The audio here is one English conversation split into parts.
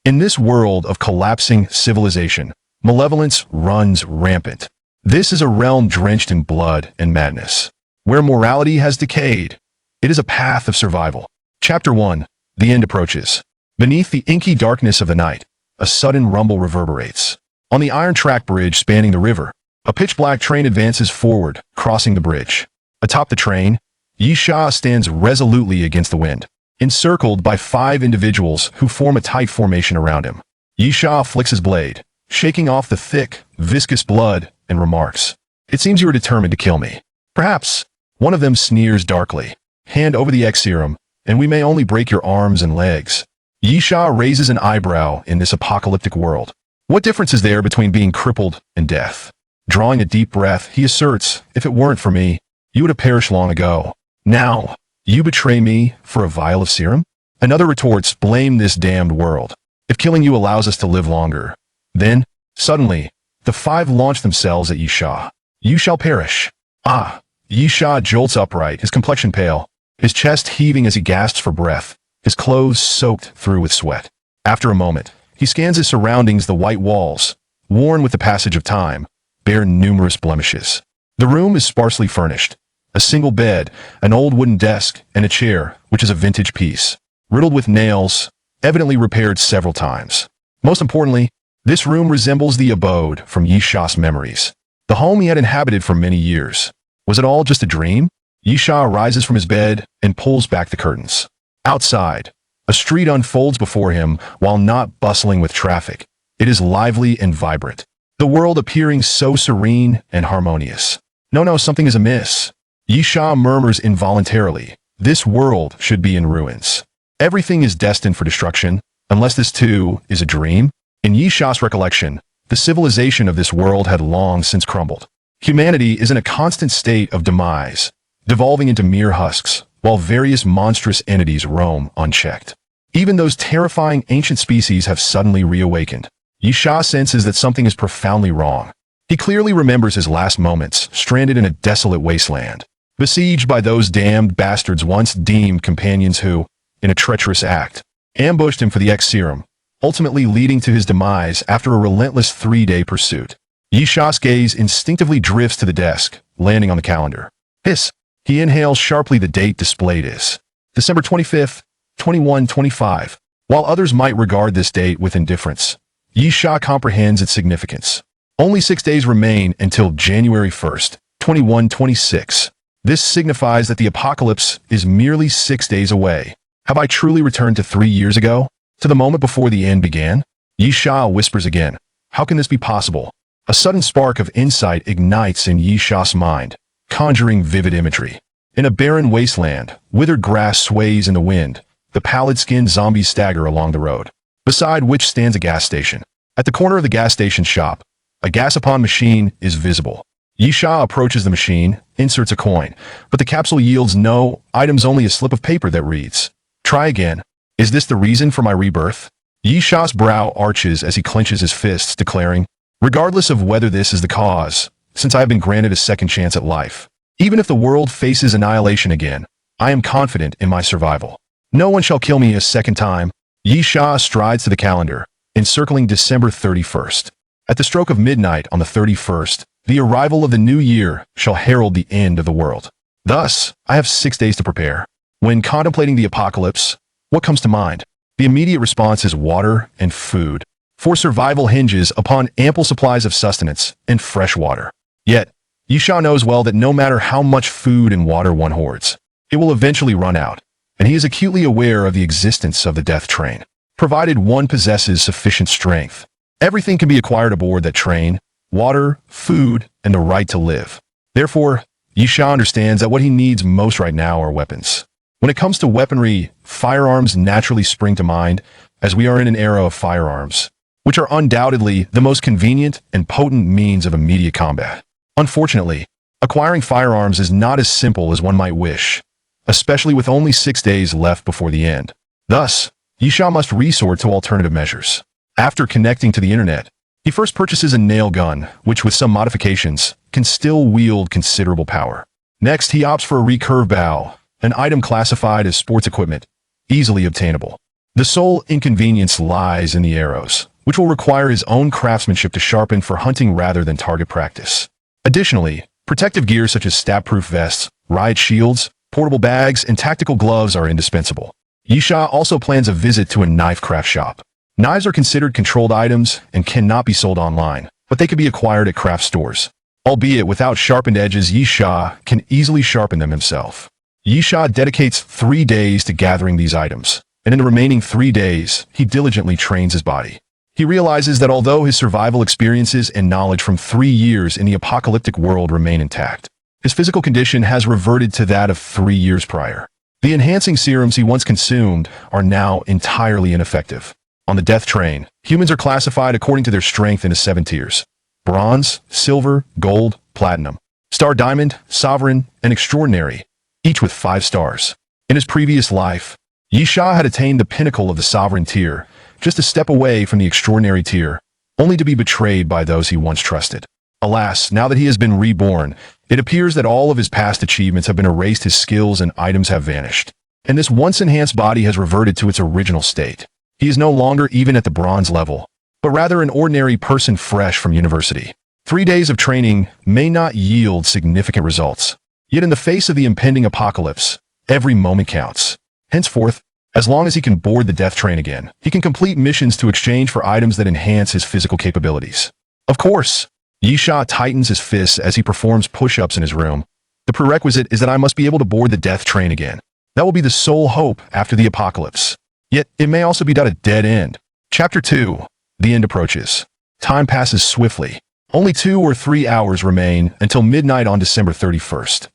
In this world of collapsing civilization, malevolence runs rampant. This is a realm drenched in blood and madness. Where morality has decayed, it is a path of survival. Chapter 1. The end approaches. Beneath the inky darkness of the night, a sudden rumble reverberates. On the iron track bridge spanning the river, a pitch-black train advances forward, crossing the bridge. Atop the train, Yi Sha stands resolutely against the wind, encircled by 5 individuals who form a tight formation around him. Yi Sha flicks his blade, shaking off the thick, viscous blood, and remarks, "It seems you are determined to kill me." Perhaps. One of them sneers darkly. "Hand over the X serum, and we may only break your arms and legs." Yi Sha raises an eyebrow in this apocalyptic world. What difference is there between being crippled and death? Drawing a deep breath, he asserts, "If it weren't for me, you would have perished long ago. Now, you betray me for a vial of serum?" Another retorts, "Blame this damned world. If killing you allows us to live longer." Then, suddenly, the 5 launch themselves at Yi Sha. "You shall perish." Ah! Yi Sha jolts upright, his complexion pale, his chest heaving as he gasps for breath, his clothes soaked through with sweat. After a moment, he scans his surroundings. The white walls, worn with the passage of time, bear numerous blemishes. The room is sparsely furnished. A single bed, an old wooden desk, and a chair, which is a vintage piece, riddled with nails, evidently repaired several times. Most importantly, this room resembles the abode from Yi Sha's memories, the home he had inhabited for many years. Was it all just a dream? Yi Sha rises from his bed and pulls back the curtains. Outside, a street unfolds before him while not bustling with traffic. It is lively and vibrant, the world appearing so serene and harmonious. No, something is amiss. Yi Sha murmurs involuntarily, "This world should be in ruins. Everything is destined for destruction, unless this too is a dream." In Yi Sha's recollection, the civilization of this world had long since crumbled. Humanity is in a constant state of demise, devolving into mere husks, while various monstrous entities roam unchecked. Even those terrifying ancient species have suddenly reawakened. Yi Sha senses that something is profoundly wrong. He clearly remembers his last moments, stranded in a desolate wasteland, besieged by those damned bastards once deemed companions who, in a treacherous act, ambushed him for the X serum, ultimately leading to his demise after a relentless 3-day pursuit. Yi Sha's gaze instinctively drifts to the desk, landing on the calendar. Hiss! He inhales sharply. The date displayed is December 25th, 2125. While others might regard this date with indifference, Yi Sha comprehends its significance. Only 6 days remain until January 1st, 2126. This signifies that the apocalypse is merely 6 days away. Have I truly returned to 3 years ago? To the moment before the end began? Yi Sha whispers again. How can this be possible? A sudden spark of insight ignites in Yi Sha's mind, conjuring vivid imagery. In a barren wasteland, withered grass sways in the wind. The pallid-skinned zombies stagger along the road, beside which stands a gas station. At the corner of the gas station shop, a gas-upon machine is visible. Yi Sha approaches the machine, inserts a coin, but the capsule yields no items, only a slip of paper that reads, "Try again. Is this the reason for my rebirth?" Yi Sha's brow arches as he clenches his fists, declaring, "Regardless of whether this is the cause, since I have been granted a second chance at life, even if the world faces annihilation again, I am confident in my survival. No one shall kill me a second time." Yi Sha strides to the calendar, encircling December 31st. At the stroke of midnight on the 31st, the arrival of the new year shall herald the end of the world. Thus, I have 6 days to prepare. When contemplating the apocalypse, what comes to mind? The immediate response is water and food, for survival hinges upon ample supplies of sustenance and fresh water. Yet, Yi Sha knows well that no matter how much food and water one hoards, it will eventually run out, and he is acutely aware of the existence of the death train. Provided one possesses sufficient strength, everything can be acquired aboard that train: water, food, and the right to live. Therefore, Yi Sha understands that what he needs most right now are weapons. When it comes to weaponry, firearms naturally spring to mind, as we are in an era of firearms, which are undoubtedly the most convenient and potent means of immediate combat. Unfortunately, acquiring firearms is not as simple as one might wish, especially with only 6 days left before the end. Thus, Yi Sha must resort to alternative measures. After connecting to the internet, he first purchases a nail gun, which with some modifications, can still wield considerable power. Next, he opts for a recurve bow, an item classified as sports equipment, easily obtainable. The sole inconvenience lies in the arrows, which will require his own craftsmanship to sharpen for hunting rather than target practice. Additionally, protective gear such as stab-proof vests, riot shields, portable bags, and tactical gloves are indispensable. Yisha also plans a visit to a knife craft shop. Knives are considered controlled items and cannot be sold online, but they can be acquired at craft stores. Albeit without sharpened edges, Yisha can easily sharpen them himself. Yisha dedicates 3 days to gathering these items, and in the remaining 3 days, he diligently trains his body. He realizes that although his survival experiences and knowledge from 3 years in the apocalyptic world remain intact, his physical condition has reverted to that of 3 years prior. The enhancing serums he once consumed are now entirely ineffective. On the death train, humans are classified according to their strength into 7 tiers: bronze, silver, gold, platinum, star diamond, sovereign, and extraordinary, each with 5 stars. In his previous life, Yisha had attained the pinnacle of the sovereign tier, just a step away from the extraordinary tier, only to be betrayed by those he once trusted. Alas, now that he has been reborn, it appears that all of his past achievements have been erased, his skills and items have vanished, and this once-enhanced body has reverted to its original state. He is no longer even at the bronze level, but rather an ordinary person fresh from university. 3 days of training may not yield significant results, yet in the face of the impending apocalypse, every moment counts. Henceforth, as long as he can board the death train again, he can complete missions to exchange for items that enhance his physical capabilities. Of course, Yisha tightens his fists as he performs push-ups in his room. The prerequisite is that I must be able to board the death train again. That will be the sole hope after the apocalypse. Yet, it may also be a dead end. Chapter 2. The end approaches. Time passes swiftly. Only 2 or 3 hours remain until midnight on December 31st.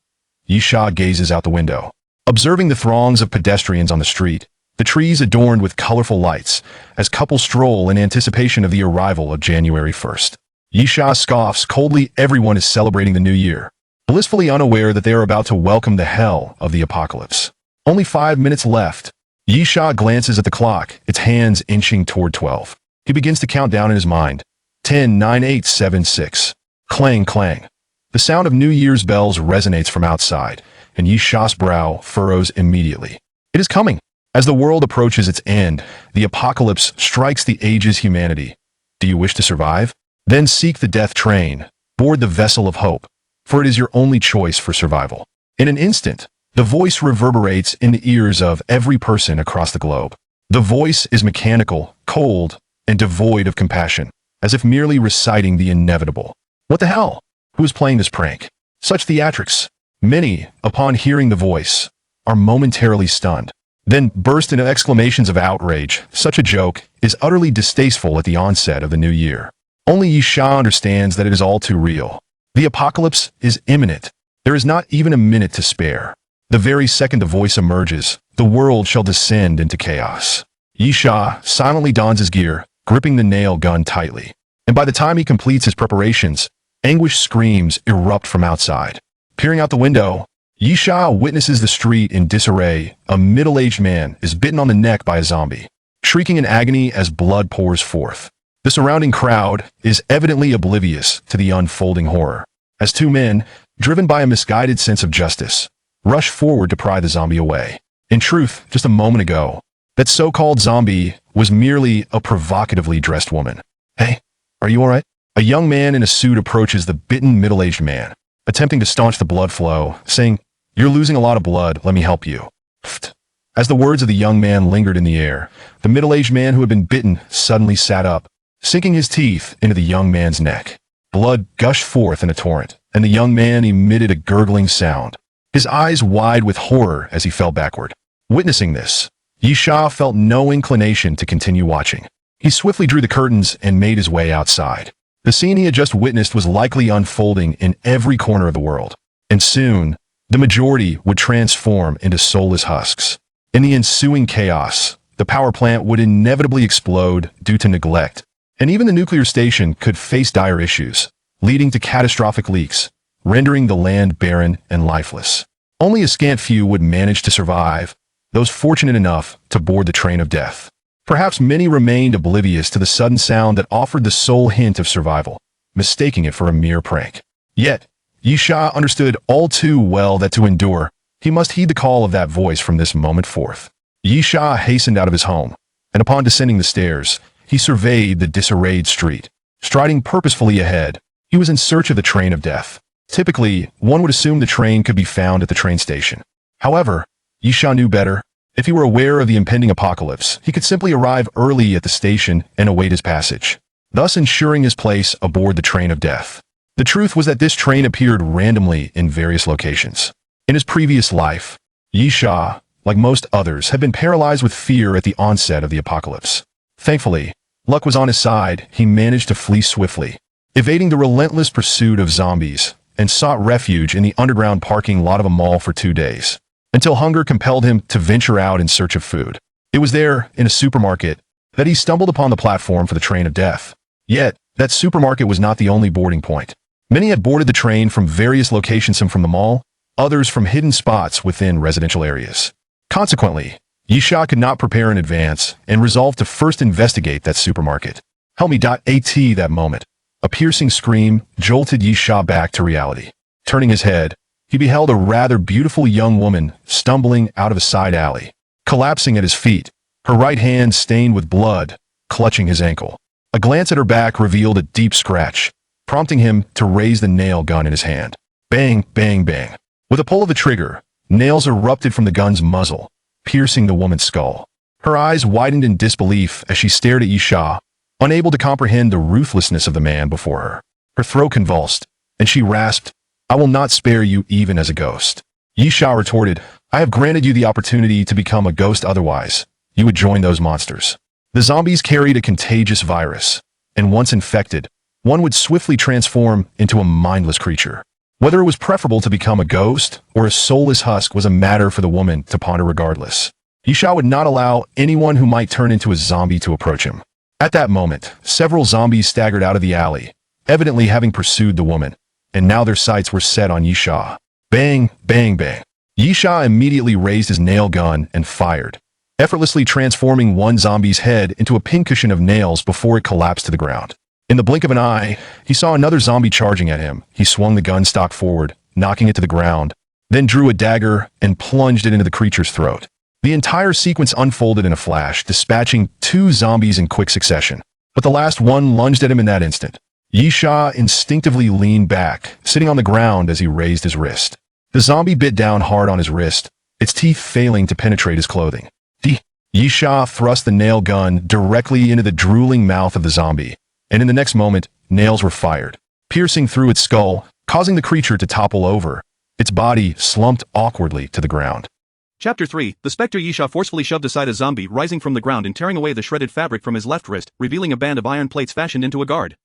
Yisha gazes out the window, observing the throngs of pedestrians on the street, the trees adorned with colorful lights, as couples stroll in anticipation of the arrival of January 1st. Yisha scoffs coldly. Everyone is celebrating the new year, blissfully unaware that they are about to welcome the hell of the apocalypse. Only 5 minutes left. Yisha glances at the clock, its hands inching toward 12. He begins to count down in his mind. 10, 9, 8, 7, 6. Clang, clang. The sound of New Year's bells resonates from outside, and Yisha's brow furrows immediately. It is coming. As the world approaches its end, the apocalypse strikes the age's humanity. Do you wish to survive? Then seek the death train, board the vessel of hope, for it is your only choice for survival. In an instant, the voice reverberates in the ears of every person across the globe. The voice is mechanical, cold, and devoid of compassion, as if merely reciting the inevitable. What the hell? Who is playing this prank? Such theatrics. Many, upon hearing the voice, are momentarily stunned, then burst into exclamations of outrage. Such a joke is utterly distasteful at the onset of the new year. Only Yisha understands that it is all too real. The apocalypse is imminent. There is not even a minute to spare. The very second the voice emerges, the world shall descend into chaos. Yisha silently dons his gear, gripping the nail gun tightly. And by the time he completes his preparations, anguished screams erupt from outside. Peering out the window, Yisha witnesses the street in disarray. A middle-aged man is bitten on the neck by a zombie, shrieking in agony as blood pours forth. The surrounding crowd is evidently oblivious to the unfolding horror, as 2 men, driven by a misguided sense of justice, rush forward to pry the zombie away. In truth, just a moment ago, that so-called zombie was merely a provocatively dressed woman. Hey, are you all right? A young man in a suit approaches the bitten middle-aged man, attempting to staunch the blood flow, saying, "You're losing a lot of blood, let me help you." As the words of the young man lingered in the air, the middle-aged man who had been bitten suddenly sat up, sinking his teeth into the young man's neck. Blood gushed forth in a torrent, and the young man emitted a gurgling sound, his eyes wide with horror as he fell backward. Witnessing this, Yisha felt no inclination to continue watching. He swiftly drew the curtains and made his way outside. The scene he had just witnessed was likely unfolding in every corner of the world, and soon, the majority would transform into soulless husks. In the ensuing chaos, the power plant would inevitably explode due to neglect, and even the nuclear station could face dire issues, leading to catastrophic leaks, rendering the land barren and lifeless. Only a scant few would manage to survive, those fortunate enough to board the train of death. Perhaps many remained oblivious to the sudden sound that offered the sole hint of survival, mistaking it for a mere prank. Yet, Yisha understood all too well that to endure, he must heed the call of that voice from this moment forth. Yisha hastened out of his home, and upon descending the stairs, he surveyed the disarrayed street. Striding purposefully ahead, he was in search of the train of death. Typically, one would assume the train could be found at the train station. However, Yisha knew better. If he were aware of the impending apocalypse, he could simply arrive early at the station and await his passage, thus ensuring his place aboard the train of death. The truth was that this train appeared randomly in various locations. In his previous life, Yisha, like most others, had been paralyzed with fear at the onset of the apocalypse. Thankfully, luck was on his side. He managed to flee swiftly, evading the relentless pursuit of zombies, and sought refuge in the underground parking lot of a mall for 2 days, until hunger compelled him to venture out in search of food. It was there, in a supermarket, that he stumbled upon the platform for the train of death. Yet, that supermarket was not the only boarding point. Many had boarded the train from various locations, some from the mall, others from hidden spots within residential areas. Consequently, Yisha could not prepare in advance and resolved to first investigate that supermarket. Help me. At that moment, a piercing scream jolted Yisha back to reality. Turning his head, he beheld a rather beautiful young woman stumbling out of a side alley, collapsing at his feet, her right hand stained with blood, clutching his ankle. A glance at her back revealed a deep scratch, prompting him to raise the nail gun in his hand. Bang, bang, bang. With a pull of the trigger, nails erupted from the gun's muzzle, piercing the woman's skull. Her eyes widened in disbelief as she stared at Yisha, unable to comprehend the ruthlessness of the man before her. Her throat convulsed, and she rasped, "I will not spare you even as a ghost." Yisha retorted, "I have granted you the opportunity to become a ghost, otherwise you would join those monsters." The zombies carried a contagious virus, and once infected, one would swiftly transform into a mindless creature. Whether it was preferable to become a ghost or a soulless husk was a matter for the woman to ponder regardless. Yisha would not allow anyone who might turn into a zombie to approach him. At that moment, several zombies staggered out of the alley, evidently having pursued the woman, and now their sights were set on Yisha. Bang, bang, bang. Yisha immediately raised his nail gun and fired, effortlessly transforming one zombie's head into a pincushion of nails before it collapsed to the ground. In the blink of an eye, he saw another zombie charging at him. He swung the gun stock forward, knocking it to the ground, then drew a dagger and plunged it into the creature's throat. The entire sequence unfolded in a flash, dispatching 2 zombies in quick succession. But the last one lunged at him in that instant. Yisha instinctively leaned back, sitting on the ground as he raised his wrist. The zombie bit down hard on his wrist, its teeth failing to penetrate his clothing. Yisha thrust the nail gun directly into the drooling mouth of the zombie, and in the next moment, nails were fired, piercing through its skull, causing the creature to topple over. Its body slumped awkwardly to the ground. Chapter 3. The Spectre. Yisha forcefully shoved aside a zombie rising from the ground and tearing away the shredded fabric from his left wrist, revealing a band of iron plates fashioned into a guard.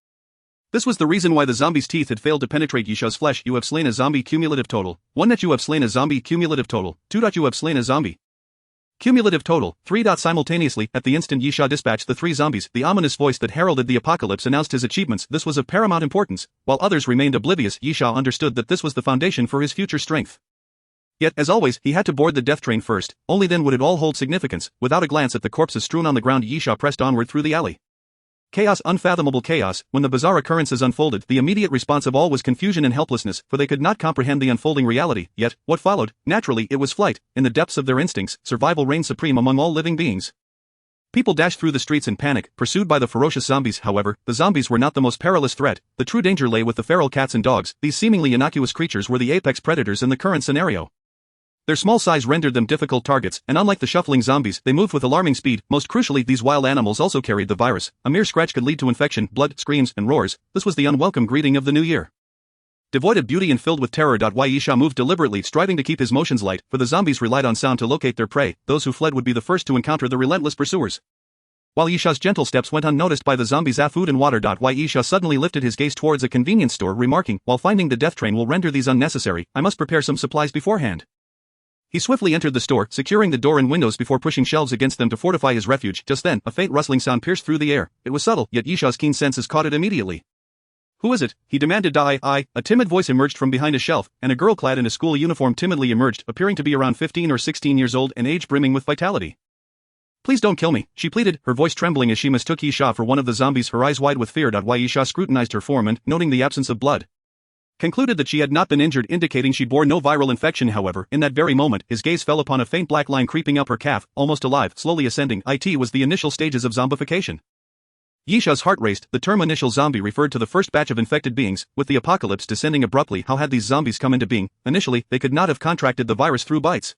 This was the reason why the zombie's teeth had failed to penetrate Yisha's flesh. You have slain a zombie. Cumulative total. 1. That you have slain a zombie. Cumulative total. 2. You have slain a zombie. Cumulative total, 3. Simultaneously, at the instant Yisha dispatched the 3 zombies, the ominous voice that heralded the apocalypse announced his achievements. This was of paramount importance. While others remained oblivious, Yisha understood that this was the foundation for his future strength. Yet, as always, he had to board the death train first. Only then would it all hold significance. Without a glance at the corpses strewn on the ground, Yisha pressed onward through the alley. Chaos, unfathomable chaos. When the bizarre occurrences unfolded, the immediate response of all was confusion and helplessness, for they could not comprehend the unfolding reality. Yet, what followed? Naturally, it was flight. In the depths of their instincts, survival reigned supreme among all living beings. People dashed through the streets in panic, pursued by the ferocious zombies. However, the zombies were not the most perilous threat. The true danger lay with the feral cats and dogs. These seemingly innocuous creatures were the apex predators in the current scenario. Their small size rendered them difficult targets, and unlike the shuffling zombies, they moved with alarming speed. Most crucially, these wild animals also carried the virus. A mere scratch could lead to infection, blood, screams, and roars. This was the unwelcome greeting of the new year. Devoid of beauty and filled with terror. Yisha moved deliberately, striving to keep his motions light, for the zombies relied on sound to locate their prey. Those who fled would be the first to encounter the relentless pursuers. While Yisha's gentle steps went unnoticed by the zombies, food and water. Yisha suddenly lifted his gaze towards a convenience store, remarking, "While finding the death train will render these unnecessary, I must prepare some supplies beforehand." He swiftly entered the store, securing the door and windows before pushing shelves against them to fortify his refuge. Just then, a faint rustling sound pierced through the air. It was subtle, yet Yisha's keen senses caught it immediately. "Who is it?" he demanded. A timid voice emerged from behind a shelf, and a girl clad in a school uniform timidly emerged, appearing to be around 15 or 16 years old, an age brimming with vitality. "Please don't kill me," she pleaded, her voice trembling as she mistook Yisha for one of the zombies, her eyes wide with fear. Yisha scrutinized her form and, noting the absence of blood, Concluded that she had not been injured, indicating she bore no viral infection. However, in that very moment, his gaze fell upon a faint black line creeping up her calf, almost alive, slowly ascending. It was the initial stages of zombification. Yisha's heart raced. The term initial zombie referred to the first batch of infected beings, with the apocalypse descending abruptly. How had these zombies come into being? Initially, they could not have contracted the virus through bites.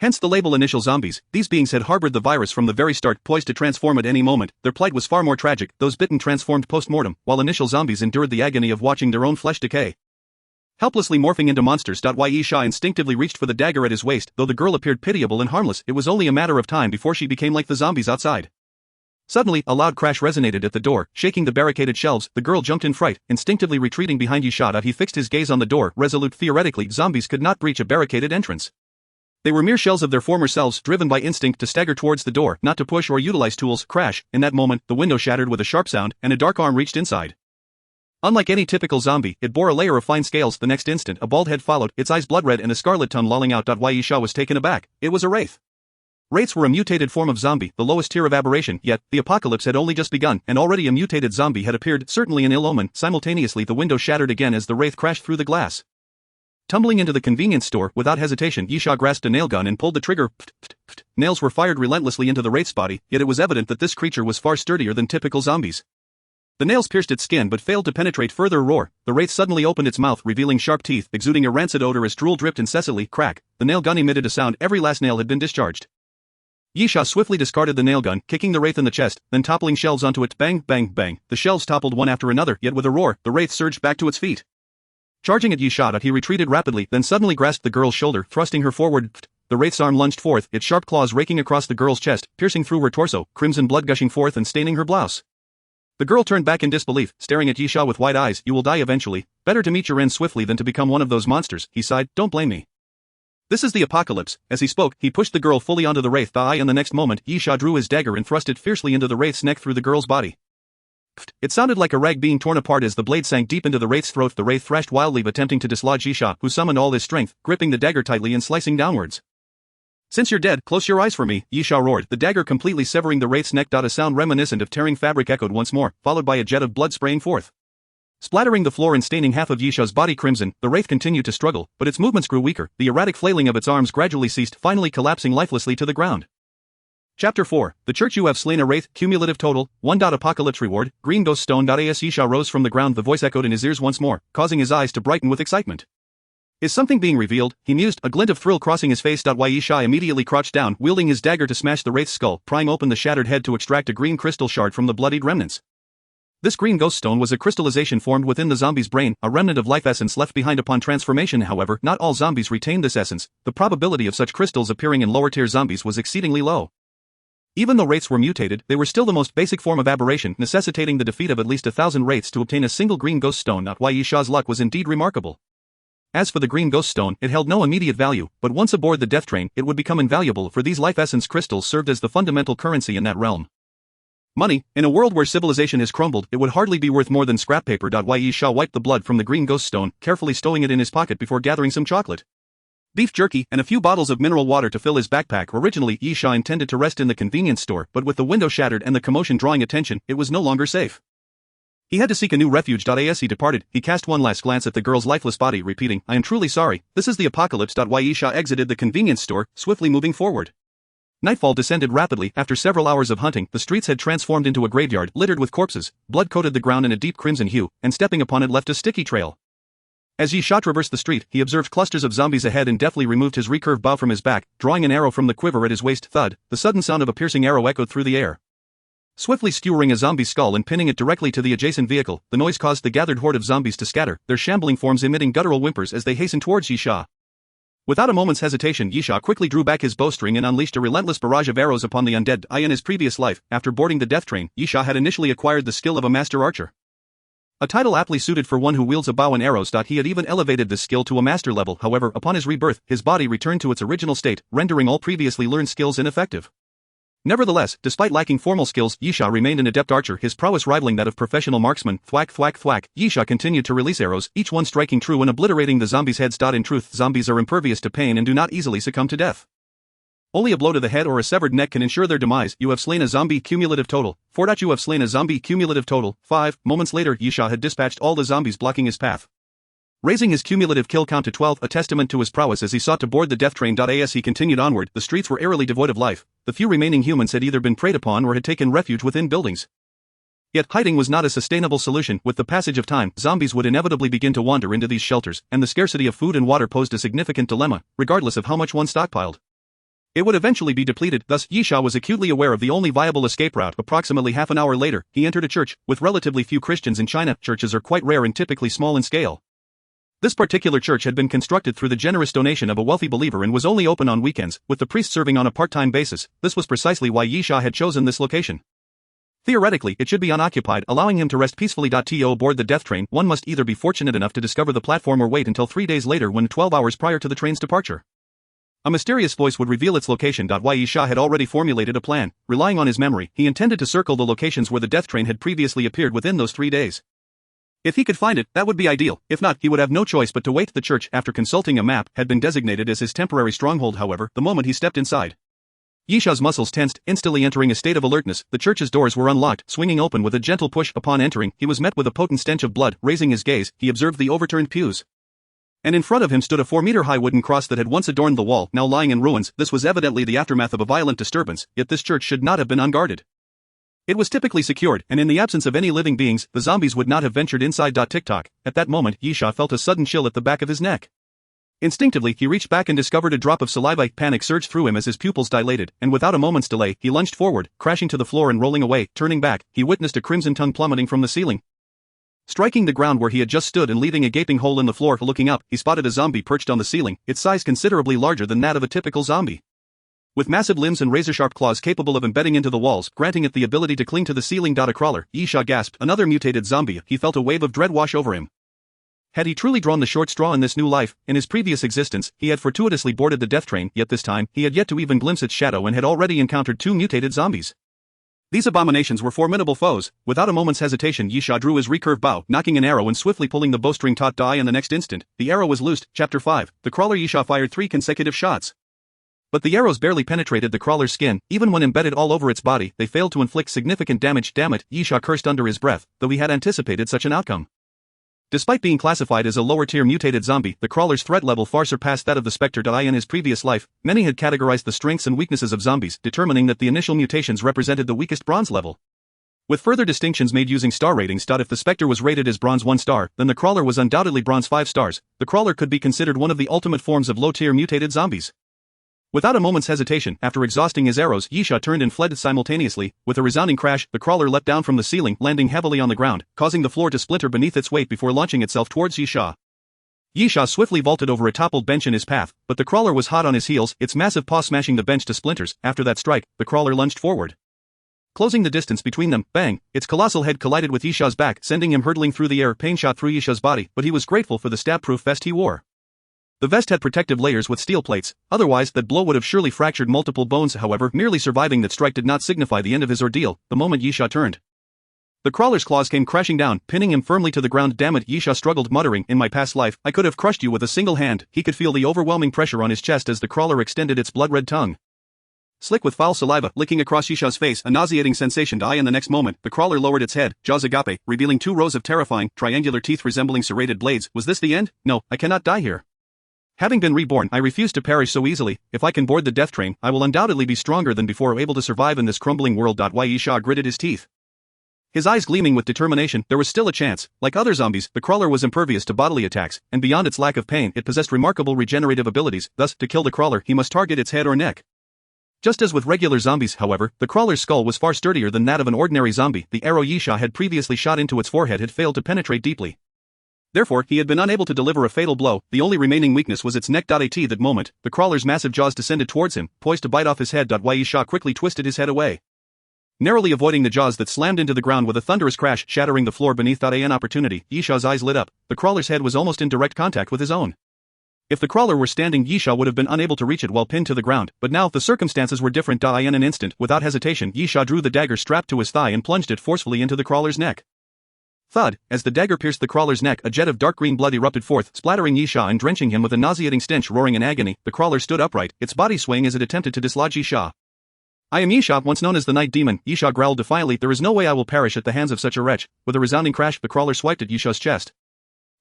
Hence the label initial zombies. These beings had harbored the virus from the very start, poised to transform at any moment. Their plight was far more tragic. Those bitten transformed post-mortem, while initial zombies endured the agony of watching their own flesh decay. Helplessly morphing into monsters. Yisha instinctively reached for the dagger at his waist. Though the girl appeared pitiable and harmless, it was only a matter of time before she became like the zombies outside. Suddenly, a loud crash resonated at the door, shaking the barricaded shelves. The girl jumped in fright, instinctively retreating behind Yisha. He fixed his gaze on the door, resolute. Theoretically, zombies could not breach a barricaded entrance. They were mere shells of their former selves, driven by instinct to stagger towards the door, not to push or utilize tools. Crash. In that moment, the window shattered with a sharp sound, and a dark arm reached inside. Unlike any typical zombie, it bore a layer of fine scales. The next instant, a bald head followed, its eyes blood-red and a scarlet tongue lolling out. Yisha was taken aback. It was a wraith. Wraiths were a mutated form of zombie, the lowest tier of aberration, yet, the apocalypse had only just begun, and already a mutated zombie had appeared, certainly an ill omen. Simultaneously, the window shattered again as the wraith crashed through the glass. Tumbling into the convenience store, without hesitation, Yisha grasped a nail gun and pulled the trigger. Nails were fired relentlessly into the wraith's body, yet it was evident that this creature was far sturdier than typical zombies. The nails pierced its skin but failed to penetrate. Further roar. The wraith suddenly opened its mouth, revealing sharp teeth, exuding a rancid odor as drool dripped incessantly. Crack. The nail gun emitted a sound. Every last nail had been discharged. Yisha swiftly discarded the nail gun, kicking the wraith in the chest, then toppling shelves onto it. Bang, bang, bang. The shelves toppled one after another, yet with a roar, the wraith surged back to its feet. Charging at Yisha, he retreated rapidly, then suddenly grasped the girl's shoulder, thrusting her forward. The wraith's arm lunged forth, its sharp claws raking across the girl's chest, piercing through her torso, crimson blood gushing forth and staining her blouse. The girl turned back in disbelief, staring at Yisha with wide eyes. You will die eventually. Better to meet your end swiftly than to become one of those monsters, he sighed. Don't blame me. This is the apocalypse. As he spoke, he pushed the girl fully onto the wraith. And the next moment, Yisha drew his dagger and thrust it fiercely into the wraith's neck through the girl's body. It sounded like a rag being torn apart as the blade sank deep into the wraith's throat. The wraith thrashed wildly, attempting to dislodge Yisha, who summoned all his strength, gripping the dagger tightly and slicing downwards. Since you're dead, close your eyes for me, Yisha roared, the dagger completely severing the wraith's neck. A sound reminiscent of tearing fabric echoed once more, followed by a jet of blood spraying forth. Splattering the floor and staining half of Yisha's body crimson, the wraith continued to struggle, but its movements grew weaker. The erratic flailing of its arms gradually ceased, finally collapsing lifelessly to the ground. Chapter 4. The Church. You have slain a wraith. Cumulative total, 1. Apocalypse reward, green ghost stone. As Yisha rose from the ground, the voice echoed in his ears once more, causing his eyes to brighten with excitement. Is something being revealed? He mused, a glint of thrill crossing his face. Yisha immediately crouched down, wielding his dagger to smash the wraith's skull, prying open the shattered head to extract a green crystal shard from the bloodied remnants. This green ghost stone was a crystallization formed within the zombie's brain, a remnant of life essence left behind upon transformation. However, not all zombies retained this essence. The probability of such crystals appearing in lower-tier zombies was exceedingly low. Even though wraiths were mutated, they were still the most basic form of aberration, necessitating the defeat of at least 1,000 wraiths to obtain a single green ghost stone. Yisha's luck was indeed remarkable. As for the green ghost stone, it held no immediate value, but once aboard the death train, it would become invaluable, for these life essence crystals served as the fundamental currency in that realm. Money. In a world where civilization has crumbled, it would hardly be worth more than scrap paper. Yisha wiped the blood from the green ghost stone, carefully stowing it in his pocket before gathering some chocolate, beef jerky, and a few bottles of mineral water to fill his backpack. Originally, Yisha intended to rest in the convenience store, but with the window shattered and the commotion drawing attention, it was no longer safe. He had to seek a new refuge. As he departed, he cast one last glance at the girl's lifeless body, repeating, I am truly sorry, this is the apocalypse. Yisha exited the convenience store, swiftly moving forward. Nightfall descended rapidly. After several hours of hunting, the streets had transformed into a graveyard, littered with corpses. Blood coated the ground in a deep crimson hue, and stepping upon it left a sticky trail. As Yisha traversed the street, he observed clusters of zombies ahead and deftly removed his recurved bow from his back, drawing an arrow from the quiver at his waist. Thud, the sudden sound of a piercing arrow echoed through the air. Swiftly skewering a zombie's skull and pinning it directly to the adjacent vehicle, the noise caused the gathered horde of zombies to scatter, their shambling forms emitting guttural whimpers as they hastened towards Yisha. Without a moment's hesitation, Yisha quickly drew back his bowstring and unleashed a relentless barrage of arrows upon the undead. In his previous life, after boarding the death train, Yisha had initially acquired the skill of a master archer. A title aptly suited for one who wields a bow and arrows. He had even elevated this skill to a master level. However, upon his rebirth, his body returned to its original state, rendering all previously learned skills ineffective. Nevertheless, despite lacking formal skills, Yisha remained an adept archer, his prowess rivaling that of professional marksmen. Thwack, thwack, thwack. Yisha continued to release arrows, each one striking true and obliterating the zombies' heads. In truth, zombies are impervious to pain and do not easily succumb to death. Only a blow to the head or a severed neck can ensure their demise. You have slain a zombie. Cumulative total 4. You have slain a zombie. Cumulative total 5. Moments later, Yisha had dispatched all the zombies blocking his path. Raising his cumulative kill count to 12, a testament to his prowess as he sought to board the death train. As he continued onward, the streets were eerily devoid of life. The few remaining humans had either been preyed upon or had taken refuge within buildings. Yet hiding was not a sustainable solution. With the passage of time, zombies would inevitably begin to wander into these shelters, and the scarcity of food and water posed a significant dilemma, regardless of how much one stockpiled. It would eventually be depleted. Thus, Yisha was acutely aware of the only viable escape route. Approximately half an hour later, he entered a church. With relatively few Christians in China, churches are quite rare and typically small in scale. This particular church had been constructed through the generous donation of a wealthy believer and was only open on weekends, with the priest serving on a part-time basis. This was precisely why Yisha had chosen this location. Theoretically, it should be unoccupied, allowing him to rest peacefully. To aboard the death train, one must either be fortunate enough to discover the platform or wait until 3 days later, when 12 hours prior to the train's departure. A mysterious voice would reveal its location. Yisha had already formulated a plan. Relying on his memory, he intended to circle the locations where the death train had previously appeared within those 3 days. If he could find it, that would be ideal. If not, he would have no choice but to wait. The church, after consulting a map, had been designated as his temporary stronghold. However, the moment he stepped inside, Yisha's muscles tensed, instantly entering a state of alertness. The church's doors were unlocked, swinging open with a gentle push. Upon entering, he was met with a potent stench of blood. Raising his gaze, he observed the overturned pews. And in front of him stood a 4-meter-high wooden cross that had once adorned the wall, now lying in ruins. This was evidently the aftermath of a violent disturbance, yet this church should not have been unguarded. It was typically secured, and in the absence of any living beings, the zombies would not have ventured inside. Tick-tock. At that moment, Yisha felt a sudden chill at the back of his neck. Instinctively, he reached back and discovered a drop of saliva. Panic surged through him as his pupils dilated, and without a moment's delay, he lunged forward, crashing to the floor and rolling away. Turning back, he witnessed a crimson tongue plummeting from the ceiling, striking the ground where he had just stood and leaving a gaping hole in the floor. Looking up, he spotted a zombie perched on the ceiling, its size considerably larger than that of a typical zombie. With massive limbs and razor-sharp claws capable of embedding into the walls, granting it the ability to cling to the ceiling. A crawler, Yisha gasped. Another mutated zombie. He felt a wave of dread wash over him. Had he truly drawn the short straw in this new life? In his previous existence, he had fortuitously boarded the death train, yet this time, he had yet to even glimpse its shadow and had already encountered 2 mutated zombies. These abominations were formidable foes. Without a moment's hesitation, Yisha drew his recurve bow, knocking an arrow and swiftly pulling the bowstring taut. In the next instant, the arrow was loosed. Chapter 5. The crawler. Yisha fired 3 consecutive shots, but the arrows barely penetrated the crawler's skin. Even when embedded all over its body, they failed to inflict significant damage. Damn it, Yisha cursed under his breath, though he had anticipated such an outcome. Despite being classified as a lower-tier mutated zombie, the crawler's threat level far surpassed that of the Spectre. In his previous life, many had categorized the strengths and weaknesses of zombies, determining that the initial mutations represented the weakest bronze level, with further distinctions made using star ratings. If the Spectre was rated as bronze 1 star, then the crawler was undoubtedly bronze 5 stars. The crawler could be considered one of the ultimate forms of low-tier mutated zombies. Without a moment's hesitation, after exhausting his arrows, Yisha turned and fled simultaneously. With a resounding crash, the crawler leapt down from the ceiling, landing heavily on the ground, causing the floor to splinter beneath its weight before launching itself towards Yisha. Yisha swiftly vaulted over a toppled bench in his path, but the crawler was hot on his heels, its massive paw smashing the bench to splinters. After that strike, the crawler lunged forward, closing the distance between them. Bang! Its colossal head collided with Yisha's back, sending him hurtling through the air. Pain shot through Yisha's body, but he was grateful for the stab-proof vest he wore. The vest had protective layers with steel plates, otherwise that blow would have surely fractured multiple bones. However, merely surviving that strike did not signify the end of his ordeal. The moment Yisha turned, the crawler's claws came crashing down, pinning him firmly to the ground. Damn it, Yisha struggled, muttering, in my past life, I could have crushed you with a single hand. He could feel the overwhelming pressure on his chest as the crawler extended its blood-red tongue, slick with foul saliva, licking across Yisha's face, a nauseating sensation. In the next moment, the crawler lowered its head, jaws agape, revealing 2 rows of terrifying, triangular teeth resembling serrated blades. Was this the end? No, I cannot die here. Having been reborn, I refuse to perish so easily. If I can board the death train, I will undoubtedly be stronger than before, able to survive in this crumbling world. Yisha gritted his teeth, his eyes gleaming with determination. There was still a chance. Like other zombies, the crawler was impervious to bodily attacks, and beyond its lack of pain, it possessed remarkable regenerative abilities. Thus, to kill the crawler, he must target its head or neck. Just as with regular zombies, however, the crawler's skull was far sturdier than that of an ordinary zombie. The arrow Yisha had previously shot into its forehead had failed to penetrate deeply. Therefore, he had been unable to deliver a fatal blow. The only remaining weakness was its neck. At that moment, the crawler's massive jaws descended towards him, poised to bite off his head. Yisha quickly twisted his head away, narrowly avoiding the jaws that slammed into the ground with a thunderous crash, shattering the floor beneath. An opportunity. Yisha's eyes lit up. The crawler's head was almost in direct contact with his own. If the crawler were standing, Yisha would have been unable to reach it while pinned to the ground, but now the circumstances were different. In an instant, without hesitation, Yisha drew the dagger strapped to his thigh and plunged it forcefully into the crawler's neck. Thud! As the dagger pierced the crawler's neck, a jet of dark green blood erupted forth, splattering Yisha and drenching him with a nauseating stench. Roaring in agony, the crawler stood upright, its body swaying as it attempted to dislodge Yisha. I am Yisha, once known as the Night Demon. Yisha growled defiantly. There is no way I will perish at the hands of such a wretch. With a resounding crash, the crawler swiped at Yisha's chest,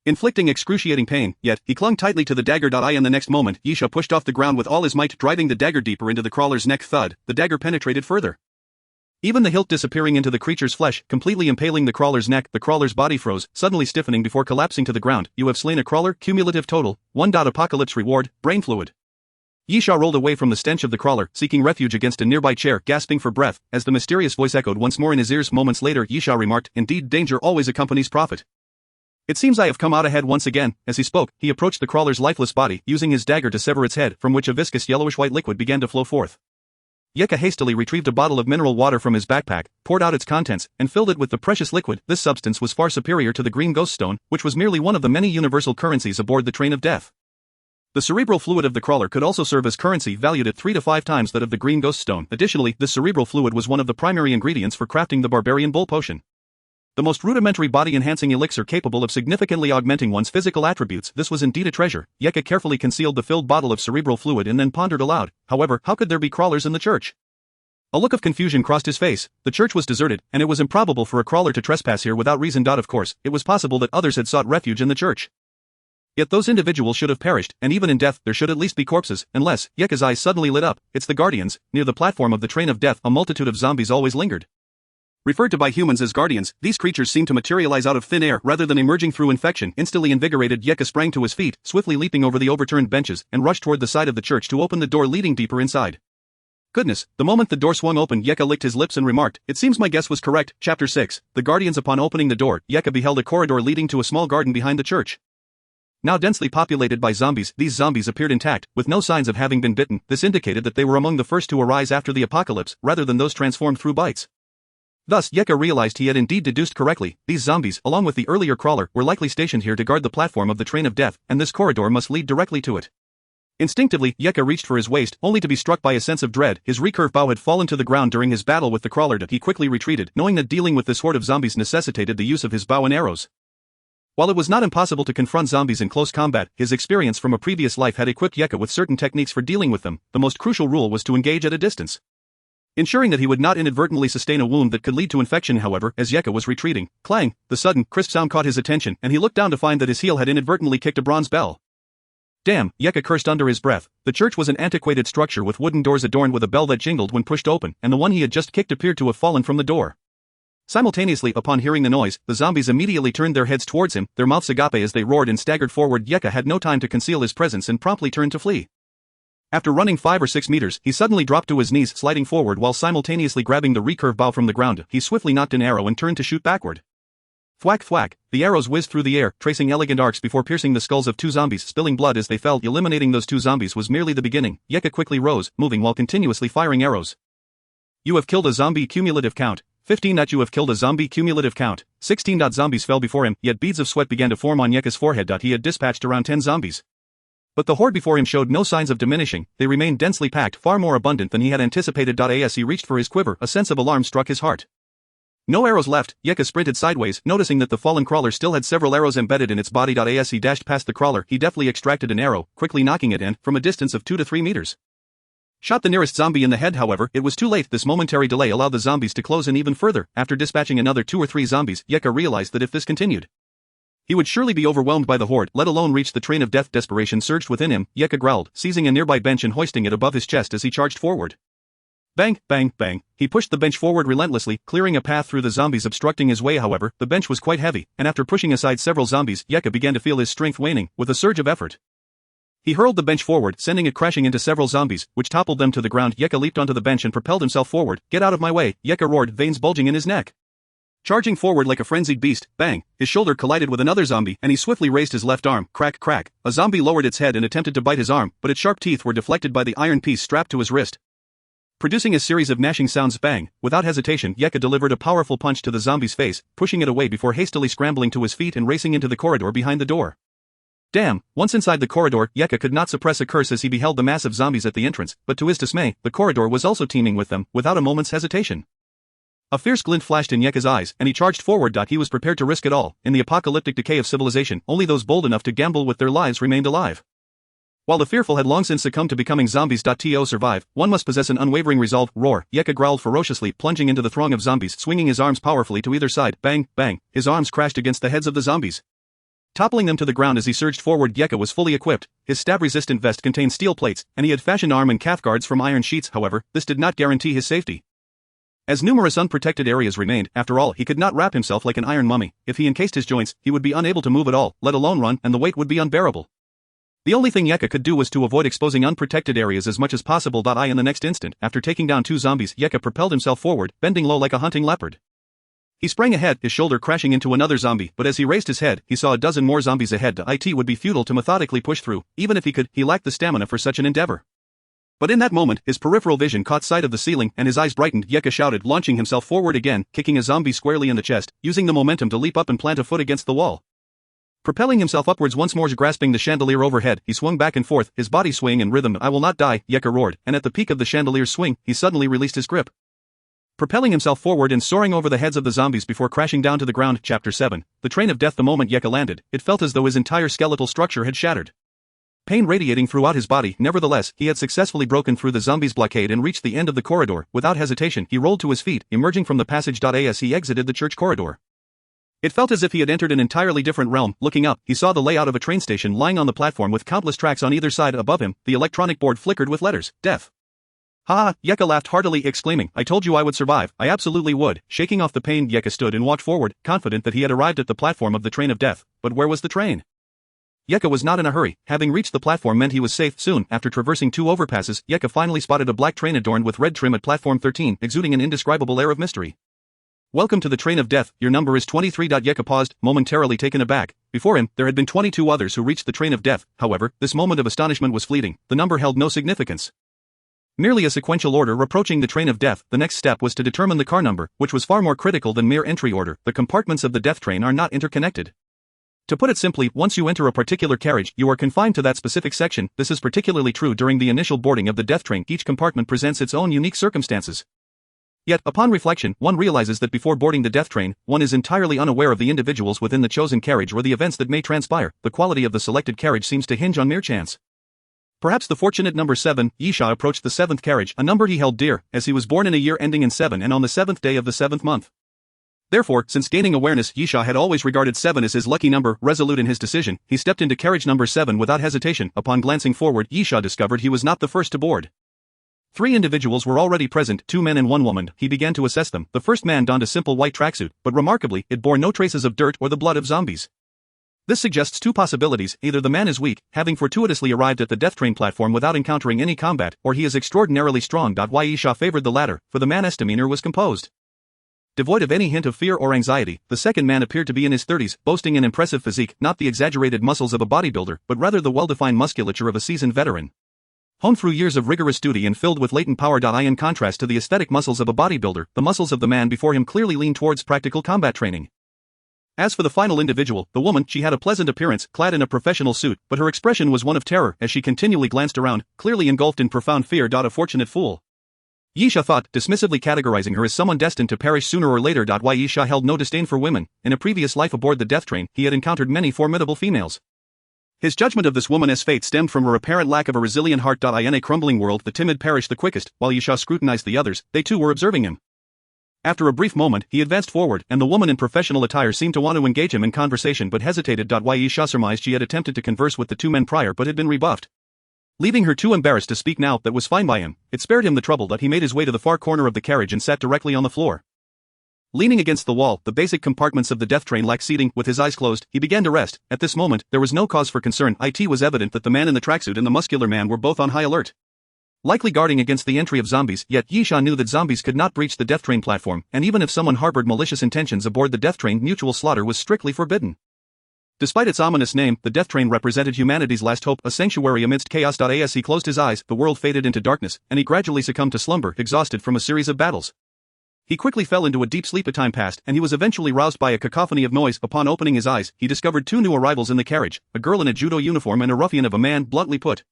inflicting excruciating pain, yet he clung tightly to the dagger. In the next moment, Yisha pushed off the ground with all his might, driving the dagger deeper into the crawler's neck. Thud, the dagger penetrated further. Even the hilt disappearing into the creature's flesh, completely impaling the crawler's neck. The crawler's body froze, suddenly stiffening before collapsing to the ground. You have slain a crawler. Cumulative total, 1. Apocalypse reward, brain fluid. Yisha rolled away from the stench of the crawler, seeking refuge against a nearby chair, gasping for breath, as the mysterious voice echoed once more in his ears. Moments later, Yisha remarked, "Indeed, danger always accompanies profit. It seems I have come out ahead once again." As he spoke, he approached the crawler's lifeless body, using his dagger to sever its head, from which a viscous yellowish-white liquid began to flow forth. Yeka hastily retrieved a bottle of mineral water from his backpack, poured out its contents, and filled it with the precious liquid. This substance was far superior to the green ghost stone, which was merely one of the many universal currencies aboard the train of death. The cerebral fluid of the crawler could also serve as currency, valued at 3 to 5 times that of the green ghost stone. Additionally, this cerebral fluid was one of the primary ingredients for crafting the barbarian bull potion, the most rudimentary body-enhancing elixir capable of significantly augmenting one's physical attributes. This was indeed a treasure. Yeka carefully concealed the filled bottle of cerebral fluid and then pondered aloud. However, how could there be crawlers in the church? A look of confusion crossed his face. The church was deserted, and it was improbable for a crawler to trespass here without reason. Of course, it was possible that others had sought refuge in the church. Yet those individuals should have perished, and even in death there should at least be corpses, unless— Yeka's eyes suddenly lit up. It's the Guardians. Near the platform of the train of death, a multitude of zombies always lingered. Referred to by humans as guardians, these creatures seemed to materialize out of thin air rather than emerging through infection. Instantly invigorated, Yeka sprang to his feet, swiftly leaping over the overturned benches, and rushed toward the side of the church to open the door leading deeper inside. Goodness, the moment the door swung open, Yeka licked his lips and remarked, "It seems my guess was correct." Chapter 6, The Guardians. Upon opening the door, Yeka beheld a corridor leading to a small garden behind the church, now densely populated by zombies. These zombies appeared intact, with no signs of having been bitten. This indicated that they were among the first to arise after the apocalypse, rather than those transformed through bites. Thus, Yeka realized he had indeed deduced correctly. These zombies, along with the earlier crawler, were likely stationed here to guard the platform of the train of death, and this corridor must lead directly to it. Instinctively, Yeka reached for his waist, only to be struck by a sense of dread. His recurve bow had fallen to the ground during his battle with the crawler. He quickly retreated, knowing that dealing with this horde of zombies necessitated the use of his bow and arrows. While it was not impossible to confront zombies in close combat, his experience from a previous life had equipped Yeka with certain techniques for dealing with them. The most crucial rule was to engage at a distance, ensuring that he would not inadvertently sustain a wound that could lead to infection. However, as Yeka was retreating, clang, the sudden, crisp sound caught his attention, and he looked down to find that his heel had inadvertently kicked a bronze bell. Damn, Yeka cursed under his breath. The church was an antiquated structure with wooden doors adorned with a bell that jingled when pushed open, and the one he had just kicked appeared to have fallen from the door. Simultaneously, upon hearing the noise, the zombies immediately turned their heads towards him, their mouths agape as they roared and staggered forward. Yeka had no time to conceal his presence and promptly turned to flee. After running 5 or 6 meters, he suddenly dropped to his knees, sliding forward while simultaneously grabbing the recurve bow from the ground. He swiftly nocked an arrow and turned to shoot backward. Thwack thwack, the arrows whizzed through the air, tracing elegant arcs before piercing the skulls of 2 zombies, spilling blood as they fell. Eliminating those 2 zombies was merely the beginning. Yeka quickly rose, moving while continuously firing arrows. You have killed a zombie. Cumulative count 15. You have killed a zombie. Cumulative count 16. Zombies fell before him, yet beads of sweat began to form on Yeka's forehead. He had dispatched around 10 zombies, but the horde before him showed no signs of diminishing. They remained densely packed, far more abundant than he had anticipated. As he reached for his quiver, a sense of alarm struck his heart. No arrows left. Yeka sprinted sideways, noticing that the fallen crawler still had several arrows embedded in its body. As he dashed past the crawler, he deftly extracted an arrow, quickly knocking it in, from a distance of 2 to 3 meters. Shot the nearest zombie in the head. However, it was too late. This momentary delay allowed the zombies to close in even further. After dispatching another 2 or 3 zombies, Yeka realized that if this continued, he would surely be overwhelmed by the horde, let alone reach the train of death. Desperation surged within him. Yeka growled, seizing a nearby bench and hoisting it above his chest as he charged forward. Bang, bang, bang. He pushed the bench forward relentlessly, clearing a path through the zombies obstructing his way. However, the bench was quite heavy, and after pushing aside several zombies, Yeka began to feel his strength waning. With a surge of effort, he hurled the bench forward, sending it crashing into several zombies, which toppled them to the ground. Yeka leaped onto the bench and propelled himself forward. Get out of my way, Yeka roared, veins bulging in his neck. Charging forward like a frenzied beast, bang, his shoulder collided with another zombie, and he swiftly raised his left arm. Crack, crack. A zombie lowered its head and attempted to bite his arm, but its sharp teeth were deflected by the iron piece strapped to his wrist, producing a series of gnashing sounds. Bang. Without hesitation, Yeka delivered a powerful punch to the zombie's face, pushing it away before hastily scrambling to his feet and racing into the corridor behind the door. Damn. Once inside the corridor, Yeka could not suppress a curse as he beheld the massive zombies at the entrance, but to his dismay, the corridor was also teeming with them. Without a moment's hesitation, a fierce glint flashed in Yeka's eyes, and he charged forward. He was prepared to risk it all. In the apocalyptic decay of civilization, only those bold enough to gamble with their lives remained alive, while the fearful had long since succumbed to becoming zombies. To survive, one must possess an unwavering resolve. Roar. Yeka growled ferociously, plunging into the throng of zombies, swinging his arms powerfully to either side. Bang, bang. His arms crashed against the heads of the zombies, Toppling them to the ground as he surged forward, Yeka was fully equipped. His stab-resistant vest contained steel plates, and he had fashioned arm and calf guards from iron sheets. However, this did not guarantee his safety. As numerous unprotected areas remained, after all, he could not wrap himself like an iron mummy. If he encased his joints, he would be unable to move at all, let alone run, and the weight would be unbearable. The only thing Yeka could do was to avoid exposing unprotected areas as much as possible. In the next instant, after taking down 2 zombies, Yeka propelled himself forward, bending low like a hunting leopard. He sprang ahead, his shoulder crashing into another zombie, but as he raised his head, he saw a dozen more zombies ahead. It would be futile to methodically push through. Even if he could, he lacked the stamina for such an endeavor. But in that moment, his peripheral vision caught sight of the ceiling, and his eyes brightened. Yeka shouted, launching himself forward again, kicking a zombie squarely in the chest, using the momentum to leap up and plant a foot against the wall. Propelling himself upwards once more, grasping the chandelier overhead, he swung back and forth, his body swaying in rhythm. "I will not die," Yeka roared, and at the peak of the chandelier's swing, he suddenly released his grip. Propelling himself forward and soaring over the heads of the zombies before crashing down to the ground. Chapter 7. The Train of Death. The moment Yeka landed, it felt as though his entire skeletal structure had shattered. Pain radiating throughout his body. Nevertheless, he had successfully broken through the zombies' blockade and reached the end of the corridor. Without hesitation, he rolled to his feet, emerging from the passage. As he exited the church corridor, it felt as if he had entered an entirely different realm. Looking up, he saw the layout of a train station lying on the platform with countless tracks on either side. Above him, the electronic board flickered with letters, "Death." "Ha!" Yeka laughed heartily, exclaiming, "I told you I would survive, I absolutely would." Shaking off the pain, Yeka stood and walked forward, confident that he had arrived at the platform of the train of death. But where was the train? Yeka was not in a hurry. Having reached the platform meant he was safe. Soon, after traversing 2 overpasses, Yeka finally spotted a black train adorned with red trim at platform 13, exuding an indescribable air of mystery. "Welcome to the train of death, your number is 23." Yeka paused, momentarily taken aback. Before him, there had been 22 others who reached the train of death. However, this moment of astonishment was fleeting. The number held no significance. Merely a sequential order approaching the train of death. The next step was to determine the car number, which was far more critical than mere entry order. The compartments of the death train are not interconnected. To put it simply, once you enter a particular carriage, you are confined to that specific section. This is particularly true during the initial boarding of the death train. Each compartment presents its own unique circumstances. Yet, upon reflection, one realizes that before boarding the death train, one is entirely unaware of the individuals within the chosen carriage or the events that may transpire. The quality of the selected carriage seems to hinge on mere chance. Perhaps the fortunate number 7, Yisha approached the 7th carriage, a number he held dear, as he was born in a year ending in 7 and on the 7th day of the 7th month. Therefore, since gaining awareness, Yisha had always regarded 7 as his lucky number. Resolute in his decision, he stepped into carriage number 7 without hesitation. Upon glancing forward, Yisha discovered he was not the first to board. 3 individuals were already present, 2 men and 1 woman. He began to assess them. The first man donned a simple white tracksuit, but remarkably, it bore no traces of dirt or the blood of zombies. This suggests 2 possibilities: either the man is weak, having fortuitously arrived at the death train platform without encountering any combat, or he is extraordinarily strong. Yisha favored the latter, for the man's demeanor was composed. Devoid of any hint of fear or anxiety, the second man appeared to be in his 30s, boasting an impressive physique, not the exaggerated muscles of a bodybuilder, but rather the well-defined musculature of a seasoned veteran. Honed through years of rigorous duty and filled with latent power. In contrast to the aesthetic muscles of a bodybuilder, the muscles of the man before him clearly leaned towards practical combat training. As for the final individual, the woman, she had a pleasant appearance, clad in a professional suit, but her expression was one of terror as she continually glanced around, clearly engulfed in profound fear. A fortunate fool, Yisha thought, dismissively categorizing her as someone destined to perish sooner or later. Yisha held no disdain for women. In a previous life aboard the death train, he had encountered many formidable females. His judgment of this woman as fate stemmed from her apparent lack of a resilient heart. In a crumbling world, the timid perish the quickest. While Yisha scrutinized the others, they too were observing him. After a brief moment, he advanced forward, and the woman in professional attire seemed to want to engage him in conversation but hesitated. Yisha surmised she had attempted to converse with the 2 men prior but had been rebuffed. Leaving her too embarrassed to speak now, that was fine by him. It spared him the trouble that he made his way to the far corner of the carriage and sat directly on the floor. Leaning against the wall, the basic compartments of the death train lacked seating. With his eyes closed, he began to rest. At this moment, there was no cause for concern. It was evident that the man in the tracksuit and the muscular man were both on high alert, likely guarding against the entry of zombies. Yet Yisha knew that zombies could not breach the death train platform, and even if someone harbored malicious intentions aboard the death train, mutual slaughter was strictly forbidden. Despite its ominous name, the death train represented humanity's last hope, a sanctuary amidst chaos. As he closed his eyes, the world faded into darkness, and he gradually succumbed to slumber, exhausted from a series of battles. He quickly fell into a deep sleep. A time passed, and he was eventually roused by a cacophony of noise. Upon opening his eyes, he discovered 2 new arrivals in the carriage, a girl in a judo uniform and a ruffian of a man, bluntly put.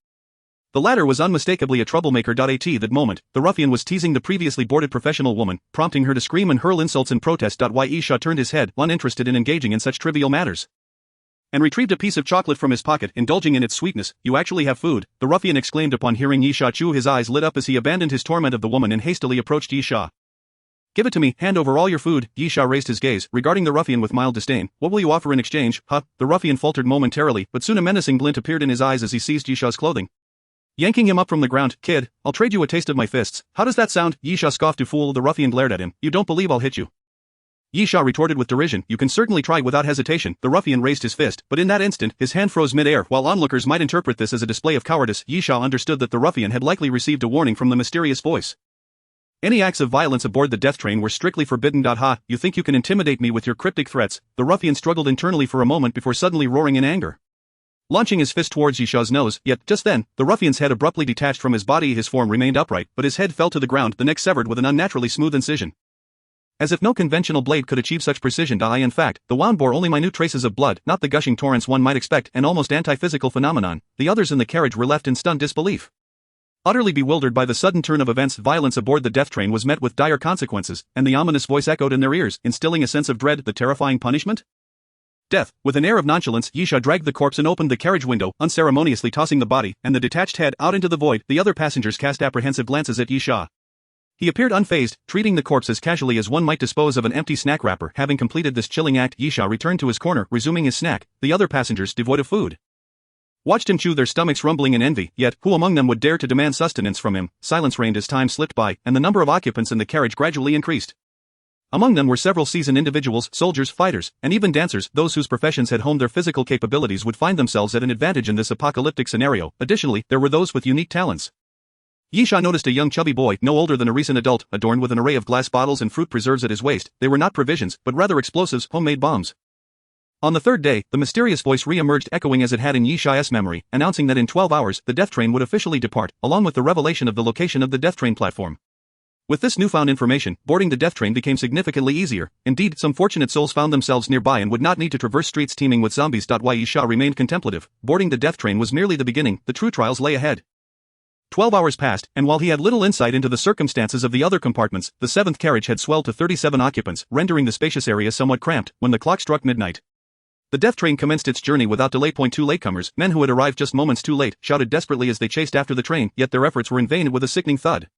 The latter was unmistakably a troublemaker. At that moment, the ruffian was teasing the previously boarded professional woman, prompting her to scream and hurl insults in protest. Yisha turned his head, uninterested in engaging in such trivial matters, and retrieved a piece of chocolate from his pocket, indulging in its sweetness. "You actually have food," the ruffian exclaimed upon hearing Yisha chew. His eyes lit up as he abandoned his torment of the woman and hastily approached Yisha. Give it to me, hand over all your food. Yisha raised his gaze, regarding the ruffian with mild disdain. What will you offer in exchange? Huh? The ruffian faltered momentarily, but soon a menacing glint appeared in his eyes as he seized Yisha's clothing. Yanking him up from the ground, kid, I'll trade you a taste of my fists. How does that sound? Yisha scoffed. You fool. The ruffian glared at him. You don't believe I'll hit you? Yisha retorted with derision. You can certainly try. Without hesitation, the ruffian raised his fist, but in that instant, his hand froze mid-air. While onlookers might interpret this as a display of cowardice, Yisha understood that the ruffian had likely received a warning from the mysterious voice. Any acts of violence aboard the death train were strictly forbidden. Ha, you think you can intimidate me with your cryptic threats? The ruffian struggled internally for a moment before suddenly roaring in anger, launching his fist towards Yisha's nose. Yet, just then, the ruffian's head abruptly detached from his body. His form remained upright, but his head fell to the ground, the neck severed with an unnaturally smooth incision. As if no conventional blade could achieve such precision. In fact, the wound bore only minute traces of blood, not the gushing torrents one might expect, an almost anti-physical phenomenon. The others in the carriage were left in stunned disbelief. Utterly bewildered by the sudden turn of events, violence aboard the death train was met with dire consequences, and the ominous voice echoed in their ears, instilling a sense of dread. The terrifying punishment? Death. With an air of nonchalance, Yisha dragged the corpse and opened the carriage window, unceremoniously tossing the body and the detached head out into the void. The other passengers cast apprehensive glances at Yisha. He appeared unfazed, treating the corpse as casually as one might dispose of an empty snack wrapper. Having completed this chilling act, Yisha returned to his corner, resuming his snack. The other passengers, devoid of food, watched him chew, their stomachs rumbling in envy. Yet, who among them would dare to demand sustenance from him? Silence reigned as time slipped by, and the number of occupants in the carriage gradually increased. Among them were several seasoned individuals, soldiers, fighters, and even dancers. Those whose professions had honed their physical capabilities would find themselves at an advantage in this apocalyptic scenario. Additionally, there were those with unique talents. Yisha noticed a young chubby boy, no older than a recent adult, adorned with an array of glass bottles and fruit preserves at his waist. They were not provisions, but rather explosives, homemade bombs. On the third day, the mysterious voice re-emerged, echoing as it had in Yisha's memory, announcing that in 12 hours, the death train would officially depart, along with the revelation of the location of the death train platform. With this newfound information, boarding the death train became significantly easier. Indeed, some fortunate souls found themselves nearby and would not need to traverse streets teeming with zombies. While Yisha remained contemplative, boarding the death train was merely the beginning. The true trials lay ahead. 12 hours passed, and while he had little insight into the circumstances of the other compartments, the seventh carriage had swelled to 37 occupants, rendering the spacious area somewhat cramped. When the clock struck midnight, the death train commenced its journey without delay. Two latecomers, men who had arrived just moments too late, shouted desperately as they chased after the train, yet their efforts were in vain. With a sickening thud,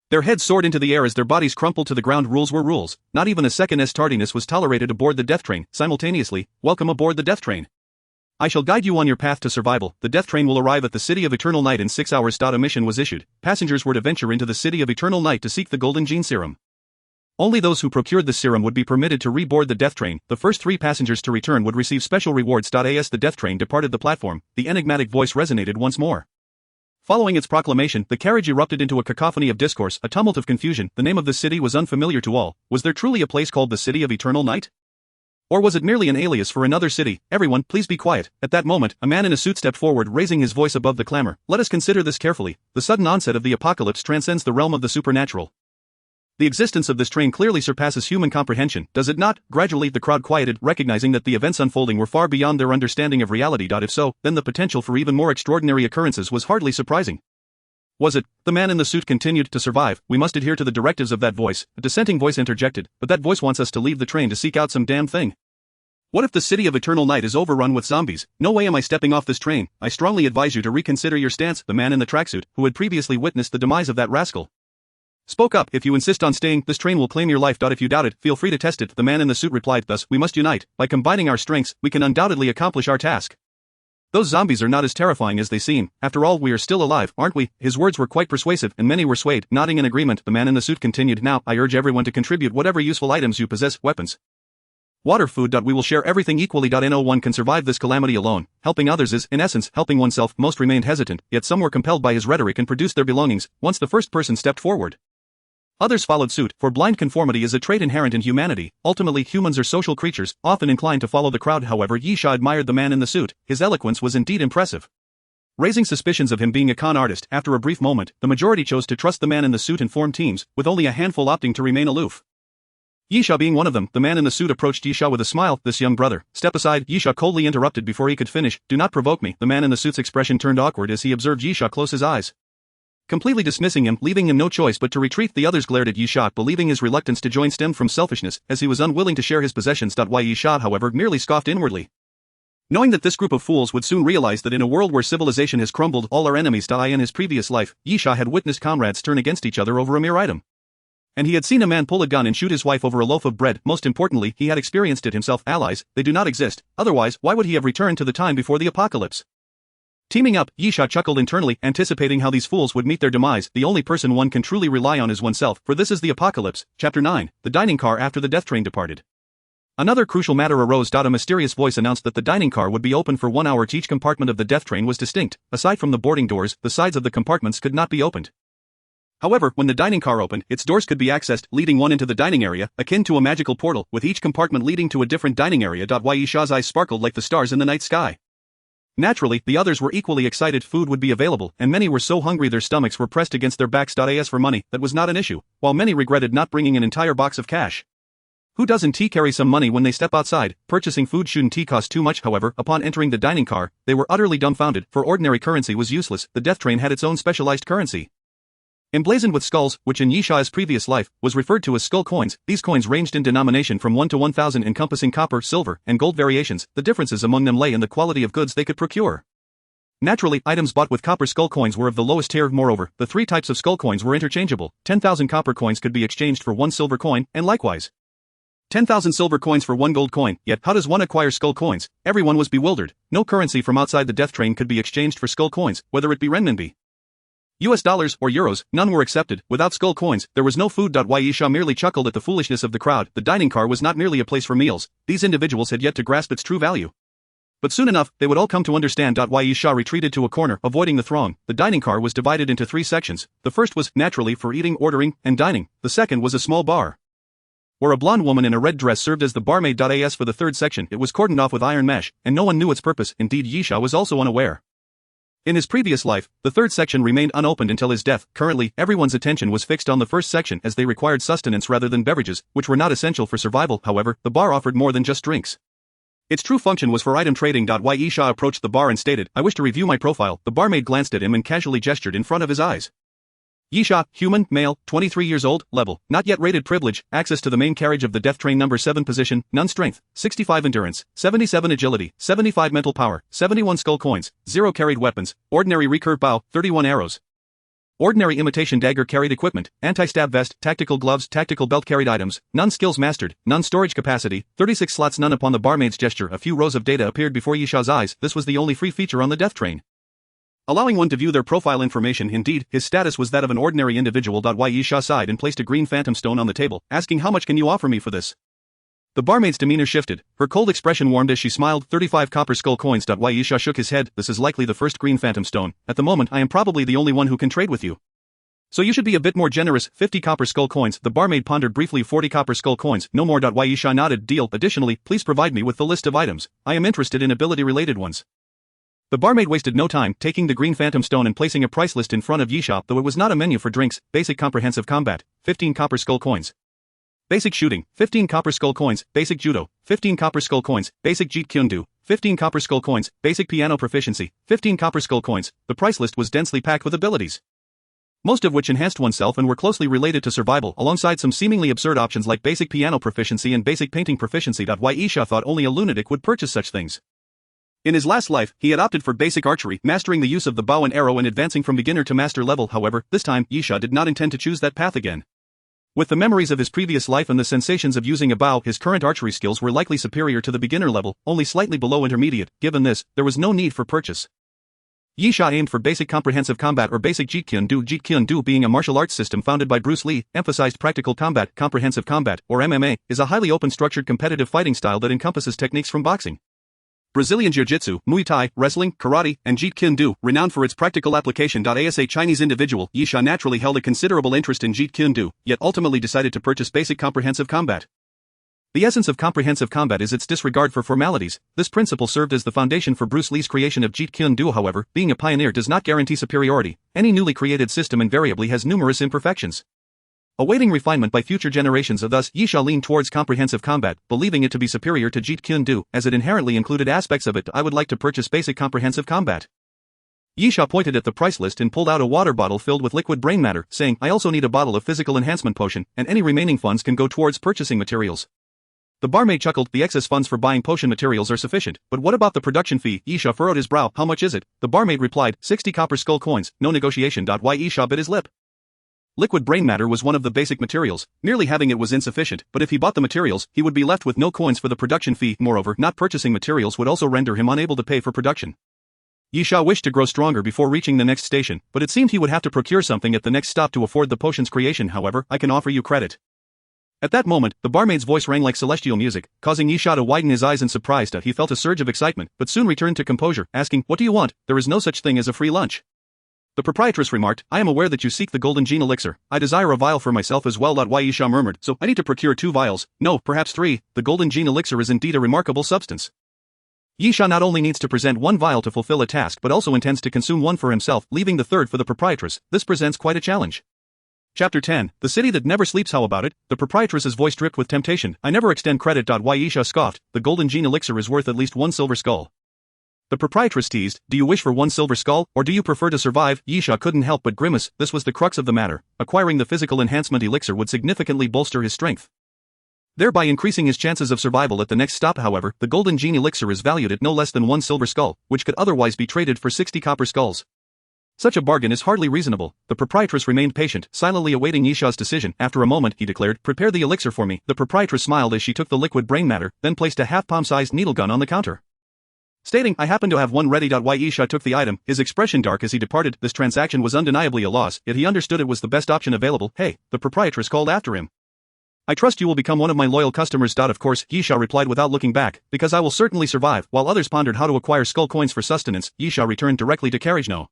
their heads soared into the air as their bodies crumpled to the ground. Rules were rules. Not even a second's tardiness was tolerated aboard the death train. Simultaneously, welcome aboard the death train. I shall guide you on your path to survival. The death train will arrive at the City of Eternal Night in 6 hours. A mission was issued. Passengers were to venture into the City of Eternal Night to seek the Golden Gene Serum. Only those who procured the serum would be permitted to reboard the death train. The first 3 passengers to return would receive special rewards. As the death train departed the platform, the enigmatic voice resonated once more. Following its proclamation, the carriage erupted into a cacophony of discourse, a tumult of confusion. The name of the city was unfamiliar to all. Was there truly a place called the City of Eternal Night? Or was it merely an alias for another city? Everyone, please be quiet. At that moment, a man in a suit stepped forward, raising his voice above the clamor. Let us consider this carefully. The sudden onset of the apocalypse transcends the realm of the supernatural. The existence of this train clearly surpasses human comprehension, does it not? Gradually, the crowd quieted, recognizing that the events unfolding were far beyond their understanding of reality. If so, then the potential for even more extraordinary occurrences was hardly surprising. Was it? The man in the suit continued. To survive, we must adhere to the directives of that voice. A dissenting voice interjected, but that voice wants us to leave the train to seek out some damn thing. What if the City of Eternal Night is overrun with zombies? No way am I stepping off this train. I strongly advise you to reconsider your stance. The man in the tracksuit, who had previously witnessed the demise of that rascal, spoke up. If you insist on staying, this train will claim your life. If you doubt it, feel free to test it. The man in the suit replied, thus, we must unite. By combining our strengths, we can undoubtedly accomplish our task. Those zombies are not as terrifying as they seem. After all, we are still alive, aren't we? His words were quite persuasive, and many were swayed, nodding in agreement. The man in the suit continued, now, I urge everyone to contribute whatever useful items you possess, weapons, water, food. We will share everything equally. No one can survive this calamity alone. Helping others is, in essence, helping oneself. Most remained hesitant, yet some were compelled by his rhetoric and produced their belongings. Once the first person stepped forward, others followed suit, for blind conformity is a trait inherent in humanity. Ultimately, humans are social creatures, often inclined to follow the crowd. However, Yisha admired the man in the suit. His eloquence was indeed impressive, raising suspicions of him being a con artist. After a brief moment, the majority chose to trust the man in the suit and formed teams, with only a handful opting to remain aloof. Yisha being one of them. The man in the suit approached Yisha with a smile. This young brother, step aside. Yisha coldly interrupted before he could finish. Do not provoke me. The man in the suit's expression turned awkward as he observed Yisha close his eyes, completely dismissing him, leaving him no choice but to retreat. The others glared at Yisha, believing his reluctance to join stemmed from selfishness, as he was unwilling to share his possessions. Yisha, however, merely scoffed inwardly, knowing that this group of fools would soon realize that in a world where civilization has crumbled, all our enemies die. In his previous life, Yisha had witnessed comrades turn against each other over a mere item. And he had seen a man pull a gun and shoot his wife over a loaf of bread. Most importantly, he had experienced it himself. Allies, they do not exist, otherwise why would he have returned to the time before the apocalypse? Teaming up, Yisha chuckled internally, anticipating how these fools would meet their demise. The only person one can truly rely on is oneself, for this is the apocalypse. Chapter 9, the dining car after the death train departed. Another crucial matter arose. A mysterious voice announced that the dining car would be open for 1 hour. Each compartment of the death train was distinct. Aside from the boarding doors, the sides of the compartments could not be opened. However, when the dining car opened, its doors could be accessed, leading one into the dining area, akin to a magical portal, with each compartment leading to a different dining area. Yisha's eyes sparkled like the stars in the night sky. Naturally, the others were equally excited. Food would be available, and many were so hungry their stomachs were pressed against their backs. As for money, that was not an issue, while many regretted not bringing an entire box of cash. Who doesn't carry some money when they step outside? Purchasing food shouldn't cost too much. However, upon entering the dining car, they were utterly dumbfounded, for ordinary currency was useless. The death train had its own specialized currency, emblazoned with skulls, which in Yisha's previous life was referred to as skull coins. These coins ranged in denomination from 1 to 1,000, encompassing copper, silver, and gold variations. The differences among them lay in the quality of goods they could procure. Naturally, items bought with copper skull coins were of the lowest tier. Moreover, the 3 types of skull coins were interchangeable. 10,000 copper coins could be exchanged for 1 silver coin, and likewise 10,000 silver coins for 1 gold coin. Yet how does one acquire skull coins? Everyone was bewildered. No currency from outside the death train could be exchanged for skull coins, whether it be renminbi, US dollars, or euros. None were accepted. Without skull coins, there was no food. Yisha merely chuckled at the foolishness of the crowd. The dining car was not merely a place for meals. These individuals had yet to grasp its true value. But soon enough, they would all come to understand. Yisha retreated to a corner, avoiding the throng. The dining car was divided into 3 sections. The first was, naturally, for eating, ordering, and dining. The second was a small bar, where a blonde woman in a red dress served as the barmaid. As for the third section, it was cordoned off with iron mesh, and no one knew its purpose. Indeed, Yisha was also unaware. In his previous life, the third section remained unopened until his death. Currently, everyone's attention was fixed on the first section, as they required sustenance rather than beverages, which were not essential for survival. However, the bar offered more than just drinks. Its true function was for item trading. Yisha approached the bar and stated, "I wish to review my profile." The barmaid glanced at him and casually gestured in front of his eyes. Yisha, human, male, 23 years old, level, not yet rated, privilege, access to the main carriage of the death train, number 7 position, none, strength, 65 endurance, 77 agility, 75 mental power, 71 skull coins, 0 carried weapons, ordinary recurve bow, 31 arrows, ordinary imitation dagger carried equipment, anti-stab vest, tactical gloves, tactical belt carried items, none skills mastered, none storage capacity, 36 slots, none. Upon the barmaid's gesture, a few rows of data appeared before Yisha's eyes. This was the only free feature on the death train, allowing one to view their profile information. Indeed, his status was that of an ordinary individual. Yisha sighed and placed a green phantom stone on the table, asking, "How much can you offer me for this?" The barmaid's demeanor shifted. Her cold expression warmed as she smiled. 35 copper skull coins. Yisha shook his head. "This is likely the first green phantom stone. At the moment, I am probably the only one who can trade with you, so you should be a bit more generous." 50 copper skull coins. The barmaid pondered briefly. 40 copper skull coins. No more. Yisha nodded. "Deal. Additionally, please provide me with the list of items. I am interested in ability-related ones." The barmaid wasted no time, taking the green phantom stone and placing a price list in front of Yisha. Though it was not a menu for drinks, basic comprehensive combat, 15 copper skull coins. Basic shooting, 15 copper skull coins. Basic judo, 15 copper skull coins. Basic jeet kune do, 15 copper skull coins. Basic piano proficiency, 15 copper skull coins. The price list was densely packed with abilities, most of which enhanced oneself and were closely related to survival, alongside some seemingly absurd options like basic piano proficiency and basic painting proficiency. Yisha thought only a lunatic would purchase such things. In his last life, he had opted for basic archery, mastering the use of the bow and arrow and advancing from beginner to master level. However, this time, Yisha did not intend to choose that path again. With the memories of his previous life and the sensations of using a bow, his current archery skills were likely superior to the beginner level, only slightly below intermediate. Given this, there was no need for purchase. Yisha aimed for basic comprehensive combat or basic jeet kune do. Jeet kune do, being a martial arts system founded by Bruce Lee, emphasized practical combat. Comprehensive combat, or MMA, is a highly open structured competitive fighting style that encompasses techniques from boxing, Brazilian Jiu-Jitsu, Muay Thai, wrestling, karate, and Jeet Kune Do, renowned for its practical application. As a Chinese individual, Yisha naturally held a considerable interest in Jeet Kune Do, yet ultimately decided to purchase basic comprehensive combat. The essence of comprehensive combat is its disregard for formalities. This principle served as the foundation for Bruce Lee's creation of Jeet Kune Do. However, being a pioneer does not guarantee superiority. Any newly created system invariably has numerous imperfections, awaiting refinement by future generations. Thus, Yisha leaned towards comprehensive combat, believing it to be superior to Jeet Kune Do, as it inherently included aspects of it. "I would like to purchase basic comprehensive combat." Yisha pointed at the price list and pulled out a water bottle filled with liquid brain matter, saying, "I also need a bottle of physical enhancement potion, and any remaining funds can go towards purchasing materials." The barmaid chuckled. "The excess funds for buying potion materials are sufficient, but what about the production fee?" Yisha furrowed his brow. "How much is it?" The barmaid replied, 60 copper skull coins, no negotiation. Yisha bit his lip. Liquid brain matter was one of the basic materials. Merely having it was insufficient, but if he bought the materials, he would be left with no coins for the production fee. Moreover, not purchasing materials would also render him unable to pay for production. Yisha wished to grow stronger before reaching the next station, but it seemed he would have to procure something at the next stop to afford the potion's creation. However, I can offer you credit. At that moment, the barmaid's voice rang like celestial music, causing Yisha to widen his eyes in surprise. He felt a surge of excitement, but soon returned to composure, asking, "What do you want? There is no such thing as a free lunch." The proprietress remarked, "I am aware that you seek the golden gene elixir. I desire a vial for myself as well." Yisha murmured, "So, I need to procure 2 vials. No, perhaps 3. The golden gene elixir is indeed a remarkable substance." Yisha not only needs to present 1 vial to fulfill a task but also intends to consume 1 for himself, leaving the 3rd for the proprietress. This presents quite a challenge. Chapter 10, The City That Never Sleeps. How about it? The proprietress's voice dripped with temptation. "I never extend credit." Yisha scoffed, "The golden gene elixir is worth at least 1 silver skull." The proprietress teased, "Do you wish for 1 silver skull, or do you prefer to survive?" Yisha couldn't help but grimace. This was the crux of the matter. Acquiring the physical enhancement elixir would significantly bolster his strength, thereby increasing his chances of survival at the next stop. However, the golden gene elixir is valued at no less than 1 silver skull, which could otherwise be traded for 60 copper skulls. Such a bargain is hardly reasonable. The proprietress remained patient, silently awaiting Yisha's decision. After a moment, he declared, "Prepare the elixir for me." The proprietress smiled as she took the liquid brain matter, then placed a half-palm-sized needle gun on the counter, stating, "I happen to have one ready." Yisha took the item, his expression dark as he departed. This transaction was undeniably a loss, yet he understood it was the best option available. "Hey," the proprietress called after him. "I trust you will become one of my loyal customers." Of course, Yisha replied without looking back, "because I will certainly survive." While others pondered how to acquire skull coins for sustenance, Yisha returned directly to carriage No.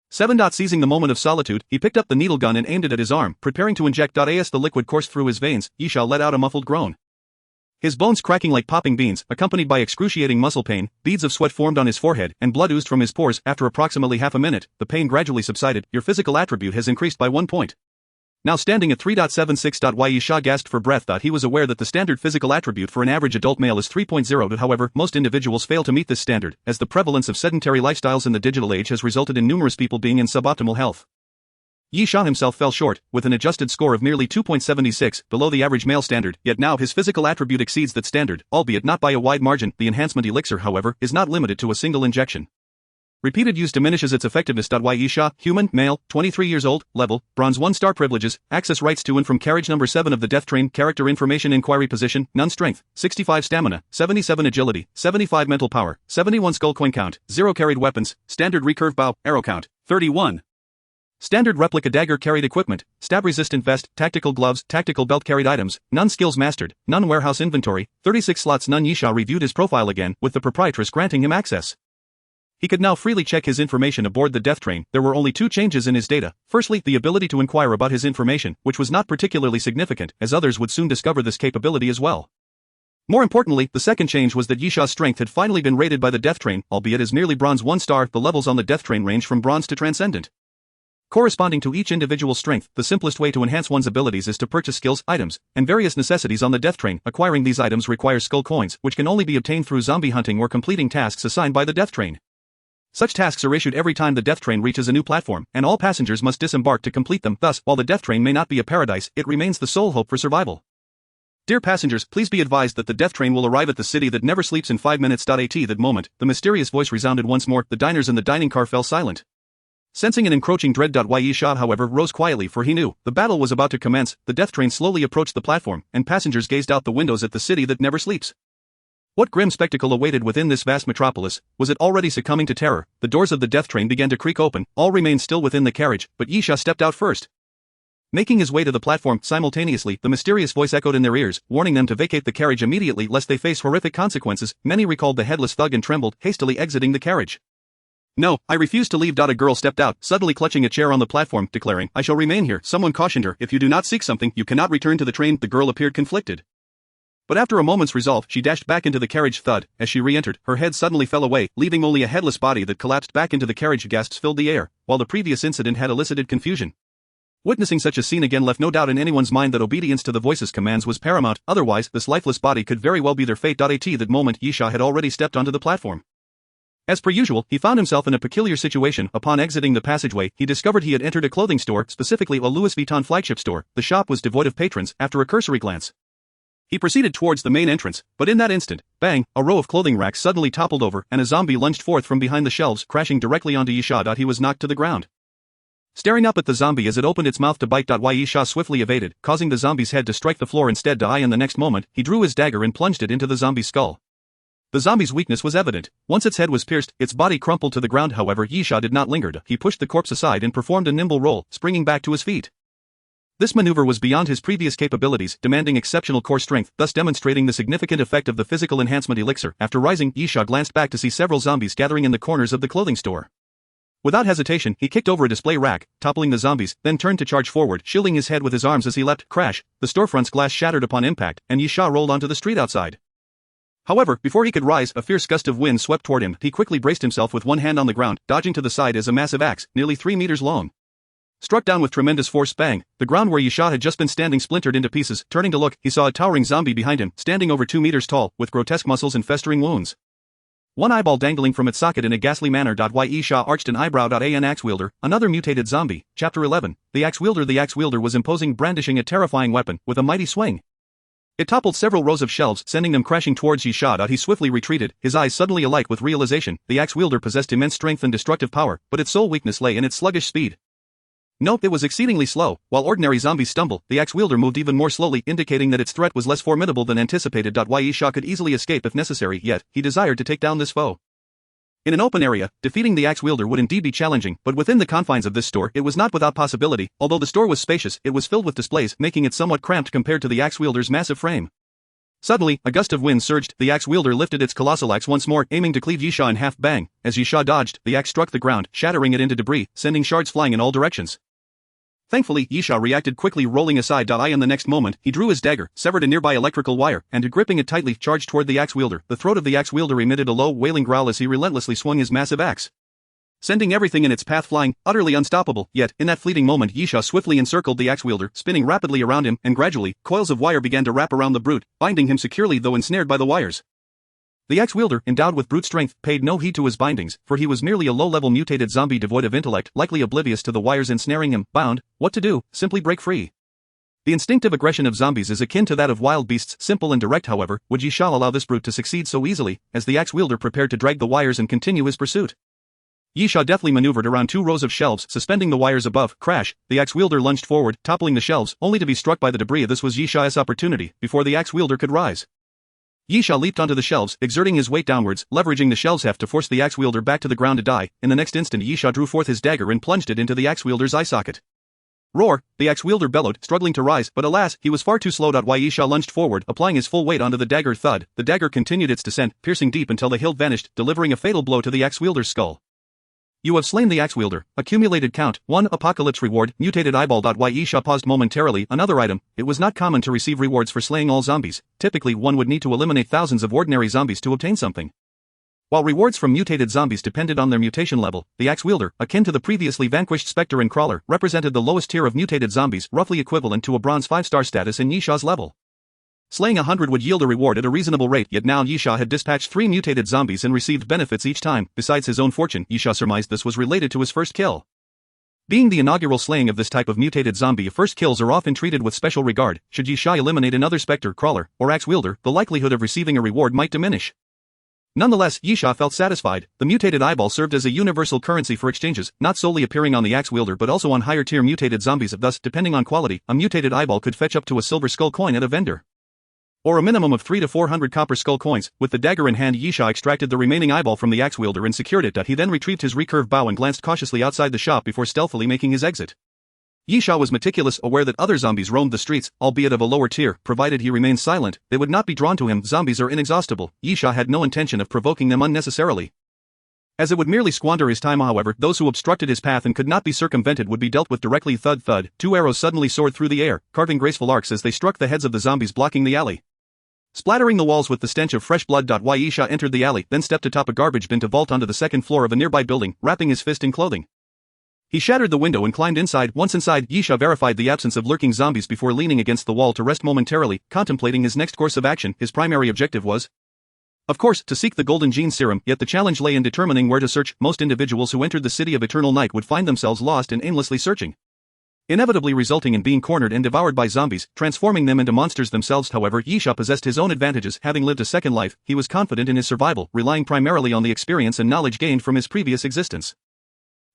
7. Seizing the moment of solitude, he picked up the needle gun and aimed it at his arm, preparing to inject. As the liquid coursed through his veins, Yisha let out a muffled groan, his bones cracking like popping beans, accompanied by excruciating muscle pain. Beads of sweat formed on his forehead, and blood oozed from his pores. After approximately half a minute, the pain gradually subsided. "Your physical attribute has increased by 1 point. Now standing at 3.76. Yisha gasped for breath. He was aware that the standard physical attribute for an average adult male is 3.0. However, most individuals fail to meet this standard, as the prevalence of sedentary lifestyles in the digital age has resulted in numerous people being in suboptimal health. Yisha himself fell short, with an adjusted score of merely 2.76, below the average male standard, yet now his physical attribute exceeds that standard, albeit not by a wide margin. The enhancement elixir, however, is not limited to a single injection. Repeated use diminishes its effectiveness. Yisha, human, male, 23 years old, level, bronze 1 star. Privileges, access rights to and from carriage number 7 of the death train. Character information inquiry. Position, none. Strength, 65 stamina, 77 agility, 75 mental power, 71 skull coin count, 0 carried weapons, standard recurve bow, arrow count, 31. Standard replica dagger carried equipment, stab resistant vest, tactical gloves, tactical belt carried items, none skills mastered, none warehouse inventory, 36 slots none. Yisha reviewed his profile again, with the proprietress granting him access. He could now freely check his information aboard the death train. There were only 2 changes in his data. Firstly, the ability to inquire about his information, which was not particularly significant, as others would soon discover this capability as well. More importantly, the second change was that Yisha's strength had finally been rated by the death train, albeit as merely bronze 1 star. The levels on the death train range from bronze to transcendent, corresponding to each individual strength. The simplest way to enhance one's abilities is to purchase skills, items, and various necessities on the death train. Acquiring these items requires skull coins, which can only be obtained through zombie hunting or completing tasks assigned by the death train. Such tasks are issued every time the death train reaches a new platform, and all passengers must disembark to complete them. Thus, while the death train may not be a paradise, it remains the sole hope for survival. Dear passengers, please be advised that the death train will arrive at the city that never sleeps in 5 minutes. At that moment, the mysterious voice resounded once more. The diners in the dining car fell silent, sensing an encroaching dread. Yisha, however, rose quietly, for he knew the battle was about to commence. The death train slowly approached the platform, and passengers gazed out the windows at the city that never sleeps. What grim spectacle awaited within this vast metropolis? Was it already succumbing to terror? The doors of the death train began to creak open. All remained still within the carriage, but Yisha stepped out first. Making his way to the platform, simultaneously, the mysterious voice echoed in their ears, warning them to vacate the carriage immediately lest they face horrific consequences. Many recalled the headless thug and trembled, hastily exiting the carriage. "No, I refuse to leave." A girl stepped out, suddenly clutching a chair on the platform, declaring, "I shall remain here." Someone cautioned her, "If you do not seek something, you cannot return to the train." The girl appeared conflicted, but after a moment's resolve, she dashed back into the carriage. Thud. As she re-entered, her head suddenly fell away, leaving only a headless body that collapsed back into the carriage. Gasps filled the air, while the previous incident had elicited confusion. Witnessing such a scene again left no doubt in anyone's mind that obedience to the voice's commands was paramount, otherwise this lifeless body could very well be their fate. At that moment, Yisha had already stepped onto the platform. As per usual, he found himself in a peculiar situation. Upon exiting the passageway, he discovered he had entered a clothing store, specifically a Louis Vuitton flagship store. The shop was devoid of patrons. After a cursory glance, he proceeded towards the main entrance, but in that instant, bang, a row of clothing racks suddenly toppled over, and a zombie lunged forth from behind the shelves, crashing directly onto Yisha. He was knocked to the ground. Staring up at the zombie as it opened its mouth to bite. Yisha swiftly evaded, causing the zombie's head to strike the floor instead. In the next moment, he drew his dagger and plunged it into the zombie's skull. The zombie's weakness was evident. Once its head was pierced, its body crumpled to the ground. However, Yisha did not linger. He pushed the corpse aside and performed a nimble roll, springing back to his feet. This maneuver was beyond his previous capabilities, demanding exceptional core strength, thus demonstrating the significant effect of the physical enhancement elixir. After rising, Yisha glanced back to see several zombies gathering in the corners of the clothing store. Without hesitation, he kicked over a display rack, toppling the zombies, then turned to charge forward, shielding his head with his arms as he leapt. Crash! The storefront's glass shattered upon impact, and Yisha rolled onto the street outside. However, before he could rise, a fierce gust of wind swept toward him. He quickly braced himself with one hand on the ground, dodging to the side as a massive axe, nearly 3 meters long, struck down with tremendous force. Bang! The ground where Yisha had just been standing splintered into pieces. Turning to look, he saw a towering zombie behind him, standing over 2 meters tall, with grotesque muscles and festering wounds. One eyeball dangling from its socket in a ghastly manner. Yisha arched an eyebrow. An axe wielder, another mutated zombie. Chapter 11. The axe wielder. The axe wielder was imposing, brandishing a terrifying weapon, with a mighty swing. It toppled several rows of shelves, sending them crashing towards Yisha. He swiftly retreated, his eyes suddenly alight with realization. The axe wielder possessed immense strength and destructive power, but its sole weakness lay in its sluggish speed. Note, it was exceedingly slow. While ordinary zombies stumble, the axe wielder moved even more slowly, indicating that its threat was less formidable than anticipated. Yisha could easily escape if necessary, yet he desired to take down this foe. In an open area, defeating the axe wielder would indeed be challenging, but within the confines of this store, it was not without possibility. Although the store was spacious, it was filled with displays, making it somewhat cramped compared to the axe wielder's massive frame. Suddenly, a gust of wind surged. The axe wielder lifted its colossal axe once more, aiming to cleave Yisha in half. Bang! As Yisha dodged, the axe struck the ground, shattering it into debris, sending shards flying in all directions. Thankfully, Yisha reacted quickly, rolling aside. In the next moment, he drew his dagger, severed a nearby electrical wire, and gripping it tightly, charged toward the axe wielder. The throat of the axe wielder emitted a low, wailing growl as he relentlessly swung his massive axe, sending everything in its path flying, utterly unstoppable. Yet, in that fleeting moment, Yisha swiftly encircled the axe wielder, spinning rapidly around him, and gradually, coils of wire began to wrap around the brute, binding him securely though ensnared by the wires. The axe wielder, endowed with brute strength, paid no heed to his bindings, for he was merely a low-level mutated zombie devoid of intellect, likely oblivious to the wires ensnaring him. Bound, what to do? Simply break free. The instinctive aggression of zombies is akin to that of wild beasts, simple and direct. However, would Yisha allow this brute to succeed so easily, as the axe wielder prepared to drag the wires and continue his pursuit? Yisha deftly maneuvered around 2 rows of shelves, suspending the wires above. Crash! The axe wielder lunged forward, toppling the shelves, only to be struck by the debris. This was Yisha's opportunity, before the axe wielder could rise. Yisha leaped onto the shelves, exerting his weight downwards, leveraging the shelves' heft to force the axe wielder back to the ground to die. In the next instant, Yisha drew forth his dagger and plunged it into the axe wielder's eye socket. Roar! The axe wielder bellowed, struggling to rise, but alas, he was far too slow. Yisha lunged forward, applying his full weight onto the dagger. Thud! The dagger continued its descent, piercing deep until the hilt vanished, delivering a fatal blow to the axe wielder's skull. You have slain the axe wielder. Accumulated count, 1 Apocalypse reward, mutated eyeball. Yisha paused momentarily. Another item. It was not common to receive rewards for slaying all zombies. Typically, one would need to eliminate thousands of ordinary zombies to obtain something. While rewards from mutated zombies depended on their mutation level, the axe wielder, akin to the previously vanquished Spectre and Crawler, represented the lowest tier of mutated zombies, roughly equivalent to a bronze 5-star status in Yisha's level. Slaying 100 would yield a reward at a reasonable rate, yet now Yisha had dispatched 3 mutated zombies and received benefits each time. Besides his own fortune, Yisha surmised this was related to his first kill. Being the inaugural slaying of this type of mutated zombie, first kills are often treated with special regard. Should Yisha eliminate another Spectre, Crawler, or axe wielder, the likelihood of receiving a reward might diminish. Nonetheless, Yisha felt satisfied. The mutated eyeball served as a universal currency for exchanges, not solely appearing on the axe wielder but also on higher tier mutated zombies. Thus, depending on quality, a mutated eyeball could fetch up to a silver skull coin at a vendor, or a minimum of 300 to 400 copper skull coins. With the dagger in hand, Yisha extracted the remaining eyeball from the axe wielder and secured it. He then retrieved his recurved bow and glanced cautiously outside the shop before stealthily making his exit. Yisha was meticulous, aware that other zombies roamed the streets, albeit of a lower tier. Provided he remained silent, they would not be drawn to him. Zombies are inexhaustible. Yisha had no intention of provoking them unnecessarily, as it would merely squander his time. However, those who obstructed his path and could not be circumvented would be dealt with directly. Thud thud, 2 arrows suddenly soared through the air, carving graceful arcs as they struck the heads of the zombies blocking the alley, splattering the walls with the stench of fresh blood. Yisha entered the alley, then stepped atop a garbage bin to vault onto the second floor of a nearby building, wrapping his fist in clothing. He shattered the window and climbed inside. Once inside, Yisha verified the absence of lurking zombies before leaning against the wall to rest momentarily, contemplating his next course of action. His primary objective was, of course, to seek the Golden Gene Serum, yet the challenge lay in determining where to search. Most individuals who entered the City of Eternal Night would find themselves lost and aimlessly searching, inevitably resulting in being cornered and devoured by zombies, transforming them into monsters themselves. However, Yisha possessed his own advantages. Having lived a second life, he was confident in his survival, relying primarily on the experience and knowledge gained from his previous existence.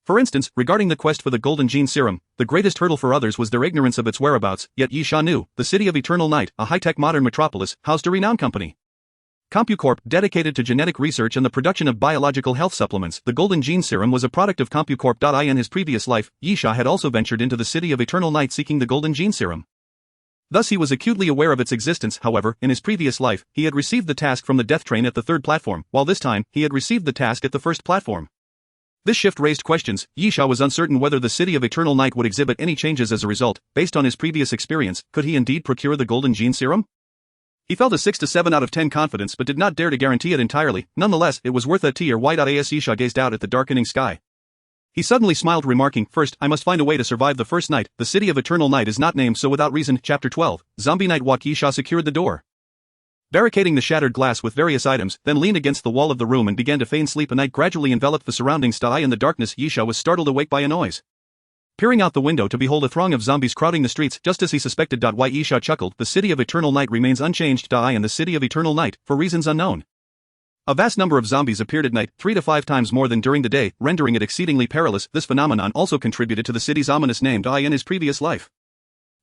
For instance, regarding the quest for the Golden Gene Serum, the greatest hurdle for others was their ignorance of its whereabouts, yet Yisha knew. The City of Eternal Night, a high-tech modern metropolis, housed a renowned company, CompuCorp, dedicated to genetic research and the production of biological health supplements. The Golden Gene Serum was a product of CompuCorp. In his previous life, Yisha had also ventured into the City of Eternal Night seeking the Golden Gene Serum. Thus he was acutely aware of its existence. However, in his previous life, he had received the task from the death train at the third platform, while this time, he had received the task at the first platform. This shift raised questions. Yisha was uncertain whether the City of Eternal Night would exhibit any changes as a result. Based on his previous experience, could he indeed procure the Golden Gene Serum? He felt a 6 to 7 out of 10 confidence but did not dare to guarantee it entirely. Nonetheless, it was worth a T or Y. As Yisha gazed out at the darkening sky, he suddenly smiled, remarking, "First, I must find a way to survive the first night. The City of Eternal Night is not named so without reason." Chapter 12, Zombie Night Walk. Yisha secured the door, barricading the shattered glass with various items, then leaned against the wall of the room and began to feign sleep. A night gradually enveloped the surroundings. In the darkness, Yisha was startled awake by a noise. Peering out the window to behold a throng of zombies crowding the streets, just as he suspected. Why? Yisha chuckled. The City of Eternal Night remains unchanged. In the City of Eternal Night, for reasons unknown, a vast number of zombies appeared at night, 3 to 5 times more than during the day, rendering it exceedingly perilous. This phenomenon also contributed to the city's ominous name. In his previous life,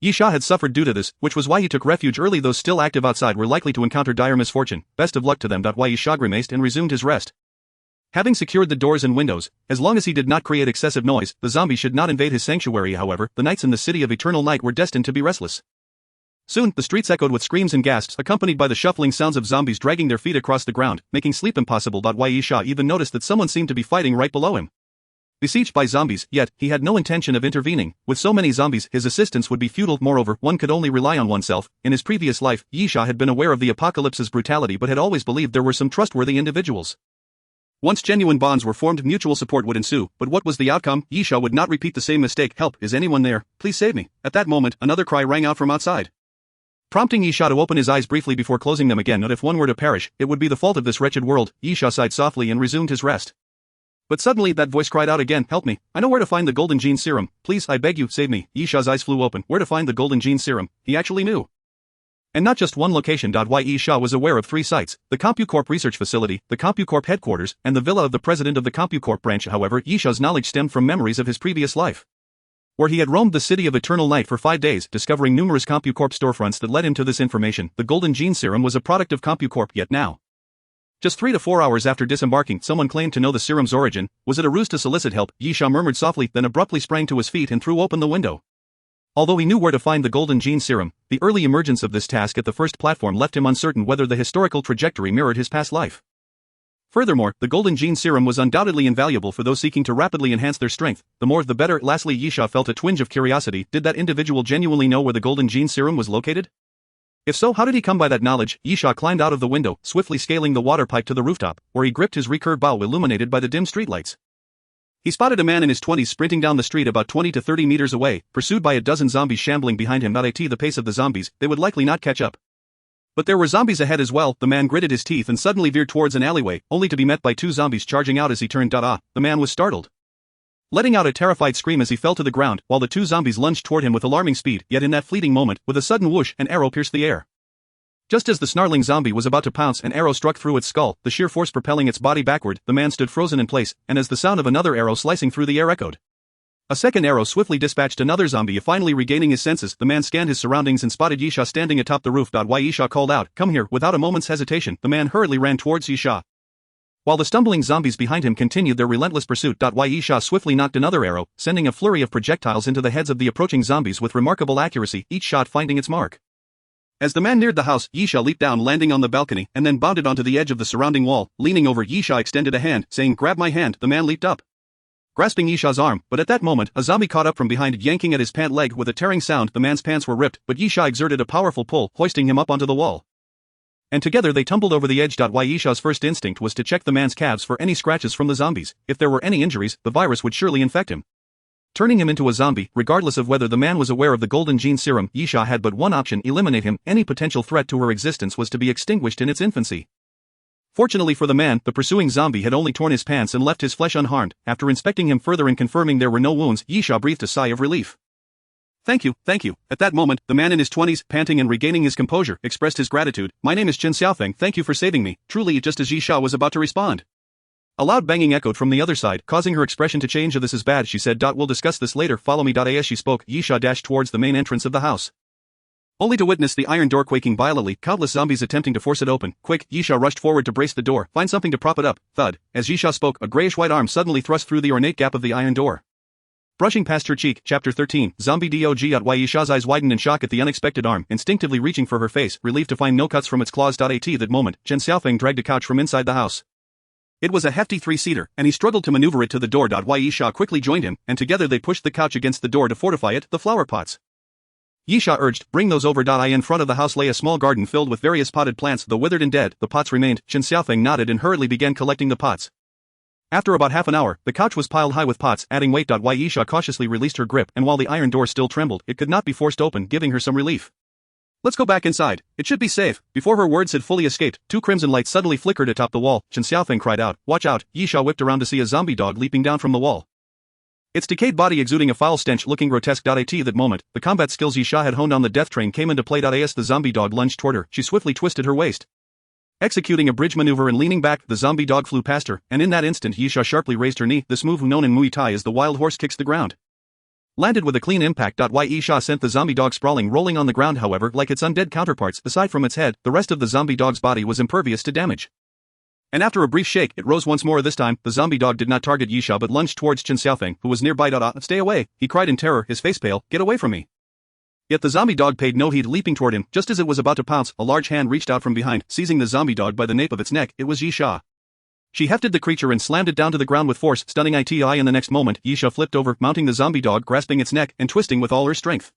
Yisha had suffered due to this, which was why he took refuge early. Those still active outside were likely to encounter dire misfortune. Best of luck to them. Why? Yisha grimaced and resumed his rest. Having secured the doors and windows, as long as he did not create excessive noise, the zombie should not invade his sanctuary. However, the nights in the City of Eternal Night were destined to be restless. Soon, the streets echoed with screams and gasps, accompanied by the shuffling sounds of zombies dragging their feet across the ground, making sleep impossible. Why? Yisha even noticed that someone seemed to be fighting right below him. Besieged by zombies, yet, he had no intention of intervening. With so many zombies, his assistance would be futile. Moreover, one could only rely on oneself. In his previous life, Yisha had been aware of the apocalypse's brutality but had always believed there were some trustworthy individuals. Once genuine bonds were formed, mutual support would ensue. But what was the outcome? Yisha would not repeat the same mistake. "Help, is anyone there? Please save me." At that moment, another cry rang out from outside, prompting Yisha to open his eyes briefly before closing them again. Not if one were to perish, it would be the fault of this wretched world. Yisha sighed softly and resumed his rest. But suddenly that voice cried out again, "Help me, I know where to find the Golden Gene Serum. Please, I beg you, save me." Yisha's eyes flew open. Where to find the Golden Gene Serum? He actually knew. And not just one location. Why? Yisha was aware of 3 sites: the CompuCorp research facility, the CompuCorp headquarters, and the villa of the president of the CompuCorp branch. However, Yisha's knowledge stemmed from memories of his previous life, where he had roamed the City of Eternal Night for 5 days, discovering numerous CompuCorp storefronts that led him to this information. The Golden Gene Serum was a product of CompuCorp, yet now, just 3 to 4 hours after disembarking, someone claimed to know the serum's origin. Was it a ruse to solicit help? Yisha murmured softly, then abruptly sprang to his feet and threw open the window. Although he knew where to find the Golden Gene Serum, the early emergence of this task at the first platform left him uncertain whether the historical trajectory mirrored his past life. Furthermore, the Golden Gene Serum was undoubtedly invaluable for those seeking to rapidly enhance their strength. The more the better. Lastly, Yisha felt a twinge of curiosity. Did that individual genuinely know where the Golden Gene Serum was located? If so, how did he come by that knowledge? Yisha climbed out of the window, swiftly scaling the water pipe to the rooftop, where he gripped his recurved bow illuminated by the dim streetlights. He spotted a man in his 20s sprinting down the street about 20 to 30 meters away, pursued by a dozen zombies shambling behind him. At the pace of the zombies, they would likely not catch up. But there were zombies ahead as well. The man gritted his teeth and suddenly veered towards an alleyway, only to be met by 2 zombies charging out as he turned. The man was startled, letting out a terrified scream as he fell to the ground, while the 2 zombies lunged toward him with alarming speed. Yet in that fleeting moment, with a sudden whoosh, an arrow pierced the air. Just as the snarling zombie was about to pounce, an arrow struck through its skull, the sheer force propelling its body backward. The man stood frozen in place, and as the sound of another arrow slicing through the air echoed, a second arrow swiftly dispatched another zombie. Finally regaining his senses, the man scanned his surroundings and spotted Yisha standing atop the roof. Why? Yisha called out, "Come here." Without a moment's hesitation, the man hurriedly ran towards Yisha, while the stumbling zombies behind him continued their relentless pursuit. Why? Yisha swiftly knocked another arrow, sending a flurry of projectiles into the heads of the approaching zombies with remarkable accuracy, each shot finding its mark. As the man neared the house, Yisha leaped down, landing on the balcony, and then bounded onto the edge of the surrounding wall. Leaning over, Yisha extended a hand, saying, "Grab my hand." The man leaped up, grasping Yisha's arm, but at that moment, a zombie caught up from behind, yanking at his pant leg. With a tearing sound, the man's pants were ripped, but Yisha exerted a powerful pull, hoisting him up onto the wall, and together they tumbled over the edge. Why? Yisha's first instinct was to check the man's calves for any scratches from the zombies. If there were any injuries, the virus would surely infect him, turning him into a zombie. Regardless of whether the man was aware of the Golden Gene Serum, Yisha had but one option: eliminate him. Any potential threat to her existence was to be extinguished in its infancy. Fortunately for the man, the pursuing zombie had only torn his pants and left his flesh unharmed. After inspecting him further and confirming there were no wounds, Yisha breathed a sigh of relief. Thank you. At that moment, the man in his 20s, panting and regaining his composure, expressed his gratitude. "My name is Chen Xiaofeng, thank you for saving me." Truly, just as Yisha was about to respond, A loud banging echoed from the other side, causing her expression to change. This is bad, she said. We'll discuss this later, follow me. As she spoke, Yisha dashed towards the main entrance of the house, only to witness the iron door quaking violently, countless zombies attempting to force it open. Quick, Yisha rushed forward to brace the door, find something to prop it up. Thud. As Yisha spoke, a grayish-white arm suddenly thrust through the ornate gap of the iron door, brushing past her cheek. Chapter 13, Zombie Dog. Yisha's eyes widened in shock at the unexpected arm, instinctively reaching for her face, relieved to find no cuts from its claws. At that moment, Chen Xiaofeng dragged a couch from inside the house. It was a hefty three-seater, and he struggled to maneuver it to the door. Yisha quickly joined him, and together they pushed the couch against the door to fortify it. The flower pots, Yisha urged, bring those over. In front of the house lay a small garden filled with various potted plants, though withered and dead. The pots remained. Chen Xiaofeng nodded and hurriedly began collecting the pots. After about half an hour, the couch was piled high with pots, adding weight. Yisha cautiously released her grip, and while the iron door still trembled, it could not be forced open, giving her some relief. Let's go back inside. It should be safe. Before her words had fully escaped, two crimson lights suddenly flickered atop the wall. Chen Xiaofeng cried out, watch out. Yisha whipped around to see a zombie dog leaping down from the wall, its decayed body exuding a foul stench, looking grotesque. At that moment, the combat skills Yisha had honed on the death train came into play. As the zombie dog lunged toward her, she swiftly twisted her waist, executing a bridge maneuver and leaning back. The zombie dog flew past her, and in that instant Yisha sharply raised her knee. This move, known in Muay Thai as the wild horse kicks the ground, landed with a clean impact. Yisha sent the zombie dog sprawling, rolling on the ground. However, like its undead counterparts, aside from its head, the rest of the zombie dog's body was impervious to damage. And after a brief shake, it rose once more. This time, the zombie dog did not target Yisha but lunged towards Chen Xiaofeng, who was nearby. Stay away, he cried in terror, his face pale, get away from me. Yet the zombie dog paid no heed, leaping toward him. Just as it was about to pounce, a large hand reached out from behind, seizing the zombie dog by the nape of its neck. It was Yisha. She hefted the creature and slammed it down to the ground with force, stunning it. In the next moment, Yisha flipped over, mounting the zombie dog, grasping its neck and twisting with all her strength.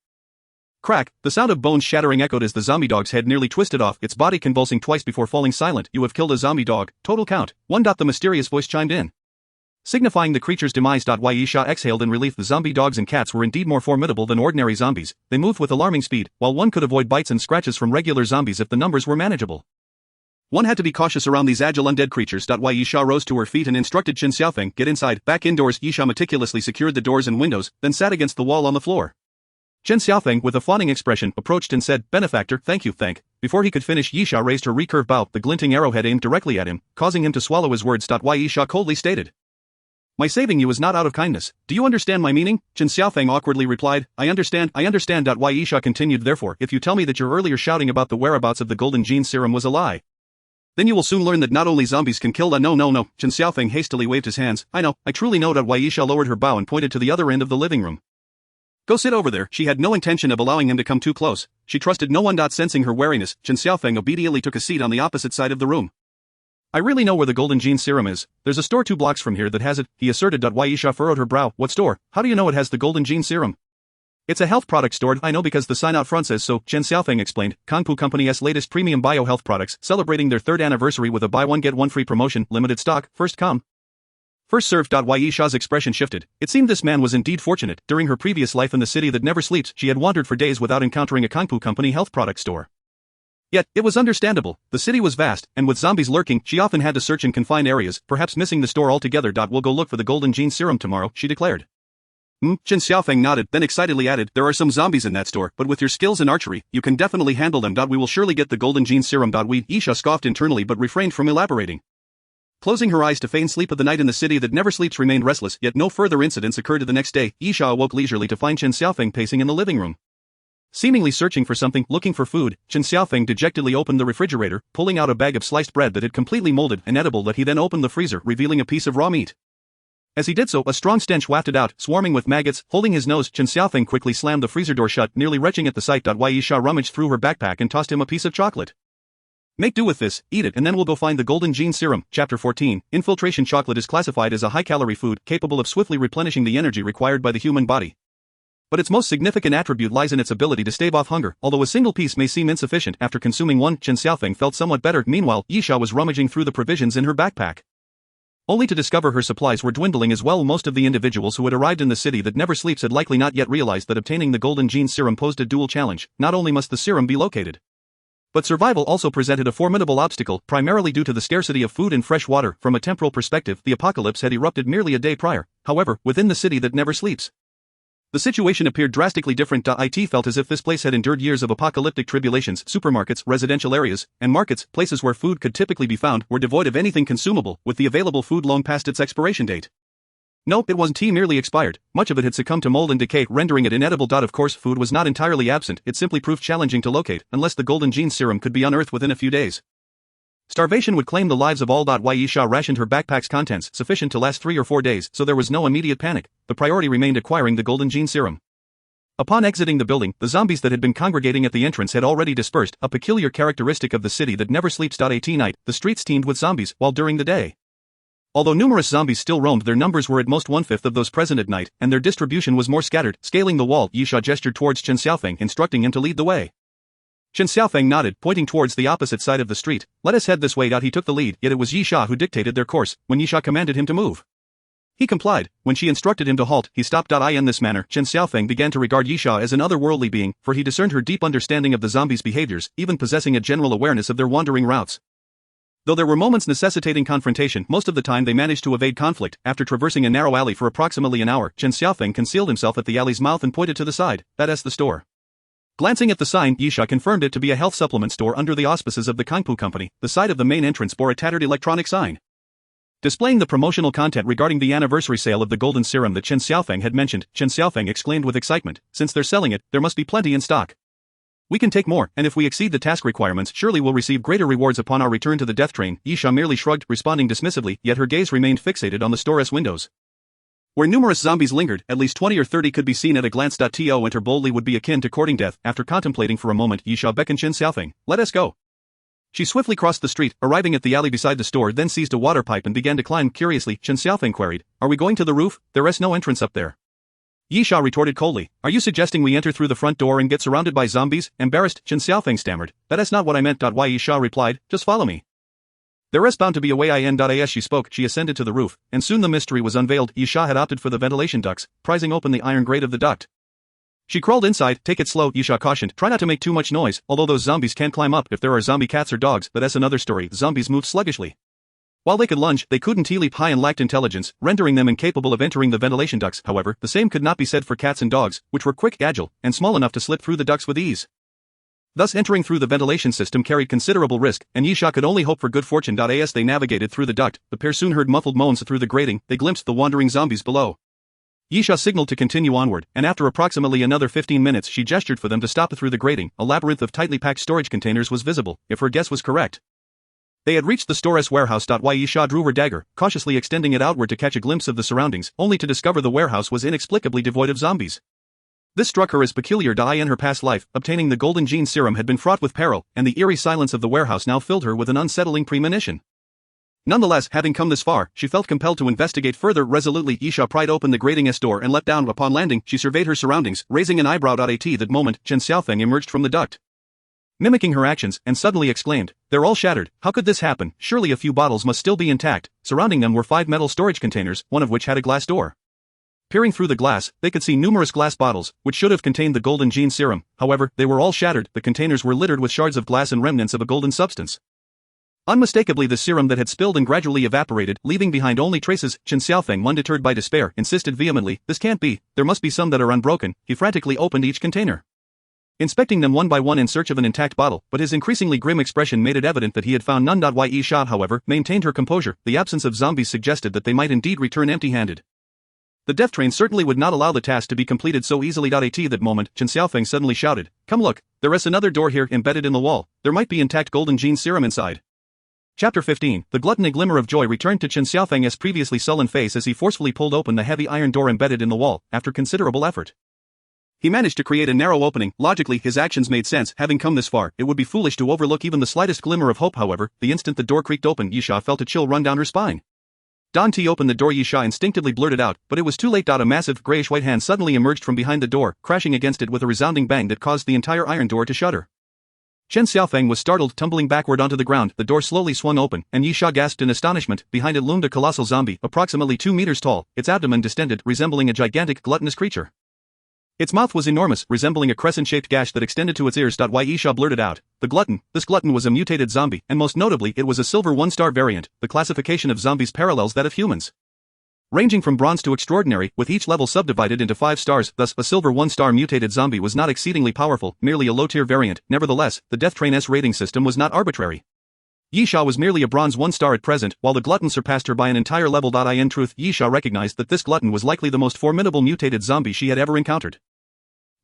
Crack, the sound of bones shattering echoed as the zombie dog's head nearly twisted off, its body convulsing twice before falling silent. You have killed a zombie dog, total count 1. The mysterious voice chimed in, signifying the creature's demise. Yisha exhaled in relief. The zombie dogs and cats were indeed more formidable than ordinary zombies. They moved with alarming speed, while one could avoid bites and scratches from regular zombies if the numbers were manageable. One had to be cautious around these agile undead creatures. Yisha rose to her feet and instructed Chen Xiaofeng, get inside. Back indoors, Yisha meticulously secured the doors and windows, then sat against the wall on the floor. Chen Xiaofeng, with a fawning expression, approached and said, benefactor, thank you. Before he could finish, Yisha raised her recurved bow, the glinting arrowhead aimed directly at him, causing him to swallow his words. Yisha coldly stated, my saving you is not out of kindness. Do you understand my meaning? Chen Xiaofeng awkwardly replied, I understand. Yisha continued, therefore, if you tell me that your earlier shouting about the whereabouts of the golden gene serum was a lie, then you will soon learn that not only zombies can kill. No. Chen Xiaofeng hastily waved his hands. I know, I truly know. Yisha lowered her bow and pointed to the other end of the living room. Go sit over there. She had no intention of allowing him to come too close. She trusted no one. Sensing her wariness, Chen Xiaofeng obediently took a seat on the opposite side of the room. I really know where the golden gene serum is. There's a store 2 blocks from here that has it, he asserted. Yisha furrowed her brow. What store? How do you know it has the golden gene serum? It's a health product store. I know because the sign out front says so, Chen Xiaofeng explained. Kangpu Company's latest premium bio-health products, celebrating their 3rd anniversary with a buy one get one free promotion, limited stock, first come, first served. Yisha's expression shifted. It seemed this man was indeed fortunate. During her previous life in the city that never sleeps, she had wandered for days without encountering a Kangpu Company health product store. Yet, it was understandable. The city was vast, and with zombies lurking, she often had to search in confined areas, perhaps missing the store altogether. We'll go look for the golden gene serum tomorrow, she declared. Chen Xiaofeng nodded, then excitedly added, there are some zombies in that store, but with your skills in archery, you can definitely handle them. We will surely get the golden gene serum. Yisha scoffed internally but refrained from elaborating. Closing her eyes to feign sleep, of the night in the city that never sleeps remained restless, yet no further incidents occurred. The next day, Yisha awoke leisurely to find Chen Xiaofeng pacing in the living room, seemingly searching for something, looking for food. Chen Xiaofeng dejectedly opened the refrigerator, pulling out a bag of sliced bread that had completely molded, inedible. He then opened the freezer, revealing a piece of raw meat. As he did so, a strong stench wafted out, swarming with maggots. Holding his nose, Chen Xiaofeng quickly slammed the freezer door shut, nearly retching at the sight. Yisha rummaged through her backpack and tossed him a piece of chocolate. Make do with this, eat it, and then we'll go find the golden gene serum. Chapter 14, Infiltration. Chocolate is classified as a high-calorie food, capable of swiftly replenishing the energy required by the human body. But its most significant attribute lies in its ability to stave off hunger. Although a single piece may seem insufficient, after consuming one, Chen Xiaofeng felt somewhat better. Meanwhile, Yisha was rummaging through the provisions in her backpack, only to discover her supplies were dwindling as well. Most of the individuals who had arrived in the city that never sleeps had likely not yet realized that obtaining the golden gene serum posed a dual challenge. Not only must the serum be located, but survival also presented a formidable obstacle, primarily due to the scarcity of food and fresh water. From a temporal perspective, the apocalypse had erupted merely a day prior. However, within the city that never sleeps, The situation appeared drastically different. It felt as if this place had endured years of apocalyptic tribulations. Supermarkets, residential areas, and markets, places where food could typically be found, were devoid of anything consumable, with the available food long past its expiration date. No, it wasn't merely expired, much of it had succumbed to mold and decay, rendering it inedible. Of course, food was not entirely absent, it simply proved challenging to locate, unless the golden gene serum could be unearthed within a few days. Starvation would claim the lives of all. Yisha rationed her backpack's contents, sufficient to last 3 or 4 days, so there was no immediate panic. The priority remained acquiring the golden gene serum. Upon exiting the building, the zombies that had been congregating at the entrance had already dispersed, a peculiar characteristic of the city that never sleeps. At night, the streets teemed with zombies, while during the day, although numerous zombies still roamed, their numbers were at most 1/5 of those present at night, and their distribution was more scattered. Scaling the wall, Yisha gestured towards Chen Xiaofeng, instructing him to lead the way. Chen Xiaofeng nodded, pointing towards the opposite side of the street. Let us head this way. He took the lead, yet it was Yisha who dictated their course, when Yisha commanded him to move. He complied. When she instructed him to halt, he stopped. In this manner, Chen Xiaofeng began to regard Yisha as an otherworldly being, for he discerned her deep understanding of the zombies' behaviors, even possessing a general awareness of their wandering routes. Though there were moments necessitating confrontation, most of the time they managed to evade conflict. After traversing a narrow alley for approximately an hour, Chen Xiaofeng concealed himself at the alley's mouth and pointed to the side. That's the store. Glancing at the sign, Yisha confirmed it to be a health supplement store under the auspices of the Kangpu Company. The side of the main entrance bore a tattered electronic sign, displaying the promotional content regarding the anniversary sale of the golden serum that Chen Xiaofeng had mentioned. Chen Xiaofeng exclaimed with excitement, since they're selling it, there must be plenty in stock. We can take more, and if we exceed the task requirements, surely we'll receive greater rewards upon our return to the death train. Yisha merely shrugged, responding dismissively, yet her gaze remained fixated on the store's windows, where numerous zombies lingered. At least 20 or 30 could be seen at a glance. To enter boldly would be akin to courting death. After contemplating for a moment, Yisha beckoned Chen Xiaofeng. Let us go. She swiftly crossed the street, arriving at the alley beside the store, then seized a water pipe and began to climb. Curiously, Chen Xiaofeng queried, Are we going to the roof? There is no entrance up there. Yisha retorted coldly, Are you suggesting we enter through the front door and get surrounded by zombies? Embarrassed, Chen Xiaofeng stammered, That is not what I meant. Yisha replied, Just follow me. There is bound to be a way. As she spoke, she ascended to the roof, and soon the mystery was unveiled. Yisha had opted for the ventilation ducts, prizing open the iron grate of the duct. She crawled inside. Take it slow, Yisha cautioned. Try not to make too much noise, although those zombies can't climb up. If there are zombie cats or dogs, that's another story. Zombies moved sluggishly. While they could lunge, they couldn't leap high and lacked intelligence, rendering them incapable of entering the ventilation ducts. However, the same could not be said for cats and dogs, which were quick, agile, and small enough to slip through the ducts with ease. Thus entering through the ventilation system carried considerable risk, and Yisha could only hope for good fortune. As they navigated through the duct, the pair soon heard muffled moans through the grating. They glimpsed the wandering zombies below. Yisha signaled to continue onward, and after approximately another 15 minutes she gestured for them to stop. Through the grating, a labyrinth of tightly packed storage containers was visible. If her guess was correct, they had reached the store's warehouse. Yisha drew her dagger, cautiously extending it outward to catch a glimpse of the surroundings, only to discover the warehouse was inexplicably devoid of zombies. This struck her as peculiar. In her past life, obtaining the golden gene serum had been fraught with peril, and the eerie silence of the warehouse now filled her with an unsettling premonition. Nonetheless, having come this far, she felt compelled to investigate further. Resolutely, Yisha pried open the grating's door and leapt down. Upon landing, she surveyed her surroundings, raising an eyebrow. At that moment, Chen Xiaofeng emerged from the duct, mimicking her actions, and suddenly exclaimed, They're all shattered. How could this happen? Surely a few bottles must still be intact. Surrounding them were 5 metal storage containers, one of which had a glass door. Peering through the glass, they could see numerous glass bottles, which should have contained the golden gene serum. However, they were all shattered. The containers were littered with shards of glass and remnants of a golden substance, unmistakably the serum that had spilled and gradually evaporated, leaving behind only traces. Chen Xiaofeng, undeterred by despair, insisted vehemently, This can't be. There must be some that are unbroken. He frantically opened each container, inspecting them one by one in search of an intact bottle, but his increasingly grim expression made it evident that he had found none. Yisha, however, maintained her composure. The absence of zombies suggested that they might indeed return empty-handed. The death train certainly would not allow the task to be completed so easily. At that moment, Chen Xiaofeng suddenly shouted, Come look, there is another door here embedded in the wall. There might be intact golden gene serum inside. Chapter 15. The glutton. A glimmer of joy returned to Chen Xiaofeng's previously sullen face as he forcefully pulled open the heavy iron door embedded in the wall. After considerable effort, he managed to create a narrow opening. Logically, his actions made sense. Having come this far, it would be foolish to overlook even the slightest glimmer of hope. However, the instant the door creaked open, Yisha felt a chill run down her spine. Opened the door. Yisha instinctively blurted out, but it was too late. A massive, grayish-white hand suddenly emerged from behind the door, crashing against it with a resounding bang that caused the entire iron door to shudder. Chen Xiaofeng was startled, tumbling backward onto the ground. The door slowly swung open, and Yisha gasped in astonishment. Behind it loomed a colossal zombie, approximately 2 meters tall, its abdomen distended, resembling a gigantic, gluttonous creature. Its mouth was enormous, resembling a crescent-shaped gash that extended to its ears. Yisha blurted out, The glutton. This glutton was a mutated zombie, and most notably, it was a silver 1-star variant. The classification of zombies parallels that of humans. ranging from bronze to extraordinary, with each level subdivided into 5 stars, thus a silver 1-star mutated zombie was not exceedingly powerful, merely a low-tier variant. Nevertheless, the Death Train's rating system was not arbitrary. Yisha was merely a bronze 1-star at present, while the glutton surpassed her by an entire level. In truth, Yisha recognized that this glutton was likely the most formidable mutated zombie she had ever encountered.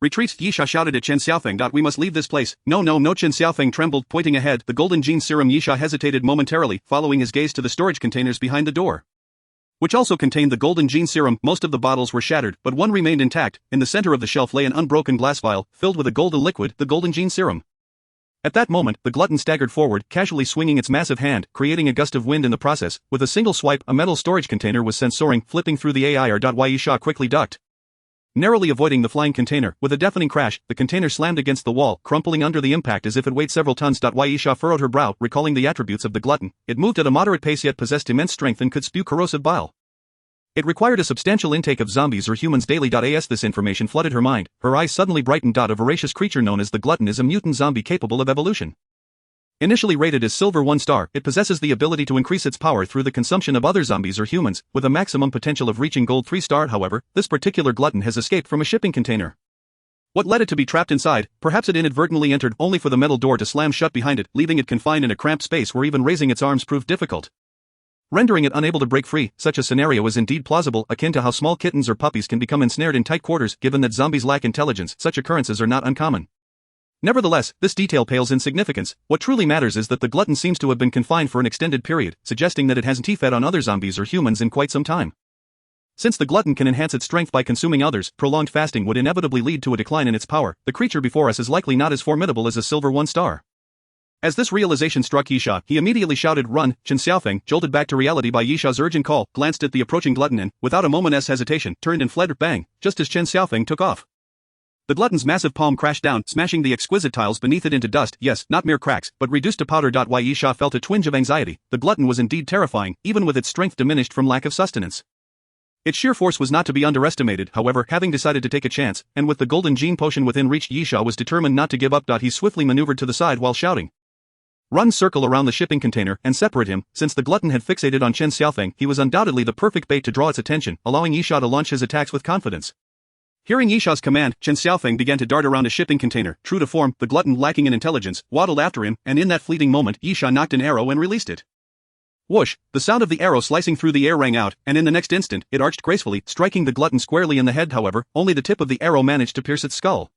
Retreat, Yisha shouted at Chen Xiaofeng. We must leave this place. No, Chen Xiaofeng trembled, pointing ahead. The golden gene serum. Yisha hesitated momentarily, following his gaze to the storage containers behind the door, which also contained the golden gene serum. Most of the bottles were shattered, but one remained intact. In the center of the shelf lay an unbroken glass vial, filled with a golden liquid, the golden gene serum. At that moment, the glutton staggered forward, casually swinging its massive hand, creating a gust of wind in the process. With a single swipe, a metal storage container was sent soaring, flipping through the air. Yisha quickly ducked, narrowly avoiding the flying container. With a deafening crash, the container slammed against the wall, crumpling under the impact as if it weighed several tons. Yisha furrowed her brow, recalling the attributes of the glutton. It moved at a moderate pace yet possessed immense strength and could spew corrosive bile. It required a substantial intake of zombies or humans daily. As this information flooded her mind, her eyes suddenly brightened. A voracious creature known as the glutton is a mutant zombie capable of evolution. Initially rated as silver 1-star, it possesses the ability to increase its power through the consumption of other zombies or humans, with a maximum potential of reaching gold 3-star. However, this particular glutton has escaped from a shipping container. What led it to be trapped inside? Perhaps it inadvertently entered, only for the metal door to slam shut behind it, leaving it confined in a cramped space where even raising its arms proved difficult, rendering it unable to break free. Such a scenario is indeed plausible, akin to how small kittens or puppies can become ensnared in tight quarters. Given that zombies lack intelligence, such occurrences are not uncommon. Nevertheless, this detail pales in significance. What truly matters is that the glutton seems to have been confined for an extended period, suggesting that it hasn't fed on other zombies or humans in quite some time. Since the glutton can enhance its strength by consuming others, prolonged fasting would inevitably lead to a decline in its power. The creature before us is likely not as formidable as a silver 1-star. As this realization struck Yisha, he immediately shouted, "Run!" Chen Xiaofeng, jolted back to reality by Yisha's urgent call, glanced at the approaching glutton and, without a moment's hesitation, turned and fled. Bang! Just as Chen Xiaofeng took off, the glutton's massive palm crashed down, smashing the exquisite tiles beneath it into dust. Yes, not mere cracks, but reduced to powder. Yisha felt a twinge of anxiety. The glutton was indeed terrifying, even with its strength diminished from lack of sustenance. Its sheer force was not to be underestimated. However, having decided to take a chance, and with the golden gene potion within reach, Yisha was determined not to give up. He swiftly maneuvered to the side while shouting, "Run!" Circle around the shipping container and separate him. Since the glutton had fixated on Chen Xiaofeng, he was undoubtedly the perfect bait to draw its attention, allowing Yisha to launch his attacks with confidence. Hearing Yisha's command, Chen Xiaofeng began to dart around a shipping container. True to form, the glutton, lacking in intelligence, waddled after him, and in that fleeting moment, Yisha nocked an arrow and released it. Whoosh! The sound of the arrow slicing through the air rang out, and in the next instant, it arched gracefully, striking the glutton squarely in the head. However, only the tip of the arrow managed to pierce its skull.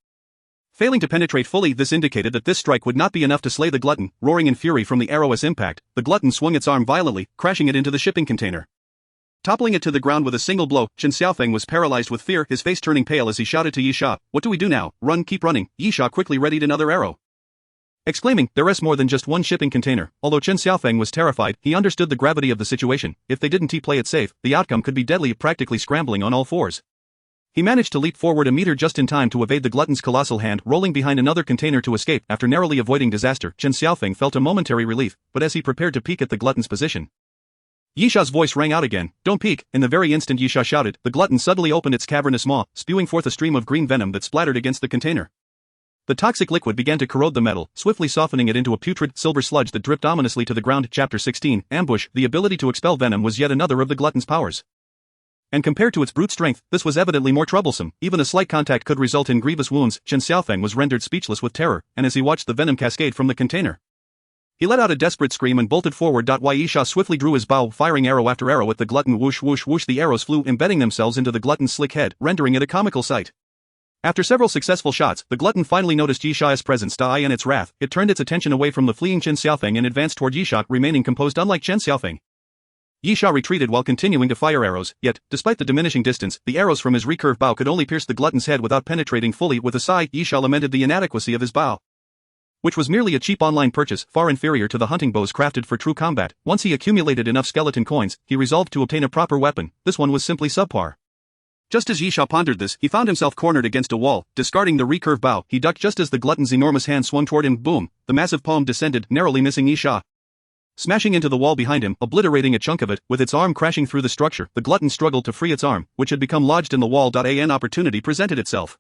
Failing to penetrate fully, this indicated that this strike would not be enough to slay the glutton. Roaring in fury from the arrow's impact, the glutton swung its arm violently, crashing it into the shipping container, toppling it to the ground with a single blow. Chen Xiaofeng was paralyzed with fear, his face turning pale as he shouted to Yisha, "What do we do now?" "Run, keep running." Yisha quickly readied another arrow, exclaiming, "There is more than just one shipping container." Although Chen Xiaofeng was terrified, he understood the gravity of the situation. If they didn't play it safe, the outcome could be deadly. Practically scrambling on all fours, he managed to leap forward a meter just in time to evade the glutton's colossal hand, rolling behind another container to escape. After narrowly avoiding disaster, Chen Xiaofeng felt a momentary relief, but as he prepared to peek at the glutton's position, Yisha's voice rang out again, "Don't peek." In the very instant Yisha shouted, the glutton suddenly opened its cavernous maw, spewing forth a stream of green venom that splattered against the container. The toxic liquid began to corrode the metal, swiftly softening it into a putrid, silver sludge that dripped ominously to the ground. Chapter 16, Ambush. The ability to expel venom was yet another of the glutton's powers, and compared to its brute strength, this was evidently more troublesome. Even a slight contact could result in grievous wounds. Chen Xiaofeng was rendered speechless with terror, and as he watched the venom cascade from the container, he let out a desperate scream and bolted forward. Yisha swiftly drew his bow, firing arrow after arrow at the glutton. Whoosh whoosh whoosh, the arrows flew, embedding themselves into the glutton's slick head, rendering it a comical sight. After several successful shots, the glutton finally noticed Yisha's presence and its wrath. It turned its attention away from the fleeing Chen Xiaofeng and advanced toward Yisha, remaining composed. Unlike Chen Xiaofeng, Yisha retreated while continuing to fire arrows, yet, despite the diminishing distance, the arrows from his recurved bow could only pierce the glutton's head without penetrating fully. With a sigh, Yisha lamented the inadequacy of his bow, which was merely a cheap online purchase, far inferior to the hunting bows crafted for true combat. Once he accumulated enough skeleton coins, he resolved to obtain a proper weapon. This one was simply subpar. Just as Yisha pondered this, he found himself cornered against a wall. Discarding the recurved bow, he ducked just as the glutton's enormous hand swung toward him. Boom! The massive palm descended, narrowly missing Yisha, smashing into the wall behind him, obliterating a chunk of it. With its arm crashing through the structure, the glutton struggled to free its arm, which had become lodged in the wall. An opportunity presented itself.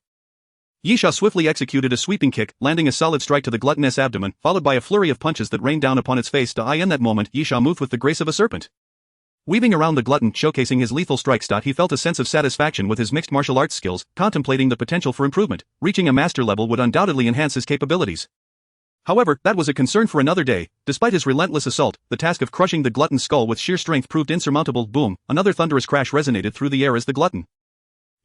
Yisha swiftly executed a sweeping kick, landing a solid strike to the glutton's abdomen, followed by a flurry of punches that rained down upon its face. In that moment, Yisha moved with the grace of a serpent, Weaving around the glutton, showcasing his lethal strikes. He felt a sense of satisfaction with his mixed martial arts skills, contemplating the potential for improvement. Reaching a master level would undoubtedly enhance his capabilities. However, that was a concern for another day. Despite his relentless assault, the task of crushing the glutton's skull with sheer strength proved insurmountable. Boom! Another thunderous crash resonated through the air as the glutton,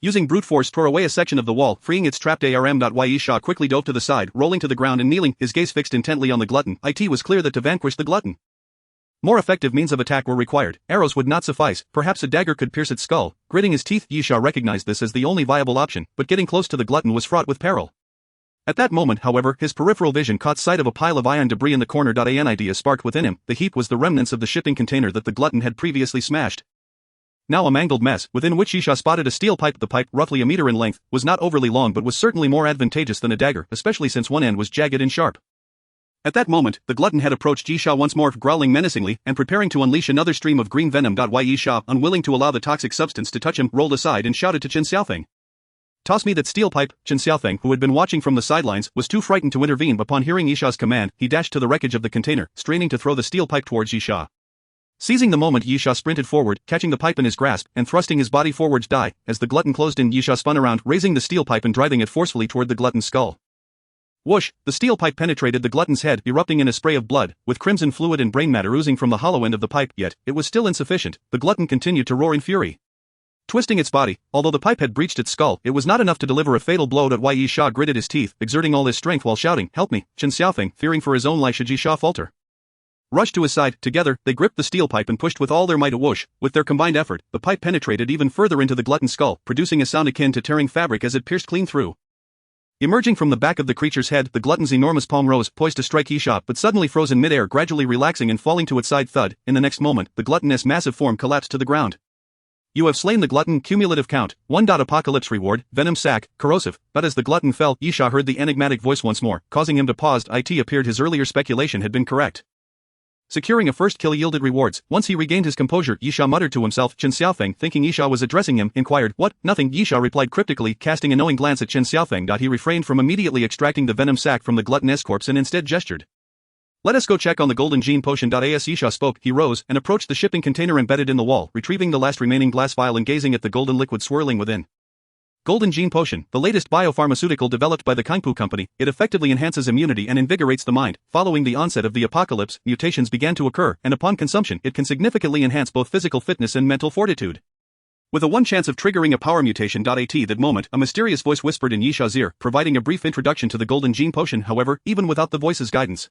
using brute force, tore away a section of the wall, freeing its trapped arm. Yisha quickly dove to the side, rolling to the ground and kneeling, his gaze fixed intently on the glutton. It was clear that to vanquish the glutton, more effective means of attack were required. Arrows would not suffice, perhaps a dagger could pierce its skull. Gritting his teeth, Yisha recognized this as the only viable option, but getting close to the glutton was fraught with peril. At that moment, however, his peripheral vision caught sight of a pile of iron debris in the corner. An idea sparked within him. The heap was the remnants of the shipping container that the glutton had previously smashed. Now a mangled mess, within which Yisha spotted a steel pipe. The pipe, roughly a meter in length, was not overly long but was certainly more advantageous than a dagger, especially since one end was jagged and sharp. At that moment, the glutton had approached Yisha once more, growling menacingly and preparing to unleash another stream of green venom. Yisha, unwilling to allow the toxic substance to touch him, rolled aside and shouted to Chen Xiaofeng. "Toss me that steel pipe." Chen Xiaofeng, who had been watching from the sidelines, was too frightened to intervene. Upon hearing Yisha's command, he dashed to the wreckage of the container, straining to throw the steel pipe towards Yisha. Seizing the moment, Yisha sprinted forward, catching the pipe in his grasp and thrusting his body forwards. As the glutton closed in, Yisha spun around, raising the steel pipe and driving it forcefully toward the glutton's skull. Whoosh! The steel pipe penetrated the glutton's head, erupting in a spray of blood, with crimson fluid and brain matter oozing from the hollow end of the pipe. Yet, it was still insufficient. The glutton continued to roar in fury, twisting its body. Although the pipe had breached its skull, it was not enough to deliver a fatal blow. Yisha gritted his teeth, exerting all his strength while shouting, "Help me!" Chen Xiaofeng, fearing for his own life should Yisha falter, rushed to his side. Together, they gripped the steel pipe and pushed with all their might. Whoosh! With their combined effort, the pipe penetrated even further into the glutton's skull, producing a sound akin to tearing fabric as it pierced clean through. Emerging from the back of the creature's head, the glutton's enormous palm rose, poised to strike Yisha, but suddenly froze in midair, gradually relaxing and falling to its side. Thud! In the next moment, the glutton's massive form collapsed to the ground. "You have slain the glutton." Cumulative count. 1. Apocalypse reward, venom sac, corrosive. But as the glutton fell, Yisha heard the enigmatic voice once more, causing him to pause. It appeared his earlier speculation had been correct. Securing a first kill yielded rewards. Once he regained his composure, Yisha muttered to himself. Chen Xiaofeng, thinking Yisha was addressing him, inquired, "What?" "Nothing," Yisha replied cryptically, casting a knowing glance at Chen Xiaofeng. He refrained from immediately extracting the venom sac from the glutton's corpse and instead gestured, "Let us go check on the golden gene potion." As Yisha spoke, he rose and approached the shipping container embedded in the wall, retrieving the last remaining glass vial and gazing at the golden liquid swirling within. Golden Gene Potion, the latest biopharmaceutical developed by the Kangpu Company. It effectively enhances immunity and invigorates the mind. Following the onset of the apocalypse, mutations began to occur, and upon consumption, it can significantly enhance both physical fitness and mental fortitude. With a 1 chance of triggering a power mutation. At that moment, a mysterious voice whispered in Yisha's ear, providing a brief introduction to the Golden Gene Potion. However, even without the voice's guidance,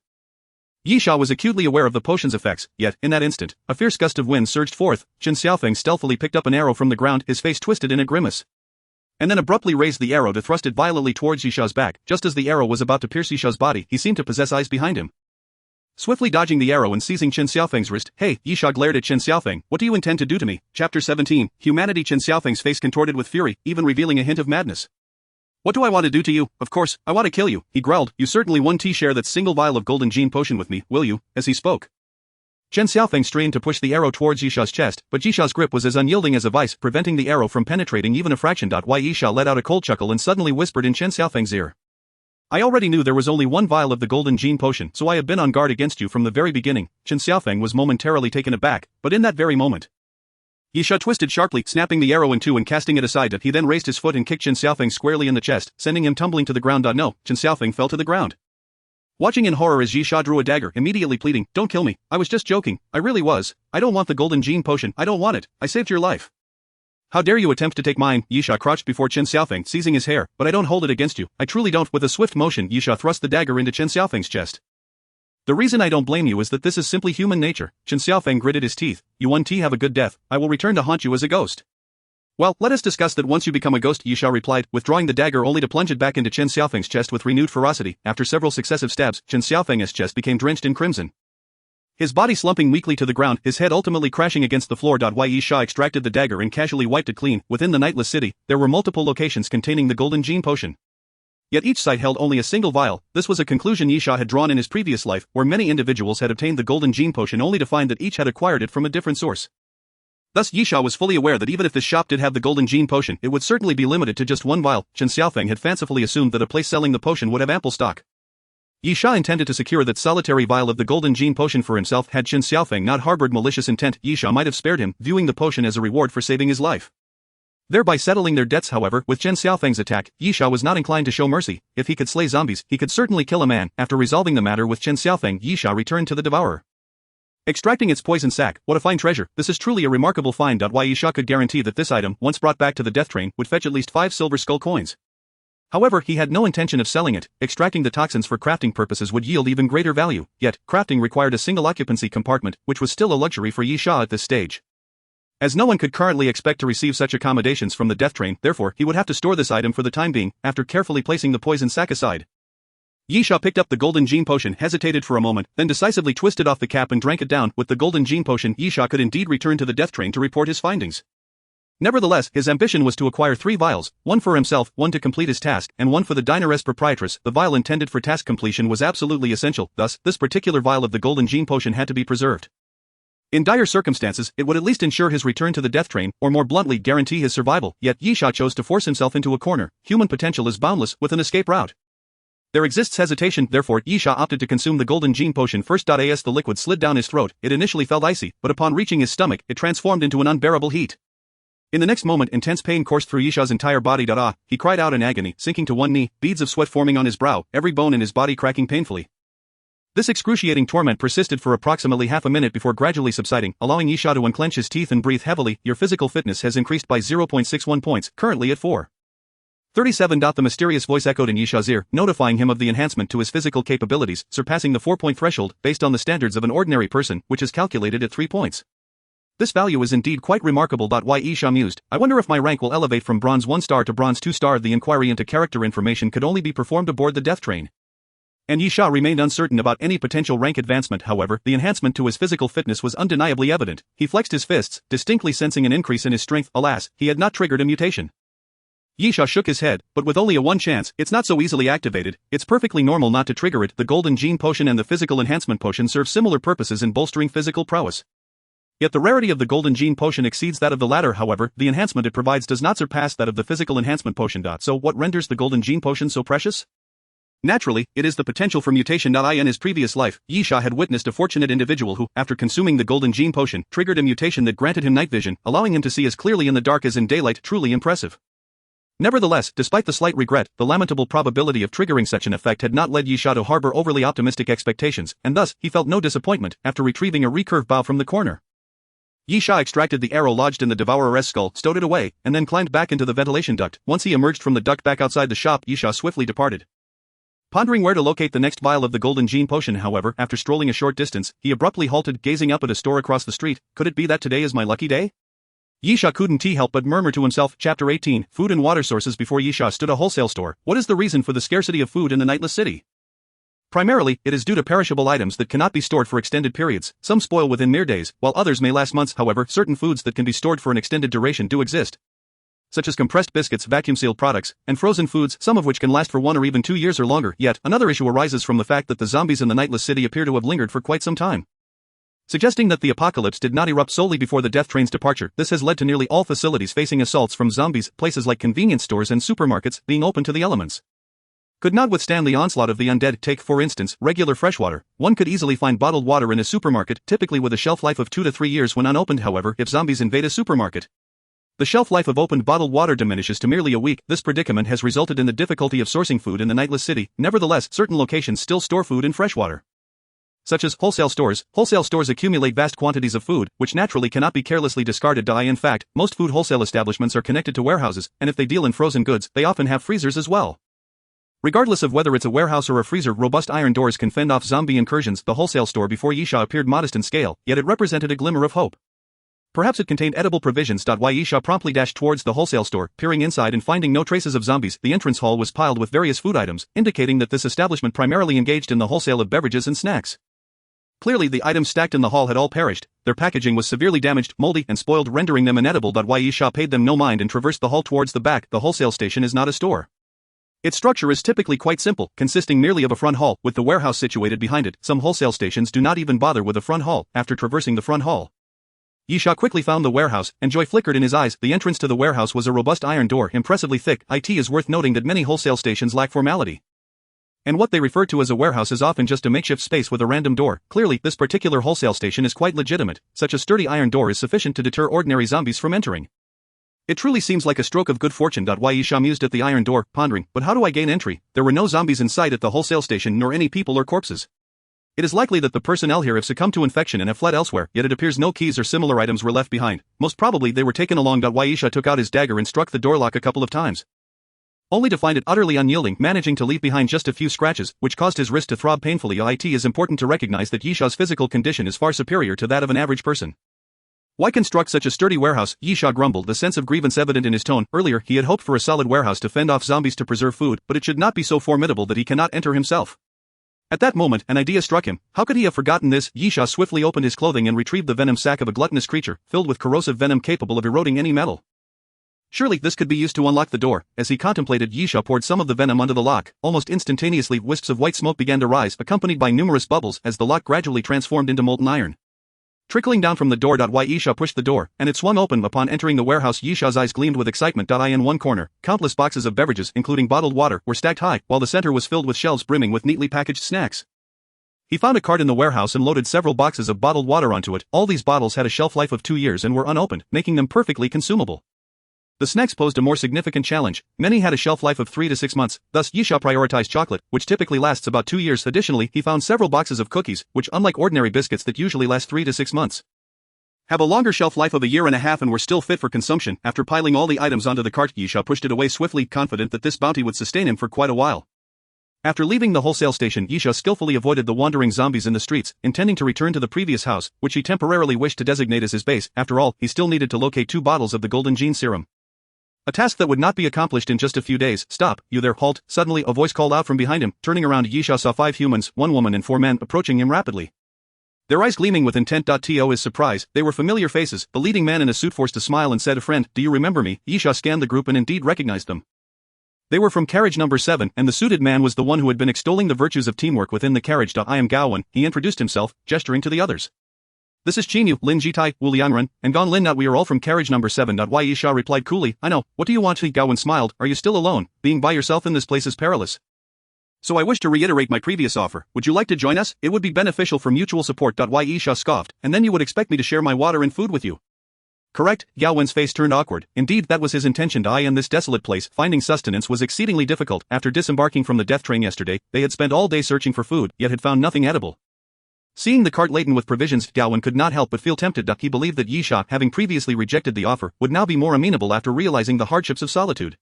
Yisha was acutely aware of the potion's effects. Yet, in that instant, a fierce gust of wind surged forth. Chen Xiaofeng stealthily picked up an arrow from the ground, his face twisted in a grimace, and then abruptly raised the arrow to thrust it violently towards Yisha's back. Just as the arrow was about to pierce Yisha's body, he seemed to possess eyes behind him. Swiftly dodging the arrow and seizing Chen Xiaofeng's wrist, "Hey!" Yisha glared at Chen Xiaofeng, "What do you intend to do to me?" Chapter 17, Humanity. Chen Xiaofeng's face contorted with fury, even revealing a hint of madness. "What do I want to do to you? Of course, I want to kill you," he growled. "You certainly won't share that single vial of Golden Gene Potion with me, will you?" As he spoke, Chen Xiaofeng strained to push the arrow towards Yisha's chest, but Yisha's grip was as unyielding as a vice, preventing the arrow from penetrating even a fraction. Yisha let out a cold chuckle and suddenly whispered in Chen Xiaofeng's ear, "I already knew there was only 1 vial of the Golden Gene Potion, so I have been on guard against you from the very beginning." Chen Xiaofeng was momentarily taken aback, but in that very moment, Yisha twisted sharply, snapping the arrow in two and casting it aside. He then raised his foot and kicked Chen Xiaofeng squarely in the chest, sending him tumbling to the ground. No, Chen Xiaofeng fell to the ground, watching in horror as Yisha drew a dagger, immediately pleading, "Don't kill me, I was just joking, I really was. I don't want the Golden Gene Potion, I don't want it, I saved your life." "How dare you attempt to take mine?" Yisha crouched before Chen Xiaofeng, seizing his hair, "But I don't hold it against you, I truly don't." With a swift motion, Yisha thrust the dagger into Chen Xiaofeng's chest. "The reason I don't blame you is that this is simply human nature." Chen Xiaofeng gritted his teeth. "You won't have a good death, I will return to haunt you as a ghost." "Well, let us discuss that once you become a ghost," Yisha replied, withdrawing the dagger only to plunge it back into Chen Xiaofeng's chest with renewed ferocity. After several successive stabs, Chen Xiaofeng's chest became drenched in crimson, his body slumping weakly to the ground, his head ultimately crashing against the floor. Yisha extracted the dagger and casually wiped it clean. Within the Nightless City, there were multiple locations containing the Golden Gene Potion, yet each site held only a single vial. This was a conclusion Yisha had drawn in his previous life, where many individuals had obtained the Golden Gene Potion only to find that each had acquired it from a different source. Thus Yisha was fully aware that even if this shop did have the Golden Gene Potion, it would certainly be limited to just 1 vial. Chen Xiaofeng had fancifully assumed that a place selling the potion would have ample stock. Yi Sha intended to secure that solitary vial of the golden gene potion for himself. Had Chen Xiaofeng not harbored malicious intent, Yi Sha might have spared him, viewing the potion as a reward for saving his life. Thereby settling their debts. However, with Chen Xiaofeng's attack, Yi Sha was not inclined to show mercy. If he could slay zombies, he could certainly kill a man. After resolving the matter with Chen Xiaofeng, Yi Sha returned to the devourer. Extracting its poison sac, what a fine treasure. This is truly a remarkable find. Yi Sha could guarantee that this item, once brought back to the death train, would fetch at least 5 silver skull coins. However, he had no intention of selling it. Extracting the toxins for crafting purposes would yield even greater value, yet, crafting required a single occupancy compartment, which was still a luxury for Yi Sha at this stage. As no one could currently expect to receive such accommodations from the death train, therefore, he would have to store this item for the time being, after carefully placing the poison sac aside. Yi Sha picked up the golden gene potion, hesitated for a moment, then decisively twisted off the cap and drank it down. With the golden gene potion, Yi Sha could indeed return to the death train to report his findings. Nevertheless, his ambition was to acquire 3 vials, one for himself, one to complete his task, and one for the dineress proprietress. The vial intended for task completion was absolutely essential, thus, this particular vial of the golden gene potion had to be preserved. In dire circumstances, it would at least ensure his return to the death train, or more bluntly, guarantee his survival, yet Yi Sha chose to force himself into a corner. Human potential is boundless, with an escape route. There exists hesitation, therefore, Yi Sha opted to consume the golden gene potion first. As the liquid slid down his throat, it initially felt icy, but upon reaching his stomach, it transformed into an unbearable heat. In the next moment, intense pain coursed through Yi Sha's entire body. He cried out in agony, sinking to one knee, beads of sweat forming on his brow, every bone in his body cracking painfully. This excruciating torment persisted for approximately half a minute before gradually subsiding, allowing Yi Sha to unclench his teeth and breathe heavily. Your physical fitness has increased by 0.61 points, currently at 437. The mysterious voice echoed in Yi Sha's ear, notifying him of the enhancement to his physical capabilities, surpassing the 4-point threshold, based on the standards of an ordinary person, which is calculated at 3 points. This value is indeed quite remarkable. Yi Sha mused, I wonder if my rank will elevate from bronze 1 star to bronze 2 star. The inquiry into character information could only be performed aboard the death train. And Yi Sha remained uncertain about any potential rank advancement. However, the enhancement to his physical fitness was undeniably evident. He flexed his fists, distinctly sensing an increase in his strength. Alas, he had not triggered a mutation. Yi Sha shook his head, but with only a 1 chance, it's not so easily activated. It's perfectly normal not to trigger it. The golden gene potion and the physical enhancement potion serve similar purposes in bolstering physical prowess. Yet the rarity of the golden gene potion exceeds that of the latter. However, the enhancement it provides does not surpass that of the physical enhancement potion. So what renders the golden gene potion so precious? Naturally, it is the potential for mutation. In his previous life, Yi Sha had witnessed a fortunate individual who, after consuming the golden gene potion, triggered a mutation that granted him night vision, allowing him to see as clearly in the dark as in daylight. Truly impressive. Nevertheless, despite the slight regret, the lamentable probability of triggering such an effect had not led Yi Sha to harbor overly optimistic expectations, and thus, he felt no disappointment after retrieving a recurve bow from the corner. Yi Sha extracted the arrow lodged in the devourer's skull, stowed it away, and then climbed back into the ventilation duct. Once he emerged from the duct back outside the shop, Yi Sha swiftly departed. Pondering where to locate the next vial of the golden gene potion, however, after strolling a short distance, he abruptly halted, gazing up at a store across the street. Could it be that today is my lucky day? Yi Sha couldn't help but murmur to himself. Chapter 18, Food and Water Sources. Before Yi Sha stood a wholesale store. What is the reason for the scarcity of food in the nightless city? Primarily, it is due to perishable items that cannot be stored for extended periods. Some spoil within mere days, while others may last months. However, certain foods that can be stored for an extended duration do exist, such as compressed biscuits, vacuum-sealed products, and frozen foods, some of which can last for 1 or even 2 years or longer. Yet, another issue arises from the fact that the zombies in the nightless city appear to have lingered for quite some time, suggesting that the apocalypse did not erupt solely before the death train's departure. This has led to nearly all facilities facing assaults from zombies, places like convenience stores and supermarkets, being open to the elements. Could not withstand the onslaught of the undead. Take, for instance, regular freshwater. One could easily find bottled water in a supermarket, typically with a shelf life of 2 to 3 years when unopened. However, if zombies invade a supermarket, the shelf life of opened bottled water diminishes to merely a week. This predicament has resulted in the difficulty of sourcing food in the nightless city. Nevertheless, certain locations still store food in freshwater, such as wholesale stores. Wholesale stores accumulate vast quantities of food, which naturally cannot be carelessly discarded. In fact, most food wholesale establishments are connected to warehouses, and if they deal in frozen goods, they often have freezers as well. Regardless of whether it's a warehouse or a freezer, robust iron doors can fend off zombie incursions. The wholesale store before Yi Sha appeared modest in scale, yet it represented a glimmer of hope. Perhaps it contained edible provisions. Yi Sha promptly dashed towards the wholesale store, peering inside and finding no traces of zombies. The entrance hall was piled with various food items, indicating that this establishment primarily engaged in the wholesale of beverages and snacks. Clearly, the items stacked in the hall had all perished. Their packaging was severely damaged, moldy, and spoiled, rendering them inedible. Yi Sha paid them no mind and traversed the hall towards the back. The wholesale station is not a store. Its structure is typically quite simple, consisting merely of a front hall, with the warehouse situated behind it. Some wholesale stations do not even bother with a front hall. After traversing the front hall, Yi Sha quickly found the warehouse, and joy flickered in his eyes. The entrance to the warehouse was a robust iron door, impressively thick. It is worth noting that many wholesale stations lack formality. And what they refer to as a warehouse is often just a makeshift space with a random door. Clearly, this particular wholesale station is quite legitimate. Such a sturdy iron door is sufficient to deter ordinary zombies from entering. It truly seems like a stroke of good fortune. Yisha mused at the iron door, pondering, but how do I gain entry? There were no zombies in sight at the wholesale station nor any people or corpses. It is likely that the personnel here have succumbed to infection and have fled elsewhere, yet it appears no keys or similar items were left behind. Most probably they were taken along. Yisha took out his dagger and struck the door lock a couple of times, only to find it utterly unyielding, managing to leave behind just a few scratches, which caused his wrist to throb painfully. It is important to recognize that Yisha's physical condition is far superior to that of an average person. Why construct such a sturdy warehouse? Yisha grumbled, the sense of grievance evident in his tone. Earlier, he had hoped for a solid warehouse to fend off zombies to preserve food, but it should not be so formidable that he cannot enter himself. At that moment, an idea struck him. How could he have forgotten this? Yisha swiftly opened his clothing and retrieved the venom sac of a gluttonous creature, filled with corrosive venom capable of eroding any metal. Surely this could be used to unlock the door. As he contemplated, Yisha poured some of the venom under the lock. Almost instantaneously, wisps of white smoke began to rise, accompanied by numerous bubbles as the lock gradually transformed into molten iron. Trickling down from the door. Yisha pushed the door, and it swung open. Upon entering the warehouse, Yisha's eyes gleamed with excitement. In one corner, countless boxes of beverages, including bottled water, were stacked high, while the center was filled with shelves brimming with neatly packaged snacks. He found a cart in the warehouse and loaded several boxes of bottled water onto it. All these bottles had a shelf life of 2 years and were unopened, making them perfectly consumable. The snacks posed a more significant challenge. Many had a shelf life of 3 to 6 months, thus Yisha prioritized chocolate, which typically lasts about 2 years. Additionally, he found several boxes of cookies, which, unlike ordinary biscuits that usually last 3 to 6 months, have a longer shelf life of 1.5 years and were still fit for consumption. After piling all the items onto the cart, Yisha pushed it away swiftly, confident that this bounty would sustain him for quite a while. After leaving the wholesale station, Yisha skillfully avoided the wandering zombies in the streets, intending to return to the previous house, which he temporarily wished to designate as his base. After all, he still needed to locate 2 bottles of the golden gene serum. A task that would not be accomplished in just a few days. Stop, you there, halt. Suddenly, a voice called out from behind him. Turning around, Yisha saw 5 humans, 1 woman and 4 men approaching him rapidly, their eyes gleaming with intent. To his surprise, they were familiar faces. The leading man in a suit forced a smile and said, "A friend, do you remember me?" Yisha scanned the group and indeed recognized them. They were from carriage number 7, and the suited man was the one who had been extolling the virtues of teamwork within the carriage. I am Gaowen, he introduced himself, gesturing to the others. This is Chinyu, Lin Jitai, Wu Liangren, and Gong Lin. We are all from carriage number 7. Yisha replied coolly, I know, what do you want? Gaowen smiled, are you still alone? Being by yourself in this place is perilous. So I wish to reiterate my previous offer. Would you like to join us? It would be beneficial for mutual support. Yisha scoffed, and then you would expect me to share my water and food with you. Correct, Gaowen's face turned awkward. Indeed, that was his intention. In this desolate place, finding sustenance was exceedingly difficult. After disembarking from the death train yesterday, they had spent all day searching for food, yet had found nothing edible. Seeing the cart laden with provisions, Gaowen could not help but feel tempted. He believed that Yisha, having previously rejected the offer, would now be more amenable after realizing the hardships of solitude.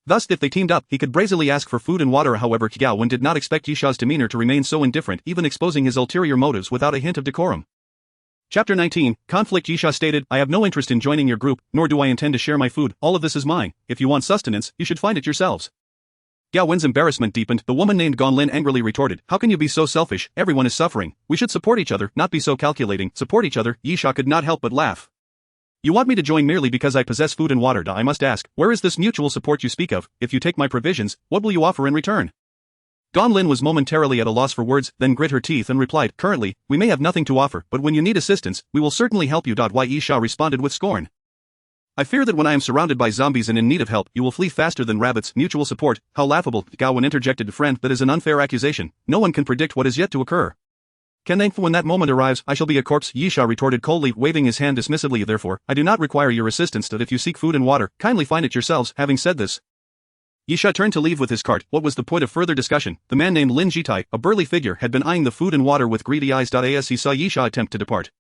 Thus, if they teamed up, he could brazenly ask for food and water. However, Gaowen did not expect Yisha's demeanor to remain so indifferent, even exposing his ulterior motives without a hint of decorum. Chapter 19, Conflict. Yisha stated, I have no interest in joining your group, nor do I intend to share my food. All of this is mine. If you want sustenance, you should find it yourselves. Gaowen's embarrassment deepened. The woman named Gong Lin angrily retorted, how can you be so selfish? Everyone is suffering. We should support each other, not be so calculating. Support each other? Yisha could not help but laugh. You want me to join merely because I possess food and water? I must ask, where is this mutual support you speak of? If you take my provisions, what will you offer in return? Gong Lin was momentarily at a loss for words, then grit her teeth and replied, currently, we may have nothing to offer, but when you need assistance, we will certainly help you. Yisha responded with scorn. I fear that when I am surrounded by zombies and in need of help, you will flee faster than rabbits. Mutual support? How laughable. Gaowen interjected, friend, that is an unfair accusation. No one can predict what is yet to occur. When that moment arrives, I shall be a corpse, Yisha retorted coldly, waving his hand dismissively. Therefore, I do not require your assistance. That if you seek food and water, kindly find it yourselves. Having said this, Yisha turned to leave with his cart. What was the point of further discussion? The man named Lin Jitai, a burly figure, had been eyeing the food and water with greedy eyes. As he saw Yisha attempt to depart,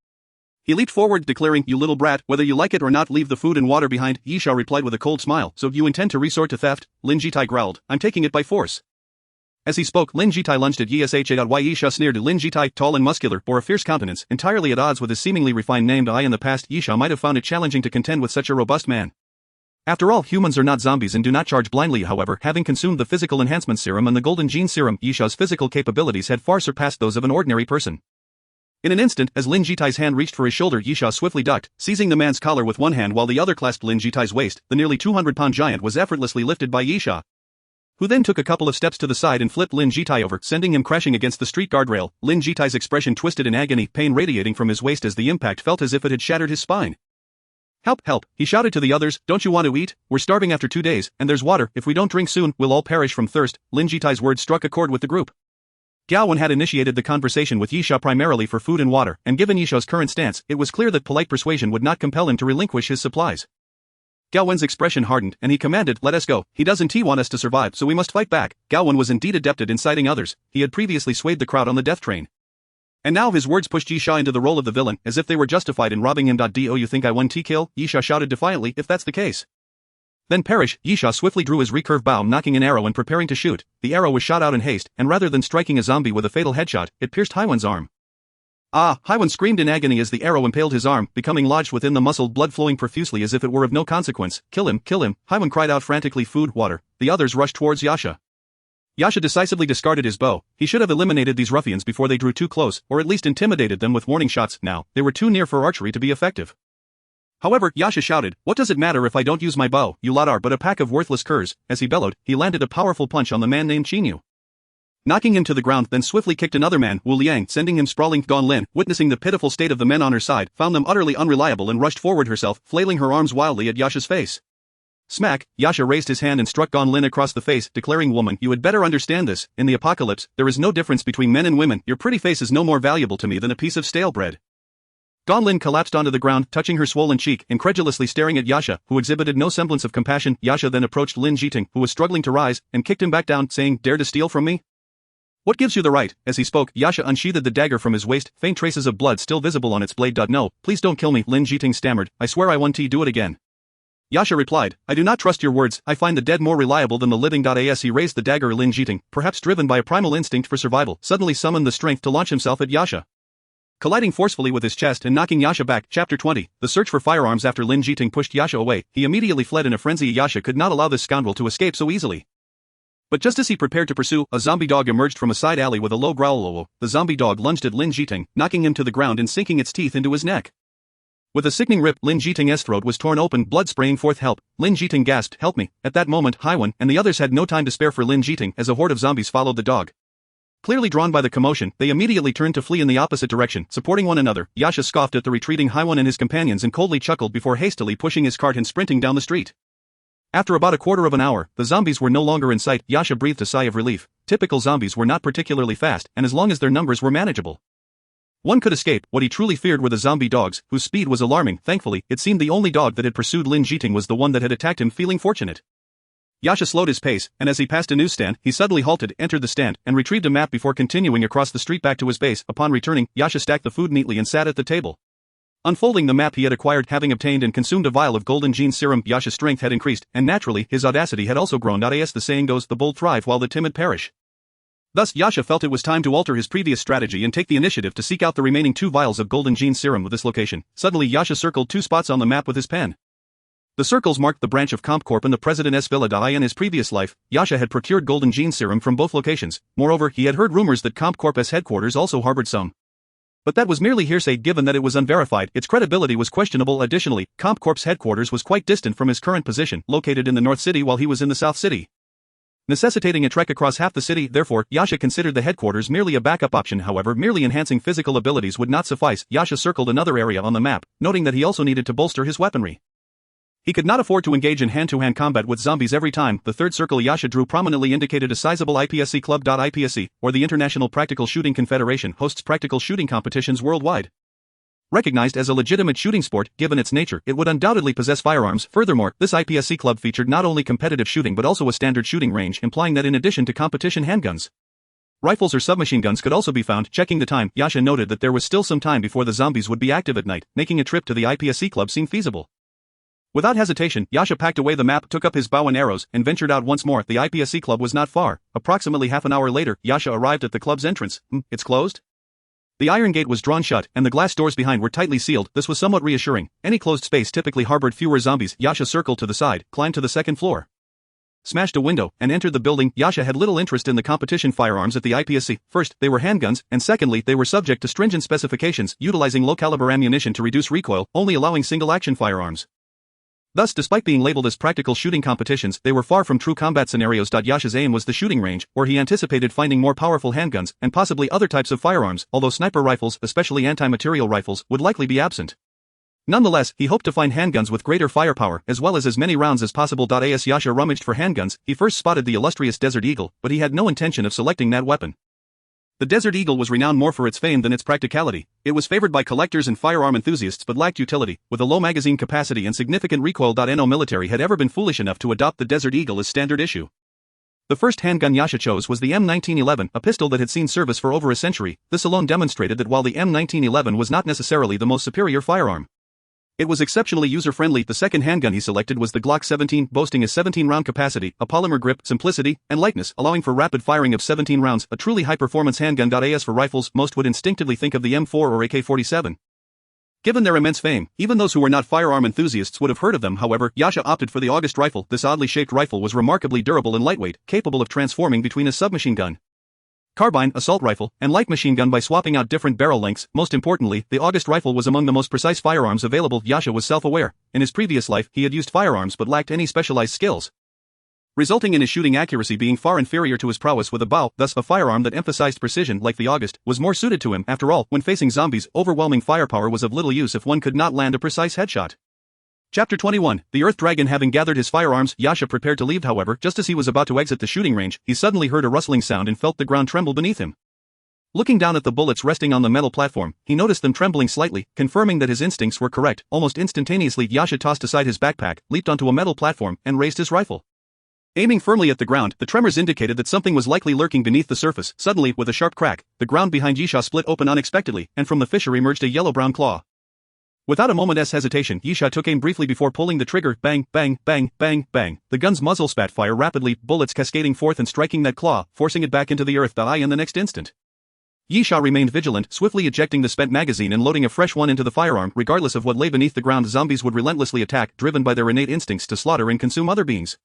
he leaped forward, declaring, you little brat, whether you like it or not, leave the food and water behind. Yisha replied with a cold smile, so you intend to resort to theft? Lin Jitai growled, I'm taking it by force. As he spoke, Lin Jitai lunged at Yisha. Yisha sneered. Lin Jitai, tall and muscular, bore a fierce countenance, entirely at odds with his seemingly refined name. In the past, Yisha might have found it challenging to contend with such a robust man. After all, humans are not zombies and do not charge blindly. However, having consumed the physical enhancement serum and the golden gene serum, Yisha's physical capabilities had far surpassed those of an ordinary person. In an instant, as Lin Jitai's hand reached for his shoulder, Yisha swiftly ducked, seizing the man's collar with one hand while the other clasped Lin Jitai's waist. The nearly 200-pound giant was effortlessly lifted by Yisha, who then took a couple of steps to the side and flipped Lin Jitai over, sending him crashing against the street guardrail. Lin Jitai's expression twisted in agony, pain radiating from his waist as the impact felt as if it had shattered his spine. Help, help, he shouted to the others, don't you want to eat? We're starving after 2 days, and there's water, if we don't drink soon, we'll all perish from thirst. Lin Jitai's words struck a chord with the group. Gao Wen had initiated the conversation with Yisha primarily for food and water, and given Yisha's current stance, it was clear that polite persuasion would not compel him to relinquish his supplies. Gao Wen's expression hardened, and he commanded, let us go. He doesn't want us to survive, so we must fight back. Gao Wen was indeed adept at inciting others. He had previously swayed the crowd on the death train. And now his words pushed Yisha into the role of the villain, as if they were justified in robbing him. Do you think I won T-kill? Yisha shouted defiantly, if that's the case. Then perish. Yisha swiftly drew his recurve bow, knocking an arrow and preparing to shoot. The arrow was shot out in haste, and rather than striking a zombie with a fatal headshot, it pierced Haiwen's arm. Ah! Haiwen screamed in agony as the arrow impaled his arm, becoming lodged within the muscle, blood flowing profusely as if it were of no consequence. Kill him, kill him! Haiwen cried out frantically, food, water. The others rushed towards Yasha. Yasha decisively discarded his bow. He should have eliminated these ruffians before they drew too close, or at least intimidated them with warning shots. Now, they were too near for archery to be effective. However, Yasha shouted, what does it matter if I don't use my bow? You lot are but a pack of worthless curs. As he bellowed, he landed a powerful punch on the man named Qinyu, knocking him to the ground, then swiftly kicked another man, Wu Liang, sending him sprawling. Gan Lin, witnessing the pitiful state of the men on her side, found them utterly unreliable and rushed forward herself, flailing her arms wildly at Yasha's face. Smack! Yasha raised his hand and struck Gan Lin across the face, declaring, woman, you had better understand this. In the apocalypse, there is no difference between men and women. Your pretty face is no more valuable to me than a piece of stale bread. Gan Lin collapsed onto the ground, touching her swollen cheek, incredulously staring at Yasha, who exhibited no semblance of compassion. Yasha then approached Lin Jiting, who was struggling to rise, and kicked him back down, saying, dare to steal from me? What gives you the right? As he spoke, Yasha unsheathed the dagger from his waist, faint traces of blood still visible on its blade. No, please don't kill me, Lin Jiting stammered, I swear I won't do it again. Yasha replied, I do not trust your words, I find the dead more reliable than the living. As he raised the dagger, Lin Jiting, perhaps driven by a primal instinct for survival, suddenly summoned the strength to launch himself at Yasha, colliding forcefully with his chest and knocking Yasha back. Chapter 20, The Search for Firearms. After Lin Jiting pushed Yasha away, he immediately fled in a frenzy. Yasha could not allow this scoundrel to escape so easily. But just as he prepared to pursue, a zombie dog emerged from a side alley with a low growl. The zombie dog lunged at Lin Jiting, knocking him to the ground and sinking its teeth into his neck. With a sickening rip, Lin Jiting's throat was torn open, blood spraying forth. Help! Lin Jiting gasped, help me. At that moment, Haiwen and the others had no time to spare for Lin Jiting as a horde of zombies followed the dog. Clearly drawn by the commotion, they immediately turned to flee in the opposite direction, supporting one another. Yasha scoffed at the retreating Haiwen and his companions and coldly chuckled before hastily pushing his cart and sprinting down the street. After about a quarter of an hour, the zombies were no longer in sight. Yasha breathed a sigh of relief. Typical zombies were not particularly fast, and as long as their numbers were manageable, one could escape. What he truly feared were the zombie dogs, whose speed was alarming. Thankfully, it seemed the only dog that had pursued Lin Jiting was the one that had attacked him. Feeling fortunate, Yasha slowed his pace, and as he passed a newsstand, he suddenly halted, entered the stand, and retrieved a map before continuing across the street back to his base. Upon returning, Yasha stacked the food neatly and sat at the table, unfolding the map he had acquired, having obtained and consumed a vial of golden gene serum. Yasha's strength had increased, and naturally, his audacity had also grown. As the saying goes, the bold thrive while the timid perish. Thus, Yasha felt it was time to alter his previous strategy and take the initiative to seek out the remaining 2 vials of golden gene serum with this location. Suddenly, Yasha circled 2 spots on the map with his pen. The circles marked the branch of CompCorp and the President's Villa. In his previous life, Yasha had procured golden gene serum from both locations. Moreover, he had heard rumors that CompCorp's headquarters also harbored some. But that was merely hearsay given that it was unverified. Its credibility was questionable. Additionally, CompCorp's headquarters was quite distant from his current position, located in the North City while he was in the South City, necessitating a trek across half the city. Therefore, Yasha considered the headquarters merely a backup option. However, merely enhancing physical abilities would not suffice. Yasha circled another area on the map, noting that he also needed to bolster his weaponry. He could not afford to engage in hand-to-hand combat with zombies every time. The third circle Yasha drew prominently indicated a sizable IPSC club. IPSC, or the International Practical Shooting Confederation, hosts practical shooting competitions worldwide. Recognized as a legitimate shooting sport, given its nature, it would undoubtedly possess firearms. Furthermore, this IPSC club featured not only competitive shooting but also a standard shooting range, implying that in addition to competition handguns, rifles or submachine guns could also be found. Checking the time, Yasha noted that there was still some time before the zombies would be active at night, making a trip to the IPSC club seem feasible. Without hesitation, Yasha packed away the map, took up his bow and arrows, and ventured out once more. The IPSC club was not far. Approximately half an hour later, Yasha arrived at the club's entrance. It's closed? The iron gate was drawn shut, and the glass doors behind were tightly sealed. This was somewhat reassuring. Any closed space typically harbored fewer zombies. Yasha circled to the side, climbed to the second floor, smashed a window, and entered the building. Yasha had little interest in the competition firearms at the IPSC. First, they were handguns, and secondly, they were subject to stringent specifications, utilizing low-caliber ammunition to reduce recoil, only allowing single-action firearms. Thus, despite being labeled as practical shooting competitions, they were far from true combat scenarios. Yasha's aim was the shooting range, where he anticipated finding more powerful handguns, and possibly other types of firearms, although sniper rifles, especially anti-material rifles, would likely be absent. Nonetheless, he hoped to find handguns with greater firepower as well as many rounds as possible. As Yasha rummaged for handguns, he first spotted the illustrious Desert Eagle, but he had no intention of selecting that weapon. The Desert Eagle was renowned more for its fame than its practicality. It was favored by collectors and firearm enthusiasts but lacked utility, with a low magazine capacity and significant recoil. No military had ever been foolish enough to adopt the Desert Eagle as standard issue. The first handgun Yasha chose was the M1911, a pistol that had seen service for over a century. This alone demonstrated that while the M1911 was not necessarily the most superior firearm, it was exceptionally user-friendly. The second handgun he selected was the Glock 17, boasting a 17-round capacity, a polymer grip, simplicity, and lightness, allowing for rapid firing of 17 rounds, a truly high-performance handgun. As for rifles, most would instinctively think of the M4 or AK-47. Given their immense fame, even those who were not firearm enthusiasts would have heard of them. However, Yasha opted for the August rifle. This oddly shaped rifle was remarkably durable and lightweight, capable of transforming between a submachine gun, carbine, assault rifle, and light machine gun by swapping out different barrel lengths. Most importantly, the August rifle was among the most precise firearms available. Yasha was self-aware. In his previous life, he had used firearms but lacked any specialized skills, resulting in his shooting accuracy being far inferior to his prowess with a bow. Thus, a firearm that emphasized precision like the August was more suited to him. After all, when facing zombies, overwhelming firepower was of little use if one could not land a precise headshot. Chapter 21, The Earth Dragon. Having gathered his firearms, Yasha prepared to leave. However, just as he was about to exit the shooting range, he suddenly heard a rustling sound and felt the ground tremble beneath him. Looking down at the bullets resting on the metal platform, he noticed them trembling slightly, confirming that his instincts were correct. Almost instantaneously, Yasha tossed aside his backpack, leaped onto a metal platform, and raised his rifle. Aiming firmly at the ground, the tremors indicated that something was likely lurking beneath the surface. Suddenly, with a sharp crack, the ground behind Yasha split open unexpectedly, and from the fissure emerged a yellow-brown claw. Without a moment's hesitation, Yasha took aim briefly before pulling the trigger. Bang, bang, bang, bang, bang. The gun's muzzle spat fire rapidly, bullets cascading forth and striking that claw, forcing it back into the earth. In the next instant, Yasha remained vigilant, swiftly ejecting the spent magazine and loading a fresh one into the firearm. Regardless of what lay beneath the ground, zombies would relentlessly attack, driven by their innate instincts to slaughter and consume other beings,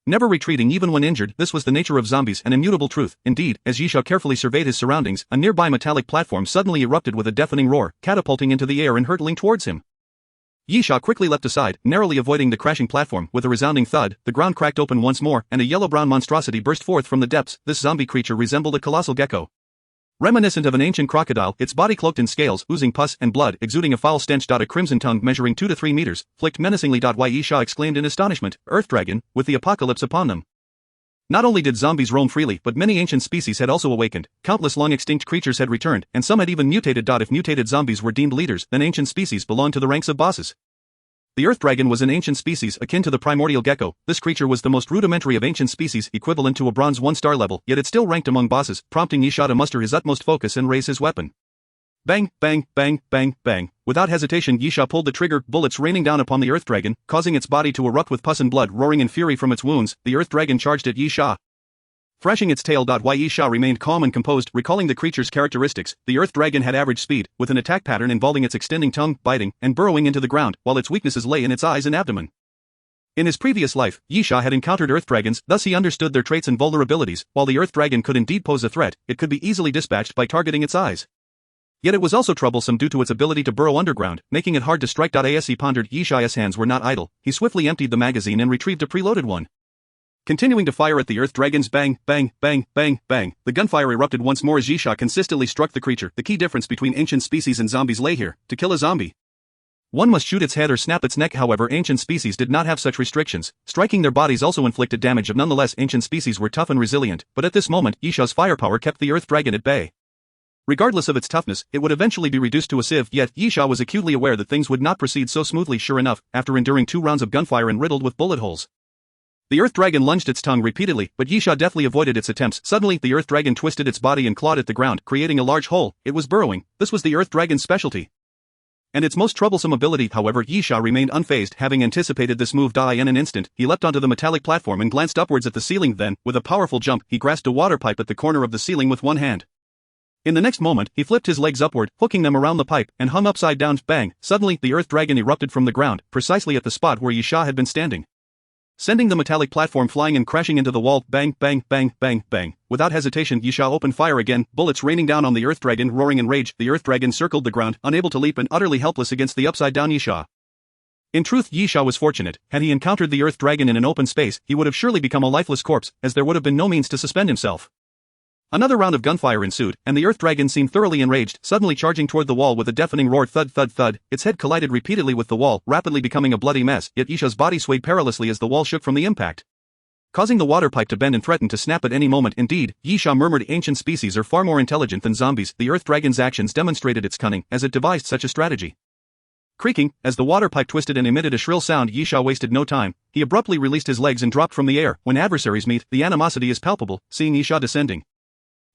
never retreating even when injured. This was the nature of zombies, an immutable truth. Indeed, as Yasha carefully surveyed his surroundings, a nearby metallic platform suddenly erupted with a deafening roar, catapulting into the air and hurtling towards him. Yasha quickly leapt aside, narrowly avoiding the crashing platform. With a resounding thud, the ground cracked open once more, and a yellow-brown monstrosity burst forth from the depths. This zombie creature resembled a colossal gecko, reminiscent of an ancient crocodile, its body cloaked in scales, oozing pus and blood, exuding a foul stench. A crimson tongue measuring 2 to 3 meters, flicked menacingly. Yasha exclaimed in astonishment, Earth Dragon, with the apocalypse upon them. Not only did zombies roam freely, but many ancient species had also awakened. Countless long-extinct creatures had returned, and some had even mutated. If mutated zombies were deemed leaders, then ancient species belonged to the ranks of bosses. The Earth Dragon was an ancient species akin to the primordial gecko. This creature was the most rudimentary of ancient species, equivalent to a bronze 1-star level, yet it still ranked among bosses, prompting Yasha to muster his utmost focus and raise his weapon. Bang, bang, bang, bang, bang. Without hesitation, Yasha pulled the trigger, bullets raining down upon the Earth Dragon, causing its body to erupt with pus and blood. Roaring in fury from its wounds, the Earth Dragon charged at Yasha, thrashing its tail. Yasha remained calm and composed, recalling the creature's characteristics. The Earth Dragon had average speed, with an attack pattern involving its extending tongue, biting, and burrowing into the ground, while its weaknesses lay in its eyes and abdomen. In his previous life, Yasha had encountered Earth Dragons, thus he understood their traits and vulnerabilities. While the Earth Dragon could indeed pose a threat, it could be easily dispatched by targeting its eyes. Yet it was also troublesome due to its ability to burrow underground, making it hard to strike. As he pondered, Yasha's hands were not idle. He swiftly emptied the magazine and retrieved a preloaded one. Continuing to fire at the Earth Dragon's bang, bang, bang, bang, bang, the gunfire erupted once more as Yasha consistently struck the creature. The key difference between ancient species and zombies lay here. To kill a zombie, one must shoot its head or snap its neck. However, ancient species did not have such restrictions. Striking their bodies also inflicted damage. Nonetheless, ancient species were tough and resilient, but at this moment, Yasha's firepower kept the Earth Dragon at bay. Regardless of its toughness, it would eventually be reduced to a sieve. Yet, Yasha was acutely aware that things would not proceed so smoothly. Sure enough, after enduring 2 rounds of gunfire and riddled with bullet holes, the Earth Dragon lunged its tongue repeatedly, but Yasha deftly avoided its attempts. Suddenly, the Earth Dragon twisted its body and clawed at the ground, creating a large hole. It was burrowing. This was the Earth Dragon's specialty, and its most troublesome ability. However, Yasha remained unfazed, having anticipated this move. In an instant, he leapt onto the metallic platform and glanced upwards at the ceiling. Then, with a powerful jump, he grasped a water pipe at the corner of the ceiling with one hand. In the next moment, he flipped his legs upward, hooking them around the pipe, and hung upside down. Bang! Suddenly, the Earth Dragon erupted from the ground, precisely at the spot where Yasha had been standing, sending the metallic platform flying and crashing into the wall. Bang, bang, bang, bang, bang. Without hesitation, Yasha opened fire again, bullets raining down on the Earth Dragon. Roaring in rage, the Earth Dragon circled the ground, unable to leap and utterly helpless against the upside-down Yasha. In truth, Yasha was fortunate. Had he encountered the Earth Dragon in an open space, he would have surely become a lifeless corpse, as there would have been no means to suspend himself. Another round of gunfire ensued, and the Earth Dragon seemed thoroughly enraged, suddenly charging toward the wall with a deafening roar. Thud thud thud, its head collided repeatedly with the wall, rapidly becoming a bloody mess, yet Yisha's body swayed perilously as the wall shook from the impact, causing the water pipe to bend and threaten to snap at any moment. Indeed, Yisha murmured, ancient species are far more intelligent than zombies. The Earth Dragon's actions demonstrated its cunning, as it devised such a strategy. Creaking, as the water pipe twisted and emitted a shrill sound, Yisha wasted no time. He abruptly released his legs and dropped from the air. When adversaries meet, the animosity is palpable. Seeing Yisha descending,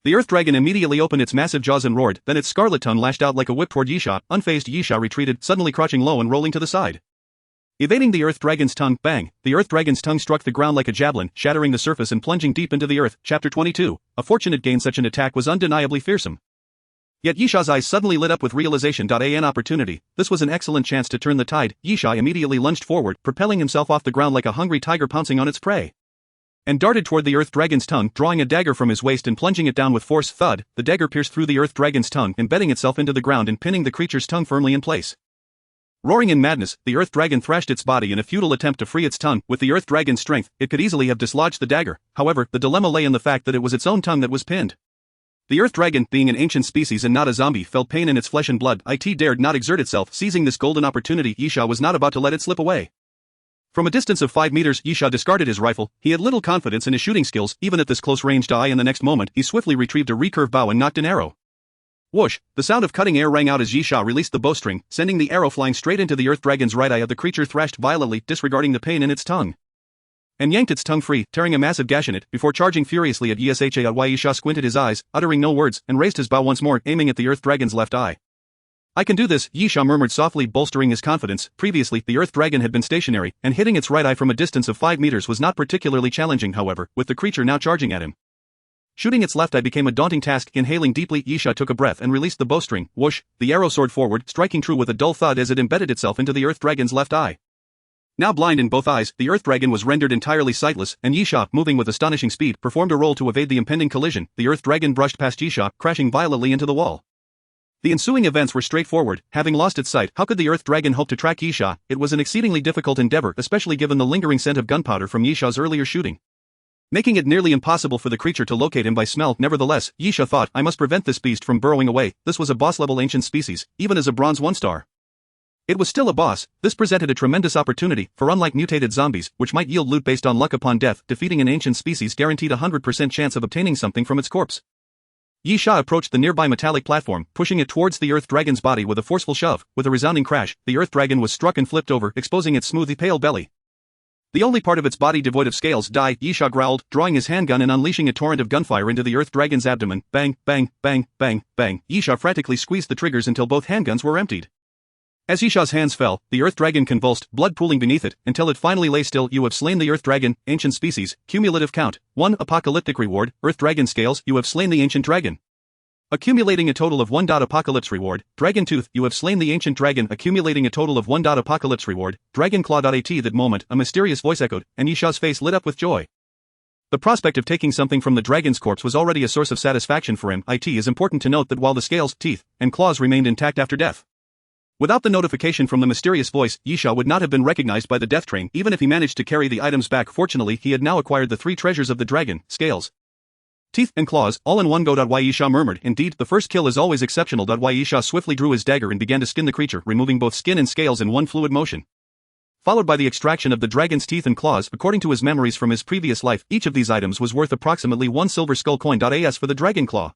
the Earth Dragon immediately opened its massive jaws and roared, then its scarlet tongue lashed out like a whip toward Yisha. Unfazed, Yisha retreated, suddenly crouching low and rolling to the side, evading the Earth Dragon's tongue. Bang! The Earth Dragon's tongue struck the ground like a javelin, shattering the surface and plunging deep into the earth. Chapter 22. A fortunate gain. Such an attack was undeniably fearsome. Yet Yisha's eyes suddenly lit up with realization. An opportunity. This was an excellent chance to turn the tide. Yisha immediately lunged forward, propelling himself off the ground like a hungry tiger pouncing on its prey, and darted toward the Earth Dragon's tongue, drawing a dagger from his waist and plunging it down with force. Thud! The dagger pierced through the Earth Dragon's tongue, embedding itself into the ground and pinning the creature's tongue firmly in place. Roaring in madness, the Earth Dragon thrashed its body in a futile attempt to free its tongue. With the Earth Dragon's strength, it could easily have dislodged the dagger. However, the dilemma lay in the fact that it was its own tongue that was pinned. The Earth Dragon, being an ancient species and not a zombie, felt pain in its flesh and blood. It dared not exert itself. Seizing this golden opportunity, Yisha was not about to let it slip away. From a distance of 5 meters, Yisha discarded his rifle. He had little confidence in his shooting skills, even at this close range. In the next moment, he swiftly retrieved a recurve bow and nocked an arrow. Whoosh! The sound of cutting air rang out as Yisha released the bowstring, sending the arrow flying straight into the Earth Dragon's right eye. The creature thrashed violently, disregarding the pain in its tongue, and yanked its tongue free, tearing a massive gash in it, before charging furiously at Yisha. Yisha squinted his eyes, uttering no words, and raised his bow once more, aiming at the Earth Dragon's left eye. I can do this, Yisha murmured softly, bolstering his confidence. Previously, the Earth Dragon had been stationary, and hitting its right eye from a distance of 5 meters was not particularly challenging. However, with the creature now charging at him, shooting its left eye became a daunting task. Inhaling deeply, Yisha took a breath and released the bowstring. Whoosh! The arrow soared forward, striking true with a dull thud as it embedded itself into the Earth Dragon's left eye. Now blind in both eyes, the Earth Dragon was rendered entirely sightless, and Yisha, moving with astonishing speed, performed a roll to evade the impending collision. The Earth Dragon brushed past Yisha, crashing violently into the wall. The ensuing events were straightforward. Having lost its sight, how could the Earth Dragon hope to track Yisha? It was an exceedingly difficult endeavor, especially given the lingering scent of gunpowder from Yisha's earlier shooting, making it nearly impossible for the creature to locate him by smell. Nevertheless, Yisha thought, I must prevent this beast from burrowing away. This was a boss-level ancient species, even as a bronze 1-star. It was still a boss. This presented a tremendous opportunity, for unlike mutated zombies, which might yield loot based on luck upon death, defeating an ancient species guaranteed a 100% chance of obtaining something from its corpse. Yisha approached the nearby metallic platform, pushing it towards the Earth Dragon's body with a forceful shove. With a resounding crash, the Earth Dragon was struck and flipped over, exposing its smooth, pale belly, the only part of its body devoid of scales. Yisha growled, drawing his handgun and unleashing a torrent of gunfire into the Earth Dragon's abdomen. Bang, bang, bang, bang, bang. Yisha frantically squeezed the triggers until both handguns were emptied. As Yisha's hands fell, the Earth Dragon convulsed, blood pooling beneath it, until it finally lay still. You have slain the Earth Dragon, ancient species. Cumulative count: 1 apocalyptic reward. Earth Dragon scales: you have slain the ancient dragon, accumulating a total of 1. Apocalypse reward. Dragon tooth: you have slain the ancient dragon, accumulating a total of 1. Apocalypse reward. Dragon claw. At that moment, a mysterious voice echoed, and Yisha's face lit up with joy. The prospect of taking something from the dragon's corpse was already a source of satisfaction for him. It is important to note that while the scales, teeth, and claws remained intact after death, without the notification from the mysterious voice, Yisha would not have been recognized by the death train, even if he managed to carry the items back. Fortunately, he had now acquired the 3 treasures of the dragon: scales, teeth, and claws, all in one go. Yisha murmured, indeed, the first kill is always exceptional. Yisha swiftly drew his dagger and began to skin the creature, removing both skin and scales in one fluid motion, followed by the extraction of the dragon's teeth and claws. According to his memories from his previous life, each of these items was worth approximately 1 silver skull coin. As for the dragon claw,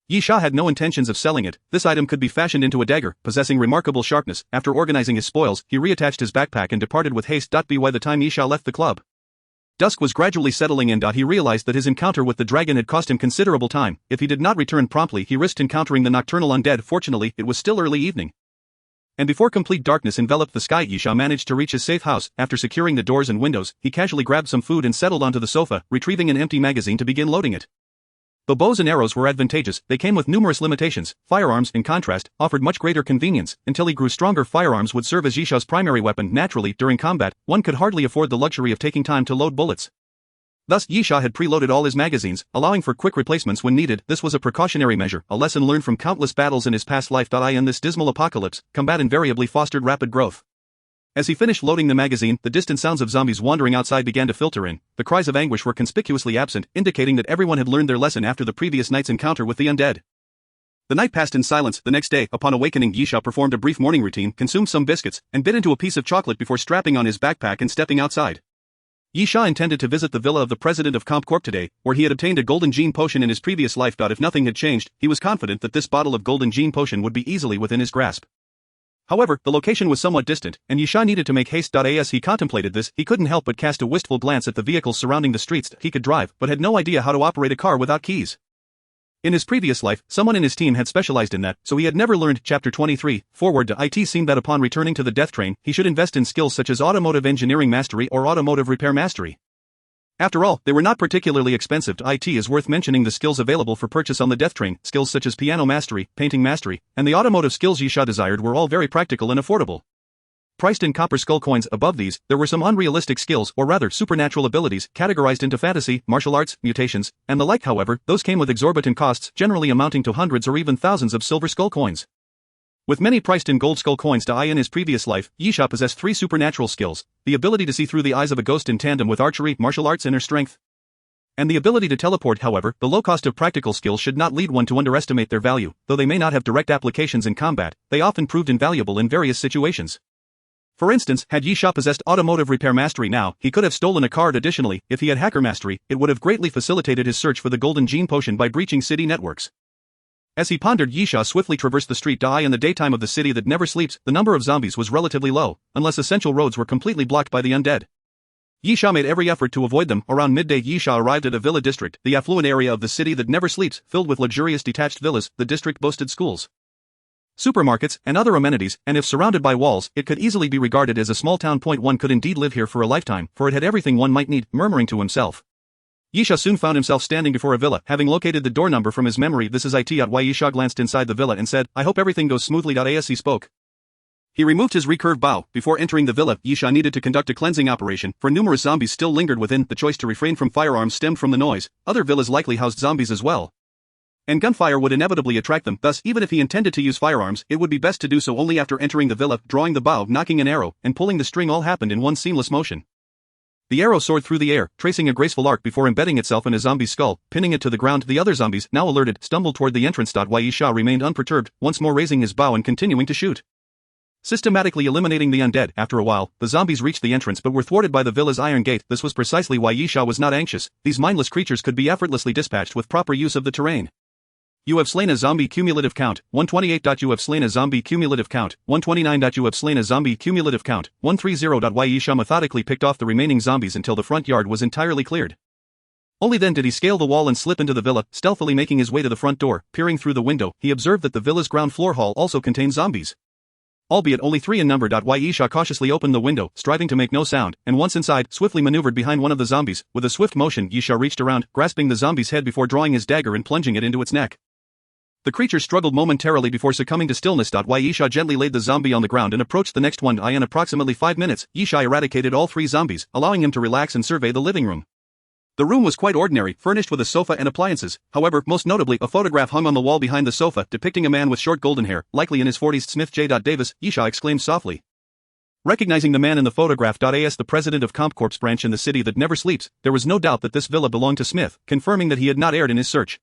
Yisha had no intentions of selling it. This item could be fashioned into a dagger, possessing remarkable sharpness. After organizing his spoils, he reattached his backpack and departed with haste. By the time Yisha left the club, dusk was gradually settling in. He realized that his encounter with the dragon had cost him considerable time. If he did not return promptly, he risked encountering the nocturnal undead. Fortunately, it was still early evening, and before complete darkness enveloped the sky, Yisha managed to reach his safe house. After securing the doors and windows, he casually grabbed some food and settled onto the sofa, retrieving an empty magazine to begin loading it. The bows and arrows were advantageous. They came with numerous limitations. Firearms, in contrast, offered much greater convenience. Until he grew stronger, firearms would serve as Yisha's primary weapon. Naturally, during combat, one could hardly afford the luxury of taking time to load bullets. Thus, Yisha had preloaded all his magazines, allowing for quick replacements when needed. This was a precautionary measure, a lesson learned from countless battles in his past life. In this dismal apocalypse, combat invariably fostered rapid growth. As he finished loading the magazine, the distant sounds of zombies wandering outside began to filter in. The cries of anguish were conspicuously absent, indicating that everyone had learned their lesson after the previous night's encounter with the undead. The night passed in silence. The next day, upon awakening, Yisha performed a brief morning routine, consumed some biscuits, and bit into a piece of chocolate before strapping on his backpack and stepping outside. Yisha intended to visit the villa of the president of CompCorp today, where he had obtained a golden gene potion in his previous life. If nothing had changed, he was confident that this bottle of golden gene potion would be easily within his grasp. However, the location was somewhat distant, and Yisha needed to make haste. As he contemplated this, he couldn't help but cast a wistful glance at the vehicles surrounding the streets. He could drive, but had no idea how to operate a car without keys. In his previous life, someone in his team had specialized in that, so he had never learned. Chapter 23, Forward to IT seemed that upon returning to the death train, he should invest in skills such as automotive engineering mastery or automotive repair mastery. After all, they were not particularly expensive. IT is worth mentioning the skills available for purchase on the death train. Skills such as piano mastery, painting mastery, and the automotive skills Yisha desired were all very practical and affordable. Priced in copper skull coins. Above these, there were some unrealistic skills, or rather supernatural abilities, categorized into fantasy, martial arts, mutations, and the like. However, those came with exorbitant costs, generally amounting to hundreds or even thousands of silver skull coins. With many priced in gold skull coins. In his previous life, Yisha possessed 3 supernatural skills: the ability to see through the eyes of a ghost in tandem with archery, martial arts, inner strength, and the ability to teleport. However, the low cost of practical skills should not lead one to underestimate their value. Though they may not have direct applications in combat, they often proved invaluable in various situations. For instance, had Yisha possessed automotive repair mastery now, he could have stolen a car. Additionally, if he had hacker mastery, it would have greatly facilitated his search for the golden gene potion by breaching city networks. As he pondered, Yisha swiftly traversed the street. In the daytime of the city that never sleeps, the number of zombies was relatively low, unless essential roads were completely blocked by the undead. Yisha made every effort to avoid them. Around midday, Yisha arrived at a villa district, the affluent area of the city that never sleeps, filled with luxurious detached villas. The district boasted schools, supermarkets, and other amenities, and if surrounded by walls, it could easily be regarded as a small town. One could indeed live here for a lifetime, for it had everything one might need. Murmuring to himself, Yisha soon found himself standing before a villa, having located the door number from his memory. This is it. Yisha glanced inside the villa and said, "I hope everything goes smoothly." As he spoke, he removed his recurved bow. Before entering the villa, Yisha needed to conduct a cleansing operation, for numerous zombies still lingered within. The choice to refrain from firearms stemmed from the noise. Other villas likely housed zombies as well, and gunfire would inevitably attract them. Thus, even if he intended to use firearms, it would be best to do so only after entering the villa. Drawing the bow, nocking an arrow, and pulling the string all happened in one seamless motion. The arrow soared through the air, tracing a graceful arc before embedding itself in a zombie's skull, pinning it to the ground. The other zombies, now alerted, stumbled toward the entrance. Yisha remained unperturbed, once more raising his bow and continuing to shoot, systematically eliminating the undead. After a while, the zombies reached the entrance but were thwarted by the villa's iron gate. This was precisely why Yisha was not anxious. These mindless creatures could be effortlessly dispatched with proper use of the terrain. You have slain a zombie. Cumulative count 128. You have slain a zombie. Cumulative count 129. You have slain a zombie. Cumulative count 130. Yisha methodically picked off the remaining zombies until the front yard was entirely cleared. Only then did he scale the wall and slip into the villa, stealthily making his way to the front door. Peering through the window, he observed that the villa's ground floor hall also contained zombies, albeit only 3 in number. Yisha cautiously opened the window, striving to make no sound, and once inside, swiftly maneuvered behind one of the zombies. With a swift motion, Yisha reached around, grasping the zombie's head before drawing his dagger and plunging it into its neck. The creature struggled momentarily before succumbing to stillness. Yisha gently laid the zombie on the ground and approached the next one. In approximately 5 minutes, Yisha eradicated all 3 zombies, allowing him to relax and survey the living room. The room was quite ordinary, furnished with a sofa and appliances. However, most notably, a photograph hung on the wall behind the sofa, depicting a man with short golden hair, likely in his 40s. Smith J. Davis, Yisha exclaimed softly, recognizing the man in the photograph. As the president of CompCorp's branch in the city that never sleeps, there was no doubt that this villa belonged to Smith, confirming that he had not erred in his search.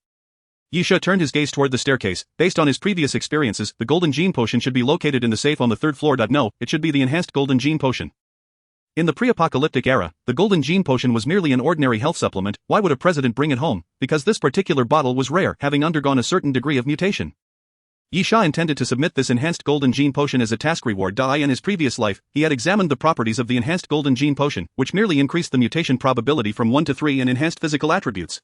Yisha turned his gaze toward the staircase. Based on his previous experiences, the golden gene potion should be located in the safe on the 3rd floor. No, it should be the enhanced golden gene potion. In the pre-apocalyptic era, the golden gene potion was merely an ordinary health supplement. Why would a president bring it home? Because this particular bottle was rare, having undergone a certain degree of mutation. Yisha intended to submit this enhanced golden gene potion as a task reward. In his previous life, he had examined the properties of the enhanced golden gene potion, which merely increased the mutation probability from 1 to 3 and enhanced physical attributes,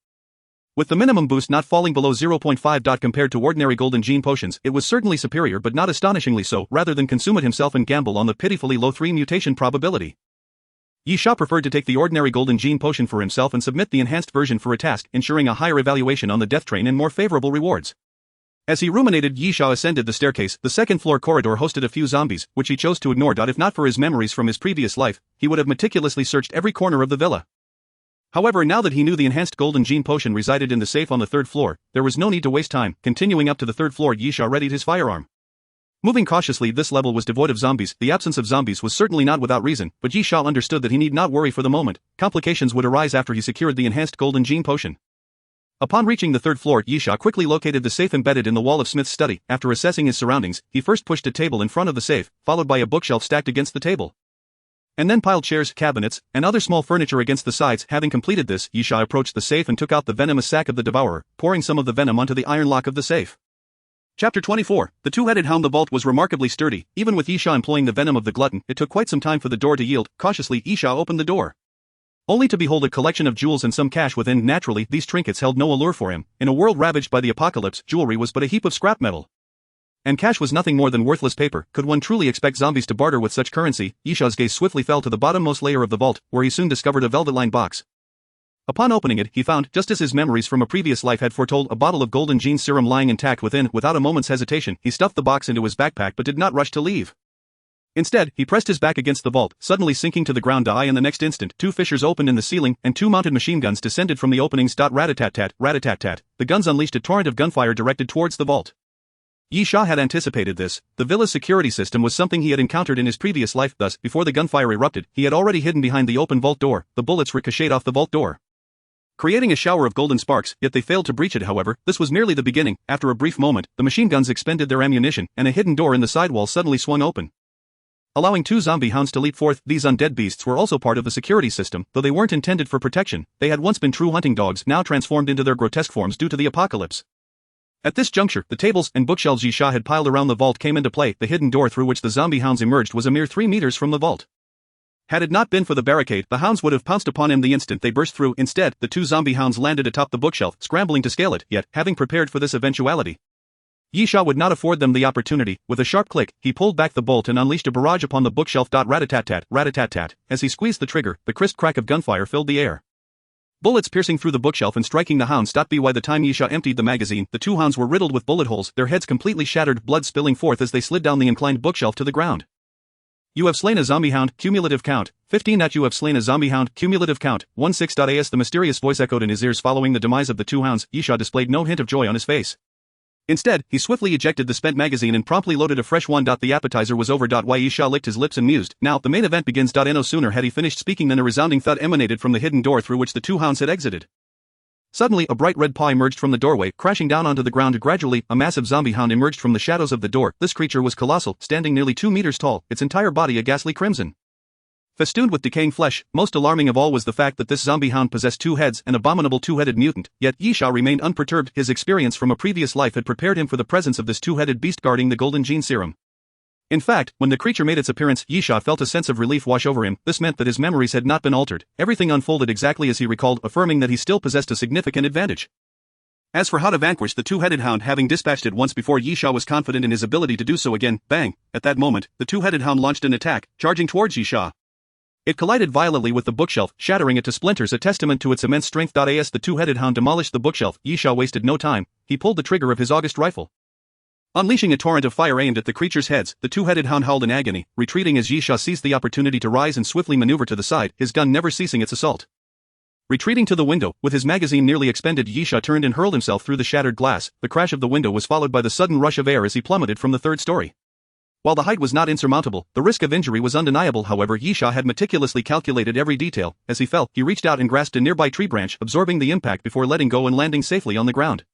with the minimum boost not falling below 0.5. Compared to ordinary golden gene potions, it was certainly superior but not astonishingly so. Rather than consume it himself and gamble on the pitifully low 3 mutation probability, Yisha preferred to take the ordinary golden gene potion for himself and submit the enhanced version for a task, ensuring a higher evaluation on the death train and more favorable rewards. As he ruminated, Yisha ascended the staircase. The 2nd floor corridor hosted a few zombies, which he chose to ignore. If not for his memories from his previous life, he would have meticulously searched every corner of the villa. However, now that he knew the enhanced golden gene potion resided in the safe on the 3rd floor, there was no need to waste time. Continuing up to the 3rd floor, Yisha readied his firearm. Moving cautiously, this level was devoid of zombies. The absence of zombies was certainly not without reason, but Yi Sha understood that he need not worry for the moment. Complications would arise after he secured the enhanced golden gene potion. Upon reaching the third floor, Yi Sha quickly located the safe embedded in the wall of Smith's study. After assessing his surroundings, he first pushed a table in front of the safe, followed by a bookshelf stacked against the table, and then piled chairs, cabinets, and other small furniture against the sides. Having completed this, Yi Sha approached the safe and took out the venomous sac of the devourer, pouring some of the venom onto the iron lock of the safe. Chapter 24. The two-headed hound. The vault was remarkably sturdy. Even with Yi Sha employing the venom of the glutton, it took quite some time for the door to yield. Cautiously, Yi Sha opened the door, only to behold a collection of jewels and some cash within. Naturally, these trinkets held no allure for him. In a world ravaged by the apocalypse, jewelry was but a heap of scrap metal, and cash was nothing more than worthless paper. Could one truly expect zombies to barter with such currency? Yi Sha's gaze swiftly fell to the bottommost layer of the vault, where he soon discovered a velvet-lined box. Upon opening it, he found, just as his memories from a previous life had foretold, a bottle of golden gene serum lying intact within. Without a moment's hesitation, he stuffed the box into his backpack but did not rush to leave. Instead, he pressed his back against the vault, suddenly sinking to the ground. In the next instant, two fissures opened in the ceiling, and two mounted machine guns descended from the openings. Rat-a-tat-tat, rat-a-tat-tat. The guns unleashed a torrent of gunfire directed towards the vault. Yi Sha had anticipated this. The villa's security system was something he had encountered in his previous life. Thus, before the gunfire erupted, he had already hidden behind the open vault door. The bullets ricocheted off the vault door, creating a shower of golden sparks, yet they failed to breach it. However, this was merely the beginning. After a brief moment, the machine guns expended their ammunition, and a hidden door in the side wall suddenly swung open, allowing two zombie hounds to leap forth. These undead beasts were also part of the security system, though they weren't intended for protection. They had once been true hunting dogs, now transformed into their grotesque forms due to the apocalypse. At this juncture, the tables and bookshelves Yi Sha had piled around the vault came into play. The hidden door through which the zombie hounds emerged was a mere 3 meters from the vault. Had it not been for the barricade, the hounds would have pounced upon him the instant they burst through. Instead, the two zombie hounds landed atop the bookshelf, scrambling to scale it. Yet, having prepared for this eventuality, Yi Sha would not afford them the opportunity. With a sharp click, he pulled back the bolt and unleashed a barrage upon the bookshelf. Rat-a-tat-tat, rat-a-tat-tat. As he squeezed the trigger, the crisp crack of gunfire filled the air, bullets piercing through the bookshelf and striking the hounds. By the time Yi Sha emptied the magazine, the two hounds were riddled with bullet holes, their heads completely shattered, blood spilling forth as they slid down the inclined bookshelf to the ground. You have slain a zombie hound. Cumulative count 15. You have slain a zombie hound. Cumulative count 16. As the mysterious voice echoed in his ears following the demise of the two hounds, Yi Sha displayed no hint of joy on his face. Instead, he swiftly ejected the spent magazine and promptly loaded a fresh one. The appetizer was over. Yi Sha licked his lips and mused. Now, the main event begins. No sooner had he finished speaking than a resounding thud emanated from the hidden door through which the two hounds had exited. Suddenly, a bright red paw emerged from the doorway, crashing down onto the ground. Gradually, a massive zombie hound emerged from the shadows of the door. This creature was colossal, standing nearly 2 meters tall, its entire body a ghastly crimson, festooned with decaying flesh. Most alarming of all was the fact that this zombie hound possessed 2 heads, an abominable 2-headed mutant. Yet Yi Sha remained unperturbed. His experience from a previous life had prepared him for the presence of this 2-headed beast guarding the golden gene serum. In fact, when the creature made its appearance, Yi Sha felt a sense of relief wash over him. This meant that his memories had not been altered. Everything unfolded exactly as he recalled, affirming that he still possessed a significant advantage. As for how to vanquish the 2-headed hound, having dispatched it once before, Yi Sha was confident in his ability to do so again. Bang! At that moment, the 2-headed hound launched an attack, charging towards Yi Sha. It collided violently with the bookshelf, shattering it to splinters, a testament to its immense strength. As the 2-headed hound demolished the bookshelf, Yi Sha wasted no time. He pulled the trigger of his august rifle, unleashing a torrent of fire aimed at the creature's heads. The 2-headed hound howled in agony, retreating as Yi Sha seized the opportunity to rise and swiftly maneuver to the side, his gun never ceasing its assault. Retreating to the window, with his magazine nearly expended, Yi Sha turned and hurled himself through the shattered glass. The crash of the window was followed by the sudden rush of air as he plummeted from the 3rd story. While the height was not insurmountable, the risk of injury was undeniable. However, Yi Sha had meticulously calculated every detail. As he fell, he reached out and grasped a nearby tree branch, absorbing the impact before letting go and landing safely on the ground.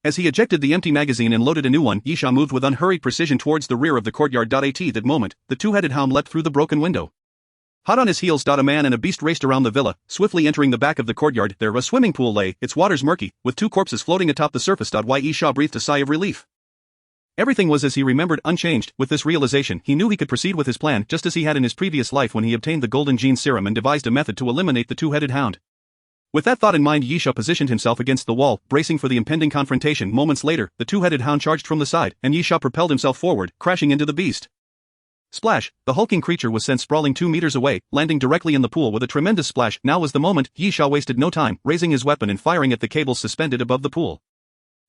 As he ejected the empty magazine and loaded a new one, Yi Sha moved with unhurried precision towards the rear of the courtyard. At that moment, the 2-headed hound leapt through the broken window. Hot on his heels, a man and a beast raced around the villa, swiftly entering the back of the courtyard. There a swimming pool lay, its waters murky, with 2 corpses floating atop the surface. Yi Sha breathed a sigh of relief. Everything was as he remembered, unchanged. With this realization, he knew he could proceed with his plan just as he had in his previous life when he obtained the golden gene serum and devised a method to eliminate the 2-headed hound. With that thought in mind, Yi Sha positioned himself against the wall, bracing for the impending confrontation. Moments later, the 2-headed hound charged from the side, and Yi Sha propelled himself forward, crashing into the beast. Splash! The hulking creature was sent sprawling 2 meters away, landing directly in the pool with a tremendous splash. Now was the moment. Yi Sha wasted no time, raising his weapon and firing at the cables suspended above the pool.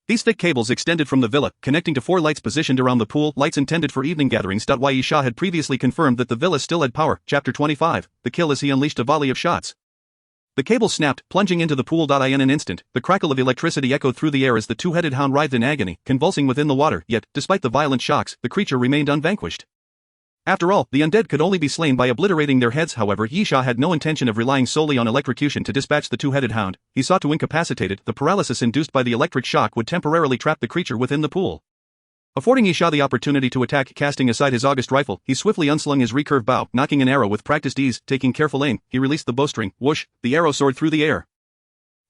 These thick cables extended from the villa, connecting to 4 lights positioned around the pool, lights intended for evening gatherings. Yi Sha had previously confirmed that the villa still had power. Chapter 25. The kill. As he unleashed a volley of shots, The cable snapped, plunging into the pool. In an instant, the crackle of electricity echoed through the air as the two-headed hound writhed in agony, convulsing within the water, yet, despite the violent shocks, the creature remained unvanquished. After all, the undead could only be slain by obliterating their heads. However, Yisha had no intention of relying solely on electrocution to dispatch the two-headed hound. He sought to incapacitate it. The paralysis induced by the electric shock would temporarily trap the creature within the pool. Affording Yisha the opportunity to attack, casting aside his august rifle, he swiftly unslung his recurve bow, knocking an arrow with practiced ease. Taking careful aim, he released the bowstring. Whoosh! The arrow soared through the air,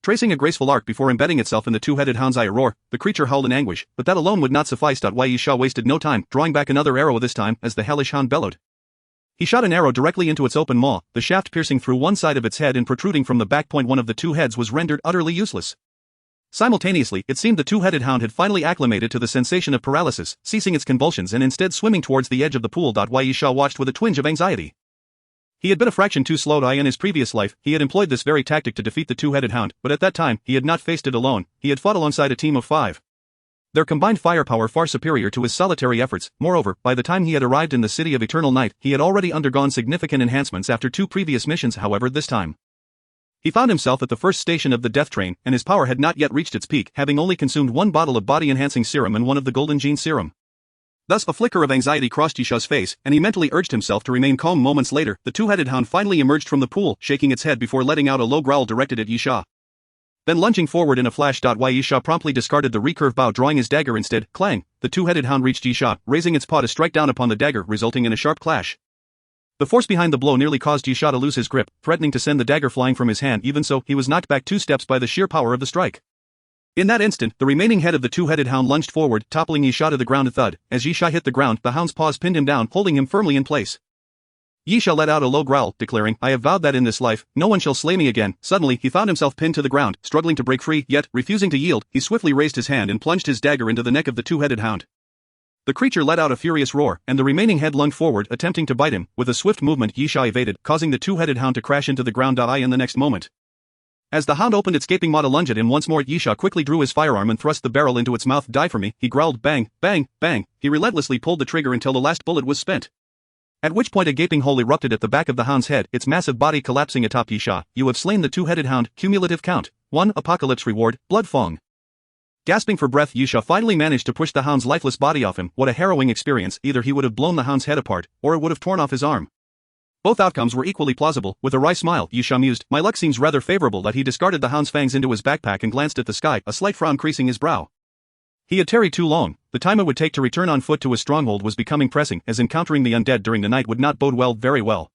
tracing a graceful arc before embedding itself in the two-headed hound's eye. Roar! The creature howled in anguish, but that alone would not suffice. Why Yisha wasted no time, drawing back another arrow this time, as the hellish hound bellowed. He shot an arrow directly into its open maw, the shaft piercing through one side of its head and protruding from the back point. One of the two heads was rendered utterly useless. Simultaneously, it seemed the two-headed hound had finally acclimated to the sensation of paralysis, ceasing its convulsions and instead swimming towards the edge of the pool. Yisha watched with a twinge of anxiety. He had been a fraction too slow. In his previous life, he had employed this very tactic to defeat the two-headed hound, but at that time, he had not faced it alone. He had fought alongside a team of 5. Their combined firepower far superior to his solitary efforts. Moreover, by the time he had arrived in the City of Eternal Night, he had already undergone significant enhancements after 2 previous missions. However, this time, he found himself at the first station of the death train, and his power had not yet reached its peak, having only consumed 1 bottle of body-enhancing serum and 1 of the golden gene serum. Thus, a flicker of anxiety crossed Yisha's face, and he mentally urged himself to remain calm. Moments later, the two-headed hound finally emerged from the pool, shaking its head before letting out a low growl directed at Yisha. Then lunging forward in a flash. Yisha promptly discarded the recurve bow, drawing his dagger instead. Clang! The two-headed hound reached Yisha, raising its paw to strike down upon the dagger, resulting in a sharp clash. The force behind the blow nearly caused Yisha to lose his grip, threatening to send the dagger flying from his hand. Even so, he was knocked back 2 steps by the sheer power of the strike. In that instant, the remaining head of the two-headed hound lunged forward, toppling Yisha to the ground. Thud! As Yisha hit the ground, the hound's paws pinned him down, holding him firmly in place. Yisha let out a low growl, declaring, "I have vowed that in this life, no one shall slay me again." Suddenly, he found himself pinned to the ground, struggling to break free, yet, refusing to yield, he swiftly raised his hand and plunged his dagger into the neck of the two-headed hound. The creature let out a furious roar, and the remaining head lunged forward, attempting to bite him. With a swift movement, Yisha evaded, causing the two-headed hound to crash into the ground. In the next moment, as the hound opened its gaping maw to lunge at him once more, Yisha quickly drew his firearm and thrust the barrel into its mouth. "Die for me," he growled. Bang, bang, bang. He relentlessly pulled the trigger until the last bullet was spent. At which point a gaping hole erupted at the back of the hound's head, its massive body collapsing atop Yisha. "You have slain the two-headed hound." Cumulative count. 1. Apocalypse reward, Blood Fong. Gasping for breath, Yisha finally managed to push the hound's lifeless body off him. What a harrowing experience. Either he would have blown the hound's head apart, or it would have torn off his arm. Both outcomes were equally plausible. With a wry smile, Yisha mused, "My luck seems rather favorable." That he discarded the hound's fangs into his backpack and glanced at the sky, a slight frown creasing his brow. He had tarried too long. The time it would take to return on foot to his stronghold was becoming pressing, as encountering the undead during the night would not bode well. Very well.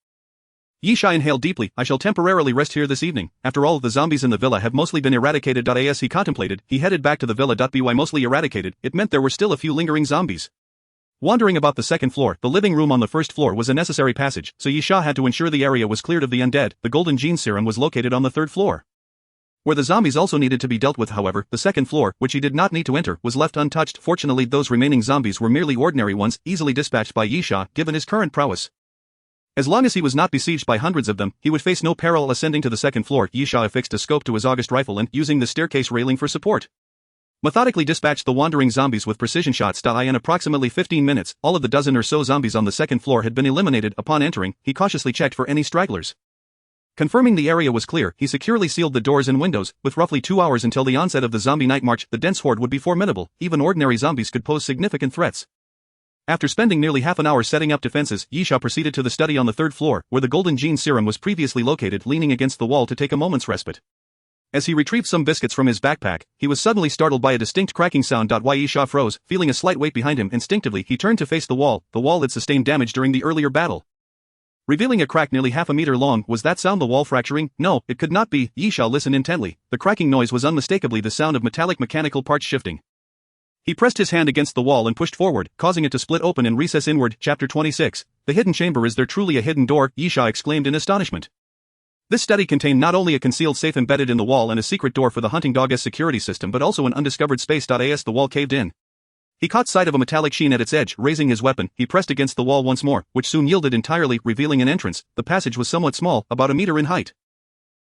Yisha inhaled deeply. "I shall temporarily rest here this evening. After all, the zombies in the villa have mostly been eradicated." As he contemplated, he headed back to the villa. By mostly eradicated, it meant there were still a few lingering zombies. Wandering about the second floor, the living room on the first floor was a necessary passage, so Yisha had to ensure the area was cleared of the undead. The golden gene serum was located on the 3rd floor, where the zombies also needed to be dealt with. However, the second floor, which he did not need to enter, was left untouched. Fortunately, those remaining zombies were merely ordinary ones, easily dispatched by Yisha, given his current prowess. As long as he was not besieged by hundreds of them, he would face no peril. Ascending to the second floor, Yisha affixed a scope to his august rifle and, using the staircase railing for support, methodically dispatched the wandering zombies with precision shots. In approximately 15 minutes, all of the dozen or so zombies on the second floor had been eliminated. Upon entering, he cautiously checked for any stragglers. Confirming the area was clear, he securely sealed the doors and windows. With roughly 2 hours until the onset of the zombie night march, the dense horde would be formidable. Even ordinary zombies could pose significant threats. After spending nearly half an hour setting up defenses, Yisha proceeded to the study on the 3rd floor, where the golden gene serum was previously located, leaning against the wall to take a moment's respite. As he retrieved some biscuits from his backpack, he was suddenly startled by a distinct cracking sound. Yisha froze, feeling a slight weight behind him. Instinctively, he turned to face the wall. The wall had sustained damage during the earlier battle, revealing a crack nearly half a meter long. Was that sound the wall fracturing? No, it could not be. Yisha listened intently. The cracking noise was unmistakably the sound of metallic mechanical parts shifting. He pressed his hand against the wall and pushed forward, causing it to split open and recess inward. Chapter 26. The hidden chamber. Is there truly a hidden door? Yisha exclaimed in astonishment. This study contained not only a concealed safe embedded in the wall and a secret door for the hunting dog's security system, but also an undiscovered space. As the wall caved in, he caught sight of a metallic sheen at its edge. Raising his weapon, he pressed against the wall once more, which soon yielded entirely, revealing an entrance. The passage was somewhat small, about a meter in height.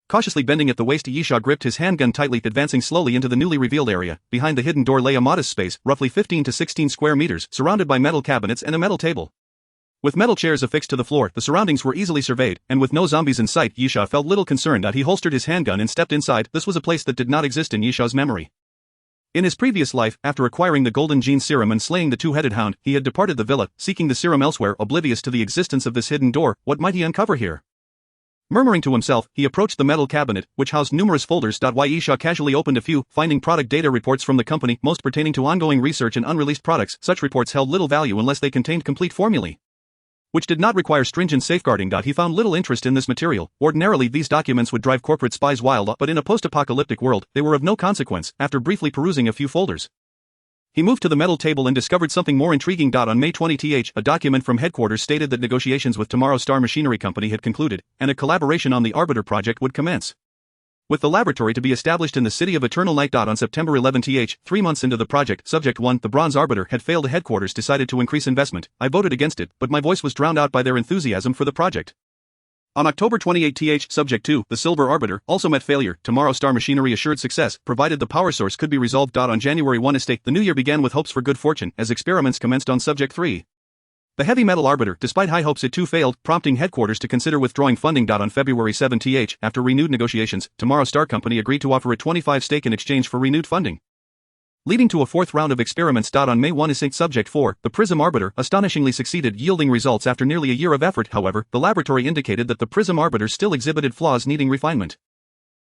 Cautiously bending at the waist, Yisha gripped his handgun tightly, advancing slowly into the newly revealed area. Behind the hidden door lay a modest space, roughly 15 to 16 square meters, surrounded by metal cabinets and a metal table. With metal chairs affixed to the floor, the surroundings were easily surveyed, and with no zombies in sight, Yisha felt little concern that he holstered his handgun and stepped inside. This was a place that did not exist in Yisha's memory. In his previous life, after acquiring the Golden Gene Serum and slaying the two-headed hound, he had departed the villa, seeking the serum elsewhere, oblivious to the existence of this hidden door. What might he uncover here? Murmuring to himself, he approached the metal cabinet, which housed numerous folders. Yisha casually opened a few, finding product data reports from the company, most pertaining to ongoing research and unreleased products. Such reports held little value unless they contained complete formulae, which did not require stringent safeguarding. He found little interest in this material. Ordinarily, these documents would drive corporate spies wild, but in a post-apocalyptic world, they were of no consequence. After briefly perusing a few folders, he moved to the metal table and discovered something more intriguing. On May 20th, a document from headquarters stated that negotiations with Tomorrow Star Machinery Company had concluded, and a collaboration on the Arbiter project would commence, with the laboratory to be established in the city of Eternal Night. On September 11th, 3 months into the project, Subject 1, the Bronze Arbiter, had failed. Headquarters decided to increase investment. I voted against it, but my voice was drowned out by their enthusiasm for the project. On October 28th, Subject 2, the Silver Arbiter, also met failure. Tomorrow Star Machinery assured success, provided the power source could be resolved. On January 1, the new year began with hopes for good fortune, as experiments commenced on Subject 3. The Heavy Metal Arbiter, despite high hopes, it too failed, prompting headquarters to consider withdrawing funding. On February 7th, after renewed negotiations, Tomorrow Star Company agreed to offer a 25% stake in exchange for renewed funding, leading to a fourth round of experiments. On May 1, Subject 4, the Prism Arbiter, astonishingly succeeded, yielding results after nearly a year of effort. However, the laboratory indicated that the Prism Arbiter still exhibited flaws needing refinement.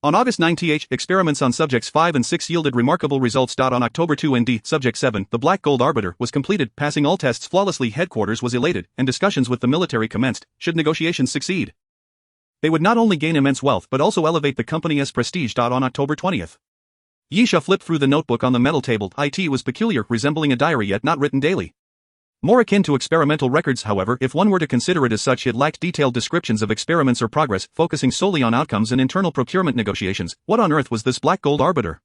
On August 9th, experiments on Subjects 5 and 6 yielded remarkable results. On October 2nd, Subject 7, the Black Gold Arbiter, was completed, passing all tests flawlessly. Headquarters was elated, and discussions with the military commenced. Should negotiations succeed, they would not only gain immense wealth but also elevate the company as prestige. On October 20th, Yisha flipped through the notebook on the metal table. It was peculiar, resembling a diary yet not written daily. More akin to experimental records. However, if one were to consider it as such, it lacked detailed descriptions of experiments or progress, focusing solely on outcomes and internal procurement negotiations. What on earth was this Black Gold Arbiter?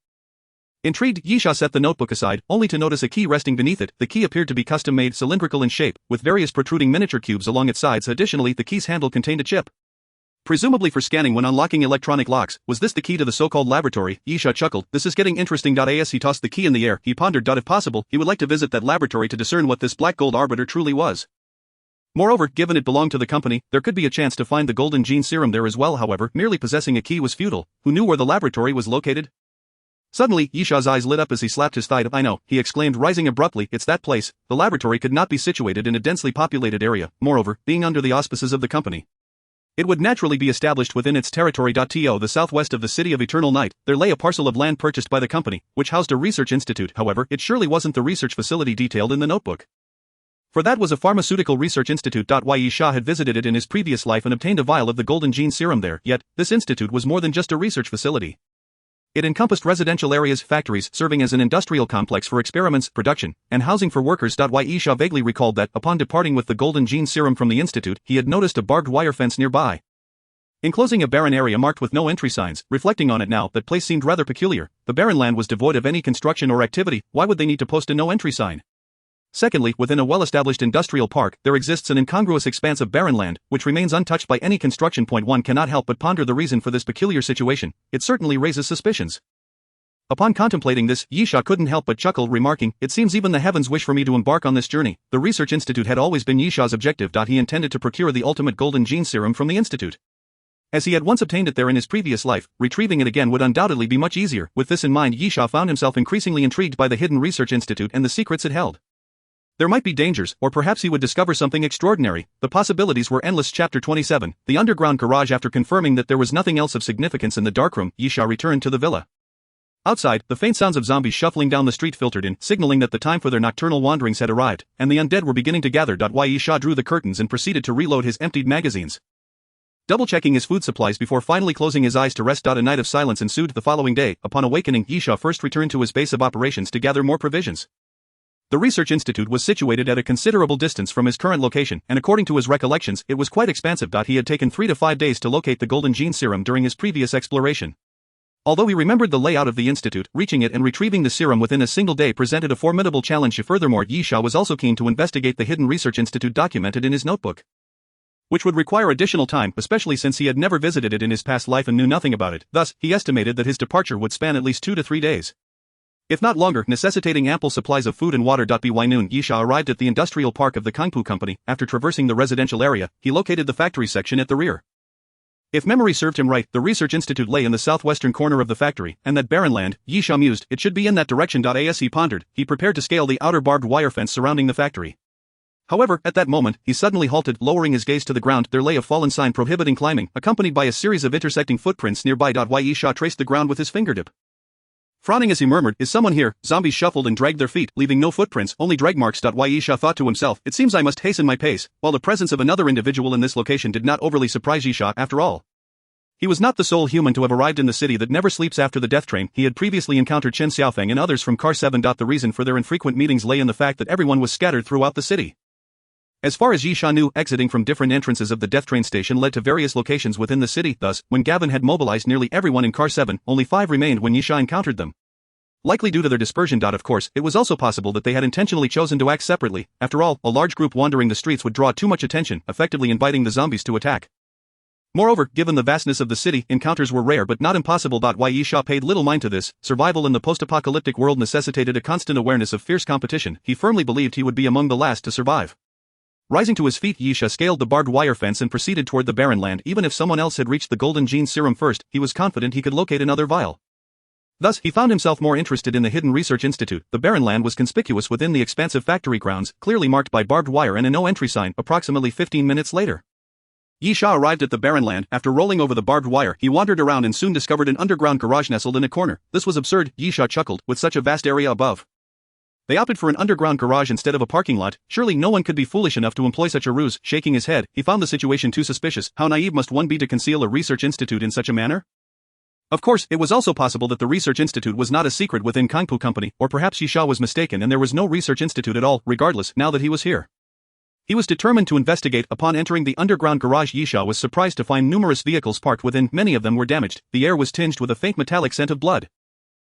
Intrigued, Yisha set the notebook aside, only to notice a key resting beneath it. The key appeared to be custom-made, cylindrical in shape, with various protruding miniature cubes along its sides. Additionally, the key's handle contained a chip, presumably for scanning when unlocking electronic locks. Was this the key to the so-called laboratory? Yisha chuckled. This is getting interesting. As he tossed the key in the air, he pondered. If possible, he would like to visit that laboratory to discern what this Black Gold Arbiter truly was. Moreover, given it belonged to the company, there could be a chance to find the Golden Gene Serum there as well. However, merely possessing a key was futile. Who knew where the laboratory was located? Suddenly, Yisha's eyes lit up as he slapped his thigh. I know, he exclaimed, rising abruptly. It's that place. The laboratory could not be situated in a densely populated area. Moreover, being under the auspices of the company, it would naturally be established within its territory. To the southwest of the city of Eternal Night, there lay a parcel of land purchased by the company, which housed a research institute. However, it surely wasn't the research facility detailed in the notebook, for that was a pharmaceutical research institute. Yisha had visited it in his previous life and obtained a vial of the Golden Gene Serum there. Yet, this institute was more than just a research facility. It encompassed residential areas, factories, serving as an industrial complex for experiments, production, and housing for workers. Yisha vaguely recalled that, upon departing with the Golden Gene Serum from the institute, he had noticed a barbed wire fence nearby, enclosing a barren area marked with no entry signs. Reflecting on it now, that place seemed rather peculiar. The barren land was devoid of any construction or activity. Why would they need to post a no entry sign? Secondly, within a well-established industrial park, there exists an incongruous expanse of barren land, which remains untouched by any construction. One cannot help but ponder the reason for this peculiar situation. It certainly raises suspicions. Upon contemplating this, Yisha couldn't help but chuckle, remarking, "It seems even the heavens wish for me to embark on this journey." The research institute had always been Yisha's objective. He intended to procure the ultimate Golden Gene Serum from the institute, as he had once obtained it there in his previous life. Retrieving it again would undoubtedly be much easier. With this in mind, Yisha found himself increasingly intrigued by the hidden research institute and the secrets it held. There might be dangers, or perhaps he would discover something extraordinary. The possibilities were endless. Chapter 27, the underground garage. After confirming that there was nothing else of significance in the darkroom, Yisha returned to the villa. Outside, the faint sounds of zombies shuffling down the street filtered in, signaling that the time for their nocturnal wanderings had arrived, and the undead were beginning to gather. Yisha drew the curtains and proceeded to reload his emptied magazines, double-checking his food supplies before finally closing his eyes to rest. A night of silence ensued the following day. Upon awakening, Yisha first returned to his base of operations to gather more provisions. The research institute was situated at a considerable distance from his current location, and according to his recollections, it was quite expansive. He had taken 3 to 5 days to locate the Golden Gene Serum during his previous exploration. Although he remembered the layout of the institute, reaching it and retrieving the serum within a single day presented a formidable challenge. Furthermore, Yisha was also keen to investigate the hidden research institute documented in his notebook, which would require additional time, especially since he had never visited it in his past life and knew nothing about it. Thus, he estimated that his departure would span at least 2 to 3 days. if not longer, necessitating ample supplies of food and water. By noon, Yisha arrived at the industrial park of the Kangpu company. After traversing the residential area, he located the factory section at the rear. If memory served him right, the research institute lay in the southwestern corner of the factory, and that barren land, Yisha mused, it should be in that direction. As he pondered, he prepared to scale the outer barbed wire fence surrounding the factory. However, at that moment, he suddenly halted, lowering his gaze to the ground. There lay a fallen sign prohibiting climbing, accompanied by a series of intersecting footprints nearby. Yisha traced the ground with his fingertip. Frowning as he murmured, is someone here? Zombies shuffled and dragged their feet, leaving no footprints, only drag marks. Yisha thought to himself, it seems I must hasten my pace, while the presence of another individual in this location did not overly surprise Yisha after all. He was not the sole human to have arrived in the city that never sleeps after the death train. He had previously encountered Chen Xiaofeng and others from Car 7. The reason for their infrequent meetings lay in the fact that everyone was scattered throughout the city. As far as Yisha knew, exiting from different entrances of the death train station led to various locations within the city. Thus, when Gavin had mobilized nearly everyone in Car 7, only 5 remained when Yisha encountered them. Likely due to their dispersion. Of course, it was also possible that they had intentionally chosen to act separately. After all, a large group wandering the streets would draw too much attention, effectively inviting the zombies to attack. Moreover, given the vastness of the city, encounters were rare but not impossible. Yisha paid little mind to this. Survival in the post-apocalyptic world necessitated a constant awareness of fierce competition. He firmly believed he would be among the last to survive. Rising to his feet, Yisha scaled the barbed wire fence and proceeded toward the barren land. Even if someone else had reached the golden gene serum first, he was confident he could locate another vial. Thus, he found himself more interested in the hidden research institute. The barren land was conspicuous within the expansive factory grounds, clearly marked by barbed wire and a no-entry sign. Approximately 15 minutes later, Yisha arrived at the barren land. After rolling over the barbed wire, he wandered around and soon discovered an underground garage nestled in a corner. This was absurd, Yisha chuckled, with such a vast area above. They opted for an underground garage instead of a parking lot. Surely no one could be foolish enough to employ such a ruse. Shaking his head, he found the situation too suspicious. How naive must one be to conceal a research institute in such a manner? Of course, it was also possible that the research institute was not a secret within Kangpu company, or perhaps Yisha was mistaken and there was no research institute at all. Regardless, now that he was here, he was determined to investigate. Upon entering the underground garage, Yisha was surprised to find numerous vehicles parked within. Many of them were damaged. The air was tinged with a faint metallic scent of blood.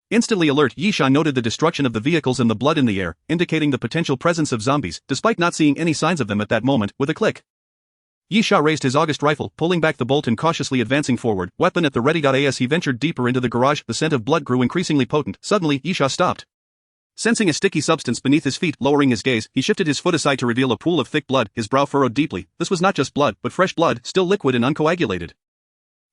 Instantly alert, Yisha noted the destruction of the vehicles and the blood in the air, indicating the potential presence of zombies, despite not seeing any signs of them at that moment. With a click, Yisha raised his August rifle, pulling back the bolt and cautiously advancing forward, weapon at the ready. As he ventured deeper into the garage, the scent of blood grew increasingly potent. Suddenly, Yisha stopped. Sensing a sticky substance beneath his feet, lowering his gaze, he shifted his foot aside to reveal a pool of thick blood. His brow furrowed deeply. This was not just blood, but fresh blood, still liquid and uncoagulated.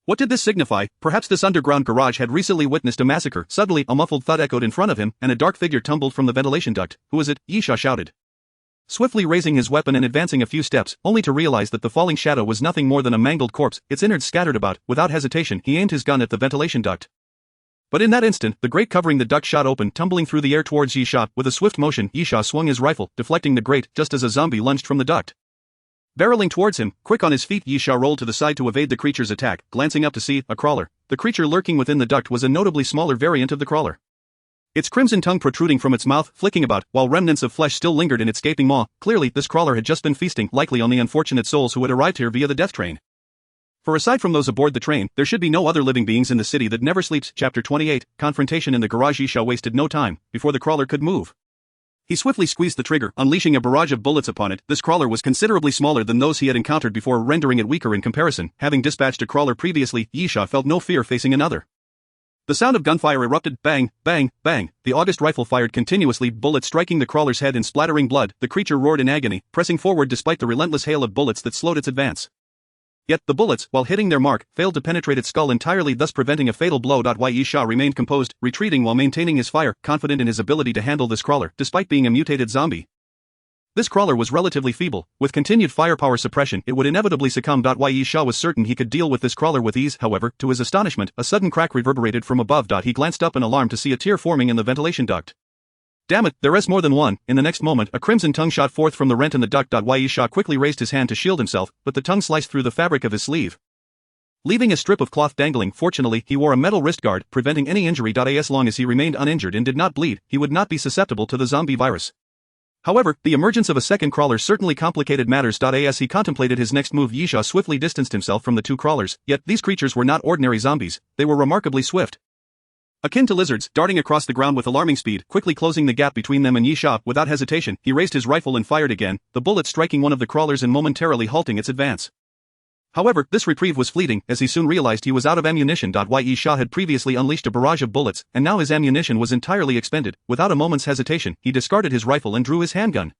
What did this signify? Perhaps this underground garage had recently witnessed a massacre. Suddenly, a muffled thud echoed in front of him, and a dark figure tumbled from the ventilation duct. Who is it? Yisha shouted, swiftly raising his weapon and advancing a few steps, only to realize that the falling shadow was nothing more than a mangled corpse, its innards scattered about. Without hesitation, he aimed his gun at the ventilation duct. But in that instant, the grate covering the duct shot open, tumbling through the air towards Yisha. With a swift motion, Yisha swung his rifle, deflecting the grate, just as a zombie lunged from the duct. Barreling towards him, quick on his feet, Yisha rolled to the side to evade the creature's attack, glancing up to see a crawler. The creature lurking within the duct was a notably smaller variant of the crawler, its crimson tongue protruding from its mouth, flicking about, while remnants of flesh still lingered in its gaping maw. Clearly, this crawler had just been feasting, likely on the unfortunate souls who had arrived here via the death train. For aside from those aboard the train, there should be no other living beings in the city that never sleeps. Chapter 28, Confrontation in the garage. Yisha wasted no time, before the crawler could move. He swiftly squeezed the trigger, unleashing a barrage of bullets upon it. This crawler was considerably smaller than those he had encountered before, rendering it weaker in comparison. Having dispatched a crawler previously, Yisha felt no fear facing another. The sound of gunfire erupted. Bang, bang, bang. The August rifle fired continuously, bullets striking the crawler's head and splattering blood. The creature roared in agony, pressing forward despite the relentless hail of bullets that slowed its advance. Yet, the bullets, while hitting their mark, failed to penetrate its skull entirely, thus preventing a fatal blow. Yisha remained composed, retreating while maintaining his fire, confident in his ability to handle this crawler, despite being a mutated zombie. This crawler was relatively feeble. With continued firepower suppression, it would inevitably succumb. Yisha was certain he could deal with this crawler with ease. However, to his astonishment, a sudden crack reverberated from above. He glanced up in alarm to see a tear forming in the ventilation duct. Damn it, there is more than one. In the next moment, a crimson tongue shot forth from the rent in the duct. Yisha quickly raised his hand to shield himself, but the tongue sliced through the fabric of his sleeve, leaving a strip of cloth dangling. Fortunately, he wore a metal wrist guard, preventing any injury. As long as he remained uninjured and did not bleed, he would not be susceptible to the zombie virus. However, the emergence of a second crawler certainly complicated matters. As he contemplated his next move, Yisha swiftly distanced himself from the two crawlers. Yet, these creatures were not ordinary zombies, they were remarkably swift, akin to lizards, darting across the ground with alarming speed, quickly closing the gap between them and Yisha. Without hesitation, he raised his rifle and fired again, the bullet striking one of the crawlers and momentarily halting its advance. However, this reprieve was fleeting, as he soon realized he was out of ammunition. Yi Sha had previously unleashed a barrage of bullets, and now his ammunition was entirely expended. Without a moment's hesitation, he discarded his rifle and drew his handgun.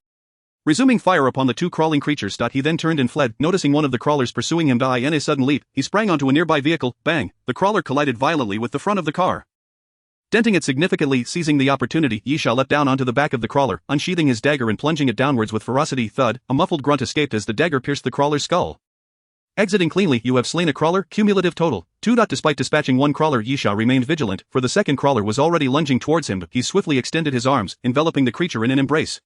Resuming fire upon the two crawling creatures. He then turned and fled, noticing one of the crawlers pursuing him. In a sudden leap, he sprang onto a nearby vehicle. Bang! The crawler collided violently with the front of the car, denting it significantly. Seizing the opportunity, Yi Sha leapt down onto the back of the crawler, unsheathing his dagger and plunging it downwards with ferocity. Thud! A muffled grunt escaped as the dagger pierced the crawler's skull. Exiting cleanly, you have slain a crawler. Cumulative total 2. Despite dispatching one crawler, Yi Sha remained vigilant, for the second crawler was already lunging towards him. He swiftly extended his arms, enveloping the creature in an embrace.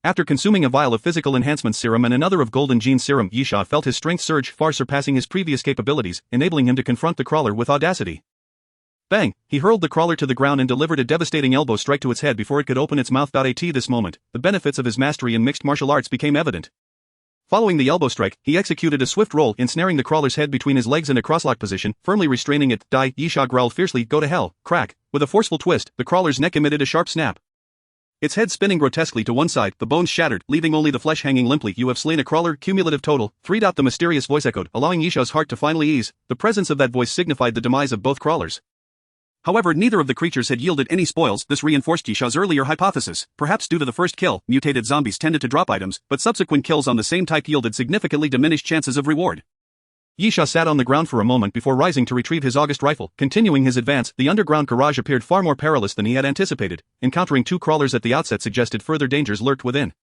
After consuming a vial of physical enhancement serum and another of golden gene serum, Yi Sha felt his strength surge, far surpassing his previous capabilities, enabling him to confront the crawler with audacity. Bang! He hurled the crawler to the ground and delivered a devastating elbow strike to its head before it could open its mouth. At this moment, the benefits of his mastery in mixed martial arts became evident. Following the elbow strike, he executed a swift roll, ensnaring the crawler's head between his legs in a crosslock position, firmly restraining it. Yi Sha growled fiercely, "Go to hell!" Crack! With a forceful twist, the crawler's neck emitted a sharp snap. Its head spinning grotesquely to one side, the bones shattered, leaving only the flesh hanging limply. You have slain a crawler. Cumulative total 3. The mysterious voice echoed, allowing Yi Sha's heart to finally ease. The presence of that voice signified the demise of both crawlers. However, neither of the creatures had yielded any spoils. This reinforced Yi Sha's earlier hypothesis. Perhaps due to the first kill, mutated zombies tended to drop items, but subsequent kills on the same type yielded significantly diminished chances of reward. Yi Sha sat on the ground for a moment before rising to retrieve his august rifle. Continuing his advance, the underground garage appeared far more perilous than he had anticipated. Encountering two crawlers at the outset suggested further dangers lurked within.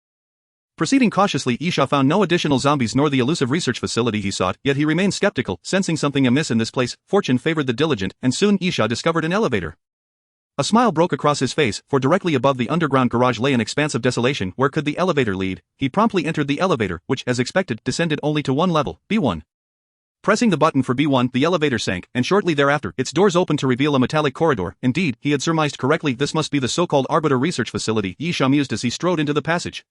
Proceeding cautiously, Yi Sha found no additional zombies nor the elusive research facility he sought, yet he remained skeptical, sensing something amiss in this place. Fortune favored the diligent, and soon Yi Sha discovered an elevator. A smile broke across his face, for directly above the underground garage lay an expanse of desolation. Where could the elevator lead? He promptly entered the elevator, which, as expected, descended only to one level, B1. Pressing the button for B1, the elevator sank, and shortly thereafter, its doors opened to reveal a metallic corridor. Indeed, he had surmised correctly, this must be the so-called Arbiter Research Facility. Yi Sha mused as he strode into the passage.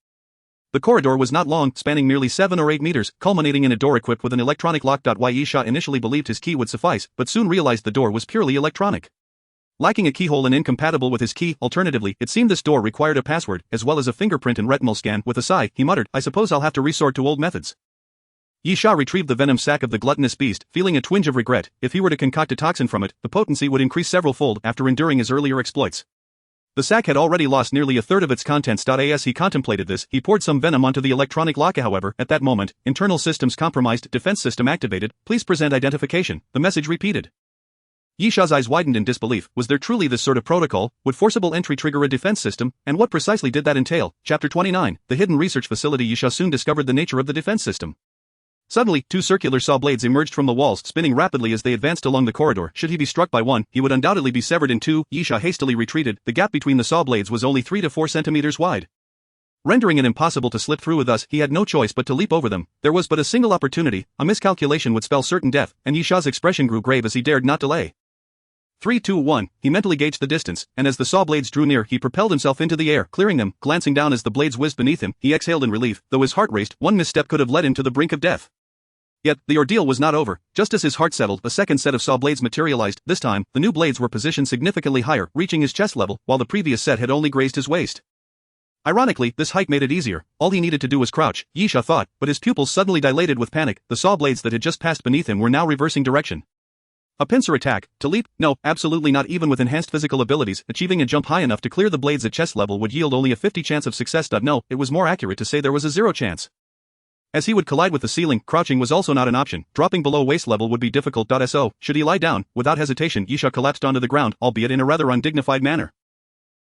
The corridor was not long, spanning merely 7 or 8 meters, culminating in a door equipped with an electronic lock. Yi Sha initially believed his key would suffice, but soon realized the door was purely electronic. Lacking a keyhole and incompatible with his key, alternatively, it seemed this door required a password, as well as a fingerprint and retinal scan. With a sigh, he muttered, "I suppose I'll have to resort to old methods." Yi Sha retrieved the venom sac of the gluttonous beast, feeling a twinge of regret. If he were to concoct a toxin from it, the potency would increase several-fold after enduring his earlier exploits. The sac had already lost nearly a third of its contents. As he contemplated this, he poured some venom onto the electronic lock. However, at that moment, internal systems compromised, defense system activated, please present identification, the message repeated. Yi Sha's eyes widened in disbelief. Was there truly this sort of protocol? Would forcible entry trigger a defense system? And what precisely did that entail? Chapter 29, The Hidden Research Facility. Yi Sha soon discovered the nature of the defense system. Suddenly, 2 circular saw blades emerged from the walls, spinning rapidly as they advanced along the corridor. Should he be struck by one, he would undoubtedly be severed in 2. Yi Sha hastily retreated. The gap between the saw blades was only 3 to 4 centimeters wide, rendering it impossible to slip through. Thus, he had no choice but to leap over them. There was but a single opportunity. A miscalculation would spell certain death, and Yi Sha's expression grew grave as he dared not delay. 3, 2, 1. He mentally gauged the distance, and as the saw blades drew near, he propelled himself into the air, clearing them. Glancing down as the blades whizzed beneath him, he exhaled in relief. Though his heart raced, one misstep could have led him to the brink of death. Yet, the ordeal was not over. Just as his heart settled, a second set of saw blades materialized. This time, the new blades were positioned significantly higher, reaching his chest level, while the previous set had only grazed his waist. Ironically, this hike made it easier. All he needed to do was crouch, Yi Sha thought, but his pupils suddenly dilated with panic. The saw blades that had just passed beneath him were now reversing direction. A pincer attack? To leap? No, absolutely not. Even with enhanced physical abilities, achieving a jump high enough to clear the blades at chest level would yield only a 50 chance of success. No, it was more accurate to say there was a 0 chance. As he would collide with the ceiling, crouching was also not an option. Dropping below waist level would be difficult. So, should he lie down? Without hesitation, Yi Sha collapsed onto the ground, albeit in a rather undignified manner.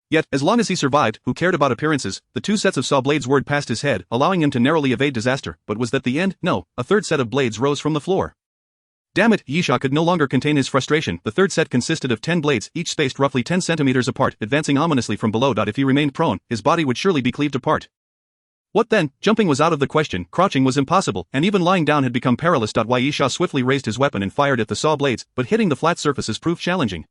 Yet, as long as he survived, who cared about appearances? The 2 sets of saw blades whirred past his head, allowing him to narrowly evade disaster. But was that the end? No, a third set of blades rose from the floor. Damn it, Yi Sha could no longer contain his frustration. The third set consisted of 10 blades, each spaced roughly 10 centimeters apart, advancing ominously from below. If he remained prone, his body would surely be cleaved apart. What then? Jumping was out of the question, crouching was impossible, and even lying down had become perilous. Yi Sha swiftly raised his weapon and fired at the saw blades, but hitting the flat surfaces proved challenging.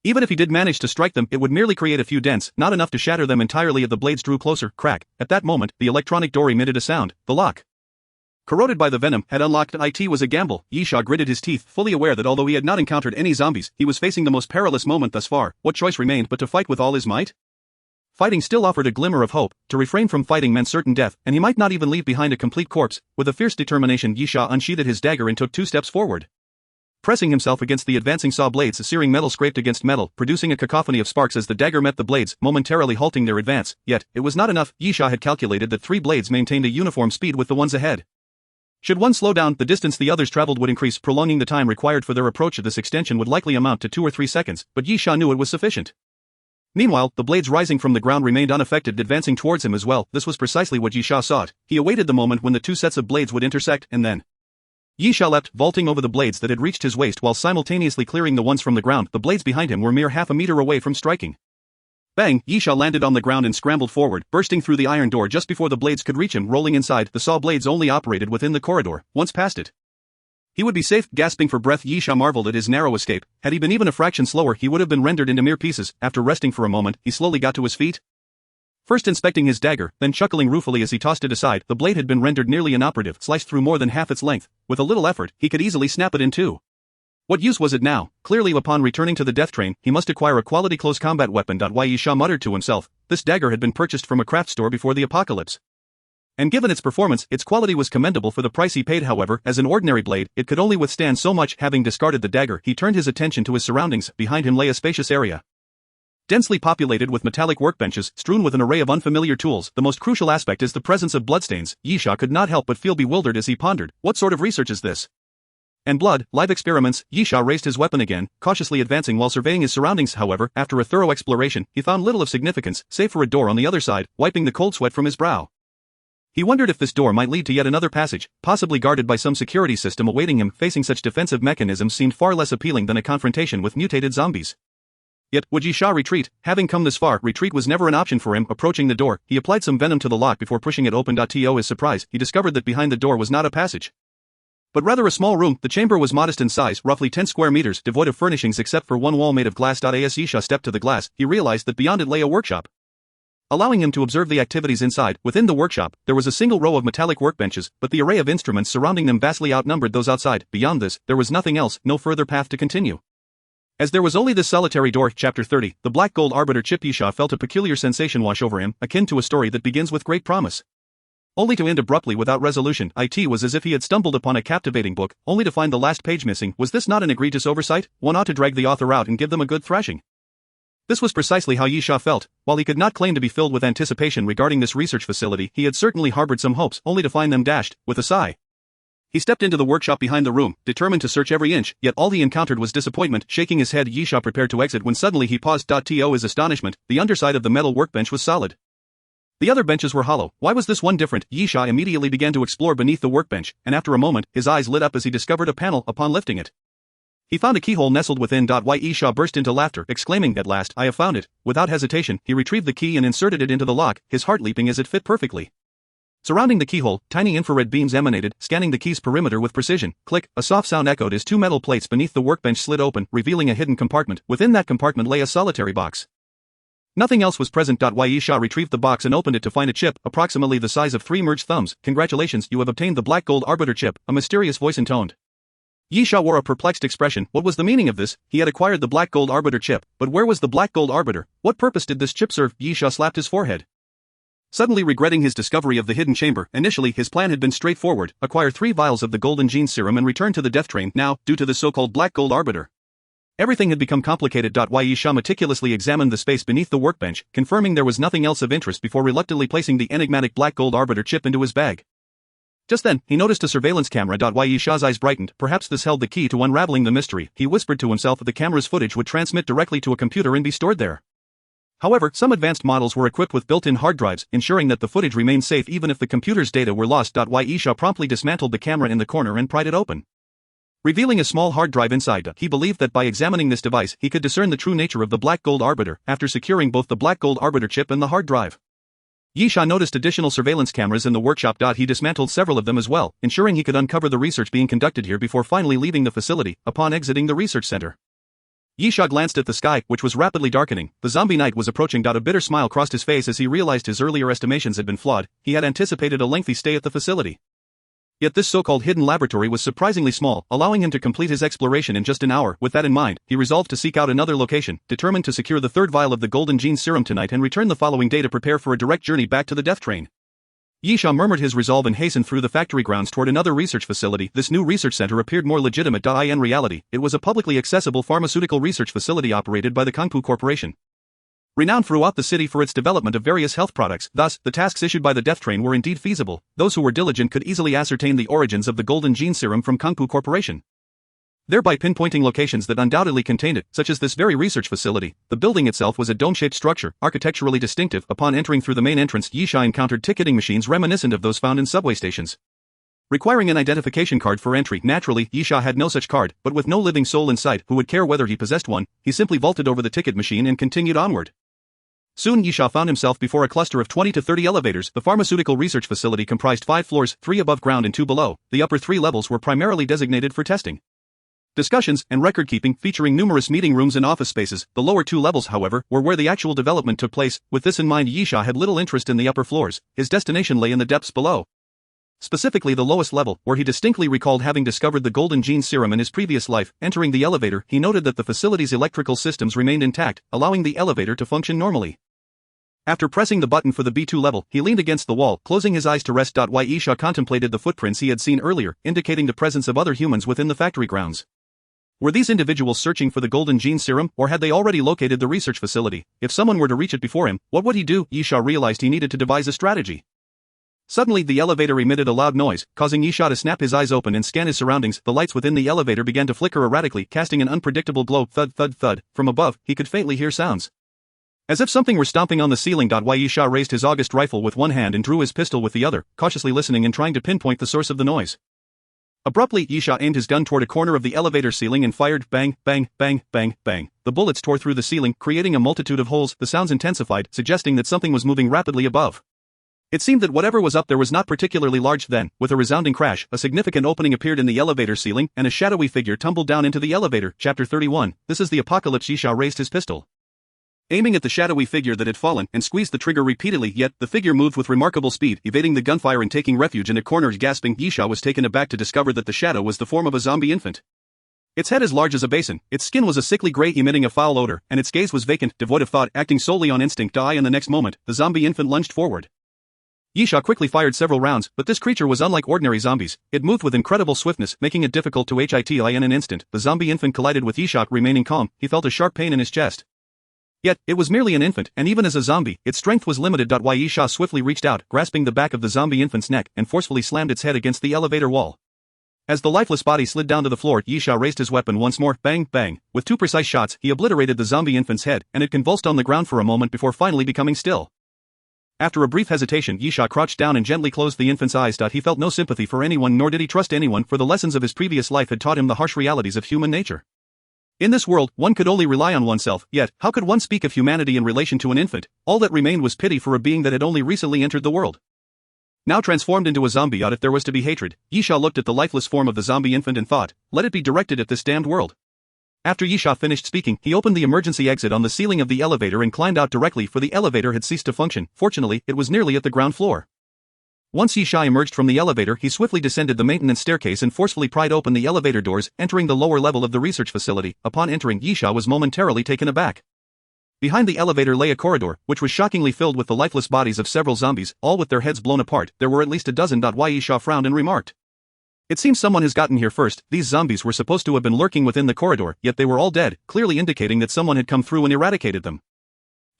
Even if he did manage to strike them, it would merely create a few dents, not enough to shatter them entirely. As the blades drew closer, crack. At that moment, the electronic door emitted a sound. The lock, corroded by the venom, had unlocked. It was a gamble. Yi Sha gritted his teeth, fully aware that although he had not encountered any zombies, he was facing the most perilous moment thus far. What choice remained but to fight with all his might? Fighting still offered a glimmer of hope. To refrain from fighting meant certain death, and he might not even leave behind a complete corpse. With a fierce determination, Yisha unsheathed his dagger and took 2 steps forward. Pressing himself against the advancing saw blades, the searing metal scraped against metal, producing a cacophony of sparks as the dagger met the blades, momentarily halting their advance. Yet, it was not enough. Yisha had calculated that 3 blades maintained a uniform speed with the ones ahead. Should one slow down, the distance the others traveled would increase, prolonging the time required for their approach. This extension would likely amount to 2 or 3 seconds, but Yisha knew it was sufficient. Meanwhile, the blades rising from the ground remained unaffected, advancing towards him as well. This was precisely what Yisha sought. He awaited the moment when the 2 sets of blades would intersect, and then Yisha leapt, vaulting over the blades that had reached his waist while simultaneously clearing the ones from the ground. The blades behind him were mere half a meter away from striking. Bang! Yisha landed on the ground and scrambled forward, bursting through the iron door just before the blades could reach him. Rolling inside, the saw blades only operated within the corridor. Once past it, he would be safe. Gasping for breath, Yisha marveled at his narrow escape. Had he been even a fraction slower, he would have been rendered into mere pieces. After resting for a moment, he slowly got to his feet. First inspecting his dagger, then chuckling ruefully as he tossed it aside. The blade had been rendered nearly inoperative, sliced through more than half its length. With a little effort, he could easily snap it in 2. What use was it now? Clearly, upon returning to the death train, he must acquire a quality close combat weapon. Yisha muttered to himself. This dagger had been purchased from a craft store before the apocalypse, and given its performance, its quality was commendable for the price he paid. However, as an ordinary blade, it could only withstand so much. Having discarded the dagger, he turned his attention to his surroundings. Behind him lay a spacious area, densely populated with metallic workbenches, strewn with an array of unfamiliar tools. The most crucial aspect is the presence of bloodstains. Yisha could not help but feel bewildered as he pondered. What sort of research is this? And blood, live experiments. Yisha raised his weapon again, cautiously advancing while surveying his surroundings. However, after a thorough exploration, he found little of significance, save for a door on the other side. Wiping the cold sweat from his brow, he wondered if this door might lead to yet another passage, possibly guarded by some security system awaiting him. Facing such defensive mechanisms seemed far less appealing than a confrontation with mutated zombies. Yet, would Yisha retreat? Having come this far, retreat was never an option for him. Approaching the door, he applied some venom to the lock before pushing it open. To his surprise, he discovered that behind the door was not a passage, but rather a small room. The chamber was modest in size, roughly 10 square meters, devoid of furnishings except for one wall made of glass. As Yisha stepped to the glass, he realized that beyond it lay a workshop, allowing him to observe the activities inside. Within the workshop, there was a single row of metallic workbenches, but the array of instruments surrounding them vastly outnumbered those outside. Beyond this, there was nothing else, no further path to continue, as there was only this solitary door. Chapter 30, The Black Gold Arbiter Chip. Yisha felt a peculiar sensation wash over him, akin to a story that begins with great promise, only to end abruptly without resolution. It was as if he had stumbled upon a captivating book, only to find the last page missing. Was this not an egregious oversight? One ought to drag the author out and give them a good thrashing. This was precisely how Yisha felt. While he could not claim to be filled with anticipation regarding this research facility, he had certainly harbored some hopes, only to find them dashed. With a sigh, he stepped into the workshop behind the room, determined to search every inch, yet all he encountered was disappointment. Shaking his head, Yisha prepared to exit when suddenly he paused. To his astonishment, the underside of the metal workbench was solid. The other benches were hollow. Why was this one different? Yisha immediately began to explore beneath the workbench, and after a moment, his eyes lit up as he discovered a panel. Upon lifting it, he found a keyhole nestled within. Yisha burst into laughter, exclaiming, "At last, I have found it." Without hesitation, he retrieved the key and inserted it into the lock, his heart leaping as it fit perfectly. Surrounding the keyhole, tiny infrared beams emanated, scanning the key's perimeter with precision. Click, a soft sound echoed as 2 metal plates beneath the workbench slid open, revealing a hidden compartment. Within that compartment lay a solitary box. Nothing else was present. Yisha retrieved the box and opened it to find a chip, approximately the size of 3 merged thumbs. "Congratulations, you have obtained the Black Gold Arbiter chip," a mysterious voice intoned. Yisha wore a perplexed expression. What was the meaning of this? He had acquired the Black Gold Arbiter chip, but where was the Black Gold Arbiter? What purpose did this chip serve? Yisha slapped his forehead, suddenly regretting his discovery of the hidden chamber. Initially, his plan had been straightforward: acquire 3 vials of the Golden Gene Serum and return to the death train. Now, due to the so-called Black Gold Arbiter, everything had become complicated. Yisha meticulously examined the space beneath the workbench, confirming there was nothing else of interest before reluctantly placing the enigmatic Black Gold Arbiter chip into his bag. Just then, he noticed a surveillance camera. Yisha's eyes brightened. Perhaps this held the key to unraveling the mystery. He whispered to himself that the camera's footage would transmit directly to a computer and be stored there. However, some advanced models were equipped with built-in hard drives, ensuring that the footage remained safe even if the computer's data were lost. Yisha promptly dismantled the camera in the corner and pried it open, revealing a small hard drive inside. He believed that by examining this device, he could discern the true nature of the Black Gold Arbiter. After securing both the Black Gold Arbiter chip and the hard drive, Yisha noticed additional surveillance cameras in the workshop. He dismantled several of them as well, ensuring he could uncover the research being conducted here before finally leaving the facility. Upon exiting the research center, Yisha glanced at the sky, which was rapidly darkening. The zombie night was approaching. A bitter smile crossed his face as he realized his earlier estimations had been flawed. He had anticipated a lengthy stay at the facility. Yet this so-called hidden laboratory was surprisingly small, allowing him to complete his exploration in just an hour. With that in mind, he resolved to seek out another location, determined to secure the third vial of the golden gene serum tonight and return the following day to prepare for a direct journey back to the death train. Yisha murmured his resolve and hastened through the factory grounds toward another research facility. This new research center appeared more legitimate. In reality, it was a publicly accessible pharmaceutical research facility operated by the Kangpu Corporation. Renowned throughout the city for its development of various health products, thus, the tasks issued by the death train were indeed feasible. Those who were diligent could easily ascertain the origins of the golden gene serum from Kangpu Corporation, thereby pinpointing locations that undoubtedly contained it, such as this very research facility. The building itself was a dome-shaped structure, architecturally distinctive. Upon entering through the main entrance, Yisha encountered ticketing machines reminiscent of those found in subway stations, requiring an identification card for entry. Naturally, Yisha had no such card, but with no living soul in sight who would care whether he possessed one, he simply vaulted over the ticket machine and continued onward. Soon Yisha found himself before a cluster of 20 to 30 elevators. The pharmaceutical research facility comprised 5 floors, 3 above ground and 2 below. The upper 3 levels were primarily designated for testing, discussions, and record-keeping, featuring numerous meeting rooms and office spaces. The lower 2 levels, however, were where the actual development took place. With this in mind, Yisha had little interest in the upper floors. His destination lay in the depths below, specifically the lowest level, where he distinctly recalled having discovered the golden gene serum in his previous life. Entering the elevator, he noted that the facility's electrical systems remained intact, allowing the elevator to function normally. After pressing the button for the B2 level, he leaned against the wall, closing his eyes to rest. Yisha contemplated the footprints he had seen earlier, indicating the presence of other humans within the factory grounds. Were these individuals searching for the golden gene serum, or had they already located the research facility? If someone were to reach it before him, what would he do? Yisha realized he needed to devise a strategy. Suddenly the elevator emitted a loud noise, causing Yisha to snap his eyes open and scan his surroundings. The lights within the elevator began to flicker erratically, casting an unpredictable glow. Thud, thud, thud. From above, he could faintly hear sounds, as if something were stomping on the ceiling. Yisha raised his august rifle with one hand and drew his pistol with the other, cautiously listening and trying to pinpoint the source of the noise. Abruptly, Yisha aimed his gun toward a corner of the elevator ceiling and fired. Bang, bang, bang, bang, bang. The bullets tore through the ceiling, creating a multitude of holes. The sounds intensified, suggesting that something was moving rapidly above. It seemed that whatever was up there was not particularly large. Then, with a resounding crash, a significant opening appeared in the elevator ceiling, and a shadowy figure tumbled down into the elevator. Chapter 31. This is the apocalypse. Yisha raised his pistol, aiming at the shadowy figure that had fallen, and squeezed the trigger repeatedly. Yet, the figure moved with remarkable speed, evading the gunfire and taking refuge in a corner. Gasping, Yisha was taken aback to discover that the shadow was the form of a zombie infant. Its head as large as a basin, its skin was a sickly gray emitting a foul odor, and its gaze was vacant, devoid of thought, acting solely on instinct. In the next moment, the zombie infant lunged forward. Yisha quickly fired several rounds, but this creature was unlike ordinary zombies. It moved with incredible swiftness, making it difficult to hit. In an instant, the zombie infant collided with Yisha. Remaining calm, he felt a sharp pain in his chest. Yet, it was merely an infant, and even as a zombie, its strength was limited. Yisha swiftly reached out, grasping the back of the zombie infant's neck, and forcefully slammed its head against the elevator wall. As the lifeless body slid down to the floor, Yisha raised his weapon once more. Bang, bang. With 2 precise shots, he obliterated the zombie infant's head, and it convulsed on the ground for a moment before finally becoming still. After a brief hesitation, Yisha crouched down and gently closed the infant's eyes. He felt no sympathy for anyone, nor did he trust anyone, for the lessons of his previous life had taught him the harsh realities of human nature. In this world, one could only rely on oneself, yet, how could one speak of humanity in relation to an infant? All that remained was pity for a being that had only recently entered the world, now transformed into a zombie. If there was to be hatred, Yisha looked at the lifeless form of the zombie infant and thought, let it be directed at this damned world. After Yisha finished speaking, he opened the emergency exit on the ceiling of the elevator and climbed out directly, for the elevator had ceased to function. Fortunately, it was nearly at the ground floor. Once Yisha emerged from the elevator, he swiftly descended the maintenance staircase and forcefully pried open the elevator doors, entering the lower level of the research facility. Upon entering, Yisha was momentarily taken aback. Behind the elevator lay a corridor, which was shockingly filled with the lifeless bodies of several zombies, all with their heads blown apart. There were at least a dozen. Yisha frowned and remarked, it seems someone has gotten here first. These zombies were supposed to have been lurking within the corridor, yet they were all dead, clearly indicating that someone had come through and eradicated them.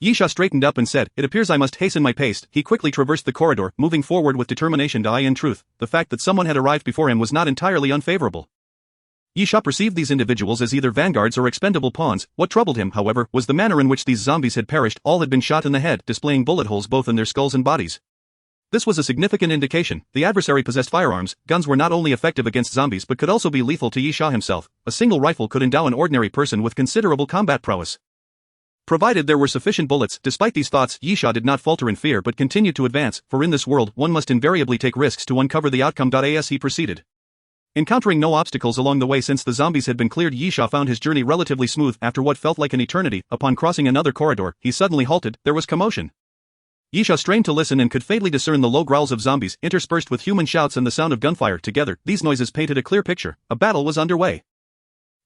Yisha straightened up and said, it appears I must hasten my pace. He quickly traversed the corridor, moving forward with determination. In truth, the fact that someone had arrived before him was not entirely unfavorable. Yisha perceived these individuals as either vanguards or expendable pawns. What troubled him, however, was the manner in which these zombies had perished. All had been shot in the head, displaying bullet holes both in their skulls and bodies. This was a significant indication. The adversary possessed firearms. Guns were not only effective against zombies but could also be lethal to Yisha himself. A single rifle could endow an ordinary person with considerable combat prowess, provided there were sufficient bullets. Despite these thoughts, Yisha did not falter in fear but continued to advance, for in this world one must invariably take risks to uncover the outcome. As he proceeded, encountering no obstacles along the way since the zombies had been cleared, Yisha found his journey relatively smooth. After what felt like an eternity, upon crossing another corridor, he suddenly halted. There was commotion. Yisha strained to listen and could faintly discern the low growls of zombies interspersed with human shouts and the sound of gunfire. Together, these noises painted a clear picture. A battle was underway.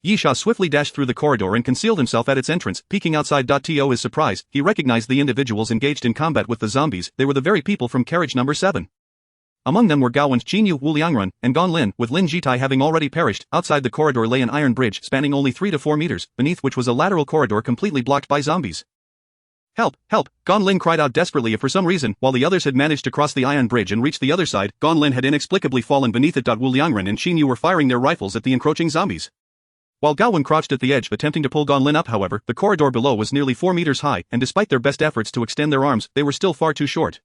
Yisha swiftly dashed through the corridor and concealed himself at its entrance, peeking outside. To his surprise, he recognized the individuals engaged in combat with the zombies. They were the very people from carriage number 7. Among them were Gao Wen, Qinyu, Wu Liangrun, and Gan Lin, with Lin Jitai having already perished. Outside the corridor lay an iron bridge spanning only 3 to 4 meters, beneath which was a lateral corridor completely blocked by zombies. Help! Help! Gan Lin cried out desperately. For some reason, while the others had managed to cross the iron bridge and reach the other side, Gan Lin had inexplicably fallen beneath it. Wu Liangrun and Qinyu were firing their rifles at the encroaching zombies. While Gao Wen crouched at the edge attempting to pull Gan Lin up, however, the corridor below was nearly 4 meters high, and despite their best efforts to extend their arms, they were still far too short.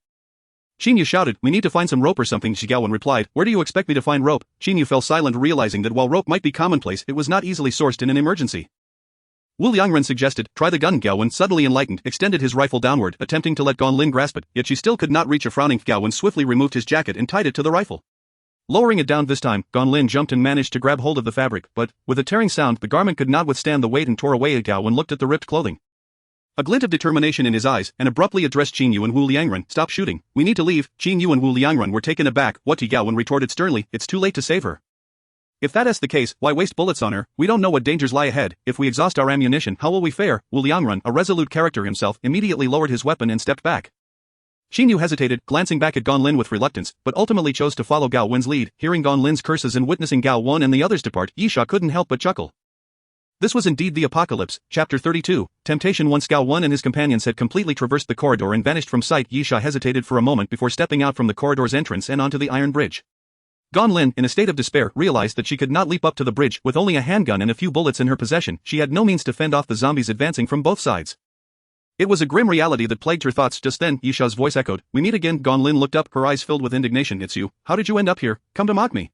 Qinyu shouted, "We need to find some rope or something." Gao Wen replied, "Where do you expect me to find rope?" Qinyu fell silent, realizing that while rope might be commonplace, it was not easily sourced in an emergency. Wu Liangrun suggested, "Try the gun." Gao Wen, suddenly enlightened, extended his rifle downward, attempting to let Gan Lin grasp it, yet she still could not reach. A frowning Gao Wen swiftly removed his jacket and tied it to the rifle. Lowering it down this time, Gan Lin jumped and managed to grab hold of the fabric, but, with a tearing sound, the garment could not withstand the weight and tore away. Gao Wen looked at the ripped clothing, a glint of determination in his eyes, and abruptly addressed Qinyu and Wu Liangrun. "Stop shooting. We need to leave." Qinyu and Wu Liangrun were taken aback. "What?" Gao Wen retorted sternly, "It's too late to save her. If that is the case, why waste bullets on her? We don't know what dangers lie ahead. If we exhaust our ammunition, how will we fare?" Wu Liangrun, a resolute character himself, immediately lowered his weapon and stepped back. Qinyu hesitated, glancing back at Gan Lin with reluctance, but ultimately chose to follow Gao Wen's lead. Hearing Gan Lin's curses and witnessing Gao Wen and the others depart, Yisha couldn't help but chuckle. This was indeed the apocalypse. Chapter 32, Temptation. Once Gao Wen and his companions had completely traversed the corridor and vanished from sight, Yisha hesitated for a moment before stepping out from the corridor's entrance and onto the iron bridge. Gan Lin, in a state of despair, realized that she could not leap up to the bridge. With only a handgun and a few bullets in her possession, she had no means to fend off the zombies advancing from both sides. It was a grim reality that plagued her thoughts. Just then, Yisha's voice echoed, "We meet again." Gan Lin looked up, her eyes filled with indignation. "It's you. How did you end up here? Come to mock me?"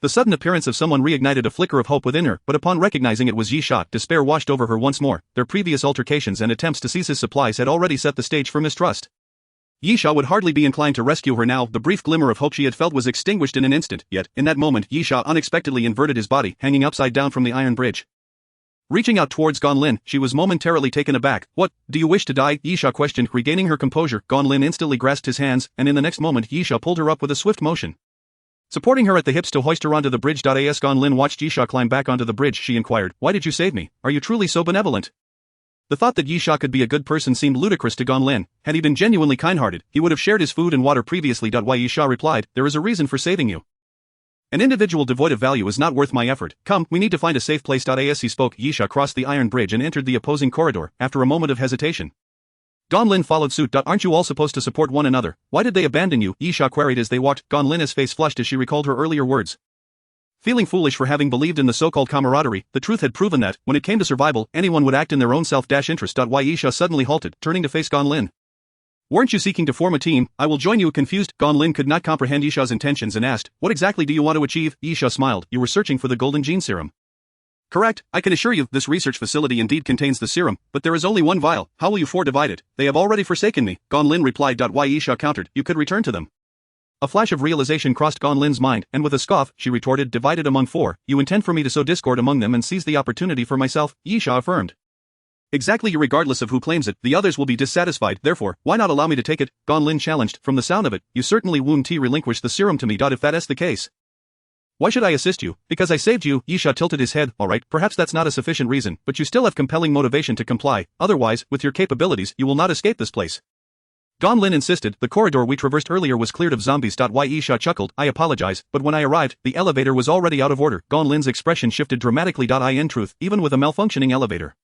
The sudden appearance of someone reignited a flicker of hope within her, but upon recognizing it was Yisha, despair washed over her once more. Their previous altercations and attempts to seize his supplies had already set the stage for mistrust. Yisha would hardly be inclined to rescue her now. The brief glimmer of hope she had felt was extinguished in an instant, yet, in that moment, Yisha unexpectedly inverted his body, hanging upside down from the iron bridge. Reaching out towards Gan Lin, she was momentarily taken aback. "What, do you wish to die?" Yisha questioned. Regaining her composure, Gan Lin instantly grasped his hands, and in the next moment Yisha pulled her up with a swift motion, supporting her at the hips to hoist her onto the bridge. As Gan Lin watched Yisha climb back onto the bridge, she inquired, "Why did you save me? Are you truly so benevolent?" The thought that Yisha could be a good person seemed ludicrous to Gan Lin. Had he been genuinely kind-hearted, he would have shared his food and water previously. Why? Yisha replied, "There is a reason for saving you. An individual devoid of value is not worth my effort. Come, we need to find a safe place." As he spoke, Yisha crossed the iron bridge and entered the opposing corridor. After a moment of hesitation, Gan Lin followed suit. "Aren't you all supposed to support one another? Why did they abandon you?" Yisha queried as they walked. Gan Lin's face flushed as she recalled her earlier words. Feeling foolish for having believed in the so-called camaraderie, the truth had proven that, when it came to survival, anyone would act in their own self-interest. Why? Yisha suddenly halted, turning to face Gan Lin. "Weren't you seeking to form a team? I will join you." Confused, Gan Lin could not comprehend Yisha's intentions and asked, "What exactly do you want to achieve?" Yisha smiled, "You were searching for the golden gene serum." "Correct. I can assure you, this research facility indeed contains the serum, but there is only one vial. How will you divide it?" "They have already forsaken me," Gan Lin replied. Why? Yisha countered, "You could return to them." A flash of realization crossed Gan Lin's mind, and with a scoff, she retorted, "Divided among 4, you intend for me to sow discord among them and seize the opportunity for myself?" Yisha affirmed. "Exactly. Regardless of who claims it, the others will be dissatisfied. Therefore, why not allow me to take it?" Gan Lin challenged. "From the sound of it, you certainly won't relinquish the serum to me. If that is the case, why should I assist you?" "Because I saved you." Yisha tilted his head. "Alright, perhaps that's not a sufficient reason, but you still have compelling motivation to comply. Otherwise, with your capabilities, you will not escape this place." Gan Lin insisted. "The corridor we traversed earlier was cleared of zombies." Why? Yisha chuckled, "I apologize, but when I arrived, the elevator was already out of order." Gan Lin's expression shifted dramatically. In truth, even with a malfunctioning elevator,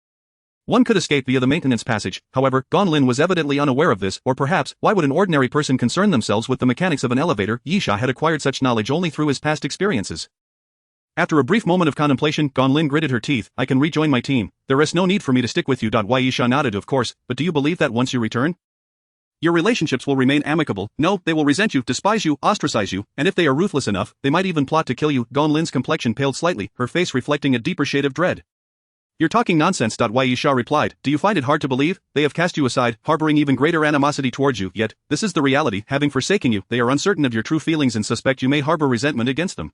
one could escape via the maintenance passage. However, Gan Lin was evidently unaware of this, or perhaps, why would an ordinary person concern themselves with the mechanics of an elevator? Yisha had acquired such knowledge only through his past experiences. After a brief moment of contemplation, Gan Lin gritted her teeth. "I can rejoin my team. There is no need for me to stick with you." Why? Yisha nodded. "Of course, but do you believe that once you return, your relationships will remain amicable?" "No, they will resent you, despise you, ostracize you, and if they are ruthless enough, they might even plot to kill you." Gan Lin's complexion paled slightly, her face reflecting a deeper shade of dread. "You're talking nonsense." Why? Yisha replied, "Do you find it hard to believe? They have cast you aside, harboring even greater animosity towards you, yet, this is the reality, having forsaken you, they are uncertain of your true feelings and suspect you may harbor resentment against them.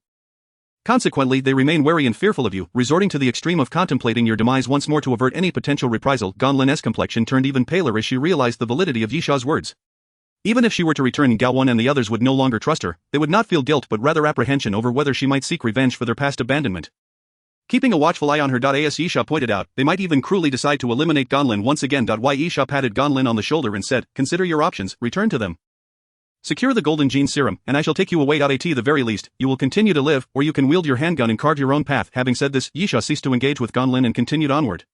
Consequently, they remain wary and fearful of you, resorting to the extreme of contemplating your demise once more to avert any potential reprisal." Gan Lin's complexion turned even paler as she realized the validity of Yisha's words. Even if she were to return, Gao-won and the others would no longer trust her. They would not feel guilt but rather apprehension over whether she might seek revenge for their past abandonment. Keeping a watchful eye on her. As Yisha pointed out, they might even cruelly decide to eliminate Ganlin once again. Yisha patted Ganlin on the shoulder and said, "Consider your options, return to them. Secure the golden gene serum, and I shall take you away. At the very least, you will continue to live, or you can wield your handgun and carve your own path." Having said this, Yisha ceased to engage with Ganlin and continued onward.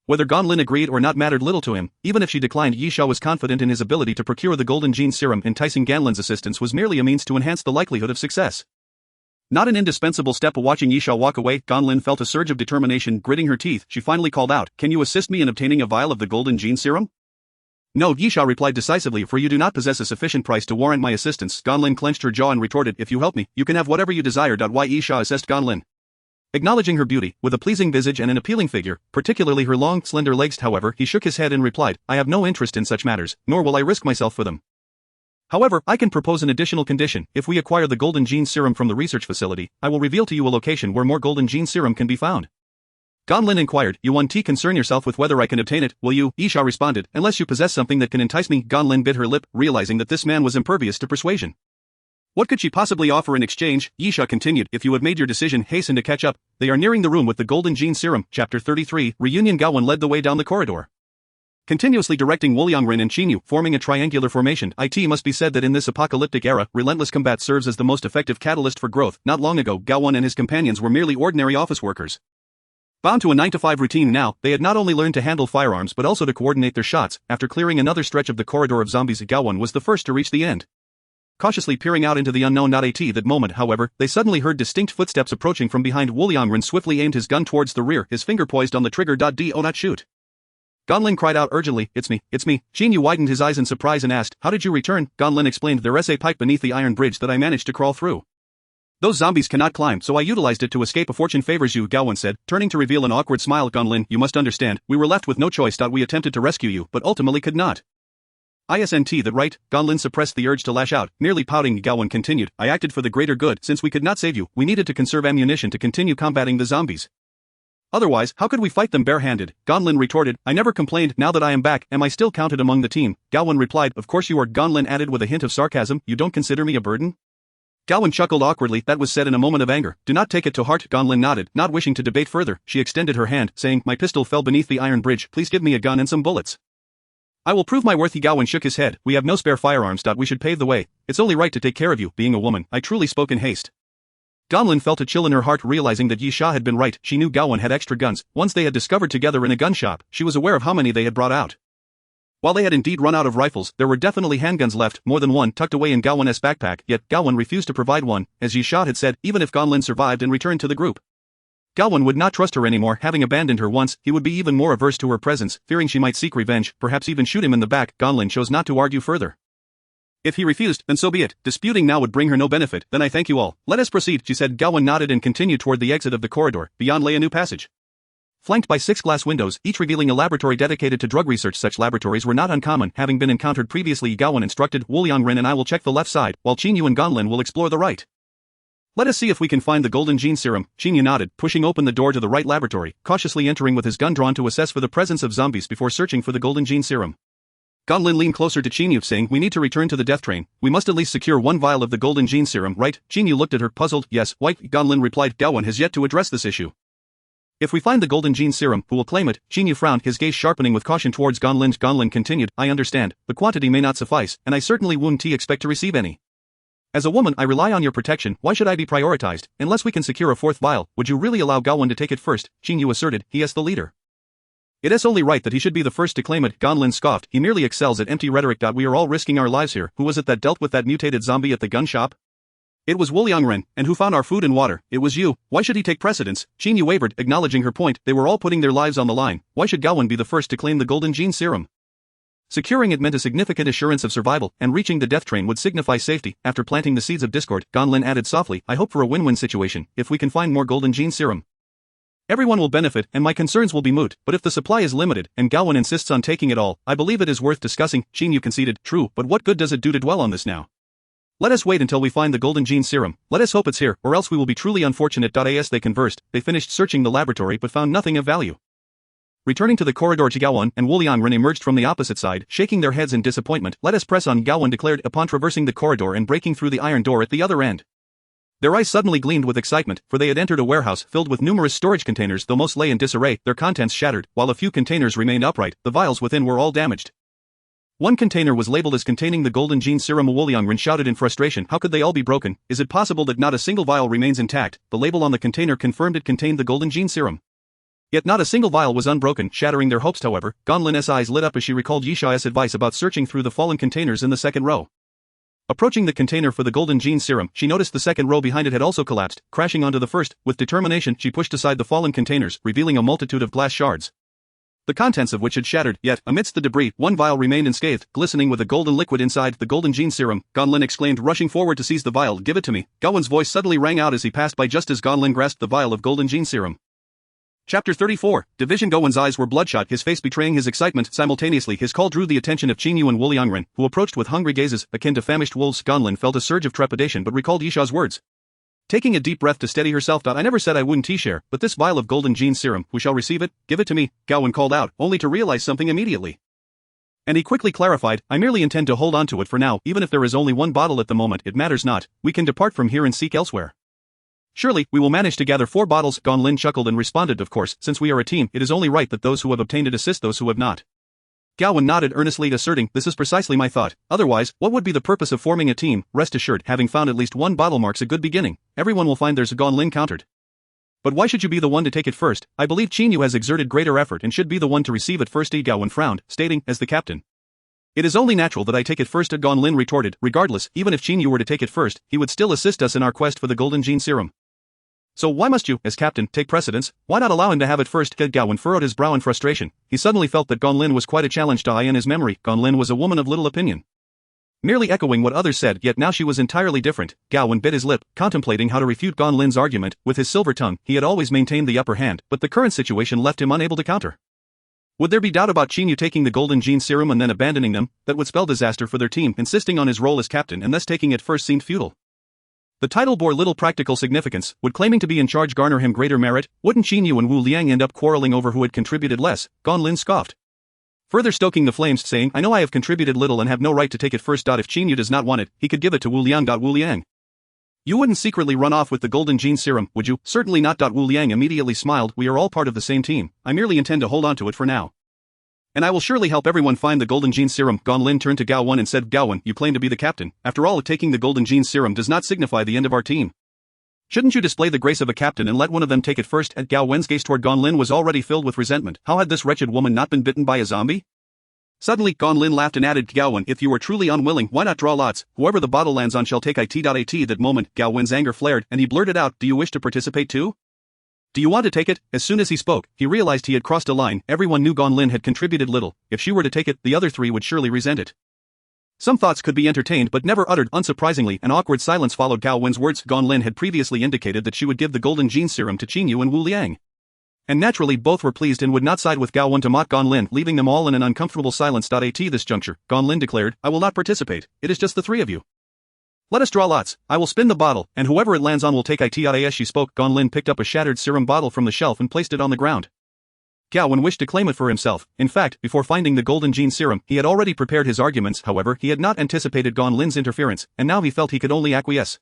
Whether Ganlin agreed or not mattered little to him. Even if she declined, Yisha was confident in his ability to procure the golden gene serum. Enticing Ganlin's assistance was merely a means to enhance the likelihood of success. Not an indispensable step. Watching Yisha walk away, Ganlin felt a surge of determination. Gritting her teeth, she finally called out, "Can you assist me in obtaining a vial of the golden gene serum?" "No," Yisha replied decisively, "for you do not possess a sufficient price to warrant my assistance." Ganlin clenched her jaw and retorted, "If you help me, you can have whatever you desire." Yisha assessed Ganlin. Acknowledging her beauty, with a pleasing visage and an appealing figure, particularly her long, slender legs. However, he shook his head and replied, "I have no interest in such matters, nor will I risk myself for them. However, I can propose an additional condition. If we acquire the golden gene serum from the research facility, I will reveal to you a location where more golden gene serum can be found." Ganlin inquired, "You won't concern yourself with whether I can obtain it, will you?" Yisha responded, "Unless you possess something that can entice me." Ganlin bit her lip, realizing that this man was impervious to persuasion. What could she possibly offer in exchange? Yisha continued, "If you have made your decision, hasten to catch up. They are nearing the room with the golden gene serum." Chapter 33, Reunion. Gao-won led the way down the corridor, continuously directing Wuliangren and Qinyu, forming a triangular formation. It must be said that in this apocalyptic era, relentless combat serves as the most effective catalyst for growth. Not long ago, Gao-won and his companions were merely ordinary office workers. Bound to a 9-to-5 routine now, they had not only learned to handle firearms but also to coordinate their shots. After clearing another stretch of the corridor of zombies, Gao-won was the first to reach the end. Cautiously peering out into the unknown. At that moment, however, they suddenly heard distinct footsteps approaching from behind. Wuliangren swiftly aimed his gun towards the rear, his finger poised on the trigger. Do not shoot. Ganlin cried out urgently, "It's me, it's me." Qinyu widened his eyes in surprise and asked, "How did you return?" Ganlin explained, "There's a pipe beneath the iron bridge that I managed to crawl through. Those zombies cannot climb, so I utilized it to escape. A fortune favors you," Gao-won said, turning to reveal an awkward smile. "Ganlin, you must understand, we were left with no choice. We attempted to rescue you, but ultimately could not." "Isn't that right?" Ganlin suppressed the urge to lash out, nearly pouting. Gao-won continued, "I acted for the greater good. Since we could not save you, we needed to conserve ammunition to continue combating the zombies. Otherwise, how could we fight them barehanded?" Ganlin retorted, "I never complained. Now that I am back, am I still counted among the team?" Gao-won replied, "Of course you are." Ganlin added with a hint of sarcasm, "You don't consider me a burden?" Gao-won chuckled awkwardly. That was said in a moment of anger. "Do not take it to heart." Ganlin nodded, not wishing to debate further. She extended her hand, saying, "My pistol fell beneath the iron bridge. Please give me a gun and some bullets. I will prove my worth." Gao-won shook his head. "We have no spare firearms. We should pave the way. It's only right to take care of you. Being a woman, I truly spoke in haste." Ganlin felt a chill in her heart, realizing that Yisha had been right. She knew Gao-won had extra guns. Once they had discovered together in a gun shop, she was aware of how many they had brought out. While they had indeed run out of rifles, there were definitely handguns left, more than one tucked away in Gao-won's backpack, yet Gao-won refused to provide one. As Yisha had said, even if Ganlin survived and returned to the group, Gao-won would not trust her anymore. Having abandoned her once, he would be even more averse to her presence, fearing she might seek revenge, perhaps even shoot him in the back. Ganlin chose not to argue further. If he refused, then so be it. Disputing now would bring her no benefit. "Then I thank you all. Let us proceed," she said. Gao-won nodded and continued toward the exit of the corridor. Beyond lay a new passage, flanked by 6 glass windows, each revealing a laboratory dedicated to drug research. Such laboratories were not uncommon, having been encountered previously. Gao-won instructed, "Wuliangren and I will check the left side, while Qinyu and Ganlin will explore the right. Let us see if we can find the golden gene serum." Qinyu nodded, pushing open the door to the right laboratory, cautiously entering with his gun drawn to assess for the presence of zombies before searching for the golden gene serum. Ganlin leaned closer to Qinyu, saying, "We need to return to the death train. We must at least secure 1 vial of the golden gene serum, right?" Qinyu looked at her, puzzled. "Yes, white." Ganlin replied, "Gao-won has yet to address this issue. If we find the golden gene serum, who will claim it?" Qinyu frowned, his gaze sharpening with caution towards Ganlin. Ganlin continued, "I understand. The quantity may not suffice, and I certainly won't expect to receive any. As a woman, I rely on your protection. Why should I be prioritized? Unless we can secure a 4th vial, would you really allow Gao-won to take it first?" Qinyu asserted, "He is the leader. It is only right that he should be the first to claim it." Ganlin scoffed, "He merely excels at empty rhetoric. We are all risking our lives here. Who was it that dealt with that mutated zombie at the gun shop?" "It was Wuliangren. And who found our food and water?" "It was you. Why should he take precedence?" Qinyu wavered, acknowledging her point. They were all putting their lives on the line. Why should Gao-won be the first to claim the golden gene serum? Securing it meant a significant assurance of survival, and reaching the death train would signify safety. After planting the seeds of discord, Ganlin added softly, "I hope for a win-win situation. If we can find more golden gene serum, everyone will benefit, and my concerns will be moot. But if the supply is limited, and Gao-won insists on taking it all, I believe it is worth discussing." Qinyu conceded, "True, but what good does it do to dwell on this now? Let us wait until we find the golden gene serum. Let us hope it's here, or else we will be truly unfortunate." As they conversed, they finished searching the laboratory but found nothing of value. Returning to the corridor, Gaowen and Wu Liangren emerged from the opposite side, shaking their heads in disappointment. "Let us press on," Gaowen declared upon traversing the corridor and breaking through the iron door at the other end. Their eyes suddenly gleamed with excitement, for they had entered a warehouse filled with numerous storage containers. Though most lay in disarray, their contents shattered, while a few containers remained upright. The vials within were all damaged. One container was labeled as containing the golden gene serum. Wu Liangren shouted in frustration, "How could they all be broken? Is it possible that not a single vial remains intact?" The label on the container confirmed it contained the golden gene serum. Yet not a single vial was unbroken, shattering their hopes. However, Ganlin's eyes lit up as she recalled Yisha's advice about searching through the fallen containers in the second row. Approaching the container for the golden gene serum, she noticed the second row behind it had also collapsed, crashing onto the first. With determination, she pushed aside the fallen containers, revealing a multitude of glass shards, the contents of which had shattered. Yet, amidst the debris, one vial remained unscathed, glistening with a golden liquid inside. "The golden gene serum," Ganlin exclaimed, rushing forward to seize the vial. "Give it to me." Gaowen's voice suddenly rang out as he passed by just as Ganlin grasped the vial of golden gene serum. Chapter 34, Division. Gaowen's eyes were bloodshot, his face betraying his excitement. Simultaneously, his call drew the attention of Qingyu and Wu Liangren, who approached with hungry gazes, akin to famished wolves. Ganlin felt a surge of trepidation but recalled Yisha's words. Taking a deep breath to steady herself, "I never said I wouldn't share, but this vial of golden gene serum, who shall receive it? Give it to me," Gaowen called out, only to realize something immediately. And he quickly clarified, "I merely intend to hold on to it for now. Even if there is only one bottle at the moment, it matters not. We can depart from here and seek elsewhere." "Surely, we will manage to gather 4 bottles," Ganlin chuckled and responded, "Of course, since we are a team, it is only right that those who have obtained it assist those who have not." Gaowen nodded earnestly, asserting, "This is precisely my thought. Otherwise, what would be the purpose of forming a team? Rest assured, having found at least one bottle marks a good beginning. Everyone will find theirs," Ganlin countered. "But why should you be the one to take it first? I believe Qingyu has exerted greater effort and should be the one to receive it first." Gaowen frowned, stating, "As the captain, it is only natural that I take it first," Ganlin retorted. "Regardless, even if Qingyu were to take it first, he would still assist us in our quest for the golden gene serum. So why must you, as captain, take precedence? Why not allow him to have it first?" Gaowen furrowed his brow in frustration. He suddenly felt that Ganlin was quite a challenge to eye in his memory. Ganlin was a woman of little opinion, merely echoing what others said, yet now she was entirely different. Gaowen bit his lip, contemplating how to refute Ganlin's argument. With his silver tongue, he had always maintained the upper hand, but the current situation left him unable to counter. Would there be doubt about Qingyu taking the golden gene serum and then abandoning them? That would spell disaster for their team. Insisting on his role as captain and thus taking it first seemed futile. The title bore little practical significance. Would claiming to be in charge garner him greater merit? Wouldn't Qingyu and Wu Liang end up quarreling over who had contributed less? Ganlin scoffed, further stoking the flames, saying, "I know I have contributed little and have no right to take it first. If Qingyu does not want it, he could give it to Wu Liang. Wu Liang, you wouldn't secretly run off with the golden gene serum, would you?" "Certainly not." Wu Liang immediately smiled. "We are all part of the same team. I merely intend to hold on to it for now. And I will surely help everyone find the golden gene serum." Ganlin turned to Gaowen and said, "Gaowen, you claim to be the captain. After all, taking the golden gene serum does not signify the end of our team. Shouldn't you display the grace of a captain and let one of them take it first?" Gaowen's gaze toward Ganlin was already filled with resentment. How had this wretched woman not been bitten by a zombie? Suddenly, Ganlin laughed and added, "Gaowen, if you are truly unwilling, why not draw lots? Whoever the bottle lands on shall take it. At that moment, Gaowen's anger flared, and he blurted out, "Do you wish to participate too? Do you want to take it?" As soon as he spoke, he realized he had crossed a line. Everyone knew Ganlin had contributed little. If she were to take it, the other 3 would surely resent it. Some thoughts could be entertained but never uttered. Unsurprisingly, an awkward silence followed Gaowen's words. Ganlin had previously indicated that she would give the golden gene serum to Qingyu and Wu Liang, and naturally both were pleased and would not side with Gaowen to mock Ganlin, leaving them all in an uncomfortable silence. At this juncture, Ganlin declared, "I will not participate. It is just the 3 of you. Let us draw lots. I will spin the bottle, and whoever it lands on will take it." As she spoke, Ganlin picked up a shattered serum bottle from the shelf and placed it on the ground. Gaowen wished to claim it for himself. In fact, before finding the golden gene serum, he had already prepared his arguments. However, he had not anticipated Ganlin's interference, and now he felt he could only acquiesce.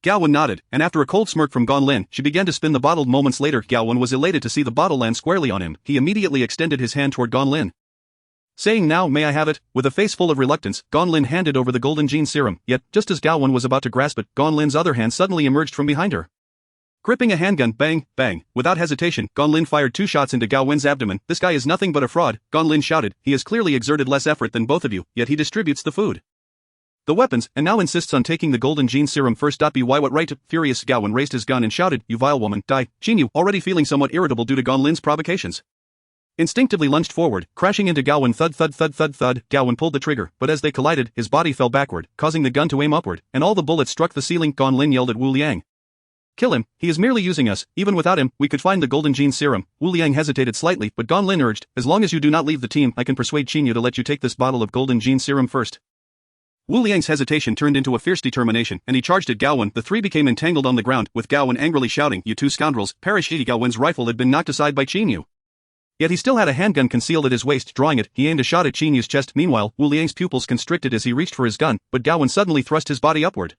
Gaowen nodded, and after a cold smirk from Ganlin, she began to spin the bottle. Moments later, Gaowen was elated to see the bottle land squarely on him. He immediately extended his hand toward Ganlin, saying, "Now, may I have it?" With a face full of reluctance, Ganlin handed over the golden gene serum, yet, just as Gaowen was about to grasp it, Ganlin's other hand suddenly emerged from behind her. Gripping a handgun, bang, bang, without hesitation, Ganlin fired 2 shots into Gaowen's abdomen. "This guy is nothing but a fraud," Ganlin shouted. "He has clearly exerted less effort than both of you, yet he distributes the food, the weapons, and now insists on taking the golden gene serum first. By what right?" Furious, Gaowen raised his gun and shouted, "You vile woman, die!" Qingyu, already feeling somewhat irritable due to Ganlin's provocations, instinctively lunged forward, crashing into Gaowen. Thud thud thud thud thud. Gaowen pulled the trigger, but as they collided, his body fell backward, causing the gun to aim upward, and all the bullets struck the ceiling. Ganlin yelled at Wu Liang, "Kill him, he is merely using us. Even without him, we could find the golden gene serum." Wu Liang hesitated slightly, but Ganlin urged, "As long as you do not leave the team, I can persuade Qingyu to let you take this bottle of golden gene serum first." Wu Liang's hesitation turned into a fierce determination, and he charged at Gaowen. The 3 became entangled on the ground, with Gaowen angrily shouting, "You 2 scoundrels, perish!" Gaowen's rifle had been knocked aside by Qingyu. Yet he still had a handgun concealed at his waist. Drawing it, he aimed a shot at Qin Yu's chest. Meanwhile, Wu Liang's pupils constricted as he reached for his gun, but Gao Wen suddenly thrust his body upward,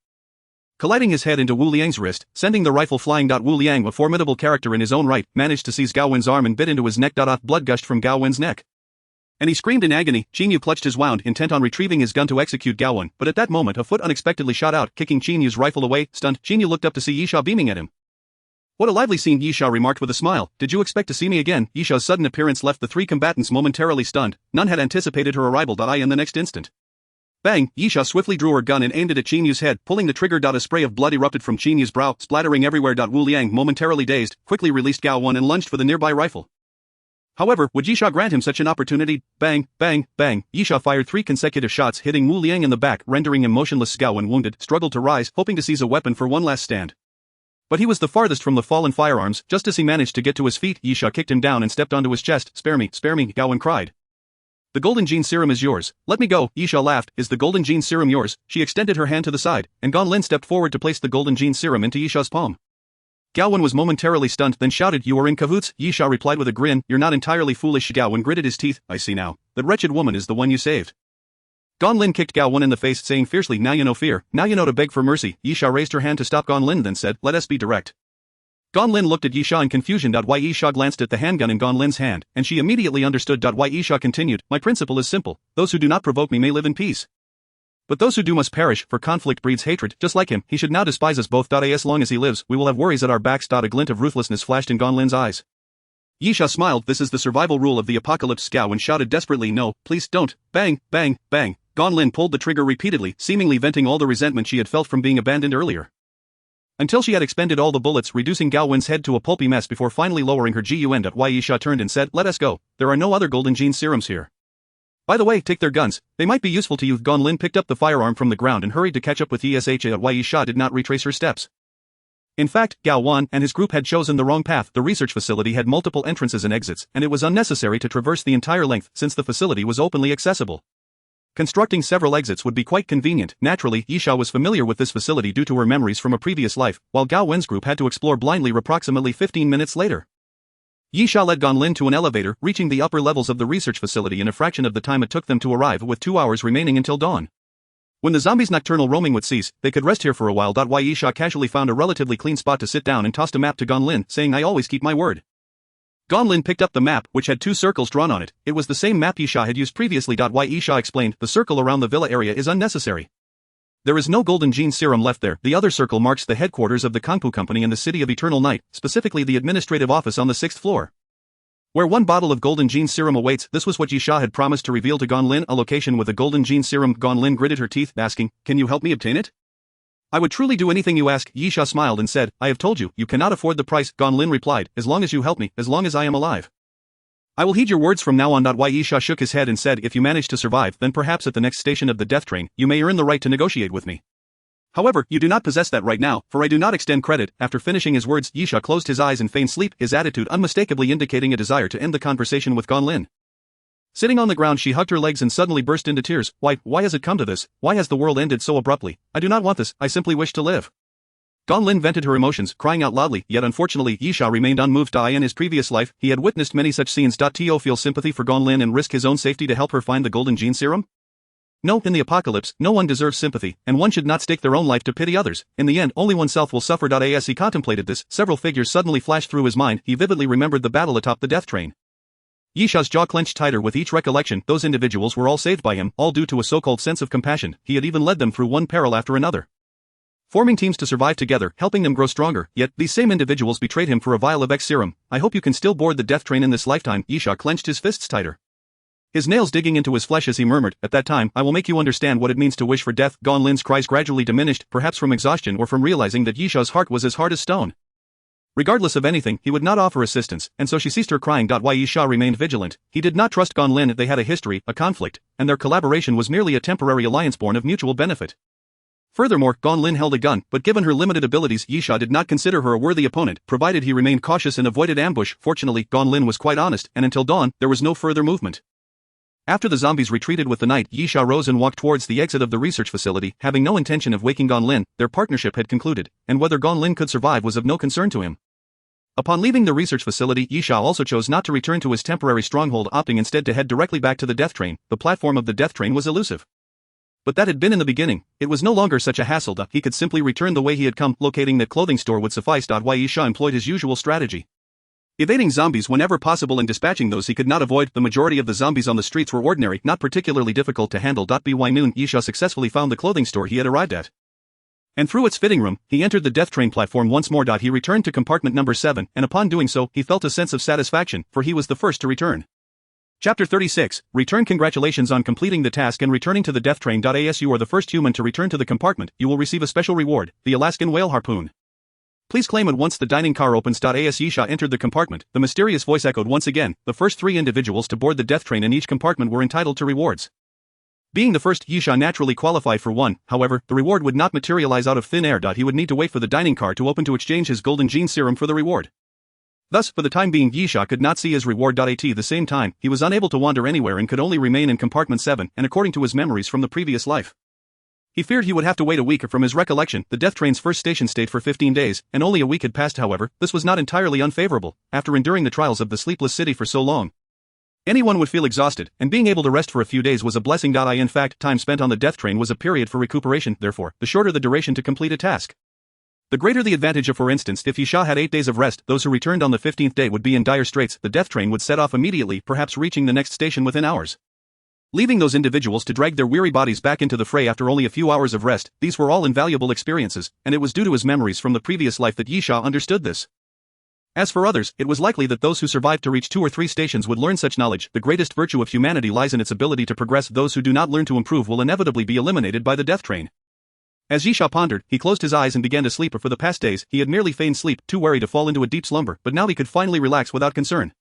colliding his head into Wu Liang's wrist, sending the rifle flying. Wu Liang, a formidable character in his own right, managed to seize Gao Wen's arm and bit into his neck. Blood gushed from Gao Wen's neck, and he screamed in agony. Qin Yu clutched his wound, intent on retrieving his gun to execute Gao Wen, but at that moment a foot unexpectedly shot out, kicking Qin Yu's rifle away. Stunned, Qin Yu looked up to see Yisha beaming at him. "What a lively scene," Yisha remarked with a smile. "Did you expect to see me again?" Yisha's sudden appearance left the three combatants momentarily stunned. None had anticipated her arrival. In the next instant, bang! Yisha swiftly drew her gun and aimed it at Qin Yu's head, pulling the trigger. A spray of blood erupted from Qin Yu's brow, splattering everywhere. Wu Liang, momentarily dazed, quickly released Gao Wen and lunged for the nearby rifle. However, would Yisha grant him such an opportunity? Bang, bang, bang! Yisha fired 3 consecutive shots, hitting Wu Liang in the back, rendering him motionless. Gao Wen, wounded, struggled to rise, hoping to seize a weapon for one last stand. But he was the farthest from the fallen firearms. Just as he managed to get to his feet, Yisha kicked him down and stepped onto his chest. Spare me, Gao Wen cried. "The golden gene serum is yours. Let me go." Yisha laughed. "Is the golden gene serum yours?" She extended her hand to the side, and Gan Lin stepped forward to place the golden gene serum into Yisha's palm. Gao Wen was momentarily stunned, then shouted, "You are in cahoots?" Yisha replied with a grin, "You're not entirely foolish." Gao Wen gritted his teeth. "I see now. That wretched woman is the one you saved." Gan Lin kicked Gao Wen in the face, saying fiercely, "Now you know fear. Now you know to beg for mercy." Yisha raised her hand to stop Gan Lin, then said, "Let us be direct." Gan Lin looked at Yisha in confusion. Yisha glanced at the handgun in Gan Lin's hand, and she immediately understood. Yisha continued, "My principle is simple. Those who do not provoke me may live in peace, but those who do must perish, for conflict breeds hatred. Just like him, he should now despise us both. As long as he lives, we will have worries at our backs. A glint of ruthlessness flashed in Gan Lin's eyes. Yisha smiled. "This is the survival rule of the apocalypse." Gao Wen shouted desperately, "No, please don't." Bang, bang, bang. Gan Lin pulled the trigger repeatedly, seemingly venting all the resentment she had felt from being abandoned earlier, until she had expended all the bullets, reducing Gao Wen's head to a pulpy mess before finally lowering her gun. Yisha turned and said, "Let us go. There are no other golden gene serums here. By the way, take their guns. They might be useful to you." Gan Lin picked up the firearm from the ground and hurried to catch up with Yisha. Yisha did not retrace her steps. In fact, Gao Wan and his group had chosen the wrong path. The research facility had multiple entrances and exits, and it was unnecessary to traverse the entire length since the facility was openly accessible. Constructing several exits would be quite convenient. Naturally, Yisha was familiar with this facility due to her memories from a previous life, while Gao Wen's group had to explore blindly. Approximately 15 minutes later, Yisha led Gan Lin to an elevator, reaching the upper levels of the research facility in a fraction of the time it took them to arrive, with 2 hours remaining until dawn. When the zombies' nocturnal roaming would cease, they could rest here for a while. Yisha casually found a relatively clean spot to sit down and tossed a map to Gan Lin, saying, "I always keep my word." Gan Lin picked up the map, which had 2 circles drawn on it. It was the same map Yisha had used previously. Yisha explained, "The circle around the villa area is unnecessary. There is no golden gene serum left there. The other circle marks the headquarters of the Kangpu Company in the City of Eternal Night, specifically the administrative office on the 6th floor, where 1 bottle of golden gene serum awaits." This was what Yisha had promised to reveal to Gan Lin, a location with a golden gene serum. Gan Lin gritted her teeth, asking, "Can you help me obtain it?" "I would truly do anything you ask." Yisha smiled and said, "I have told you, you cannot afford the price." Gan Lin replied, "As long as you help me, as long as I am alive, I will heed your words from now on." Yisha shook his head and said, "If you manage to survive, then perhaps at the next station of the death train, you may earn the right to negotiate with me. However, you do not possess that right now, for I do not extend credit." After finishing his words, Yisha closed his eyes and feigned sleep, his attitude unmistakably indicating a desire to end the conversation with Gan Lin. Sitting on the ground, she hugged her legs and suddenly burst into tears. Why has it come to this? Why has the world ended so abruptly? I do not want this, I simply wish to live." Gan Lin vented her emotions, crying out loudly, yet unfortunately, Yisha remained unmoved. In his previous life, he had witnessed many such scenes. To feel sympathy for Gan Lin and risk his own safety to help her find the golden gene serum? No, in the apocalypse, no one deserves sympathy, and one should not stake their own life to pity others. In the end, only oneself will suffer. As he contemplated this, several figures suddenly flashed through his mind. He vividly remembered the battle atop the death train. Yisha's jaw clenched tighter with each recollection. Those individuals were all saved by him, all due to a so-called sense of compassion. He had even led them through one peril after another, forming teams to survive together, helping them grow stronger. Yet, these same individuals betrayed him for a vial of X serum. "I hope you can still board the death train in this lifetime." Yisha clenched his fists tighter, his nails digging into his flesh as he murmured, "At that time, I will make you understand what it means to wish for death." Gan Lin's cries gradually diminished, perhaps from exhaustion or from realizing that Yisha's heart was as hard as stone. Regardless of anything, he would not offer assistance, and so she ceased her crying. Yisha remained vigilant. He did not trust Gan Lin. They had a history, a conflict, and their collaboration was merely a temporary alliance born of mutual benefit. Furthermore, Gan Lin held a gun, but given her limited abilities, Yisha did not consider her a worthy opponent, provided he remained cautious and avoided ambush. Fortunately, Gan Lin was quite honest, and until dawn, there was no further movement. After the zombies retreated with the night, Yisha rose and walked towards the exit of the research facility, having no intention of waking Gan Lin. Their partnership had concluded, and whether Gan Lin could survive was of no concern to him. Upon leaving the research facility, Yisha also chose not to return to his temporary stronghold, opting instead to head directly back to the death train. The platform of the death train was elusive. But that had been in the beginning. It was no longer such a hassle. He could simply return the way he had come, locating that clothing store would suffice. Why Yisha employed his usual strategy. Evading zombies whenever possible and dispatching those he could not avoid. The majority of the zombies on the streets were ordinary, not particularly difficult to handle. By noon, Yisha successfully found the clothing store he had arrived at. And through its fitting room, he entered the death train platform once more. He returned to compartment number 7, and upon doing so, he felt a sense of satisfaction, for he was the first to return. Chapter 36, Return. Congratulations on completing the task and returning to the death train. As you are the first human to return to the compartment, you will receive a special reward, the Alaskan whale harpoon. Please claim it once the dining car opens. As Yisha entered the compartment, the mysterious voice echoed once again. The first 3 individuals to board the death train in each compartment were entitled to rewards. Being the first, Yisha naturally qualified for one. However, the reward would not materialize out of thin air. He would need to wait for the dining car to open to exchange his golden gene serum for the reward. Thus, for the time being, Yisha could not see his reward. At the same time, he was unable to wander anywhere and could only remain in compartment 7, and according to his memories from the previous life, he feared he would have to wait a week. From his recollection, the death train's first station stayed for 15 days, and only a week had passed. However, this was not entirely unfavorable. After enduring the trials of the sleepless city for so long, anyone would feel exhausted, and being able to rest for a few days was a blessing. In fact, time spent on the death train was a period for recuperation. Therefore, the shorter the duration to complete a task, the greater the advantage. For instance, if Yisha had 8 days of rest, those who returned on the 15th day would be in dire straits. The death train would set off immediately, perhaps reaching the next station within hours, leaving those individuals to drag their weary bodies back into the fray after only a few hours of rest. These were all invaluable experiences, and it was due to his memories from the previous life that Yisha understood this. As for others, it was likely that those who survived to reach 2 or 3 stations would learn such knowledge. The greatest virtue of humanity lies in its ability to progress. Those who do not learn to improve will inevitably be eliminated by the death train. As Yisha pondered, he closed his eyes and began to sleep. For the past days, he had merely feigned sleep, too wary to fall into a deep slumber, but now he could finally relax without concern.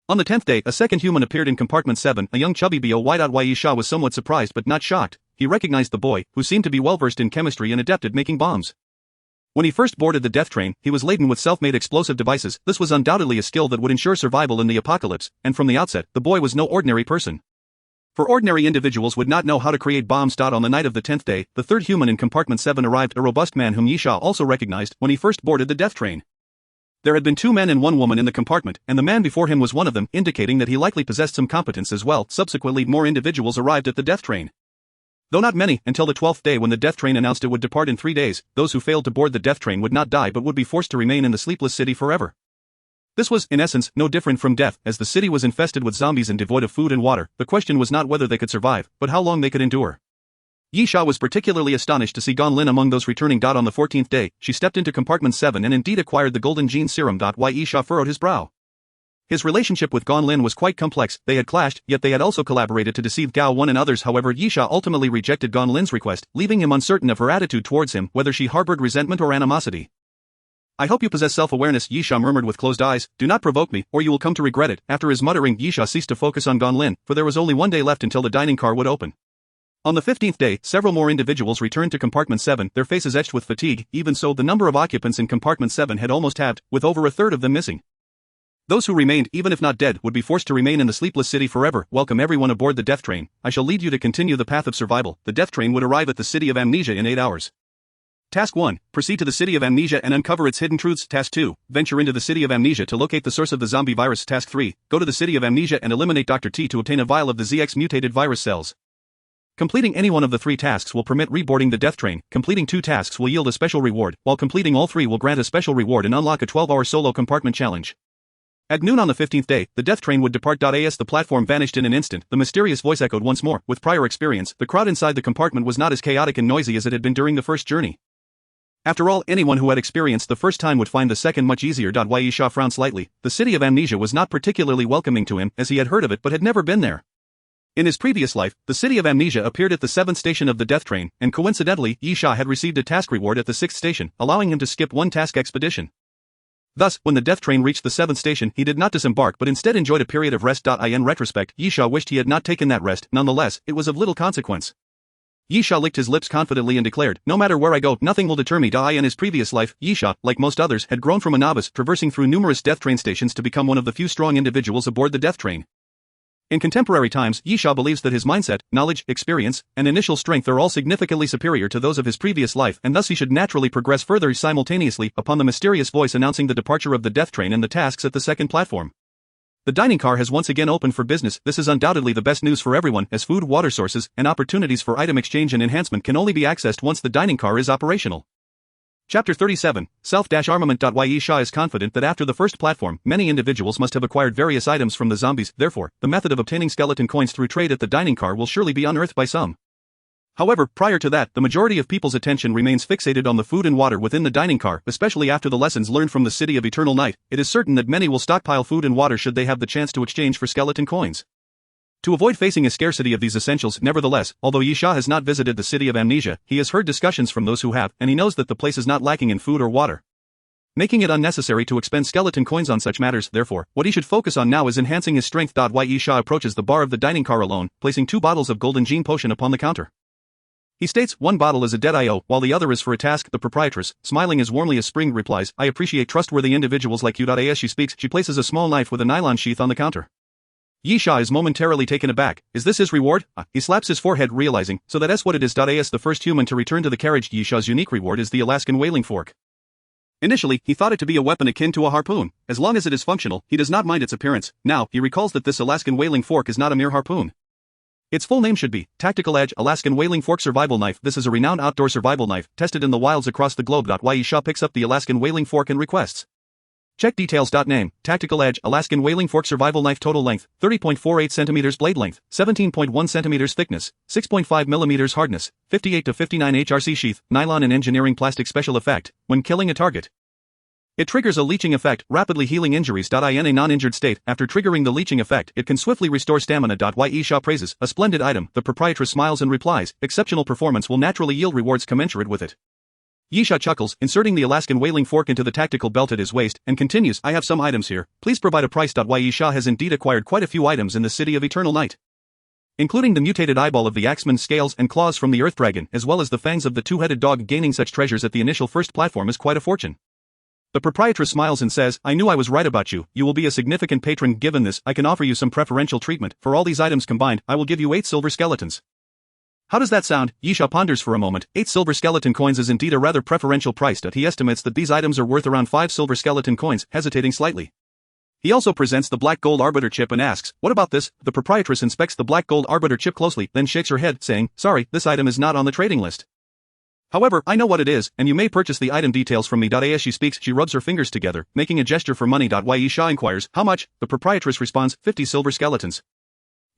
On the 10th day, a second human appeared in compartment 7, a young chubby boy. Yisha was somewhat surprised but not shocked. He recognized the boy, who seemed to be well-versed in chemistry and adept at making bombs. When he first boarded the death train, he was laden with self-made explosive devices. This was undoubtedly a skill that would ensure survival in the apocalypse, and from the outset, the boy was no ordinary person. For ordinary individuals would not know how to create bombs. On the night of the 10th day, the third human in compartment 7 arrived, a robust man whom Yisha also recognized when he first boarded the death train. There had been 2 men and 1 woman in the compartment, and the man before him was one of them, indicating that he likely possessed some competence as well. Subsequently, more individuals arrived at the death train, though not many, until the 12th day when the death train announced it would depart in 3 days. Those who failed to board the death train would not die but would be forced to remain in the sleepless city forever. This was, in essence, no different from death, as the city was infested with zombies and devoid of food and water. The question was not whether they could survive, but how long they could endure. Yisha was particularly astonished to see Gonlin among those returning. On the 14th day, she stepped into compartment 7 and indeed acquired the golden gene serum. Why Yisha furrowed his brow. His relationship with Gonlin was quite complex. They had clashed, yet they had also collaborated to deceive Gao One and others. However, Yisha ultimately rejected Gonlin's request, leaving him uncertain of her attitude towards him, whether she harbored resentment or animosity. I hope you possess self-awareness, Yisha murmured with closed eyes. Do not provoke me, or you will come to regret it. After his muttering, Yisha ceased to focus on Gonlin, for there was only 1 day left until the dining car would open. On the 15th day, several more individuals returned to compartment 7, their faces etched with fatigue. Even so, the number of occupants in compartment 7 had almost halved, with over a third of them missing. Those who remained, even if not dead, would be forced to remain in the sleepless city forever. Welcome everyone aboard the death train. I shall lead you to continue the path of survival. The death train would arrive at the city of Amnesia in 8 hours. Task 1. Proceed to the city of Amnesia and uncover its hidden truths. Task 2. Venture into the city of Amnesia to locate the source of the zombie virus. Task 3. Go to the city of Amnesia and eliminate Dr. T to obtain a vial of the ZX mutated virus cells. Completing any one of the 3 tasks will permit reboarding the death train. Completing 2 tasks will yield a special reward, while completing all 3 will grant a special reward and unlock a 12-hour solo compartment challenge. At noon on the 15th day, the death train would depart. As the platform vanished in an instant, the mysterious voice echoed once more. With prior experience, the crowd inside the compartment was not as chaotic and noisy as it had been during the first journey. After all, anyone who had experienced the first time would find the second much easier. Yisha frowned slightly. The city of Amnesia was not particularly welcoming to him, as he had heard of it but had never been there. In his previous life, the city of Amnesia appeared at the 7th station of the death train, and coincidentally, Yisha had received a task reward at the 6th station, allowing him to skip 1 task expedition. Thus, when the death train reached the 7th station, he did not disembark but instead enjoyed a period of rest. In retrospect, Yisha wished he had not taken that rest. Nonetheless, it was of little consequence. Yisha licked his lips confidently and declared, "No matter where I go, nothing will deter me." In his previous life, Yisha, like most others, had grown from a novice, traversing through numerous death train stations to become one of the few strong individuals aboard the death train. In contemporary times, Yisha believes that his mindset, knowledge, experience, and initial strength are all significantly superior to those of his previous life, and thus he should naturally progress further simultaneously upon the mysterious voice announcing the departure of the death train and the tasks at the second platform. The dining car has once again opened for business. This is undoubtedly the best news for everyone, as food, water sources, and opportunities for item exchange and enhancement can only be accessed once the dining car is operational. Chapter 37, Self-Armament. Yisha is confident that after the first platform, many individuals must have acquired various items from the zombies, therefore, the method of obtaining skeleton coins through trade at the dining car will surely be unearthed by some. However, prior to that, the majority of people's attention remains fixated on the food and water within the dining car, especially after the lessons learned from the City of Eternal Night. It is certain that many will stockpile food and water should they have the chance to exchange for skeleton coins. To avoid facing a scarcity of these essentials, nevertheless, although Yisha has not visited the City of Amnesia, he has heard discussions from those who have, and he knows that the place is not lacking in food or water, making it unnecessary to expend skeleton coins on such matters. Therefore, what he should focus on now is enhancing his strength. Yisha approaches the bar of the dining car alone, placing 2 bottles of golden gene potion upon the counter. He states one bottle is a dead IO, while the other is for a task. The proprietress, smiling as warmly as spring, replies, "I appreciate trustworthy individuals like you." As she speaks, she places a small knife with a nylon sheath on the counter. Yisha is momentarily taken aback. Is this his reward? He slaps his forehead, realizing, so that's what it is. As the first human to return to the carriage, Yisha's unique reward is the Alaskan whaling fork. Initially, he thought it to be a weapon akin to a harpoon. As long as it is functional, he does not mind its appearance. Now, he recalls that this Alaskan whaling fork is not a mere harpoon. Its full name should be Tactical Edge Alaskan Whaling Fork Survival Knife. This is a renowned outdoor survival knife, tested in the wilds across the globe. Yisha picks up the Alaskan whaling fork and requests. Check details. Name, Tactical Edge Alaskan Whaling Fork Survival Knife. Total length, 30.48 cm. Blade length, 17.1 cm. Thickness, 6.5 mm. Hardness, 58 to 59 HRC. Sheath, nylon and engineering plastic. Special effect, when killing a target, it triggers a leeching effect, rapidly healing injuries. In a non-injured state, after triggering the leeching effect, it can swiftly restore stamina. Yisha praises, a splendid item. The proprietress smiles and replies, exceptional performance will naturally yield rewards commensurate with it. Yisha chuckles, inserting the Alaskan whaling fork into the tactical belt at his waist, and continues, I have some items here, please provide a price. Yisha has indeed acquired quite a few items in the City of Eternal Night, including the mutated eyeball of the axeman, scales and claws from the earth dragon, as well as the fangs of the 2-headed dog. Gaining such treasures at the initial first platform is quite a fortune. The proprietress smiles and says, I knew I was right about you. You will be a significant patron. Given this, I can offer you some preferential treatment. For all these items combined, I will give you 8 silver skeletons. How does that sound? Yisha ponders for a moment. 8 silver skeleton coins is indeed a rather preferential price. He estimates that these items are worth around 5 silver skeleton coins, hesitating slightly. He also presents the black gold arbiter chip and asks, what about this? The proprietress inspects the black gold arbiter chip closely, then shakes her head, saying, sorry, this item is not on the trading list. However, I know what it is, and you may purchase the item. Details from me. As she speaks, she rubs her fingers together, making a gesture for money. Yisha inquires, how much? The proprietress responds, 50 silver skeletons.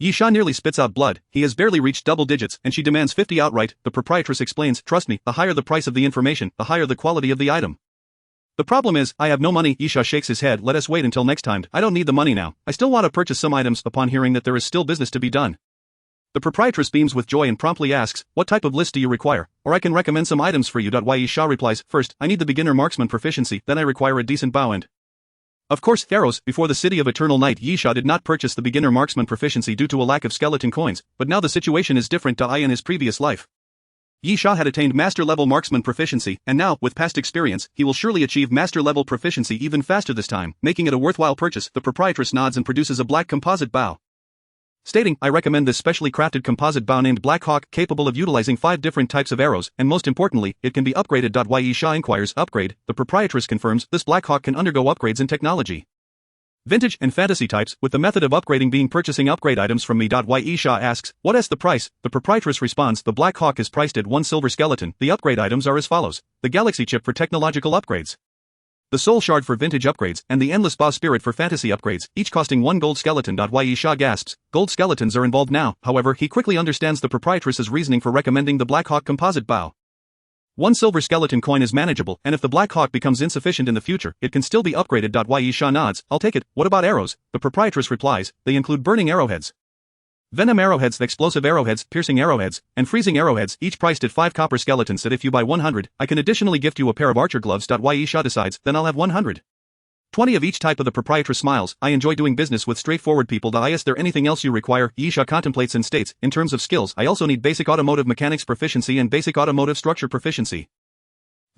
Yisha nearly spits out blood. He has barely reached double digits, and she demands 50 outright. The proprietress explains, trust me, the higher the price of the information, the higher the quality of the item. The problem is, I have no money. Yisha shakes his head. Let us wait until next time. I don't need the money now. I still want to purchase some items. Upon hearing that there is still business to be done, the proprietress beams with joy and promptly asks, what type of list do you require? Or I can recommend some items for you. Yisha replies, first, I need the beginner marksman proficiency, then I require a decent bow and, of course, arrows. Before the City of Eternal Night, Yisha did not purchase the beginner marksman proficiency due to a lack of skeleton coins, but now the situation is different. In his previous life, Yisha had attained master-level marksman proficiency, and now, with past experience, he will surely achieve master-level proficiency even faster this time, making it a worthwhile purchase. The proprietress nods and produces a black composite bow, stating, I recommend this specially crafted composite bow named Black Hawk, capable of utilizing 5 different types of arrows, and most importantly, it can be upgraded. Yisha inquires, upgrade? The proprietress confirms, this Black Hawk can undergo upgrades in technology, vintage, and fantasy types, with the method of upgrading being purchasing upgrade items from me. Yisha asks, what is the price? The proprietress responds, the Black Hawk is priced at 1 silver skeleton. The upgrade items are as follows, the Galaxy Chip for technological upgrades, the Soul Shard for vintage upgrades, and the Endless Bow Spirit for fantasy upgrades, each costing 1 gold skeleton. Yisha gasps, gold skeletons are involved now. However, he quickly understands the proprietress's reasoning for recommending the Black Hawk composite bow. 1 silver skeleton coin is manageable, and if the Black Hawk becomes insufficient in the future, it can still be upgraded. Yisha nods, I'll take it. What about arrows? The proprietress replies, they include burning arrowheads, venom arrowheads, explosive arrowheads, piercing arrowheads, and freezing arrowheads, each priced at 5 copper skeletons. That if you buy 100, I can additionally gift you a pair of archer gloves. Yisha decides, then I'll have 100. 20 of each type. Of the proprietress smiles, I enjoy doing business with straightforward people. Is there anything else you require? Yisha contemplates and states, in terms of skills, I also need basic automotive mechanics proficiency and basic automotive structure proficiency.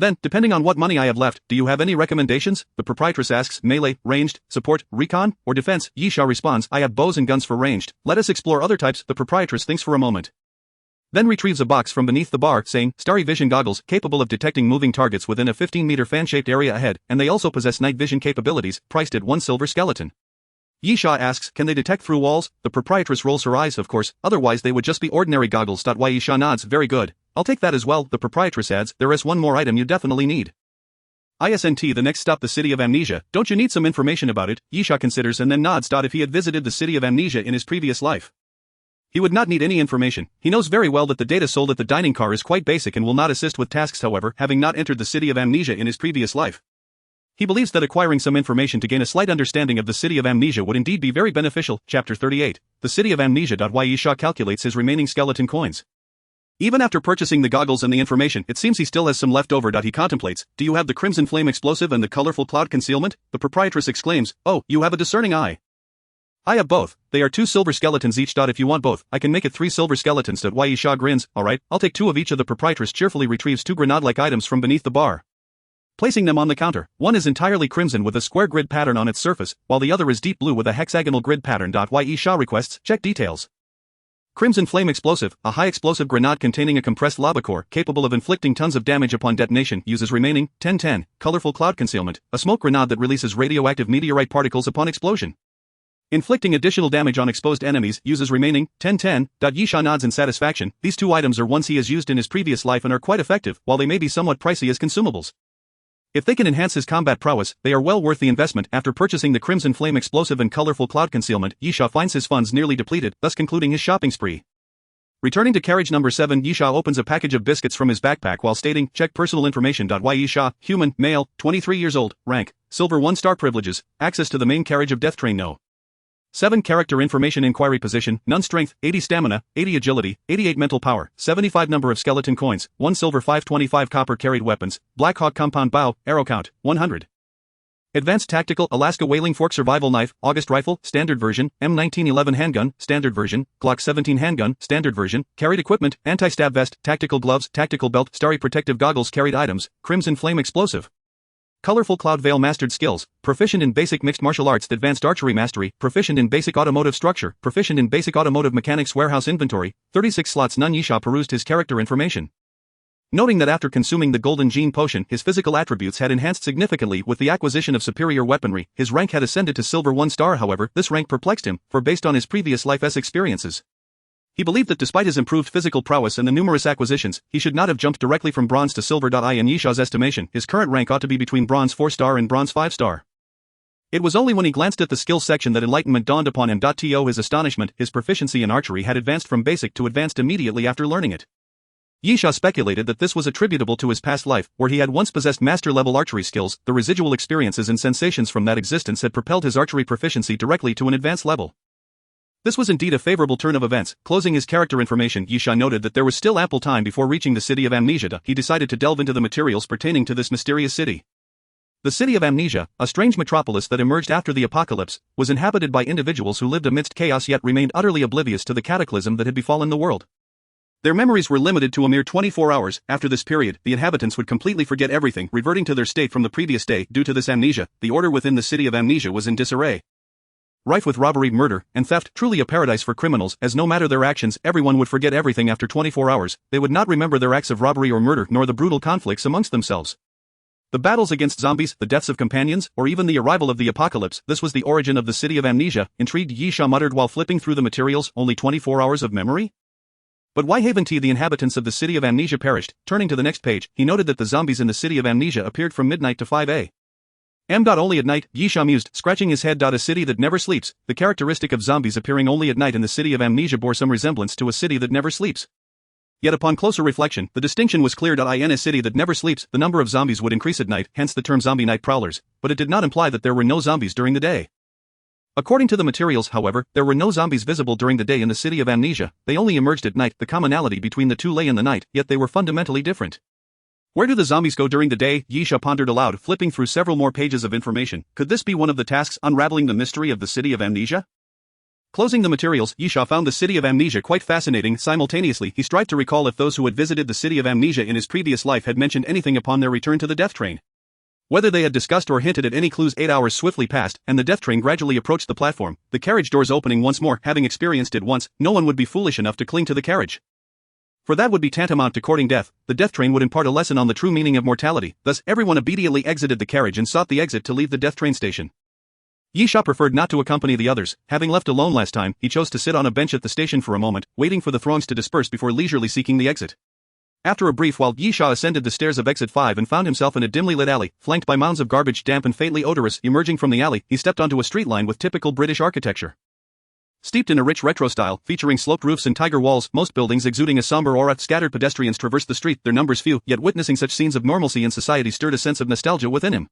Then, depending on what money I have left, do you have any recommendations? The proprietress asks. Melee, ranged, support, recon, or defense? Yisha responds, I have bows and guns for ranged. Let us explore other types. The proprietress thinks for a moment. Then retrieves a box from beneath the bar, saying, starry vision goggles, capable of detecting moving targets within a 15-meter fan-shaped area ahead, and they also possess night vision capabilities, priced at 1 silver skeleton. Yisha asks, can they detect through walls? The proprietress rolls her eyes, of course, otherwise they would just be ordinary goggles. Yisha nods, very good. I'll take that as well. The proprietress adds, there is one more item you definitely need. ISNT. The next stop, the City of Amnesia. Don't you need some information about it? Yisha considers and then nods. If he had visited the City of Amnesia in his previous life, he would not need any information. He knows very well that the data sold at the dining car is quite basic and will not assist with tasks. However, having not entered the City of Amnesia in his previous life, he believes that acquiring some information to gain a slight understanding of the City of Amnesia would indeed be very beneficial. Chapter 38. The City of Amnesia. Yisha calculates his remaining skeleton coins. Even after purchasing the goggles and the information, it seems he still has some left over. He contemplates, do you have the crimson flame explosive and the colorful cloud concealment? The proprietress exclaims, oh, you have a discerning eye. I have both. They are 2 silver skeletons each. If you want both, I can make it 3 silver skeletons. Yisha grins, alright, I'll take 2 of each. Of the proprietress cheerfully retrieves 2 grenade-like items from beneath the bar, placing them on the counter. One is entirely crimson with a square grid pattern on its surface, while the other is deep blue with a hexagonal grid pattern. Yisha requests, check details. Crimson flame explosive, a high explosive grenade containing a compressed lava core capable of inflicting tons of damage upon detonation, uses remaining 1010, colorful cloud concealment, a smoke grenade that releases radioactive meteorite particles upon explosion, inflicting additional damage on exposed enemies, uses remaining 1010. Yisha nods in satisfaction. These 2 items are ones he has used in his previous life and are quite effective, while they may be somewhat pricey as consumables. If they can enhance his combat prowess, they are well worth the investment. After purchasing the crimson flame explosive and colorful cloud concealment, Yisha finds his funds nearly depleted, thus concluding his shopping spree. Returning to carriage number 7, Yisha opens a package of biscuits from his backpack while stating, check personal information. Yisha, human, male, 23 years old, rank, silver 1-star privileges, access to the main carriage of death train no. 7 character information inquiry position, none strength, 80 stamina, 80 agility, 88 mental power, 75 number of skeleton coins, 1 silver 525 copper carried weapons, Black Hawk compound bow, arrow count, 100. Advanced tactical Alaska whaling fork survival knife, August rifle, standard version, M1911 handgun, standard version, Glock 17 handgun, standard version, carried equipment, anti-stab vest, tactical gloves, tactical belt, starry protective goggles, carried items, crimson flame explosive. Colorful Cloud Veil mastered skills, proficient in basic mixed martial arts, advanced archery mastery, proficient in basic automotive structure, proficient in basic automotive mechanics warehouse inventory, 36 slots. None. Yisha perused his character information, noting that after consuming the golden gene potion, his physical attributes had enhanced significantly with the acquisition of superior weaponry. His rank had ascended to silver 1-star. However, this rank perplexed him, for based on his previous life's experiences, he believed that despite his improved physical prowess and the numerous acquisitions, he should not have jumped directly from bronze to silver. In Yisha's estimation, his current rank ought to be between bronze 4-star and bronze 5-star. It was only when he glanced at the skills section that enlightenment dawned upon him. To his astonishment, his proficiency in archery had advanced from basic to advanced immediately after learning it. Yisha speculated that this was attributable to his past life, where he had once possessed master-level archery skills. The residual experiences and sensations from that existence had propelled his archery proficiency directly to an advanced level. This was indeed a favorable turn of events. Closing his character information, Yisha noted that there was still ample time before reaching the City of Amnesia. He decided to delve into the materials pertaining to this mysterious city. The City of Amnesia, a strange metropolis that emerged after the apocalypse, was inhabited by individuals who lived amidst chaos yet remained utterly oblivious to the cataclysm that had befallen the world. Their memories were limited to a mere 24 hours. After this period, the inhabitants would completely forget everything, reverting to their state from the previous day. Due to this amnesia, the order within the City of Amnesia was in disarray, rife with robbery, murder, and theft, truly a paradise for criminals, as no matter their actions, everyone would forget everything after 24 hours. They would not remember their acts of robbery or murder, nor the brutal conflicts amongst themselves, the battles against zombies, the deaths of companions, or even the arrival of the apocalypse. This was the origin of the City of Amnesia. Intrigued, Yisha muttered while flipping through the materials, only 24 hours of memory? But why haven't the inhabitants of the City of Amnesia perished? Turning to the next page, he noted that the zombies in the City of Amnesia appeared from midnight to 5 a.m. Only at night, Yisha mused, scratching his head. A city that never sleeps. The characteristic of zombies appearing only at night in the City of Amnesia bore some resemblance to a city that never sleeps. Yet upon closer reflection, the distinction was clear. In a city that never sleeps, the number of zombies would increase at night, hence the term zombie night prowlers, but it did not imply that there were no zombies during the day. According to the materials, however, there were no zombies visible during the day in the City of Amnesia. They only emerged at night. The commonality between the two lay in the night, yet they were fundamentally different. Where do the zombies go during the day? Yisha pondered aloud, flipping through several more pages of information. Could this be one of the tasks unraveling the mystery of the City of Amnesia? Closing the materials, Yisha found the City of Amnesia quite fascinating. Simultaneously, he strived to recall if those who had visited the City of Amnesia in his previous life had mentioned anything upon their return to the death train. Whether they had discussed or hinted at any clues. 8 hours swiftly passed, and the death train gradually approached the platform, the carriage doors opening once more. Having experienced it once, no one would be foolish enough to cling to the carriage. For that would be tantamount to courting death. The death train would impart a lesson on the true meaning of mortality. Thus, everyone obediently exited the carriage and sought the exit to leave the death train station. Yisha preferred not to accompany the others. Having left alone last time, he chose to sit on a bench at the station for a moment, waiting for the throngs to disperse before leisurely seeking the exit. After a brief while, Yisha ascended the stairs of exit 5 and found himself in a dimly lit alley, flanked by mounds of garbage, damp and faintly odorous. Emerging from the alley, he stepped onto a street line with typical British architecture. Steeped in a rich retro style, featuring sloped roofs and tiger walls, most buildings exuding a somber aura. Scattered pedestrians traversed the street, their numbers few, yet witnessing such scenes of normalcy in society stirred a sense of nostalgia within him.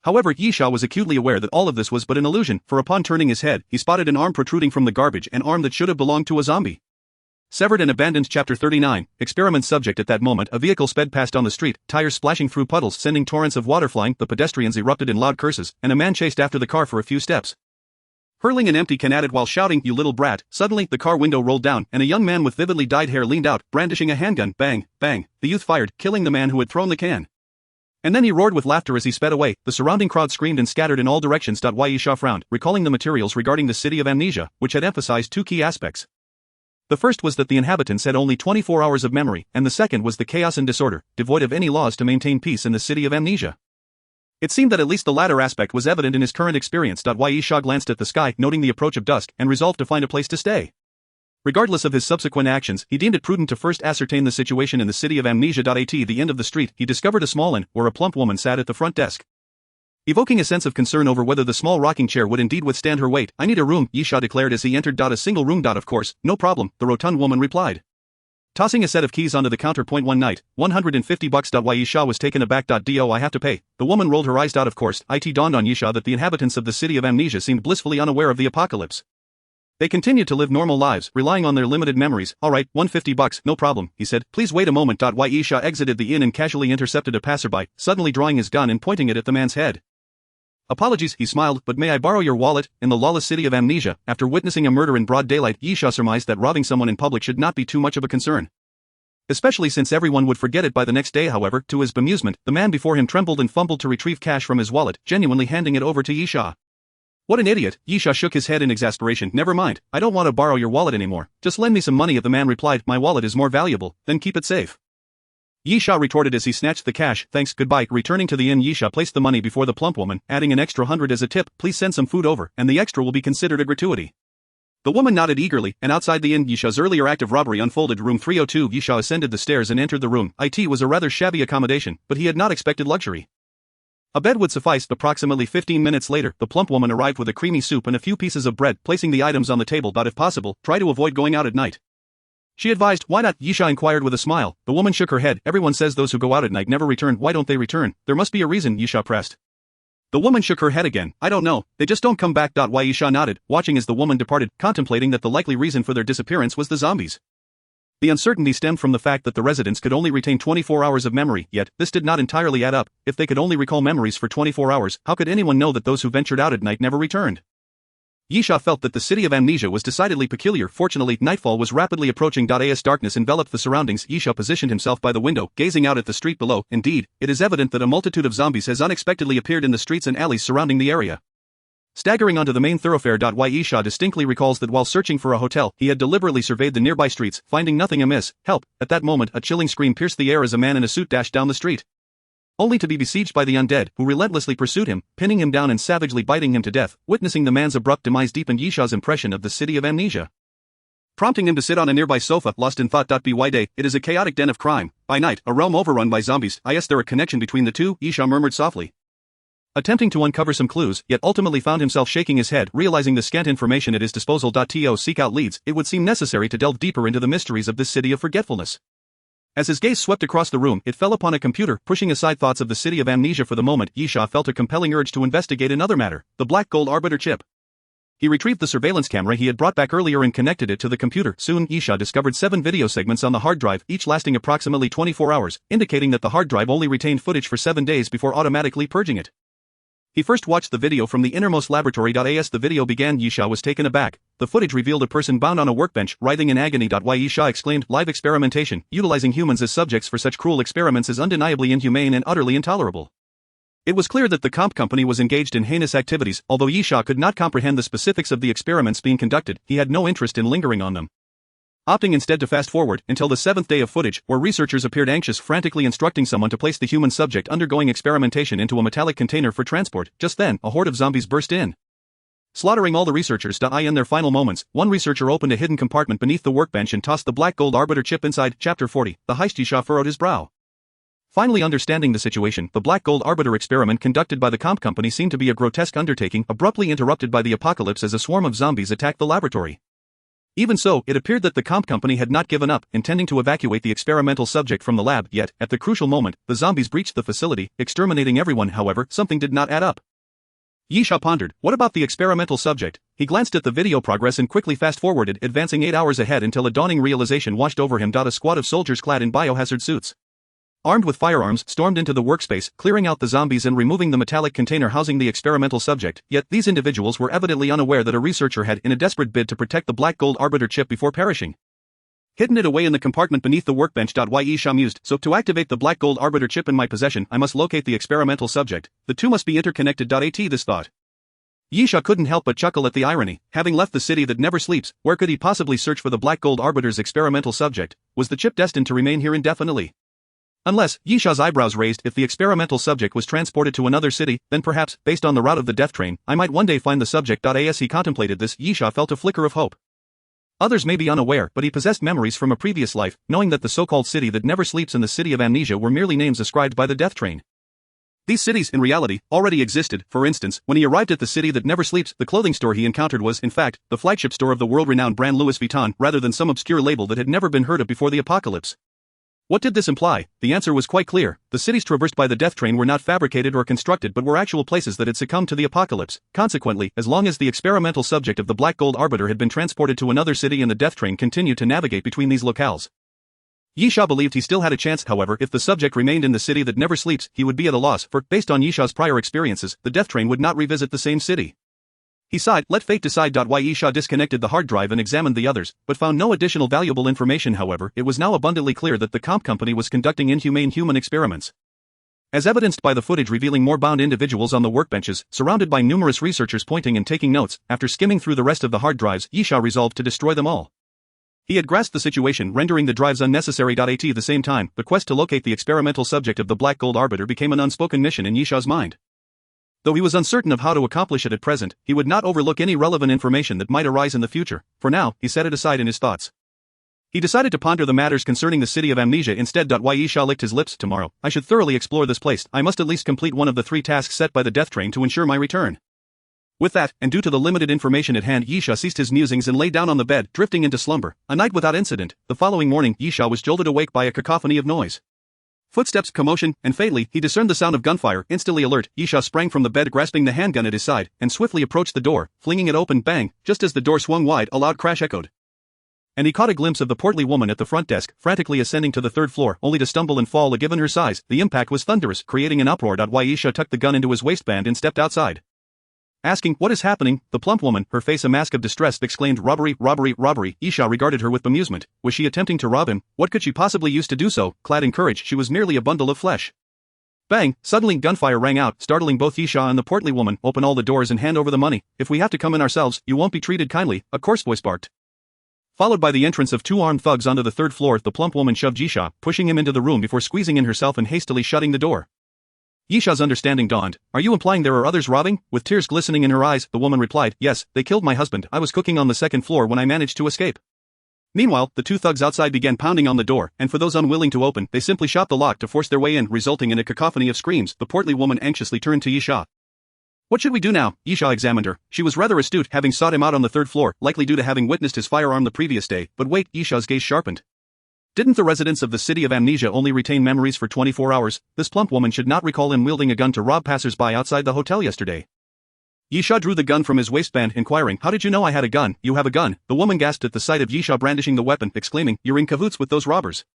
However, Yisha was acutely aware that all of this was but an illusion, for upon turning his head, he spotted an arm protruding from the garbage, an arm that should have belonged to a zombie. Severed and abandoned. Chapter 39, Experiment subject. At that moment, a vehicle sped past on the street, tires splashing through puddles, sending torrents of water flying. The pedestrians erupted in loud curses, and a man chased after the car for a few steps. Hurling an empty can at it while shouting, "You little brat!" Suddenly, the car window rolled down, and a young man with vividly dyed hair leaned out, brandishing a handgun. Bang, bang, the youth fired, killing the man who had thrown the can. And then he roared with laughter as he sped away. The surrounding crowd screamed and scattered in all directions. Yisha frowned, recalling the materials regarding the City of Amnesia, which had emphasized two key aspects. The first was that the inhabitants had only 24 hours of memory, and the second was the chaos and disorder, devoid of any laws to maintain peace in the City of Amnesia. It seemed that at least the latter aspect was evident in his current experience. Yisha glanced at the sky, noting the approach of dusk, and resolved to find a place to stay. Regardless of his subsequent actions, he deemed it prudent to first ascertain the situation in the City of Amnesia. At the end of the street, he discovered a small inn, where a plump woman sat at the front desk. Evoking a sense of concern over whether the small rocking chair would indeed withstand her weight, "I need a room," Yisha declared as he entered. "A single room." "Of course, no problem," the rotund woman replied. Tossing a set of keys onto the counter. "One night, $150. Yisha was taken aback. "Do I have to pay?" The woman rolled her eyes. "Of course." It dawned on Yisha that the inhabitants of the City of Amnesia seemed blissfully unaware of the apocalypse. They continued to live normal lives, relying on their limited memories. "Alright, $150, no problem," he said. "Please wait a moment." Yisha exited the inn and casually intercepted a passerby, suddenly drawing his gun and pointing it at the man's head. "Apologies," he smiled, "but may I borrow your wallet?" In the lawless City of Amnesia, after witnessing a murder in broad daylight, Yisha surmised that robbing someone in public should not be too much of a concern. Especially since everyone would forget it by the next day. However, to his bemusement, the man before him trembled and fumbled to retrieve cash from his wallet, genuinely handing it over to Yisha. "What an idiot!" Yisha shook his head in exasperation. "Never mind, I don't want to borrow your wallet anymore, just lend me some money." The man replied, "My wallet is more valuable, then keep it safe." Yisha retorted as he snatched the cash. "Thanks, goodbye." Returning to the inn, Yisha placed the money before the plump woman, adding an extra $100 as a tip. "Please send some food over, and the extra will be considered a gratuity." The woman nodded eagerly, and outside the inn, Yisha's earlier act of robbery unfolded. Room 302. Yisha ascended the stairs and entered the room. It was a rather shabby accommodation, but he had not expected luxury. A bed would suffice. Approximately 15 minutes later, the plump woman arrived with a creamy soup and a few pieces of bread, placing the items on the table. "If possible, try to avoid going out at night," she advised. "Why not?" Yisha inquired with a smile. The woman shook her head. "Everyone says those who go out at night never return." "Why don't they return?" "There must be a reason," Yisha pressed. The woman shook her head again. "I don't know, they just don't come back." Yisha nodded, watching as the woman departed, contemplating that the likely reason for their disappearance was the zombies. The uncertainty stemmed from the fact that the residents could only retain 24 hours of memory, yet, this did not entirely add up. If they could only recall memories for 24 hours, how could anyone know that those who ventured out at night never returned? Yisha felt that the City of Amnesia was decidedly peculiar. Fortunately, nightfall was rapidly approaching. As darkness enveloped the surroundings, Yisha positioned himself by the window, gazing out at the street below. Indeed, it is evident that a multitude of zombies has unexpectedly appeared in the streets and alleys surrounding the area. Staggering onto the main thoroughfare. Yisha distinctly recalls that while searching for a hotel, he had deliberately surveyed the nearby streets, finding nothing amiss. "Help!" At that moment, a chilling scream pierced the air as a man in a suit dashed down the street, only to be besieged by the undead, who relentlessly pursued him, pinning him down and savagely biting him to death. Witnessing the man's abrupt demise deepened Yisha's impression of the City of Amnesia, prompting him to sit on a nearby sofa, lost in thought. By day, it is a chaotic den of crime. By night, a realm overrun by zombies. Is there a connection between the two? Yisha murmured softly, attempting to uncover some clues, yet ultimately found himself shaking his head, realizing the scant information at his disposal. To seek out leads, it would seem necessary to delve deeper into the mysteries of this city of forgetfulness. As his gaze swept across the room, it fell upon a computer. Pushing aside thoughts of the City of Amnesia for the moment, Yisha felt a compelling urge to investigate another matter, the black gold arbiter chip. He retrieved the surveillance camera he had brought back earlier and connected it to the computer. Soon, Yisha discovered 7 video segments on the hard drive, each lasting approximately 24 hours, indicating that the hard drive only retained footage for 7 days before automatically purging it. He first watched the video from the innermost laboratory. As the video began, Yisha was taken aback. The footage revealed a person bound on a workbench, writhing in agony. Yisha exclaimed, "Live experimentation, utilizing humans as subjects for such cruel experiments is undeniably inhumane and utterly intolerable." It was clear that the comp company was engaged in heinous activities. Although Yisha could not comprehend the specifics of the experiments being conducted, he had no interest in lingering on them. Opting instead to fast forward until the 7th day of footage, where researchers appeared anxious, frantically instructing someone to place the human subject undergoing experimentation into a metallic container for transport. Just then, a horde of zombies burst in, slaughtering all the researchers. In their final moments, one researcher opened a hidden compartment beneath the workbench and tossed the black gold arbiter chip inside. Chapter 40. The heist. Yisha furrowed his brow. Finally understanding the situation, the black gold arbiter experiment conducted by the comp company seemed to be a grotesque undertaking, abruptly interrupted by the apocalypse as a swarm of zombies attacked the laboratory. Even so, it appeared that the comp company had not given up, intending to evacuate the experimental subject from the lab. Yet, at the crucial moment, the zombies breached the facility, exterminating everyone. However, something did not add up. Yisha pondered, what about the experimental subject? He glanced at the video progress and quickly fast-forwarded, advancing 8 hours ahead until a dawning realization washed over him. A squad of soldiers clad in biohazard suits, armed with firearms, stormed into the workspace, clearing out the zombies and removing the metallic container housing the experimental subject. Yet, these individuals were evidently unaware that a researcher had, in a desperate bid to protect the black gold arbiter chip before perishing, hidden it away in the compartment beneath the workbench. Yisha mused, so to activate the black gold arbiter chip in my possession, I must locate the experimental subject. The two must be interconnected. This thought. Yisha couldn't help but chuckle at the irony. Having left the city that never sleeps, where could he possibly search for the black gold arbiter's experimental subject? Was the chip destined to remain here indefinitely? Unless, Yisha's eyebrows raised, if the experimental subject was transported to another city, then perhaps, based on the route of the death train, I might one day find the subject. As he contemplated this, Yisha felt a flicker of hope. Others may be unaware, but he possessed memories from a previous life, knowing that the so-called city that never sleeps and the city of amnesia were merely names ascribed by the death train. These cities, in reality, already existed. For instance, when he arrived at the city that never sleeps, the clothing store he encountered was, in fact, the flagship store of the world-renowned brand Louis Vuitton, rather than some obscure label that had never been heard of before the apocalypse. What did this imply? The answer was quite clear. The cities traversed by the death train were not fabricated or constructed but were actual places that had succumbed to the apocalypse. Consequently, as long as the experimental subject of the black gold arbiter had been transported to another city and the death train continued to navigate between these locales, Yisha believed he still had a chance. However, if the subject remained in the city that never sleeps, he would be at a loss, for, based on Yisha's prior experiences, the death train would not revisit the same city. He sighed, let fate decide. Yisha disconnected the hard drive and examined the others, but found no additional valuable information. However, it was now abundantly clear that the comp company was conducting inhumane human experiments. As evidenced by the footage revealing more bound individuals on the workbenches, surrounded by numerous researchers pointing and taking notes, after skimming through the rest of the hard drives, Yisha resolved to destroy them all. He had grasped the situation, rendering the drives unnecessary. At the same time, the quest to locate the experimental subject of the black gold arbiter became an unspoken mission in Yisha's mind. Though he was uncertain of how to accomplish it at present, he would not overlook any relevant information that might arise in the future. For now, he set it aside in his thoughts. He decided to ponder the matters concerning the city of amnesia instead. Yisha licked his lips. Tomorrow, I should thoroughly explore this place. I must at least complete one of the 3 tasks set by the death train to ensure my return. With that, and due to the limited information at hand, Yisha ceased his musings and lay down on the bed, drifting into slumber. A night without incident. The following morning, Yisha was jolted awake by a cacophony of noise. Footsteps, commotion, and fatally, he discerned the sound of gunfire. Instantly alert, Yisha sprang from the bed grasping the handgun at his side, and swiftly approached the door, flinging it open. Bang! Just as the door swung wide, a loud crash echoed, and he caught a glimpse of the portly woman at the front desk, frantically ascending to the 3rd floor, only to stumble and fall. Given her size, the impact was thunderous, creating an uproar. Yisha tucked the gun into his waistband and stepped outside. Asking, what is happening? The plump woman, her face a mask of distress, exclaimed, robbery, robbery, robbery. Yisha regarded her with bemusement. Was she attempting to rob him? What could she possibly use to do so? Clad in courage, she was merely a bundle of flesh. Bang! Suddenly gunfire rang out, startling both Yisha and the portly woman. Open all the doors and hand over the money. If we have to come in ourselves, you won't be treated kindly, a coarse voice barked. Followed by the entrance of 2 armed thugs onto the 3rd floor, the plump woman shoved Yisha, pushing him into the room before squeezing in herself and hastily shutting the door. Yisha's understanding dawned. Are you implying there are others robbing? With tears glistening in her eyes, the woman replied, yes, they killed my husband. I was cooking on the 2nd floor when I managed to escape. Meanwhile, the 2 thugs outside began pounding on the door, and for those unwilling to open, they simply shot the lock to force their way in, resulting in a cacophony of screams. The portly woman anxiously turned to Yisha. What should we do now? Yisha examined her. She was rather astute, having sought him out on the 3rd floor, likely due to having witnessed his firearm the previous day. But wait, Yisha's gaze sharpened. Didn't the residents of the city of amnesia only retain memories for 24 hours? This plump woman should not recall him wielding a gun to rob passers-by outside the hotel yesterday. Yisha drew the gun from his waistband, inquiring, how did you know I had a gun? You have a gun? The woman gasped at the sight of Yisha brandishing the weapon, exclaiming, you're in cahoots with those robbers.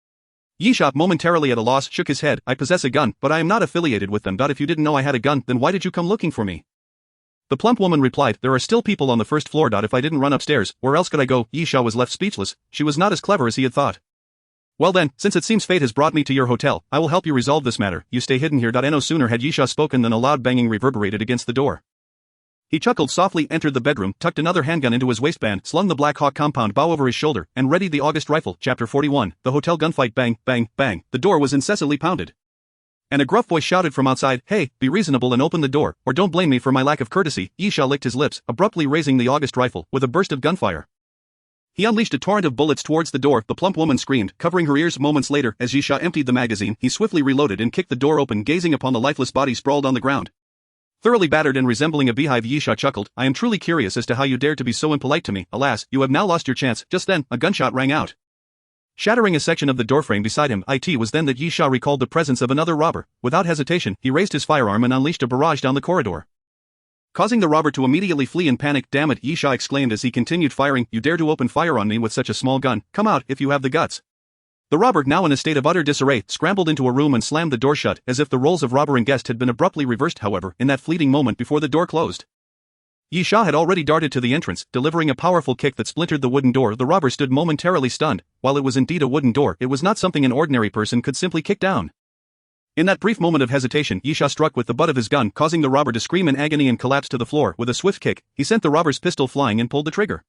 Yisha, momentarily at a loss, shook his head. I possess a gun, but I am not affiliated with them. If you didn't know I had a gun, then why did you come looking for me? The plump woman replied, there are still people on the first floor. If I didn't run upstairs, where else could I go? Yisha was left speechless. She was not as clever as he had thought. Well then, since it seems fate has brought me to your hotel, I will help you resolve this matter. You stay hidden here. No sooner had Yisha spoken than a loud banging reverberated against the door. He chuckled softly, entered the bedroom, tucked another handgun into his waistband, slung the Black Hawk compound bow over his shoulder, and readied the August rifle. Chapter 41, The Hotel Gunfight. Bang, bang, bang. The door was incessantly pounded. And a gruff voice shouted from outside, hey, be reasonable and open the door, or don't blame me for my lack of courtesy. Yisha licked his lips, abruptly raising the August rifle, with a burst of gunfire. He unleashed a torrent of bullets towards the door. The plump woman screamed, covering her ears. Moments later, as Yisha emptied the magazine, he swiftly reloaded and kicked the door open, gazing upon the lifeless body sprawled on the ground. Thoroughly battered and resembling a beehive, Yisha chuckled, I am truly curious as to how you dared to be so impolite to me. Alas, you have now lost your chance. Just then, a gunshot rang out, shattering a section of the doorframe beside him. It was then that Yisha recalled the presence of another robber. Without hesitation, he raised his firearm and unleashed a barrage down the corridor, causing the robber to immediately flee in panic. Damn it, Yisha exclaimed as he continued firing, you dare to open fire on me with such a small gun? Come out, if you have the guts. The robber, now in a state of utter disarray, scrambled into a room and slammed the door shut, as if the roles of robber and guest had been abruptly reversed. However, in that fleeting moment before the door closed, Yisha had already darted to the entrance, delivering a powerful kick that splintered the wooden door. The robber stood momentarily stunned. While it was indeed a wooden door, it was not something an ordinary person could simply kick down. In that brief moment of hesitation, Yisha struck with the butt of his gun, causing the robber to scream in agony and collapse to the floor. With a swift kick, he sent the robber's pistol flying and pulled the trigger.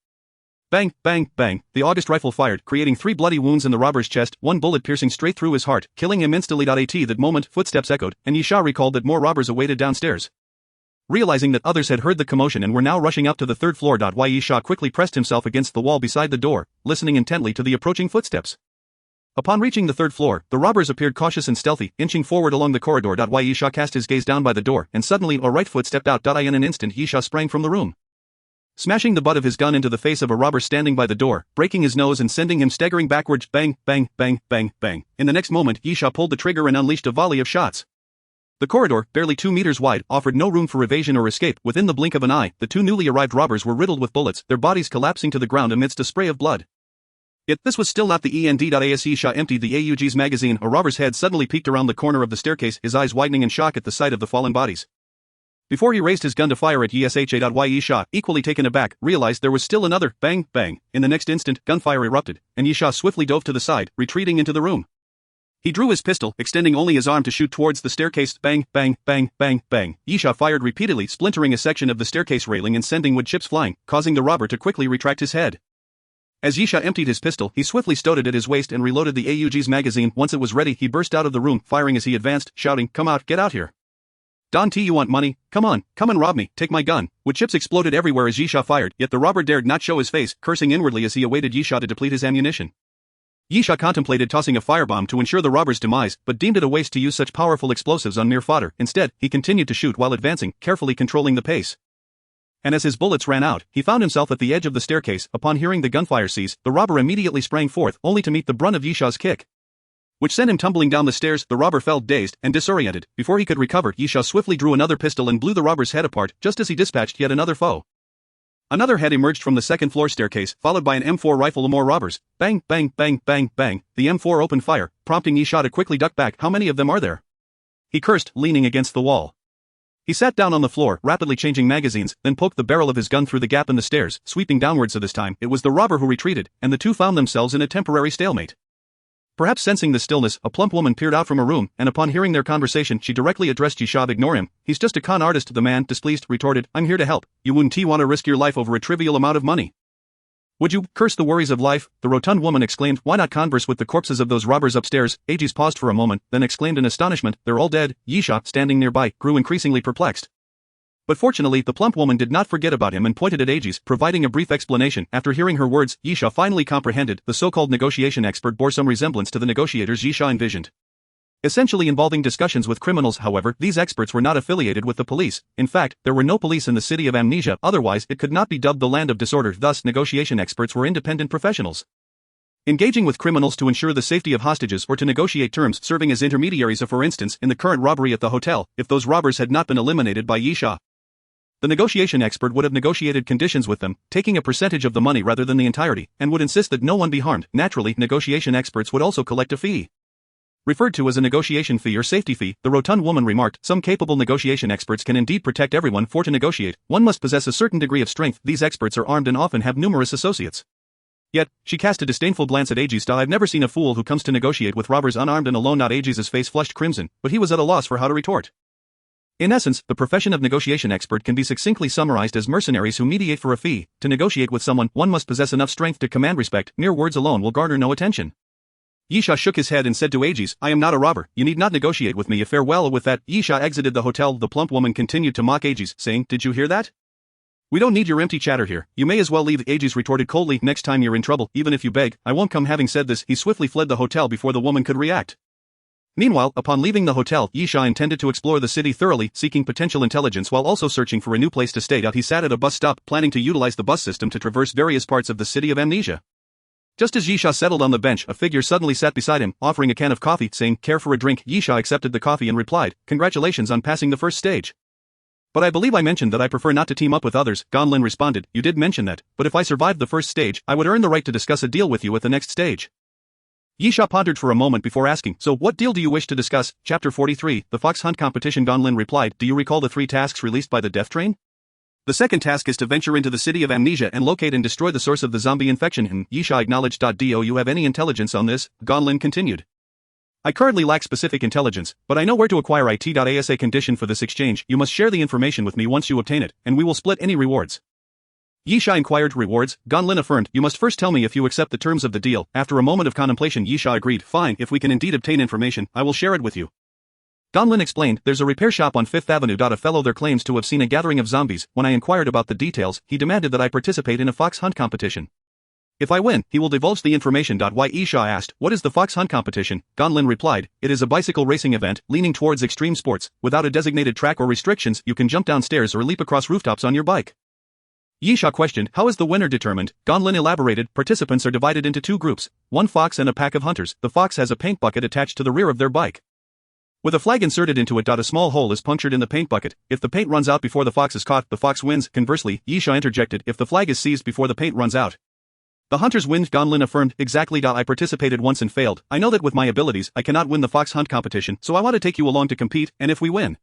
Bang, bang, bang. The August rifle fired, creating 3 bloody wounds in the robber's chest, one bullet piercing straight through his heart, killing him instantly. At that moment, footsteps echoed, and Yisha recalled that more robbers awaited downstairs. Realizing that others had heard the commotion and were now rushing up to the 3rd floor. Yisha quickly pressed himself against the wall beside the door, listening intently to the approaching footsteps. Upon reaching the 3rd floor, the robbers appeared cautious and stealthy, inching forward along the corridor. Yisha cast his gaze down by the door, and suddenly a right foot stepped out. In an instant, Yisha sprang from the room, smashing the butt of his gun into the face of a robber standing by the door, breaking his nose and sending him staggering backwards. Bang, bang, bang, bang, bang. In the next moment, Yisha pulled the trigger and unleashed a volley of shots. The corridor, barely 2 meters wide, offered no room for evasion or escape. Within the blink of an eye, the 2 newly arrived robbers were riddled with bullets, their bodies collapsing to the ground amidst a spray of blood. Yet this was still not the end. As Yisha emptied the AUG's magazine, a robber's head suddenly peeked around the corner of the staircase, his eyes widening in shock at the sight of the fallen bodies. Before he raised his gun to fire at Yisha, equally taken aback, realized there was still another. Bang, bang. In the next instant, gunfire erupted, and Yisha swiftly dove to the side, retreating into the room. He drew his pistol, extending only his arm to shoot towards the staircase. Bang, bang, bang, bang, bang. Yisha fired repeatedly, splintering a section of the staircase railing and sending wood chips flying, causing the robber to quickly retract his head. As Yisha emptied his pistol, he swiftly stowed it at his waist and reloaded the AUG's magazine. Once it was ready, he burst out of the room, firing as he advanced, shouting, come out, get out here. You want money? Come on, come and rob me, take my gun. Wood chips exploded everywhere as Yisha fired, yet the robber dared not show his face, cursing inwardly as he awaited Yisha to deplete his ammunition. Yisha contemplated tossing a firebomb to ensure the robber's demise, but deemed it a waste to use such powerful explosives on mere fodder. Instead, he continued to shoot while advancing, carefully controlling the pace. And as his bullets ran out, he found himself at the edge of the staircase. Upon hearing the gunfire cease, the robber immediately sprang forth, only to meet the brunt of Yisha's kick, which sent him tumbling down the stairs. The robber fell dazed and disoriented. Before he could recover, Yisha swiftly drew another pistol and blew the robber's head apart, just as he dispatched yet another foe. Another head emerged from the 2nd floor staircase, followed by an M4 rifle. More robbers. Bang, bang, bang, bang, bang. The M4 opened fire, prompting Yisha to quickly duck back. How many of them are there? He cursed, leaning against the wall. He sat down on the floor, rapidly changing magazines, then poked the barrel of his gun through the gap in the stairs, sweeping downwards. This time, it was the robber who retreated, and the two found themselves in a temporary stalemate. Perhaps sensing the stillness, a plump woman peered out from a room, and upon hearing their conversation, she directly addressed Yisha. Ignore him, he's just a con artist. The man, displeased, retorted, I'm here to help. You wouldn't want to risk your life over a trivial amount of money, would you? Curse the worries of life, the rotund woman exclaimed. Why not converse with the corpses of those robbers upstairs? Aegis paused for a moment, then exclaimed in astonishment, they're all dead. Yisha, standing nearby, grew increasingly perplexed. But fortunately, the plump woman did not forget about him and pointed at Aegis, providing a brief explanation. After hearing her words, Yisha finally comprehended. The so-called negotiation expert bore some resemblance to the negotiators Yisha envisioned, essentially involving discussions with criminals. However, these experts were not affiliated with the police. In fact, there were no police in the city of Amnesia, otherwise it could not be dubbed the land of disorder. Thus, negotiation experts were independent professionals, engaging with criminals to ensure the safety of hostages or to negotiate terms, serving as intermediaries. For instance, in the current robbery at the hotel, if those robbers had not been eliminated by Yisha, the negotiation expert would have negotiated conditions with them, taking a percentage of the money rather than the entirety, and would insist that no one be harmed. Naturally, negotiation experts would also collect a fee. Referred to as a negotiation fee or safety fee, the rotund woman remarked, some capable negotiation experts can indeed protect everyone, for to negotiate, one must possess a certain degree of strength. These experts are armed and often have numerous associates. Yet, she cast a disdainful glance at Aegis. I've never seen a fool who comes to negotiate with robbers unarmed and alone. Aegis's face flushed crimson, but he was at a loss for how to retort. In essence, the profession of negotiation expert can be succinctly summarized as mercenaries who mediate for a fee. To negotiate with someone, one must possess enough strength to command respect. Mere words alone will garner no attention. Yisha shook his head and said to Aegis, I am not a robber, you need not negotiate with me. Farewell. With that, Yisha exited the hotel. The plump woman continued to mock Aegis, saying, did you hear that? We don't need your empty chatter here, you may as well leave. Aegis retorted coldly, next time you're in trouble, even if you beg, I won't come. Having said this, he swiftly fled the hotel before the woman could react. Meanwhile, upon leaving the hotel, Yisha intended to explore the city thoroughly, seeking potential intelligence while also searching for a new place to stay. He sat at a bus stop, planning to utilize the bus system to traverse various parts of the city of Amnesia. Just as Yisha settled on the bench, a figure suddenly sat beside him, offering a can of coffee, saying, care for a drink? Yisha accepted the coffee and replied, congratulations on passing the first stage. But I believe I mentioned that I prefer not to team up with others. Gonlin responded, you did mention that, but if I survived the first stage, I would earn the right to discuss a deal with you at the next stage. Yisha pondered for a moment before asking, so what deal do you wish to discuss? Chapter 43, The Fox Hunt Competition. Gonlin replied, do you recall the 3 tasks released by the Death Train? The second task is to venture into the city of Amnesia and locate and destroy the source of the zombie infection. Yisha acknowledged. Do you have any intelligence on this? Gonlin continued. I currently lack specific intelligence, but I know where to acquire it. As a condition for this exchange, you must share the information with me once you obtain it, and we will split any rewards. Yisha inquired, rewards? Gonlin affirmed, you must first tell me if you accept the terms of the deal. After a moment of contemplation, Yisha agreed, fine, if we can indeed obtain information, I will share it with you. Gonlin explained, there's a repair shop on 5th Avenue. A fellow there claims to have seen a gathering of zombies. When I inquired about the details, he demanded that I participate in a fox hunt competition. If I win, he will divulge the information. Why? Yisha asked, what is the fox hunt competition? Gonlin replied, it is a bicycle racing event, leaning towards extreme sports. Without a designated track or restrictions, you can jump down stairs or leap across rooftops on your bike. Yisha questioned, how is the winner determined? Gonlin elaborated, participants are divided into 2 groups, one fox and a pack of hunters. The fox has a paint bucket attached to the rear of their bike. With a flag inserted into it. A small hole is punctured in the paint bucket. If the paint runs out before the fox is caught, the fox wins. Conversely, Yisha interjected, if the flag is seized before the paint runs out, the hunters win. Gonlin affirmed, exactly. I participated once and failed. I know that with my abilities, I cannot win the fox hunt competition, so I want to take you along to compete, and if we win,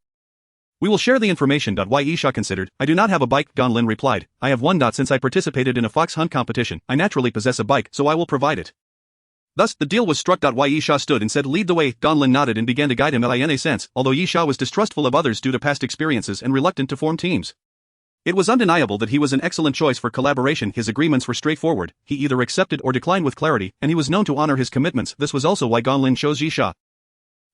we will share the information. Why? Yisha considered, I do not have a bike. Gonlin replied, I have one. Since I participated in a fox hunt competition, I naturally possess a bike, so I will provide it. Thus, the deal was struck. Why? Yisha stood and said, lead the way. Gonlin nodded and began to guide him. In a sense, although Yisha was distrustful of others due to past experiences and reluctant to form teams, it was undeniable that he was an excellent choice for collaboration. His agreements were straightforward, he either accepted or declined with clarity, and he was known to honor his commitments. This was also why Gonlin chose Yisha,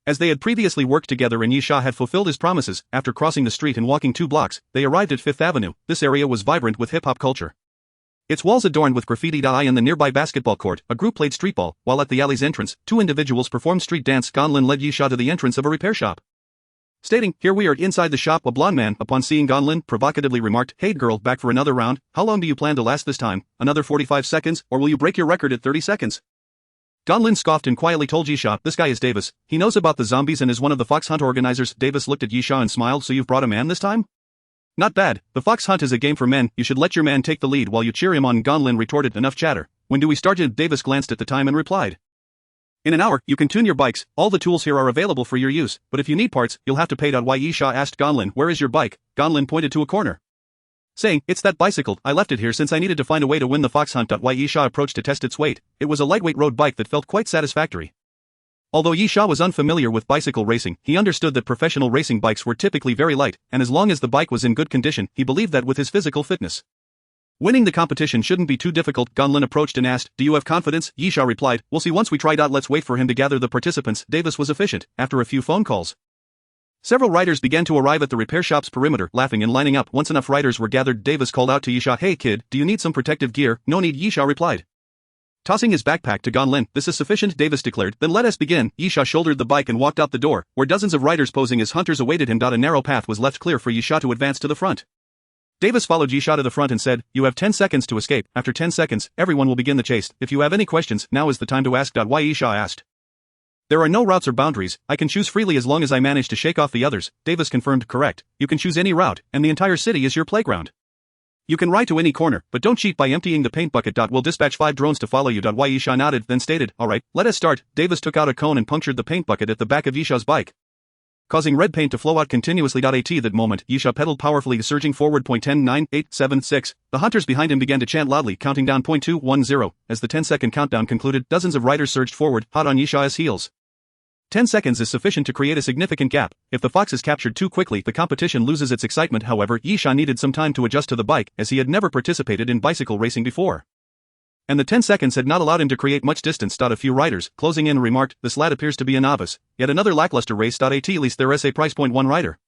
as they had previously worked together and Yisha had fulfilled his promises. After crossing the street and walking 2 blocks, they arrived at 5th Avenue. This area was vibrant with hip-hop culture, its walls adorned with graffiti. In the nearby basketball court, a group played streetball, while at the alley's entrance, 2 individuals performed street dance. Gonlin led Yisha to the entrance of a repair shop, stating, here we are. Inside the shop, a blonde man, upon seeing Gonlin, provocatively remarked, hey girl, back for another round? How long do you plan to last this time? Another 45 seconds, or will you break your record at 30 seconds? Gonlin scoffed and quietly told Yisha, this guy is Davis, he knows about the zombies and is one of the fox hunt organizers. Davis looked at Yisha and smiled, so you've brought a man this time? Not bad, the fox hunt is a game for men, you should let your man take the lead while you cheer him on. Gonlin retorted, enough chatter, when do we start? Davis glanced at the time and replied, in an hour, you can tune your bikes, all the tools here are available for your use, but if you need parts, you'll have to pay. Why? Yisha asked Gonlin, where is your bike? Gonlin pointed to a corner, saying, it's that bicycle, I left it here since I needed to find a way to win the fox hunt. Why? Yisha approached to test its weight, it was a lightweight road bike that felt quite satisfactory. Although Yisha was unfamiliar with bicycle racing, he understood that professional racing bikes were typically very light, and as long as the bike was in good condition, he believed that with his physical fitness, winning the competition shouldn't be too difficult. Gonlin approached and asked, do you have confidence? Yisha replied, we'll see once we try. Let's wait for him to gather the participants. Davis was efficient. After a few phone calls, several riders began to arrive at the repair shop's perimeter, laughing and lining up. Once enough riders were gathered, Davis called out to Yisha, hey kid, do you need some protective gear? No need, Yisha replied, tossing his backpack to Gonlin. This is sufficient, Davis declared, then let us begin. Yisha shouldered the bike and walked out the door, where dozens of riders posing as hunters awaited him. A narrow path was left clear for Yisha to advance to the front. Davis followed Yisha to the front and said, you have 10 seconds to escape. After 10 seconds, everyone will begin the chase. If you have any questions, now is the time to ask. Why? Yisha asked, there are no routes or boundaries, I can choose freely as long as I manage to shake off the others. Davis confirmed, correct, you can choose any route, and the entire city is your playground. You can ride to any corner, but don't cheat by emptying the paint bucket. We'll dispatch 5 drones to follow you. Yisha nodded, then stated, alright, let us start. Davis took out a cone and punctured the paint bucket at the back of Yisha's bike, causing red paint to flow out continuously. At that moment, Yisha pedaled powerfully, surging forward. 10, 9, 8, 7, 6. The hunters behind him began to chant loudly, counting down. 2, 1, 0. As the 10-second countdown concluded, dozens of riders surged forward, hot on Yisha's heels. 10 seconds is sufficient to create a significant gap. If the fox is captured too quickly, the competition loses its excitement. However, Yisha needed some time to adjust to the bike, as he had never participated in bicycle racing before. And the 10 seconds had not allowed him to create much distance. A few riders, closing in, remarked, this lad appears to be a novice. Yet another lackluster race. At least there is a price. One rider,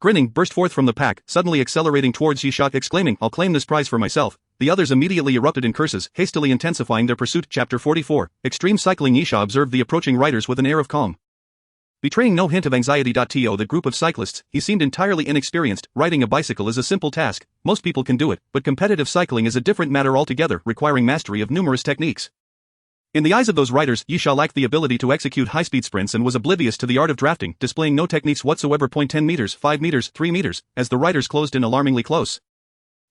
grinning, burst forth from the pack, suddenly accelerating towards Yisha, exclaiming, I'll claim this prize for myself. The others immediately erupted in curses, hastily intensifying their pursuit. Chapter 44. Extreme Cycling. Yisha observed the approaching riders with an air of calm, betraying no hint of anxiety. To the group of cyclists, he seemed entirely inexperienced. Riding a bicycle is a simple task, most people can do it, but competitive cycling is a different matter altogether, requiring mastery of numerous techniques. In the eyes of those riders, Yisha lacked the ability to execute high-speed sprints and was oblivious to the art of drafting, displaying no techniques whatsoever. 10 meters, 5 meters, 3 meters, as the riders closed in alarmingly close,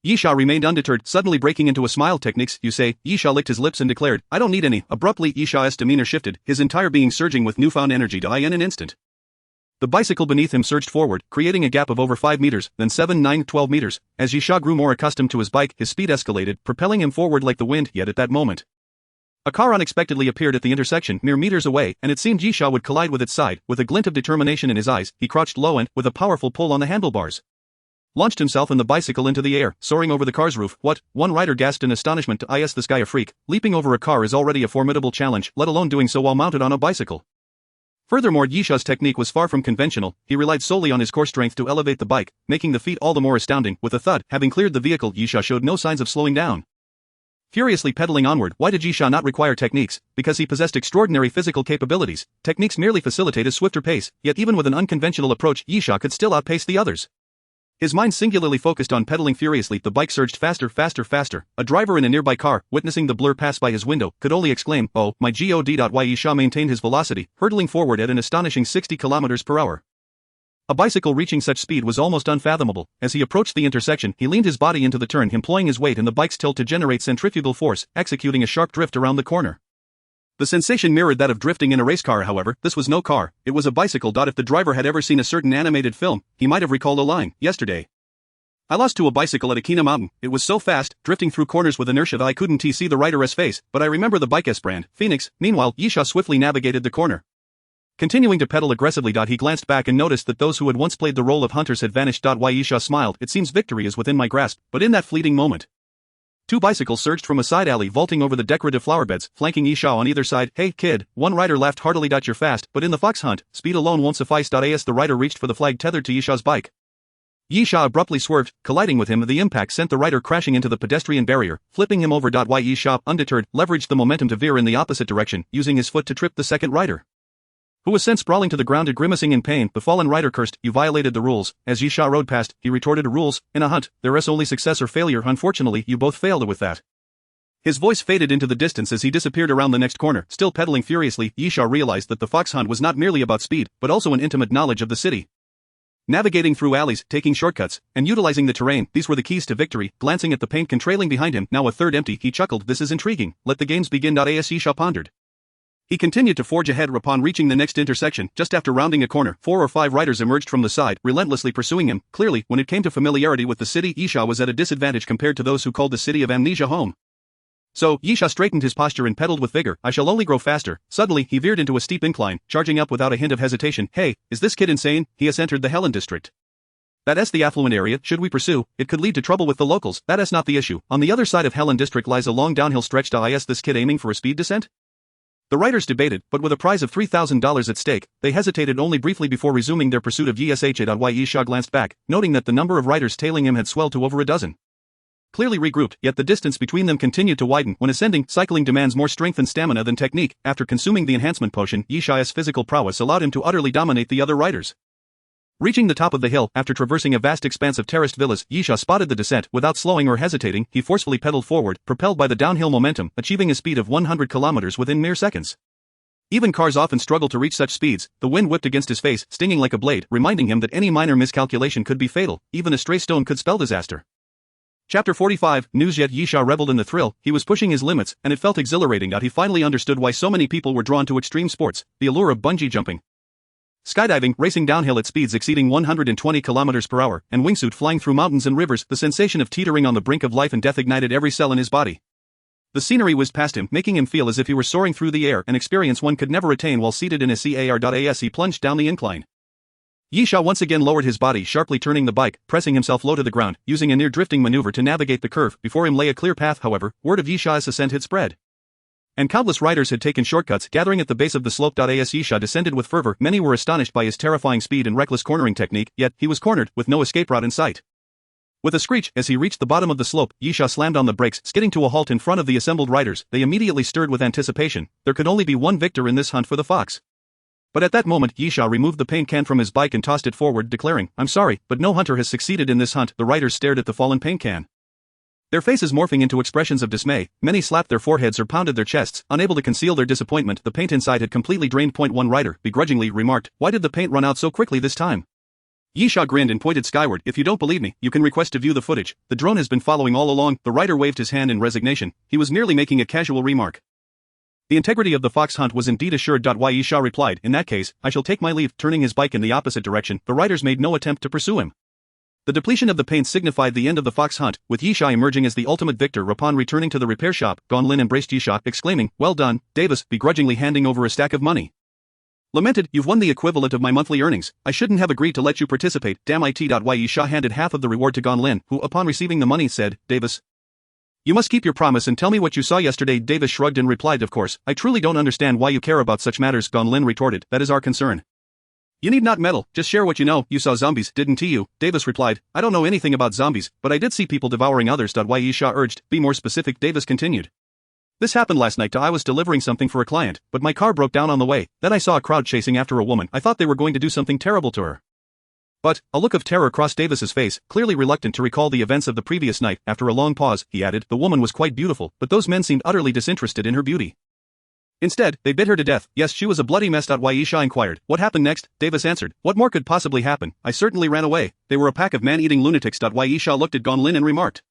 Yisha remained undeterred, suddenly breaking into a smile. Techniques, you say? Yisha licked his lips and declared, I don't need any. Abruptly, Yisha's demeanor shifted, his entire being surging with newfound energy. In an instant, the bicycle beneath him surged forward, creating a gap of over 5 meters, then 7, 9, 12 meters. As Yisha grew more accustomed to his bike, his speed escalated, propelling him forward like the wind. Yet at that moment, a car unexpectedly appeared at the intersection, mere meters away, and it seemed Yisha would collide with its side. With a glint of determination in his eyes, he crouched low and, with a powerful pull on the handlebars, launched himself and the bicycle into the air, soaring over the car's roof. What? One rider gasped in astonishment. This guy a freak. Leaping over a car is already a formidable challenge, let alone doing so while mounted on a bicycle. Furthermore, Yisha's technique was far from conventional. He relied solely on his core strength to elevate the bike, making the feat all the more astounding. With a thud, having cleared the vehicle, Yisha showed no signs of slowing down, furiously pedaling onward. Why did Yisha not require techniques? Because he possessed extraordinary physical capabilities. Techniques merely facilitate a swifter pace, yet even with an unconventional approach, Yisha could still outpace the others. His mind singularly focused on pedaling furiously. The bike surged faster, faster, faster. A driver in a nearby car, witnessing the blur pass by his window, could only exclaim, oh, my god. Yisha maintained his velocity, hurtling forward at an astonishing 60 kilometers per hour. A bicycle reaching such speed was almost unfathomable. As he approached the intersection, he leaned his body into the turn, employing his weight and the bike's tilt to generate centrifugal force, executing a sharp drift around the corner. The sensation mirrored that of drifting in a race car. However, this was no car, it was a bicycle. If the driver had ever seen a certain animated film, he might have recalled a line, yesterday I lost to a bicycle at Akina Mountain. It was so fast, drifting through corners with inertia that I couldn't see the rider's face, but I remember the bike's brand, Phoenix. Meanwhile, Yisha swiftly navigated the corner, continuing to pedal aggressively. He glanced back and noticed that those who had once played the role of hunters had vanished. Yisha smiled, it seems victory is within my grasp, but in that fleeting moment, 2 bicycles surged from a side alley, vaulting over the decorative flower beds, flanking Yisha on either side. Hey, kid, one rider laughed heartily. You're fast, but in the fox hunt, speed alone won't suffice. As the rider reached for the flag tethered to Yisha's bike, Yisha abruptly swerved, colliding with him. The impact sent the rider crashing into the pedestrian barrier, flipping him over. Yisha, undeterred, leveraged the momentum to veer in the opposite direction, using his foot to trip the second rider, who was sent sprawling to the ground and grimacing in pain. The fallen rider cursed, you violated the rules. As Yisha rode past, he retorted, rules? In a hunt, there is only success or failure. Unfortunately, you both failed with that. His voice faded into the distance as he disappeared around the next corner. Still pedaling furiously, Yisha realized that the fox hunt was not merely about speed, but also an intimate knowledge of the city. Navigating through alleys, taking shortcuts, and utilizing the terrain, these were the keys to victory. Glancing at the paint trailing behind him, now a third empty, he chuckled, this is intriguing. Let the games begin. Yisha pondered. He continued to forge ahead. Upon reaching the next intersection, just after rounding a corner, 4 or 5 riders emerged from the side, relentlessly pursuing him. Clearly, when it came to familiarity with the city, Yisha was at a disadvantage compared to those who called the city of amnesia home. So, Yisha straightened his posture and pedaled with vigor. I shall only grow faster. Suddenly, he veered into a steep incline, charging up without a hint of hesitation. Hey, is this kid insane? He has entered the Helen district. That's the affluent area. Should we pursue? It could lead to trouble with the locals. That's not the issue. On the other side of Helen district lies a long downhill stretch. Is this kid aiming for a speed descent? The riders debated, but with a prize of $3,000 at stake, they hesitated only briefly before resuming their pursuit of Yisha glanced back, noting that the number of riders tailing him had swelled to over a dozen. Clearly regrouped, yet the distance between them continued to widen. When ascending, cycling demands more strength and stamina than technique. After consuming the enhancement potion, Yisha's physical prowess allowed him to utterly dominate the other riders. Reaching the top of the hill, after traversing a vast expanse of terraced villas, Yisha spotted the descent. Without slowing or hesitating, he forcefully pedaled forward, propelled by the downhill momentum, achieving a speed of 100 kilometers within mere seconds. Even cars often struggle to reach such speeds. The wind whipped against his face, stinging like a blade, reminding him that any minor miscalculation could be fatal. Even a stray stone could spell disaster. Chapter 45, News. Yet Yisha reveled in the thrill, he was pushing his limits, and it felt exhilarating that he finally understood why so many people were drawn to extreme sports, the allure of bungee jumping, skydiving, racing downhill at speeds exceeding 120 km per hour, and wingsuit flying through mountains and rivers. The sensation of teetering on the brink of life and death ignited every cell in his body. The scenery whizzed past him, making him feel as if he were soaring through the air, an experience one could never attain while seated in a car. He plunged down the incline. Yisha once again lowered his body, sharply turning the bike, pressing himself low to the ground, using a near-drifting maneuver to navigate the curve. Before him lay a clear path. However, word of Yisha's ascent had spread, and countless riders had taken shortcuts, gathering at the base of the slope. Yisha descended with fervor. Many were astonished by his terrifying speed and reckless cornering technique, yet he was cornered, with no escape route in sight. With a screech, as he reached the bottom of the slope, Yisha slammed on the brakes, skidding to a halt in front of the assembled riders. They immediately stirred with anticipation. There could only be one victor in this hunt for the fox. But at that moment, Yisha removed the paint can from his bike and tossed it forward, declaring, "I'm sorry, but no hunter has succeeded in this hunt." The riders stared at the fallen paint can, their faces morphing into expressions of dismay. Many slapped their foreheads or pounded their chests, unable to conceal their disappointment. The paint inside had completely drained. One rider begrudgingly remarked, "Why did the paint run out so quickly this time?" Yisha grinned and pointed skyward. "If you don't believe me, you can request to view the footage. The drone has been following all along." The rider waved his hand in resignation. He was merely making a casual remark. The integrity of the fox hunt was indeed assured. Yisha replied, "In that case, I shall take my leave." Turning his bike in the opposite direction, the riders made no attempt to pursue him. The depletion of the paint signified the end of the fox hunt, with Yisha emerging as the ultimate victor. Upon returning to the repair shop, Gonlin embraced Yisha, exclaiming, "Well done, Davis," begrudgingly handing over a stack of money. Lamented, "You've won the equivalent of my monthly earnings. I shouldn't have agreed to let you participate. Damn it." Yisha handed half of the reward to Gonlin, who, upon receiving the money, said, "Davis, you must keep your promise and tell me what you saw yesterday." Davis shrugged and replied, "Of course, I truly don't understand why you care about such matters." Gonlin retorted, "That is our concern. You need not meddle, just share what you know." "You saw zombies, didn't you?" Davis replied, "I don't know anything about zombies, but I did see people devouring others." Yisha urged, "Be more specific." Davis continued, "This happened last night. I was delivering something for a client, but my car broke down on the way. Then I saw a crowd chasing after a woman. I thought they were going to do something terrible to her." But a look of terror crossed Davis's face, clearly reluctant to recall the events of the previous night. After a long pause, he added, "The woman was quite beautiful, but those men seemed utterly disinterested in her beauty. Instead, they bit her to death." "Yes, she was a bloody mess." Yisha inquired, "What happened next?" Davis answered, "What more could possibly happen? I certainly ran away. They were a pack of man-eating lunatics." Yisha looked at Gonlin and remarked,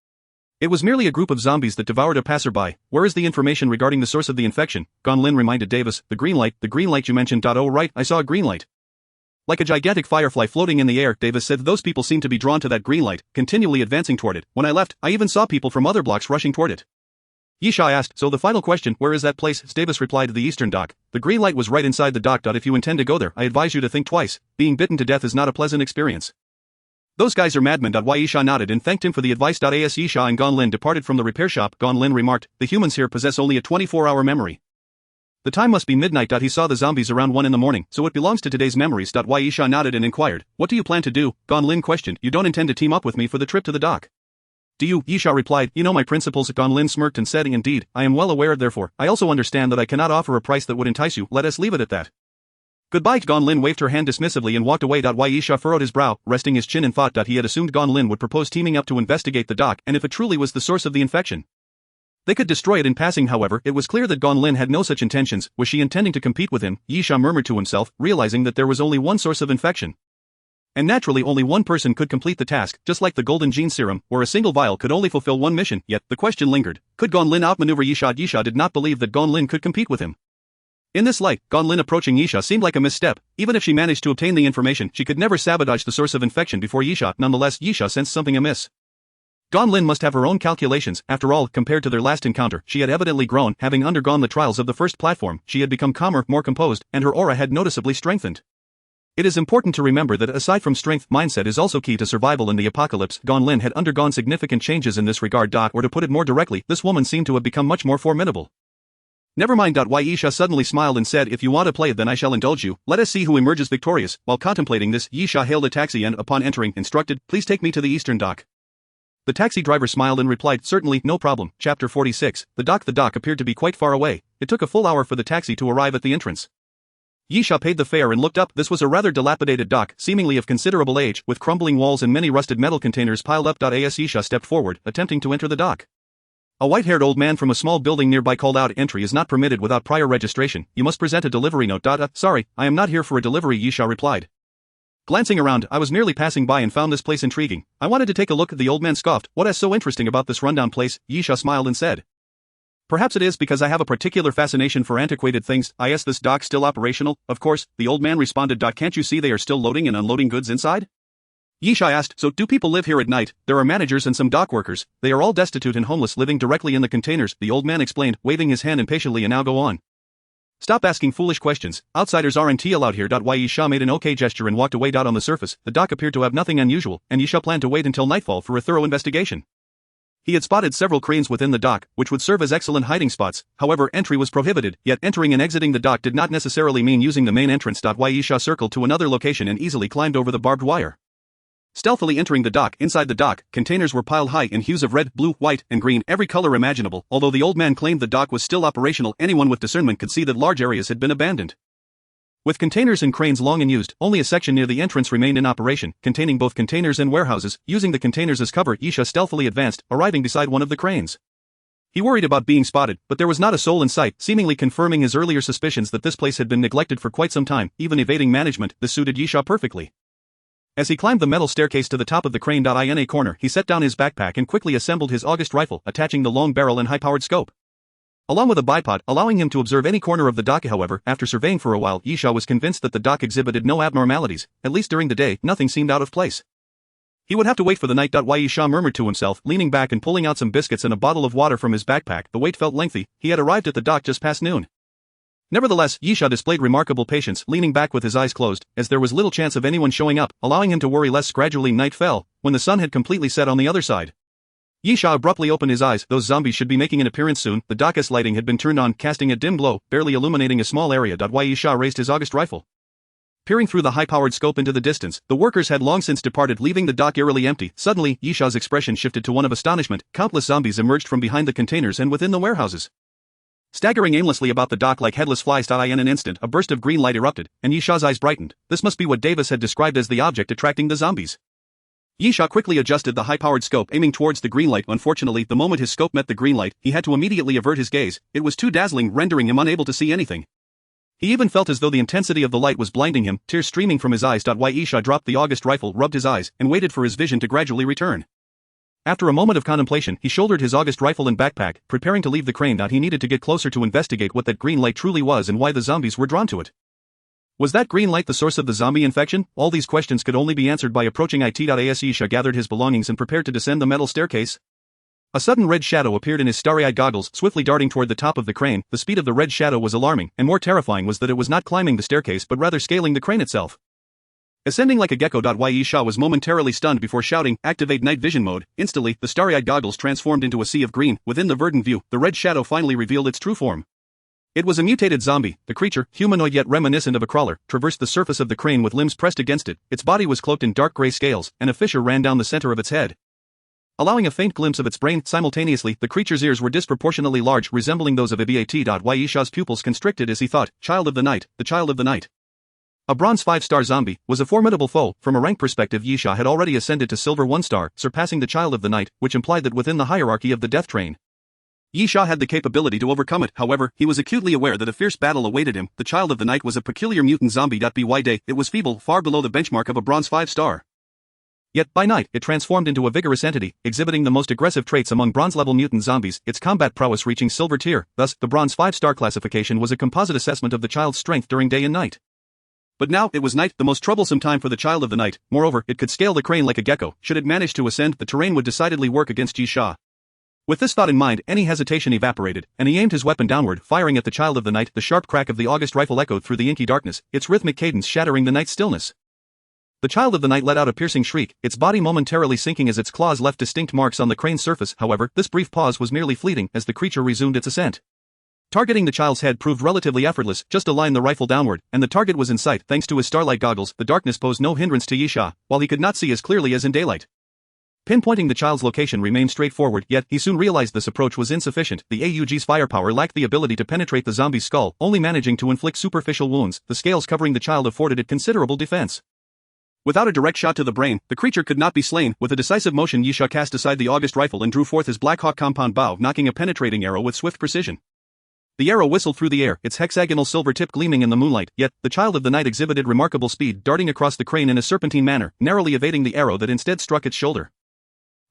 "It was merely a group of zombies that devoured a passerby. Where is the information regarding the source of the infection?" Gonlin reminded Davis, "The green light you mentioned." "Oh right, I saw a green light, like a gigantic firefly floating in the air." Davis said, "Those people seemed to be drawn to that green light, continually advancing toward it. When I left, I even saw people from other blocks rushing toward it." Yisha asked, "So the final question, where is that place?" Davis replied, "The eastern dock. The green light was right inside the dock. If you intend to go there, I advise you to think twice. Being bitten to death is not a pleasant experience." "Those guys are madmen." Yisha nodded and thanked him for the advice. Yisha and Gonlin departed from the repair shop. Gonlin remarked, "The humans here possess only a 24-hour memory. The time must be midnight." He saw the zombies around 1 in the morning, so it belongs to today's memories. Yisha nodded and inquired, "What do you plan to do?" Gonlin questioned, "You don't intend to team up with me for the trip to the dock, do you?" Yisha replied, "You know my principles." Gonlin smirked and said, "Indeed, I am well aware. Therefore, I also understand that I cannot offer a price that would entice you. Let us leave it at that." "Goodbye." Gonlin waved her hand dismissively and walked away. Yisha furrowed his brow, resting his chin in thought. He had assumed Gonlin would propose teaming up to investigate the dock, and if it truly was the source of the infection, they could destroy it in passing. However, it was clear that Gonlin had no such intentions. Was she intending to compete with him? Yisha murmured to himself, realizing that there was only one source of infection, and naturally only one person could complete the task, just like the golden gene serum, where a single vial could only fulfill one mission. Yet, the question lingered, could Gonlin outmaneuver Yisha? Yisha did not believe that Gonlin could compete with him. In this light, Gonlin approaching Yisha seemed like a misstep. Even if she managed to obtain the information, she could never sabotage the source of infection before Yisha. Nonetheless, Yisha sensed something amiss. Gonlin must have her own calculations. After all, compared to their last encounter, she had evidently grown. Having undergone the trials of the first platform, she had become calmer, more composed, and her aura had noticeably strengthened. It is important to remember that aside from strength, mindset is also key to survival in the apocalypse. Gonlin had undergone significant changes in this regard. Or to put it more directly, this woman seemed to have become much more formidable. "Never mind." Yisha suddenly smiled and said, "If you want to play, then I shall indulge you. Let us see who emerges victorious." While contemplating this, Yisha hailed a taxi and, upon entering, instructed, "Please take me to the eastern dock." The taxi driver smiled and replied, "Certainly, no problem." Chapter 46, The dock appeared to be quite far away. It took a full hour for the taxi to arrive at the entrance. Yisha paid the fare and looked up. This was a rather dilapidated dock, seemingly of considerable age, with crumbling walls and many rusted metal containers piled up. Yisha stepped forward, attempting to enter the dock. A white-haired old man from a small building nearby called out, "Entry is not permitted without prior registration. You must present a delivery note." Sorry, I am not here for a delivery," Yisha replied. Glancing around, I was merely passing by and found this place intriguing. I wanted to take a look. The old man scoffed. What is so interesting about this rundown place? Yisha smiled and said. Perhaps it is because I have a particular fascination for antiquated things. Is this dock still operational? Of course, the old man responded. Can't you see they are still loading and unloading goods inside? Yisha asked, so do people live here at night? There are managers and some dock workers. They are all destitute and homeless, living directly in the containers, the old man explained, waving his hand impatiently. And now go on. Stop asking foolish questions. Outsiders aren't allowed here. Yisha made an okay gesture and walked away. On the surface, the dock appeared to have nothing unusual, and Yisha planned to wait until nightfall for a thorough investigation. He had spotted several cranes within the dock, which would serve as excellent hiding spots. However, entry was prohibited, yet entering and exiting the dock did not necessarily mean using the main entrance. Yisha circled to another location and easily climbed over the barbed wire. Stealthily entering the dock, inside the dock, containers were piled high in hues of red, blue, white, and green, every color imaginable. Although the old man claimed the dock was still operational, anyone with discernment could see that large areas had been abandoned. With containers and cranes long unused, only a section near the entrance remained in operation, containing both containers and warehouses. Using the containers as cover, Yisha stealthily advanced, arriving beside one of the cranes. He worried about being spotted, but there was not a soul in sight, seemingly confirming his earlier suspicions that this place had been neglected for quite some time, even evading management. This suited Yisha perfectly. As he climbed the metal staircase to the top of the crane. In a corner, he set down his backpack and quickly assembled his August rifle, attaching the long barrel and high-powered scope, along with a bipod, allowing him to observe any corner of the dock. However, after surveying for a while, Yisha was convinced that the dock exhibited no abnormalities. At least during the day, nothing seemed out of place. He would have to wait for the night. Yisha murmured to himself, leaning back and pulling out some biscuits and a bottle of water from his backpack. The wait felt lengthy. He had arrived at the dock just past noon. Nevertheless, Yisha displayed remarkable patience, leaning back with his eyes closed, as there was little chance of anyone showing up, allowing him to worry less. Gradually night fell, when the sun had completely set on the other side. Yisha abruptly opened his eyes. Those zombies should be making an appearance soon. The dock's lighting had been turned on, casting a dim glow, barely illuminating a small area. Yisha raised his August rifle. Peering through the high-powered scope into the distance, the workers had long since departed, leaving the dock eerily empty. Suddenly, Yisha's expression shifted to one of astonishment. Countless zombies emerged from behind the containers and within the warehouses, staggering aimlessly about the dock like headless flies. In an instant, a burst of green light erupted, and Yisha's eyes brightened. This must be what Davis had described as the object attracting the zombies. Yisha quickly adjusted the high-powered scope, aiming towards the green light. Unfortunately, the moment his scope met the green light, he had to immediately avert his gaze. It was too dazzling, rendering him unable to see anything. He even felt as though the intensity of the light was blinding him, tears streaming from his eyes. Yisha dropped the August rifle, rubbed his eyes, and waited for his vision to gradually return. After a moment of contemplation, he shouldered his August rifle and backpack, preparing to leave the crane. He needed to get closer to investigate what that green light truly was and why the zombies were drawn to it. Was that green light the source of the zombie infection? All these questions could only be answered by approaching it. As Yisha gathered his belongings and prepared to descend the metal staircase, a sudden red shadow appeared in his starry-eyed goggles, swiftly darting toward the top of the crane. The speed of the red shadow was alarming, and more terrifying was that it was not climbing the staircase but rather scaling the crane itself, ascending like a gecko. Yisha was momentarily stunned before shouting, "Activate night vision mode." Instantly, the starry-eyed goggles transformed into a sea of green. Within the verdant view, the red shadow finally revealed its true form. It was a mutated zombie. The creature, humanoid yet reminiscent of a crawler, traversed the surface of the crane with limbs pressed against it. Its body was cloaked in dark gray scales, and a fissure ran down the center of its head, allowing a faint glimpse of its brain. Simultaneously, the creature's ears were disproportionately large, resembling those of a bat. Yisha's pupils constricted as he thought, "Child of the night, the child of the night." A bronze 5-star zombie was a formidable foe. From a rank perspective, Yisha had already ascended to silver 1-star, surpassing the child of the night, which implied that within the hierarchy of the death train, Yisha had the capability to overcome it. However, he was acutely aware that a fierce battle awaited him. The child of the night was a peculiar mutant zombie. By day, it was feeble, far below the benchmark of a bronze 5-star. Yet by night, it transformed into a vigorous entity, exhibiting the most aggressive traits among bronze-level mutant zombies, its combat prowess reaching silver tier. Thus, the bronze 5-star classification was a composite assessment of the child's strength during day and night. But now, it was night, the most troublesome time for the child of the night. Moreover, it could scale the crane like a gecko. Should it manage to ascend, the terrain would decidedly work against Yisha. With this thought in mind, any hesitation evaporated, and he aimed his weapon downward, firing at the child of the night. The sharp crack of the August rifle echoed through the inky darkness, its rhythmic cadence shattering the night's stillness. The child of the night let out a piercing shriek, its body momentarily sinking as its claws left distinct marks on the crane's surface. However, this brief pause was merely fleeting as the creature resumed its ascent. Targeting the child's head proved relatively effortless. Just align the rifle downward, and the target was in sight. Thanks to his starlight goggles, the darkness posed no hindrance to Yisha, while he could not see as clearly as in daylight. Pinpointing the child's location remained straightforward, yet he soon realized this approach was insufficient. The AUG's firepower lacked the ability to penetrate the zombie's skull, only managing to inflict superficial wounds. The scales covering the child afforded it considerable defense. Without a direct shot to the brain, the creature could not be slain. With a decisive motion, Yisha cast aside the August rifle and drew forth his Black Hawk compound bow, knocking a penetrating arrow with swift precision. The arrow whistled through the air, its hexagonal silver tip gleaming in the moonlight, yet, the child of the night exhibited remarkable speed, darting across the crane in a serpentine manner, narrowly evading the arrow that instead struck its shoulder.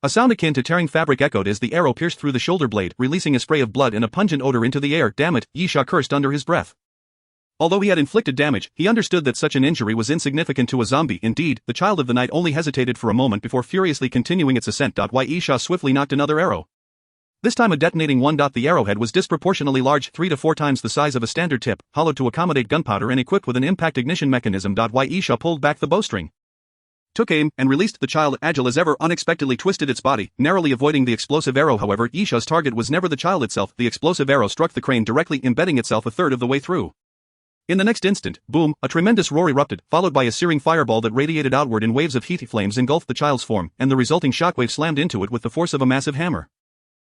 A sound akin to tearing fabric echoed as the arrow pierced through the shoulder blade, releasing a spray of blood and a pungent odor into the air. Damn it, Yisha cursed under his breath. Although he had inflicted damage, he understood that such an injury was insignificant to a zombie. Indeed, the child of the night only hesitated for a moment before furiously continuing its ascent. Yisha swiftly knocked another arrow. This time a detonating one. The arrowhead was disproportionately large, 3 to 4 times the size of a standard tip, hollowed to accommodate gunpowder and equipped with an impact ignition mechanism. Yisha pulled back the bowstring, took aim, and released. The child, agile as ever, unexpectedly twisted its body, narrowly avoiding the explosive arrow. However, Yisha's target was never the child itself. The explosive arrow struck the crane directly, embedding itself a third of the way through. In the next instant, boom, a tremendous roar erupted, followed by a searing fireball that radiated outward in waves of heat. Flames engulfed the child's form, and the resulting shockwave slammed into it with the force of a massive hammer.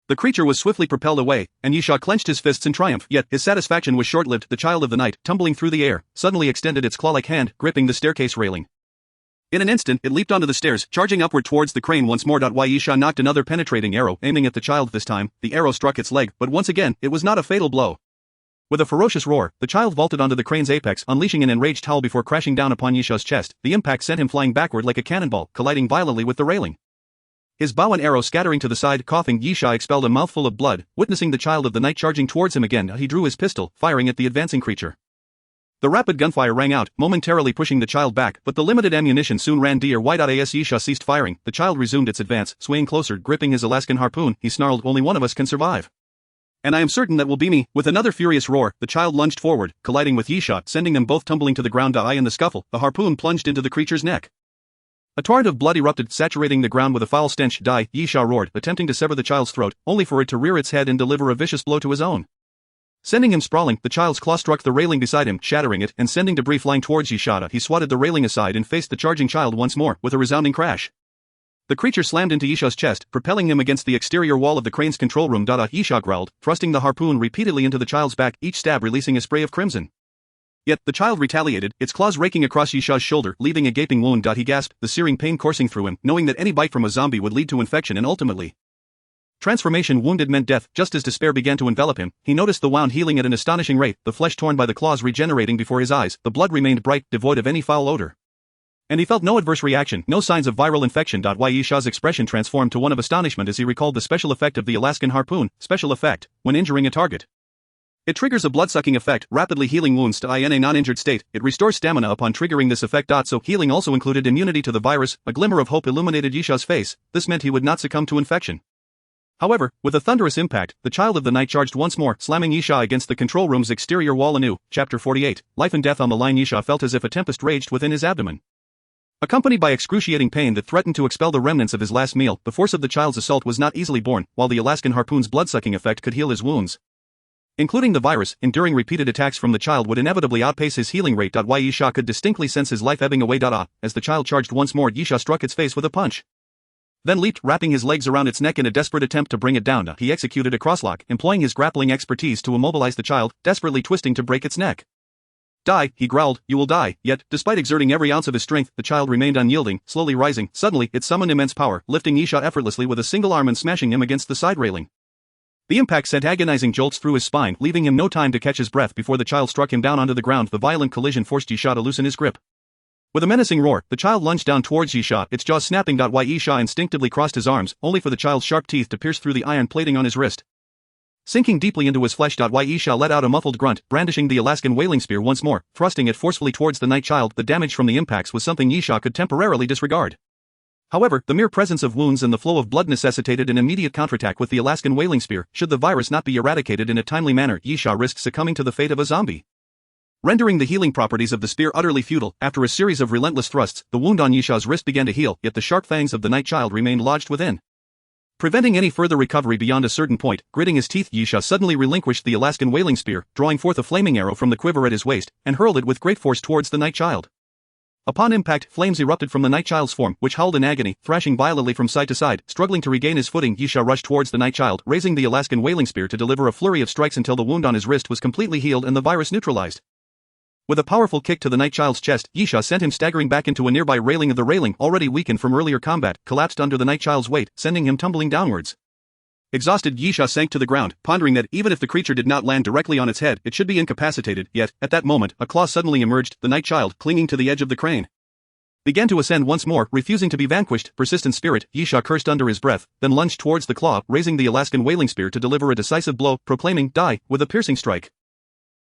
The creature was swiftly propelled away, and Yisha clenched his fists in triumph. Yet, his satisfaction was short-lived. The child of the night, tumbling through the air, suddenly extended its claw-like hand, gripping the staircase railing. In an instant, it leaped onto the stairs, charging upward towards the crane once more. Yisha knocked another penetrating arrow, aiming at the child. This time, the arrow struck its leg, but once again, it was not a fatal blow. With a ferocious roar, the child vaulted onto the crane's apex, unleashing an enraged howl before crashing down upon Yisha's chest. The impact sent him flying backward like a cannonball, colliding violently with the railing. His bow and arrow scattering to the side. Coughing, Yisha expelled a mouthful of blood. Witnessing the child of the night charging towards him again, he drew his pistol, firing at the advancing creature. The rapid gunfire rang out, momentarily pushing the child back, but the limited ammunition soon ran dry. As Yisha ceased firing, the child resumed its advance, swaying closer, gripping his Alaskan harpoon. He snarled, "Only one of us can survive. And I am certain that will be me." With another furious roar, the child lunged forward, colliding with Yisha, sending them both tumbling to the ground. In the scuffle, the harpoon plunged into the creature's neck. A torrent of blood erupted, saturating the ground with a foul stench. Yisha roared, attempting to sever the child's throat, only for it to rear its head and deliver a vicious blow to his own. Sending him sprawling, the child's claw struck the railing beside him, shattering it, and sending debris flying towards Yisha. He swatted the railing aside and faced the charging child once more, with a resounding crash. The creature slammed into Yisha's chest, propelling him against the exterior wall of the crane's control room. Yisha growled, thrusting the harpoon repeatedly into the child's back, each stab releasing a spray of crimson. Yet, the child retaliated, its claws raking across Yisha's shoulder, leaving a gaping wound. He gasped, the searing pain coursing through him, knowing that any bite from a zombie would lead to infection and ultimately transformation. Wounded meant death. Just as despair began to envelop him, he noticed the wound healing at an astonishing rate, the flesh torn by the claws regenerating before his eyes, the blood remained bright, devoid of any foul odor. And he felt no adverse reaction, no signs of viral infection. Yisha's expression transformed to one of astonishment as he recalled the special effect of the Alaskan harpoon. Special effect: when injuring a target, it triggers a blood-sucking effect, rapidly healing wounds to in a non-injured state. It restores stamina upon triggering this effect. So, healing also included immunity to the virus. A glimmer of hope illuminated Yisha's face. This meant he would not succumb to infection. However, with a thunderous impact, the child of the night charged once more, slamming Yisha against the control room's exterior wall anew. Chapter 48. Life and death on the line. Yisha felt as if a tempest raged within his abdomen, accompanied by excruciating pain that threatened to expel the remnants of his last meal. The force of the child's assault was not easily borne, while the Alaskan harpoon's blood-sucking effect could heal his wounds, including the virus. Enduring repeated attacks from the child would inevitably outpace his healing rate. Yisha could distinctly sense his life ebbing away. As the child charged once more, Yisha struck its face with a punch, then leaped, wrapping his legs around its neck in a desperate attempt to bring it down. He executed a crosslock, employing his grappling expertise to immobilize the child, desperately twisting to break its neck. "Die," he growled, "you will die." Yet, despite exerting every ounce of his strength, the child remained unyielding, slowly rising. Suddenly, it summoned immense power, lifting Yisha effortlessly with a single arm and smashing him against the side railing. The impact sent agonizing jolts through his spine, leaving him no time to catch his breath before the child struck him down onto the ground. The violent collision forced Yisha to loosen his grip. With a menacing roar, the child lunged down towards Yisha, its jaws snapping. Yisha instinctively crossed his arms, only for the child's sharp teeth to pierce through the iron plating on his wrist. Sinking deeply into his flesh, Yisha let out a muffled grunt, brandishing the Alaskan whaling spear once more, thrusting it forcefully towards the night child. The damage from the impacts was something Yisha could temporarily disregard. However, the mere presence of wounds and the flow of blood necessitated an immediate counterattack with the Alaskan whaling spear. Should the virus not be eradicated in a timely manner, Yisha risked succumbing to the fate of a zombie, rendering the healing properties of the spear utterly futile. After a series of relentless thrusts, the wound on Yisha's wrist began to heal, yet the sharp fangs of the night child remained lodged within, preventing any further recovery beyond a certain point. Gritting his teeth, Yisha suddenly relinquished the Alaskan whaling spear, drawing forth a flaming arrow from the quiver at his waist, and hurled it with great force towards the night child. Upon impact, flames erupted from the night child's form, which howled in agony, thrashing violently from side to side. Struggling to regain his footing, Yisha rushed towards the night child, raising the Alaskan whaling spear to deliver a flurry of strikes until the wound on his wrist was completely healed and the virus neutralized. With a powerful kick to the night child's chest, Yisha sent him staggering back into a nearby railing. The railing, already weakened from earlier combat, collapsed under the night child's weight, sending him tumbling downwards. Exhausted, Yisha sank to the ground, pondering that even if the creature did not land directly on its head, it should be incapacitated. Yet, at that moment, a claw suddenly emerged, the night child, clinging to the edge of the crane. Began to ascend once more, refusing to be vanquished. Persistent spirit, Yisha cursed under his breath, then lunged towards the claw, raising the Alaskan whaling spear to deliver a decisive blow, proclaiming, "Die," with a piercing strike.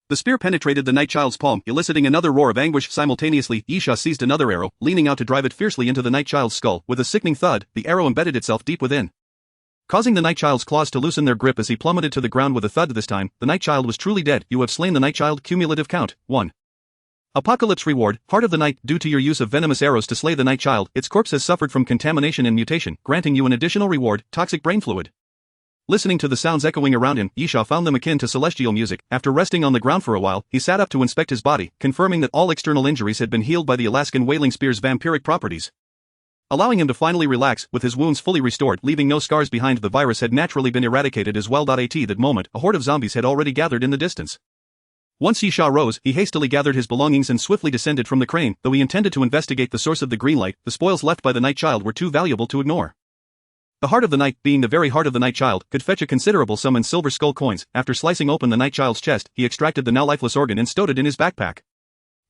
The spear penetrated the night child's palm, eliciting another roar of anguish. Simultaneously, Yisha seized another arrow, leaning out to drive it fiercely into the night child's skull. With a sickening thud, the arrow embedded itself deep within, causing the night child's claws to loosen their grip as he plummeted to the ground with a thud. This time, the night child was truly dead. You have slain the night child. Cumulative count, 1. Apocalypse reward, Heart of the Night. Due to your use of venomous arrows to slay the night child, its corpse has suffered from contamination and mutation, granting you an additional reward, toxic brain fluid. Listening to the sounds echoing around him, Yisha found them akin to celestial music. After resting on the ground for a while, he sat up to inspect his body, confirming that all external injuries had been healed by the Alaskan whaling spear's vampiric properties, allowing him to finally relax, with his wounds fully restored, leaving no scars behind. The virus had naturally been eradicated as well. At that moment, a horde of zombies had already gathered in the distance. Once Yisha rose, he hastily gathered his belongings and swiftly descended from the crane. Though he intended to investigate the source of the green light, the spoils left by the night child were too valuable to ignore. The Heart of the Night, being the very heart of the night child, could fetch a considerable sum in silver skull coins. After slicing open the night child's chest, he extracted the now lifeless organ and stowed it in his backpack.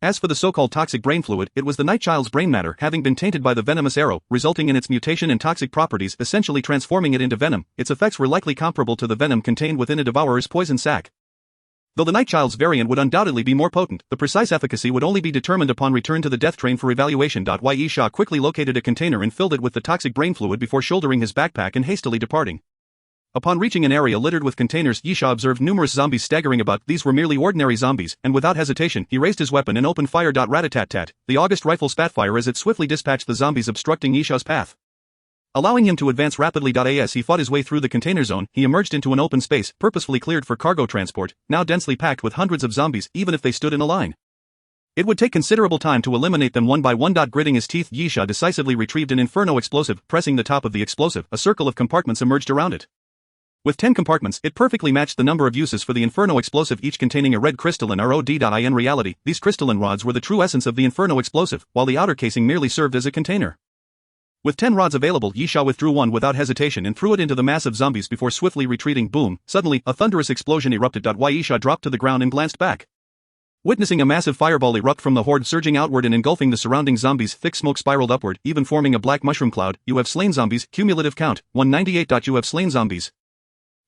As for the so-called toxic brain fluid, it was the night child's brain matter having been tainted by the venomous arrow, resulting in its mutation and toxic properties, essentially transforming it into venom. Its effects were likely comparable to the venom contained within a devourer's poison sac. Though the night child's variant would undoubtedly be more potent, the precise efficacy would only be determined upon return to the death train for evaluation. Yisha quickly located a container and filled it with the toxic brain fluid before shouldering his backpack and hastily departing. Upon reaching an area littered with containers, Yisha observed numerous zombies staggering about. These were merely ordinary zombies, and without hesitation, he raised his weapon and opened fire. Rat-a-tat-tat, the August rifle spat fire as it swiftly dispatched the zombies obstructing Yisha's path, allowing him to advance rapidly. As he fought his way through the container zone, he emerged into an open space, purposefully cleared for cargo transport, now densely packed with hundreds of zombies, even if they stood in a line. It would take considerable time to eliminate them one by one. Gritting his teeth, Yisha decisively retrieved an inferno explosive. Pressing the top of the explosive, a circle of compartments emerged around it. With 10 compartments, it perfectly matched the number of uses for the inferno explosive, each containing a red crystalline rod. In reality, these crystalline rods were the true essence of the inferno explosive, while the outer casing merely served as a container. With 10 rods available, Yisha withdrew one without hesitation and threw it into the mass of zombies before swiftly retreating. Boom! Suddenly, a thunderous explosion erupted. Yisha dropped to the ground and glanced back, witnessing a massive fireball erupt from the horde, surging outward and engulfing the surrounding zombies. Thick smoke spiraled upward, even forming a black mushroom cloud. You have slain zombies. Cumulative count, 198. You have slain zombies.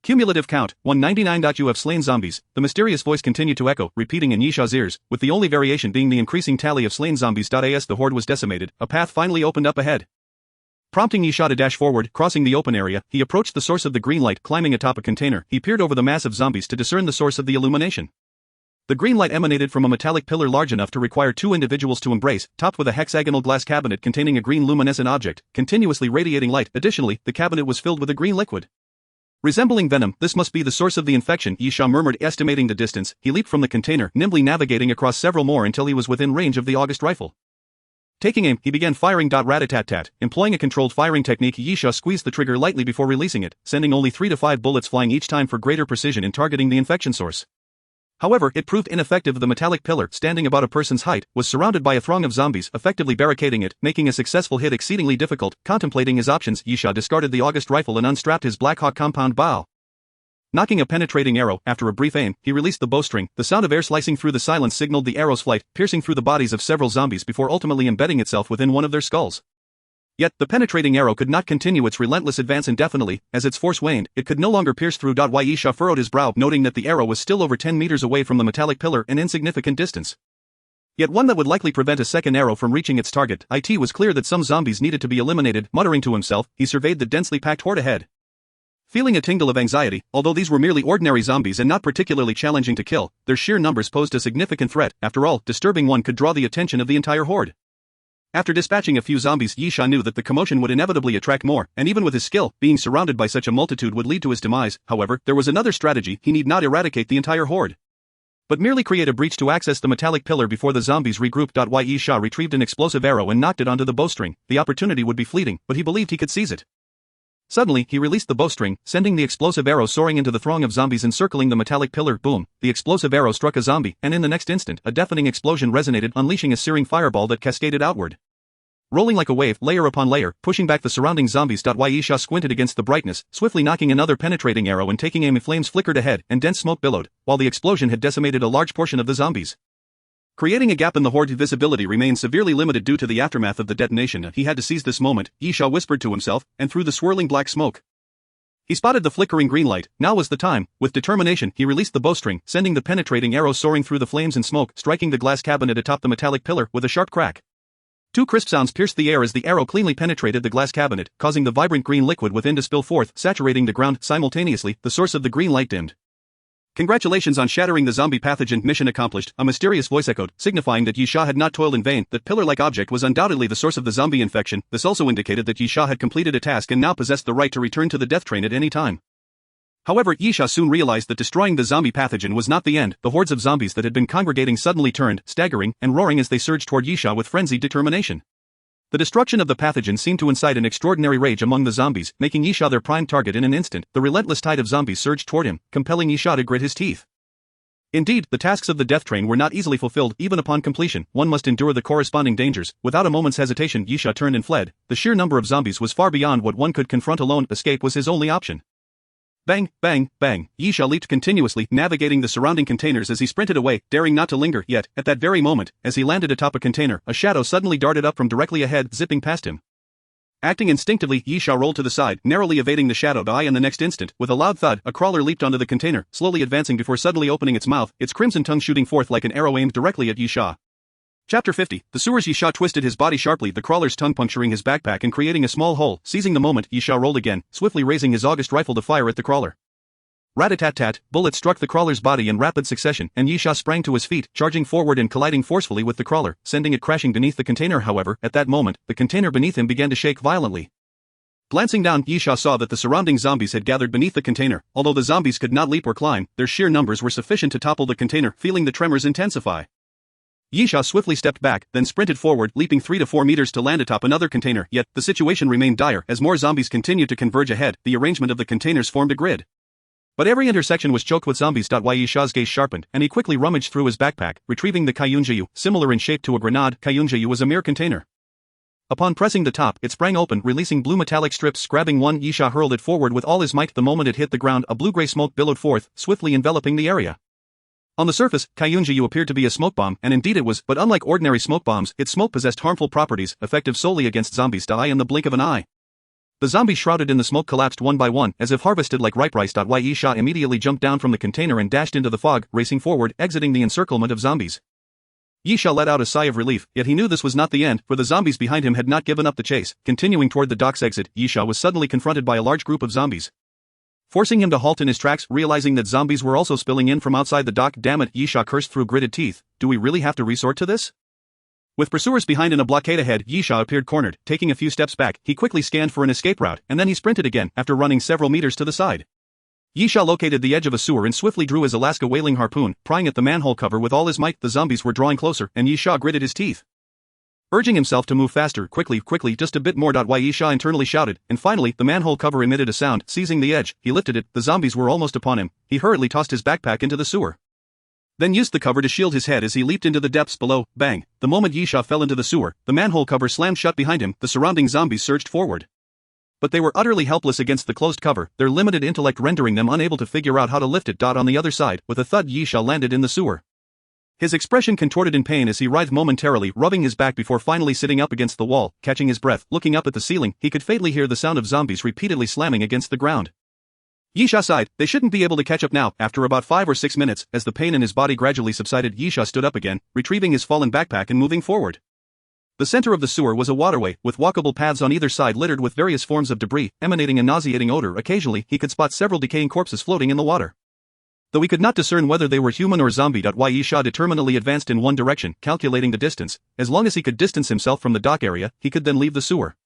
Cumulative count, 199. You have slain zombies. The mysterious voice continued to echo, repeating in Yisha's ears, with the only variation being the increasing tally of slain zombies. As the horde was decimated, a path finally opened up ahead, prompting Yisha to dash forward. Crossing the open area, he approached the source of the green light. Climbing atop a container, he peered over the mass of zombies to discern the source of the illumination. The green light emanated from a metallic pillar large enough to require 2 individuals to embrace, topped with a hexagonal glass cabinet containing a green luminescent object, continuously radiating light. Additionally, the cabinet was filled with a green liquid resembling venom. This must be the source of the infection, Yisha murmured. Estimating the distance, he leaped from the container, nimbly navigating across several more until he was within range of the August rifle. Taking aim, he began firing. Rat-a-tat-tat. Employing a controlled firing technique, Yisha squeezed the trigger lightly before releasing it, sending only 3 to 5 bullets flying each time for greater precision in targeting the infection source. However, it proved ineffective. The metallic pillar, standing about a person's height, was surrounded by a throng of zombies, effectively barricading it, making a successful hit exceedingly difficult. Contemplating his options, Yisha discarded the August rifle and unstrapped his Black Hawk compound bow. Knocking a penetrating arrow, after a brief aim, he released the bowstring. The sound of air slicing through the silence signaled the arrow's flight, piercing through the bodies of several zombies before ultimately embedding itself within one of their skulls. Yet, the penetrating arrow could not continue its relentless advance indefinitely. As its force waned, it could no longer pierce through. Yisha furrowed his brow, noting that the arrow was still over 10 meters away from the metallic pillar, an insignificant distance, yet one that would likely prevent a second arrow from reaching its target. It was clear that some zombies needed to be eliminated. Muttering to himself, he surveyed the densely packed horde ahead, feeling a tingle of anxiety. Although these were merely ordinary zombies and not particularly challenging to kill, their sheer numbers posed a significant threat. After all, disturbing one could draw the attention of the entire horde. After dispatching a few zombies, Yisha knew that the commotion would inevitably attract more, and even with his skill, being surrounded by such a multitude would lead to his demise. However, there was another strategy. He need not eradicate the entire horde, but merely create a breach to access the metallic pillar before the zombies regrouped. Yisha retrieved an explosive arrow and knocked it onto the bowstring. The opportunity would be fleeting, but he believed he could seize it. Suddenly, he released the bowstring, sending the explosive arrow soaring into the throng of zombies encircling the metallic pillar. Boom! The explosive arrow struck a zombie, and in the next instant, a deafening explosion resonated, unleashing a searing fireball that cascaded outward, rolling like a wave, layer upon layer, pushing back the surrounding zombies. Yisha squinted against the brightness, swiftly knocking another penetrating arrow and taking aim. Flames flickered ahead, and dense smoke billowed, while the explosion had decimated a large portion of the zombies. Creating a gap in the horde, visibility remained severely limited due to the aftermath of the detonation. He had to seize this moment, Yisha whispered to himself, and through the swirling black smoke, he spotted the flickering green light. Now was the time. With determination, he released the bowstring, sending the penetrating arrow soaring through the flames and smoke, striking the glass cabinet atop the metallic pillar with a sharp crack. Two crisp sounds pierced the air as the arrow cleanly penetrated the glass cabinet, causing the vibrant green liquid within to spill forth, saturating the ground. Simultaneously, the source of the green light dimmed. "Congratulations on shattering the zombie pathogen. Mission accomplished," a mysterious voice echoed, signifying that Yisha had not toiled in vain. That pillar-like object was undoubtedly the source of the zombie infection. This also indicated that Yisha had completed a task and now possessed the right to return to the death train at any time. However, Yisha soon realized that destroying the zombie pathogen was not the end. The hordes of zombies that had been congregating suddenly turned, staggering, and roaring as they surged toward Yisha with frenzied determination. The destruction of the pathogen seemed to incite an extraordinary rage among the zombies, making Yisha their prime target in an instant. The relentless tide of zombies surged toward him, compelling Yisha to grit his teeth. Indeed, the tasks of the death train were not easily fulfilled. Even upon completion, one must endure the corresponding dangers. Without a moment's hesitation, Yisha turned and fled. The sheer number of zombies was far beyond what one could confront alone. Escape was his only option. Bang, bang, bang. Yisha leaped continuously, navigating the surrounding containers as he sprinted away, daring not to linger. Yet, at that very moment, as he landed atop a container, a shadow suddenly darted up from directly ahead, zipping past him. Acting instinctively, Yisha rolled to the side, narrowly evading the shadow. In the next instant, with a loud thud, a crawler leaped onto the container, slowly advancing before suddenly opening its mouth, its crimson tongue shooting forth like an arrow aimed directly at Yisha. Chapter 50. The sewers. Yisha twisted his body sharply, the crawler's tongue puncturing his backpack and creating a small hole. Seizing the moment, Yisha rolled again, swiftly raising his August rifle to fire at the crawler. Rat-a-tat-tat, bullets struck the crawler's body in rapid succession, and Yisha sprang to his feet, charging forward and colliding forcefully with the crawler, sending it crashing beneath the container. However, at that moment, the container beneath him began to shake violently. Glancing down, Yisha saw that the surrounding zombies had gathered beneath the container. Although the zombies could not leap or climb, their sheer numbers were sufficient to topple the container. Feeling the tremors intensify, Yisha swiftly stepped back, then sprinted forward, leaping 3 to 4 meters to land atop another container. Yet, the situation remained dire as more zombies continued to converge ahead. The arrangement of the containers formed a grid, but every intersection was choked with zombies. Yisha's gaze sharpened, and he quickly rummaged through his backpack, retrieving the Kayunjayu. Similar in shape to a grenade, Kayunjayu was a mere container. Upon pressing the top, it sprang open, releasing blue metallic strips. Grabbing one, Yisha hurled it forward with all his might. The moment it hit the ground, a blue-gray smoke billowed forth, swiftly enveloping the area. On the surface, Kayunjayu appeared to be a smoke bomb, and indeed it was, but unlike ordinary smoke bombs, its smoke possessed harmful properties, effective solely against zombies. In the blink of an eye, the zombies shrouded in the smoke collapsed one by one, as if harvested like ripe rice. Yisha immediately jumped down from the container and dashed into the fog, racing forward, exiting the encirclement of zombies. Yisha let out a sigh of relief, yet he knew this was not the end, for the zombies behind him had not given up the chase. Continuing toward the dock's exit, Yisha was suddenly confronted by a large group of zombies, forcing him to halt in his tracks. Realizing that zombies were also spilling in from outside the dock. Damn it, Yisha cursed through gritted teeth. Do we really have to resort to this? With pursuers behind and a blockade ahead, Yisha appeared cornered. Taking a few steps back, he quickly scanned for an escape route, and then he sprinted again, after running several meters to the side. Yisha located the edge of a sewer and swiftly drew his Alaska whaling harpoon, prying at the manhole cover with all his might. The zombies were drawing closer, and Yisha gritted his teeth, urging himself to move faster. Quickly, just a bit more. Yisha internally shouted, and finally, the manhole cover emitted a sound. Seizing the edge, he lifted it. The zombies were almost upon him. He hurriedly tossed his backpack into the sewer, then used the cover to shield his head as he leaped into the depths below. Bang! The moment Yisha fell into the sewer, the manhole cover slammed shut behind him. The surrounding zombies surged forward, but they were utterly helpless against the closed cover, their limited intellect rendering them unable to figure out how to lift it. On the other side, with a thud, Yisha landed in the sewer. His expression contorted in pain as he writhed momentarily, rubbing his back before finally sitting up against the wall. Catching his breath, looking up at the ceiling, he could faintly hear the sound of zombies repeatedly slamming against the ground. Yisha sighed. They shouldn't be able to catch up now. After about 5 or 6 minutes, as the pain in his body gradually subsided, Yisha stood up again, retrieving his fallen backpack and moving forward. The center of the sewer was a waterway, with walkable paths on either side littered with various forms of debris, emanating a nauseating odor. Occasionally, he could spot several decaying corpses floating in the water, though he could not discern whether they were human or zombie. Yisha determinedly advanced in one direction, calculating the distance. As long as he could distance himself from the dock area, he could then leave the sewer.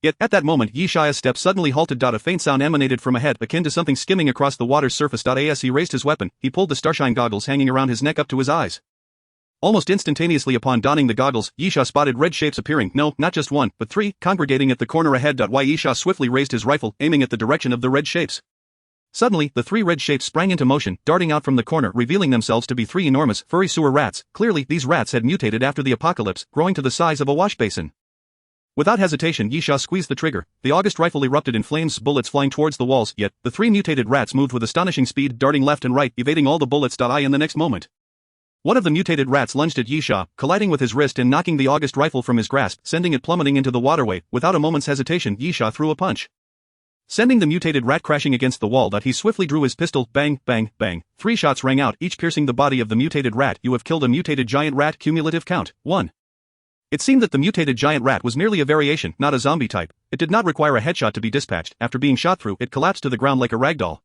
Yet, at that moment, Yisha's step suddenly halted. A faint sound emanated from ahead, akin to something skimming across the water's surface. As he raised his weapon, he pulled the starshine goggles hanging around his neck up to his eyes. Almost instantaneously upon donning the goggles, Yisha spotted red shapes appearing, no, not just one, but 3, congregating at the corner ahead. Yisha swiftly raised his rifle, aiming at the direction of the red shapes. Suddenly, the 3 red shapes sprang into motion, darting out from the corner, revealing themselves to be 3 enormous, furry sewer rats. Clearly, these rats had mutated after the apocalypse, growing to the size of a wash basin. Without hesitation, Yisha squeezed the trigger. The August rifle erupted in flames, bullets flying towards the walls, yet the three mutated rats moved with astonishing speed, darting left and right, evading all the bullets. In the next moment, one of the mutated rats lunged at Yisha, colliding with his wrist and knocking the August rifle from his grasp, sending it plummeting into the waterway. Without a moment's hesitation, Yisha threw a punch, sending the mutated rat crashing against the wall. He swiftly drew his pistol. Bang, bang, bang. 3 shots rang out, each piercing the body of the mutated rat. You have killed a mutated giant rat. Cumulative count, 1. It seemed that the mutated giant rat was merely a variation, not a zombie type. It did not require a headshot to be dispatched. After being shot through, it collapsed to the ground like a ragdoll.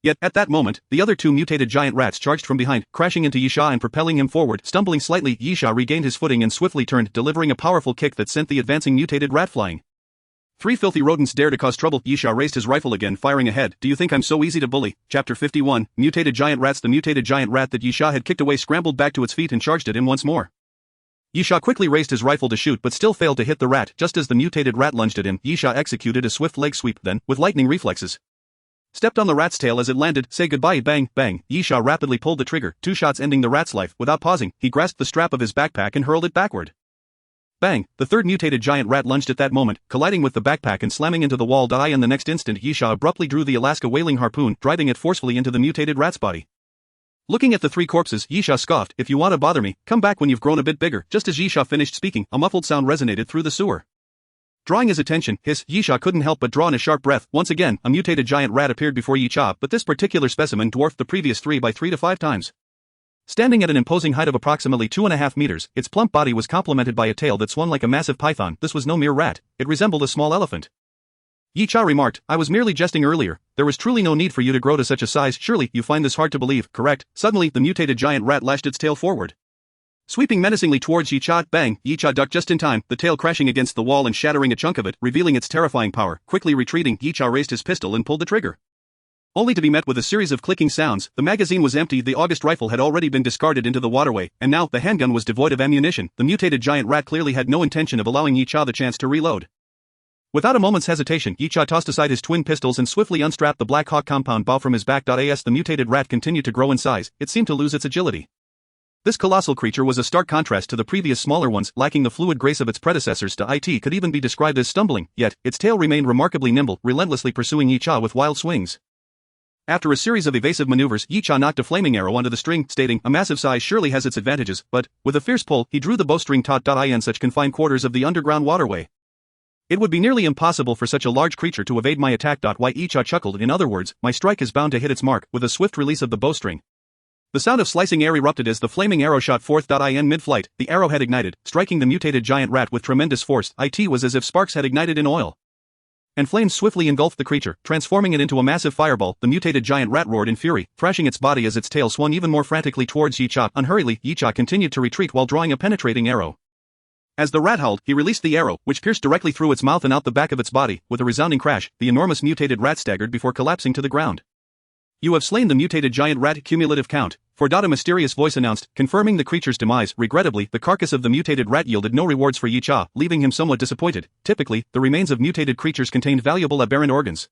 Yet, at that moment, the other 2 mutated giant rats charged from behind, crashing into Yisha and propelling him forward. Stumbling slightly, Yisha regained his footing and swiftly turned, delivering a powerful kick that sent the advancing mutated rat flying. 3 filthy rodents dare to cause trouble. Yisha raised his rifle again, firing ahead. Do you think I'm so easy to bully? Chapter 51, Mutated Giant Rats. The mutated giant rat that Yisha had kicked away scrambled back to its feet and charged at him once more. Yisha quickly raised his rifle to shoot but still failed to hit the rat. Just as the mutated rat lunged at him, Yisha executed a swift leg sweep, then, with lightning reflexes, stepped on the rat's tail as it landed. Say goodbye. Bang, bang. Yisha rapidly pulled the trigger, 2 shots ending the rat's life. Without pausing, he grasped the strap of his backpack and hurled it backward. Bang! The third mutated giant rat lunged at that moment, colliding with the backpack and slamming into the wall. In the next instant, Yisha abruptly drew the Alaska whaling harpoon, driving it forcefully into the mutated rat's body. Looking at the 3 corpses, Yisha scoffed. If you want to bother me, come back when you've grown a bit bigger. Just as Yisha finished speaking, a muffled sound resonated through the sewer. Drawing his attention, Yisha couldn't help but draw in a sharp breath. Once again, a mutated giant rat appeared before Yisha, but this particular specimen dwarfed the previous 3 by 3 to 5 times. Standing at an imposing height of approximately 2.5 meters, its plump body was complemented by a tail that swung like a massive python. This was no mere rat, it resembled a small elephant. Yisha remarked, I was merely jesting earlier. There was truly no need for you to grow to such a size. Surely, you find this hard to believe, correct? Suddenly, the mutated giant rat lashed its tail forward, sweeping menacingly towards Yisha. Bang! Yisha ducked just in time, the tail crashing against the wall and shattering a chunk of it, revealing its terrifying power. Quickly retreating, Yisha raised his pistol and pulled the trigger, only to be met with a series of clicking sounds. The magazine was empty, the August rifle had already been discarded into the waterway, and now, the handgun was devoid of ammunition. The mutated giant rat clearly had no intention of allowing Yisha the chance to reload. Without a moment's hesitation, Yisha tossed aside his twin pistols and swiftly unstrapped the Black Hawk compound bow from his back. As the mutated rat continued to grow in size, it seemed to lose its agility. This colossal creature was a stark contrast to the previous smaller ones, lacking the fluid grace of its predecessors. It could even be described as stumbling, yet, its tail remained remarkably nimble, relentlessly pursuing Yisha with wild swings. After a series of evasive maneuvers, Yisha knocked a flaming arrow onto the string, stating, a massive size surely has its advantages, but, with a fierce pull, he drew the bowstring taut. In such confined quarters of the underground waterway, it would be nearly impossible for such a large creature to evade my attack. Yisha chuckled. In other words, my strike is bound to hit its mark. With a swift release of the bowstring, the sound of slicing air erupted as the flaming arrow shot forth. In mid-flight, the arrow had ignited, striking the mutated giant rat with tremendous force. It was as if sparks had ignited in oil, and flames swiftly engulfed the creature, transforming it into a massive fireball. The mutated giant rat roared in fury, thrashing its body as its tail swung even more frantically towards Yisha. Unhurriedly, Yisha continued to retreat while drawing a penetrating arrow. As the rat howled, he released the arrow, which pierced directly through its mouth and out the back of its body. With a resounding crash, the enormous mutated rat staggered before collapsing to the ground. You have slain the mutated giant rat. Cumulative count, 4. A mysterious voice announced, confirming the creature's demise. Regrettably, the carcass of the mutated rat yielded no rewards for Yisha, leaving him somewhat disappointed. Typically, the remains of mutated creatures contained valuable aberrant organs.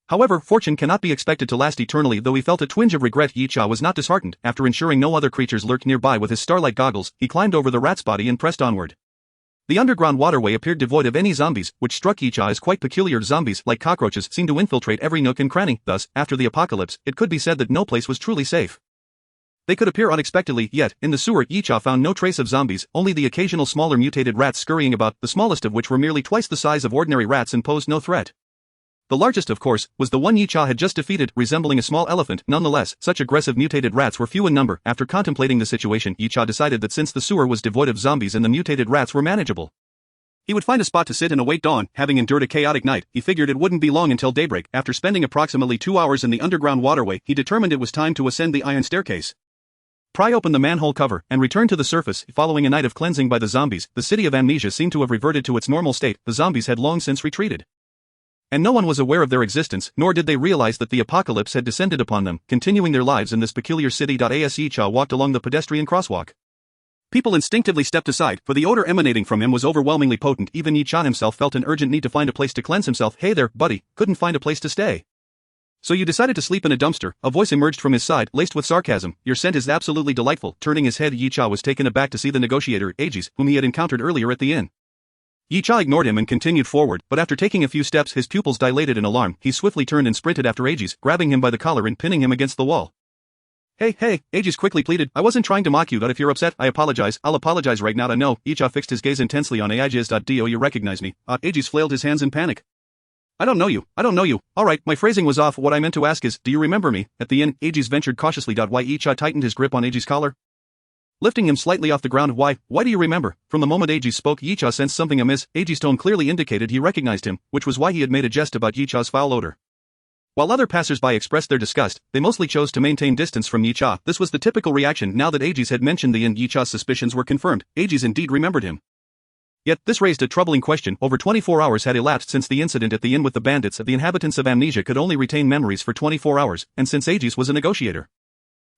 However, fortune cannot be expected to last eternally. Though he felt a twinge of regret, Yisha was not disheartened. After ensuring no other creatures lurked nearby with his starlight goggles, he climbed over the rat's body and pressed onward. The underground waterway appeared devoid of any zombies, which struck Yisha as quite peculiar. Zombies, like cockroaches, seemed to infiltrate every nook and cranny. Thus, after the apocalypse, it could be said that no place was truly safe. They could appear unexpectedly, yet, in the sewer, Yisha found no trace of zombies, only the occasional smaller mutated rats scurrying about, the smallest of which were merely twice the size of ordinary rats and posed no threat. The largest, of course, was the one Yisha had just defeated, resembling a small elephant. Nonetheless, such aggressive mutated rats were few in number. After contemplating the situation, Yisha decided that since the sewer was devoid of zombies and the mutated rats were manageable, he would find a spot to sit and await dawn. Having endured a chaotic night, he figured it wouldn't be long until daybreak. After spending approximately 2 hours in the underground waterway, he determined it was time to ascend the iron staircase, pry open the manhole cover, and return to the surface. Following a night of cleansing by the zombies, the city of Amnesia seemed to have reverted to its normal state. The zombies had long since retreated, and no one was aware of their existence, nor did they realize that the apocalypse had descended upon them, continuing their lives in this peculiar city. As Yisha walked along the pedestrian crosswalk, people instinctively stepped aside, for the odor emanating from him was overwhelmingly potent. Even Yisha himself felt an urgent need to find a place to cleanse himself. Hey there, buddy, couldn't find a place to stay, so you decided to sleep in a dumpster? A voice emerged from his side, laced with sarcasm. Your scent is absolutely delightful. Turning his head, Yisha was taken aback to see the negotiator, Aegis, whom he had encountered earlier at the inn. Yicha ignored him and continued forward, but after taking a few steps his pupils dilated in alarm. He swiftly turned and sprinted after Aegis, grabbing him by the collar and pinning him against the wall. Hey, Aegis quickly pleaded, I wasn't trying to mock you, but if you're upset, I apologize, I'll apologize right now. No, Yicha fixed his gaze intensely on Aegis.do. You recognize me? Aegis flailed his hands in panic. I don't know you. Alright, my phrasing was off. What I meant to ask is, do you remember me? At the inn, Aegis ventured cautiously. Why? Yicha tightened his grip on Aegis' collar, lifting him slightly off the ground. Why do you remember? From the moment Aegis spoke, Yicha sensed something amiss. Aegis' tone clearly indicated he recognized him, which was why he had made a jest about Yicha's foul odor. While other passers-by expressed their disgust, they mostly chose to maintain distance from Yicha. This was the typical reaction now that Aegis had mentioned the inn. Yicha's suspicions were confirmed. Aegis indeed remembered him. Yet, this raised a troubling question. Over 24 hours had elapsed since the incident at the inn with the bandits. The inhabitants of Amnesia could only retain memories for 24 hours, and since Aegis was a negotiator,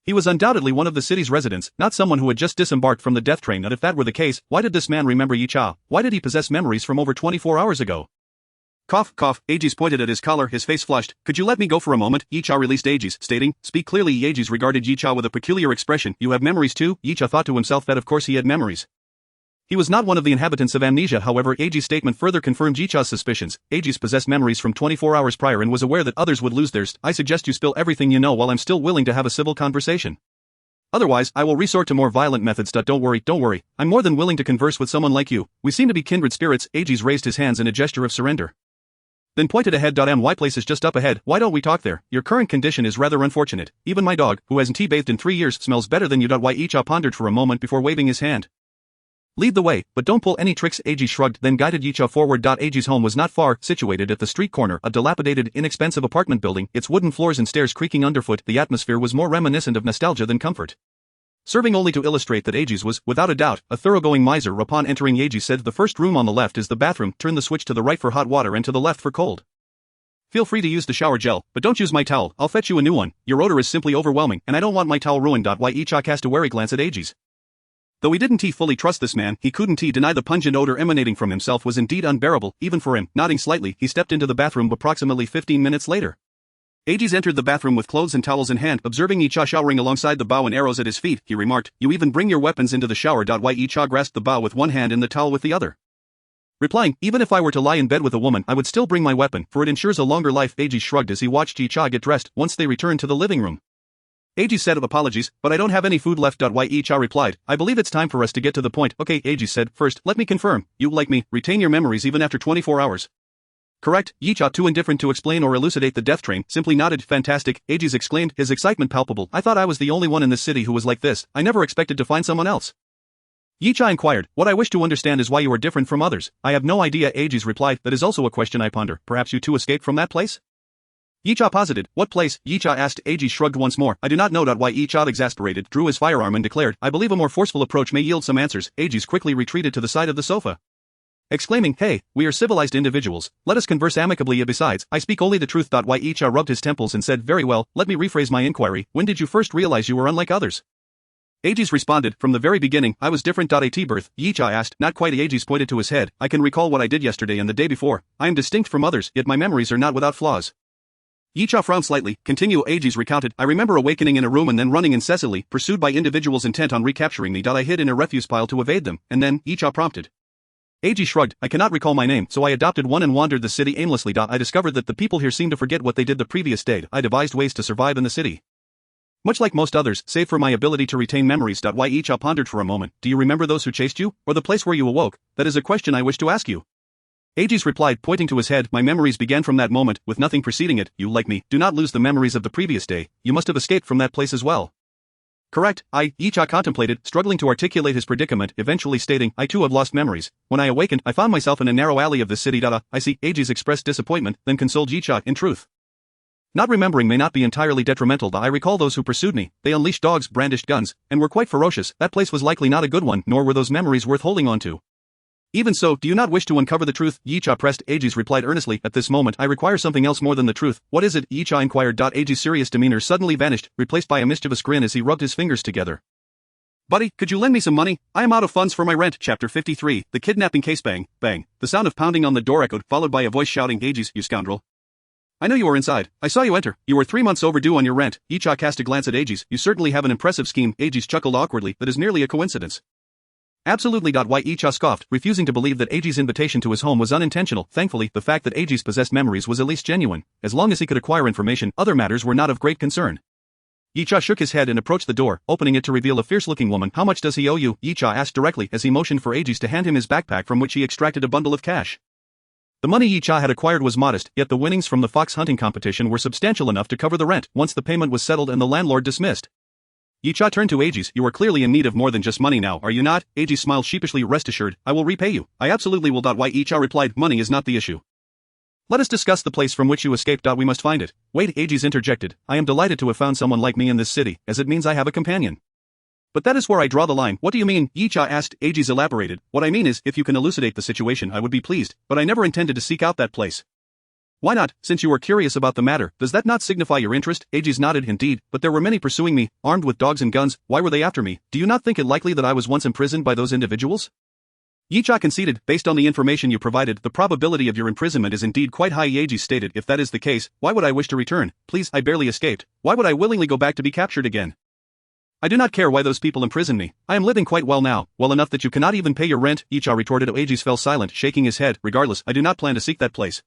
he was undoubtedly one of the city's residents, not someone who had just disembarked from the death train. And if that were the case, why did this man remember Yicha? Why did he possess memories from over 24 hours ago? Cough, Aegis pointed at his collar, his face flushed. Could you let me go for a moment? Yicha released Aegis, stating, speak clearly. Aegis regarded Yicha with a peculiar expression. You have memories too? Yicha thought to himself that of course he had memories. He was not one of the inhabitants of Amnesia. However, Aegis' statement further confirmed Yicha's suspicions. Aegis possessed memories from 24 hours prior and was aware that others would lose theirs. I suggest you spill everything you know while I'm still willing to have a civil conversation. Otherwise, I will resort to more violent methods. Don't worry, I'm more than willing to converse with someone like you. We seem to be kindred spirits. Aegis raised his hands in a gesture of surrender, then pointed ahead. My place is just up ahead. Why don't we talk there? Your current condition is rather unfortunate. Even my dog, who hasn't bathed in 3 years, smells better than you. Why? Yicha pondered for a moment before waving his hand. Lead the way, but don't pull any tricks. Aegis shrugged, then guided Yicha forward. Aegis' home was not far, situated at the street corner, a dilapidated, inexpensive apartment building, its wooden floors and stairs creaking underfoot. The atmosphere was more reminiscent of nostalgia than comfort, serving only to illustrate that Aegis was, without a doubt, a thoroughgoing miser. Upon entering, Aegis said, the first room on the left is the bathroom. Turn the switch to the right for hot water and to the left for cold. Feel free to use the shower gel, but don't use my towel. I'll fetch you a new one. Your odor is simply overwhelming, and I don't want my towel ruined. Why? Yicha cast a wary glance at Aegis. Though he didn't fully trust this man, he couldn't deny the pungent odor emanating from himself was indeed unbearable, even for him. Nodding slightly, he stepped into the bathroom. Approximately 15 minutes later, Aegis entered the bathroom with clothes and towels in hand. Observing Yicha showering alongside the bow and arrows at his feet, he remarked, you even bring your weapons into the shower. Why? Yicha grasped the bow with one hand and the towel with the other, replying, even if I were to lie in bed with a woman, I would still bring my weapon, for it ensures a longer life. Aegis shrugged as he watched Yicha get dressed. Once they returned to the living room, Aegis said, apologies, but I don't have any food left. Why? Yicha replied, I believe it's time for us to get to the point. Okay, Aegis said, first, let me confirm, you, like me, retain your memories even after 24 hours. Correct? Yicha, too indifferent to explain or elucidate the death train, simply nodded. Fantastic, Aegis exclaimed, his excitement palpable. I thought I was the only one in this city who was like this. I never expected to find someone else. Yicha inquired, what I wish to understand is why you are different from others. I have no idea, Aegis replied, that is also a question I ponder. Perhaps you too escaped from that place? Yicha posited, what place? Yicha asked. Aegis shrugged once more. I do not know. Why? Yicha, exasperated, drew his firearm and declared, I believe a more forceful approach may yield some answers. Aegis quickly retreated to the side of the sofa, exclaiming, hey, we are civilized individuals, let us converse amicably. Besides, I speak only the truth. Why? Yicha rubbed his temples and said, very well, let me rephrase my inquiry. When did you first realize you were unlike others? Aegis responded, from the very beginning, I was different. At birth? Yicha asked. Not quite. Aegis pointed to his head. I can recall what I did yesterday and the day before. I am distinct from others, yet my memories are not without flaws. Yicha frowned slightly. Continue. Aegis recounted, I remember awakening in a room and then running incessantly, pursued by individuals intent on recapturing me. I hid in a refuse pile to evade them, and then, Yicha prompted. Aegis shrugged, I cannot recall my name, so I adopted one and wandered the city aimlessly. I discovered that the people here seem to forget what they did the previous day. I devised ways to survive in the city, much like most others, save for my ability to retain memories. Why? Yicha pondered for a moment. Do you remember those who chased you, or the place where you awoke? That is a question I wish to ask you. Aegis replied, pointing to his head, my memories began from that moment, with nothing preceding it. You, like me, do not lose the memories of the previous day. You must have escaped from that place as well. Correct, Yicha contemplated, struggling to articulate his predicament, eventually stating, I too have lost memories. When I awakened, I found myself in a narrow alley of the city. I see. Aegis expressed disappointment, then consoled Yicha, in truth, not remembering may not be entirely detrimental. I recall those who pursued me. They unleashed dogs, brandished guns, and were quite ferocious. That place was likely not a good one, nor were those memories worth holding on to. Even so, do you not wish to uncover the truth? Yicha pressed. Aegis replied earnestly, at this moment I require something else more than the truth. What is it? Yicha inquired. Aegis' serious demeanor suddenly vanished, replaced by a mischievous grin as he rubbed his fingers together. Buddy, could you lend me some money? I am out of funds for my rent. Chapter 53, The Kidnapping Case. Bang, bang. The sound of pounding on the door echoed, followed by a voice shouting, Aegis, you scoundrel. I know you are inside. I saw you enter. You were 3 months overdue on your rent. Yicha cast a glance at Aegis. You certainly have an impressive scheme. Aegis chuckled awkwardly. That is merely a coincidence. Absolutely. Yicha scoffed, refusing to believe that Eiji's invitation to his home was unintentional. Thankfully, the fact that Eiji's possessed memories was at least genuine. As long as he could acquire information, other matters were not of great concern. Yicha shook his head and approached the door, opening it to reveal a fierce-looking woman. How much does he owe you? Yicha asked directly as he motioned for Eiji's to hand him his backpack from which he extracted a bundle of cash. The money Yicha had acquired was modest, yet the winnings from the fox hunting competition were substantial enough to cover the rent once the payment was settled and the landlord dismissed. Yicha turned to Eiji's. You are clearly in need of more than just money now, are you not? Eiji smiled sheepishly. Rest assured, I will repay you. I absolutely will. Yicha replied. Money is not the issue. Let us discuss the place from which you escaped. We must find it. Wait, Eiji's interjected. I am delighted to have found someone like me in this city, as it means I have a companion. But that is where I draw the line. What do you mean? Yicha asked. Eiji's elaborated. What I mean is, if you can elucidate the situation I would be pleased, but I never intended to seek out that place. Why not, since you were curious about the matter? Does that not signify your interest? Eiji's nodded. Indeed, but there were many pursuing me, armed with dogs and guns. Why were they after me? Do you not think it likely that I was once imprisoned by those individuals? Yicha conceded. Based on the information you provided, the probability of your imprisonment is indeed quite high. Eiji stated. If that is the case, why would I wish to return? Please, I barely escaped. Why would I willingly go back to be captured again? I do not care why those people imprison me. I am living quite well now, well enough that you cannot even pay your rent. Yicha retorted. Eiji's fell silent, shaking his head. Regardless, I do not plan to seek that place.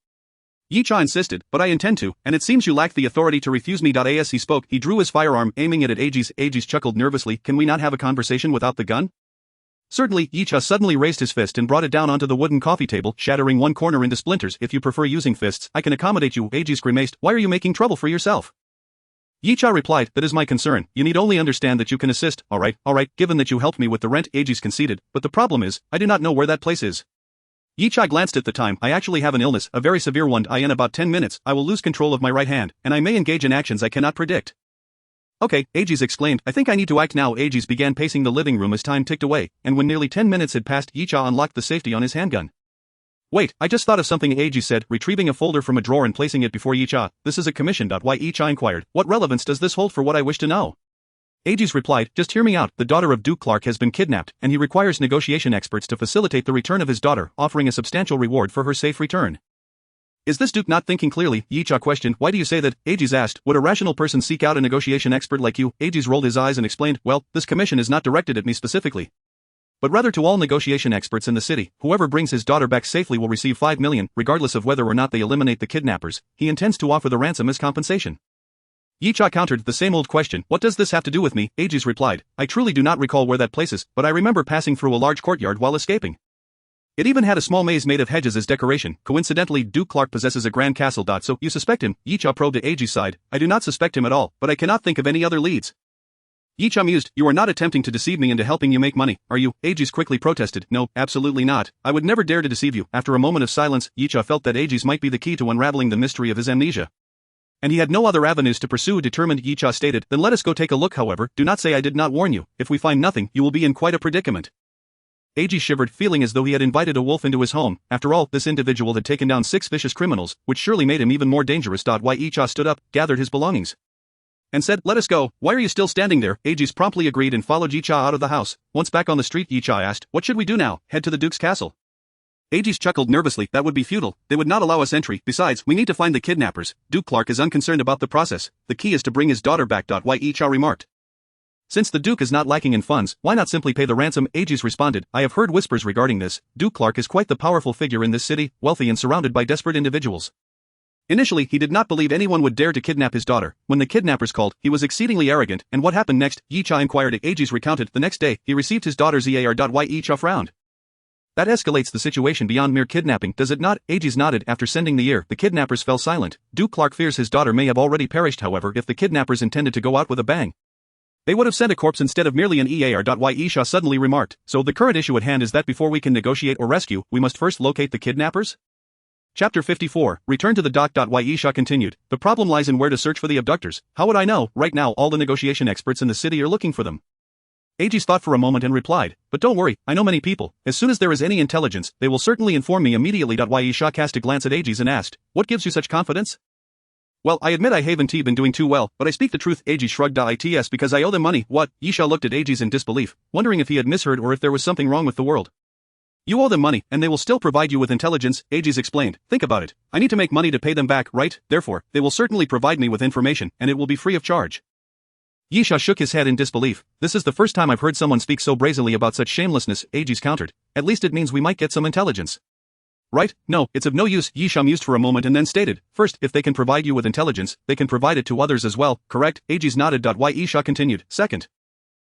Yicha insisted, but I intend to, and it seems you lack the authority to refuse me. As he spoke, he drew his firearm, aiming it at Eiji's. Eiji's chuckled nervously. Can we not have a conversation without the gun? Certainly. Yicha suddenly raised his fist and brought it down onto the wooden coffee table, shattering one corner into splinters. If you prefer using fists, I can accommodate you. Eiji's grimaced. Why are you making trouble for yourself? Yicha replied. That is my concern. You need only understand that you can assist. Alright, given that you helped me with the rent. Eiji's conceded, but the problem is, I do not know where that place is. Yicha glanced at the time. I actually have an illness, a very severe one. In about 10 minutes, I will lose control of my right hand, and I may engage in actions I cannot predict. Okay, Eiji's exclaimed. I think I need to act now. Eiji's began pacing the living room as time ticked away, and when nearly 10 minutes had passed, Yicha unlocked the safety on his handgun. Wait, I just thought of something. Eiji said, retrieving a folder from a drawer and placing it before Yicha. This is a commission. Yicha inquired. What relevance does this hold for what I wish to know? Eiji's replied, just hear me out. The daughter of Duke Clark has been kidnapped, and he requires negotiation experts to facilitate the return of his daughter, offering a substantial reward for her safe return. Is this Duke not thinking clearly? Yicha questioned. Why do you say that? Eiji's asked. Would a rational person seek out a negotiation expert like you? Eiji's rolled his eyes and explained, well, this commission is not directed at me specifically, but rather to all negotiation experts in the city. Whoever brings his daughter back safely will receive 5 million, regardless of whether or not they eliminate the kidnappers. He intends to offer the ransom as compensation. Yicha countered. The same old question. What does this have to do with me? Eiji's replied. I truly do not recall where that place is, but I remember passing through a large courtyard while escaping. It even had a small maze made of hedges as decoration. Coincidentally, Duke Clark possesses a grand castle. So, you suspect him? Yicha probed at Eiji's side. I do not suspect him at all, but I cannot think of any other leads. Yicha mused. You are not attempting to deceive me into helping you make money, are you? Eiji's quickly protested. No, absolutely not. I would never dare to deceive you. After a moment of silence, Yicha felt that Eiji's might be the key to unraveling the mystery of his amnesia. And he had no other avenues to pursue. Determined, Yicha stated. Then let us go take a look. However, do not say I did not warn you. If we find nothing, you will be in quite a predicament. Eiji shivered, feeling as though he had invited a wolf into his home. After all, this individual had taken down 6 vicious criminals, which surely made him even more dangerous. Yicha stood up, gathered his belongings, and said, let us go. Why are you still standing there? Eiji's promptly agreed and followed Yicha out of the house. Once back on the street, Yicha asked, what should we do now? Head to the Duke's castle? Eiji's chuckled nervously. That would be futile. They would not allow us entry. Besides, we need to find the kidnappers. Duke Clark is unconcerned about the process. The key is to bring his daughter back. Yicha remarked. Since the Duke is not lacking in funds, why not simply pay the ransom? Eiji's responded. I have heard whispers regarding this. Duke Clark is quite the powerful figure in this city, wealthy and surrounded by desperate individuals. Initially, he did not believe anyone would dare to kidnap his daughter. When the kidnappers called, he was exceedingly arrogant. And what happened next? Yicha inquired. Eiji's recounted. The next day, he received his daughter's EAR. Yicha frowned. That escalates the situation beyond mere kidnapping, does it not? Eiji's nodded. After sending the ear, the kidnappers fell silent. Duke Clark fears his daughter may have already perished. However, if the kidnappers intended to go out with a bang, they would have sent a corpse instead of merely an EAR. Yicha suddenly remarked. So the current issue at hand is that before we can negotiate or rescue, we must first locate the kidnappers? Chapter 54, Return to the Dock. Yicha continued. The problem lies in where to search for the abductors. How would I know? Right now all the negotiation experts in the city are looking for them. Eiji's thought for a moment and replied. But don't worry, I know many people. As soon as there is any intelligence, they will certainly inform me immediately. Yicha cast a glance at Eiji's and asked, what gives you such confidence? Well, I admit I haven't been doing too well, but I speak the truth. Eiji shrugged. It's because I owe them money. What? Yicha looked at Eiji's in disbelief, wondering if he had misheard or if there was something wrong with the world. You owe them money, and they will still provide you with intelligence, Eiji's explained. Think about it. I need to make money to pay them back, right? Therefore, they will certainly provide me with information, and it will be free of charge. Yisha shook his head in disbelief. This is the first time I've heard someone speak so brazenly about such shamelessness, Aegis countered. At least it means we might get some intelligence. Right? No, it's of no use, Yisha mused for a moment and then stated. First, if they can provide you with intelligence, they can provide it to others as well, correct? Aegis nodded. Yisha continued. Second,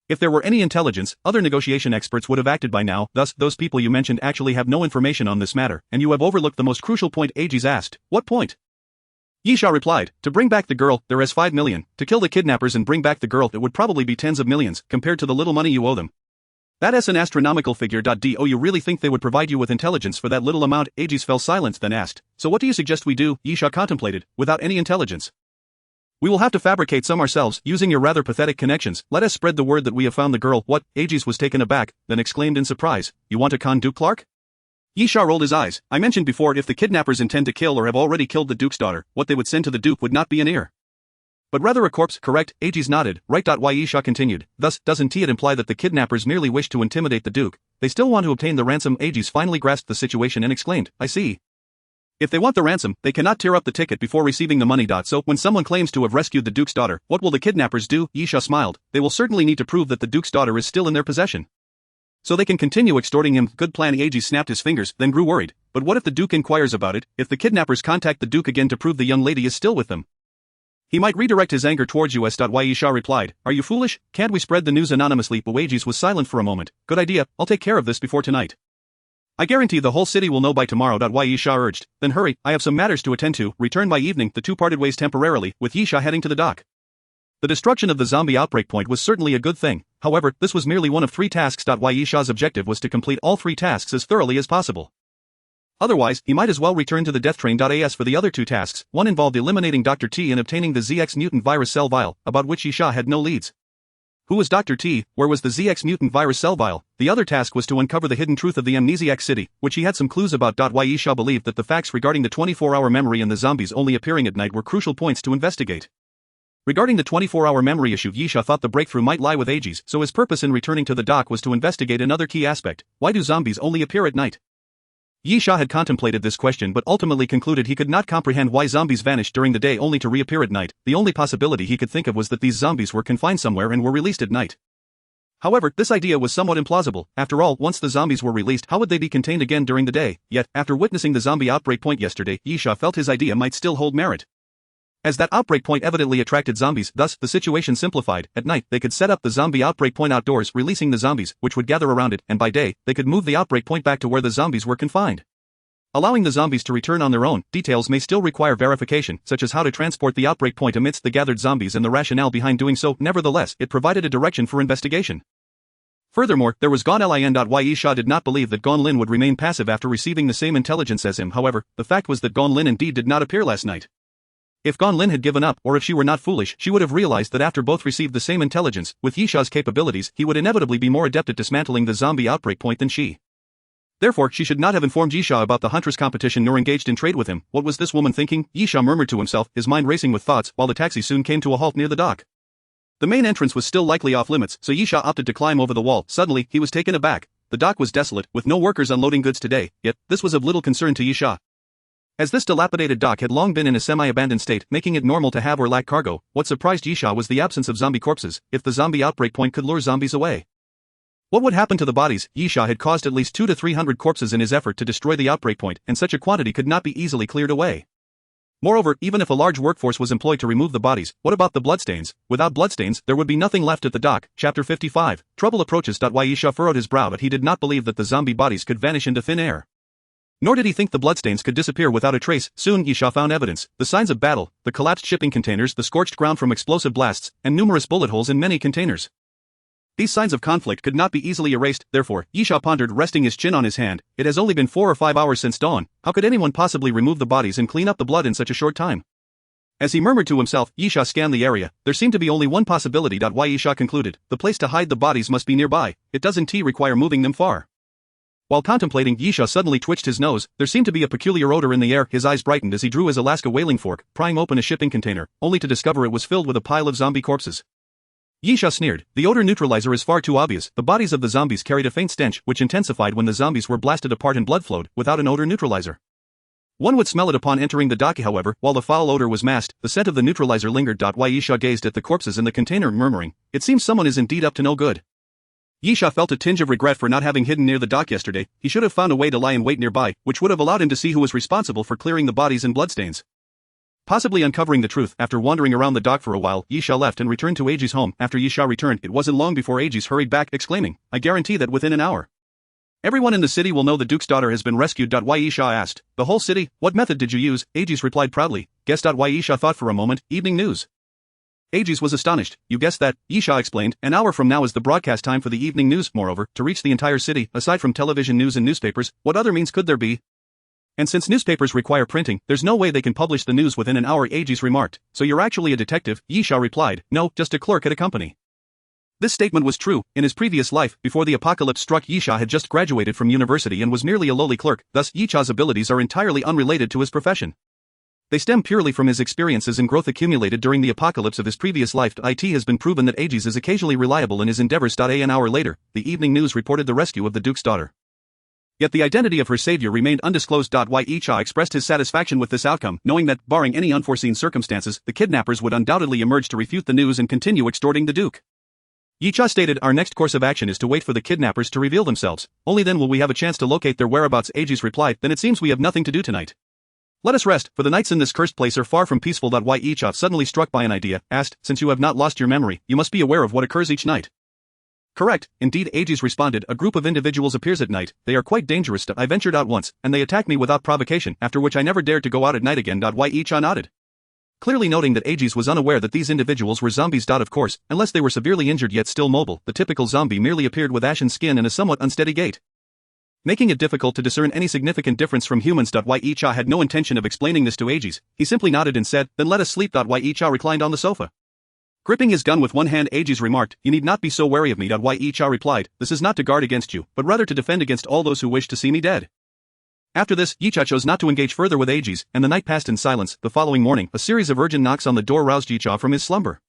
if there were any intelligence, other negotiation experts would have acted by now, thus, those people you mentioned actually have no information on this matter, and you have overlooked the most crucial point. Aegis asked. What point? Yisha replied, to bring back the girl, there is 5 million. To kill the kidnappers and bring back the girl, it would probably be tens of millions, compared to the little money you owe them. That is an astronomical figure. Do you really think they would provide you with intelligence for that little amount? Aegis fell silent, then asked. So what do you suggest we do? Yisha contemplated, without any intelligence. We will have to fabricate some ourselves, using your rather pathetic connections. Let us spread the word that we have found the girl. What? Aegis was taken aback, then exclaimed in surprise. You want to con Duke Clark? Yisha rolled his eyes. I mentioned before, if the kidnappers intend to kill or have already killed the Duke's daughter, what they would send to the Duke would not be an ear, but rather a corpse, correct? Aegis nodded. Right. Yisha continued. Thus, doesn't it imply that the kidnappers merely wish to intimidate the Duke? They still want to obtain the ransom. Aegis finally grasped the situation and exclaimed, I see. If they want the ransom, they cannot tear up the ticket before receiving the money. So, when someone claims to have rescued the Duke's daughter, what will the kidnappers do? Yisha smiled. They will certainly need to prove that the Duke's daughter is still in their possession, so they can continue extorting him. Good plan. Aegis snapped his fingers, then grew worried. But what if the Duke inquires about it? If the kidnappers contact the Duke again to prove the young lady is still with them, he might redirect his anger towards you. Yisha replied. Are you foolish? Can't we spread the news anonymously? Aegis was silent for a moment. Good idea, I'll take care of this before tonight. I guarantee the whole city will know by tomorrow. Yisha urged. Then hurry, I have some matters to attend to. Return by evening. The two parted ways temporarily, with Yisha heading to the dock. The destruction of the zombie outbreak point was certainly a good thing. However, this was merely one of 3 tasks. Yisha's objective was to complete all 3 tasks as thoroughly as possible. Otherwise, he might as well return to the death train. As for the other 2 tasks, one involved eliminating Dr. T and obtaining the ZX mutant virus cell vial, about which Yisha had no leads. Who was Dr. T? Where was the ZX mutant virus cell vial? The other task was to uncover the hidden truth of the amnesiac city, which he had some clues about. Yisha believed that the facts regarding the 24-hour memory and the zombies only appearing at night were crucial points to investigate. Regarding the 24-hour memory issue, Yisha thought the breakthrough might lie with Aegis, so his purpose in returning to the dock was to investigate another key aspect. Why do zombies only appear at night? Yisha had contemplated this question but ultimately concluded he could not comprehend why zombies vanished during the day only to reappear at night. The only possibility he could think of was that these zombies were confined somewhere and were released at night. However, this idea was somewhat implausible. After all, once the zombies were released, how would they be contained again during the day? Yet, after witnessing the zombie outbreak point yesterday, Yisha felt his idea might still hold merit, as that outbreak point evidently attracted zombies. Thus, the situation simplified. At night, they could set up the zombie outbreak point outdoors, releasing the zombies, which would gather around it, and by day, they could move the outbreak point back to where the zombies were confined, allowing the zombies to return on their own. Details may still require verification, such as how to transport the outbreak point amidst the gathered zombies and the rationale behind doing so. Nevertheless, it provided a direction for investigation. Furthermore, there was Gon Lin. Yisha did not believe that Gon Lin would remain passive after receiving the same intelligence as him. However, the fact was that Gon Lin indeed did not appear last night. If Gon Lin had given up, or if she were not foolish, she would have realized that after both received the same intelligence, with Yisha's capabilities, he would inevitably be more adept at dismantling the zombie outbreak point than she. Therefore, she should not have informed Yisha about the huntress competition nor engaged in trade with him. What was this woman thinking? Yisha murmured to himself, his mind racing with thoughts, while the taxi soon came to a halt near the dock. The main entrance was still likely off limits, so Yisha opted to climb over the wall. Suddenly, he was taken aback. The dock was desolate, with no workers unloading goods today, yet, this was of little concern to Yisha, as this dilapidated dock had long been in a semi-abandoned state, making it normal to have or lack cargo. What surprised Yisha was the absence of zombie corpses. If the zombie outbreak point could lure zombies away, what would happen to the bodies? Yisha had caused at least 200 to 300 corpses in his effort to destroy the outbreak point, and such a quantity could not be easily cleared away. Moreover, even if a large workforce was employed to remove the bodies, what about the bloodstains? Without bloodstains, there would be nothing left at the dock. Chapter 55. Trouble approaches. Yisha furrowed his brow, but he did not believe that the zombie bodies could vanish into thin air. Nor did he think the bloodstains could disappear without a trace. Soon Yisha found evidence: the signs of battle, the collapsed shipping containers, the scorched ground from explosive blasts, and numerous bullet holes in many containers. These signs of conflict could not be easily erased. Therefore, Yisha pondered, resting his chin on his hand. It has only been 4 or 5 hours since dawn. How could anyone possibly remove the bodies and clean up the blood in such a short time? As he murmured to himself, Yisha scanned the area. There seemed to be only one possibility. Yisha concluded, the place to hide the bodies must be nearby. It doesn't require moving them far. While contemplating, Yisha suddenly twitched his nose. There seemed to be a peculiar odor in the air. His eyes brightened as he drew his Alaska whaling fork, prying open a shipping container, only to discover it was filled with a pile of zombie corpses. Yisha sneered. The odor neutralizer is far too obvious. The bodies of the zombies carried a faint stench, which intensified when the zombies were blasted apart and blood flowed, without an odor neutralizer. One would smell it upon entering the dock, however, while the foul odor was masked, the scent of the neutralizer lingered. Yisha gazed at the corpses in the container, murmuring, "It seems someone is indeed up to no good." Yisha felt a tinge of regret for not having hidden near the dock yesterday. He should have found a way to lie in wait nearby, which would have allowed him to see who was responsible for clearing the bodies and bloodstains. Possibly uncovering the truth, after wandering around the dock for a while, Yisha left and returned to Eiji's home. After Yisha returned, it wasn't long before Aegis hurried back, exclaiming, "I guarantee that within an hour everyone in the city will know the Duke's daughter has been rescued." Yisha asked, "The whole city? What method did you use?" Aegis replied proudly, "Guess." Yisha thought for a moment, "Evening news." Aegis was astonished. "You guessed that?" Yisha explained, "An hour from now is the broadcast time for the evening news. Moreover, to reach the entire city, aside from television news and newspapers, what other means could there be? And since newspapers require printing, there's no way they can publish the news within an hour." Aegis remarked. "So you're actually a detective?" Yisha replied, "No, just a clerk at a company." This statement was true. In his previous life, before the apocalypse struck, Yisha had just graduated from university and was merely a lowly clerk, thus Yisha's abilities are entirely unrelated to his profession. They stem purely from his experiences and growth accumulated during the apocalypse of his previous life. It has been proven that Aegis is occasionally reliable in his endeavors. An hour later, the evening news reported the rescue of the Duke's daughter. Yet the identity of her savior remained undisclosed. Yisha expressed his satisfaction with this outcome, knowing that, barring any unforeseen circumstances, the kidnappers would undoubtedly emerge to refute the news and continue extorting the Duke. Yisha stated, "Our next course of action is to wait for the kidnappers to reveal themselves. Only then will we have a chance to locate their whereabouts." Aegis replied, "Then it seems we have nothing to do tonight. Let us rest, for the nights in this cursed place are far from peaceful." Yisha, suddenly struck by an idea, asked, "Since you have not lost your memory, you must be aware of what occurs each night." "Correct, indeed," Aegis responded. "A group of individuals appears at night. They are quite dangerous. I ventured out once, and they attacked me without provocation, after which I never dared to go out at night again." Yisha nodded, clearly noting that Aegis was unaware that these individuals were zombies. Of course, unless they were severely injured yet still mobile, the typical zombie merely appeared with ashen skin and a somewhat unsteady gait, making it difficult to discern any significant difference from humans. Yisha had no intention of explaining this to Aegis. He simply nodded and said, "Then let us sleep." Yisha reclined on the sofa, gripping his gun with one hand. Aegis remarked, "You need not be so wary of me." Yisha replied, "This is not to guard against you, but rather to defend against all those who wish to see me dead." After this, Yisha chose not to engage further with Aegis, and the night passed in silence. The following morning, a series of urgent knocks on the door roused Yisha from his slumber.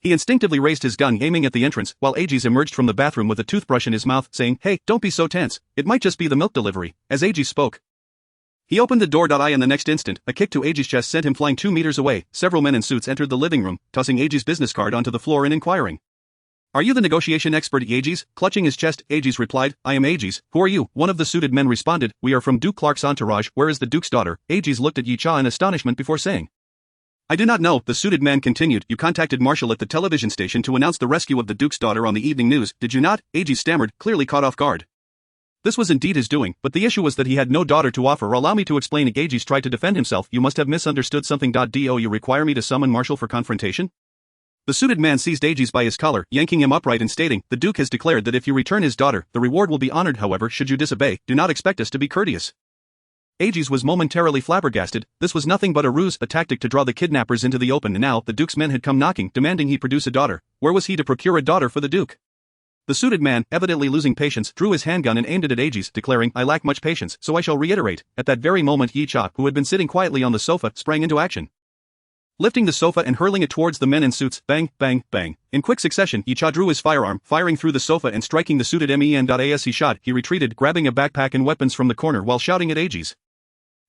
He instinctively raised his gun, aiming at the entrance, while Aegis emerged from the bathroom with a toothbrush in his mouth, saying, "Hey, don't be so tense. It might just be the milk delivery." As Aegis spoke, he opened the door. In the next instant, a kick to Aegis' chest sent him flying 2 meters away. Several men in suits entered the living room, tossing Aegis' business card onto the floor and inquiring, "Are you the negotiation expert?" Aegis, clutching his chest, Aegis replied, "I am Aegis. Who are you?" One of the suited men responded, "We are from Duke Clark's entourage. Where is the Duke's daughter?" Aegis looked at Yisha in astonishment before saying, "I do not know." The suited man continued, "You contacted Marshall at the television station to announce the rescue of the Duke's daughter on the evening news, did you not?" Aegis stammered, clearly caught off guard. This was indeed his doing, but the issue was that he had no daughter to offer. "Allow me to explain." Aegis tried to defend himself. "You must have misunderstood something. Do you require me to summon Marshall for confrontation?" The suited man seized Aegis by his collar, yanking him upright and stating, "The Duke has declared that if you return his daughter, the reward will be honored. However, should you disobey, do not expect us to be courteous." Aegis was momentarily flabbergasted. This was nothing but a ruse, a tactic to draw the kidnappers into the open. And now, the Duke's men had come knocking, demanding he produce a daughter. Where was he to procure a daughter for the Duke? The suited man, evidently losing patience, drew his handgun and aimed it at Aegis, declaring, "I lack much patience, so I shall reiterate." At that very moment, Yisha, who had been sitting quietly on the sofa, sprang into action, lifting the sofa and hurling it towards the men in suits. Bang, bang, bang. In quick succession, Yisha drew his firearm, firing through the sofa and striking the suited men. As he shot, he retreated, grabbing a backpack and weapons from the corner while shouting at Aegis,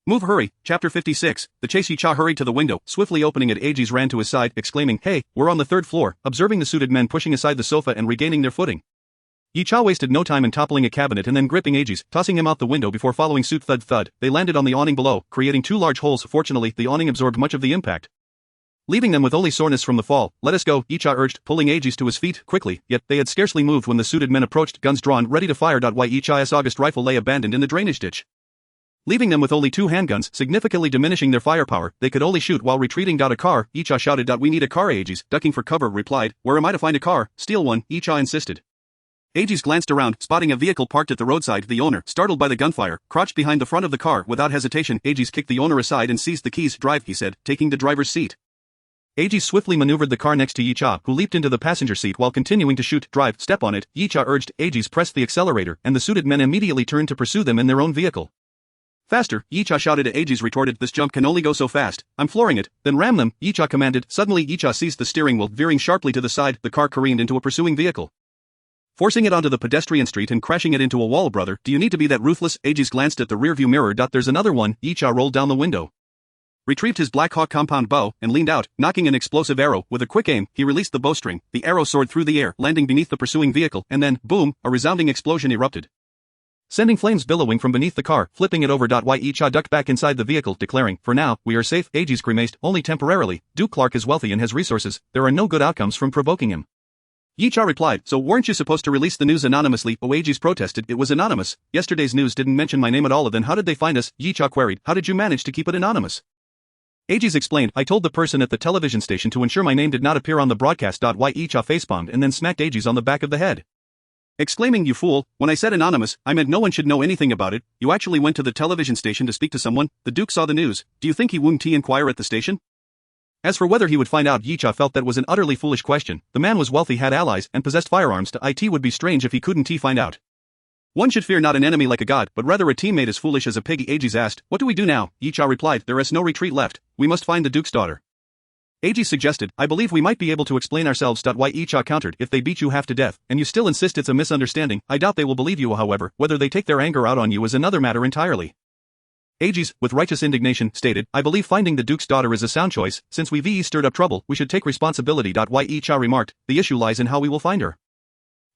"Move, hurry." Chapter 56. The chase. Yisha hurried to the window, swiftly opening it. Aegis ran to his side, exclaiming, "Hey, we're on the 3rd floor," observing the suited men pushing aside the sofa and regaining their footing. Yisha wasted no time in toppling a cabinet and then gripping Aegis, tossing him out the window before following suit. Thud thud, they landed on the awning below, creating 2 large holes. Fortunately, the awning absorbed much of the impact, leaving them with only soreness from the fall. "Let us go," Yisha urged, pulling Aegis to his feet quickly, yet they had scarcely moved when the suited men approached, guns drawn, ready to fire. Yisha's August rifle lay abandoned in the drainage ditch, leaving them with only 2 handguns, significantly diminishing their firepower. They could only shoot while retreating. "A car," Yisha shouted. "We need a car." Aegis, ducking for cover, replied, "Where am I to find a car?" "Steal one," Yisha insisted. Aegis glanced around, spotting a vehicle parked at the roadside. The owner, startled by the gunfire, crouched behind the front of the car. Without hesitation, Aegis kicked the owner aside and seized the keys. "Drive," he said, taking the driver's seat. Aegis swiftly maneuvered the car next to Yisha, who leaped into the passenger seat while continuing to shoot. "Drive, step on it," Yisha urged. Aegis pressed the accelerator, and the suited men immediately turned to pursue them in their own vehicle. "Faster," Yisha shouted. Aegis retorted, "This jump can only go so fast. I'm flooring it." "Then ram them," Yisha commanded. Suddenly Yisha seized the steering wheel, veering sharply to the side. The car careened into a pursuing vehicle. forcing it onto the pedestrian street and crashing it into a wall. Brother, do you need to be that ruthless? Aegis glanced at the rearview mirror. There's another one. Yicha rolled down the window, retrieved his Black Hawk compound bow, and leaned out, knocking an explosive arrow. With a quick aim, he released the bowstring. The arrow soared through the air, landing beneath the pursuing vehicle, and then, boom, a resounding explosion erupted, sending flames billowing from beneath the car, flipping it over. Yicha ducked back inside the vehicle, declaring, "For now, we are safe." Aegis grimaced, "Only temporarily. Duke Clark is wealthy and has resources. There are no good outcomes from provoking him." Yicha replied, "So weren't you supposed to release the news anonymously?" Aegis protested, "It was anonymous. Yesterday's news didn't mention my name at all." "Then how did they find us?" Yicha queried. "How did you manage to keep it anonymous?" Aegis explained, "I told the person at the television station to ensure my name did not appear on the broadcast." Yicha facepalmed and then smacked Aegis on the back of the head, exclaiming, "You fool, when I said anonymous, I meant no one should know anything about it. You actually went to the television station to speak to someone. The Duke saw the news. Do you think he wouldn't inquire at the station?" As for whether he would find out, Yicha felt that was an utterly foolish question. The man was wealthy, had allies, and possessed firearms. It would be strange if he couldn't find out. One should fear not an enemy like a god, but rather a teammate as foolish as a piggy. Aegis asked, "What do we do now?" Yicha replied, "There is no retreat left. We must find the Duke's daughter." Aegis suggested, "I believe we might be able to explain ourselves." Yicha countered, "If they beat you half to death, and you still insist it's a misunderstanding, I doubt they will believe you. However, whether they take their anger out on you is another matter entirely." Aegis, with righteous indignation, stated, "I believe finding the Duke's daughter is a sound choice. Since we've stirred up trouble, we should take responsibility." Yicha remarked, "The issue lies in how we will find her.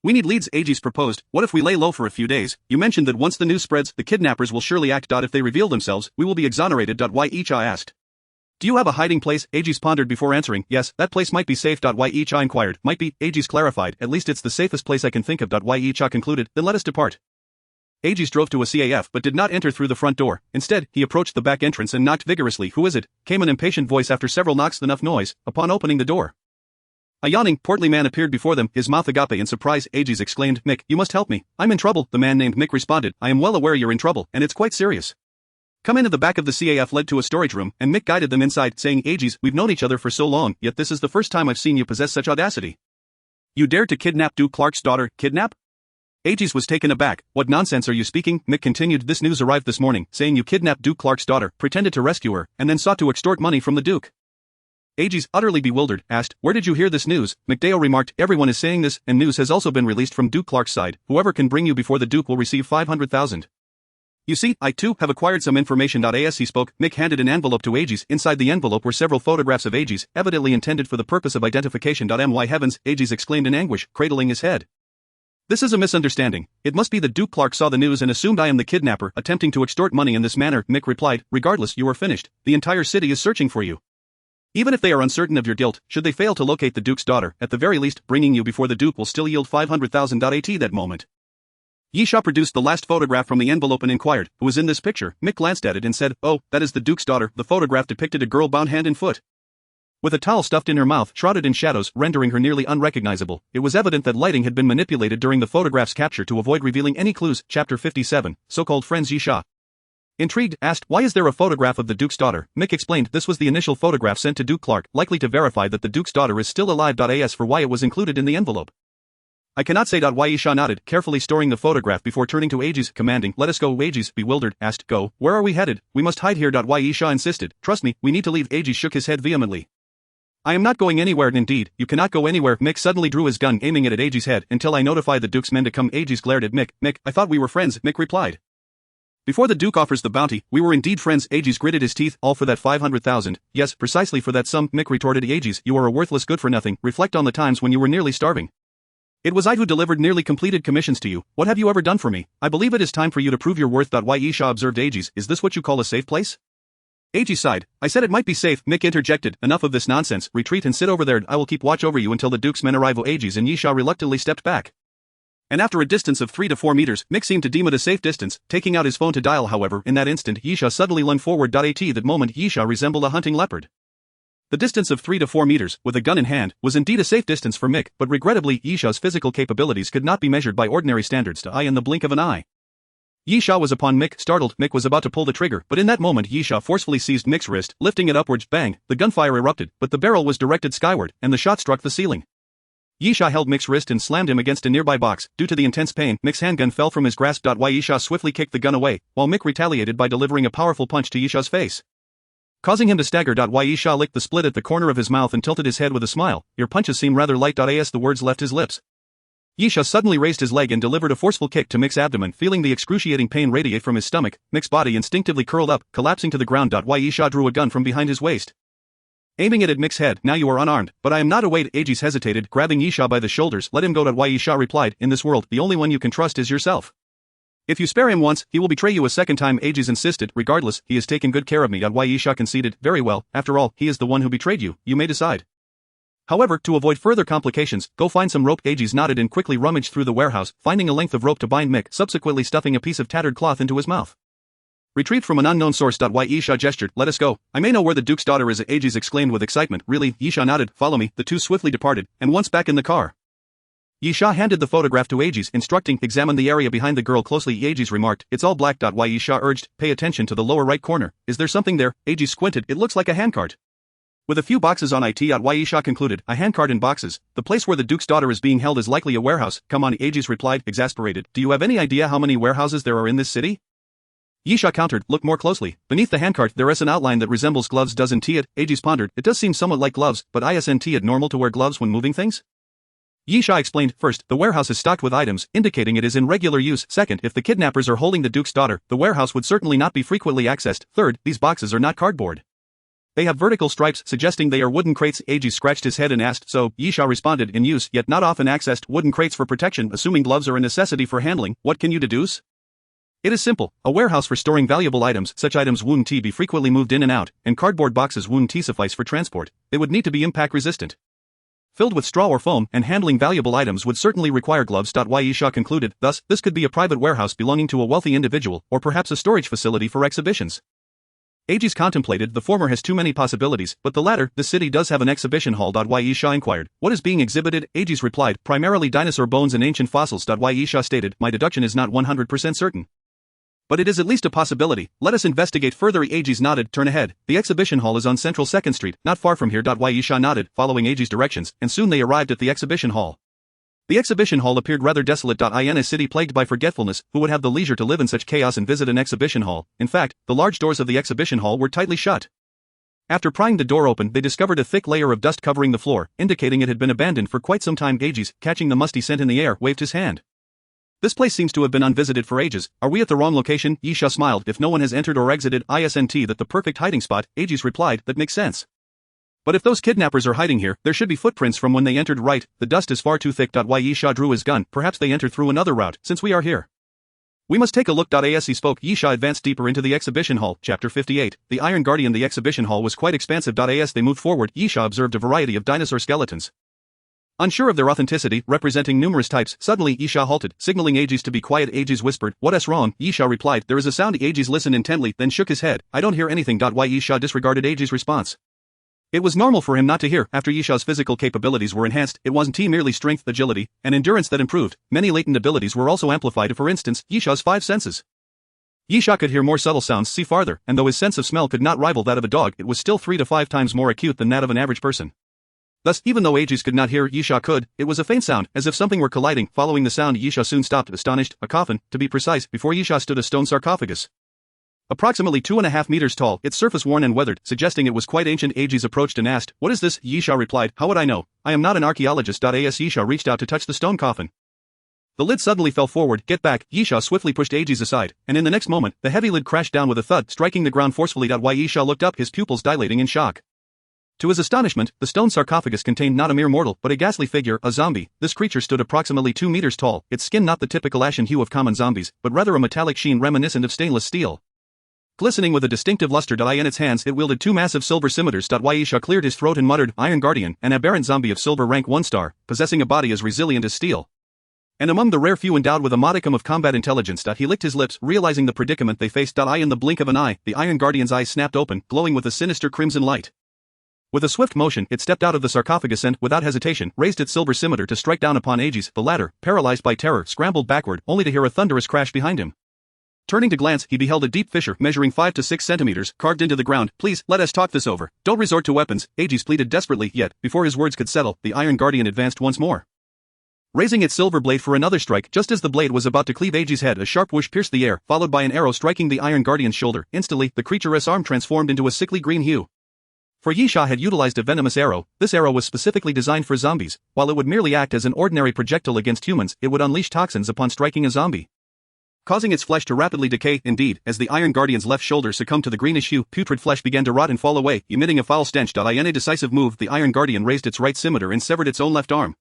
We need leads." Aegis proposed, "What if we lay low for a few days? You mentioned that once the news spreads, the kidnappers will surely act. If they reveal themselves, we will be exonerated." Yicha asked, "Do you have a hiding place?" Aegis pondered before answering, "Yes, that place might be safe." Yicha inquired, "Might be?" Aegis clarified, "At least it's the safest place I can think of." Yicha concluded, "Then let us depart." Aegis drove to a CAF but did not enter through the front door. Instead, he approached the back entrance and knocked vigorously. "Who is it?" came an impatient voice after several knocks. Enough noise. Upon opening the door, a yawning, portly man appeared before them, his mouth agape in surprise. Aegis exclaimed, "Mick, you must help me. I'm in trouble." The man named Mick responded, "I am well aware you're in trouble, and it's quite serious. Come into the back of the CAF." Led to a storage room, and Mick guided them inside, saying, "Aegis, we've known each other for so long, yet this is the first time I've seen you possess such audacity. You dared to kidnap Duke Clark's daughter." "Kidnap?" Aegis was taken aback. "What nonsense are you speaking?" Mick continued, "This news arrived this morning, saying you kidnapped Duke Clark's daughter, pretended to rescue her, and then sought to extort money from the Duke." Aegis, utterly bewildered, asked, "Where did you hear this news?" McDale remarked, "Everyone is saying this, and news has also been released from Duke Clark's side. Whoever can bring you before the Duke will receive 500,000. You see, I too have acquired some information." As he spoke, Mick handed an envelope to Aegis. Inside the envelope were several photographs of Aegis, evidently intended for the purpose of identification. My heavens, Aegis exclaimed in anguish, cradling his head. "This is a misunderstanding. It must be that Duke Clark saw the news and assumed I am the kidnapper, attempting to extort money in this manner." Mick replied, "Regardless, you are finished. The entire city is searching for you. Even if they are uncertain of your guilt, should they fail to locate the Duke's daughter, at the very least, bringing you before the Duke will still yield 500,000. At that moment, Yicha produced the last photograph from the envelope and inquired, "Who is in this picture?" Mick glanced at it and said, "Oh, that is the Duke's daughter." The photograph depicted a girl bound hand and foot, with a towel stuffed in her mouth, shrouded in shadows, rendering her nearly unrecognizable. It was evident that lighting had been manipulated during the photograph's capture to avoid revealing any clues. Chapter 57, So-Called Friends. Yicha, intrigued, asked, "Why is there a photograph of the Duke's daughter?" Mick explained, "This was the initial photograph sent to Duke Clark, likely to verify that the Duke's daughter is still alive." As for why it was included in the envelope, I cannot say. Yicha nodded, carefully storing the photograph before turning to Aegis, commanding, "Let us go." Aegis, bewildered, asked, "Go? Where are we headed?" "We must hide here." Yicha insisted, "Trust me, we need to leave." Aegis shook his head vehemently. "I am not going anywhere." "Indeed, you cannot go anywhere." Mick suddenly drew his gun, aiming it at Aegis' head. "Until I notify the Duke's men to come." Aegis glared at Mick. "Mick, I thought we were friends." Mick replied, "Before the Duke offers the bounty, we were indeed friends." Aegis gritted his teeth. "All for that 500,000? "Yes, precisely for that sum." Mick retorted. "Aegis, you are a worthless good-for-nothing. Reflect on the times when you were nearly starving. It was I who delivered nearly completed commissions to you. What have you ever done for me? I believe it is time for you to prove your worth." Yicha observed. "Aegis, is this what you call a safe place?" Aegis sighed. "I said it might be safe." Mick interjected, "Enough of this nonsense. Retreat and sit over there. I will keep watch over you until the Duke's men arrive." Aegis and Yicha reluctantly stepped back, and after a distance of 3 to 4 meters, Mick seemed to deem it a safe distance, taking out his phone to dial. However, in that instant, Yicha suddenly lunged forward. At that moment, Yicha resembled a hunting leopard. The distance of 3 to 4 meters, with a gun in hand, was indeed a safe distance for Mick, but regrettably, Yicha's physical capabilities could not be measured by ordinary standards. In the blink of an eye, Yicha was upon Mick. Startled, Mick was about to pull the trigger, but in that moment Yicha forcefully seized Mick's wrist, lifting it upwards. Bang! The gunfire erupted, but the barrel was directed skyward, and the shot struck the ceiling. Yicha held Mick's wrist and slammed him against a nearby box. Due to the intense pain, Mick's handgun fell from his grasp. Yicha swiftly kicked the gun away, while Mick retaliated by delivering a powerful punch to Yisha's face, causing him to stagger. Yicha licked the split at the corner of his mouth and tilted his head with a smile. "Your punches seem rather light." As the words left his lips, Yisha suddenly raised his leg and delivered a forceful kick to Mick's abdomen, feeling the excruciating pain radiate from his stomach. Mick's body instinctively curled up, collapsing to the ground. Yisha drew a gun from behind his waist, aiming it at Mick's head. Now you are unarmed, but I am not. Wait, Aegis hesitated, grabbing Yisha by the shoulders. Let him go. Yisha replied, in this world, the only one you can trust is yourself. If you spare him once, he will betray you a second time. Aegis insisted, regardless, he has taken good care of me. Yisha conceded, very well, after all, he is the one who betrayed you, you may decide. However, to avoid further complications, go find some rope. Aegis nodded and quickly rummaged through the warehouse, finding a length of rope to bind Mick, subsequently stuffing a piece of tattered cloth into his mouth. Retrieved from an unknown source. Yisha gestured, let us go. I may know where the Duke's daughter is. Aegis exclaimed with excitement. Really? Yisha nodded, follow me. The two swiftly departed, and once back in the car, Yisha handed the photograph to Aegis, instructing, examine the area behind the girl closely. Aegis remarked, it's all black. Yisha urged, pay attention to the lower right corner. Is there something there? Aegis squinted, it looks like a handcart with a few boxes on it. Yisha concluded, a handcart in boxes. The place where the Duke's daughter is being held is likely a warehouse. Come on, Aegis replied, exasperated. Do you have any idea how many warehouses there are in this city? Yisha countered, look more closely. Beneath the handcart there is an outline that resembles gloves. Doesn't it? Aegis pondered, it does seem somewhat like gloves, but isn't it normal to wear gloves when moving things? Yisha explained, first, the warehouse is stocked with items, indicating it is in regular use. Second, if the kidnappers are holding the Duke's daughter, the warehouse would certainly not be frequently accessed. Third, these boxes are not cardboard. They have vertical stripes, suggesting they are wooden crates. Aegis scratched his head and asked, so, Yisha responded, in use, yet not often accessed, wooden crates for protection. Assuming gloves are a necessity for handling, what can you deduce? It is simple, a warehouse for storing valuable items. Such items wouldn't be frequently moved in and out, and cardboard boxes wouldn't suffice for transport. They would need to be impact resistant, filled with straw or foam, and handling valuable items would certainly require gloves. Yisha concluded, thus, this could be a private warehouse belonging to a wealthy individual, or perhaps a storage facility for exhibitions. Aegis contemplated, the former has too many possibilities, but the latter, the city does have an exhibition hall. Yisha inquired, what is being exhibited? Aegis replied, primarily dinosaur bones and ancient fossils. Yisha stated, my deduction is not 100% certain, but it is at least a possibility. Let us investigate further. Aegis nodded, turn ahead. The exhibition hall is on Central 2nd Street, not far from here. Yisha nodded, following Aegis' directions, and soon they arrived at the exhibition hall. The exhibition hall appeared rather desolate. In a city plagued by forgetfulness, who would have the leisure to live in such chaos and visit an exhibition hall? In fact, the large doors of the exhibition hall were tightly shut. After prying the door open, they discovered a thick layer of dust covering the floor, indicating it had been abandoned for quite some time. Aegis, catching the musty scent in the air, waved his hand. This place seems to have been unvisited for ages. Are we at the wrong location? Yisha smiled, if no one has entered or exited, isn't that the perfect hiding spot? Aegis replied, that makes sense. But if those kidnappers are hiding here, there should be footprints from when they entered. Right, the dust is far too thick. Yisha drew his gun, perhaps they entered through another route. Since we are here, we must take a look. As he spoke, Yisha advanced deeper into the exhibition hall. Chapter 58. The Iron Guardian. The exhibition hall was quite expansive. As they moved forward, Yisha observed a variety of dinosaur skeletons. Unsure of their authenticity, representing numerous types, suddenly Yisha halted, signaling Aegis to be quiet. Aegis whispered, what's wrong? Yisha replied, there is a sound. Aegis listened intently, then shook his head, I don't hear anything. Yisha disregarded Aegis' response. It was normal for him not to hear. After Yisha's physical capabilities were enhanced, it wasn't merely strength, agility, and endurance that improved. Many latent abilities were also amplified. For instance, Yisha's 5 senses. Yisha could hear more subtle sounds, see farther, and though his sense of smell could not rival that of a dog, it was still 3 to 5 times more acute than that of an average person. Thus, even though Aegis could not hear, Yisha could. It was a faint sound, as if something were colliding. Following the sound, Yisha soon stopped, astonished. A coffin, to be precise. Before Yisha stood a stone sarcophagus, approximately 2.5 meters tall, its surface worn and weathered, suggesting it was quite ancient. Aegis approached and asked, what is this? Yisha replied, how would I know? I am not an archaeologist. Yisha reached out to touch the stone coffin. The lid suddenly fell forward. Get back. Yisha swiftly pushed Aegis aside, and in the next moment, the heavy lid crashed down with a thud, striking the ground forcefully. Yisha looked up, his pupils dilating in shock. To his astonishment, the stone sarcophagus contained not a mere mortal, but a ghastly figure, a zombie. This creature stood approximately 2 meters tall, its skin not the typical ashen hue of common zombies, but rather a metallic sheen reminiscent of stainless steel. Glistening with a distinctive luster. In its hands, it wielded 2 massive silver scimitars. Yisha cleared his throat and muttered, Iron Guardian, an aberrant zombie of silver rank 1 star, possessing a body as resilient as steel, and among the rare few endowed with a modicum of combat intelligence. He licked his lips, realizing the predicament they faced. In the blink of an eye, the Iron Guardian's eyes snapped open, glowing with a sinister crimson light. With a swift motion, it stepped out of the sarcophagus and, without hesitation, raised its silver scimitar to strike down upon Aegis. The latter, paralyzed by terror, scrambled backward, only to hear a thunderous crash behind him. Turning to glance, he beheld a deep fissure measuring 5 to 6 centimeters, carved into the ground. Please, let us talk this over. Don't resort to weapons, Aegis pleaded desperately, yet, before his words could settle, the Iron Guardian advanced once more, raising its silver blade for another strike. Just as the blade was about to cleave Aegis' head, a sharp whoosh pierced the air, followed by an arrow striking the Iron Guardian's shoulder. Instantly, the creature's arm transformed into a sickly green hue. For Yisha had utilized a venomous arrow. This arrow was specifically designed for zombies. While it would merely act as an ordinary projectile against humans, it would unleash toxins upon striking a zombie, causing its flesh to rapidly decay. Indeed, as the Iron Guardian's left shoulder succumbed to the greenish hue, putrid flesh began to rot and fall away, emitting a foul stench. In a decisive move, the Iron Guardian raised its right scimitar and severed its own left arm,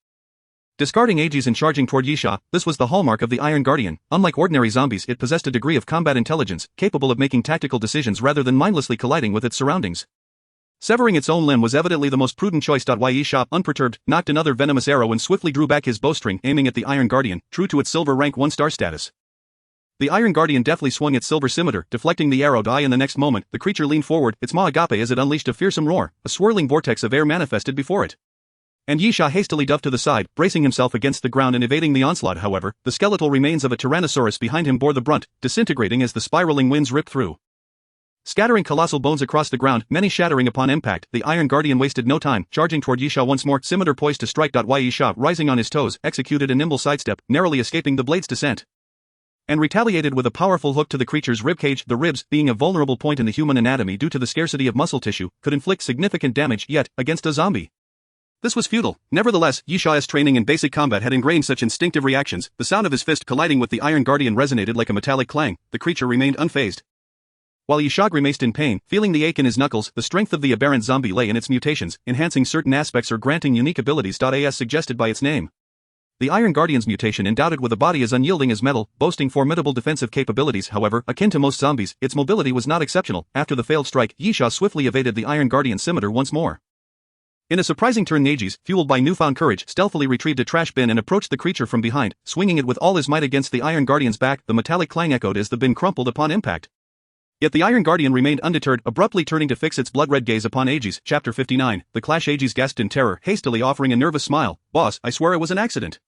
discarding Aegis and charging toward Yisha. This was the hallmark of the Iron Guardian. Unlike ordinary zombies, it possessed a degree of combat intelligence, capable of making tactical decisions rather than mindlessly colliding with its surroundings. Severing its own limb was evidently the most prudent choice. Yisha, unperturbed, knocked another venomous arrow and swiftly drew back his bowstring, aiming at the Iron Guardian, true to its silver rank 1-star status. The Iron Guardian deftly swung its silver scimitar, deflecting the arrow. In the next moment, the creature leaned forward, its maw agape as it unleashed a fearsome roar. A swirling vortex of air manifested before it, and Yisha hastily dove to the side, bracing himself against the ground and evading the onslaught. However, the skeletal remains of a Tyrannosaurus behind him bore the brunt, disintegrating as the spiraling winds ripped through, scattering colossal bones across the ground, many shattering upon impact. The Iron Guardian wasted no time, charging toward Yisha once more, scimitar poised to strike. Yisha, rising on his toes, executed a nimble sidestep, narrowly escaping the blade's descent, and retaliated with a powerful hook to the creature's ribcage. The ribs, being a vulnerable point in the human anatomy due to the scarcity of muscle tissue, could inflict significant damage, yet, against a zombie, this was futile. Nevertheless, Yisha's training in basic combat had ingrained such instinctive reactions. The sound of his fist colliding with the Iron Guardian resonated like a metallic clang. The creature remained unfazed, while Yisha grimaced in pain, feeling the ache in his knuckles. The strength of the aberrant zombie lay in its mutations, enhancing certain aspects or granting unique abilities. As suggested by its name, the Iron Guardian's mutation endowed it with a body as unyielding as metal, boasting formidable defensive capabilities. However, akin to most zombies, its mobility was not exceptional. After the failed strike, Yisha swiftly evaded the Iron Guardian's scimitar once more. In a surprising turn, Aegis, fueled by newfound courage, stealthily retrieved a trash bin and approached the creature from behind, swinging it with all his might against the Iron Guardian's back. The metallic clang echoed as the bin crumpled upon impact. Yet the Iron Guardian remained undeterred, abruptly turning to fix its blood-red gaze upon Aegis. Chapter 59. The clash. Aegis gasped in terror, hastily offering a nervous smile. "Boss, I swear it was an accident."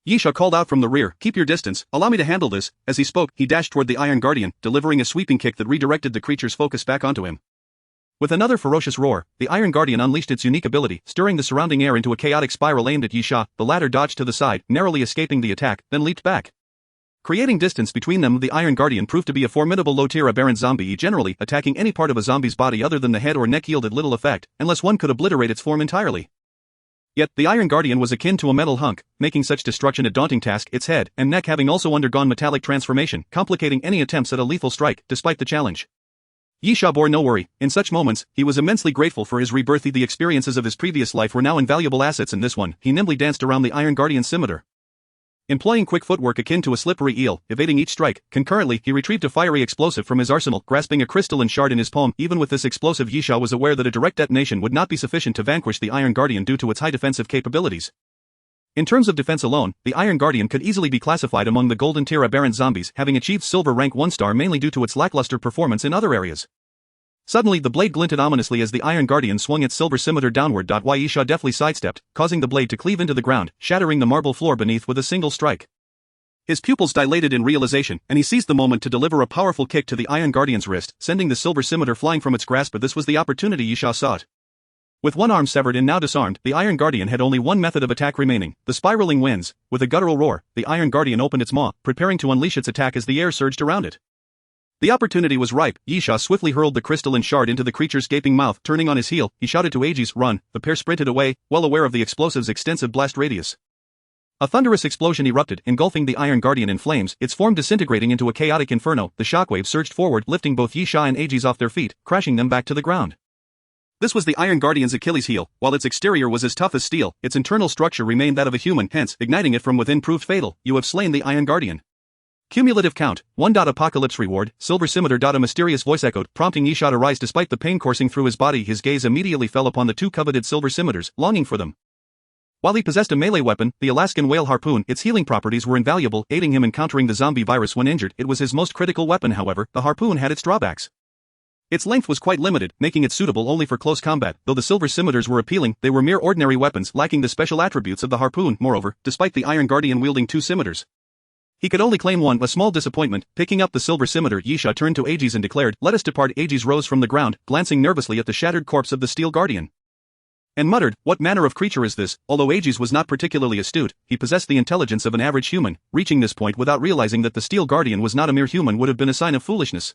Yisha called out from the rear, "Keep your distance, allow me to handle this." As he spoke, he dashed toward the Iron Guardian, delivering a sweeping kick that redirected the creature's focus back onto him. With another ferocious roar, the Iron Guardian unleashed its unique ability, stirring the surrounding air into a chaotic spiral aimed at Yisha. The latter dodged to the side, narrowly escaping the attack, then leaped back, creating distance between them. The Iron Guardian proved to be a formidable low-tier aberrant zombie. Generally, attacking any part of a zombie's body other than the head or neck yielded little effect, unless one could obliterate its form entirely. Yet, the Iron Guardian was akin to a metal hunk, making such destruction a daunting task, its head and neck having also undergone metallic transformation, complicating any attempts at a lethal strike. Despite the challenge, Yisha bore no worry. In such moments, he was immensely grateful for his rebirth. The experiences of his previous life were now invaluable assets in this one. He nimbly danced around the Iron Guardian's scimitar, employing quick footwork akin to a slippery eel, evading each strike. Concurrently, he retrieved a fiery explosive from his arsenal, grasping a crystalline shard in his palm. Even with this explosive, Yisha was aware that a direct detonation would not be sufficient to vanquish the Iron Guardian due to its high defensive capabilities. In terms of defense alone, the Iron Guardian could easily be classified among the golden tier aberrant zombies, having achieved silver rank 1-star mainly due to its lackluster performance in other areas. Suddenly the blade glinted ominously as the Iron Guardian swung its silver scimitar downward. Yisha deftly sidestepped, causing the blade to cleave into the ground, shattering the marble floor beneath with a single strike. His pupils dilated in realization, and he seized the moment to deliver a powerful kick to the Iron Guardian's wrist, sending the silver scimitar flying from its grasp. But this was the opportunity Yisha sought. With one arm severed and now disarmed, the Iron Guardian had only one method of attack remaining: the spiraling winds. With a guttural roar, the Iron Guardian opened its maw, preparing to unleash its attack as the air surged around it. The opportunity was ripe. Yisha swiftly hurled the crystalline shard into the creature's gaping mouth. Turning on his heel, he shouted to Aegis, "Run!" The pair sprinted away, well aware of the explosive's extensive blast radius. A thunderous explosion erupted, engulfing the Iron Guardian in flames, its form disintegrating into a chaotic inferno. The shockwave surged forward, lifting both Yisha and Aegis off their feet, crashing them back to the ground. This was the Iron Guardian's Achilles heel. While its exterior was as tough as steel, its internal structure remained that of a human, hence, igniting it from within proved fatal. You have slain the Iron Guardian. Cumulative count, 1. Apocalypse reward, silver scimitar. A mysterious voice echoed, prompting Yisha to rise despite the pain coursing through his body. His gaze immediately fell upon the two coveted silver scimitars, longing for them. While he possessed a melee weapon, the Alaskan whale harpoon, its healing properties were invaluable, aiding him in countering the zombie virus when injured. It was his most critical weapon. However, the harpoon had its drawbacks. Its length was quite limited, making it suitable only for close combat. Though the silver scimitars were appealing, they were mere ordinary weapons, lacking the special attributes of the harpoon. Moreover, despite the Iron Guardian wielding two scimitars, he could only claim one. A small disappointment. Picking up the silver scimitar, Yisha turned to Aegis and declared, "Let us depart." Aegis rose from the ground, glancing nervously at the shattered corpse of the Steel Guardian, and muttered, "What manner of creature is this?" Although Aegis was not particularly astute, he possessed the intelligence of an average human. Reaching this point without realizing that the Steel Guardian was not a mere human would have been a sign of foolishness.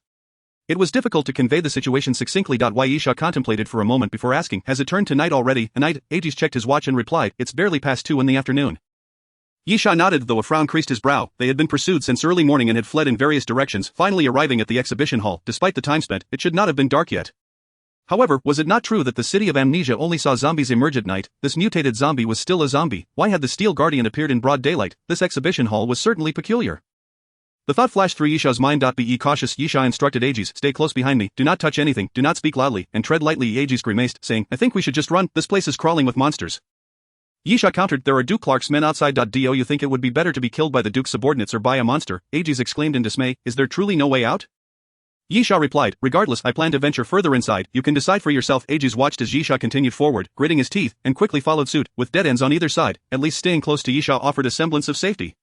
It was difficult to convey the situation succinctly. Yisha contemplated for a moment before asking, has it turned to night already? A night? Aegis checked his watch and replied, it's barely past 2 in the afternoon. Yisha nodded, though a frown creased his brow. They had been pursued since early morning and had fled in various directions, finally arriving at the exhibition hall. Despite the time spent, it should not have been dark yet. However, was it not true that the city of Amnesia only saw zombies emerge at night? This mutated zombie was still a zombie. Why had the Steel Guardian appeared in broad daylight? This exhibition hall was certainly peculiar. The thought flashed through Yisha's mind. Be cautious, Yisha instructed Aegis. Stay close behind me, do not touch anything, do not speak loudly, and tread lightly. Aegis grimaced, saying, I think we should just run, this place is crawling with monsters. Yisha countered, there are Duke Clark's men outside. Do you think it would be better to be killed by the Duke's subordinates or by a monster? Aegis exclaimed in dismay, is there truly no way out? Yisha replied, regardless, I plan to venture further inside, you can decide for yourself. Aegis watched as Yisha continued forward, gritting his teeth, and quickly followed suit, with dead ends on either side. At least staying close to Yisha offered a semblance of safety.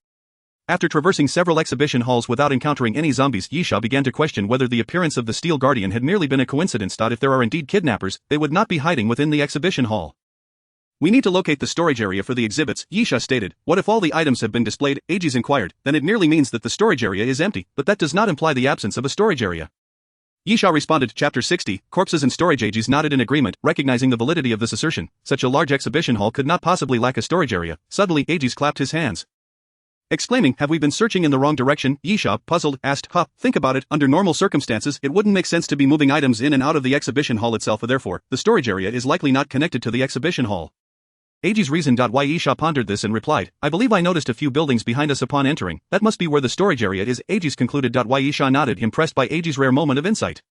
After traversing several exhibition halls without encountering any zombies, Yisha began to question whether the appearance of the Steel Guardian had merely been a coincidence. If there are indeed kidnappers, they would not be hiding within the exhibition hall. We need to locate the storage area for the exhibits, Yisha stated. What if all the items have been displayed? Aegis inquired. Then it merely means that the storage area is empty, but that does not imply the absence of a storage area. Yisha responded, Chapter 60, Corpses and Storage. Aegis nodded in agreement, recognizing the validity of this assertion. Such a large exhibition hall could not possibly lack a storage area. Suddenly, Aegis clapped his hands, exclaiming, have we been searching in the wrong direction? Yisha, puzzled, asked, think about it, under normal circumstances, it wouldn't make sense to be moving items in and out of the exhibition hall itself. Therefore, the storage area is likely not connected to the exhibition hall. Aegis reasoned. Yisha pondered this and replied, I believe I noticed a few buildings behind us upon entering, that must be where the storage area is. Aegis concluded. Yisha nodded, impressed by Aegis' rare moment of insight,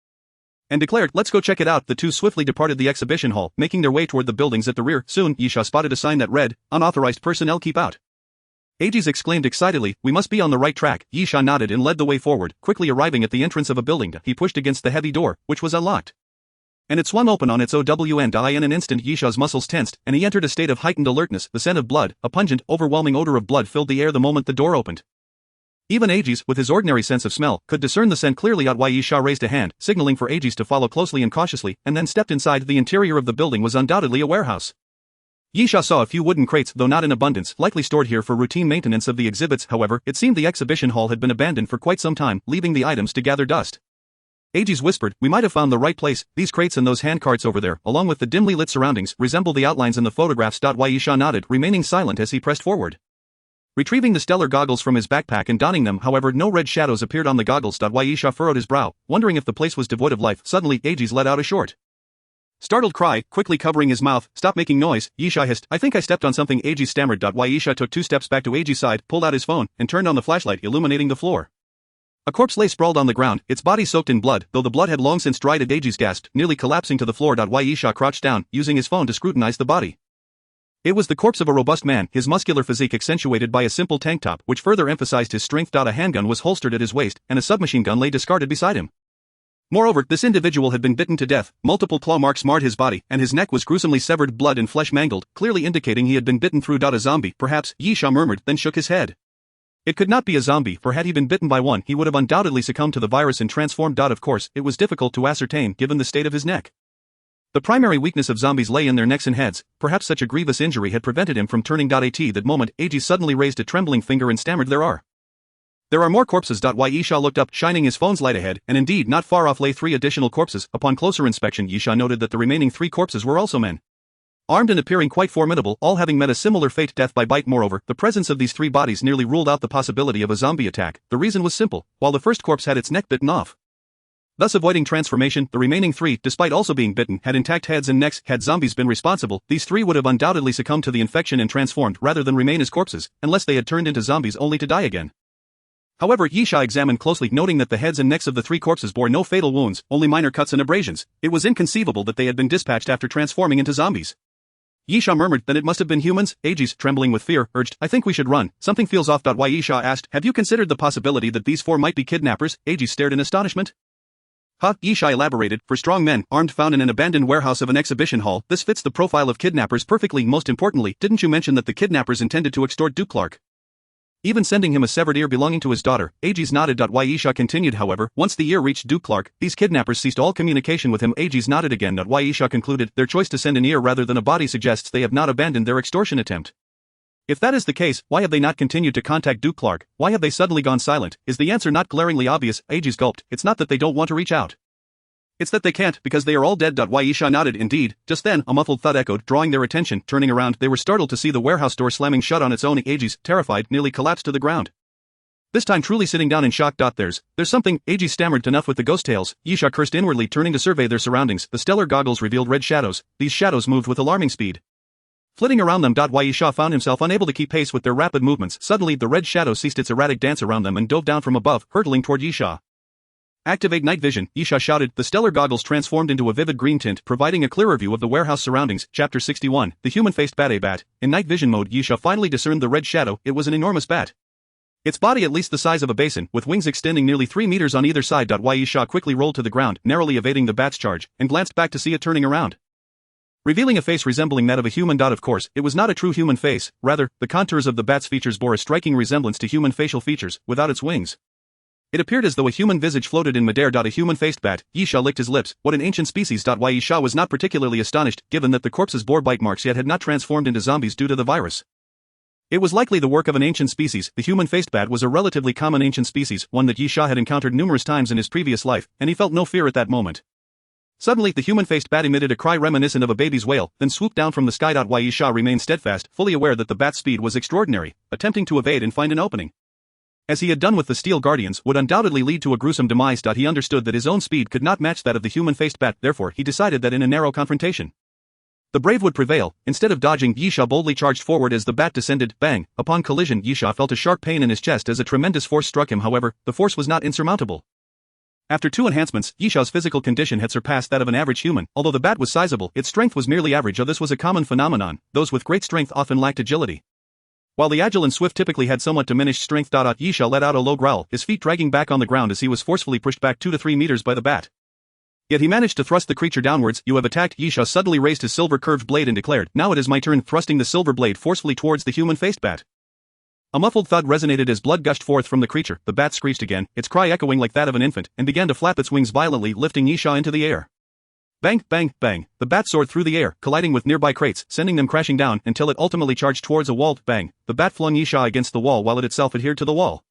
and declared, let's go check it out. The two swiftly departed the exhibition hall, making their way toward the buildings at the rear. Soon, Yisha spotted a sign that read, unauthorized personnel keep out. Aegis exclaimed excitedly, we must be on the right track. Yisha nodded and led the way forward, quickly arriving at the entrance of a building. He pushed against the heavy door, which was unlocked, and it swung open on its own. In an instant Yisha's muscles tensed, and he entered a state of heightened alertness. The scent of blood, a pungent, overwhelming odor of blood filled the air the moment the door opened. Even Aegis, with his ordinary sense of smell, could discern the scent clearly. Yisha raised a hand, signaling for Aegis to follow closely and cautiously, and then stepped inside. The interior of the building was undoubtedly a warehouse. Yisha saw a few wooden crates, though not in abundance, likely stored here for routine maintenance of the exhibits. However, it seemed the exhibition hall had been abandoned for quite some time, leaving the items to gather dust. Aegis whispered, we might have found the right place. These crates and those handcarts over there, along with the dimly lit surroundings, resemble the outlines in the photographs. Yisha nodded, remaining silent as he pressed forward, retrieving the stellar goggles from his backpack and donning them. However, no red shadows appeared on the goggles. Yisha furrowed his brow, wondering if the place was devoid of life. Suddenly, Aegis let out a short, startled cry, quickly covering his mouth. Stop making noise, Yisha hissed. I think I stepped on something, Aegis stammered. Yisha took 2 steps back to Aegis' side, pulled out his phone, and turned on the flashlight, illuminating the floor. A corpse lay sprawled on the ground, its body soaked in blood, though the blood had long since dried. Aegis gasped, nearly collapsing to the floor. Yisha crouched down, using his phone to scrutinize the body. It was the corpse of a robust man, his muscular physique accentuated by a simple tank top, which further emphasized his strength. A handgun was holstered at his waist, and a submachine gun lay discarded beside him. Moreover, this individual had been bitten to death, multiple claw marks marred his body, and his neck was gruesomely severed, blood and flesh mangled, clearly indicating he had been bitten through. A zombie, perhaps, Yisha murmured, then shook his head. It could not be a zombie, for had he been bitten by one, he would have undoubtedly succumbed to the virus and transformed. Of course, it was difficult to ascertain, given the state of his neck. The primary weakness of zombies lay in their necks and heads. Perhaps such a grievous injury had prevented him from turning. At that moment, Aegis suddenly raised a trembling finger and stammered, There are more corpses. Yisha looked up, shining his phone's light ahead, and indeed not far off lay 3 additional corpses. Upon closer inspection, Yisha noted that the remaining 3 corpses were also men, armed and appearing quite formidable, all having met a similar fate, death by bite. Moreover, the presence of these 3 bodies nearly ruled out the possibility of a zombie attack. The reason was simple: while the first corpse had its neck bitten off, thus avoiding transformation, the remaining 3, despite also being bitten, had intact heads and necks. Had zombies been responsible, these 3 would have undoubtedly succumbed to the infection and transformed rather than remain as corpses, unless they had turned into zombies only to die again. However, Yisha examined closely, noting that the heads and necks of the 3 corpses bore no fatal wounds, only minor cuts and abrasions. It was inconceivable that they had been dispatched after transforming into zombies. Yisha murmured, then it must have been humans. Aegis, trembling with fear, urged, I think we should run. Something feels off. Yisha asked, have you considered the possibility that these 4 might be kidnappers? Aegis stared in astonishment. Yisha elaborated, for strong men, armed, found in an abandoned warehouse of an exhibition hall, this fits the profile of kidnappers perfectly. Most importantly, didn't you mention that the kidnappers intended to extort Duke Clark, even sending him a severed ear belonging to his daughter? Aegis nodded. Yisha continued, however, once the ear reached Duke Clark, these kidnappers ceased all communication with him. Aegis nodded again. Yisha concluded, their choice to send an ear rather than a body suggests they have not abandoned their extortion attempt. If that is the case, why have they not continued to contact Duke Clark? Why have they suddenly gone silent? Is the answer not glaringly obvious? Aegis gulped. It's not that they don't want to reach out. It's that they can't, because they are all dead. Waisha nodded. Indeed. Just then, a muffled thud echoed, drawing their attention. Turning around, they were startled to see the warehouse door slamming shut on its own. Aegis, terrified, nearly collapsed to the ground. This time truly sitting down in shock. There's something, Aegis stammered. Enough with the ghost tales. Yisha cursed inwardly, turning to survey their surroundings. The stellar goggles revealed red shadows. These shadows moved with alarming speed, flitting around them. Yisha found himself unable to keep pace with their rapid movements. Suddenly, the red shadow ceased its erratic dance around them and dove down from above, hurtling toward Yisha. Activate night vision, Yisha shouted. The stellar goggles transformed into a vivid green tint, providing a clearer view of the warehouse surroundings. Chapter 61, The Human-Faced Bat. A bat. In night vision mode, Yisha finally discerned the red shadow. It was an enormous bat, its body at least the size of a basin, with wings extending nearly 3 meters on either side. Yisha quickly rolled to the ground, narrowly evading the bat's charge, and glanced back to see it turning around, revealing a face resembling that of a human. Of course, it was not a true human face. Rather, the contours of the bat's features bore a striking resemblance to human facial features, without its wings. It appeared as though a human visage floated in midair. A human-faced bat. Yisha licked his lips. What an ancient species. Yisha was not particularly astonished, given that the corpses bore bite marks yet had not transformed into zombies due to the virus. It was likely the work of an ancient species. The human-faced bat was a relatively common ancient species, one that Yisha had encountered numerous times in his previous life, and he felt no fear at that moment. Suddenly, the human-faced bat emitted a cry reminiscent of a baby's wail, then swooped down from the sky. Yisha remained steadfast, fully aware that the bat's speed was extraordinary, attempting to evade and find an opening, as he had done with the Steel Guardians, would undoubtedly lead to a gruesome demise. He understood that his own speed could not match that of the human-faced bat, therefore he decided that in a narrow confrontation, the brave would prevail. Instead of dodging, Yisha boldly charged forward as the bat descended. Bang! Upon collision, Yisha felt a sharp pain in his chest as a tremendous force struck him. However, the force was not insurmountable. After 2 enhancements, Yisha's physical condition had surpassed that of an average human. Although the bat was sizable, its strength was merely average. This was a common phenomenon. Those with great strength often lacked agility, while the agile and swift typically had somewhat diminished strength. Yisha let out a low growl, his feet dragging back on the ground as he was forcefully pushed back 2 to 3 meters by the bat. Yet he managed to thrust the creature downwards. You have attacked. Yisha suddenly raised his silver curved blade and declared, now it is my turn, thrusting the silver blade forcefully towards the human-faced bat. A muffled thud resonated as blood gushed forth from the creature. The bat screeched again, its cry echoing like that of an infant, and began to flap its wings violently, lifting Yisha into the air. Bang, bang, bang. The bat soared through the air, colliding with nearby crates, sending them crashing down until it ultimately charged towards a wall. Bang. The bat flung Yisha against the wall while it itself adhered to the wall,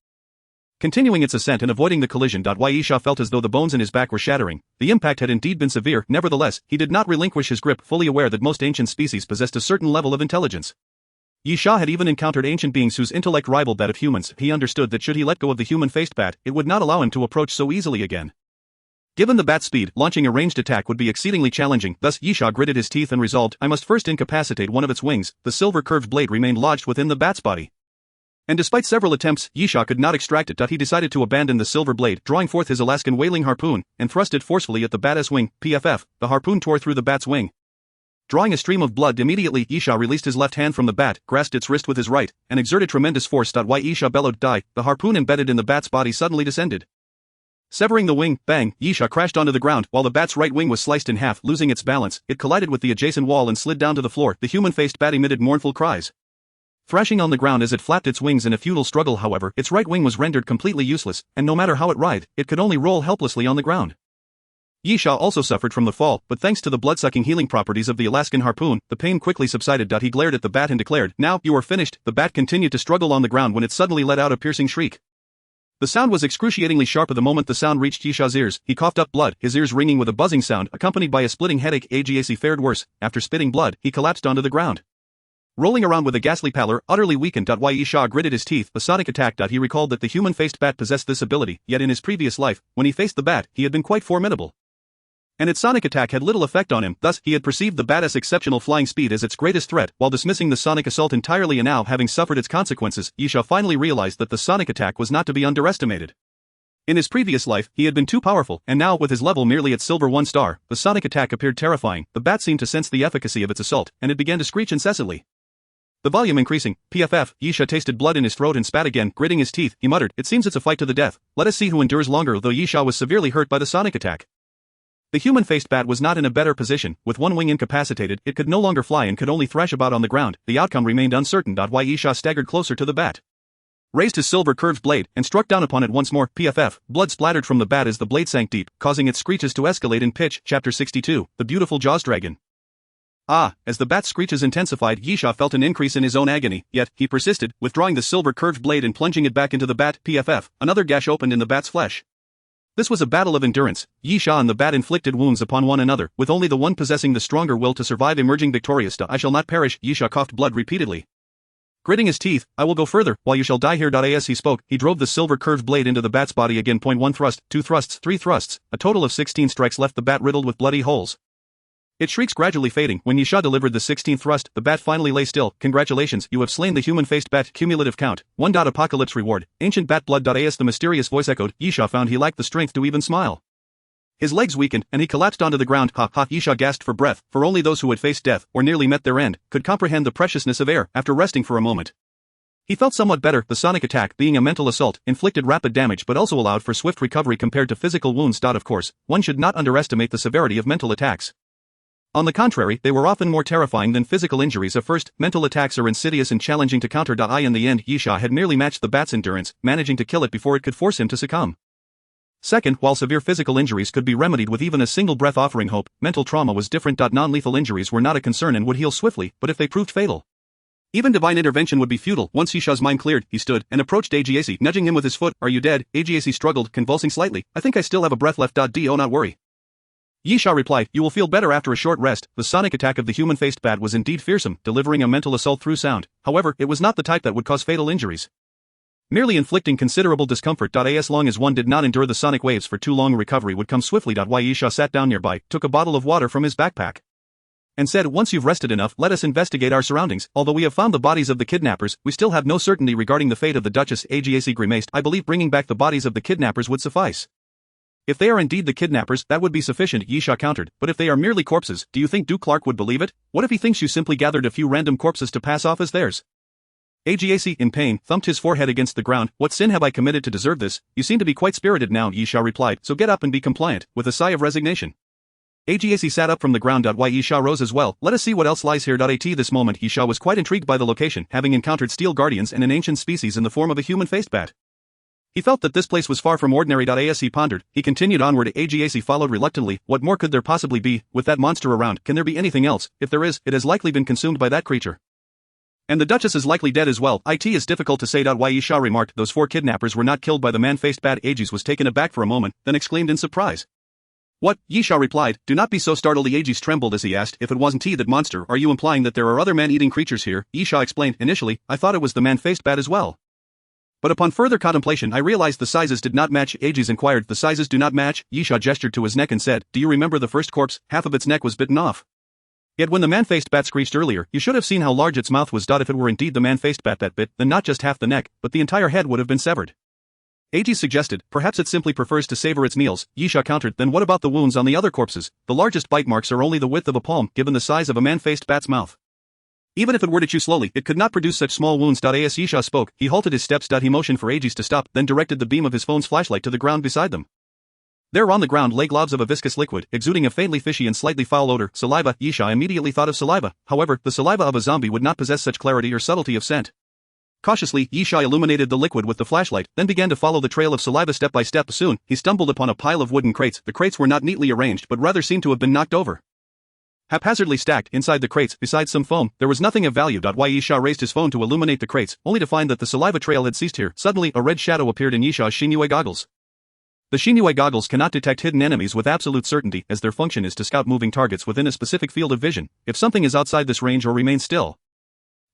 continuing its ascent and avoiding the collision. Yisha felt as though the bones in his back were shattering. The impact had indeed been severe. Nevertheless, he did not relinquish his grip, fully aware that most ancient species possessed a certain level of intelligence. Yisha had even encountered ancient beings whose intellect rivaled that of humans. He understood that should he let go of the human-faced bat, it would not allow him to approach so easily again. Given the bat's speed, launching a ranged attack would be exceedingly challenging. Thus, Yisha gritted his teeth and resolved, I must first incapacitate one of its wings. The silver curved blade remained lodged within the bat's body, and despite several attempts, Yisha could not extract it. He decided to abandon the silver blade, drawing forth his Alaskan whaling harpoon, and thrust it forcefully at the bat's wing. PFF. The harpoon tore through the bat's wing, drawing a stream of blood. Immediately, Yisha released his left hand from the bat, grasped its wrist with his right, and exerted tremendous force. Yisha bellowed, die. The harpoon embedded in the bat's body suddenly descended, severing the wing. Bang! Yisha crashed onto the ground, while the bat's right wing was sliced in half. Losing its balance, it collided with the adjacent wall and slid down to the floor. The human-faced bat emitted mournful cries, thrashing on the ground as it flapped its wings in a futile struggle. However, its right wing was rendered completely useless, and no matter how it writhed, it could only roll helplessly on the ground. Yisha also suffered from the fall, but thanks to the blood-sucking healing properties of the Alaskan harpoon, the pain quickly subsided. He glared at the bat and declared, now, you are finished. The bat continued to struggle on the ground when it suddenly let out a piercing shriek. The sound was excruciatingly sharp. The moment the sound reached Yisha's ears, he coughed up blood, his ears ringing with a buzzing sound accompanied by a splitting headache. Aegis fared worse. After spitting blood, he collapsed onto the ground, rolling around with a ghastly pallor, utterly weakened. Yisha gritted his teeth. A sonic attack. He recalled that the human-faced bat possessed this ability, yet in his previous life, when he faced the bat, he had been quite formidable, and its sonic attack had little effect on him. Thus, he had perceived the bat's exceptional flying speed as its greatest threat, while dismissing the sonic assault entirely. And now, having suffered its consequences, Yisha finally realized that the sonic attack was not to be underestimated. In his previous life, he had been too powerful, and now, with his level merely at silver 1 star, the sonic attack appeared terrifying. The bat seemed to sense the efficacy of its assault, and it began to screech incessantly, the volume increasing. PFF. Yisha tasted blood in his throat and spat again. Gritting his teeth, he muttered, it seems it's a fight to the death. Let us see who endures longer. Though Yisha was severely hurt by the sonic attack, the human-faced bat was not in a better position. With one wing incapacitated, it could no longer fly and could only thrash about on the ground. The outcome remained uncertain. Yisha staggered closer to the bat, raised his silver curved blade, and struck down upon it once more. PFF. Blood splattered from the bat as the blade sank deep, causing its screeches to escalate in pitch. Chapter 62, The Beautiful Jaws Dragon. As the bat's screeches intensified, Yisha felt an increase in his own agony, yet, he persisted, withdrawing the silver curved blade and plunging it back into the bat. PFF, another gash opened in the bat's flesh. This was a battle of endurance. Yisha and the bat inflicted wounds upon one another, with only the one possessing the stronger will to survive emerging victorious. I shall not perish. Yisha coughed blood repeatedly. Gritting his teeth, I will go further, while you shall die here. As he spoke, he drove the silver curved blade into the bat's body again. 1 thrust, 2 thrusts, 3 thrusts, a total of 16 strikes left the bat riddled with bloody holes. Its shrieks gradually fading. When Yisha delivered the 16th thrust, the bat finally lay still. Congratulations, you have slain the human-faced bat. Cumulative count, 1. Apocalypse reward, ancient bat blood. As the mysterious voice echoed, Yisha found he lacked the strength to even smile. His legs weakened, and he collapsed onto the ground. Yisha gasped for breath, for only those who had faced death, or nearly met their end, could comprehend the preciousness of air. After resting for a moment, he felt somewhat better. The sonic attack, being a mental assault, inflicted rapid damage but also allowed for swift recovery compared to physical wounds. Of course, one should not underestimate the severity of mental attacks. On the contrary, they were often more terrifying than physical injuries. At first, mental attacks are insidious and challenging to counter. In the end, Yisha had merely matched the bat's endurance, managing to kill it before it could force him to succumb. Second, while severe physical injuries could be remedied with even a single breath, offering hope, mental trauma was different. Non-lethal injuries were not a concern and would heal swiftly, but if they proved fatal, even divine intervention would be futile. Once Yisha's mind cleared, he stood and approached Agiaci, nudging him with his foot. Are you dead? Agiaci struggled, convulsing slightly. I think I still have a breath left. Do not worry. Yisha replied, you will feel better after a short rest. The sonic attack of the human-faced bat was indeed fearsome, delivering a mental assault through sound. However, it was not the type that would cause fatal injuries, merely inflicting considerable discomfort. As long as one did not endure the sonic waves for too long, recovery would come swiftly. Yisha sat down nearby, took a bottle of water from his backpack, and said, once you've rested enough, let us investigate our surroundings. Although we have found the bodies of the kidnappers, we still have no certainty regarding the fate of the Duchess. Agiaci grimaced. I believe bringing back the bodies of the kidnappers would suffice. If they are indeed the kidnappers, that would be sufficient, Yisha countered, but if they are merely corpses, do you think Duke Clark would believe it? What if he thinks you simply gathered a few random corpses to pass off as theirs? Agiaci, in pain, thumped his forehead against the ground. What sin have I committed to deserve this? You seem to be quite spirited now, Yisha replied, so get up and be compliant, with a sigh of resignation. Agiaci sat up from the ground. Yisha rose as well. Let us see what else lies here. At this moment Yisha was quite intrigued by the location, having encountered steel guardians and an ancient species in the form of a human-faced bat. He felt that this place was far from ordinary. As he pondered, he continued onward. Agiaci followed reluctantly. What more could there possibly be, with that monster around? Can there be anything else? If there is, it has likely been consumed by that creature. And the Duchess is likely dead as well. It is difficult to say. Yisha remarked, those 4 kidnappers were not killed by the man-faced bat. Aegis was taken aback for a moment, then exclaimed in surprise. What? Yisha replied, do not be so startled. Aegis trembled as he asked, if it wasn't that monster, are you implying that there are other man-eating creatures here? Yisha explained, initially, I thought it was the man-faced bat as well. But upon further contemplation I realized the sizes did not match. Aegis inquired, the sizes do not match? Yisha gestured to his neck and said, do you remember the first corpse? Half of its neck was bitten off. Yet when the man-faced bat screeched earlier, you should have seen how large its mouth was. If it were indeed the man-faced bat that bit, then not just half the neck, but the entire head would have been severed. Aegis suggested, perhaps it simply prefers to savor its meals. Yisha countered, then what about the wounds on the other corpses? The largest bite marks are only the width of a palm, given the size of a man-faced bat's mouth. Even if it were to chew slowly, it could not produce such small wounds. As Yisha spoke, he halted his steps. He motioned for Aegis to stop, then directed the beam of his phone's flashlight to the ground beside them. There on the ground lay globs of a viscous liquid, exuding a faintly fishy and slightly foul odor. Saliva. Yisha immediately thought of saliva. However, the saliva of a zombie would not possess such clarity or subtlety of scent. Cautiously, Yisha illuminated the liquid with the flashlight, then began to follow the trail of saliva step by step. Soon, he stumbled upon a pile of wooden crates. The crates were not neatly arranged but rather seemed to have been knocked over. Haphazardly stacked inside the crates, besides some foam, there was nothing of value. Yisha raised his phone to illuminate the crates, only to find that the saliva trail had ceased here. Suddenly, a red shadow appeared in Yisha's Shinue goggles. The Shinue goggles cannot detect hidden enemies with absolute certainty, as their function is to scout moving targets within a specific field of vision. If something is outside this range or remains still,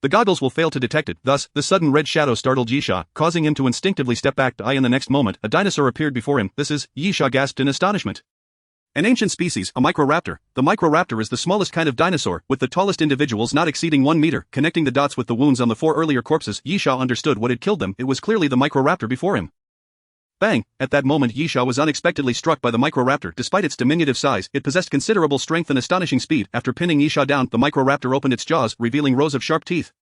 the goggles will fail to detect it. Thus, the sudden red shadow startled Yisha, causing him to instinctively step back. In the next moment, a dinosaur appeared before him. This is, Yisha gasped in astonishment. An ancient species, a microraptor. The microraptor is the smallest kind of dinosaur, with the tallest individuals not exceeding 1 meter. Connecting the dots with the wounds on the 4 earlier corpses, Yisha understood what had killed them. It was clearly the microraptor before him. Bang! At that moment Yisha was unexpectedly struck by the microraptor. Despite its diminutive size, it possessed considerable strength and astonishing speed. After pinning Yisha down, the microraptor opened its jaws, revealing rows of sharp teeth,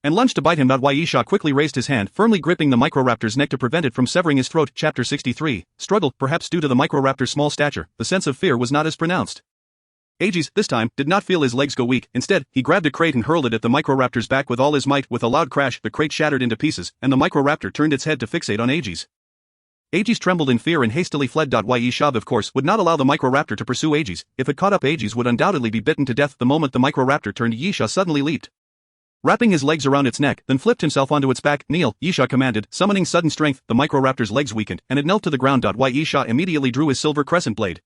and lunged to bite him. Yisha quickly raised his hand, firmly gripping the microraptor's neck to prevent it from severing his throat. Chapter 63. Struggle. Perhaps due to the microraptor's small stature, the sense of fear was not as pronounced. Aegis, this time, did not feel his legs go weak. Instead, he grabbed a crate and hurled it at the microraptor's back with all his might. With a loud crash, the crate shattered into pieces, and the microraptor turned its head to fixate on Aegis. Aegis trembled in fear and hastily fled. Yeshav, of course, would not allow the Microraptor to pursue Aegis. If it caught up, Aegis would undoubtedly be bitten to death. The moment the Microraptor turned, Yesha suddenly leaped, wrapping his legs around its neck, then flipped himself onto its back. Kneel, Yesha commanded, summoning sudden strength. The Microraptor's legs weakened, and it knelt to the ground. Yesha immediately drew his silver crescent blade,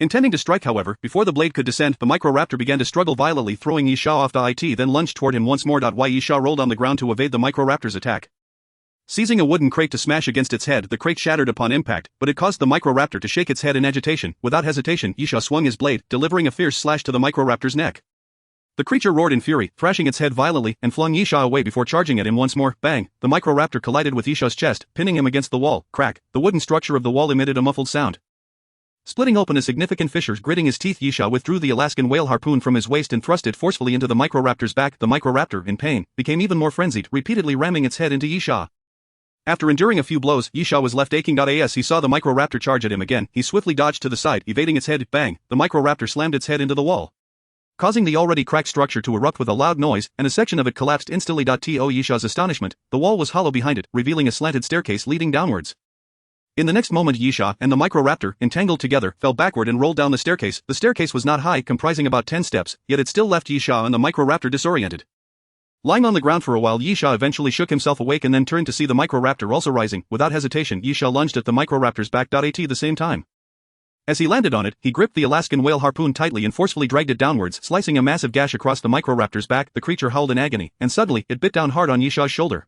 intending to strike. However, before the blade could descend, the Microraptor began to struggle violently, throwing Yesha off. Then lunged toward him once more. Yesha rolled on the ground to evade the Microraptor's attack, seizing a wooden crate to smash against its head. The crate shattered upon impact, but it caused the Microraptor to shake its head in agitation. Without hesitation, Yesha swung his blade, delivering a fierce slash to the Microraptor's neck. The creature roared in fury, thrashing its head violently, and flung Yesha away before charging at him once more. Bang! The Microraptor collided with Yesha's chest, pinning him against the wall. Crack! The wooden structure of the wall emitted a muffled sound, splitting open a significant fissure. Gritting his teeth, Yesha withdrew the Alaskan whale harpoon from his waist and thrust it forcefully into the Microraptor's back. The Microraptor, in pain, became even more frenzied, repeatedly ramming its head into Yesha. After enduring a few blows, Yesha was left aching. As he saw the Microraptor charge at him again, he swiftly dodged to the side, evading its head. Bang! The Microraptor slammed its head into the wall, causing the already cracked structure to erupt with a loud noise, and a section of it collapsed instantly. To Yesha's astonishment, the wall was hollow behind it, revealing a slanted staircase leading downwards. In the next moment, Yesha and the Microraptor, entangled together, fell backward and rolled down the staircase. The staircase was not high, comprising about 10 steps, yet it still left Yesha and the Microraptor disoriented. Lying on the ground for a while, Yesha eventually shook himself awake and then turned to see the Microraptor also rising. Without hesitation, Yesha lunged at the Microraptor's back. At the same time, as he landed on it, he gripped the Alaskan whale harpoon tightly and forcefully dragged it downwards, slicing a massive gash across the Microraptor's back. The creature howled in agony, and suddenly, it bit down hard on Yesha's shoulder.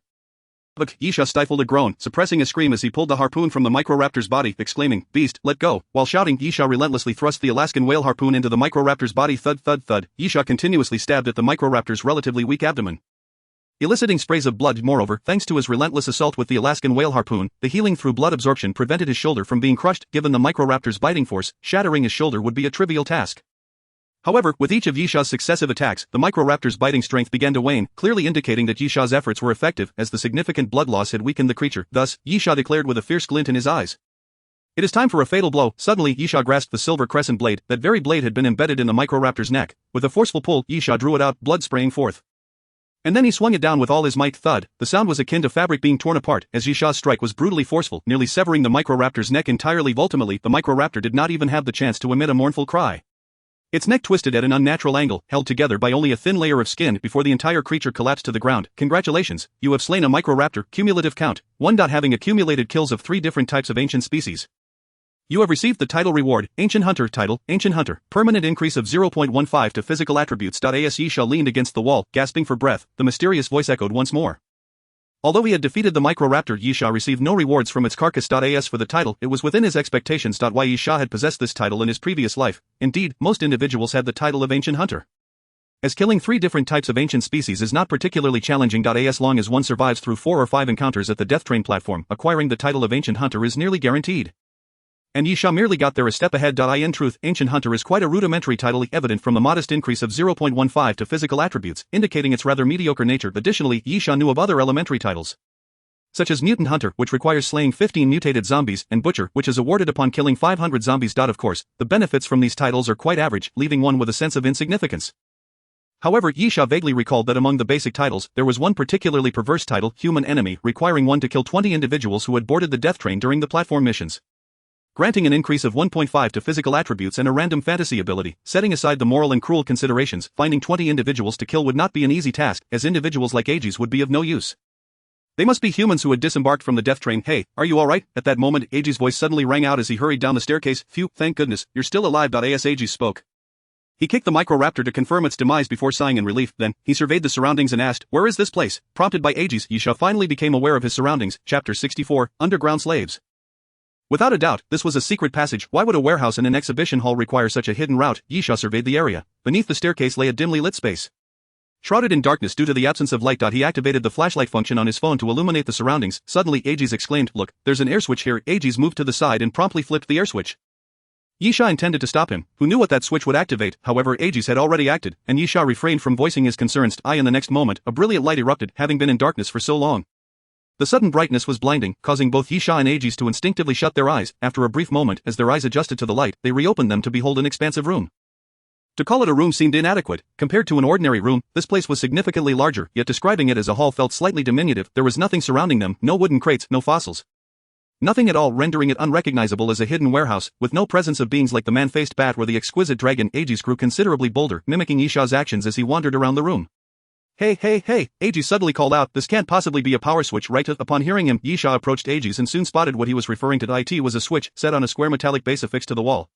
Look! Yesha stifled a groan, suppressing a scream as he pulled the harpoon from the Microraptor's body, exclaiming, "Beast, let go!" While shouting, Yesha relentlessly thrust the Alaskan whale harpoon into the Microraptor's body. Thud, thud, thud. Yesha continuously stabbed at the Microraptor's relatively weak abdomen, eliciting sprays of blood. Moreover, thanks to his relentless assault with the Alaskan whale harpoon, the healing through blood absorption prevented his shoulder from being crushed. Given the Microraptor's biting force, shattering his shoulder would be a trivial task. However, with each of Yesha's successive attacks, the Microraptor's biting strength began to wane, clearly indicating that Yesha's efforts were effective, as the significant blood loss had weakened the creature. Thus, Yesha declared with a fierce glint in his eyes, "It is time for a fatal blow." Suddenly, Yesha grasped the silver crescent blade. That very blade had been embedded in the Microraptor's neck. With a forceful pull, Yesha drew it out, blood spraying forth. And then he swung it down with all his might. Thud! The sound was akin to fabric being torn apart, as Yesha's strike was brutally forceful, nearly severing the Microraptor's neck entirely. Ultimately, the Microraptor did not even have the chance to emit a mournful cry. Its neck twisted at an unnatural angle, held together by only a thin layer of skin before the entire creature collapsed to the ground. Congratulations, you have slain a Microraptor. Cumulative count: 1. Having accumulated kills of 3 different types of ancient species, you have received the title reward, Ancient Hunter. Title, Ancient Hunter. Permanent increase of 0.15 to physical attributes. As Yesha leaned against the wall, gasping for breath, the mysterious voice echoed once more. Although he had defeated the Microraptor, Yesha received no rewards from its carcass. As for the title, it was within his expectations. Yesha had possessed this title in his previous life. Indeed, most individuals had the title of Ancient Hunter, as killing 3 different types of ancient species is not particularly challenging. As long as one survives through 4 or 5 encounters at the Death Train platform, acquiring the title of Ancient Hunter is nearly guaranteed. And Yesha merely got there a step ahead. In truth, Ancient Hunter is quite a rudimentary title, evident from the modest increase of 0.15 to physical attributes, indicating its rather mediocre nature. Additionally, Yesha knew of other elementary titles, such as Mutant Hunter, which requires slaying 15 mutated zombies, and Butcher, which is awarded upon killing 500 zombies. Of course, the benefits from these titles are quite average, leaving one with a sense of insignificance. However, Yesha vaguely recalled that among the basic titles, there was one particularly perverse title, Human Enemy, requiring one to kill 20 individuals who had boarded the Death Train during the platform missions, granting an increase of 1.5 to physical attributes and a random fantasy ability. Setting aside the moral and cruel considerations, finding 20 individuals to kill would not be an easy task, as individuals like Aegis would be of no use. They must be humans who had disembarked from the Death Train. "Hey, are you alright?" At that moment, Aegis' voice suddenly rang out as he hurried down the staircase. "Phew, thank goodness, you're still alive." As Aegis spoke, he kicked the Microraptor to confirm its demise before sighing in relief. Then, he surveyed the surroundings and asked, "Where is this place?" Prompted by Aegis, Yesha finally became aware of his surroundings. Chapter 64, Underground Slaves. Without a doubt, this was a secret passage. Why would a warehouse and an exhibition hall require such a hidden route? Yesha surveyed the area. Beneath the staircase lay a dimly lit space, shrouded in darkness due to the absence of light. He activated the flashlight function on his phone to illuminate the surroundings. Suddenly, Aegis exclaimed, "Look, there's an air switch here." Aegis moved to the side and promptly flipped the air switch. Yesha intended to stop him, who knew what that switch would activate. However, Aegis had already acted, and Yesha refrained from voicing his concerns. In the next moment, a brilliant light erupted, having been in darkness for so long. The sudden brightness was blinding, causing both Yesha and Aegis to instinctively shut their eyes. After a brief moment, as their eyes adjusted to the light, they reopened them to behold an expansive room. To call it a room seemed inadequate. Compared to an ordinary room, this place was significantly larger, yet describing it as a hall felt slightly diminutive. There was nothing surrounding them, no wooden crates, no fossils. Nothing at all, rendering it unrecognizable as a hidden warehouse, with no presence of beings like the man-faced bat or the exquisite dragon. Aegis grew considerably bolder, mimicking Yisha's actions as he wandered around the room. Hey, hey, hey, Aegis suddenly called out, this can't possibly be a power switch, right? Upon hearing him, Yisha approached Aegis and soon spotted what he was referring to. It was a switch, set on a square metallic base affixed to the wall,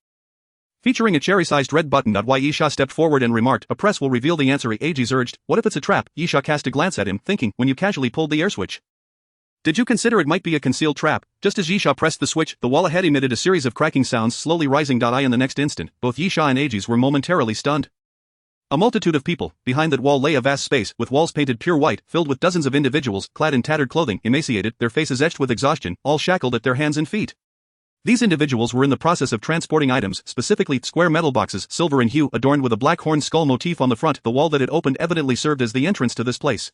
featuring a cherry-sized red button. Yisha stepped forward and remarked, a press will reveal the answer. Aegis urged, what if it's a trap? Yisha cast a glance at him, thinking, when you casually pulled the air switch, did you consider it might be a concealed trap? Just as Yisha pressed the switch, the wall ahead emitted a series of cracking sounds, slowly rising. In the next instant, both Yisha and Aegis were momentarily stunned. A multitude of people. Behind that wall lay a vast space, with walls painted pure white, filled with dozens of individuals, clad in tattered clothing, emaciated, their faces etched with exhaustion, all shackled at their hands and feet. These individuals were in the process of transporting items, specifically square metal boxes, silver in hue, adorned with a black horned skull motif on the front. The wall that had opened evidently served as the entrance to this place.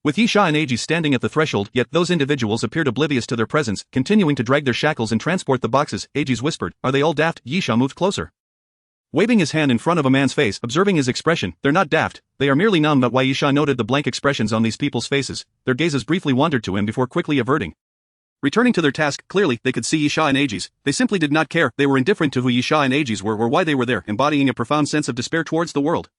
With Yisha and Aegis standing at the threshold, yet those individuals appeared oblivious to their presence, continuing to drag their shackles and transport the boxes. Aegis whispered, are they all daft? Yisha moved closer, waving his hand in front of a man's face. Observing his expression, they're not daft, they are merely numb. Yisha noted the blank expressions on these people's faces. Their gazes briefly wandered to him before quickly averting. Returning to their task, clearly, they could see Yisha and Aegis. They simply did not care. They were indifferent to who Yisha and Aegis were or why they were there, embodying a profound sense of despair towards the world.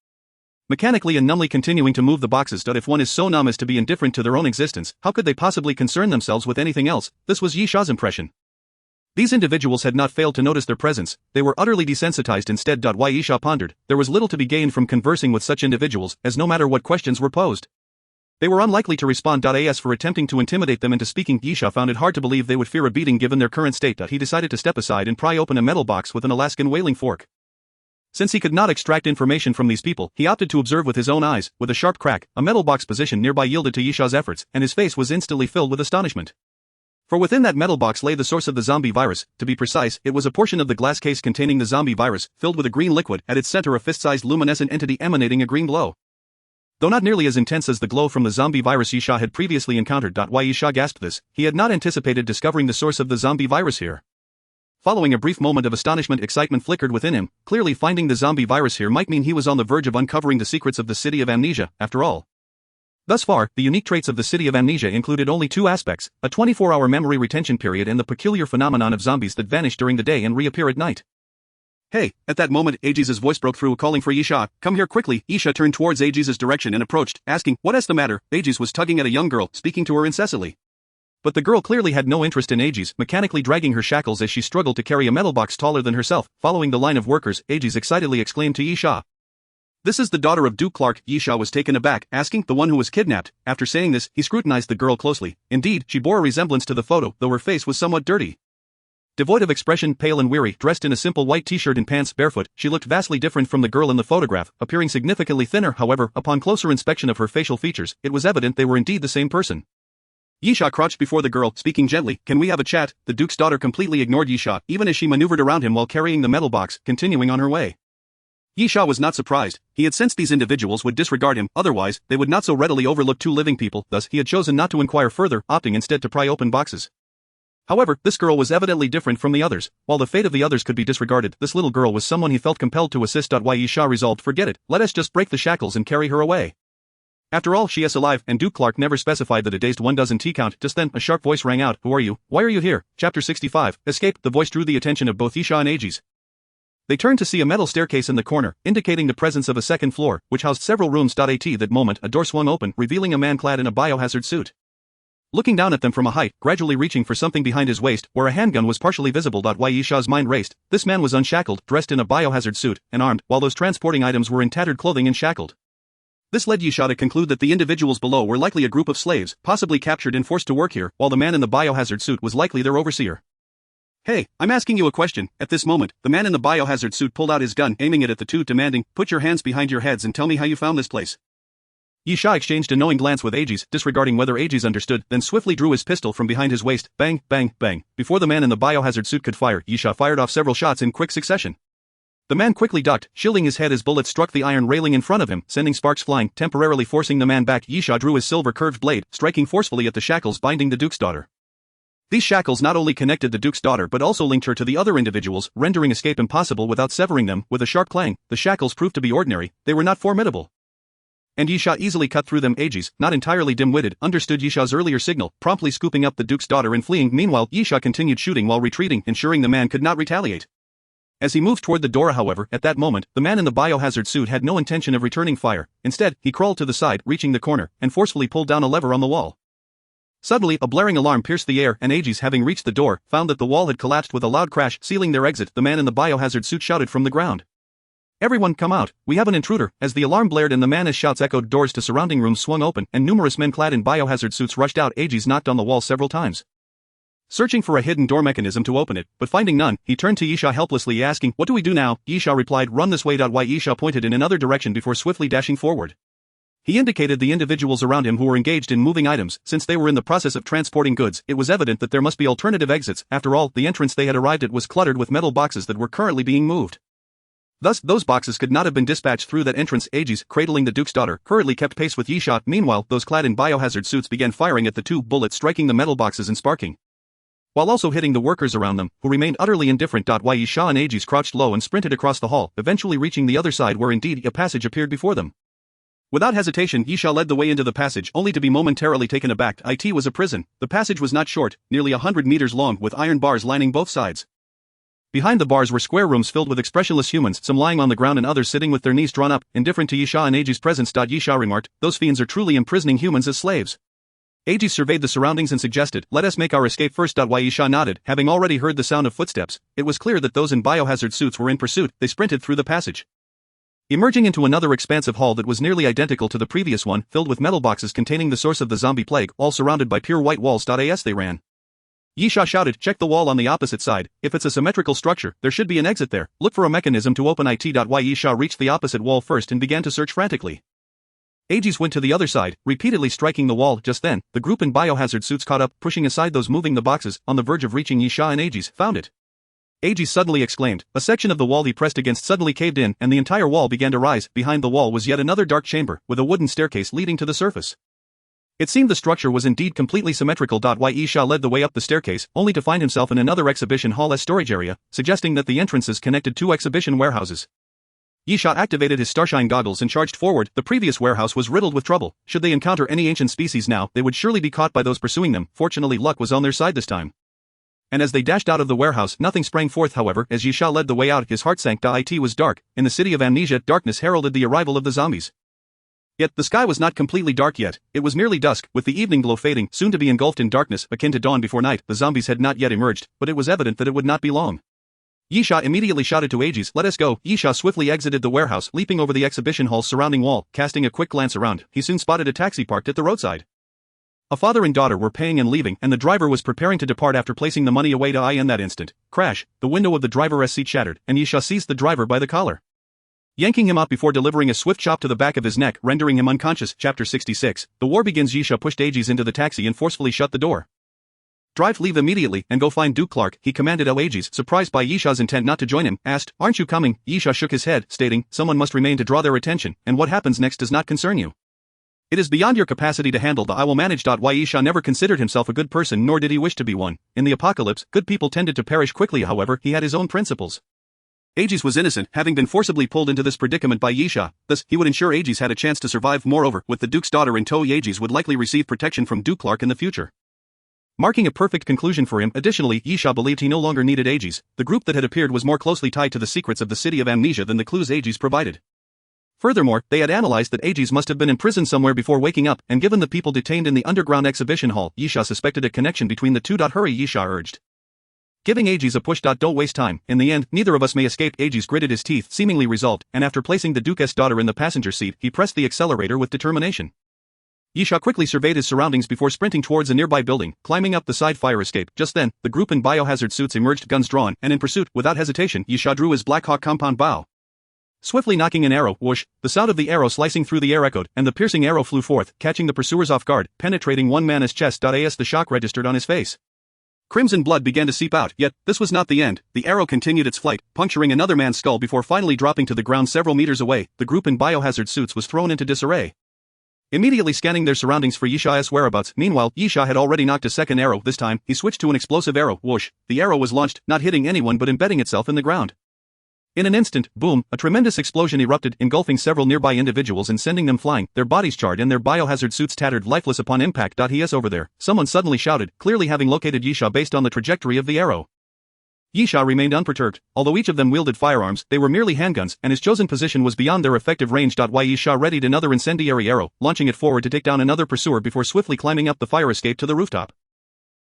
Mechanically and numbly continuing to move the boxes. If one is so numb as to be indifferent to their own existence, how could they possibly concern themselves with anything else? This was Yisha's impression. These individuals had not failed to notice their presence, they were utterly desensitized instead. Yisha pondered, there was little to be gained from conversing with such individuals, as no matter what questions were posed, they were unlikely to respond. As for attempting to intimidate them into speaking, Yisha found it hard to believe they would fear a beating given their current state. He decided to step aside and pry open a metal box with an Alaskan whaling fork. Since he could not extract information from these people, he opted to observe with his own eyes. With a sharp crack, a metal box positioned nearby yielded to Yisha's efforts, and his face was instantly filled with astonishment. For within that metal box lay the source of the zombie virus. To be precise, it was a portion of the glass case containing the zombie virus, filled with a green liquid, at its center a fist-sized luminescent entity emanating a green glow. Though not nearly as intense as the glow from the zombie virus Yisha had previously encountered. Yisha gasped this, he had not anticipated discovering the source of the zombie virus here. Following a brief moment of astonishment, excitement flickered within him. Clearly, finding the zombie virus here might mean he was on the verge of uncovering the secrets of the City of Amnesia, after all. Thus far, the unique traits of the City of Amnesia included only two aspects, a 24-hour memory retention period and the peculiar phenomenon of zombies that vanish during the day and reappear at night. Hey, at that moment, Aegis' voice broke through, calling for Yisha. Come here quickly. Yisha turned towards Aegis' direction and approached, asking, what is the matter? Aegis was tugging at a young girl, speaking to her incessantly. But the girl clearly had no interest in Aegis, mechanically dragging her shackles as she struggled to carry a metal box taller than herself. Following the line of workers, Aegis excitedly exclaimed to Yisha, this is the daughter of Duke Clark. Yisha was taken aback, asking, the one who was kidnapped. After saying this, he scrutinized the girl closely. Indeed, she bore a resemblance to the photo, though her face was somewhat dirty. Devoid of expression, pale and weary, dressed in a simple white t-shirt and pants, barefoot, she looked vastly different from the girl in the photograph, appearing significantly thinner. However, upon closer inspection of her facial features, it was evident they were indeed the same person. Yisha crouched before the girl, speaking gently, can we have a chat? The Duke's daughter completely ignored Yisha, even as she maneuvered around him while carrying the metal box, continuing on her way. Yisha was not surprised. He had sensed these individuals would disregard him, otherwise, they would not so readily overlook two living people, thus he had chosen not to inquire further, opting instead to pry open boxes. However, this girl was evidently different from the others. While the fate of the others could be disregarded, this little girl was someone he felt compelled to assist. Yisha resolved, forget it, let us just break the shackles and carry her away. After all, she is alive, and Duke Clark never specified that a dazed one doesn't T-count. Just then, a sharp voice rang out, who are you? Why are you here? Chapter 65, Escape. The voice drew the attention of both Yisha and Aegis. They turned to see a metal staircase in the corner, indicating the presence of a second floor, which housed several rooms. At that moment, a door swung open, revealing a man clad in a biohazard suit. Looking down at them from a height, gradually reaching for something behind his waist, where a handgun was partially visible. Yisha's mind raced. This man was unshackled, dressed in a biohazard suit, and armed, while those transporting items were in tattered clothing and shackled. This led Yisha to conclude that the individuals below were likely a group of slaves, possibly captured and forced to work here, while the man in the biohazard suit was likely their overseer. Hey, I'm asking you a question. At this moment, the man in the biohazard suit pulled out his gun, aiming it at the two, demanding, put your hands behind your heads and tell me how you found this place. Yisha exchanged a knowing glance with Aegis, disregarding whether Aegis understood, then swiftly drew his pistol from behind his waist. Bang, bang, bang. Before the man in the biohazard suit could fire, Yisha fired off several shots in quick succession. The man quickly ducked, shielding his head as bullets struck the iron railing in front of him, sending sparks flying, temporarily forcing the man back. Yisha drew his silver curved blade, striking forcefully at the shackles binding the Duke's daughter. These shackles not only connected the Duke's daughter but also linked her to the other individuals, rendering escape impossible without severing them. With a sharp clang, the shackles proved to be ordinary, they were not formidable. And Yisha easily cut through them. Aegis, not entirely dim-witted, understood Yisha's earlier signal, promptly scooping up the Duke's daughter and fleeing. Meanwhile, Yisha continued shooting while retreating, ensuring the man could not retaliate. As he moved toward the door, however, at that moment, the man in the biohazard suit had no intention of returning fire. Instead, he crawled to the side, reaching the corner, and forcefully pulled down a lever on the wall. Suddenly, a blaring alarm pierced the air, and Aegis, having reached the door, found that the wall had collapsed with a loud crash, sealing their exit. The man in the biohazard suit shouted from the ground, "Everyone come out, we have an intruder." As the alarm blared and the man's shouts echoed, doors to surrounding rooms swung open, and numerous men clad in biohazard suits rushed out. Aegis knocked on the wall several times, searching for a hidden door mechanism to open it, but finding none, he turned to Yisha helplessly, asking, "What do we do now?" Yisha replied, "Run this way." Yisha pointed in another direction before swiftly dashing forward. He indicated the individuals around him who were engaged in moving items. Since they were in the process of transporting goods, it was evident that there must be alternative exits. After all, the entrance they had arrived at was cluttered with metal boxes that were currently being moved. Thus, those boxes could not have been dispatched through that entrance. Aegis, cradling the Duke's daughter, hurriedly kept pace with Yisha. Meanwhile, those clad in biohazard suits began firing at the two, bullets striking the metal boxes and sparking, while also hitting the workers around them, who remained utterly indifferent. Yisha and Aegis crouched low and sprinted across the hall, eventually reaching the other side where indeed a passage appeared before them. Without hesitation, Yisha led the way into the passage, only to be momentarily taken aback. It was a prison. The passage was not short, nearly 100 meters long, with iron bars lining both sides. Behind the bars were square rooms filled with expressionless humans, some lying on the ground and others sitting with their knees drawn up, indifferent to Yisha and Aegis' presence. Yisha remarked, "Those fiends are truly imprisoning humans as slaves." Aegis surveyed the surroundings and suggested, "Let us make our escape first." Yisha nodded, having already heard the sound of footsteps. It was clear that those in biohazard suits were in pursuit. They sprinted through the passage, emerging into another expansive hall that was nearly identical to the previous one, filled with metal boxes containing the source of the zombie plague, all surrounded by pure white walls. As they ran, Yisha shouted, "Check the wall on the opposite side. If it's a symmetrical structure, there should be an exit there. Look for a mechanism to open it." Yisha reached the opposite wall first and began to search frantically. Aegis went to the other side, repeatedly striking the wall. Just then, the group in biohazard suits caught up, pushing aside those moving the boxes, on the verge of reaching Yisha and Aegis. "Found it!" Aegis suddenly exclaimed. A section of the wall he pressed against suddenly caved in, and the entire wall began to rise. Behind the wall was yet another dark chamber, with a wooden staircase leading to the surface. It seemed the structure was indeed completely symmetrical. Yisha led the way up the staircase, only to find himself in another exhibition hall storage area, suggesting that the entrances connected two exhibition warehouses. Yisha activated his starshine goggles and charged forward. The previous warehouse was riddled with trouble. Should they encounter any ancient species now, they would surely be caught by those pursuing them. Fortunately, luck was on their side this time. And as they dashed out of the warehouse, nothing sprang forth. However, as Yisha led the way out, his heart sank. It was dark. In the city of Amnesia, darkness heralded the arrival of the zombies. Yet, the sky was not completely dark yet. It was merely dusk, with the evening glow fading, soon to be engulfed in darkness, akin to dawn before night. The zombies had not yet emerged, but it was evident that it would not be long. Yisha immediately shouted to Aegis, "Let us go." Yisha swiftly exited the warehouse, leaping over the exhibition hall's surrounding wall. Casting a quick glance around, he soon spotted a taxi parked at the roadside. A father and daughter were paying and leaving, and the driver was preparing to depart after placing the money away. In that instant, crash, the window of the driver's seat shattered, and Yisha seized the driver by the collar, yanking him up before delivering a swift chop to the back of his neck, rendering him unconscious. Chapter 66. The war begins. Yisha pushed Aegis into the taxi and forcefully shut the door. Leave immediately, and go find Duke Clark," he commanded. Aegis, surprised by Yisha's intent not to join him, asked, "Aren't you coming?" Yisha shook his head, stating, "Someone must remain to draw their attention, and what happens next does not concern you. It is beyond your capacity to handle. I will manage." Yisha never considered himself a good person, nor did he wish to be one. In the apocalypse, good people tended to perish quickly. However, he had his own principles. Aegis was innocent, having been forcibly pulled into this predicament by Yisha. Thus, he would ensure Aegis had a chance to survive. Moreover, with the Duke's daughter in tow, Aegis would likely receive protection from Duke Clark in the future, marking a perfect conclusion for him. Additionally, Yisha believed he no longer needed Aegis. The group that had appeared was more closely tied to the secrets of the city of Amnesia than the clues Aegis provided. Furthermore, they had analyzed that Aegis must have been imprisoned somewhere before waking up, and given the people detained in the underground exhibition hall, Yisha suspected a connection between the two. "Hurry," Yisha urged, giving Aegis a push. "Don't waste time. In the end, neither of us may escape." Aegis gritted his teeth, seemingly resolved, and after placing the Duke's daughter in the passenger seat, he pressed the accelerator with determination. Yisha quickly surveyed his surroundings before sprinting towards a nearby building, climbing up the side fire escape. Just then, the group in biohazard suits emerged, guns drawn, and in pursuit. Without hesitation, Yisha drew his Black Hawk compound bow, swiftly knocking an arrow. Whoosh! The sound of the arrow slicing through the air echoed, and the piercing arrow flew forth, catching the pursuers off guard, penetrating one man's chest. As the shock registered on his face, crimson blood began to seep out. Yet, this was not the end. The arrow continued its flight, puncturing another man's skull before finally dropping to the ground several meters away. The group in biohazard suits was thrown into disarray, immediately scanning their surroundings for Yisha's whereabouts. Meanwhile, Yisha had already knocked a second arrow. This time, he switched to an explosive arrow. Whoosh! The arrow was launched, not hitting anyone but embedding itself in the ground. In an instant, boom, a tremendous explosion erupted, engulfing several nearby individuals and sending them flying, their bodies charred and their biohazard suits tattered lifeless upon impact. Yes, over there, someone suddenly shouted, clearly having located Yisha based on the trajectory of the arrow. Yisha remained unperturbed. Although each of them wielded firearms, they were merely handguns, and his chosen position was beyond their effective range. Yisha readied another incendiary arrow, launching it forward to take down another pursuer before swiftly climbing up the fire escape to the rooftop.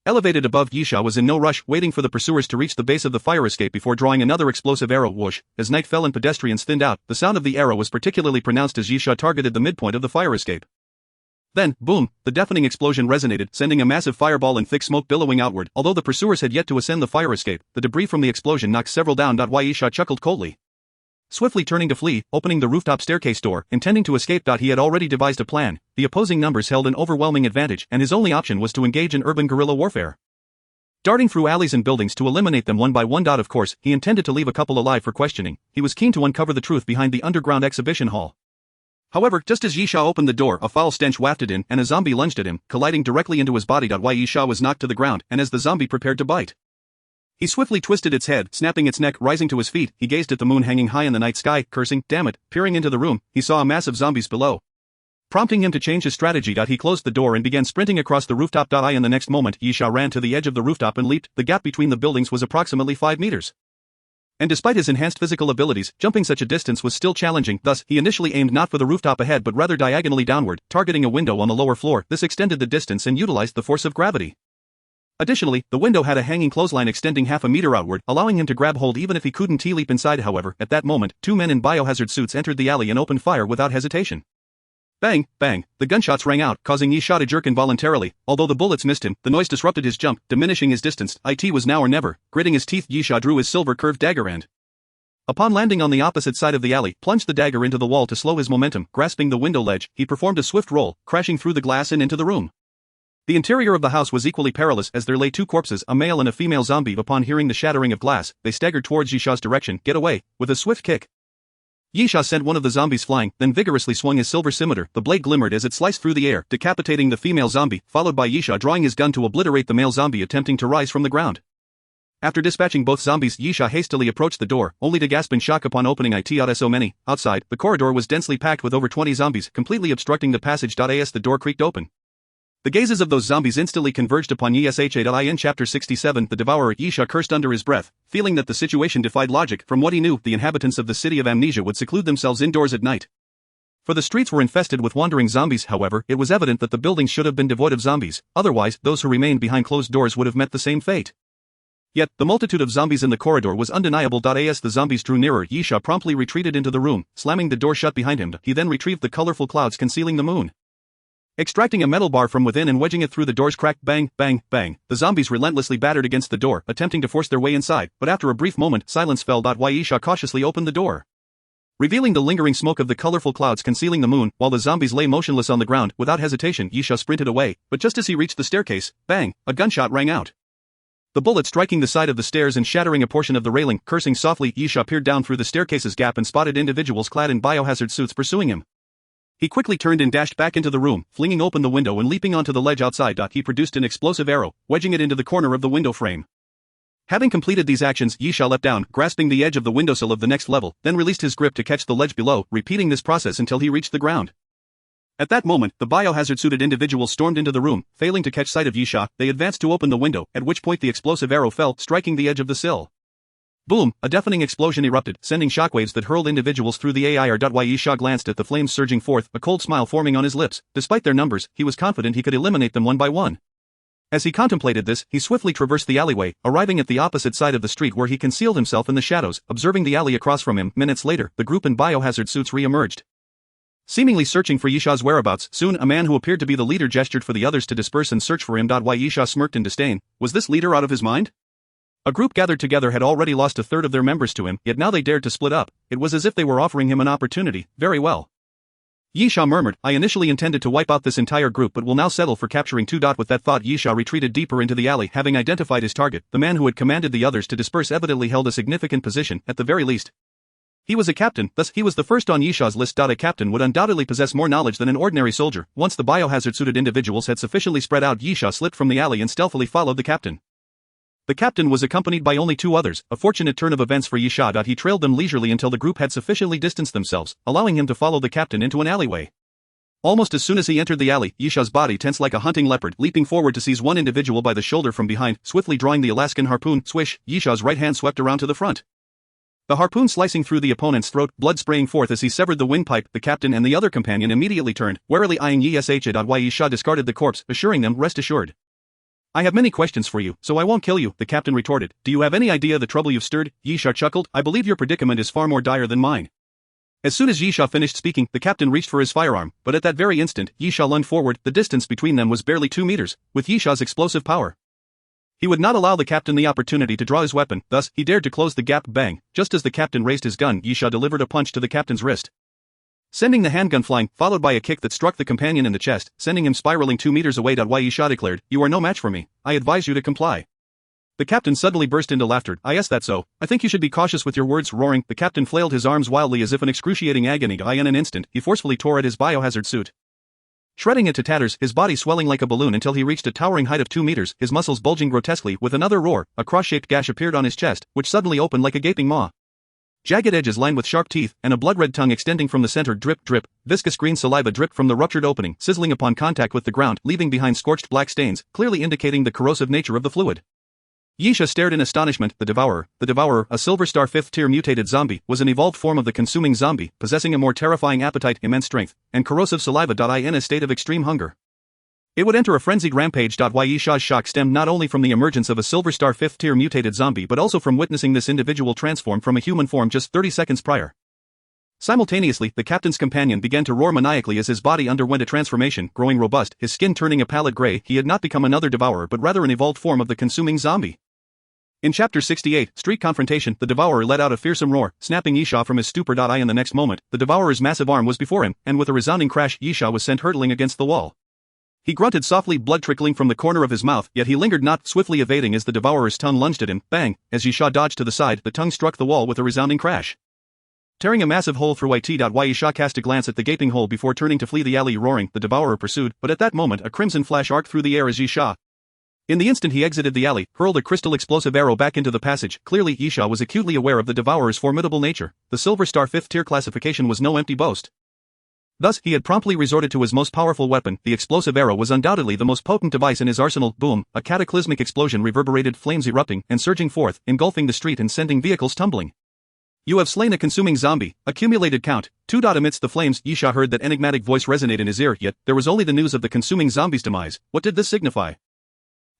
Elevated above, Yisha was in no rush, waiting for the pursuers to reach the base of the fire escape before drawing another explosive arrow. Whoosh! As night fell and pedestrians thinned out, the sound of the arrow was particularly pronounced as Yisha targeted the midpoint of the fire escape. Then, boom, the deafening explosion resonated, sending a massive fireball and thick smoke billowing outward. Although the pursuers had yet to ascend the fire escape, the debris from the explosion knocked several down. Yisha chuckled coldly. Swiftly turning to flee, opening the rooftop staircase door, intending to escape. He had already devised a plan. The opposing numbers held an overwhelming advantage, and his only option was to engage in urban guerrilla warfare. Darting through alleys and buildings to eliminate them one by one. Of course, he intended to leave a couple alive for questioning. He was keen to uncover the truth behind the underground exhibition hall. However, just as Yisha opened the door, a foul stench wafted in, and a zombie lunged at him, colliding directly into his body. Yisha was knocked to the ground, and as the zombie prepared to bite, he swiftly twisted its head, snapping its neck. Rising to his feet, he gazed at the moon hanging high in the night sky, cursing, damn it. Peering into the room, he saw a mass of zombies below, prompting him to change his strategy. He closed the door and began sprinting across the rooftop. In the next moment, Yisha ran to the edge of the rooftop and leaped. The gap between the buildings was approximately 5 meters. And despite his enhanced physical abilities, jumping such a distance was still challenging. Thus, he initially aimed not for the rooftop ahead but rather diagonally downward, targeting a window on the lower floor. This extended the distance and utilized the force of gravity. Additionally, the window had a hanging clothesline extending half a meter outward, allowing him to grab hold even if he couldn't leap inside. However, at that moment, 2 men in biohazard suits entered the alley and opened fire without hesitation. Bang, bang, the gunshots rang out, causing Yisha to jerk involuntarily. Although the bullets missed him, the noise disrupted his jump, diminishing his distance. It was now or never. Gritting his teeth, Yisha drew his silver-curved dagger and, upon landing on the opposite side of the alley, plunged the dagger into the wall to slow his momentum. Grasping the window ledge, he performed a swift roll, crashing through the glass and into the room. The interior of the house was equally perilous as there lay 2 corpses, a male and a female zombie. Upon hearing the shattering of glass, they staggered towards Yisha's direction. Get away, with a swift kick, Yisha sent one of the zombies flying, then vigorously swung his silver scimitar. The blade glimmered as it sliced through the air, decapitating the female zombie, followed by Yisha drawing his gun to obliterate the male zombie attempting to rise from the ground. After dispatching both zombies, Yisha hastily approached the door, only to gasp in shock upon opening it. So many. Outside, the corridor was densely packed with over 20 zombies, completely obstructing the passage. As the door creaked open, the gazes of those zombies instantly converged upon Yisha. In Chapter 67, the Devourer, Yisha cursed under his breath, feeling that the situation defied logic. From what he knew, the inhabitants of the city of Amnesia would seclude themselves indoors at night, for the streets were infested with wandering zombies. However, it was evident that the buildings should have been devoid of zombies, otherwise, those who remained behind closed doors would have met the same fate. Yet, the multitude of zombies in the corridor was undeniable. As the zombies drew nearer, Yisha promptly retreated into the room, slamming the door shut behind him. He then retrieved the colorful clouds concealing the moon, extracting a metal bar from within and wedging it through the door's crack. Bang, bang, bang. The zombies relentlessly battered against the door, attempting to force their way inside, but after a brief moment, silence fell. Yisha cautiously opened the door, revealing the lingering smoke of the colorful clouds concealing the moon. While the zombies lay motionless on the ground, without hesitation, Yisha sprinted away, but just as he reached the staircase, bang, a gunshot rang out, the bullet striking the side of the stairs and shattering a portion of the railing. Cursing softly, Yisha peered down through the staircase's gap and spotted individuals clad in biohazard suits pursuing him. He quickly turned and dashed back into the room, flinging open the window and leaping onto the ledge outside. He produced an explosive arrow, wedging it into the corner of the window frame. Having completed these actions, Yisha leapt down, grasping the edge of the windowsill of the next level, then released his grip to catch the ledge below, repeating this process until he reached the ground. At that moment, the biohazard-suited individuals stormed into the room. Failing to catch sight of Yisha, they advanced to open the window, at which point the explosive arrow fell, striking the edge of the sill. Boom, a deafening explosion erupted, sending shockwaves that hurled individuals through the air. Yisha glanced at the flames surging forth, a cold smile forming on his lips. Despite their numbers, he was confident he could eliminate them one by one. As he contemplated this, he swiftly traversed the alleyway, arriving at the opposite side of the street where he concealed himself in the shadows. Observing the alley across from him, minutes later, the group in biohazard suits re-emerged, seemingly searching for Yisha's whereabouts. Soon, a man who appeared to be the leader gestured for the others to disperse and search for him. Yisha smirked in disdain. Was this leader out of his mind? A group gathered together had already lost a third of their members to him, yet now they dared to split up. It was as if they were offering him an opportunity. Very well, Yisha murmured, I initially intended to wipe out this entire group but will now settle for capturing 2. With that thought, Yisha retreated deeper into the alley. Having identified his target, the man who had commanded the others to disperse evidently held a significant position. At the very least, he was a captain, thus he was the first on Yisha's list. A captain would undoubtedly possess more knowledge than an ordinary soldier. Once the biohazard-suited individuals had sufficiently spread out, Yisha slipped from the alley and stealthily followed the captain. The captain was accompanied by only two others, a fortunate turn of events for Yisha. He trailed them leisurely until the group had sufficiently distanced themselves, allowing him to follow the captain into an alleyway. Almost as soon as he entered the alley, Yisha's body tensed like a hunting leopard, leaping forward to seize one individual by the shoulder from behind, swiftly drawing the Alaskan harpoon. Swish, Yisha's right hand swept around to the front. The harpoon slicing through the opponent's throat, blood spraying forth as he severed the windpipe. The captain and the other companion immediately turned, warily eyeing Yisha discarded the corpse, assuring them, rest assured. I have many questions for you, so I won't kill you, the captain retorted. Do you have any idea the trouble you've stirred? Yisha chuckled. I believe your predicament is far more dire than mine. As soon as Yisha finished speaking, the captain reached for his firearm, but at that very instant, Yisha lunged forward. The distance between them was barely 2 meters, with Yisha's explosive power. He would not allow the captain the opportunity to draw his weapon, thus, he dared to close the gap. Bang! Just as the captain raised his gun, Yisha delivered a punch to the captain's wrist, sending the handgun flying, followed by a kick that struck the companion in the chest, sending him spiraling 2 meters away. Yisha declared, you are no match for me, I advise you to comply. The captain suddenly burst into laughter. Yes, that's so. I think you should be cautious with your words. Roaring, the captain flailed his arms wildly as if in excruciating agony. In an instant, he forcefully tore at his biohazard suit, shredding it to tatters, his body swelling like a balloon until he reached a towering height of 2 meters, his muscles bulging grotesquely. With another roar, a cross-shaped gash appeared on his chest, which suddenly opened like a gaping maw. Jagged edges lined with sharp teeth, and a blood-red tongue extending from the center. Drip, drip, viscous green saliva dripped from the ruptured opening, sizzling upon contact with the ground, leaving behind scorched black stains, clearly indicating the corrosive nature of the fluid. Yisha stared in astonishment. The Devourer, a Silver Star 5th-tier mutated zombie, was an evolved form of the consuming zombie, possessing a more terrifying appetite, immense strength, and corrosive saliva. In a state of extreme hunger, it would enter a frenzied rampage. Yisha's shock stemmed not only from the emergence of a Silver Star 5th-tier mutated zombie but also from witnessing this individual transform from a human form just 30 seconds prior. Simultaneously, the captain's companion began to roar maniacally as his body underwent a transformation, growing robust, his skin turning a pallid gray. He had not become another Devourer but rather an evolved form of the consuming zombie. In Chapter 68, Street Confrontation, the Devourer let out a fearsome roar, snapping Yisha from his stupor. In the next moment, the Devourer's massive arm was before him, and with a resounding crash, Yisha was sent hurtling against the wall. He grunted softly, blood trickling from the corner of his mouth, yet he lingered not, swiftly evading as the Devourer's tongue lunged at him. Bang! As Yisha dodged to the side, the tongue struck the wall with a resounding crash, tearing a massive hole through it. Yisha cast a glance at the gaping hole before turning to flee the alley. Roaring, the Devourer pursued, but at that moment a crimson flash arced through the air as Yisha, in the instant he exited the alley, hurled a crystal explosive arrow back into the passage. Clearly, Yisha was acutely aware of the Devourer's formidable nature. The Silver Star 5th-tier classification was no empty boast. Thus, he had promptly resorted to his most powerful weapon. The explosive arrow was undoubtedly the most potent device in his arsenal. Boom! A cataclysmic explosion reverberated, flames erupting and surging forth, engulfing the street and sending vehicles tumbling. You have slain a consuming zombie. Accumulated count 2. Amidst the flames, Yisha heard that enigmatic voice resonate in his ear, yet there was only the news of the consuming zombie's demise. What did this signify?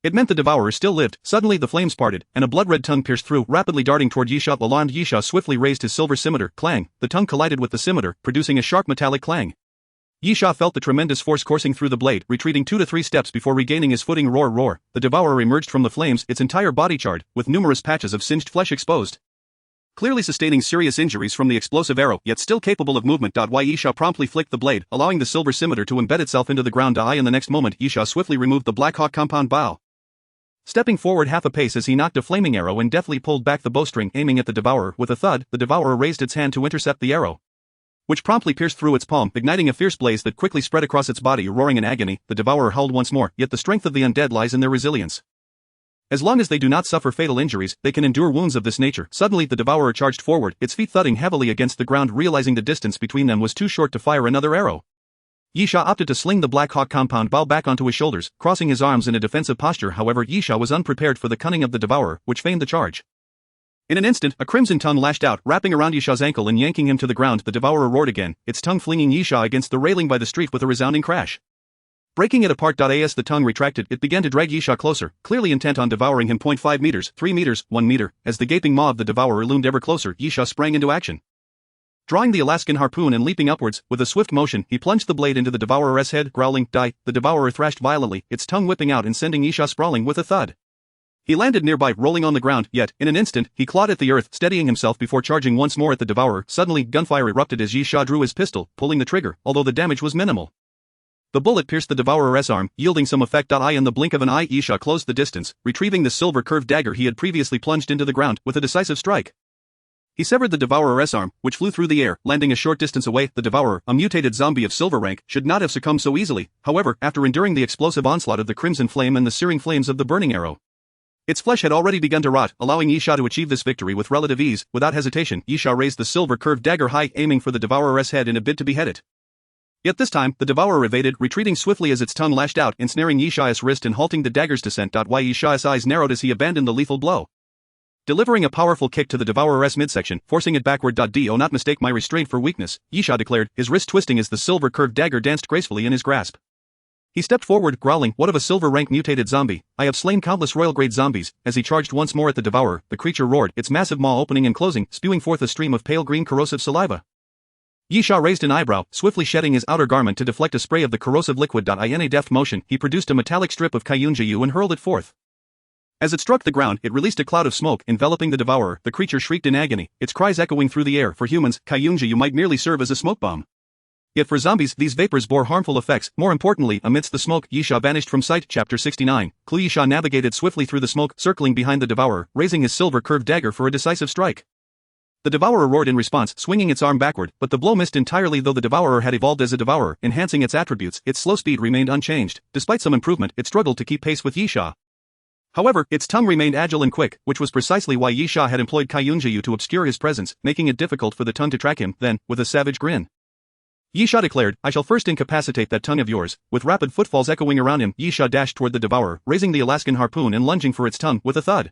It meant the Devourer still lived. Suddenly the flames parted, and a blood-red tongue pierced through, rapidly darting toward Yisha. Alarmed, Yisha swiftly raised his silver scimitar. Clang! The tongue collided with the scimitar, producing a sharp metallic clang. Yisha felt the tremendous force coursing through the blade, retreating 2 to 3 steps before regaining his footing. Roar, roar! The Devourer emerged from the flames, its entire body charred, with numerous patches of singed flesh exposed, clearly sustaining serious injuries from the explosive arrow, yet still capable of movement. Yisha promptly flicked the blade, allowing the silver scimitar to embed itself into the ground. In the next moment, Yisha swiftly removed the Black Hawk compound bow, stepping forward half a pace as he knocked a flaming arrow and deftly pulled back the bowstring, aiming at the Devourer. With a thud, the Devourer raised its hand to intercept the arrow, which promptly pierced through its palm, igniting a fierce blaze that quickly spread across its body. Roaring in agony, the Devourer howled once more, yet the strength of the undead lies in their resilience. As long as they do not suffer fatal injuries, they can endure wounds of this nature. Suddenly the Devourer charged forward, its feet thudding heavily against the ground. Realizing the distance between them was too short to fire another arrow, Yisha opted to sling the Black Hawk compound bow back onto his shoulders, crossing his arms in a defensive posture. However, Yisha was unprepared for the cunning of the Devourer, which feigned the charge. In an instant, a crimson tongue lashed out, wrapping around Yisha's ankle and yanking him to the ground. The Devourer roared again, its tongue flinging Yisha against the railing by the street with a resounding crash. Breaking it apart. As the tongue retracted, it began to drag Yisha closer, clearly intent on devouring him. 5 meters, 3 meters, 1 meter. As the gaping maw of the Devourer loomed ever closer, Yisha sprang into action. Drawing the Alaskan harpoon and leaping upwards, with a swift motion, he plunged the blade into the Devourer's head. Growling, die! The Devourer thrashed violently, its tongue whipping out and sending Yisha sprawling with a thud. He landed nearby, rolling on the ground, yet, in an instant, he clawed at the earth, steadying himself before charging once more at the Devourer. Suddenly, gunfire erupted as Yisha drew his pistol, pulling the trigger, although the damage was minimal. The bullet pierced the Devourer's arm, yielding some effect. In the blink of an eye, Yisha closed the distance, retrieving the silver curved dagger he had previously plunged into the ground, with a decisive strike. He severed the Devourer's arm, which flew through the air, landing a short distance away. The Devourer, a mutated zombie of silver rank, should not have succumbed so easily, however, after enduring the explosive onslaught of the crimson flame and the searing flames of the burning arrow. Its flesh had already begun to rot, allowing Yisha to achieve this victory with relative ease. Without hesitation, Yisha raised the silver curved dagger high, aiming for the Devourer's head in a bid to behead it. Yet this time, the Devourer evaded, retreating swiftly as its tongue lashed out, ensnaring Yisha's wrist and halting the dagger's descent. Why Yisha's eyes narrowed as he abandoned the lethal blow. Delivering a powerful kick to the Devourer's midsection, forcing it backward. Do not mistake my restraint for weakness, Yisha declared, his wrist twisting as the silver curved dagger danced gracefully in his grasp. He stepped forward, growling, "What of a silver-rank mutated zombie? I have slain countless royal-grade zombies." As he charged once more at the Devourer, the creature roared, its massive maw opening and closing, spewing forth a stream of pale green corrosive saliva. Yisha raised an eyebrow, swiftly shedding his outer garment to deflect a spray of the corrosive liquid. In a deft motion, he produced a metallic strip of Kayunjayu and hurled it forth. As it struck the ground, it released a cloud of smoke, enveloping the Devourer. The creature shrieked in agony, its cries echoing through the air. For humans, Kayunjayu might merely serve as a smoke bomb. Yet for zombies, these vapors bore harmful effects. More importantly, amidst the smoke, Yisha vanished from sight. Chapter 69. Yisha navigated swiftly through the smoke, circling behind the Devourer, raising his silver-curved dagger for a decisive strike. The Devourer roared in response, swinging its arm backward, but the blow missed entirely. Though the Devourer had evolved as a Devourer, enhancing its attributes, its slow speed remained unchanged. Despite some improvement, it struggled to keep pace with Yisha. However, its tongue remained agile and quick, which was precisely why Yisha had employed Kayunjayu to obscure his presence, making it difficult for the tongue to track him. Then, with a savage grin, Yisha declared, "I shall first incapacitate that tongue of yours." With rapid footfalls echoing around him, Yisha dashed toward the Devourer, raising the Alaskan harpoon and lunging for its tongue. With a thud,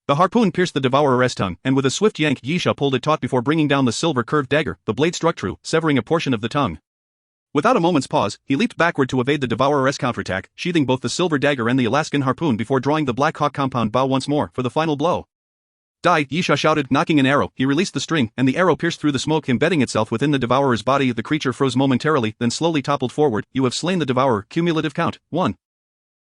the harpoon pierced the Devourer's tongue, and with a swift yank, Yisha pulled it taut before bringing down the silver-curved dagger. The blade struck true, severing a portion of the tongue. Without a moment's pause, he leaped backward to evade the Devourer's counterattack, sheathing both the silver dagger and the Alaskan harpoon before drawing the Black Hawk compound bow once more for the final blow. "Die!" Yisha shouted, knocking an arrow. He released the string, and the arrow pierced through the smoke, embedding itself within the Devourer's body. The creature froze momentarily, then slowly toppled forward. "You have slain the Devourer." Cumulative count, 1.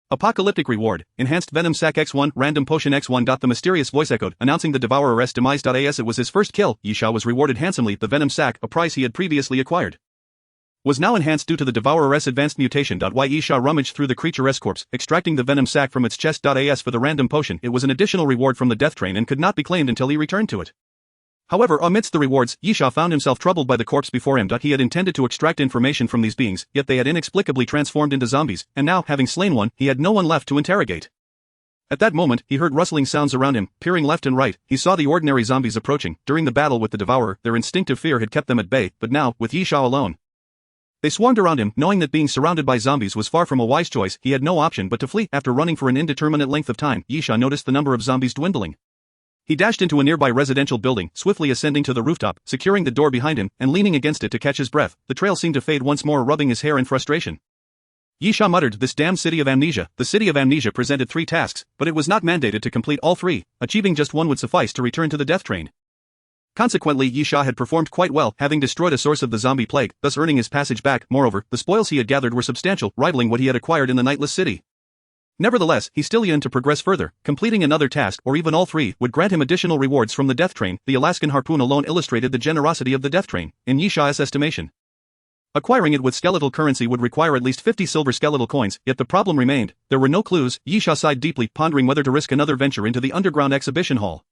Apocalyptic reward, enhanced venom sac X1, random potion X1. The mysterious voice echoed, announcing the Devourer's demise. As it was his first kill, Yisha was rewarded handsomely. The venom sac, a prize he had previously acquired, was now enhanced due to the Devourer's advanced mutation. Yisha rummaged through the creature's corpse, extracting the venom sac from its chest. As for the random potion, it was an additional reward from the death train and could not be claimed until he returned to it. However, amidst the rewards, Yisha found himself troubled by the corpse before him. He had intended to extract information from these beings, yet they had inexplicably transformed into zombies, and now, having slain one, he had no one left to interrogate. At that moment, he heard rustling sounds around him. Peering left and right, he saw the ordinary zombies approaching. During the battle with the Devourer, their instinctive fear had kept them at bay, but now, with Yisha alone, they swarmed around him. Knowing that being surrounded by zombies was far from a wise choice, he had no option but to flee. After running for an indeterminate length of time, Yisha noticed the number of zombies dwindling. He dashed into a nearby residential building, swiftly ascending to the rooftop, securing the door behind him, and leaning against it to catch his breath. The trail seemed to fade once more, rubbing his hair in frustration. Yisha muttered, "This damned city of amnesia." The city of amnesia presented 3 tasks, but it was not mandated to complete all 3. Achieving just one would suffice to return to the death train. Consequently, Yisha had performed quite well, having destroyed a source of the zombie plague, thus earning his passage back. Moreover, the spoils he had gathered were substantial, rivaling what he had acquired in the nightless city. Nevertheless, he still yearned to progress further. Completing another task, or even all 3, would grant him additional rewards from the death train. The Alaskan harpoon alone illustrated the generosity of the death train, in Yisha's estimation. Acquiring it with skeletal currency would require at least 50 silver skeletal coins, yet the problem remained. There were no clues. Yisha sighed deeply, pondering whether to risk another venture into the underground exhibition hall.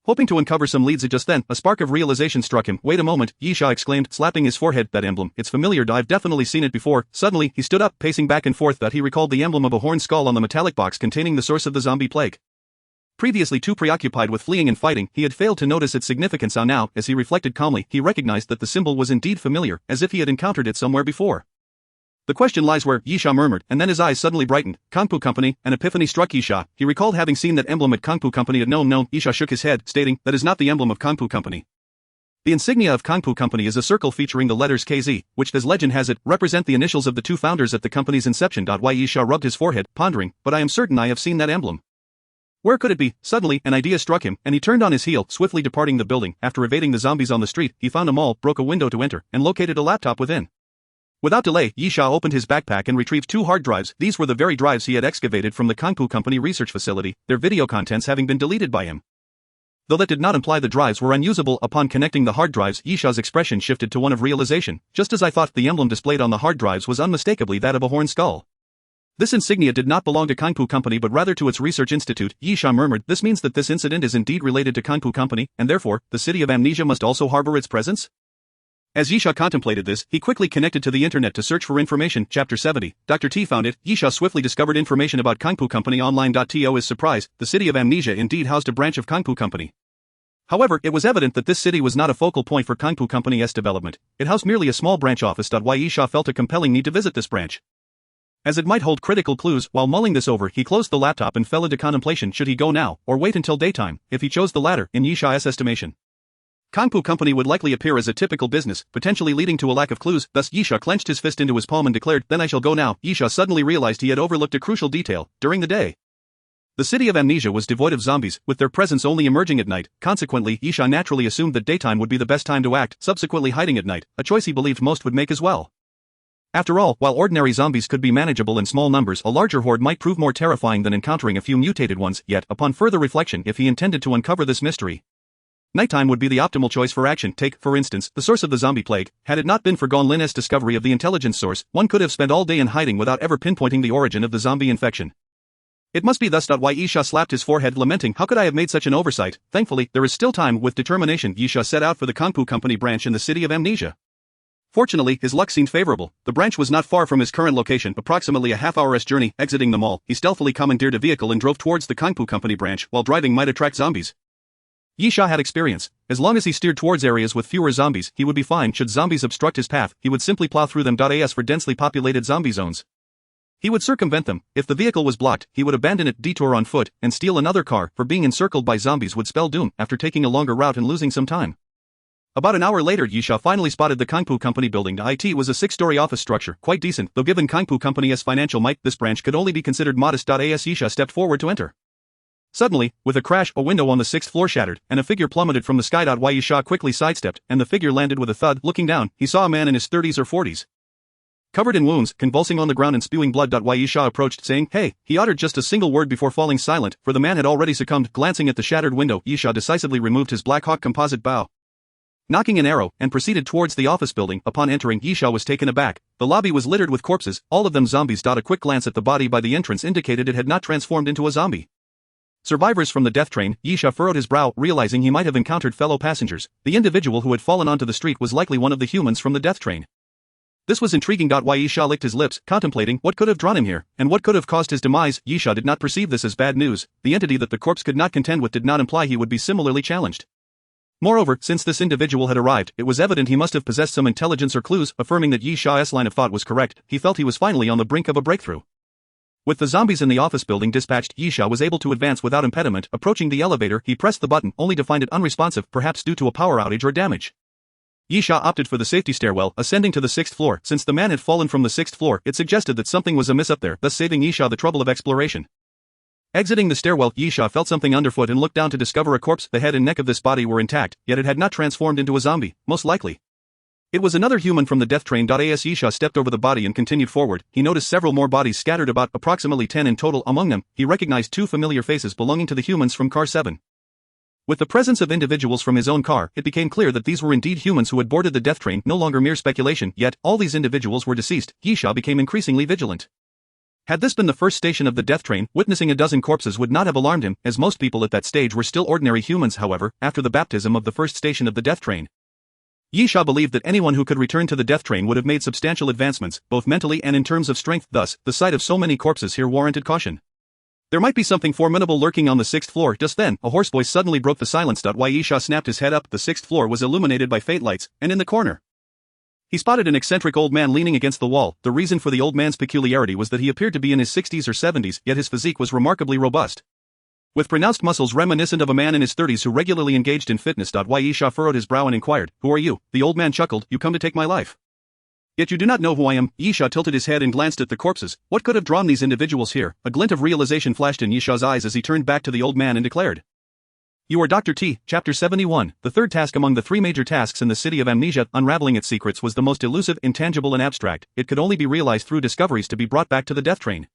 Hoping to uncover some leads, just then, a spark of realization struck him. "Wait a moment," Yisha exclaimed, slapping his forehead. "That emblem, it's familiar. I've definitely seen it before." Suddenly, he stood up, pacing back and forth. He recalled the emblem of a horned skull on the metallic box containing the source of the zombie plague. Previously too preoccupied with fleeing and fighting, he had failed to notice its significance. Now, as he reflected calmly, he recognized that the symbol was indeed familiar, as if he had encountered it somewhere before. "The question lies where," Yisha murmured, and then his eyes suddenly brightened. "Kangpu Company." An epiphany struck Yisha. He recalled having seen that emblem at Kangpu Company. No, Yisha shook his head, stating, "That is not the emblem of Kangpu Company. The insignia of Kangpu Company is a circle featuring the letters KZ, which, as legend has it, represent the initials of the 2 founders at the company's inception." Yisha rubbed his forehead, pondering, "But I am certain I have seen that emblem. Where could it be?" Suddenly, an idea struck him, and he turned on his heel, swiftly departing the building. After evading the zombies on the street, he found a mall, broke a window to enter, and located a laptop within. Without delay, Yisha opened his backpack and retrieved 2 hard drives. These were the very drives he had excavated from the Kangpu Company research facility, their video contents having been deleted by him. Though that did not imply the drives were unusable. Upon connecting the hard drives, Yisha's expression shifted to one of realization. "Just as I thought, the emblem displayed on the hard drives was unmistakably that of a horned skull. This insignia did not belong to Kangpu Company but rather to its research institute." Yisha murmured, "This means that this incident is indeed related to Kangpu Company, and therefore, the city of amnesia must also harbor its presence?" As Yisha contemplated this, he quickly connected to the internet to search for information. Chapter 70. Dr. T found it. Yisha swiftly discovered information about Kangpu Company online. To his surprise, the city of Amnesia indeed housed a branch of Kangpu Company. However, it was evident that this city was not a focal point for Kangpu Company's development. It housed merely a small branch office. Yisha felt a compelling need to visit this branch, as it might hold critical clues. While mulling this over, he closed the laptop and fell into contemplation. Should he go now, or wait until daytime? If he chose the latter, in Yisha's estimation, Kangpu Company would likely appear as a typical business, potentially leading to a lack of clues. Thus Yisha clenched his fist into his palm and declared, "Then I shall go now." Yisha suddenly realized he had overlooked a crucial detail. During the day, the city of Amnesia was devoid of zombies, with their presence only emerging at night. Consequently, Yisha naturally assumed that daytime would be the best time to act, subsequently hiding at night, a choice he believed most would make as well. After all, while ordinary zombies could be manageable in small numbers, a larger horde might prove more terrifying than encountering a few mutated ones. Yet, upon further reflection, if he intended to uncover this mystery, nighttime would be the optimal choice for action. Take, for instance, the source of the zombie plague. Had it not been for Gon Lin's discovery of the intelligence source, one could have spent all day in hiding without ever pinpointing the origin of the zombie infection. It must be thus. Why Yisha slapped his forehead, lamenting, "How could I have made such an oversight?" Thankfully, there is still time. With determination, Yisha set out for the Kangpu Company branch in the city of Amnesia. Fortunately, his luck seemed favorable. The branch was not far from his current location, approximately a half-hour's journey. Exiting the mall, he stealthily commandeered a vehicle and drove towards the Kangpu Company branch. While driving might attract zombies, Yisha had experience. As long as he steered towards areas with fewer zombies, he would be fine. Should zombies obstruct his path, he would simply plow through them. As for densely populated zombie zones, he would circumvent them. If the vehicle was blocked, he would abandon it, detour on foot, and steal another car, for being encircled by zombies would spell doom. After taking a longer route and losing some time, about an hour later, Yisha finally spotted the Kangpu Company building. It was a 6-story office structure, quite decent, though given Kangpu Company's financial might, this branch could only be considered modest. As Yisha stepped forward to enter, suddenly, with a crash, a window on the 6th floor shattered, and a figure plummeted from the sky. Yisha quickly sidestepped, and the figure landed with a thud. Looking down, he saw a man in his 30s or 40s, covered in wounds, convulsing on the ground and spewing blood. Yisha approached, saying, "Hey." He uttered just a single word before falling silent, for the man had already succumbed. Glancing at the shattered window, Yisha decisively removed his Black Hawk composite bow, nocking an arrow, and proceeded towards the office building. Upon entering, Yisha was taken aback. The lobby was littered with corpses, all of them zombies. A quick glance at the body by the entrance indicated it had not transformed into a zombie. Survivors from the death train. Yisha furrowed his brow, realizing he might have encountered fellow passengers. The individual who had fallen onto the street was likely one of the humans from the death train. This was intriguing. Yisha licked his lips, contemplating what could have drawn him here, and what could have caused his demise. Yisha did not perceive this as bad news. The entity that the corpse could not contend with did not imply he would be similarly challenged. Moreover, since this individual had arrived, it was evident he must have possessed some intelligence or clues. Affirming that Yisha's line of thought was correct, he felt he was finally on the brink of a breakthrough. With the zombies in the office building dispatched, Yisha was able to advance without impediment. Approaching the elevator, he pressed the button, only to find it unresponsive, perhaps due to a power outage or damage. Yisha opted for the safety stairwell, ascending to the 6th floor. Since the man had fallen from the 6th floor, it suggested that something was amiss up there, thus saving Yisha the trouble of exploration. Exiting the stairwell, Yisha felt something underfoot and looked down to discover a corpse. The head and neck of this body were intact, yet it had not transformed into a zombie, most likely. It was another human from the death train. As Yisha stepped over the body and continued forward, he noticed several more bodies scattered about, approximately 10 in total. Among them, he recognized 2 familiar faces belonging to the humans from Car 7. With the presence of individuals from his own car, it became clear that these were indeed humans who had boarded the death train, no longer mere speculation. Yet, all these individuals were deceased. Yisha became increasingly vigilant. Had this been the first station of the death train, witnessing a dozen corpses would not have alarmed him, as most people at that stage were still ordinary humans. However, after the baptism of the first station of the death train, Yisha believed that anyone who could return to the death train would have made substantial advancements, both mentally and in terms of strength. Thus, the sight of so many corpses here warranted caution. There might be something formidable lurking on the 6th floor. Just then, a hoarse voice suddenly broke the silence. Yisha snapped his head up. The 6th floor was illuminated by faint lights, and in the corner, he spotted an eccentric old man leaning against the wall. The reason for the old man's peculiarity was that he appeared to be in his 60s or 70s, yet his physique was remarkably robust, with pronounced muscles reminiscent of a man in his 30s who regularly engaged in fitness. Yisha furrowed his brow and inquired, "Who are you?" The old man chuckled, "You come to take my life. Yet you do not know who I am." Yisha tilted his head and glanced at the corpses. What could have drawn these individuals here? A glint of realization flashed in Yisha's eyes as he turned back to the old man and declared, "You are Dr. T." Chapter 71. The third task among the 3 major tasks in the city of Amnesia, unraveling its secrets, was the most elusive, intangible and abstract. It could only be realized through discoveries to be brought back to the death train.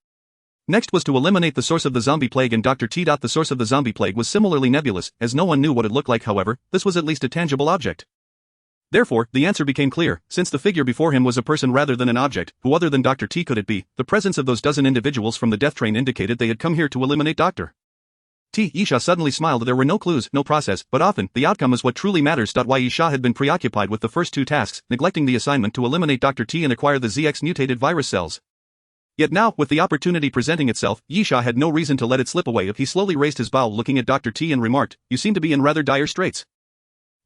Next was to eliminate the source of the zombie plague and Dr. T. The source of the zombie plague was similarly nebulous, as no one knew what it looked like. However, this was at least a tangible object. Therefore, the answer became clear. Since the figure before him was a person rather than an object, who other than Dr. T could it be? The presence of those dozen individuals from the death train indicated they had come here to eliminate Dr. Yisha suddenly smiled. There were no clues, no process, but often, the outcome is what truly matters. Yisha had been preoccupied with the first two tasks, neglecting the assignment to eliminate Dr. T and acquire the ZX mutated virus cells. Yet now, with the opportunity presenting itself, Yisha had no reason to let it slip away. He slowly raised his bow, looking at Dr. T and remarked, "You seem to be in rather dire straits."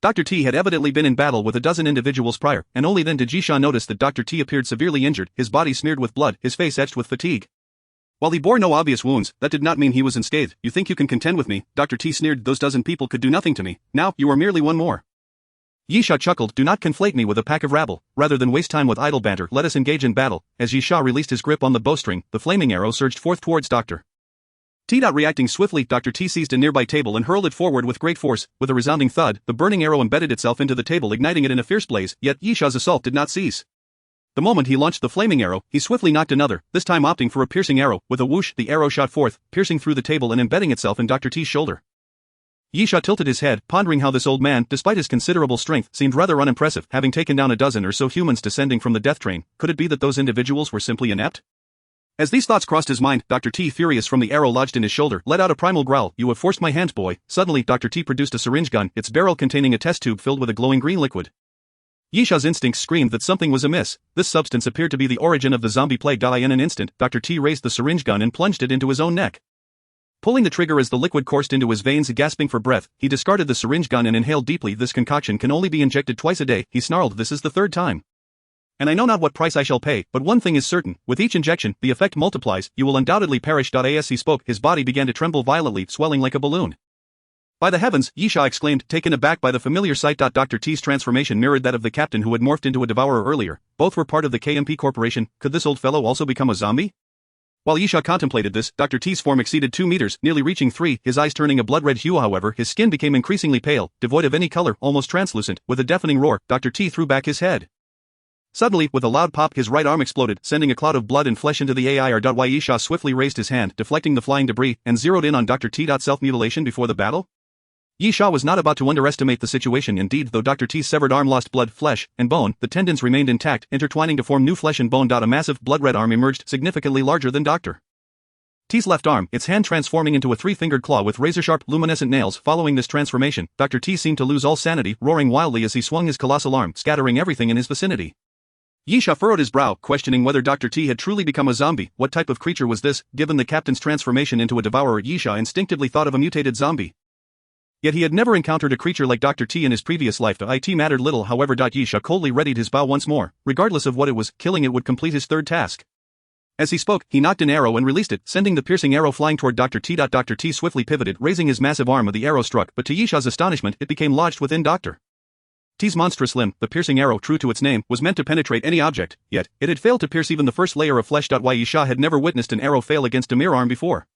Dr. T had evidently been in battle with a dozen individuals prior, and only then did Yisha notice that Dr. T appeared severely injured, his body smeared with blood, his face etched with fatigue. While he bore no obvious wounds, that did not mean he was unscathed. "You think you can contend with me?" Dr. T sneered. "Those dozen people could do nothing to me. Now, you are merely one more." Yisha chuckled. "Do not conflate me with a pack of rabble. Rather than waste time with idle banter, let us engage in battle." As Yisha released his grip on the bowstring, the flaming arrow surged forth towards Dr. T. Reacting swiftly, Dr. T seized a nearby table and hurled it forward with great force. With a resounding thud, the burning arrow embedded itself into the table, igniting it in a fierce blaze, yet Yisha's assault did not cease. The moment he launched the flaming arrow, he swiftly knocked another, this time opting for a piercing arrow. With a whoosh, the arrow shot forth, piercing through the table and embedding itself in Dr. T's shoulder. Yisha tilted his head, pondering how this old man, despite his considerable strength, seemed rather unimpressive, having taken down a dozen or so humans descending from the death train. Could it be that those individuals were simply inept? As these thoughts crossed his mind, Dr. T, furious from the arrow lodged in his shoulder, let out a primal growl. "You have forced my hand, boy." Suddenly, Dr. T produced a syringe gun, its barrel containing a test tube filled with a glowing green liquid. Yisha's instincts screamed that something was amiss. This substance appeared to be the origin of the zombie plague. In an instant, Dr. T raised the syringe gun and plunged it into his own neck. Pulling the trigger as the liquid coursed into his veins, gasping for breath, he discarded the syringe gun and inhaled deeply. "This concoction can only be injected twice a day," he snarled. "This is the third time. And I know not what price I shall pay, but one thing is certain, with each injection, the effect multiplies. You will undoubtedly perish." As he spoke, his body began to tremble violently, swelling like a balloon. "By the heavens," Yisha exclaimed, taken aback by the familiar sight. Dr. T's transformation mirrored that of the captain who had morphed into a devourer earlier. Both were part of the KMP Corporation. Could this old fellow also become a zombie? While Yisha contemplated this, Dr. T's form exceeded 2 meters, nearly reaching 3, his eyes turning a blood-red hue. However, his skin became increasingly pale, devoid of any color, almost translucent. With a deafening roar, Dr. T threw back his head. Suddenly, with a loud pop, his right arm exploded, sending a cloud of blood and flesh into the air. Yisha swiftly raised his hand, deflecting the flying debris, and zeroed in on Dr. T. Self-mutilation before the battle? Yisha was not about to underestimate the situation. Indeed, though Dr. T's severed arm lost blood, flesh, and bone, the tendons remained intact, intertwining to form new flesh and bone. A massive, blood-red arm emerged, significantly larger than Dr. T's left arm, its hand transforming into a 3-fingered claw with razor-sharp, luminescent nails. Following this transformation, Dr. T seemed to lose all sanity, roaring wildly as he swung his colossal arm, scattering everything in his vicinity. Yisha furrowed his brow, questioning whether Dr. T had truly become a zombie. What type of creature was this? Given the captain's transformation into a devourer, Yisha instinctively thought of a mutated zombie. Yet he had never encountered a creature like Dr. T in his previous life. It mattered little, however. Yisha coldly readied his bow once more. Regardless of what it was, killing it would complete his third task. As he spoke, he knocked an arrow and released it, sending the piercing arrow flying toward Dr. T. Dr. T swiftly pivoted, raising his massive arm. The arrow struck, but to Yisha's astonishment, it became lodged within Dr. T's monstrous limb. The piercing arrow, true to its name, was meant to penetrate any object, yet it had failed to pierce even the first layer of flesh. Yisha had never witnessed an arrow fail against a mere arm before.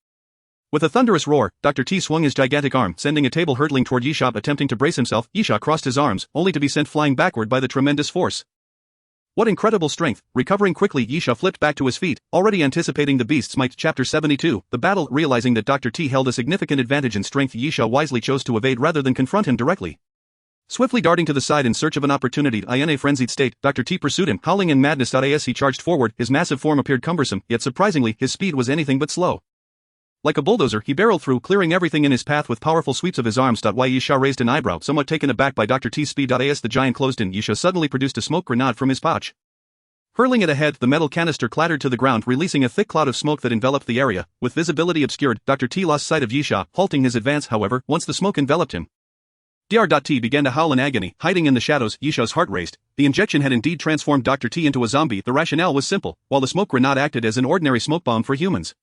With a thunderous roar, Dr. T swung his gigantic arm, sending a table hurtling toward Yisha. Attempting to brace himself, Yisha crossed his arms, only to be sent flying backward by the tremendous force. What incredible strength! Recovering quickly, Yisha flipped back to his feet, already anticipating the beast's might. Chapter 72, The Battle. Realizing that Dr. T held a significant advantage in strength, Yisha wisely chose to evade rather than confront him directly. Swiftly darting to the side in search of an opportunity, in a frenzied state, Dr. T pursued him, howling in madness. As he charged forward, his massive form appeared cumbersome, yet surprisingly, his speed was anything but slow. Like a bulldozer, he barreled through, clearing everything in his path with powerful sweeps of his arms. Yisha raised an eyebrow, somewhat taken aback by Dr. T's speed. As the giant closed in, Yisha suddenly produced a smoke grenade from his pouch. Hurling it ahead, the metal canister clattered to the ground, releasing a thick cloud of smoke that enveloped the area. With visibility obscured, Dr. T lost sight of Yisha, halting his advance. However, once the smoke enveloped him, Dr. T began to howl in agony, hiding in the shadows. Yisha's heart raced. The injection had indeed transformed Dr. T into a zombie. The rationale was simple. While the smoke grenade acted as an ordinary smoke bomb for humans,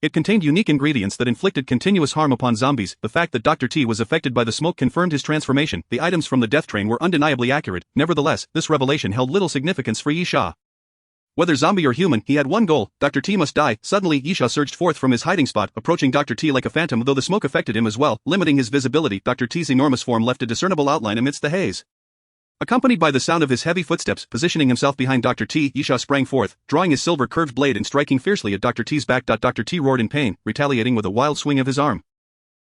it contained unique ingredients that inflicted continuous harm upon zombies. The fact that Dr. T was affected by the smoke confirmed his transformation. The items from the death train were undeniably accurate. Nevertheless, this revelation held little significance for Yisha. Whether zombie or human, he had one goal: Dr. T must die. Suddenly, Yisha surged forth from his hiding spot, approaching Dr. T like a phantom, though the smoke affected him as well, limiting his visibility. Dr. T's enormous form left a discernible outline amidst the haze. Accompanied by the sound of his heavy footsteps, positioning himself behind Dr. T, Yisha sprang forth, drawing his silver curved blade and striking fiercely at Dr. T's back. Dr. T roared in pain, retaliating with a wild swing of his arm.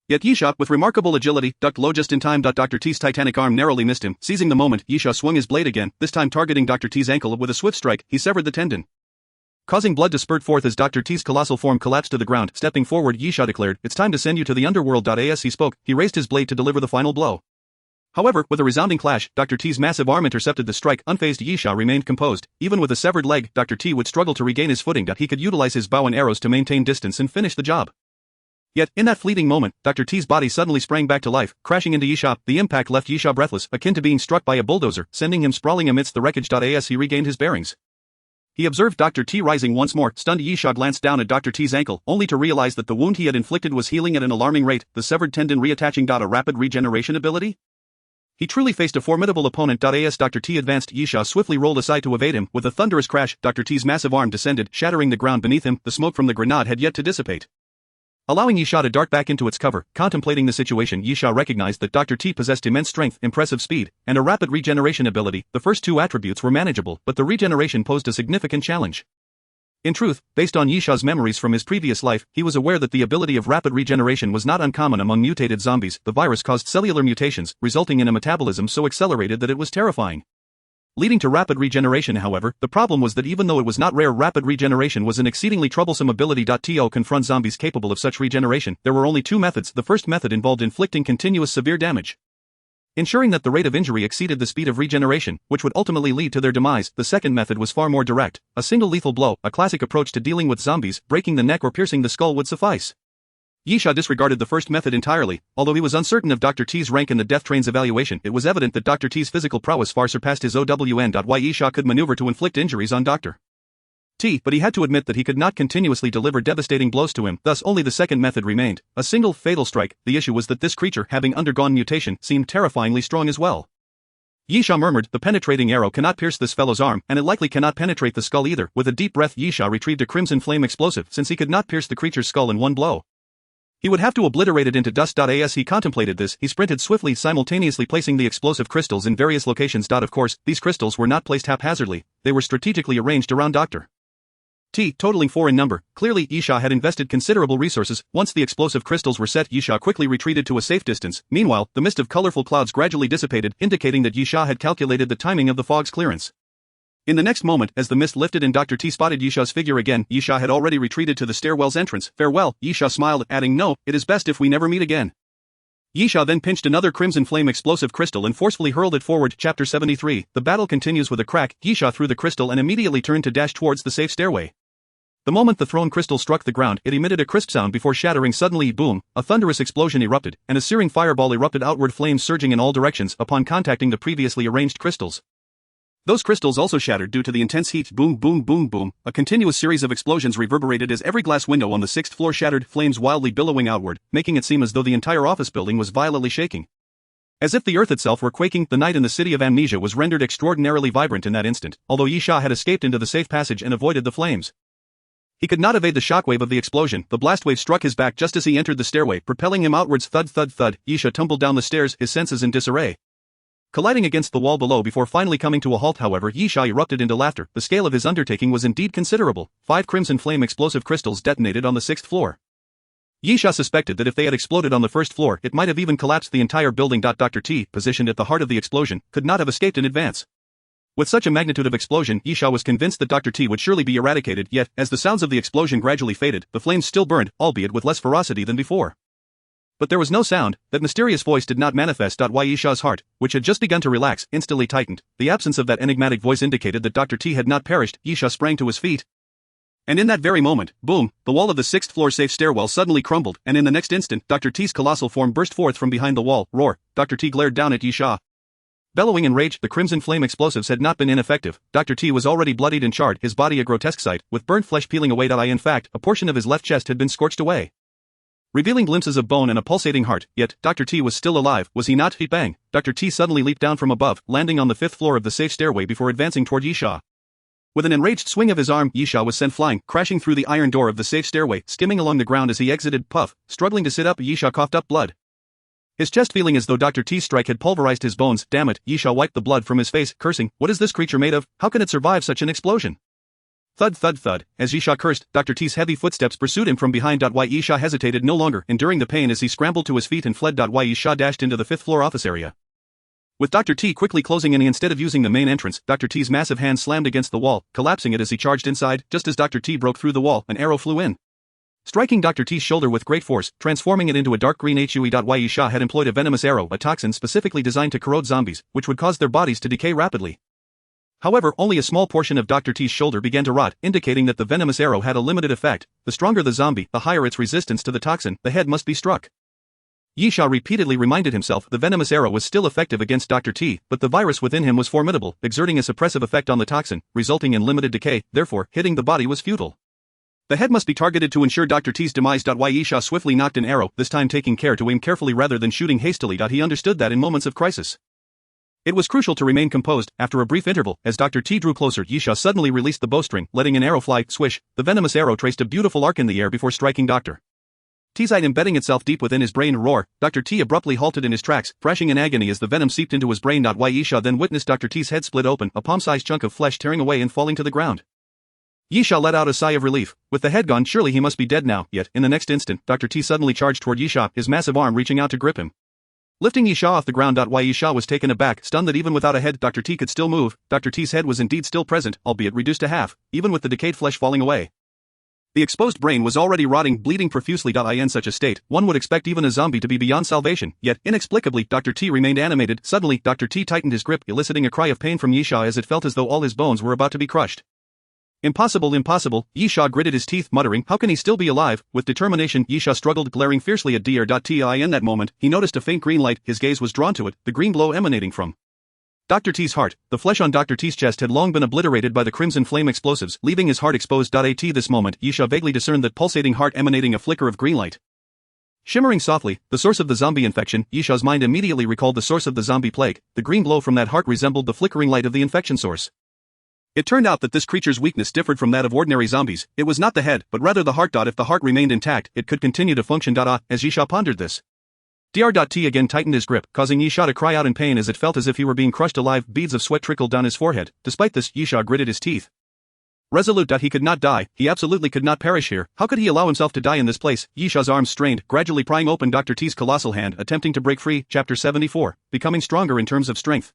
Yet Yisha, with remarkable agility, ducked low just in time. Dr. T's titanic arm narrowly missed him. Seizing the moment, Yisha swung his blade again, this time targeting Dr. T's ankle. With a swift strike, he severed the tendon. causing blood to spurt forth as Dr. T's colossal form collapsed to the ground. Stepping forward, Yisha declared, "It's time to send you to the underworld." As he spoke, he raised his blade to deliver the final blow. However, with a resounding clash, Dr. T's massive arm intercepted the strike. Unfazed, Yisha remained composed. Even with a severed leg, Dr. T would struggle to regain his footing. He could utilize his bow and arrows to maintain distance and finish the job. Yet, in that fleeting moment, Dr. T's body suddenly sprang back to life, crashing into Yisha. The impact left Yisha breathless, akin to being struck by a bulldozer, sending him sprawling amidst the wreckage. As he regained his bearings, he observed Dr. T rising once more. Stunned, Yisha glanced down at Dr. T's ankle, only to realize that the wound he had inflicted was healing at an alarming rate, the severed tendon reattaching. A rapid regeneration ability? He truly faced a formidable opponent. As Dr. T advanced, Yisha swiftly rolled aside to evade him. With a thunderous crash, Dr. T's massive arm descended, shattering the ground beneath him. The smoke from the grenade had yet to dissipate, allowing Yisha to dart back into its cover. Contemplating the situation, Yisha recognized that Dr. T possessed immense strength, impressive speed, and a rapid regeneration ability. The first two attributes were manageable, but the regeneration posed a significant challenge. In truth, based on Yisha's memories from his previous life, he was aware that the ability of rapid regeneration was not uncommon among mutated zombies. The virus caused cellular mutations, resulting in a metabolism so accelerated that it was terrifying, leading to rapid regeneration. However, the problem was that even though it was not rare, rapid regeneration was an exceedingly troublesome ability. To confront zombies capable of such regeneration, there were only two methods. The first method involved inflicting continuous severe damage, ensuring that the rate of injury exceeded the speed of regeneration, which would ultimately lead to their demise. The second method was far more direct. A single lethal blow, a classic approach to dealing with zombies. Breaking the neck or piercing the skull would suffice. Yisha disregarded the first method entirely. Although he was uncertain of Dr. T's rank in the Death Train's evaluation, it was evident that Dr. T's physical prowess far surpassed his OWN. Why Yisha could maneuver to inflict injuries on Dr. T, but he had to admit that he could not continuously deliver devastating blows to him. Thus only the second method remained, a single fatal strike. The issue was that this creature, having undergone mutation, seemed terrifyingly strong as well. Yisha murmured, "The penetrating arrow cannot pierce this fellow's arm, and it likely cannot penetrate the skull either." With a deep breath, Yisha retrieved a crimson flame explosive. Since he could not pierce the creature's skull in one blow, he would have to obliterate it into dust. As he contemplated this, he sprinted swiftly, simultaneously placing the explosive crystals in various locations. Of course, these crystals were not placed haphazardly, they were strategically arranged around Dr. T, totaling 4 in number. Clearly, Yisha had invested considerable resources. Once the explosive crystals were set, Yisha quickly retreated to a safe distance. Meanwhile, the mist of colorful clouds gradually dissipated, indicating that Yisha had calculated the timing of the fog's clearance. In the next moment, as the mist lifted and Dr. T spotted Yisha's figure again, Yisha had already retreated to the stairwell's entrance. "Farewell," Yisha smiled, adding, "No, it is best if we never meet again." Yisha then pinched another crimson flame explosive crystal and forcefully hurled it forward. Chapter 73. The battle continues. With a crack, Yisha threw the crystal and immediately turned to dash towards the safe stairway. The moment the thrown crystal struck the ground, it emitted a crisp sound before shattering. Suddenly, boom, a thunderous explosion erupted, and a searing fireball erupted outward, flames surging in all directions upon contacting the previously arranged crystals. Those crystals also shattered due to the intense heat. Boom, boom, boom, boom. A continuous series of explosions reverberated as every glass window on the 6th floor shattered, flames wildly billowing outward, making it seem as though the entire office building was violently shaking. As if the earth itself were quaking, the night in the city of Amnesia was rendered extraordinarily vibrant in that instant. Although Yisha had escaped into the safe passage and avoided the flames, he could not evade the shockwave of the explosion. The blast wave struck his back just as he entered the stairway, propelling him outwards. Thud, thud, thud. Yisha tumbled down the stairs, his senses in disarray, colliding against the wall below before finally coming to a halt. However, Yisha erupted into laughter. The scale of his undertaking was indeed considerable. 5 crimson flame explosive crystals detonated on the 6th floor. Yisha suspected that if they had exploded on the 1st floor, it might have even collapsed the entire building. Dr. T, positioned at the heart of the explosion, could not have escaped in advance. With such a magnitude of explosion, Yisha was convinced that Dr. T would surely be eradicated. Yet, as the sounds of the explosion gradually faded, the flames still burned, albeit with less ferocity than before. But there was no sound. That mysterious voice did not manifest. Why Yisha's heart, which had just begun to relax, instantly tightened. The absence of that enigmatic voice indicated that Dr. T had not perished. Yisha sprang to his feet, and in that very moment, boom, the wall of the 6th floor safe stairwell suddenly crumbled, and in the next instant, Dr. T's colossal form burst forth from behind the wall. Roar! Dr. T glared down at Yisha, bellowing in rage. The crimson flame explosives had not been ineffective. Dr. T was already bloodied and charred, his body a grotesque sight, with burnt flesh peeling away. In fact, a portion of his left chest had been scorched away, revealing glimpses of bone and a pulsating heart. Yet, Dr. T was still alive, was he not? Bang! Dr. T suddenly leaped down from above, landing on the 5th floor of the safe stairway before advancing toward Yisha. With an enraged swing of his arm, Yisha was sent flying, crashing through the iron door of the safe stairway, skimming along the ground as he exited. Puff! Struggling to sit up, Yisha coughed up blood, his chest feeling as though Dr. T's strike had pulverized his bones. Damn it! Yisha wiped the blood from his face, cursing, "What is this creature made of? How can it survive such an explosion?" Thud, thud, thud. As Yisha cursed, Dr. T's heavy footsteps pursued him from behind. Why Yisha hesitated no longer, enduring the pain as he scrambled to his feet and fled. Why Yisha dashed into the 5th floor office area. With Dr. T quickly closing in instead of using the main entrance, Dr. T's massive hand slammed against the wall, collapsing it as he charged inside. Just as Dr. T broke through the wall, an arrow flew in, striking Dr. T's shoulder with great force, transforming it into a dark green HUE. Ye Sha had employed a venomous arrow, a toxin specifically designed to corrode zombies, which would cause their bodies to decay rapidly. However, only a small portion of Dr. T's shoulder began to rot, indicating that the venomous arrow had a limited effect. The stronger the zombie, the higher its resistance to the toxin, the head must be struck. Ye Sha repeatedly reminded himself the venomous arrow was still effective against Dr. T, but the virus within him was formidable, exerting a suppressive effect on the toxin, resulting in limited decay. Therefore, hitting the body was futile. The head must be targeted to ensure Dr. T's demise. Ye Sha swiftly nocked an arrow, this time taking care to aim carefully rather than shooting hastily. He understood that in moments of crisis, it was crucial to remain composed. After a brief interval, as Dr. T drew closer, Ye Sha suddenly released the bowstring, letting an arrow fly. Swish, the venomous arrow traced a beautiful arc in the air before striking Dr. T's eye, embedding itself deep within his brain. Roar! Dr. T abruptly halted in his tracks, thrashing in agony as the venom seeped into his brain. Ye Sha then witnessed Dr. T's head split open, a palm-sized chunk of flesh tearing away and falling to the ground. Ye Sha let out a sigh of relief. With the head gone, surely he must be dead now. Yet, in the next instant, Dr. T suddenly charged toward Ye Sha, his massive arm reaching out to grip him, lifting Ye Sha off the ground. Ye Sha was taken aback, stunned that even without a head, Dr. T could still move. Dr. T's head was indeed still present, albeit reduced to half, even with the decayed flesh falling away. The exposed brain was already rotting, bleeding profusely. In such a state, one would expect even a zombie to be beyond salvation, yet, inexplicably, Dr. T remained animated. Suddenly, Dr. T tightened his grip, eliciting a cry of pain from Ye Sha as it felt as though all his bones were about to be crushed. Impossible, impossible. Ye Sha gritted his teeth, muttering, how can he still be alive? With determination, Ye Sha struggled, glaring fiercely at Dr. In that moment, he noticed a faint green light. His gaze was drawn to it, the green glow emanating from Dr. T's heart. The flesh on Dr. T's chest had long been obliterated by the crimson flame explosives, leaving his heart exposed. At this moment, Ye Sha vaguely discerned that pulsating heart emanating a flicker of green light, shimmering softly, the source of the zombie infection. Ye Sha's mind immediately recalled the source of the zombie plague. The green glow from that heart resembled the flickering light of the infection source. It turned out that this creature's weakness differed from that of ordinary zombies. It was not the head, but rather the heart. If the heart remained intact, it could continue to function. As Ye Sha pondered this, Dr. again tightened his grip, causing Ye Sha to cry out in pain as it felt as if he were being crushed alive. Beads of sweat trickled down his forehead. Despite this, Ye Sha gritted his teeth, resolute. He could not die. He absolutely could not perish here. How could he allow himself to die in this place? Ye Sha's arms strained, gradually prying open Dr. T's colossal hand, attempting to break free. Chapter 74. Becoming stronger in terms of strength.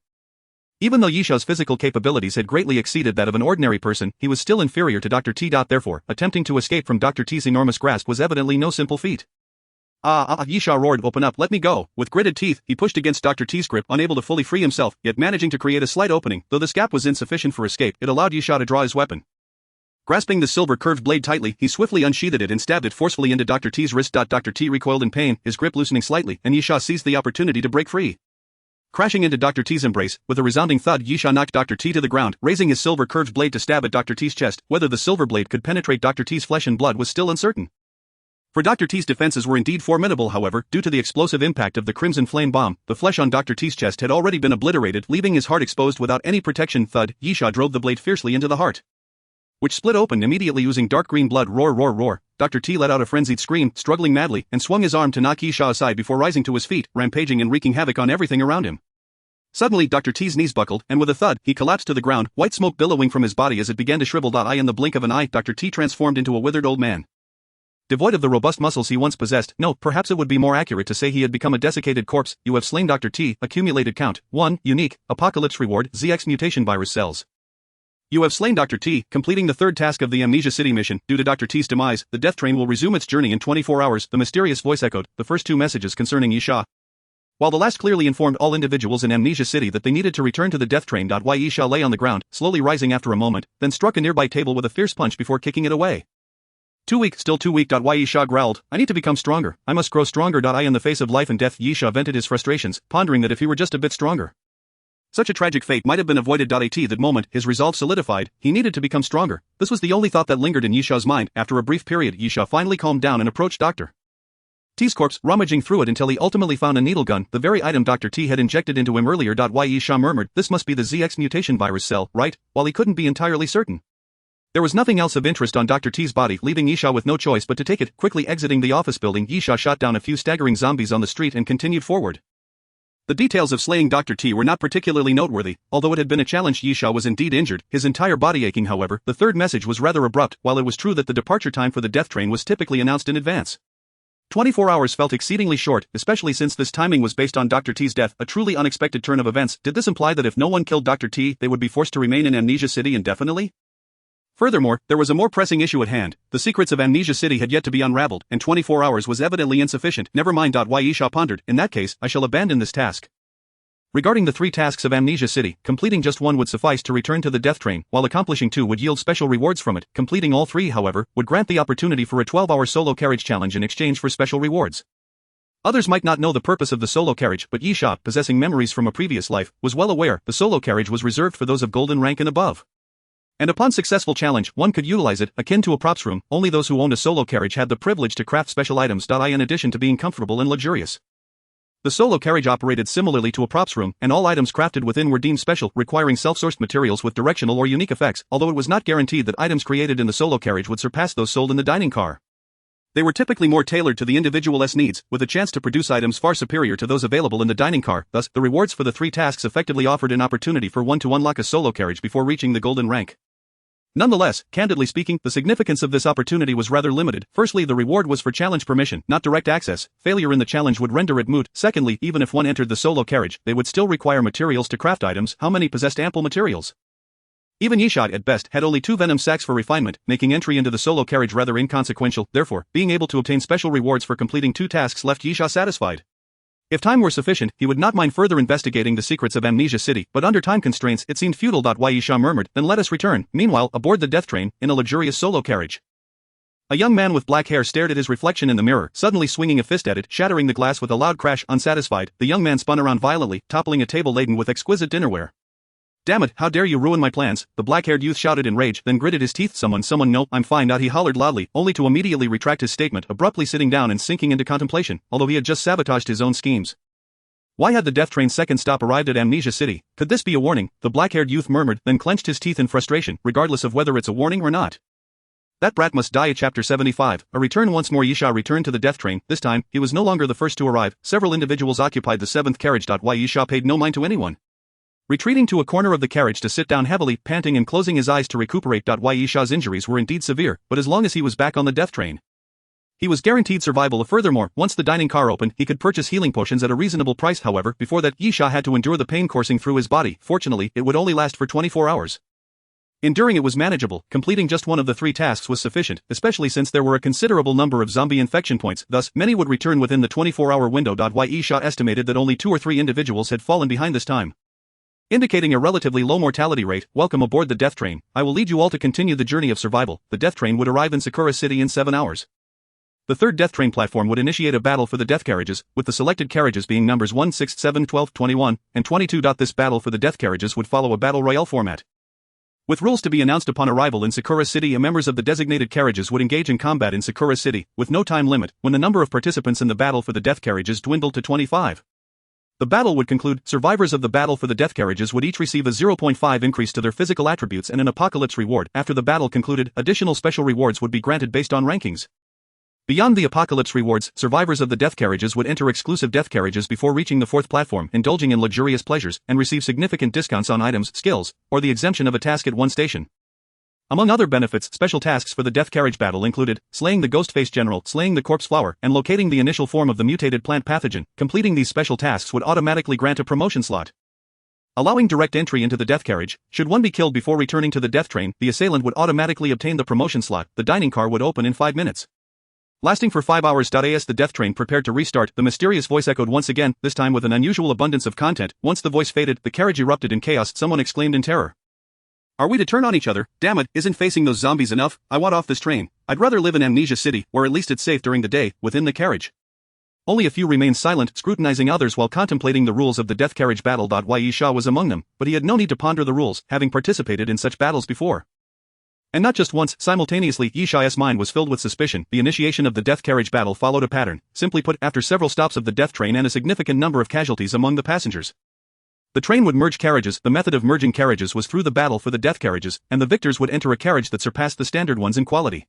Even though Ye Sha's physical capabilities had greatly exceeded that of an ordinary person, he was still inferior to Dr. T. Therefore, attempting to escape from Dr. T's enormous grasp was evidently no simple feat. Ye Sha roared, open up, let me go. With gritted teeth, he pushed against Dr. T's grip, unable to fully free himself, yet managing to create a slight opening. Though this gap was insufficient for escape, it allowed Ye Sha to draw his weapon. Grasping the silver curved blade tightly, he swiftly unsheathed it and stabbed it forcefully into Dr. T's wrist. Dr. T recoiled in pain, his grip loosening slightly, and Ye Sha seized the opportunity to break free. Crashing into Dr. T's embrace, with a resounding thud, Ye Sha knocked Dr. T to the ground, raising his silver curved blade to stab at Dr. T's chest. Whether the silver blade could penetrate Dr. T's flesh and blood was still uncertain. For Dr. T's defenses were indeed formidable. However, due to the explosive impact of the crimson flame bomb, the flesh on Dr. T's chest had already been obliterated, leaving his heart exposed without any protection. Thud, Ye Sha drove the blade fiercely into the heart, which split open immediately, using dark green blood. Roar, roar, roar. Dr. T let out a frenzied scream, struggling madly, and swung his arm to knock Ye Sha aside before rising to his feet, rampaging and wreaking havoc on everything around him. Suddenly, Dr. T's knees buckled, and with a thud, he collapsed to the ground, white smoke billowing from his body as it began to shrivel. In the blink of an eye, Dr. T transformed into a withered old man, devoid of the robust muscles he once possessed. No, perhaps it would be more accurate to say he had become a desiccated corpse. You have slain Dr. T. Accumulated count 1. Unique Apocalypse reward ZX mutation virus cells. You have slain Dr. T, completing the third task of the Amnesia City mission. Due to Dr. T's demise, the death train will resume its journey in 24 hours. The mysterious voice echoed the first two messages concerning Ye Sha, while the last clearly informed all individuals in Amnesia City that they needed to return to the death train. Ye Sha lay on the ground, slowly rising after a moment, then struck a nearby table with a fierce punch before kicking it away. Too weak, still too weak. Ye Sha growled, I need to become stronger. I must grow stronger. In the face of life and death, Ye Sha vented his frustrations, pondering that if he were just a bit stronger, such a tragic fate might have been avoided. At that moment, his resolve solidified. He needed to become stronger. This was the only thought that lingered in Ye Sha's mind. After a brief period, Ye Sha finally calmed down and approached Dr. T's corpse, rummaging through it until he ultimately found a needle gun, the very item Dr. T had injected into him earlier. Ye Sha murmured, this must be the ZX mutation virus cell, right? While he couldn't be entirely certain, there was nothing else of interest on Dr. T's body, leaving Ye Sha with no choice but to take it. Quickly exiting the office building, Ye Sha shot down a few staggering zombies on the street and continued forward. The details of slaying Dr. T were not particularly noteworthy, although it had been a challenge. Ye Sha was indeed injured, his entire body aching. However, the third message was rather abrupt. While it was true that the departure time for the death train was typically announced in advance, 24 hours felt exceedingly short, especially since this timing was based on Dr. T's death, a truly unexpected turn of events. Did this imply that if no one killed Dr. T, they would be forced to remain in Amnesia City indefinitely? Furthermore, there was a more pressing issue at hand. The secrets of Amnesia City had yet to be unraveled, and 24 hours was evidently insufficient. Never mind. Yisha pondered. In that case, I shall abandon this task. Regarding the 3 tasks of Amnesia City, completing just one would suffice to return to the death train, while accomplishing 2 would yield special rewards from it. Completing all 3, however, would grant the opportunity for a 12-hour solo carriage challenge in exchange for special rewards. Others might not know the purpose of the solo carriage, but Yisha, possessing memories from a previous life, was well aware the solo carriage was reserved for those of golden rank and above. And upon successful challenge, one could utilize it, akin to a props room. Only those who owned a solo carriage had the privilege to craft special items. In addition to being comfortable and luxurious, the solo carriage operated similarly to a props room, and all items crafted within were deemed special, requiring self-sourced materials with directional or unique effects, although it was not guaranteed that items created in the solo carriage would surpass those sold in the dining car. They were typically more tailored to the individual's needs, with a chance to produce items far superior to those available in the dining car. Thus, the rewards for the 3 tasks effectively offered an opportunity for one to unlock a solo carriage before reaching the golden rank. Nonetheless, candidly speaking, the significance of this opportunity was rather limited. Firstly, the reward was for challenge permission, not direct access. Failure in the challenge would render it moot. Secondly, even if one entered the solo carriage, they would still require materials to craft items. How many possessed ample materials? Even Yisha, at best, had only 2 venom sacs for refinement, making entry into the solo carriage rather inconsequential. Therefore, being able to obtain special rewards for completing 2 tasks left Yisha satisfied. If time were sufficient, he would not mind further investigating the secrets of Amnesia City, but under time constraints it seemed futile. Yisha murmured, then let us return. Meanwhile, aboard the death train, in a luxurious solo carriage, a young man with black hair stared at his reflection in the mirror, suddenly swinging a fist at it, shattering the glass with a loud crash. Unsatisfied, the young man spun around violently, toppling a table laden with exquisite dinnerware. Damn it, how dare you ruin my plans, the black-haired youth shouted in rage, then gritted his teeth. Someone no, I'm fine. He hollered loudly, only to immediately retract his statement, abruptly sitting down and sinking into contemplation, although he had just sabotaged his own schemes. Why had the death train's second stop arrived at Amnesia City? Could this be a warning? The black-haired youth murmured, then clenched his teeth in frustration, regardless of whether it's a warning or not. That brat must die. Chapter 75, a return. Once more Yisha returned to the death train. This time, he was no longer the first to arrive. Several individuals occupied the 7th carriage. Yisha paid no mind to anyone. Retreating to a corner of the carriage to sit down heavily, panting and closing his eyes to recuperate. Yisha's injuries were indeed severe, but as long as he was back on the death train, he was guaranteed survival. Furthermore, once the dining car opened, he could purchase healing potions at a reasonable price. However, before that, Yisha had to endure the pain coursing through his body. Fortunately, it would only last for 24 hours. Enduring it was manageable. Completing just one of the 3 tasks was sufficient, especially since there were a considerable number of zombie infection points. Thus, many would return within the 24-hour window. Yisha estimated that only 2 or 3 individuals had fallen behind this time, indicating a relatively low mortality rate. Welcome aboard the death train. I will lead you all to continue the journey of survival. The death train would arrive in Sakura City in 7 hours. The 3rd death train platform would initiate a battle for the death carriages, with the selected carriages being numbers 1, 6, 7, 12, 21, and 22. This battle for the death carriages would follow a battle royale format, with rules to be announced upon arrival in Sakura City. Members of the designated carriages would engage in combat in Sakura City, with no time limit. When the number of participants in the battle for the death carriages dwindled to 25, the battle would conclude. Survivors of the battle for the death carriages would each receive a 0.5 increase to their physical attributes and an apocalypse reward. After the battle concluded, additional special rewards would be granted based on rankings. Beyond the apocalypse rewards, survivors of the death carriages would enter exclusive death carriages before reaching the 4th platform, indulging in luxurious pleasures, and receive significant discounts on items, skills, or the exemption of a task at one station. Among other benefits, special tasks for the death carriage battle included slaying the Ghostface General, slaying the Corpse Flower, and locating the initial form of the mutated plant pathogen. Completing these special tasks would automatically grant a promotion slot, allowing direct entry into the death carriage. Should one be killed before returning to the death train, the assailant would automatically obtain the promotion slot. The dining car would open in 5 minutes, lasting for 5 hours. As the death train prepared to restart, the mysterious voice echoed once again, this time with an unusual abundance of content. Once the voice faded, the carriage erupted in chaos. Someone exclaimed in terror, "Are we to turn on each other? Damn it, isn't facing those zombies enough? I want off this train. I'd rather live in Amnesia City, where at least it's safe during the day, within the carriage." Only a few remained silent, scrutinizing others while contemplating the rules of the death carriage battle. Yisha was among them, but he had no need to ponder the rules, having participated in such battles before. And not just once. Simultaneously, Yisha's mind was filled with suspicion. The initiation of the death carriage battle followed a pattern. Simply put, after several stops of the death train and a significant number of casualties among the passengers, the train would merge carriages. The method of merging carriages was through the battle for the death carriages, and the victors would enter a carriage that surpassed the standard ones in quality.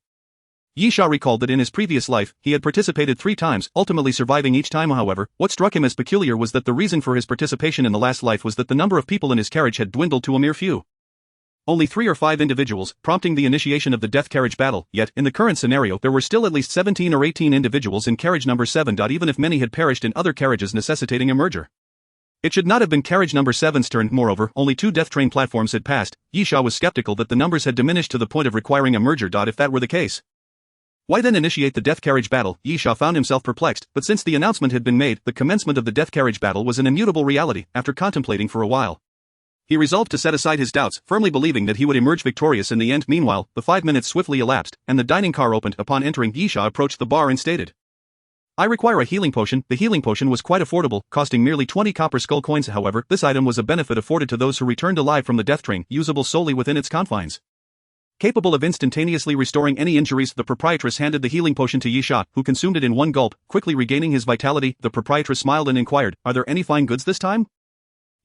Yisha recalled that in his previous life, he had participated 3 times, ultimately surviving each time. However, what struck him as peculiar was that the reason for his participation in the last life was that the number of people in his carriage had dwindled to a mere few. Only 3 or 5 individuals, prompting the initiation of the death carriage battle, yet, in the current scenario, there were still at least 17 or 18 individuals in carriage number 7. Even if many had perished in other carriages necessitating a merger. It should not have been carriage number 7's turn. Moreover, only 2 death train platforms had passed. Yisha was skeptical that the numbers had diminished to the point of requiring a merger. If that were the case, why then initiate the death carriage battle? Yisha found himself perplexed, but since the announcement had been made, the commencement of the death carriage battle was an immutable reality. After contemplating for a while, he resolved to set aside his doubts, firmly believing that he would emerge victorious in the end. Meanwhile, the 5 minutes swiftly elapsed, and the dining car opened. Upon entering, Yisha approached the bar and stated, "I require a healing potion." The healing potion was quite affordable, costing merely 20 copper skull coins. However, this item was a benefit afforded to those who returned alive from the death train, usable solely within its confines. Capable of instantaneously restoring any injuries, the proprietress handed the healing potion to Yisha, who consumed it in one gulp, quickly regaining his vitality. The proprietress smiled and inquired, "Are there any fine goods this time?"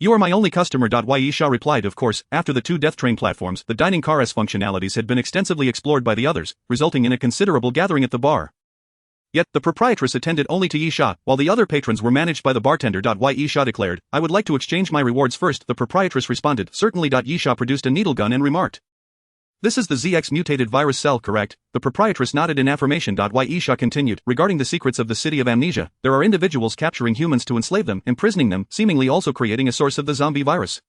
"You are my only customer." Yisha replied. Of course, after the 2 death train platforms, the dining car's functionalities had been extensively explored by the others, resulting in a considerable gathering at the bar. Yet, the proprietress attended only to Yisha, while the other patrons were managed by the bartender. Yisha declared, "I would like to exchange my rewards first." The proprietress responded, "Certainly." Yisha produced a needle gun and remarked, "This is the ZX mutated virus cell, correct?" The proprietress nodded in affirmation. Yisha continued, "Regarding the secrets of the city of amnesia, there are individuals capturing humans to enslave them, imprisoning them, seemingly also creating a source of the zombie virus."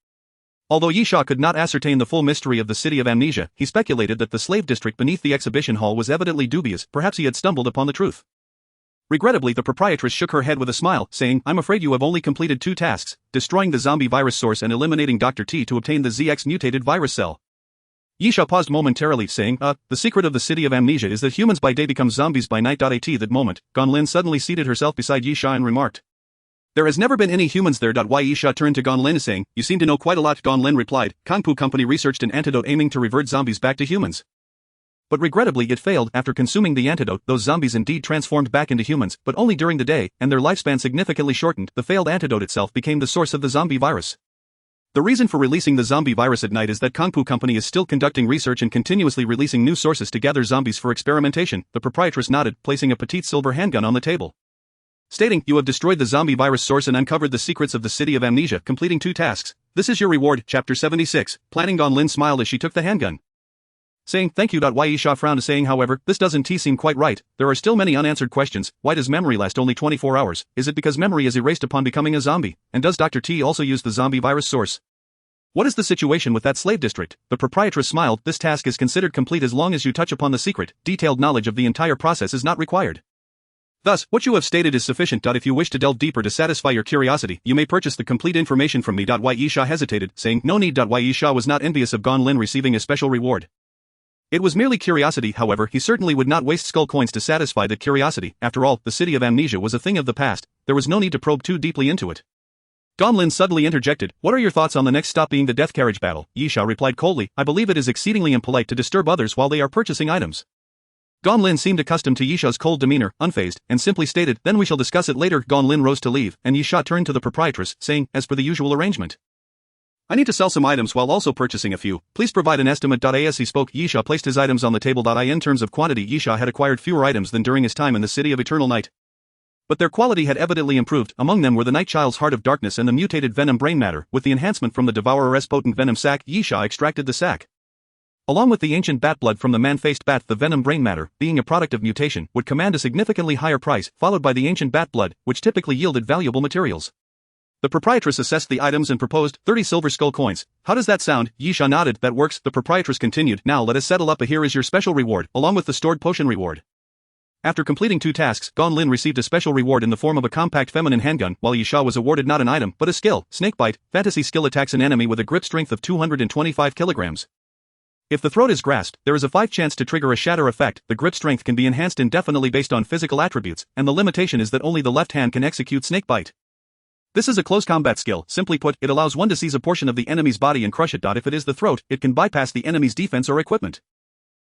Although Yisha could not ascertain the full mystery of the city of amnesia, he speculated that the slave district beneath the exhibition hall was evidently dubious. Perhaps he had stumbled upon the truth. Regrettably, the proprietress shook her head with a smile, saying, "I'm afraid you have only completed 2 tasks, destroying the zombie virus source and eliminating Dr. T to obtain the ZX mutated virus cell." Yisha paused momentarily, saying, "The secret of the city of amnesia is that humans by day become zombies by night." At that moment, Gonlin suddenly seated herself beside Yisha and remarked, "There has never been any humans there." Yisha turned to Gonlin, saying, "You seem to know quite a lot." Gonlin replied, "Kangpu Company researched an antidote aiming to revert zombies back to humans. But regrettably it failed. After consuming the antidote, those zombies indeed transformed back into humans, but only during the day, and their lifespan significantly shortened. The failed antidote itself became the source of the zombie virus. The reason for releasing the zombie virus at night is that Kangpu Company is still conducting research and continuously releasing new sources to gather zombies for experimentation." The proprietress nodded, placing a petite silver handgun on the table, stating, "You have destroyed the zombie virus source and uncovered the secrets of the city of amnesia, completing 2 tasks. This is your reward." Chapter 76, Planning. Gonlin smiled as she took the handgun, saying, "Thank you." Yisha frowned, saying, "However, this doesn't seem quite right. There are still many unanswered questions. Why does memory last only 24 hours? Is it because memory is erased upon becoming a zombie? And does Dr. T also use the zombie virus source? What is the situation with that slave district?" The proprietress smiled, "This task is considered complete as long as you touch upon the secret. Detailed knowledge of the entire process is not required. Thus, what you have stated is sufficient. If you wish to delve deeper to satisfy your curiosity, you may purchase the complete information from me." Yisha hesitated, saying, "No need." Yisha was not envious of Gonlin receiving a special reward. It was merely curiosity. However, he certainly would not waste skull coins to satisfy that curiosity. After all, the city of amnesia was a thing of the past. There was no need to probe too deeply into it. Gonlin suddenly interjected, "What are your thoughts on the next stop being the death carriage battle?" Yisha replied coldly, "I believe it is exceedingly impolite to disturb others while they are purchasing items." Gonlin seemed accustomed to Yisha's cold demeanor, unfazed, and simply stated, "Then we shall discuss it later." Gonlin rose to leave, and Yisha turned to the proprietress, saying, "As per the usual arrangement, I need to sell some items while also purchasing a few. Please provide an estimate." As he spoke, Yisha placed his items on the table. In terms of quantity, Yisha had acquired fewer items than during his time in the City of Eternal Night, but their quality had evidently improved. Among them were the Night Child's Heart of Darkness and the mutated venom brain matter. With the enhancement from the Devourer's potent venom sac, Yisha extracted the sac, along with the ancient bat blood from the man-faced bat. The venom brain matter, being a product of mutation, would command a significantly higher price, followed by the ancient bat blood, which typically yielded valuable materials. The proprietress assessed the items and proposed 30 silver skull coins. "How does that sound?" Yisha nodded. "That works." The proprietress continued, "Now let us settle up. Here is your special reward, along with the stored potion reward." After completing 2 tasks, Gonlin received a special reward in the form of a compact feminine handgun, while Yisha was awarded not an item, but a skill. Snakebite, fantasy skill, attacks an enemy with a grip strength of 225 kilograms. If the throat is grasped, there is a 5 chance to trigger a shatter effect. The grip strength can be enhanced indefinitely based on physical attributes, and the limitation is that only the left hand can execute snakebite. This is a close combat skill. Simply put, it allows one to seize a portion of the enemy's body and crush it. If it is the throat, it can bypass the enemy's defense or equipment.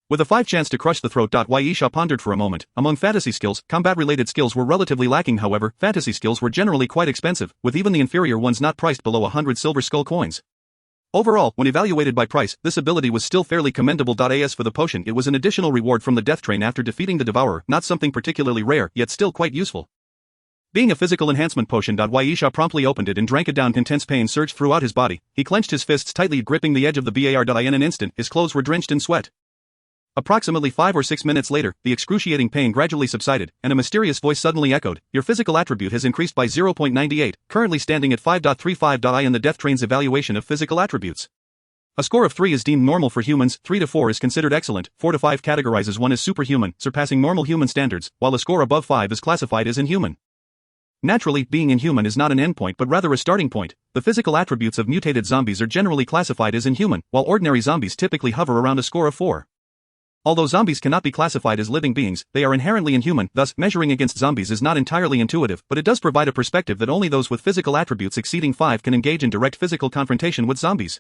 With a 5 chance to crush the throat. Yisha pondered for a moment. Among fantasy skills, combat-related skills were relatively lacking. However, fantasy skills were generally quite expensive, with even the inferior ones not priced below 100 silver skull coins. Overall, when evaluated by price, this ability was still fairly commendable. As for the potion, it was an additional reward from the death train after defeating the Devourer, not something particularly rare, yet still quite useful. Being a physical enhancement potion. Yisha promptly opened it and drank it down. Intense pain surged throughout his body. He clenched his fists tightly, gripping the edge of the bar. In an instant, his clothes were drenched in sweat. Approximately 5 or 6 minutes later, the excruciating pain gradually subsided, and a mysterious voice suddenly echoed, "Your physical attribute has increased by 0.98, currently standing at 5.35. In the Death Train's evaluation of physical attributes, a score of 3 is deemed normal for humans, 3 to 4 is considered excellent, 4 to 5 categorizes one as superhuman, surpassing normal human standards, while a score above 5 is classified as inhuman. Naturally, being inhuman is not an endpoint but rather a starting point. The physical attributes of mutated zombies are generally classified as inhuman, while ordinary zombies typically hover around a score of 4. Although zombies cannot be classified as living beings, they are inherently inhuman, thus, measuring against zombies is not entirely intuitive, but it does provide a perspective that only those with physical attributes exceeding 5 can engage in direct physical confrontation with zombies.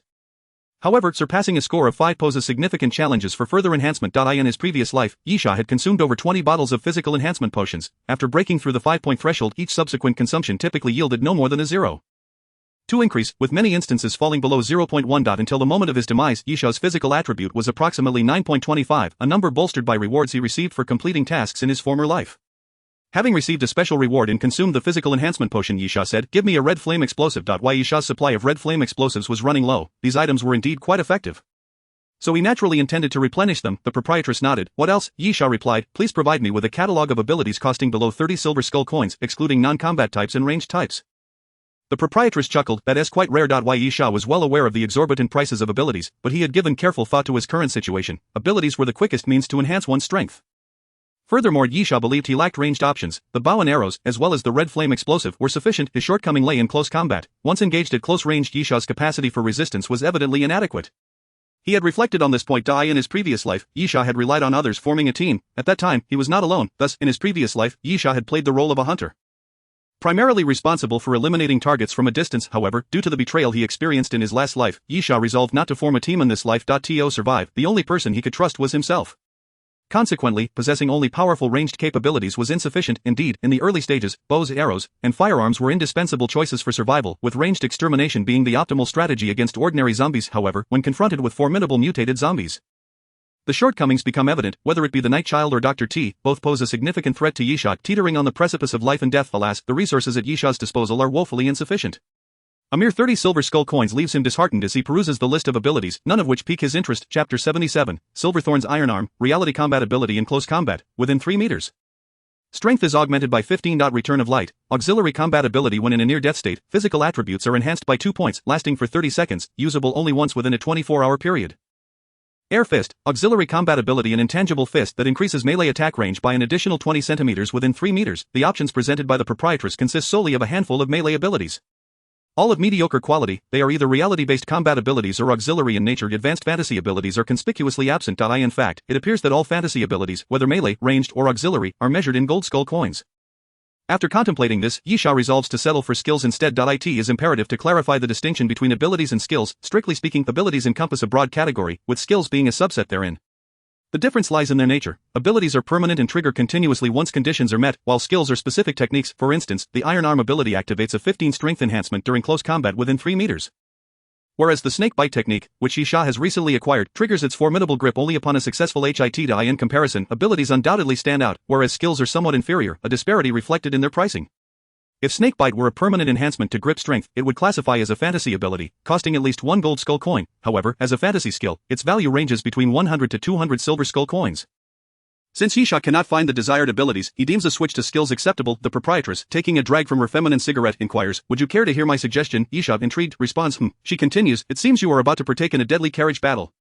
However, surpassing a score of 5 poses significant challenges for further enhancement. In his previous life, Yisha had consumed over 20 bottles of physical enhancement potions. After breaking through the 5-point threshold, each subsequent consumption typically yielded no more than a 0.2 increase, with many instances falling below 0.1. Until the moment of his demise, Yisha's physical attribute was approximately 9.25, a number bolstered by rewards he received for completing tasks in his former life. Having received a special reward and consumed the physical enhancement potion, Yisha said, "Give me a red flame explosive." Yisha's supply of red flame explosives was running low. These items were indeed quite effective, so he naturally intended to replenish them. The proprietress nodded. "What else?" Yisha replied. "Please provide me with a catalog of abilities costing below 30 silver skull coins, excluding non-combat types and ranged types." The proprietress chuckled. "That is quite rare." Yisha was well aware of the exorbitant prices of abilities, but he had given careful thought to his current situation. Abilities were the quickest means to enhance one's strength. Furthermore, Yisha believed he lacked ranged options. The bow and arrows, as well as the red flame explosive, were sufficient. His shortcoming lay in close combat. Once engaged at close range, Yisha's capacity for resistance was evidently inadequate. He had reflected on this point. In his previous life, Yisha had relied on others, forming a team. At that time, he was not alone. Thus, in his previous life, Yisha had played the role of a hunter, primarily responsible for eliminating targets from a distance. However, due to the betrayal he experienced in his last life, Yisha resolved not to form a team in this life. To survive, the only person he could trust was himself. Consequently, possessing only powerful ranged capabilities was insufficient. Indeed, in the early stages, bows, arrows, and firearms were indispensable choices for survival, with ranged extermination being the optimal strategy against ordinary zombies. However, when confronted with formidable mutated zombies, the shortcomings become evident. Whether it be the Night Child or Dr. T, both pose a significant threat to Yisha. Teetering on the precipice of life and death, alas, the resources at Yisha's disposal are woefully insufficient. A mere 30 silver skull coins leaves him disheartened as he peruses the list of abilities, none of which pique his interest. Chapter 77, Silverthorn's Iron Arm, Reality Combat Ability in Close Combat, within 3 meters. Strength is augmented by 15. Return of Light, Auxiliary Combat Ability when in a near-death state, physical attributes are enhanced by 2 points, lasting for 30 seconds, usable only once within a 24-hour period. Air Fist, Auxiliary Combat Ability, an intangible fist that increases melee attack range by an additional 20 centimeters within 3 meters. The options presented by the proprietress consist solely of a handful of melee abilities. All of mediocre quality, they are either reality-based combat abilities or auxiliary in nature. Advanced fantasy abilities are conspicuously absent. In fact, it appears that all fantasy abilities, whether melee, ranged, or auxiliary, are measured in gold skull coins. After contemplating this, Yisha resolves to settle for skills instead. It is imperative to clarify the distinction between abilities and skills. Strictly speaking, abilities encompass a broad category, with skills being a subset therein. The difference lies in their nature. Abilities are permanent and trigger continuously once conditions are met, while skills are specific techniques. For instance, the Iron Arm ability activates a 15 strength enhancement during close combat within 3 meters. Whereas the Snake Bite technique, which Yisha has recently acquired, triggers its formidable grip only upon a successful hit. In comparison, abilities undoubtedly stand out, whereas skills are somewhat inferior, a disparity reflected in their pricing. If Snakebite were a permanent enhancement to grip strength, it would classify as a fantasy ability, costing at least 1 gold skull coin. However, as a fantasy skill, its value ranges between 100 to 200 silver skull coins. Since Yisha cannot find the desired abilities, he deems a switch to skills acceptable. The proprietress, taking a drag from her feminine cigarette, inquires, "Would you care to hear my suggestion?" Yisha, intrigued, responds, She continues, "It seems you are about to partake in a deadly carriage battle.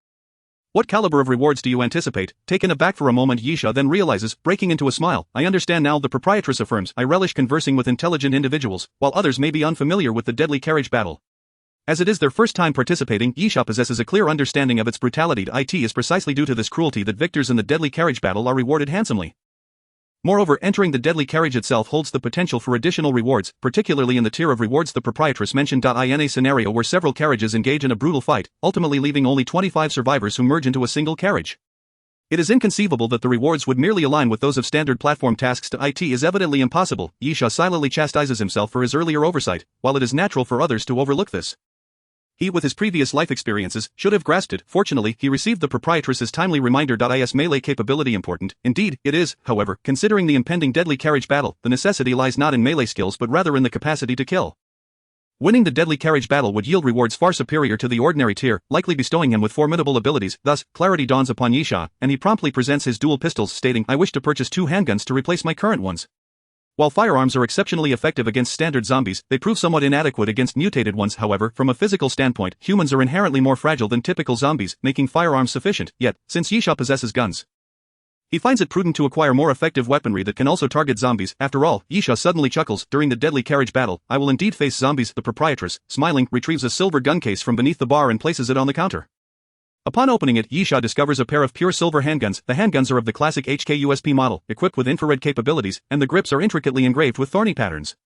What caliber of rewards do you anticipate?" Taken aback for a moment, Yisha then realizes, breaking into a smile, "I understand now." The proprietress affirms, "I relish conversing with intelligent individuals, while others may be unfamiliar with the deadly carriage battle. As it is their first time participating, Yisha possesses a clear understanding of its brutality. It is precisely due to this cruelty that victors in the deadly carriage battle are rewarded handsomely. Moreover, entering the deadly carriage itself holds the potential for additional rewards, particularly in the tier of rewards the proprietress mentioned. In a scenario where several carriages engage in a brutal fight, ultimately leaving only 25 survivors who merge into a single carriage. It is inconceivable that the rewards would merely align with those of standard platform tasks. It is evidently impossible. Yisha silently chastises himself for his earlier oversight, while it is natural for others to overlook this. He, with his previous life experiences, should have grasped it. Fortunately, he received the proprietress's timely reminder. Is melee capability important? Indeed, it is, however, considering the impending deadly carriage battle, the necessity lies not in melee skills but rather in the capacity to kill. Winning the deadly carriage battle would yield rewards far superior to the ordinary tier, likely bestowing him with formidable abilities. Thus, clarity dawns upon Yisha, and he promptly presents his dual pistols, stating, "I wish to purchase 2 handguns to replace my current ones." While firearms are exceptionally effective against standard zombies, they prove somewhat inadequate against mutated ones. However, from a physical standpoint, humans are inherently more fragile than typical zombies, making firearms sufficient. Yet, since Yisha possesses guns, he finds it prudent to acquire more effective weaponry that can also target zombies. After all, Yisha suddenly chuckles, during the deadly carriage battle, I will indeed face zombies. The proprietress, smiling, retrieves a silver gun case from beneath the bar and places it on the counter. Upon opening it, Yisha discovers a pair of pure silver handguns. The handguns are of the classic HKUSP model, equipped with infrared capabilities, and the grips are intricately engraved with thorny patterns.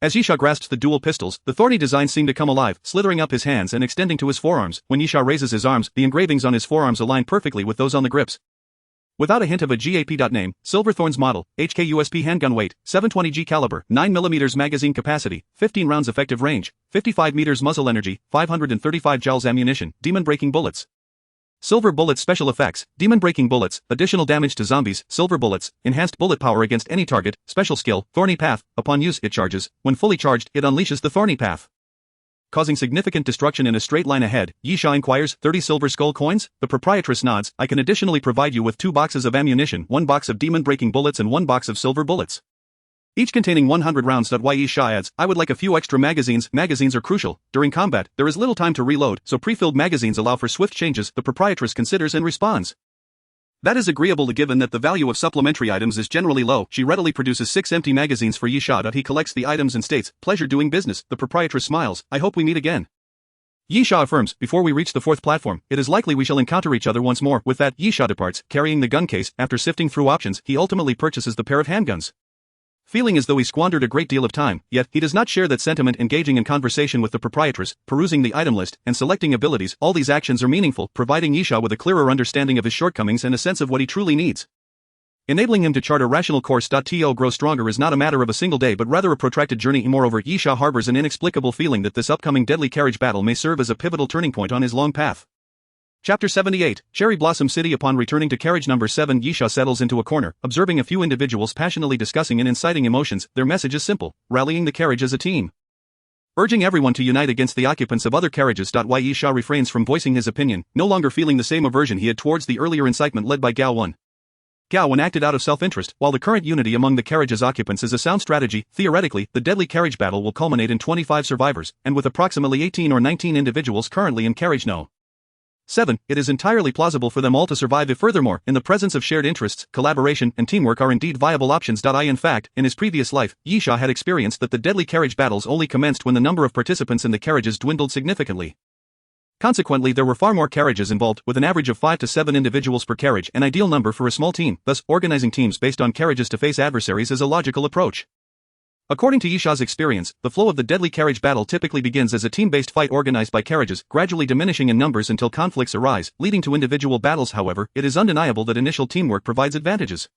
As Yisha grasps the dual pistols, the thorny designs seem to come alive, slithering up his hands and extending to his forearms. When Yisha raises his arms, the engravings on his forearms align perfectly with those on the grips. Without a hint of a GAP. Name, Silverthorn's model, HKUSP handgun weight, 720G caliber, 9mm magazine capacity, 15 rounds effective range, 55 meters muzzle energy, 535 joules ammunition, demon-breaking bullets. Silver bullets special effects, demon-breaking bullets, additional damage to zombies, silver bullets, enhanced bullet power against any target, special skill, thorny path, upon use it charges, when fully charged, it unleashes the thorny path, causing significant destruction in a straight line ahead. Yisha inquires, 30 silver skull coins? The proprietress nods, I can additionally provide you with 2 boxes of ammunition, 1 box of demon-breaking bullets and 1 box of silver bullets, each containing 100 rounds. Yisha adds, I would like a few extra magazines. Magazines are crucial. During combat, there is little time to reload, so pre-filled magazines allow for swift changes. The proprietress considers and responds, that is agreeable. Given that the value of supplementary items is generally low, she readily produces 6 empty magazines for Yisha. He collects the items and states, pleasure doing business. The proprietress smiles, I hope we meet again. Yisha affirms, before we reach the 4th platform, it is likely we shall encounter each other once more. With that, Yisha departs, carrying the gun case. After sifting through options, he ultimately purchases the pair of handguns, feeling as though he squandered a great deal of time. Yet, he does not share that sentiment. Engaging in conversation with the proprietress, perusing the item list, and selecting abilities, all these actions are meaningful, providing Yisha with a clearer understanding of his shortcomings and a sense of what he truly needs, enabling him to chart a rational course. To grow stronger is not a matter of a single day but rather a protracted journey. Moreover, Yisha harbors an inexplicable feeling that this upcoming deadly carriage battle may serve as a pivotal turning point on his long path. Chapter 78, Cherry Blossom City. Upon returning to carriage number 7, Yisha settles into a corner, observing a few individuals passionately discussing and inciting emotions. Their message is simple, rallying the carriage as a team, urging everyone to unite against the occupants of other carriages. Yisha refrains from voicing his opinion, no longer feeling the same aversion he had towards the earlier incitement led by Gao 1. Gao 1 acted out of self-interest, while the current unity among the carriage's occupants is a sound strategy. Theoretically, the deadly carriage battle will culminate in 25 survivors, and with approximately 18 or 19 individuals currently in carriage No. 7, it is entirely plausible for them all to survive. Furthermore, in the presence of shared interests, collaboration and teamwork are indeed viable options. In fact, in his previous life, Yisha had experienced that the deadly carriage battles only commenced when the number of participants in the carriages dwindled significantly. Consequently, there were far more carriages involved, with an average of 5 to 7 individuals per carriage, an ideal number for a small team. Thus, organizing teams based on carriages to face adversaries is a logical approach. According to Yisha's experience, the flow of the deadly carriage battle typically begins as a team-based fight organized by carriages, gradually diminishing in numbers until conflicts arise, leading to individual battles. However, it is undeniable that initial teamwork provides advantages,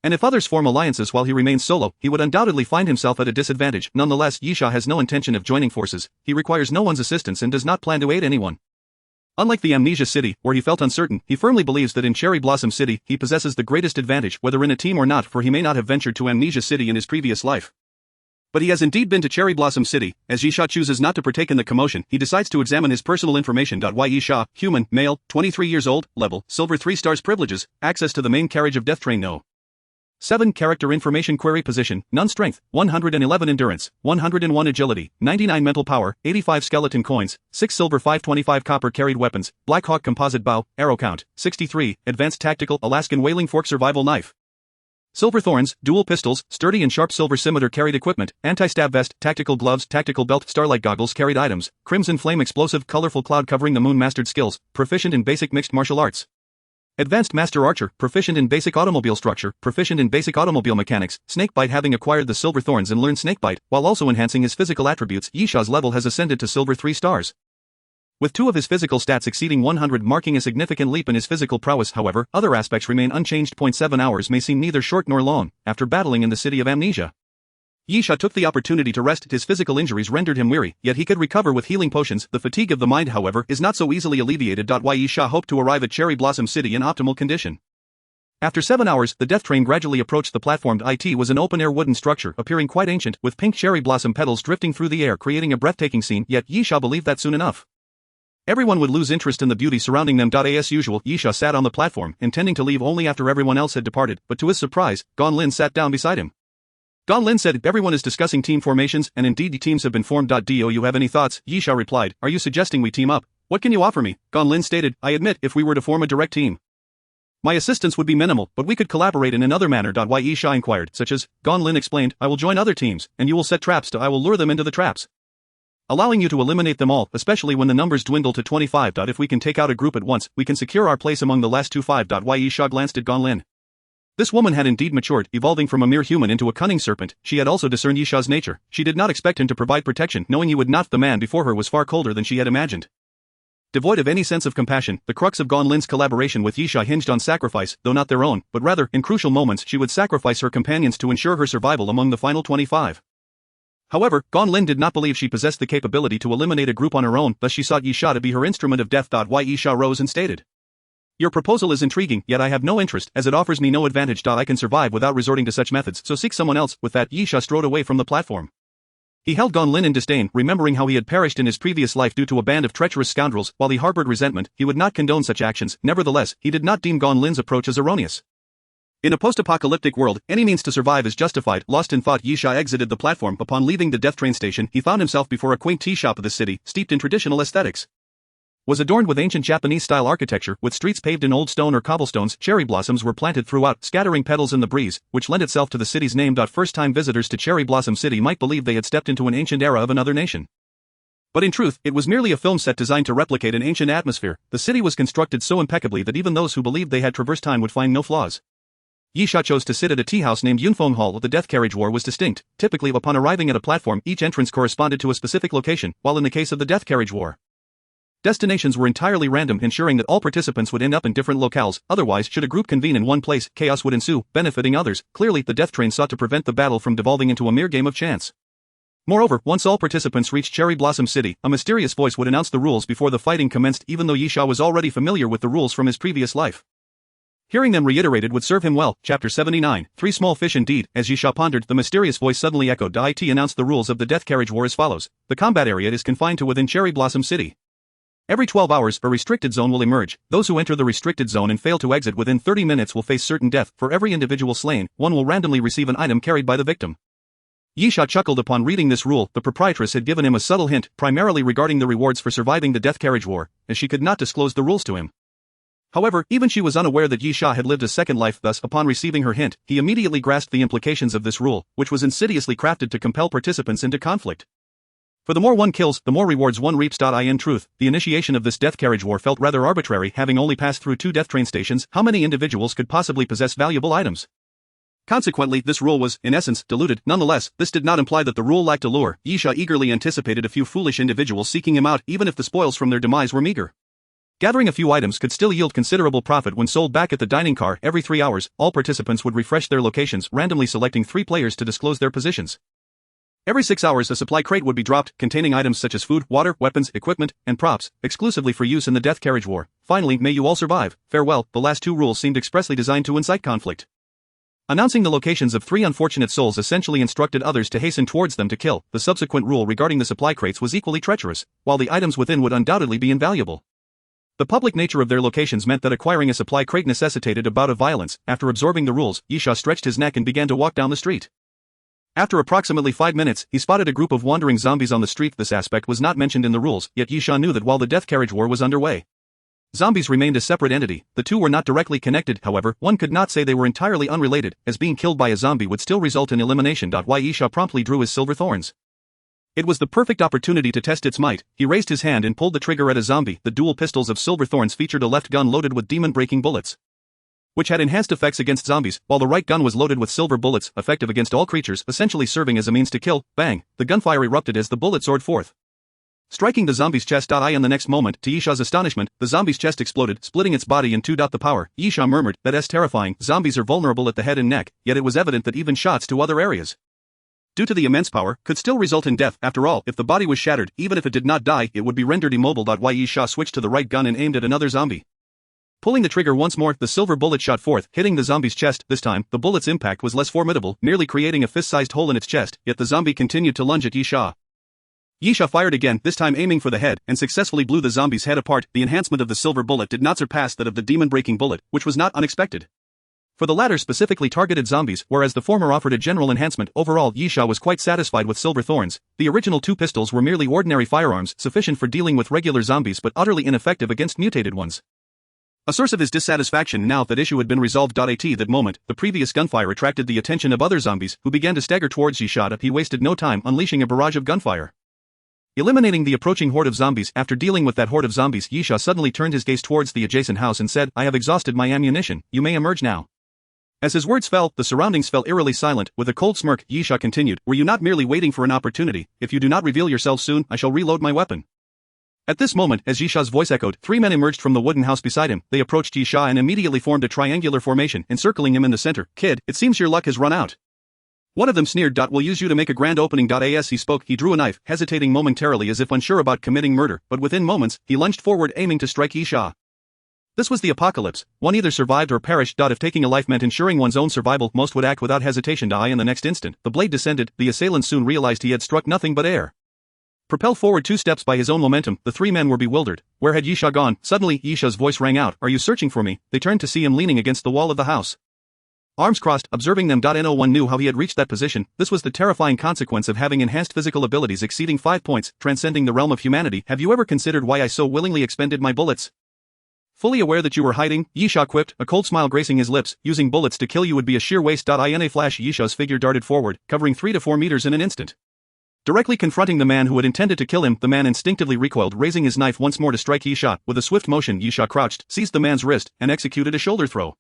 and if others form alliances while he remains solo, he would undoubtedly find himself at a disadvantage. Nonetheless, Yisha has no intention of joining forces, he requires no one's assistance and does not plan to aid anyone. Unlike the Amnesia City, where he felt uncertain, he firmly believes that in Cherry Blossom City, he possesses the greatest advantage, whether in a team or not, for he may not have ventured to Amnesia City in his previous life, but he has indeed been to Cherry Blossom City. As Yisha chooses not to partake in the commotion, he decides to examine his personal information. Yisha, human, male, 23 years old, level, silver 3 stars. Privileges, access to the main carriage of Death Train No. 7 character information. Query position, none. Strength, 111 endurance, 101 agility, 99 mental power, 85 skeleton coins, 6 silver 525 copper. Carried weapons, Black Hawk composite bow, arrow count, 63, advanced tactical Alaskan whaling fork survival knife. Silver thorns, dual pistols, sturdy and sharp silver scimitar. Carried equipment, anti-stab vest, tactical gloves, tactical belt, starlight goggles. Carried items, crimson flame explosive, colorful cloud covering the moon. Mastered skills, proficient in basic mixed martial arts. Advanced master archer, proficient in basic automobile structure, proficient in basic automobile mechanics. Snakebite. Having acquired the silver thorns and learned snakebite, while also enhancing his physical attributes, Yisha's level has ascended to silver 3 stars. With 2 of his physical stats exceeding 100 marking a significant leap in his physical prowess. However, other aspects remain unchanged. 7 hours may seem neither short nor long, after battling in the city of Amnesia, Yisha took the opportunity to rest. His physical injuries rendered him weary, yet he could recover with healing potions. The fatigue of the mind, however, is not so easily alleviated. Why Yisha hoped to arrive at Cherry Blossom City in optimal condition. After 7 hours, the death train gradually approached the platform. It was an open-air wooden structure, appearing quite ancient, with pink cherry blossom petals drifting through the air, creating a breathtaking scene, yet Yisha believed that soon enough everyone would lose interest in the beauty surrounding them. As usual, Yisha sat on the platform, intending to leave only after everyone else had departed, but to his surprise, Gon Lin sat down beside him. Gon Lin said, "Everyone is discussing team formations, and indeed the teams have been formed. Do you have any thoughts?" Yisha replied, "Are you suggesting we team up? What can you offer me?" Gon Lin stated, "I admit, if we were to form a direct team, my assistance would be minimal, but we could collaborate in another manner." Yisha inquired, such as, Gon Lin explained, "I will join other teams, and you will set traps. I will lure them into the traps, allowing you to eliminate them all, especially when the numbers dwindle to 25. If we can take out a group at once, we can secure our place among the last 5. Yisha glanced at Gon Lin. This woman had indeed matured, evolving from a mere human into a cunning serpent. She had also discerned Yisha's nature. She did not expect him to provide protection, knowing he would not. The man before her was far colder than she had imagined. Devoid of any sense of compassion, the crux of Gon Lin's collaboration with Yisha hinged on sacrifice, though not their own, but rather, in crucial moments she would sacrifice her companions to ensure her survival among the final 25. However, Gon Lin did not believe she possessed the capability to eliminate a group on her own, thus she sought Yisha to be her instrument of death. Yisha rose and stated, "Your proposal is intriguing, yet I have no interest, as it offers me no advantage. I can survive without resorting to such methods, so seek someone else." With that, Yisha strode away from the platform. He held Gon Lin in disdain, remembering how he had perished in his previous life due to a band of treacherous scoundrels. While he harbored resentment, he would not condone such actions. Nevertheless, he did not deem Gon Lin's approach as erroneous. In a post-apocalyptic world, any means to survive is justified. Lost in thought, Yisha exited the platform. Upon leaving the death train station, he found himself before a quaint tea shop of the city, steeped in traditional aesthetics. Was adorned with ancient Japanese-style architecture, with streets paved in old stone or cobblestones. Cherry blossoms were planted throughout, scattering petals in the breeze, which lent itself to the city's name. First-time visitors to Cherry Blossom City might believe they had stepped into an ancient era of another nation. But in truth, it was merely a film set designed to replicate an ancient atmosphere. The city was constructed so impeccably that even those who believed they had traversed time would find no flaws. Yisha chose to sit at a tea house named Yunfeng Hall. The death carriage war was distinct. Typically, upon arriving at a platform, each entrance corresponded to a specific location, while in the case of the death carriage war, destinations were entirely random, ensuring that all participants would end up in different locales. Otherwise, should a group convene in one place, chaos would ensue, benefiting others. Clearly, the death train sought to prevent the battle from devolving into a mere game of chance. Moreover, once all participants reached Cherry Blossom City, a mysterious voice would announce the rules before the fighting commenced. Even though Yisha was already familiar with the rules from his previous life, hearing them reiterated would serve him well. Chapter 79, Three Small Fish. Indeed, as Yisha pondered, the mysterious voice suddenly echoed. It announced the rules of the death carriage war as follows. The combat area is confined to within Cherry Blossom City. Every 12 hours, a restricted zone will emerge. Those who enter the restricted zone and fail to exit within 30 minutes will face certain death. For every individual slain, one will randomly receive an item carried by the victim. Yisha chuckled upon reading this rule. The proprietress had given him a subtle hint, primarily regarding the rewards for surviving the death carriage war, as she could not disclose the rules to him. However, even she was unaware that Yisha had lived a second life. Thus, upon receiving her hint, he immediately grasped the implications of this rule, which was insidiously crafted to compel participants into conflict. For the more one kills, the more rewards one reaps. In truth, the initiation of this death carriage war felt rather arbitrary. Having only passed through 2 death train stations, how many individuals could possibly possess valuable items? Consequently, this rule was, in essence, diluted. Nonetheless, this did not imply that the rule lacked allure. Yisha eagerly anticipated a few foolish individuals seeking him out, even if the spoils from their demise were meager. Gathering a few items could still yield considerable profit when sold back at the dining car. Every 3 hours, all participants would refresh their locations, randomly selecting 3 players to disclose their positions. Every 6 hours, a supply crate would be dropped, containing items such as food, water, weapons, equipment, and props, exclusively for use in the death carriage war. Finally, may you all survive. Farewell. The last 2 rules seemed expressly designed to incite conflict. Announcing the locations of 3 unfortunate souls essentially instructed others to hasten towards them to kill. The subsequent rule regarding the supply crates was equally treacherous, while the items within would undoubtedly be invaluable. The public nature of their locations meant that acquiring a supply crate necessitated a bout of violence. After absorbing the rules, Yisha stretched his neck and began to walk down the street. After approximately 5 minutes, he spotted a group of wandering zombies on the street. This aspect was not mentioned in the rules, yet Yisha knew that while the death carriage war was underway, zombies remained a separate entity. The two were not directly connected. However, one could not say they were entirely unrelated, as being killed by a zombie would still result in elimination. Yisha promptly drew his silver thorns. It was the perfect opportunity to test its might. He raised his hand and pulled the trigger at a zombie. The dual pistols of silver thorns featured a left gun loaded with demon-breaking bullets, which had enhanced effects against zombies, while the right gun was loaded with silver bullets, effective against all creatures, essentially serving as a means to kill. Bang! The gunfire erupted as the bullet soared forth, striking the zombie's chest. In the next moment, to Yisha's astonishment, the zombie's chest exploded, splitting its body in 2. The power, Yisha murmured, that's terrifying. Zombies are vulnerable at the head and neck, yet it was evident that even shots to other areas due to the immense power, could still result in death. After all, if the body was shattered, even if it did not die, it would be rendered immobile. Yisha switched to the right gun and aimed at another zombie. Pulling the trigger once more, the silver bullet shot forth, hitting the zombie's chest. This time, the bullet's impact was less formidable, merely creating a fist-sized hole in its chest, yet the zombie continued to lunge at Yisha. Yisha fired again, this time aiming for the head, and successfully blew the zombie's head apart. The enhancement of the silver bullet did not surpass that of the demon-breaking bullet, which was not unexpected. For the latter specifically targeted zombies, whereas the former offered a general enhancement. Overall, Yisha was quite satisfied with silver thorns. The original two pistols were merely ordinary firearms, sufficient for dealing with regular zombies but utterly ineffective against mutated ones. A source of his dissatisfaction now that issue had been resolved. At that moment, the previous gunfire attracted the attention of other zombies, who began to stagger towards Yisha. He wasted no time unleashing a barrage of gunfire. Eliminating the approaching horde of zombies. After dealing with that horde of zombies, Yisha suddenly turned his gaze towards the adjacent house and said, "I have exhausted my ammunition, you may emerge now." As his words fell, the surroundings fell eerily silent. With a cold smirk, Yisha continued, "Were you not merely waiting for an opportunity? If you do not reveal yourself soon, I shall reload my weapon." At this moment, as Yisha's voice echoed, three men emerged from the wooden house beside him. They approached Yisha and immediately formed a triangular formation, encircling him in the center. "Kid, it seems your luck has run out." One of them sneered. "We'll use you to make a grand opening." As he spoke, he drew a knife, hesitating momentarily as if unsure about committing murder, but within moments, he lunged forward aiming to strike Yisha. This was the apocalypse. One either survived or perished. If taking a life meant ensuring one's own survival, most would act without hesitation. In the next instant, the blade descended. The assailant soon realized he had struck nothing but air. Propelled forward 2 steps by his own momentum, the three men were bewildered. Where had Yisha gone? Suddenly, Yisha's voice rang out, "Are you searching for me?" They turned to see him leaning against the wall of the house. Arms crossed, observing them. No one knew how he had reached that position. This was the terrifying consequence of having enhanced physical abilities exceeding 5 points, transcending the realm of humanity. "Have you ever considered why I so willingly expended my bullets?" Fully aware that you were hiding, Yisha quipped, a cold smile gracing his lips. "Using bullets to kill you would be a sheer waste." In a flash, Yisha's figure darted forward, covering 3 to 4 meters in an instant. Directly confronting the man who had intended to kill him, the man instinctively recoiled, raising his knife once more to strike Yisha. With a swift motion, Yisha crouched, seized the man's wrist, and executed a shoulder throw.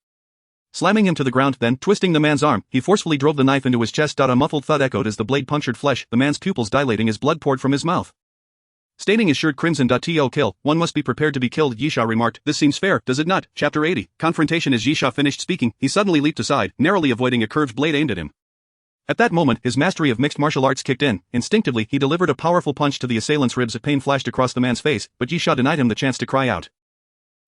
Slamming him to the ground, then, twisting the man's arm, he forcefully drove the knife into his chest. A muffled thud echoed as the blade punctured flesh, the man's pupils dilating as blood poured from his mouth. Staining his shirt crimson. To kill, one must be prepared to be killed, Yisha remarked. "This seems fair, does it not?" Chapter 80. Confrontation. As Yisha finished speaking, he suddenly leaped aside, narrowly avoiding a curved blade aimed at him. At that moment, his mastery of mixed martial arts kicked in. Instinctively, he delivered a powerful punch to the assailant's ribs. Pain flashed across the man's face, but Yisha denied him the chance to cry out.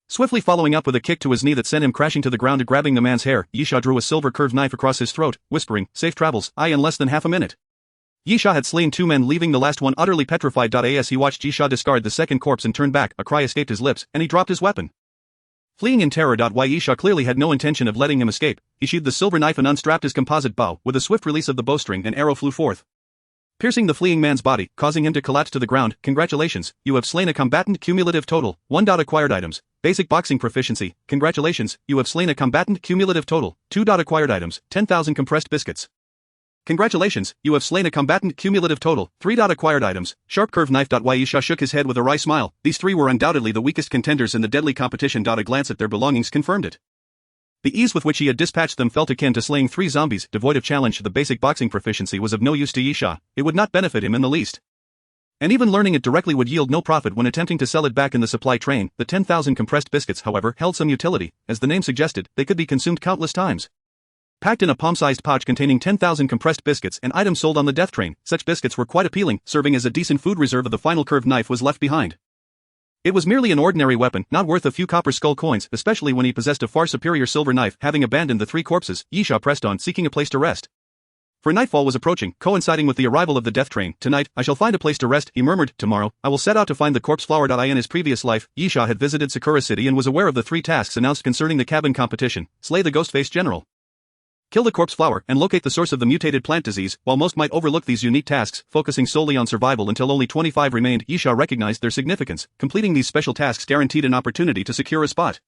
Swiftly following up with a kick to his knee that sent him crashing to the ground. Grabbing the man's hair, Yisha drew a silver curved knife across his throat, whispering, "Safe travels." In less than half a minute, Yisha had slain 2 men, leaving the last one utterly petrified. As he watched Yisha discard the second corpse and turn back, a cry escaped his lips, and he dropped his weapon. Fleeing in terror. Yisha clearly had no intention of letting him escape. He sheathed the silver knife and unstrapped his composite bow. With a swift release of the bowstring, an arrow flew forth, piercing the fleeing man's body, causing him to collapse to the ground. "Congratulations, you have slain a combatant." Cumulative total, 1. Acquired items. Basic boxing proficiency. "Congratulations, you have slain a combatant." Cumulative total, 2. Acquired items, 10,000 compressed biscuits. "Congratulations, you have slain a combatant." Cumulative total, 3. Acquired items, sharp curved knife. Yisha shook his head with a wry smile. These 3 were undoubtedly the weakest contenders in the deadly competition. A glance at their belongings confirmed it. The ease with which he had dispatched them felt akin to slaying 3 zombies. Devoid of challenge, the basic boxing proficiency was of no use to Yisha. It would not benefit him in the least. And even learning it directly would yield no profit when attempting to sell it back in the supply train. The 10,000 compressed biscuits, however, held some utility. As the name suggested, they could be consumed countless times. Packed in a palm-sized pouch containing 10,000 compressed biscuits, an item sold on the death train, such biscuits were quite appealing, serving as a decent food reserve. The final curved knife was left behind. It was merely an ordinary weapon, not worth a few copper skull coins, especially when he possessed a far superior silver knife. Having abandoned the 3 corpses, Yisha pressed on, seeking a place to rest. For nightfall was approaching, coinciding with the arrival of the death train. "Tonight, I shall find a place to rest," he murmured. "Tomorrow, I will set out to find the corpse flower." In his previous life, Yisha had visited Sakura City and was aware of the 3 tasks announced concerning the cabin competition: slay the ghost-faced general, kill the corpse flower, and locate the source of the mutated plant disease. While most might overlook these unique tasks, focusing solely on survival until only 25 remained, Yisha recognized their significance. Completing these special tasks guaranteed an opportunity to secure a spot.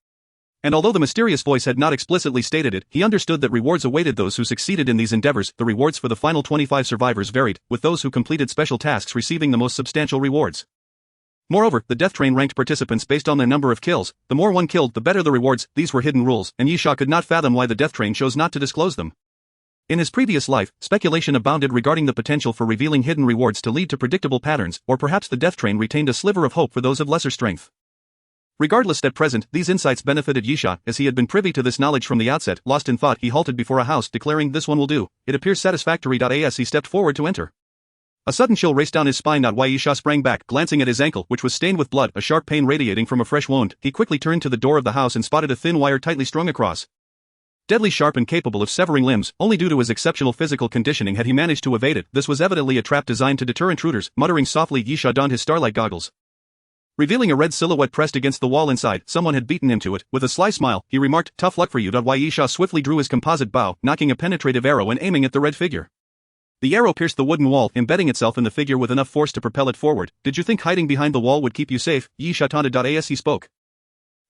And although the mysterious voice had not explicitly stated it, he understood that rewards awaited those who succeeded in these endeavors. The rewards for the final 25 survivors varied, with those who completed special tasks receiving the most substantial rewards. Moreover, the death train ranked participants based on their number of kills. The more one killed, the better the rewards. These were hidden rules, and Yisha could not fathom why the death train chose not to disclose them. In his previous life, speculation abounded regarding the potential for revealing hidden rewards to lead to predictable patterns, or perhaps the death train retained a sliver of hope for those of lesser strength. Regardless, at present, these insights benefited Yisha, as he had been privy to this knowledge from the outset. Lost in thought, he halted before a house, declaring, "This one will do. It appears satisfactory." As he stepped forward to enter, a sudden chill raced down his spine. Yisha sprang back, glancing at his ankle, which was stained with blood, a sharp pain radiating from a fresh wound. He quickly turned to the door of the house and spotted a thin wire tightly strung across. Deadly sharp and capable of severing limbs, only due to his exceptional physical conditioning had he managed to evade it. This was evidently a trap designed to deter intruders. Muttering softly, Yisha donned his starlight goggles, revealing a red silhouette pressed against the wall inside. Someone had beaten him to it. With a sly smile, he remarked, "Tough luck for you." Yisha swiftly drew his composite bow, knocking a penetrative arrow and aiming at the red figure. The arrow pierced the wooden wall, embedding itself in the figure with enough force to propel it forward. "Did you think hiding behind the wall would keep you safe?" Yisha taunted. As he spoke,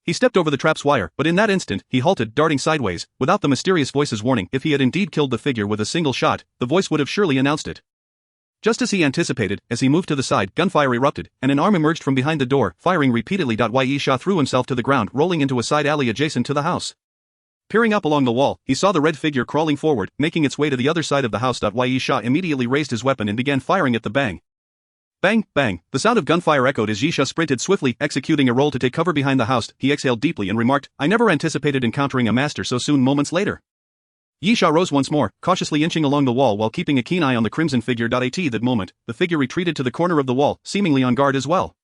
he stepped over the trap's wire, but in that instant, he halted, darting sideways, without the mysterious voice's warning. If he had indeed killed the figure with a single shot, the voice would have surely announced it. Just as he anticipated, as he moved to the side, gunfire erupted, and an arm emerged from behind the door, firing repeatedly. Yisha threw himself to the ground, rolling into a side alley adjacent to the house. Peering up along the wall, he saw the red figure crawling forward, making its way to the other side of the house. Yisha immediately raised his weapon and began firing at the bang. Bang, bang. The sound of gunfire echoed as Yisha sprinted swiftly, executing a roll to take cover behind the house. He exhaled deeply and remarked, "I never anticipated encountering a master so soon." Moments later, Yisha rose once more, cautiously inching along the wall while keeping a keen eye on the crimson figure. At that moment, the figure retreated to the corner of the wall, seemingly on guard as well.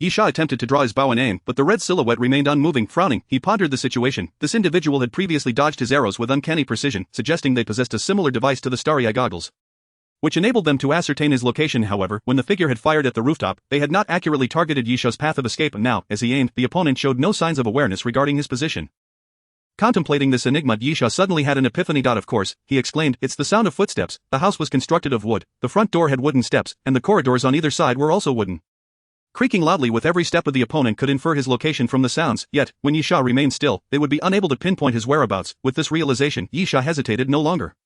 Yisha attempted to draw his bow and aim, but the red silhouette remained unmoving. Frowning, he pondered the situation. This individual had previously dodged his arrows with uncanny precision, suggesting they possessed a similar device to the starry-eye goggles, which enabled them to ascertain his location. However, when the figure had fired at the rooftop, they had not accurately targeted Yisha's path of escape. Now, as he aimed, the opponent showed no signs of awareness regarding his position. Contemplating this enigma, Yisha suddenly had an epiphany. Of course, he exclaimed, "It's the sound of footsteps." The house was constructed of wood, the front door had wooden steps, and the corridors on either side were also wooden, creaking loudly with every step. Of the opponent could infer his location from the sounds, yet, when Yisha remained still, they would be unable to pinpoint his whereabouts. With this realization, Yisha hesitated no longer.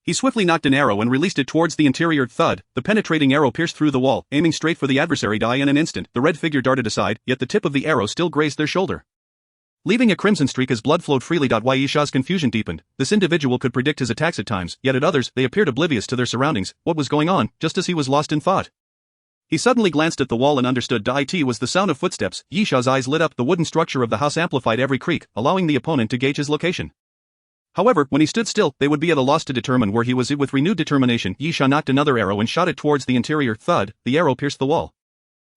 He swiftly knocked an arrow and released it towards the interior. Thud, the penetrating arrow pierced through the wall, aiming straight for the adversary. In an instant, the red figure darted aside, yet the tip of the arrow still grazed their shoulder, leaving a crimson streak as blood flowed freely. Yisha's confusion deepened. This individual could predict his attacks at times, yet at others, they appeared oblivious to their surroundings. What was going on? Just as he was lost in thought, he suddenly glanced at the wall and understood. It was the sound of footsteps. Yisha's eyes lit up. The wooden structure of the house amplified every creak, allowing the opponent to gauge his location. However, when he stood still, they would be at a loss to determine where he was. With renewed determination, Yisha knocked another arrow and shot it towards the interior. Thud, the arrow pierced the wall,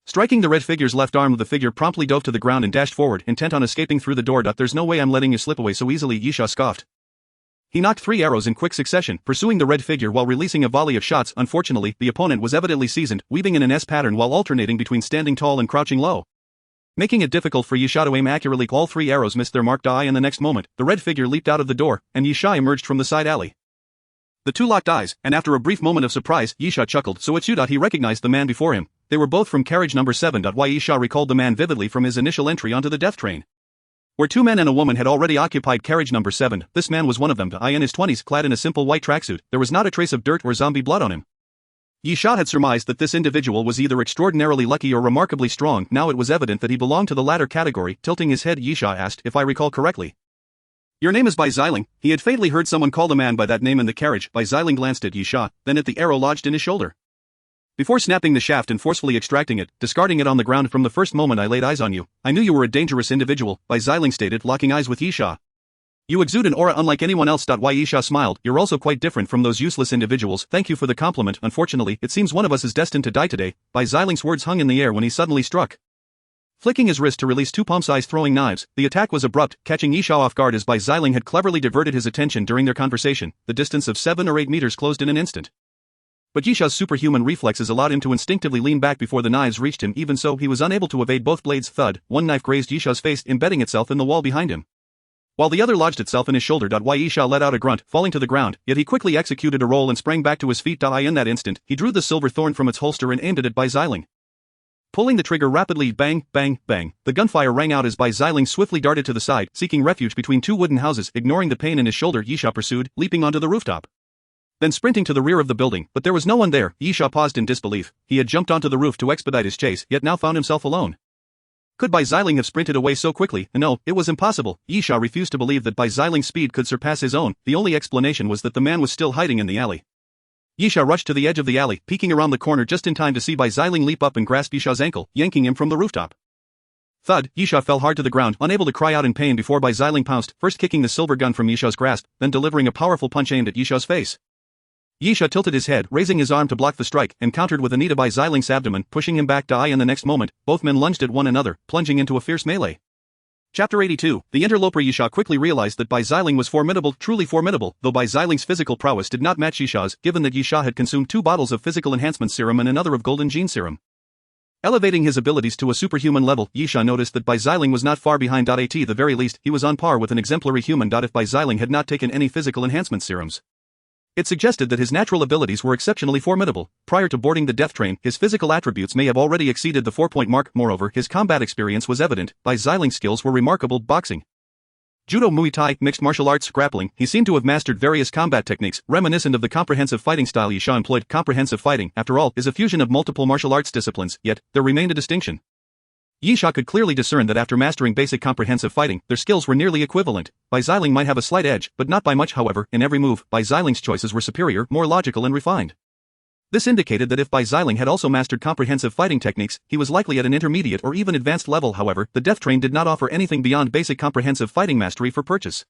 striking the red figure's left arm. The figure promptly dove to the ground and dashed forward, intent on escaping through the door. "There's no way I'm letting you slip away so easily," Yisha scoffed. He knocked 3 arrows in quick succession, pursuing the red figure while releasing a volley of shots. Unfortunately, the opponent was evidently seasoned, weaving in an S pattern while alternating between standing tall and crouching low, making it difficult for Yisha to aim accurately. All 3 arrows missed their mark. And the next moment, the red figure leaped out of the door, and Yisha emerged from the side alley. The two locked eyes, and after a brief moment of surprise, Yisha chuckled. "So it's you." He recognized the man before him. They were both from carriage number 7. Yisha recalled the man vividly from his initial entry onto the death train, where 2 men and a woman had already occupied carriage number 7. This man was one of them. In his 20s, clad in a simple white tracksuit, there was not a trace of dirt or zombie blood on him. Yisha had surmised that this individual was either extraordinarily lucky or remarkably strong. Now it was evident that he belonged to the latter category. Tilting his head, Yisha asked, "If I recall correctly, your name is Xiling?" He had fatally heard someone call the man by that name in the carriage. Xiling glanced at Yisha, then at the arrow lodged in his shoulder, before snapping the shaft and forcefully extracting it, discarding it on the ground. "From the first moment I laid eyes on you, I knew you were a dangerous individual," Xiling stated, locking eyes with Yisha. "You exude an aura unlike anyone else." Yisha smiled. "You're also quite different from those useless individuals." "Thank you for the compliment. Unfortunately, it seems one of us is destined to die today." Xiling's words hung in the air when he suddenly struck, flicking his wrist to release 2 palm-sized throwing knives. The attack was abrupt, catching Yisha off guard as Xiling had cleverly diverted his attention during their conversation. The distance of 7 or 8 meters closed in an instant, but Yisha's superhuman reflexes allowed him to instinctively lean back before the knives reached him. Even so, he was unable to evade both blades. Thud, one knife grazed Yisha's face, embedding itself in the wall behind him, while the other lodged itself in his shoulder. Yisha let out a grunt, falling to the ground, yet he quickly executed a roll and sprang back to his feet. In that instant, he drew the silver thorn from its holster and aimed it at Xiling, pulling the trigger rapidly. Bang, bang, bang. The gunfire rang out as Xiling swiftly darted to the side, seeking refuge between 2 wooden houses. Ignoring the pain in his shoulder, Yisha pursued, leaping onto the rooftop, then sprinting to the rear of the building. But there was no one there. Yisha paused in disbelief. He had jumped onto the roof to expedite his chase, yet now found himself alone. Could Xiling have sprinted away so quickly? No, it was impossible. Yisha refused to believe that Xiling's speed could surpass his own. The only explanation was that the man was still hiding in the alley. Yisha rushed to the edge of the alley, peeking around the corner just in time to see Xiling leap up and grasp Yisha's ankle, yanking him from the rooftop. Thud, Yisha fell hard to the ground, unable to cry out in pain before Bai Xiling pounced, first kicking the silver gun from Yisha's grasp, then delivering a powerful punch aimed at Yisha's face. Yisha tilted his head, raising his arm to block the strike, and countered with a knee to Bai Xiling's abdomen, pushing him back. In the next moment, both men lunged at one another, plunging into a fierce melee. Chapter 82. The interloper. Yisha quickly realized that Bai Xiling was formidable, truly formidable, though Bai Xiling's physical prowess did not match Yisha's, given that Yisha had consumed 2 bottles of physical enhancement serum and another of golden gene serum. Elevating his abilities to a superhuman level, Yisha noticed that Bai Xiling was not far behind. At the very least, he was on par with an exemplary human. If Bai Xiling had not taken any physical enhancement serums, it suggested that his natural abilities were exceptionally formidable. Prior to boarding the death train, his physical attributes may have already exceeded the 4-point mark. Moreover, his combat experience was evident. Bai Xiling's skills were remarkable. Boxing, judo, Muay Thai, mixed martial arts, grappling. He seemed to have mastered various combat techniques, reminiscent of the comprehensive fighting style Yisha employed. Comprehensive fighting, after all, is a fusion of multiple martial arts disciplines, yet there remained a distinction. Yisha could clearly discern that after mastering basic comprehensive fighting, their skills were nearly equivalent. Bai Xiling might have a slight edge, but not by much. However, in every move, Bai Xiling's choices were superior, more logical and refined. This indicated that if Bai Xiling had also mastered comprehensive fighting techniques, he was likely at an intermediate or even advanced level. However, the death train did not offer anything beyond basic comprehensive fighting mastery for purchase.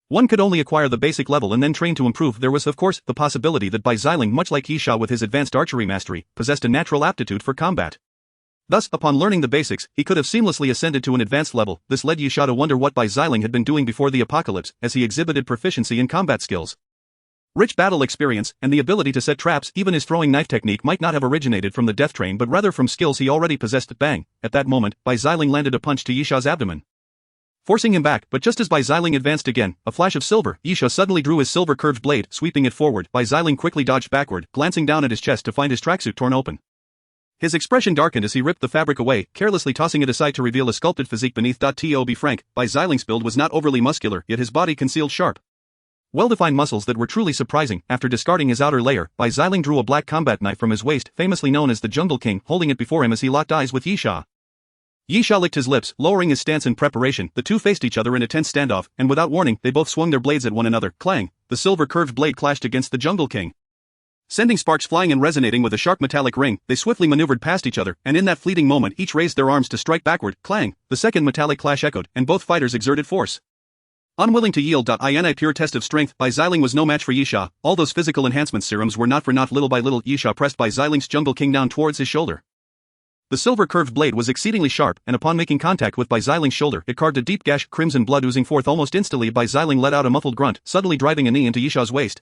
One could only acquire the basic level and then train to improve. There was of course the possibility that Bai Xiling, much like Yisha with his advanced archery mastery, possessed a natural aptitude for combat. Thus, upon learning the basics, he could have seamlessly ascended to an advanced level. This led Yisha to wonder what Bai Xiling had been doing before the apocalypse, as he exhibited proficiency in combat skills, rich battle experience, and the ability to set traps. Even his throwing knife technique might not have originated from the death train but rather from skills he already possessed. Bang! At that moment, Bai Xiling landed a punch to Yisha's abdomen, forcing him back. But just as Bai Xiling advanced again, a flash of silver, Yisha suddenly drew his silver curved blade, sweeping it forward. Bai Xiling quickly dodged backward, glancing down at his chest to find his tracksuit torn open. His expression darkened as he ripped the fabric away, carelessly tossing it aside to reveal a sculpted physique beneath. To be frank, Bai Xiling's build was not overly muscular, yet his body concealed sharp, well-defined muscles that were truly surprising. After discarding his outer layer, Bai Xiling drew a black combat knife from his waist, famously known as the Jungle King, holding it before him as he locked eyes with Yisha. Yisha licked his lips, lowering his stance in preparation. The two faced each other in a tense standoff, and without warning, they both swung their blades at one another. Clang! The silver curved blade clashed against the Jungle King, sending sparks flying and resonating with a sharp metallic ring. They swiftly maneuvered past each other, and in that fleeting moment each raised their arms to strike backward. Clang! The second metallic clash echoed, and both fighters exerted force, unwilling to yield. In a pure test of strength, Bai Xiling was no match for Yisha. All those physical enhancement serums were not for naught. Little by little, Yisha pressed Bai Xiling's Jungle King down towards his shoulder. The silver curved blade was exceedingly sharp, and upon making contact with Bai Xiling's shoulder, it carved a deep gash, crimson blood oozing forth almost instantly. Bai Xiling let out a muffled grunt, suddenly driving a knee into Yisha's waist,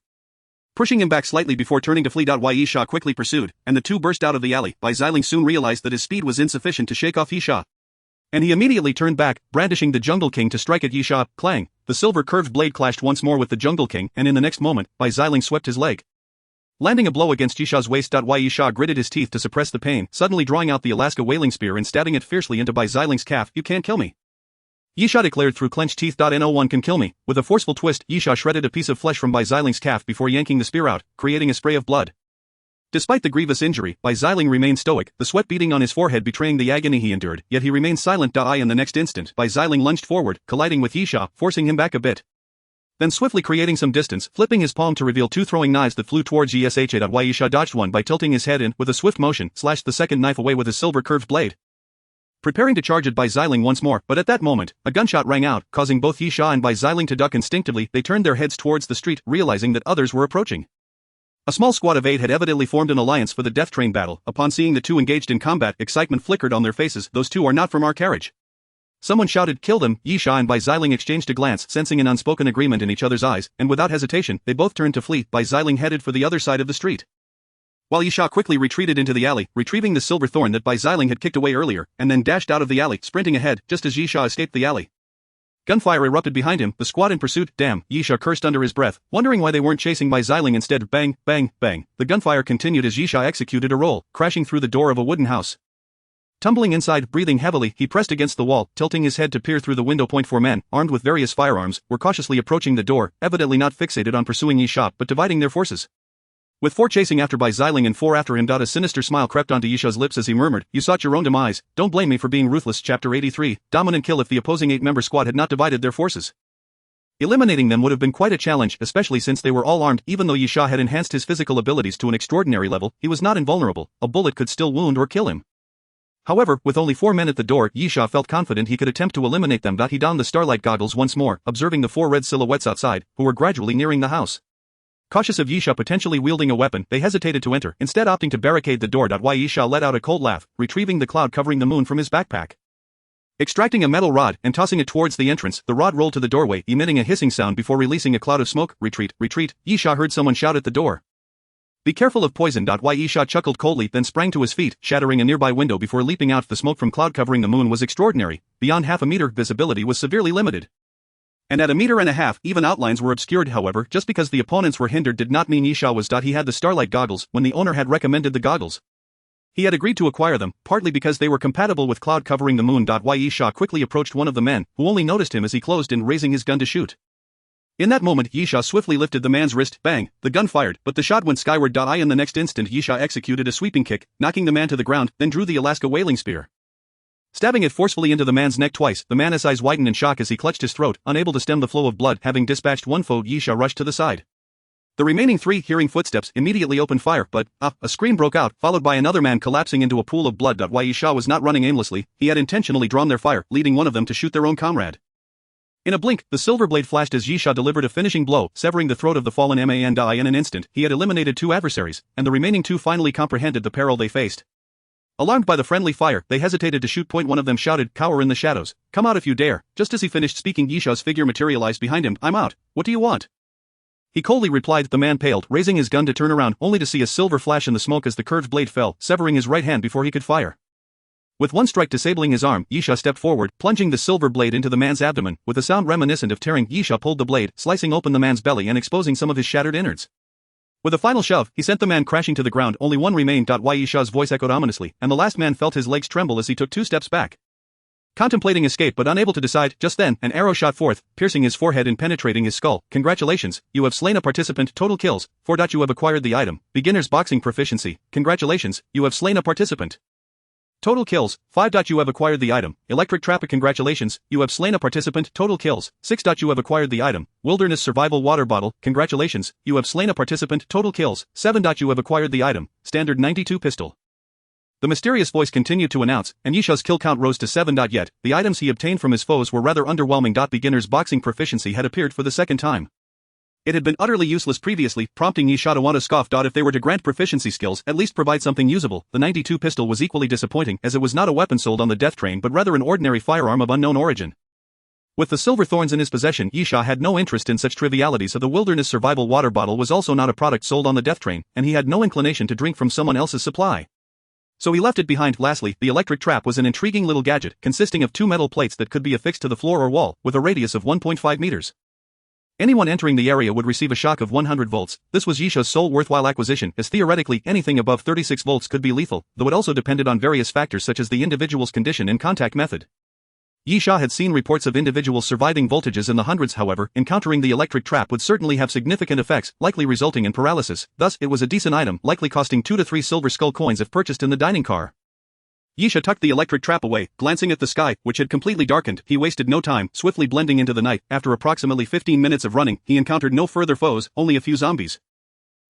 pushing him back slightly before turning to flee. Yisha quickly pursued, and the two burst out of the alley. Bai Xiling soon realized that his speed was insufficient to shake off Yisha, and he immediately turned back, brandishing the Jungle King to strike at Yisha. Clang! The silver curved blade clashed once more with the Jungle King, and in the next moment, Bai Xiling swept his leg, landing a blow against Yisha's waist. Yisha gritted his teeth to suppress the pain, suddenly drawing out the Alaska whaling spear and stabbing it fiercely into Bai Xiling's calf. You can't kill me, Yisha declared through clenched teeth. No one can kill me. With a forceful twist, Yisha shredded a piece of flesh from Bai Xiling's calf before yanking the spear out, creating a spray of blood. Despite the grievous injury, Bai Xiling remained stoic, the sweat beading on his forehead betraying the agony he endured, yet he remained silent. In the next instant, Bai Xiling lunged forward, colliding with Yisha, forcing him back a bit, then swiftly creating some distance, flipping his palm to reveal two throwing knives that flew towards Yisha. Yisha dodged one by tilting his head and, with a swift motion, slashed the second knife away with his silver curved blade, preparing to charge at Bai Xiling once more. But at that moment, a gunshot rang out, causing both Yisha and Bai Xiling to duck. Instinctively, they turned their heads towards the street, realizing that others were approaching. A small squad of 8 had evidently formed an alliance for the death train battle. Upon seeing the two engaged in combat, excitement flickered on their faces. Those two are not from our carriage, someone shouted. Kill them! Yisha and Bai Xiling exchanged a glance, sensing an unspoken agreement in each other's eyes, and without hesitation, they both turned to flee. Bai Xiling headed for the other side of the street, while Yisha quickly retreated into the alley, retrieving the silver thorn that Bai Xiling had kicked away earlier, and then dashed out of the alley, sprinting ahead. Just as Yisha escaped the alley, gunfire erupted behind him, the squad in pursuit. Damn, Yisha cursed under his breath, wondering why they weren't chasing Bai Xiling instead. Bang, bang, bang. The gunfire continued as Yisha executed a roll, crashing through the door of a wooden house. Tumbling inside, breathing heavily, he pressed against the wall, tilting his head to peer through the window. 4 men, armed with various firearms, were cautiously approaching the door, evidently not fixated on pursuing Yisha but dividing their forces, with 4 chasing after Bai Xiling and 4 after him. A sinister smile crept onto Yisha's lips as he murmured, "You sought your own demise, don't blame me for being ruthless." Chapter 83, Dominant Kill. If the opposing 8-member squad had not divided their forces, eliminating them would have been quite a challenge, especially since they were all armed. Even though Yisha had enhanced his physical abilities to an extraordinary level, he was not invulnerable. A bullet could still wound or kill him. However, with only 4 men at the door, Yisha felt confident he could attempt to eliminate them. He donned the starlight goggles once more, observing the 4 red silhouettes outside, who were gradually nearing the house. Cautious of Yisha potentially wielding a weapon, they hesitated to enter, instead opting to barricade the door. Yisha let out a cold laugh, retrieving the cloud covering the moon from his backpack. Extracting a metal rod and tossing it towards the entrance, the rod rolled to the doorway, emitting a hissing sound before releasing a cloud of smoke. Retreat, retreat, Yisha heard someone shout at the door. Be careful of poison. Yisha chuckled coldly, then sprang to his feet, shattering a nearby window before leaping out. The smoke from cloud covering the moon was extraordinary. Beyond half a meter, visibility was severely limited. And at 1.5 meters, even outlines were obscured. However, just because the opponents were hindered did not mean Yisha was. He had the starlight goggles when the owner had recommended the goggles. He had agreed to acquire them, partly because they were compatible with cloud covering the moon. Yisha quickly approached one of the men, who only noticed him as he closed in, raising his gun to shoot. In that moment, Yisha swiftly lifted the man's wrist. Bang! The gun fired, but the shot went skyward. In the next instant, Yisha executed a sweeping kick, knocking the man to the ground, then drew the Alaska whaling spear. Stabbing it forcefully into the man's neck twice, the man's eyes widened in shock as he clutched his throat, unable to stem the flow of blood. Having dispatched one foe, Yisha rushed to the side. The remaining 3, hearing footsteps, immediately opened fire, but, a scream broke out, followed by another man collapsing into a pool of blood. Yisha was not running aimlessly, he had intentionally drawn their fire, leading one of them to shoot their own comrade. In a blink, the silver blade flashed as Yisha delivered a finishing blow, severing the throat of the fallen man. In an instant, he had eliminated 2 adversaries, and the remaining 2 finally comprehended the peril they faced. Alarmed by the friendly fire, they hesitated to shoot. One of them shouted, "Cower in the shadows. Come out if you dare." Just as he finished speaking, Yisha's figure materialized behind him. "I'm out. What do you want?" He coldly replied. The man paled, raising his gun to turn around, only to see a silver flash in the smoke as the curved blade fell, severing his right hand before he could fire. With one strike disabling his arm, Yisha stepped forward, plunging the silver blade into the man's abdomen. With a sound reminiscent of tearing, Yisha pulled the blade, slicing open the man's belly and exposing some of his shattered innards. With a final shove, he sent the man crashing to the ground. Only one remained. Yisha's voice echoed ominously, and the last man felt his legs tremble as he took 2 steps back. Contemplating escape but unable to decide, just then, an arrow shot forth, piercing his forehead and penetrating his skull. "Congratulations, you have slain a participant. Total kills, 4. You have acquired the item. Beginner's boxing proficiency. Congratulations, you have slain a participant. Total kills, 5. You have acquired the item. Electric trap. Congratulations, you have slain a participant. Total kills, 6. You have acquired the item. Wilderness survival water bottle. Congratulations, you have slain a participant. Total kills, 7. You have acquired the item. Standard 92 pistol." The mysterious voice continued to announce, and Yisha's kill count rose to 7. Yet, the items he obtained from his foes were rather underwhelming. Beginner's boxing proficiency had appeared for the second time. It had been utterly useless previously, prompting Yisha to want to scoff. If they were to grant proficiency skills, at least provide something usable. The 92 pistol was equally disappointing, as it was not a weapon sold on the death train but rather an ordinary firearm of unknown origin. With the silver thorns in his possession, Yisha had no interest in such trivialities. The wilderness survival water bottle was also not a product sold on the death train, and he had no inclination to drink from someone else's supply. So he left it behind. Lastly, the electric trap was an intriguing little gadget, consisting of 2 metal plates that could be affixed to the floor or wall, with a radius of 1.5 meters. Anyone entering the area would receive a shock of 100 volts. This was Yisha's sole worthwhile acquisition, as theoretically anything above 36 volts could be lethal, though it also depended on various factors such as the individual's condition and contact method. Yisha had seen reports of individuals surviving voltages in the hundreds. However, encountering the electric trap would certainly have significant effects, likely resulting in paralysis. Thus, it was a decent item, likely costing 2 to 3 silver skull coins if purchased in the dining car. Yisha tucked the electric trap away, glancing at the sky, which had completely darkened. He wasted no time, swiftly blending into the night. After approximately 15 minutes of running, he encountered no further foes, only a few zombies.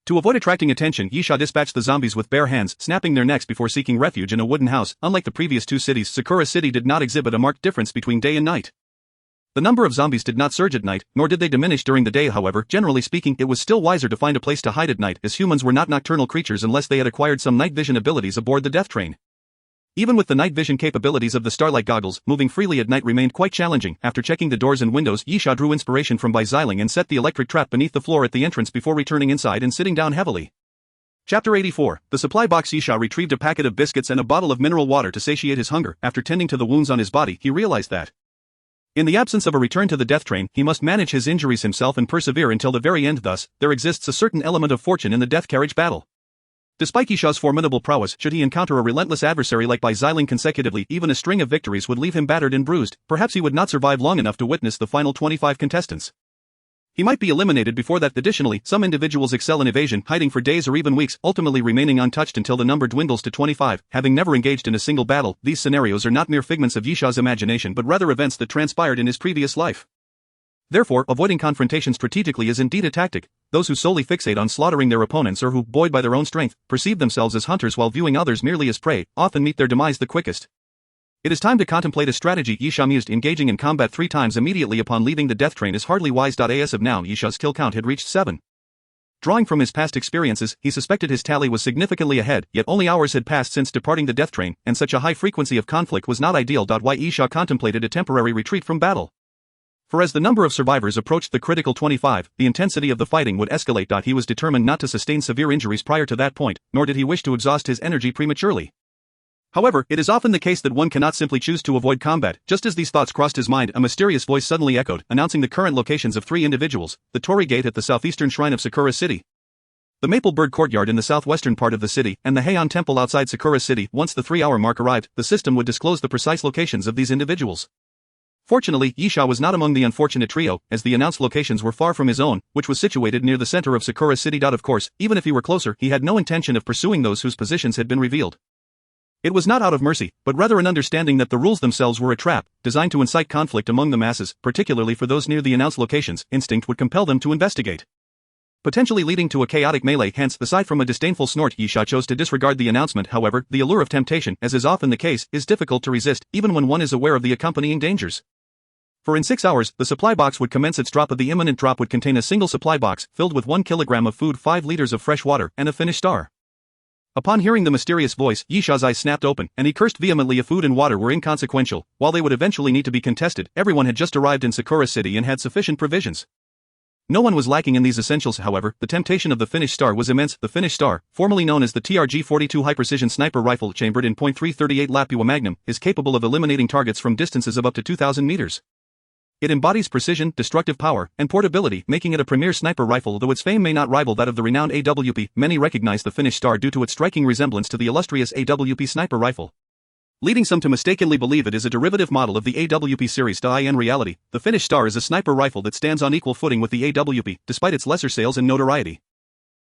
To avoid attracting attention, Yisha dispatched the zombies with bare hands, snapping their necks before seeking refuge in a wooden house. Unlike the previous 2 cities, Sakura City did not exhibit a marked difference between day and night. The number of zombies did not surge at night, nor did they diminish during the day. However, generally speaking, it was still wiser to find a place to hide at night, as humans were not nocturnal creatures unless they had acquired some night vision abilities aboard the death train. Even with the night vision capabilities of the starlight goggles, moving freely at night remained quite challenging. After checking the doors and windows, Yisha drew inspiration from bizyling and set the electric trap beneath the floor at the entrance before returning inside and sitting down heavily. Chapter 84. The supply box. Yisha retrieved a packet of biscuits and a bottle of mineral water to satiate his hunger. After tending to the wounds on his body, he realized that, in the absence of a return to the death train, he must manage his injuries himself and persevere until the very end. Thus, there exists a certain element of fortune in the death carriage battle. Despite Yisha's formidable prowess, should he encounter a relentless adversary like bizyling consecutively, even a string of victories would leave him battered and bruised. Perhaps he would not survive long enough to witness the final 25 contestants. He might be eliminated before that. Additionally, some individuals excel in evasion, hiding for days or even weeks, ultimately remaining untouched until the number dwindles to 25, having never engaged in a single battle. These scenarios are not mere figments of Yisha's imagination but rather events that transpired in his previous life. Therefore, avoiding confrontation strategically is indeed a tactic. Those who solely fixate on slaughtering their opponents or who, buoyed by their own strength, perceive themselves as hunters while viewing others merely as prey, often meet their demise the quickest. It is time to contemplate a strategy. Yisha mused. Engaging in combat 3 times immediately upon leaving the death train is hardly wise. As of now, Yisha's kill count had reached 7. Drawing from his past experiences, he suspected his tally was significantly ahead, yet only hours had passed since departing the death train, and such a high frequency of conflict was not ideal. Why Yisha contemplated a temporary retreat from battle. For as the number of survivors approached the critical 25, the intensity of the fighting would escalate. He was determined not to sustain severe injuries prior to that point, nor did he wish to exhaust his energy prematurely. However, it is often the case that one cannot simply choose to avoid combat. Just as these thoughts crossed his mind, a mysterious voice suddenly echoed, announcing the current locations of 3 individuals: the Torii Gate at the southeastern shrine of Sakura City, the Maple Bird Courtyard in the southwestern part of the city, and the Heian Temple outside Sakura City. Once the 3-hour mark arrived, the system would disclose the precise locations of these individuals. Fortunately, Yisha was not among the unfortunate trio, as the announced locations were far from his own, which was situated near the center of Sakura City. Of course, even if he were closer, he had no intention of pursuing those whose positions had been revealed. It was not out of mercy, but rather an understanding that the rules themselves were a trap, designed to incite conflict among the masses, particularly for those near the announced locations. Instinct would compel them to investigate, potentially leading to a chaotic melee. Hence, aside from a disdainful snort, Yisha chose to disregard the announcement. However, the allure of temptation, as is often the case, is difficult to resist, even when one is aware of the accompanying dangers. For in 6 hours, the supply box would commence its drop. The imminent drop would contain a single supply box, filled with 1 kilogram of food, 5 liters of fresh water, and a finished star. Upon hearing the mysterious voice, Yisha's eyes snapped open, and he cursed vehemently. If food and water were inconsequential, while they would eventually need to be contested, everyone had just arrived in Sakura City and had sufficient provisions. No one was lacking in these essentials. However, the temptation of the finished star was immense. The finished star, formerly known as the TRG-42 high-precision sniper rifle chambered in .338 Lapua Magnum, is capable of eliminating targets from distances of up to 2,000 meters. It embodies precision, destructive power, and portability, making it a premier sniper rifle. Though its fame may not rival that of the renowned AWP, many recognize the finished star due to its striking resemblance to the illustrious AWP sniper rifle, leading some to mistakenly believe it is a derivative model of the AWP series. In reality, the finished star is a sniper rifle that stands on equal footing with the AWP, despite its lesser sales and notoriety.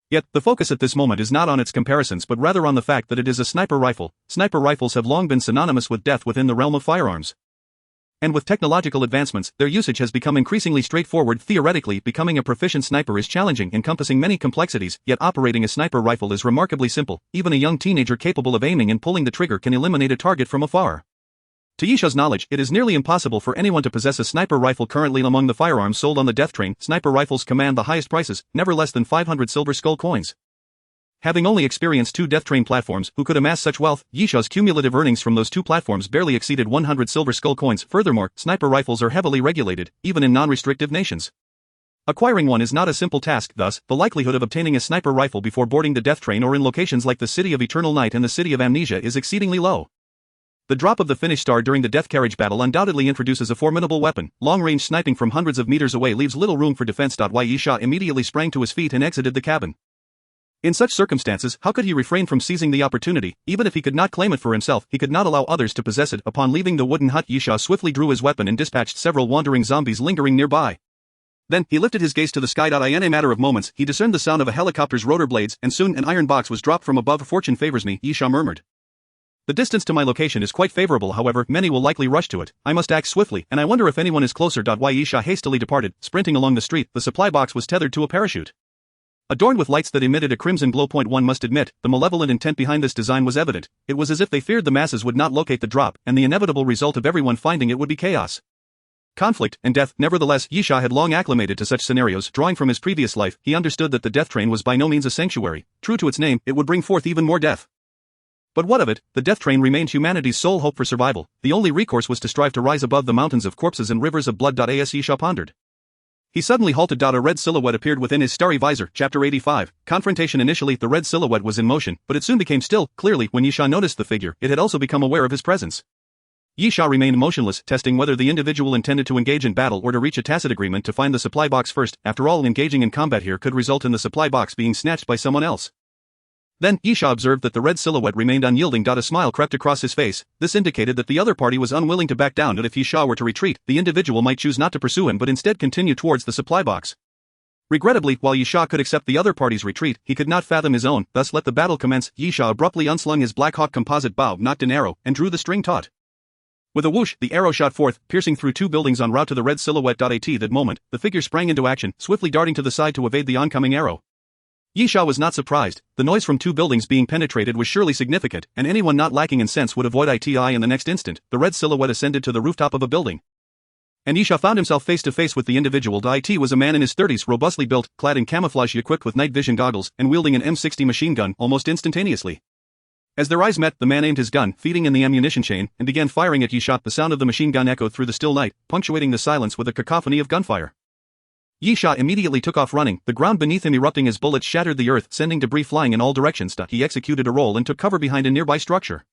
Yet, the focus at this moment is not on its comparisons but rather on the fact that it is a sniper rifle. Sniper rifles have long been synonymous with death within the realm of firearms. And with technological advancements, their usage has become increasingly straightforward. Theoretically, becoming a proficient sniper is challenging, encompassing many complexities, yet operating a sniper rifle is remarkably simple. Even a young teenager capable of aiming and pulling the trigger can eliminate a target from afar. To Yisha's knowledge, it is nearly impossible for anyone to possess a sniper rifle. Currently among the firearms sold on the death train, sniper rifles command the highest prices, never less than 500 silver skull coins. Having only experienced 2 death train platforms, who could amass such wealth? Yisha's cumulative earnings from those 2 platforms barely exceeded 100 silver skull coins. Furthermore, sniper rifles are heavily regulated, even in non-restrictive nations. Acquiring one is not a simple task. Thus, the likelihood of obtaining a sniper rifle before boarding the death train or in locations like the City of Eternal Night and the City of Amnesia is exceedingly low. The drop of the finished star during the death carriage battle undoubtedly introduces a formidable weapon. Long-range sniping from hundreds of meters away leaves little room for defense. Yisha immediately sprang to his feet and exited the cabin. In such circumstances, how could he refrain from seizing the opportunity? Even if he could not claim it for himself, he could not allow others to possess it. Upon leaving the wooden hut, Yisha swiftly drew his weapon and dispatched several wandering zombies lingering nearby. Then, he lifted his gaze to the sky. In a matter of moments, he discerned the sound of a helicopter's rotor blades, and soon an iron box was dropped from above. Fortune favors me, Yisha murmured. The distance to my location is quite favorable. However, many will likely rush to it. I must act swiftly, and I wonder if anyone is closer. Yisha hastily departed, sprinting along the street. The supply box was tethered to a parachute, adorned with lights that emitted a crimson glow. One must admit, the malevolent intent behind this design was evident. It was as if they feared the masses would not locate the drop, and the inevitable result of everyone finding it would be chaos, conflict, and death. Nevertheless, Yisha had long acclimated to such scenarios. Drawing from his previous life, he understood that the death train was by no means a sanctuary. True to its name, it would bring forth even more death. But what of it? The death train remained humanity's sole hope for survival. The only recourse was to strive to rise above the mountains of corpses and rivers of blood. As Yisha pondered, he suddenly halted. A red silhouette appeared within his starry visor. Chapter 85. Confrontation. Initially, the red silhouette was in motion, but it soon became still. Clearly, when Yisha noticed the figure, it had also become aware of his presence. Yisha remained motionless, testing whether the individual intended to engage in battle or to reach a tacit agreement to find the supply box first. After all, engaging in combat here could result in the supply box being snatched by someone else. Then, Yisha observed that the red silhouette remained unyielding. A smile crept across his face. This indicated that the other party was unwilling to back down, and if Yisha were to retreat, the individual might choose not to pursue him but instead continue towards the supply box. Regrettably, while Yisha could accept the other party's retreat, he could not fathom his own. Thus, let the battle commence. Yisha abruptly unslung his Black Hawk composite bow, knocked an arrow, and drew the string taut. With a whoosh, the arrow shot forth, piercing through two buildings en route to the red silhouette. At that moment, the figure sprang into action, swiftly darting to the side to evade the oncoming arrow. Yisha was not surprised. The noise from two buildings being penetrated was surely significant, and anyone not lacking in sense would avoid it. In the next instant, the red silhouette ascended to the rooftop of a building. And Yisha found himself face to face with the individual. It was a man in his 30s, robustly built, clad in camouflage, equipped with night vision goggles, and wielding an M60 machine gun almost instantaneously. As their eyes met, the man aimed his gun, feeding in the ammunition chain, and began firing at Yisha. The sound of the machine gun echoed through the still night, punctuating the silence with a cacophony of gunfire. Yisha immediately took off running, the ground beneath him erupting as bullets shattered the earth, sending debris flying in all directions. He executed a roll and took cover behind a nearby structure.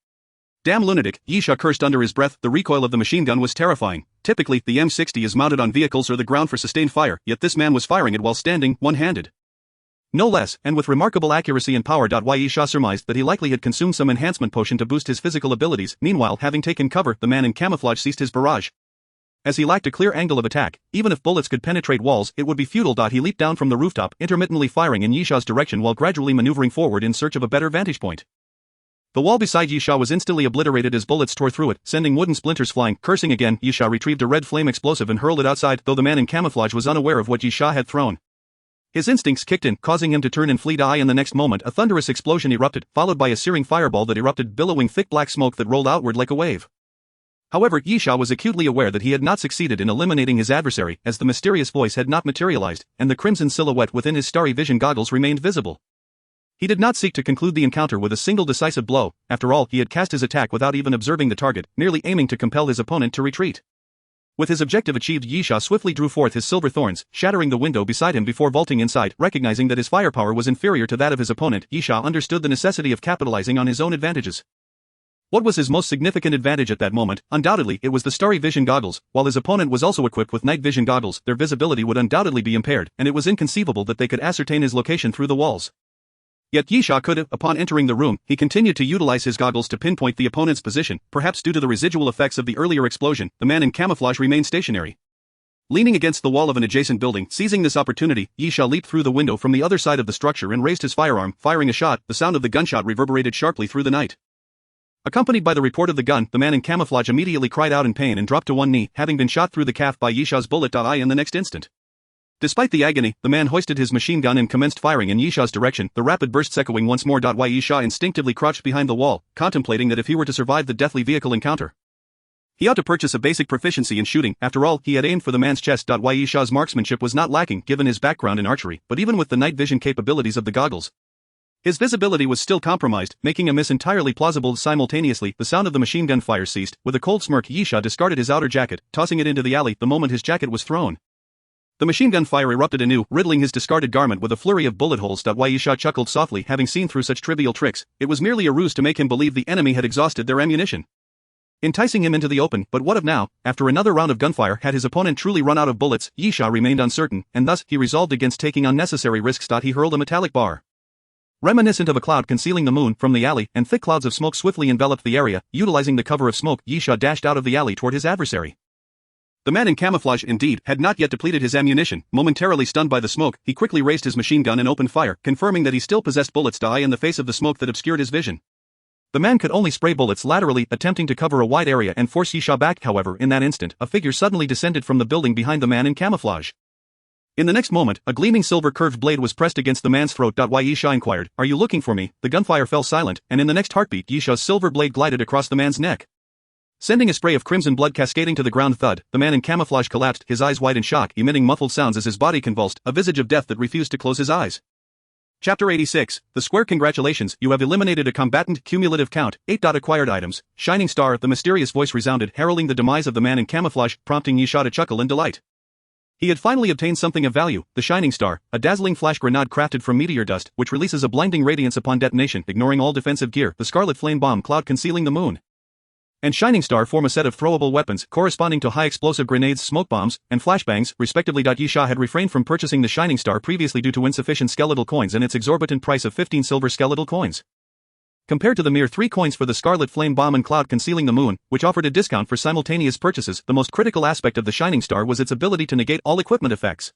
Damn lunatic, Yisha cursed under his breath. The recoil of the machine gun was terrifying. Typically, the M60 is mounted on vehicles or the ground for sustained fire, yet this man was firing it while standing, one-handed. No less, and with remarkable accuracy and power. Yisha surmised that he likely had consumed some enhancement potion to boost his physical abilities. Meanwhile, having taken cover, the man in camouflage ceased his barrage. As he lacked a clear angle of attack, even if bullets could penetrate walls, it would be futile. He leaped down from the rooftop, intermittently firing in Yisha's direction while gradually maneuvering forward in search of a better vantage point. The wall beside Yisha was instantly obliterated as bullets tore through it, sending wooden splinters flying. Cursing again, Yisha retrieved a red flame explosive and hurled it outside, though the man in camouflage was unaware of what Yisha had thrown. His instincts kicked in, causing him to turn and flee. In the next moment, a thunderous explosion erupted, followed by a searing fireball that erupted, billowing thick black smoke that rolled outward like a wave. However, Yisha was acutely aware that he had not succeeded in eliminating his adversary, as the mysterious voice had not materialized, and the crimson silhouette within his starry vision goggles remained visible. He did not seek to conclude the encounter with a single decisive blow. After all, he had cast his attack without even observing the target, merely aiming to compel his opponent to retreat. With his objective achieved, Yisha swiftly drew forth his silver thorns, shattering the window beside him before vaulting inside. Recognizing that his firepower was inferior to that of his opponent, Yisha understood the necessity of capitalizing on his own advantages. What was his most significant advantage at that moment? Undoubtedly, it was the starry vision goggles. While his opponent was also equipped with night vision goggles, their visibility would undoubtedly be impaired, and it was inconceivable that they could ascertain his location through the walls. Yet Yisha could have. Upon entering the room, he continued to utilize his goggles to pinpoint the opponent's position. Perhaps due to the residual effects of the earlier explosion, the man in camouflage remained stationary. Leaning against the wall of an adjacent building, seizing this opportunity, Yisha leaped through the window from the other side of the structure and raised his firearm, firing a shot. The sound of the gunshot reverberated sharply through the night. Accompanied by the report of the gun, the man in camouflage immediately cried out in pain and dropped to one knee, having been shot through the calf by Yisha's bullet. In the next instant. Despite the agony, the man hoisted his machine gun and commenced firing in Yisha's direction, the rapid bursts echoing once more. Yisha instinctively crouched behind the wall, contemplating that if he were to survive the deathly vehicle encounter, he ought to purchase a basic proficiency in shooting. After all, he had aimed for the man's chest. Yisha's marksmanship was not lacking, given his background in archery, but even with the night vision capabilities of the goggles, his visibility was still compromised, making a miss entirely plausible. Simultaneously, the sound of the machine gun fire ceased. With a cold smirk, Yisha discarded his outer jacket, tossing it into the alley the moment his jacket was thrown. The machine gun fire erupted anew, riddling his discarded garment with a flurry of bullet holes. Yisha chuckled softly, having seen through such trivial tricks. It was merely a ruse to make him believe the enemy had exhausted their ammunition, enticing him into the open. But what of now? After another round of gunfire, had his opponent truly run out of bullets? Yisha remained uncertain, and thus he resolved against taking unnecessary risks. He hurled a metallic bar, reminiscent of a cloud concealing the moon, from the alley, and thick clouds of smoke swiftly enveloped the area. Utilizing the cover of smoke, Yisha dashed out of the alley toward his adversary. The man in camouflage, indeed, had not yet depleted his ammunition. Momentarily stunned by the smoke, he quickly raised his machine gun and opened fire, confirming that he still possessed bullets. In the face of the smoke that obscured his vision, the man could only spray bullets laterally, attempting to cover a wide area and force Yisha back. However, in that instant, a figure suddenly descended from the building behind the man in camouflage. In the next moment, a gleaming silver curved blade was pressed against the man's throat. Yisha inquired, "Are you looking for me?" The gunfire fell silent, and in the next heartbeat, Yisha's silver blade glided across the man's neck, sending a spray of crimson blood cascading to the ground. Thud, the man in camouflage collapsed, his eyes wide in shock, emitting muffled sounds as his body convulsed, a visage of death that refused to close his eyes. Chapter 86, The Square. Congratulations, you have eliminated a combatant. Cumulative count, 8. Acquired items, Shining Star. The mysterious voice resounded, heralding the demise of the man in camouflage, prompting Yisha to chuckle in delight. He had finally obtained something of value, the Shining Star, a dazzling flash grenade crafted from meteor dust, which releases a blinding radiance upon detonation, ignoring all defensive gear. The Scarlet Flame Bomb, cloud concealing the moon, and Shining Star form a set of throwable weapons, corresponding to high-explosive grenades, smoke bombs, and flashbangs, respectively. Yisha had refrained from purchasing the Shining Star previously due to insufficient skeletal coins and its exorbitant price of 15 silver skeletal coins, compared to the mere 3 coins for the Scarlet Flame Bomb and Cloud Concealing the Moon, which offered a discount for simultaneous purchases. The most critical aspect of the Shining Star was its ability to negate all equipment effects.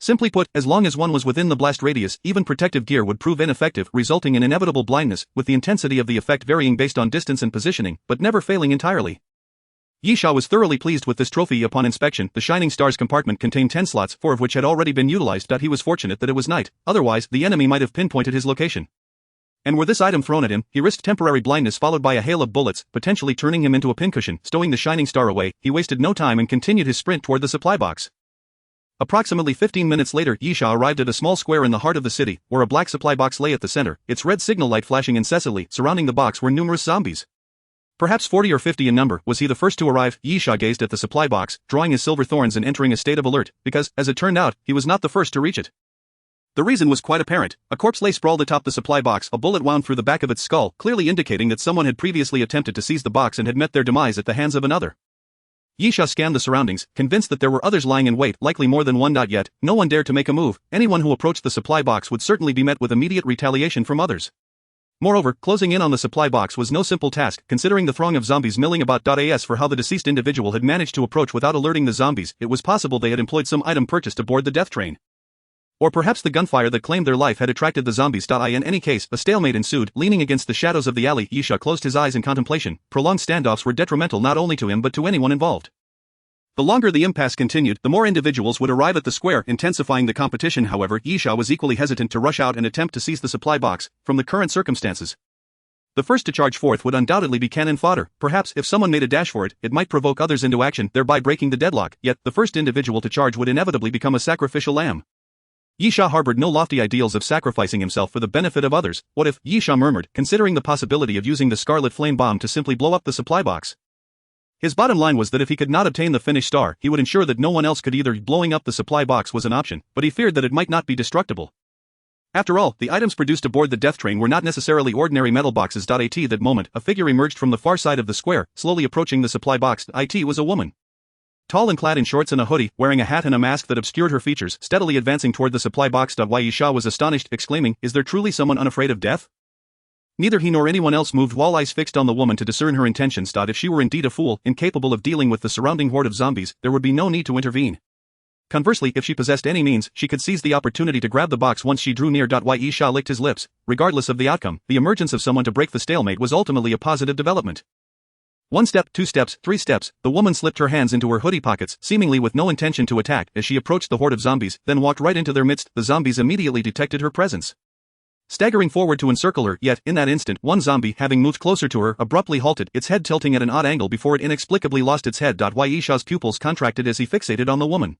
Simply put, as long as one was within the blast radius, even protective gear would prove ineffective, resulting in inevitable blindness, with the intensity of the effect varying based on distance and positioning, but never failing entirely. Yisha was thoroughly pleased with this trophy. Upon inspection, the Shining Stars compartment contained 10 slots, 4 of which had already been utilized. He was fortunate that it was night, otherwise the enemy might have pinpointed his location. And were this item thrown at him, he risked temporary blindness followed by a hail of bullets, potentially turning him into a pincushion. Stowing the Shining Star away, he wasted no time and continued his sprint toward the supply box. Approximately 15 minutes later, Yisha arrived at a small square in the heart of the city, where a black supply box lay at the center, its red signal light flashing incessantly. Surrounding the box were numerous zombies. Perhaps 40 or 50 in number. Was he the first to arrive? Yisha gazed at the supply box, drawing his silver thorns and entering a state of alert, because, as it turned out, he was not the first to reach it. The reason was quite apparent. A corpse lay sprawled atop the supply box, a bullet wound through the back of its skull, clearly indicating that someone had previously attempted to seize the box and had met their demise at the hands of another. Yisha scanned the surroundings, convinced that there were others lying in wait, likely more than one. Yet, no one dared to make a move. Anyone who approached the supply box would certainly be met with immediate retaliation from others. Moreover, closing in on the supply box was no simple task, considering the throng of zombies milling about. As for how the deceased individual had managed to approach without alerting the zombies, it was possible they had employed some item purchased aboard the death train. Or perhaps the gunfire that claimed their life had attracted the zombies. In any case, a stalemate ensued. Leaning against the shadows of the alley, Yisha closed his eyes in contemplation. Prolonged standoffs were detrimental not only to him but to anyone involved. The longer the impasse continued, the more individuals would arrive at the square, intensifying the competition. However, Yisha was equally hesitant to rush out and attempt to seize the supply box, from the current circumstances. The first to charge forth would undoubtedly be cannon fodder. Perhaps, if someone made a dash for it, it might provoke others into action, thereby breaking the deadlock. Yet, the first individual to charge would inevitably become a sacrificial lamb. Yisha harbored no lofty ideals of sacrificing himself for the benefit of others. What if, Yisha murmured, considering the possibility of using the Scarlet Flame Bomb to simply blow up the supply box. His bottom line was that if he could not obtain the finished star, he would ensure that no one else could either. Blowing up the supply box was an option, but he feared that it might not be destructible. After all, the items produced aboard the death train were not necessarily ordinary metal boxes. At that moment, a figure emerged from the far side of the square, slowly approaching the supply box. It was a woman. Tall and clad in shorts and a hoodie, wearing a hat and a mask that obscured her features, steadily advancing toward the supply box. Yisha was astonished, exclaiming, "Is there truly someone unafraid of death?" Neither he nor anyone else moved, while eyes fixed on the woman to discern her intentions. If she were indeed a fool, incapable of dealing with the surrounding horde of zombies, there would be no need to intervene. Conversely, if she possessed any means, she could seize the opportunity to grab the box once she drew near. Yisha licked his lips. Regardless of the outcome, the emergence of someone to break the stalemate was ultimately a positive development. 1 step, 2 steps, 3 steps, the woman slipped her hands into her hoodie pockets, seemingly with no intention to attack as she approached the horde of zombies, then walked right into their midst. The zombies immediately detected her presence. Staggering forward to encircle her, yet, in that instant, one zombie, having moved closer to her, abruptly halted, its head tilting at an odd angle before it inexplicably lost its head. Yisha's pupils contracted as he fixated on the woman.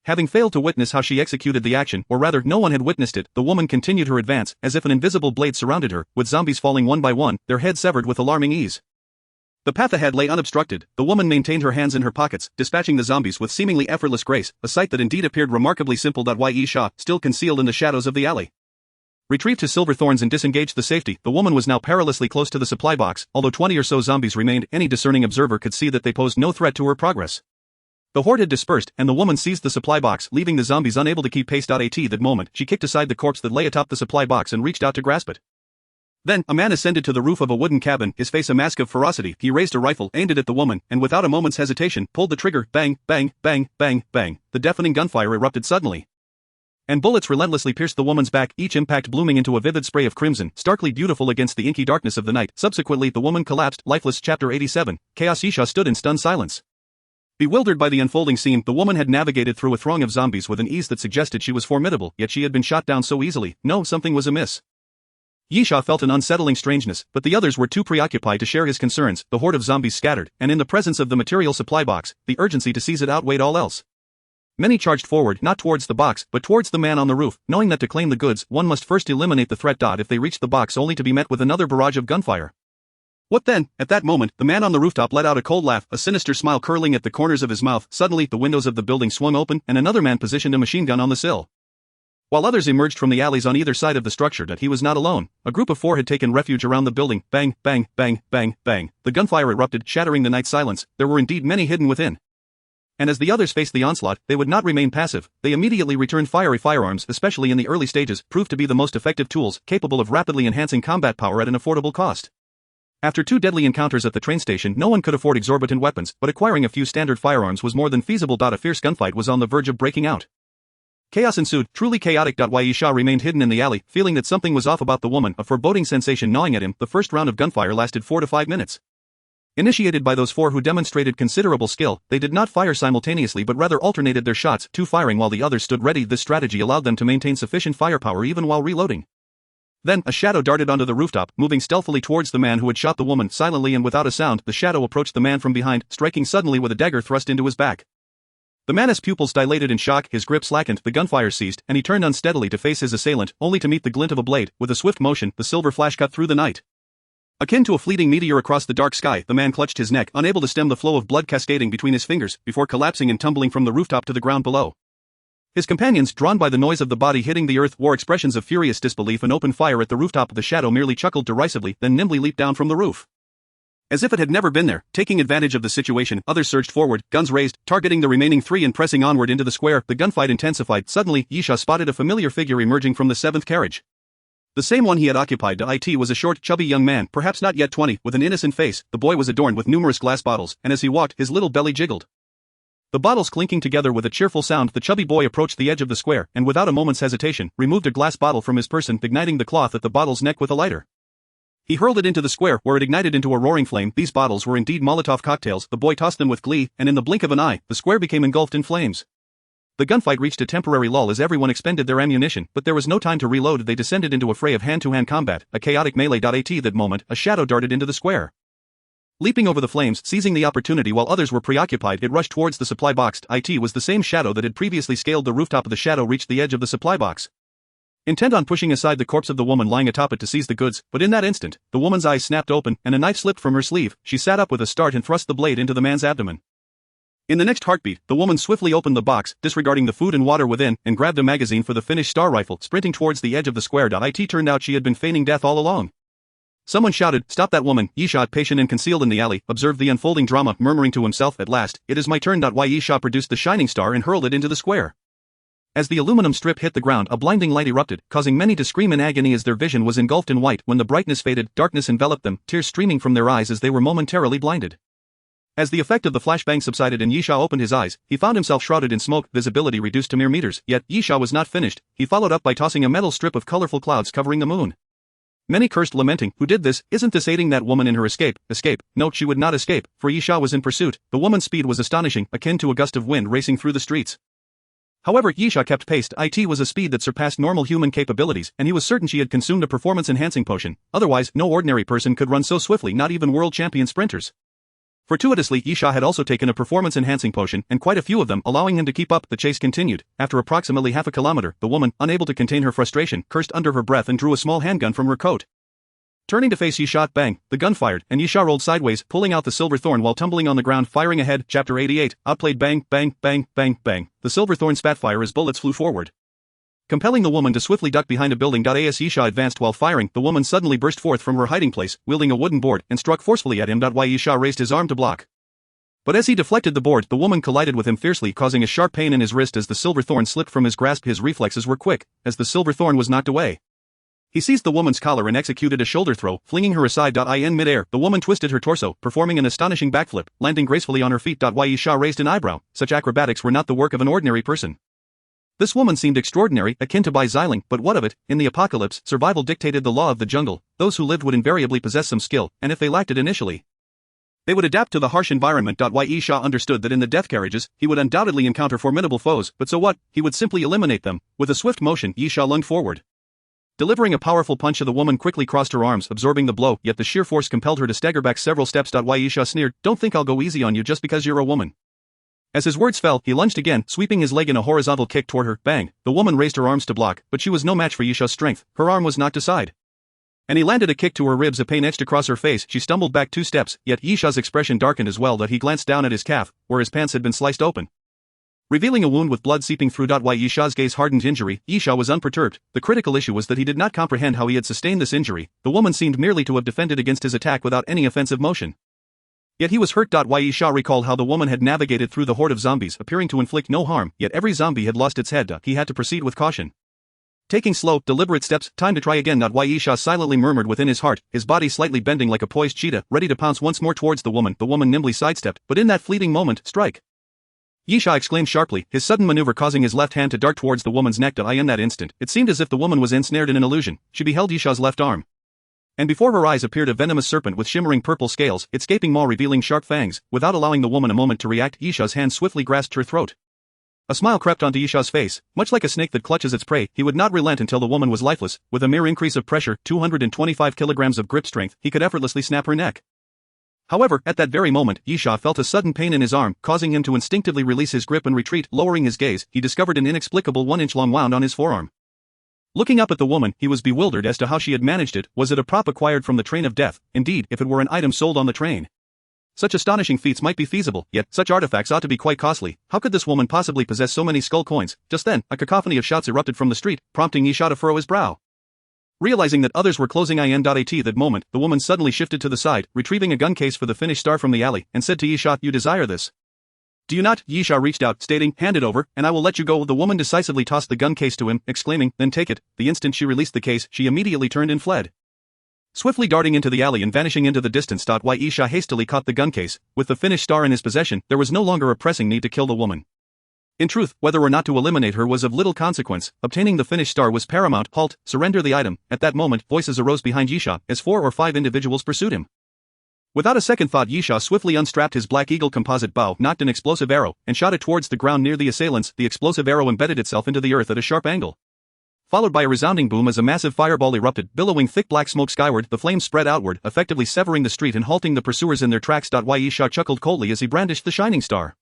Having failed to witness how she executed the action, or rather, no one had witnessed it, the woman continued her advance, as if an invisible blade surrounded her, with zombies falling one by one, their heads severed with alarming ease. The path ahead lay unobstructed. The woman maintained her hands in her pockets, dispatching the zombies with seemingly effortless grace, a sight that indeed appeared remarkably simple. Yisha, still concealed in the shadows of the alley, retrieved his silver thorns and disengaged the safety. The woman was now perilously close to the supply box. Although 20 or so zombies remained, any discerning observer could see that they posed no threat to her progress. The horde had dispersed, and the woman seized the supply box, leaving the zombies unable to keep pace. At that moment, she kicked aside the corpse that lay atop the supply box and reached out to grasp it. Then, a man ascended to the roof of a wooden cabin, his face a mask of ferocity. He raised a rifle, aimed it at the woman, and without a moment's hesitation, pulled the trigger. Bang, bang, bang, bang, bang. The deafening gunfire erupted suddenly, and bullets relentlessly pierced the woman's back, each impact blooming into a vivid spray of crimson, starkly beautiful against the inky darkness of the night. Subsequently, the woman collapsed, lifeless. Chapter 87. Chaos. Yisha stood in stunned silence. Bewildered by the unfolding scene, the woman had navigated through a throng of zombies with an ease that suggested she was formidable, yet she had been shot down so easily. No, something was amiss. Yisha felt an unsettling strangeness, but the others were too preoccupied to share his concerns. The horde of zombies scattered, and in the presence of the material supply box, the urgency to seize it outweighed all else. Many charged forward, not towards the box, but towards the man on the roof, knowing that to claim the goods, one must first eliminate the threat. If they reached the box only to be met with another barrage of gunfire. What then? At that moment, the man on the rooftop let out a cold laugh, a sinister smile curling at the corners of his mouth. Suddenly, the windows of the building swung open, and another man positioned a machine gun on the sill. While others emerged from the alleys on either side of the structure, he was not alone. A group of 4 had taken refuge around the building. Bang, bang, bang, bang, bang. The gunfire erupted, shattering the night silence. There were indeed many hidden within. And as the others faced the onslaught, they would not remain passive. They immediately returned fire. Firearms, especially in the early stages, proved to be the most effective tools, capable of rapidly enhancing combat power at an affordable cost. After 2 deadly encounters at the train station, no one could afford exorbitant weapons, but acquiring a few standard firearms was more than feasible. A fierce gunfight was on the verge of breaking out. Chaos ensued, truly chaotic. Yisha remained hidden in the alley, feeling that something was off about the woman, a foreboding sensation gnawing at him. The first round of gunfire lasted 4 to 5 minutes. Initiated by those four who demonstrated considerable skill, they did not fire simultaneously but rather alternated their shots, two firing while the others stood ready. This strategy allowed them to maintain sufficient firepower even while reloading. Then, a shadow darted onto the rooftop, moving stealthily towards the man who had shot the woman. Silently and without a sound, the shadow approached the man from behind, striking suddenly with a dagger thrust into his back. The man's pupils dilated in shock, his grip slackened, the gunfire ceased, and he turned unsteadily to face his assailant, only to meet the glint of a blade. With a swift motion, the silver flash cut through the night. Akin to a fleeting meteor across the dark sky, the man clutched his neck, unable to stem the flow of blood cascading between his fingers, before collapsing and tumbling from the rooftop to the ground below. His companions, drawn by the noise of the body hitting the earth, wore expressions of furious disbelief and opened fire at the rooftop. The shadow merely chuckled derisively, then nimbly leaped down from the roof. As if it had never been there, taking advantage of the situation, others surged forward, guns raised, targeting the remaining three and pressing onward into the square. The gunfight intensified. Suddenly, Yisha spotted a familiar figure emerging from the seventh carriage. The same one he had occupied. It was a short, chubby young man, perhaps not yet 20, with an innocent face. The boy was adorned with numerous glass bottles, and as he walked, his little belly jiggled. The bottles clinking together with a cheerful sound, the chubby boy approached the edge of the square, and without a moment's hesitation, removed a glass bottle from his person, igniting the cloth at the bottle's neck with a lighter. He hurled it into the square, where it ignited into a roaring flame. These bottles were indeed Molotov cocktails. The boy tossed them with glee, and in the blink of an eye, the square became engulfed in flames. The gunfight reached a temporary lull as everyone expended their ammunition, but there was no time to reload. They descended into a fray of hand-to-hand combat, a chaotic melee. At that moment, a shadow darted into the square. Leaping over the flames, seizing the opportunity while others were preoccupied, it rushed towards the supply box. It was the same shadow that had previously scaled the rooftop. The shadow reached the edge of the supply box, intent on pushing aside the corpse of the woman lying atop it to seize the goods, but in that instant, the woman's eyes snapped open, and a knife slipped from her sleeve. She sat up with a start and thrust the blade into the man's abdomen. In the next heartbeat, the woman swiftly opened the box, disregarding the food and water within, and grabbed a magazine for the finished star rifle, sprinting towards the edge of the square. It turned out she had been feigning death all along. Someone shouted, "Stop that woman!" Yisha, patient and concealed in the alley, observed the unfolding drama, murmuring to himself, "At last, it is my turn." Yisha produced the shining star and hurled it into the square. As the aluminum strip hit the ground, a blinding light erupted, causing many to scream in agony as their vision was engulfed in white. When the brightness faded, darkness enveloped them, tears streaming from their eyes as they were momentarily blinded. As the effect of the flashbang subsided and Yisha opened his eyes, he found himself shrouded in smoke, visibility reduced to mere meters. Yet, Yisha was not finished. He followed up by tossing a metal strip of colorful clouds covering the moon. Many cursed, lamenting, "Who did this? Isn't this aiding that woman in her escape?" Escape? No, she would not escape, for Yisha was in pursuit. The woman's speed was astonishing, akin to a gust of wind racing through the streets. However, Yisha kept pace. It was a speed that surpassed normal human capabilities, and he was certain she had consumed a performance-enhancing potion. Otherwise, no ordinary person could run so swiftly, not even world champion sprinters. Fortuitously, Yisha had also taken a performance-enhancing potion, and quite a few of them, allowing him to keep up. The chase continued. After approximately half a kilometer, the woman, unable to contain her frustration, cursed under her breath and drew a small handgun from her coat. Turning to face Yisha, bang, the gun fired, and Yisha rolled sideways, pulling out the silver thorn while tumbling on the ground, firing ahead. Chapter 88, outplayed. Bang, bang, bang, bang, bang. The silver thorn spat fire as bullets flew forward, compelling the woman to swiftly duck behind a building. As Yisha advanced while firing, the woman suddenly burst forth from her hiding place, wielding a wooden board, and struck forcefully at him. Yisha raised his arm to block, but as he deflected the board, the woman collided with him fiercely, causing a sharp pain in his wrist as the silver thorn slipped from his grasp. His reflexes were quick. As the silver thorn was knocked away, he seized the woman's collar and executed a shoulder throw, flinging her aside. In midair, the woman twisted her torso, performing an astonishing backflip, landing gracefully on her feet. Yisha raised an eyebrow. Such acrobatics were not the work of an ordinary person. This woman seemed extraordinary, akin to Xiling, but what of it? In the apocalypse, survival dictated the law of the jungle. Those who lived would invariably possess some skill, and if they lacked it initially, they would adapt to the harsh environment. Yisha understood that in the death carriages, he would undoubtedly encounter formidable foes, but so what? He would simply eliminate them. With a swift motion, Yisha lunged forward, delivering a powerful punch. The woman quickly crossed her arms, absorbing the blow, yet the sheer force compelled her to stagger back several steps. Yisha sneered, "Don't think I'll go easy on you just because you're a woman." As his words fell, he lunged again, sweeping his leg in a horizontal kick toward her. Bang! The woman raised her arms to block, but she was no match for Yisha's strength. Her arm was knocked aside, and he landed a kick to her ribs. A pain etched across her face. She stumbled back 2 steps, yet Yisha's expression darkened as well. He glanced down at his calf, where his pants had been sliced open, revealing a wound with blood seeping through. Yisha's gaze hardened. Injury. Yisha was unperturbed. The critical issue was that he did not comprehend how he had sustained this injury. The woman seemed merely to have defended against his attack without any offensive motion. Yet he was hurt. Yisha recalled how the woman had navigated through the horde of zombies, appearing to inflict no harm, yet every zombie had lost its head. He had to proceed with caution, taking slow, deliberate steps. Time to try again. Yisha silently murmured within his heart, his body slightly bending like a poised cheetah, ready to pounce once more towards the woman. The woman nimbly sidestepped, but in that fleeting moment, strike! Yisha exclaimed sharply, his sudden maneuver causing his left hand to dart towards the woman's neck. In that instant, it seemed as if the woman was ensnared in an illusion. She beheld Yisha's left arm, And before her eyes appeared a venomous serpent with shimmering purple scales, its gaping maw revealing sharp fangs. Without allowing the woman a moment to react, Yisha's hand swiftly grasped her throat. A smile crept onto Yisha's face. Much like a snake that clutches its prey, he would not relent until the woman was lifeless. With a mere increase of pressure, 225 kilograms of grip strength, he could effortlessly snap her neck. However, at that very moment, Yisha felt a sudden pain in his arm, causing him to instinctively release his grip and retreat. Lowering his gaze, he discovered an inexplicable 1-inch-long wound on his forearm. Looking up at the woman, he was bewildered as to how she had managed it. Was it a prop acquired from the train of death? Indeed, if it were an item sold on the train. Such astonishing feats might be feasible, yet such artifacts ought to be quite costly. How could this woman possibly possess so many skull coins? Just then, a cacophony of shouts erupted from the street, prompting Yisha to furrow his brow. Realizing that others were closing in at that moment, the woman suddenly shifted to the side, retrieving a gun case for the finished star from the alley, and said to Yisha, "You desire this? Do you not?" Yisha reached out, stating, "Hand it over, and I will let you go." The woman decisively tossed the gun case to him, exclaiming, "Then take it." The instant she released the case, she immediately turned and fled. Swiftly darting into the alley and vanishing into the distance. Yisha hastily caught the gun case. With the finished star in his possession, there was no longer a pressing need to kill the woman. In truth, whether or not to eliminate her was of little consequence. Obtaining the finished star was paramount. "Halt, surrender the item." At that moment, voices arose behind Yisha, as 4 or 5 individuals pursued him. Without a second thought, Yisha swiftly unstrapped his Black Eagle composite bow, knocked an explosive arrow, and shot it towards the ground near the assailants. The explosive arrow embedded itself into the earth at a sharp angle, followed by a resounding boom as a massive fireball erupted, billowing thick black smoke skyward. The flames spread outward, effectively severing the street and halting the pursuers in their tracks. Yisha chuckled coldly as he brandished the shining star,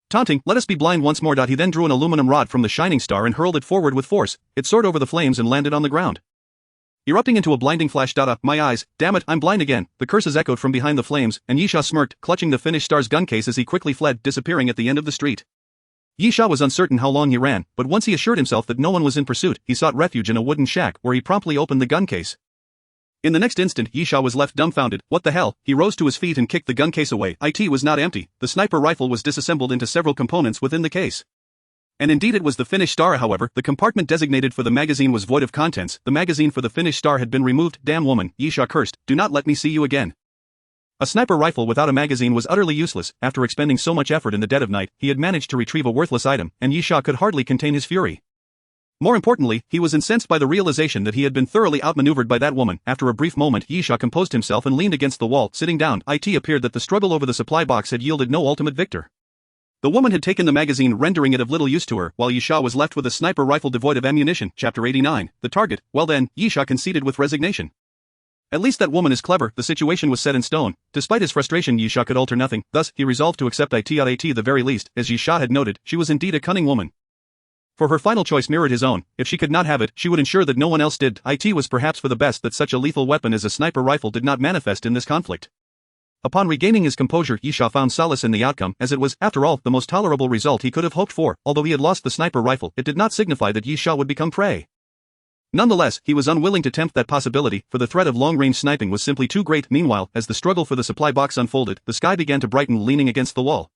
taunting, "Let us be blind once more." He then drew an aluminum rod from the shining star and hurled it forward with force. It soared over the flames and landed on the ground, erupting into a blinding flash. "My eyes, damn it, I'm blind again." The curses echoed from behind the flames, and Yisha smirked, clutching the finished star's gun case as he quickly fled, disappearing at the end of the street. Yisha was uncertain how long he ran, but once he assured himself that no one was in pursuit, he sought refuge in a wooden shack, where he promptly opened the gun case. In the next instant, Yisha was left dumbfounded. What the hell? He rose to his feet and kicked the gun case away. It was not empty. The sniper rifle was disassembled into several components within the case. And indeed it was the finished star. However, the compartment designated for the magazine was void of contents. The magazine for the finished star had been removed. "Damn woman," Yisha cursed, "do not let me see you again." A sniper rifle without a magazine was utterly useless. After expending so much effort in the dead of night, he had managed to retrieve a worthless item, and Yisha could hardly contain his fury. More importantly, he was incensed by the realization that he had been thoroughly outmaneuvered by that woman. After a brief moment, Yisha composed himself and leaned against the wall. Sitting down, it appeared that the struggle over the supply box had yielded no ultimate victor. The woman had taken the magazine, rendering it of little use to her, while Yisha was left with a sniper rifle devoid of ammunition. Chapter 89, The Target. Well then, Yisha conceded with resignation. At least that woman is clever. The situation was set in stone. Despite his frustration, Yisha could alter nothing. Thus, he resolved to accept it at the very least. As Yisha had noted, she was indeed a cunning woman. For her final choice mirrored his own. If she could not have it, she would ensure that no one else did. It was perhaps for the best that such a lethal weapon as a sniper rifle did not manifest in this conflict. Upon regaining his composure, Yisha found solace in the outcome, as it was, after all, the most tolerable result he could have hoped for. Although he had lost the sniper rifle, it did not signify that Yisha would become prey. Nonetheless, he was unwilling to tempt that possibility, for the threat of long-range sniping was simply too great. Meanwhile, as the struggle for the supply box unfolded, the sky began to brighten. Leaning against the wall,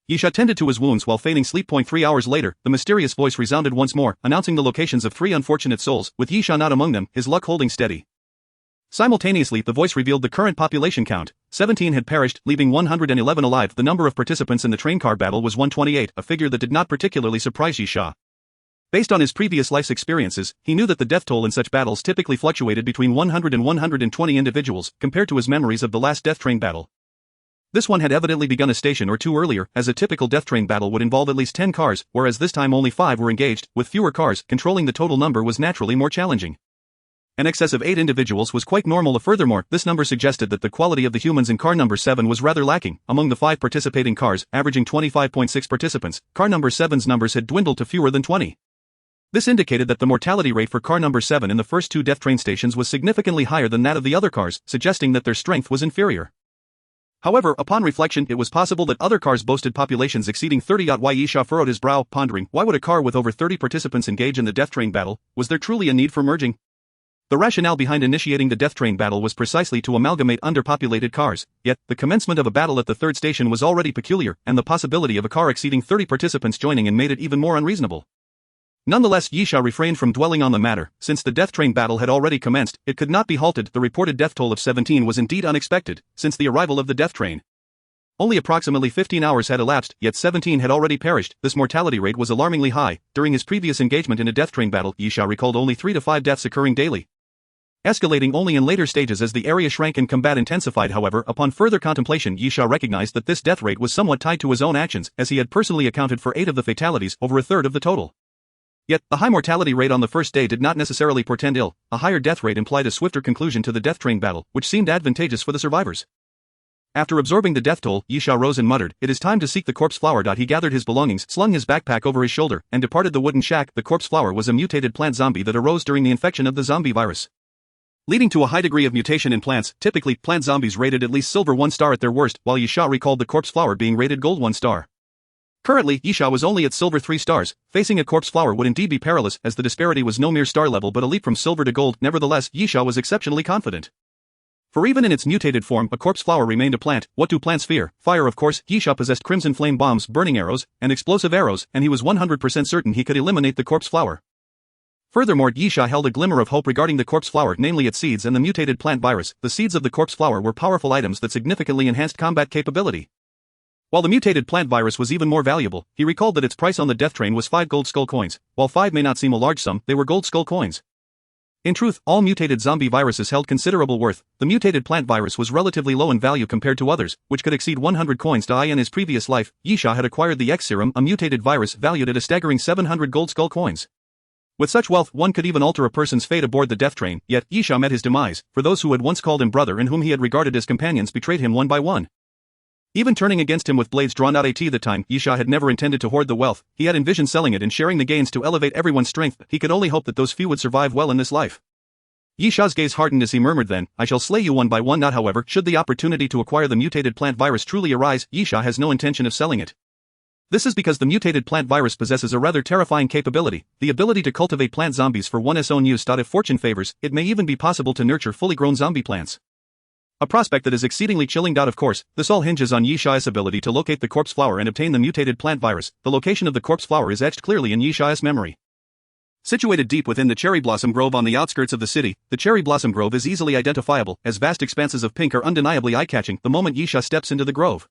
Yisha tended to his wounds while feigning sleep. 3 hours later, the mysterious voice resounded once more, announcing the locations of 3 unfortunate souls, with Yisha not among them, his luck holding steady. Simultaneously, the voice revealed the current population count. 17 had perished, leaving 111 alive. The number of participants in the train car battle was 128, a figure that did not particularly surprise Yisha. Based on his previous life's experiences, he knew that the death toll in such battles typically fluctuated between 100 and 120 individuals, compared to his memories of the last death train battle. This one had evidently begun a station or two earlier, as a typical death train battle would involve at least 10 cars, whereas this time only 5 were engaged. With fewer cars, controlling the total number was naturally more challenging. An excess of 8 individuals was quite normal. Furthermore, this number suggested that the quality of the humans in car number 7 was rather lacking. Among the 5 participating cars, averaging 25.6 participants, car number 7's numbers had dwindled to fewer than 20. This indicated that the mortality rate for car number 7 in the first 2 death train stations was significantly higher than that of the other cars, suggesting that their strength was inferior. However, upon reflection, it was possible that other cars boasted populations exceeding 30. Yisha furrowed his brow, pondering, why would a car with over 30 participants engage in the death train battle? Was there truly a need for merging? The rationale behind initiating the death train battle was precisely to amalgamate underpopulated cars, yet, the commencement of a battle at the 3rd station was already peculiar, and the possibility of a car exceeding 30 participants joining in made it even more unreasonable. Nonetheless, Yisha refrained from dwelling on the matter. Since the death train battle had already commenced, it could not be halted. The reported death toll of 17 was indeed unexpected, since the arrival of the death train. Only approximately 15 hours had elapsed, yet 17 had already perished. This mortality rate was alarmingly high. During his previous engagement in a death train battle, Yisha recalled only 3 to 5 deaths occurring daily. escalating only in later stages as the area shrank and combat intensified. However, upon further contemplation, Yisha recognized that this death rate was somewhat tied to his own actions, as he had personally accounted for 8 of the fatalities, over a third of the total. Yet, the high mortality rate on the first day did not necessarily portend ill. A higher death rate implied a swifter conclusion to the death train battle, which seemed advantageous for the survivors. After absorbing the death toll, Yisha rose and muttered, "It is time to seek the corpse flower." He gathered his belongings, slung his backpack over his shoulder, and departed the wooden shack. The corpse flower was a mutated plant zombie that arose during the infection of the zombie virus, leading to a high degree of mutation in plants. Typically, plant zombies rated at least silver 1 star at their worst, while Yisha recalled the corpse flower being rated gold 1 star. Currently, Yisha was only at silver 3 stars. Facing a corpse flower would indeed be perilous, as the disparity was no mere star level but a leap from silver to gold. Nevertheless, Yisha was exceptionally confident. For even in its mutated form, a corpse flower remained a plant. What do plants fear? Fire, of course. Yisha possessed crimson flame bombs, burning arrows, and explosive arrows, and he was 100% certain he could eliminate the corpse flower. Furthermore, Yisha held a glimmer of hope regarding the corpse flower, namely its seeds and the mutated plant virus. The seeds of the corpse flower were powerful items that significantly enhanced combat capability, while the mutated plant virus was even more valuable. He recalled that its price on the death train was 5 gold skull coins. While 5 may not seem a large sum, they were gold skull coins. In truth, all mutated zombie viruses held considerable worth. The mutated plant virus was relatively low in value compared to others, which could exceed 100 coins. In his previous life, Yisha had acquired the X serum, a mutated virus valued at a staggering 700 gold skull coins. With such wealth, one could even alter a person's fate aboard the death train. Yet, Yisha met his demise, for those who had once called him brother and whom he had regarded as companions betrayed him one by one, even turning against him with blades drawn out. At the time, Yisha had never intended to hoard the wealth. He had envisioned selling it and sharing the gains to elevate everyone's strength. He could only hope that those few would survive well in this life. Yisha's gaze hardened as he murmured, "Then, I shall slay you one by one." Not however, should the opportunity to acquire the mutated plant virus truly arise, Yisha has no intention of selling it. This is because the mutated plant virus possesses a rather terrifying capability, the ability to cultivate plant zombies for one's own use. If fortune favors, it may even be possible to nurture fully grown zombie plants, a prospect that is exceedingly chilling. Of course, this all hinges on Yisha's ability to locate the corpse flower and obtain the mutated plant virus. The location of the corpse flower is etched clearly in Yisha's memory. Situated deep within the cherry blossom grove on the outskirts of the city, the cherry blossom grove is easily identifiable, as vast expanses of pink are undeniably eye-catching the moment Yisha steps into the grove.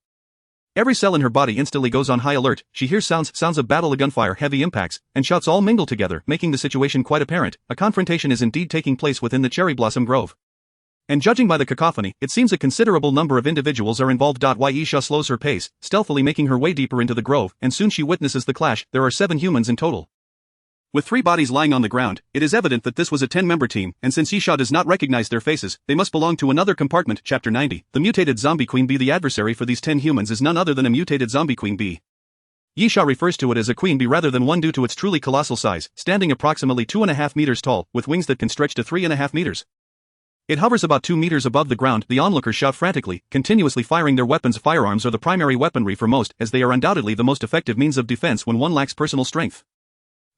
Every cell in her body instantly goes on high alert. She hears sounds of battle, gunfire, heavy impacts, and shots all mingle together, making the situation quite apparent. A confrontation is indeed taking place within the cherry blossom grove, and judging by the cacophony, it seems a considerable number of individuals are involved. Yisha slows her pace, stealthily making her way deeper into the grove, and soon she witnesses the clash. There are 7 humans in total, with 3 bodies lying on the ground. It is evident that this was a 10-member team, and since Yisha does not recognize their faces, they must belong to another compartment. Chapter 90. The mutated zombie queen bee. The adversary for these 10 humans is none other than a mutated zombie queen bee. Yisha refers to it as a queen bee rather than one due to its truly colossal size, standing approximately 2.5 meters tall, with wings that can stretch to 3.5 meters. It hovers about 2 meters above the ground. The onlookers shout frantically, continuously firing their weapons. Firearms are the primary weaponry for most, as they are undoubtedly the most effective means of defense when one lacks personal strength.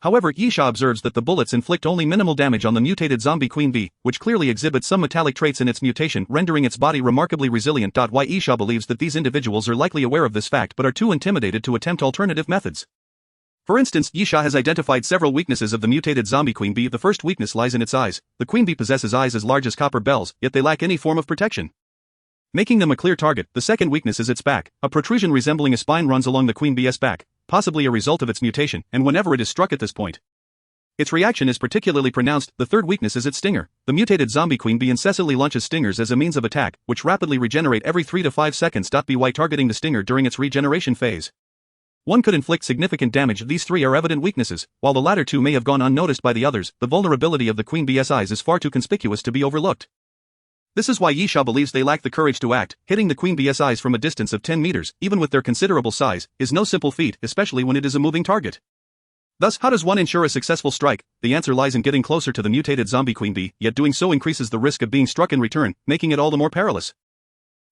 However, Yisha observes that the bullets inflict only minimal damage on the mutated zombie queen bee, which clearly exhibits some metallic traits in its mutation, rendering its body remarkably resilient. Yisha believes that these individuals are likely aware of this fact but are too intimidated to attempt alternative methods. For instance, Yisha has identified several weaknesses of the mutated zombie queen bee. The first weakness lies in its eyes. The queen bee possesses eyes as large as copper bells, yet they lack any form of protection, making them a clear target. The second weakness is its back. A protrusion resembling a spine runs along the queen bee's back, possibly a result of its mutation, and whenever it is struck at this point, its reaction is particularly pronounced. The third weakness is its stinger. The mutated zombie queen bee incessantly launches stingers as a means of attack, which rapidly regenerate every 3 to 5 seconds. By targeting the stinger during its regeneration phase, one could inflict significant damage. These 3 are evident weaknesses. While the latter 2 may have gone unnoticed by the others, the vulnerability of the queen bee's eyes is far too conspicuous to be overlooked. This is why Yisha believes they lack the courage to act. Hitting the queen bee's eyes from a distance of 10 meters, even with their considerable size, is no simple feat, especially when it is a moving target. Thus, how does one ensure a successful strike? The answer lies in getting closer to the mutated zombie queen bee, yet doing so increases the risk of being struck in return, making it all the more perilous.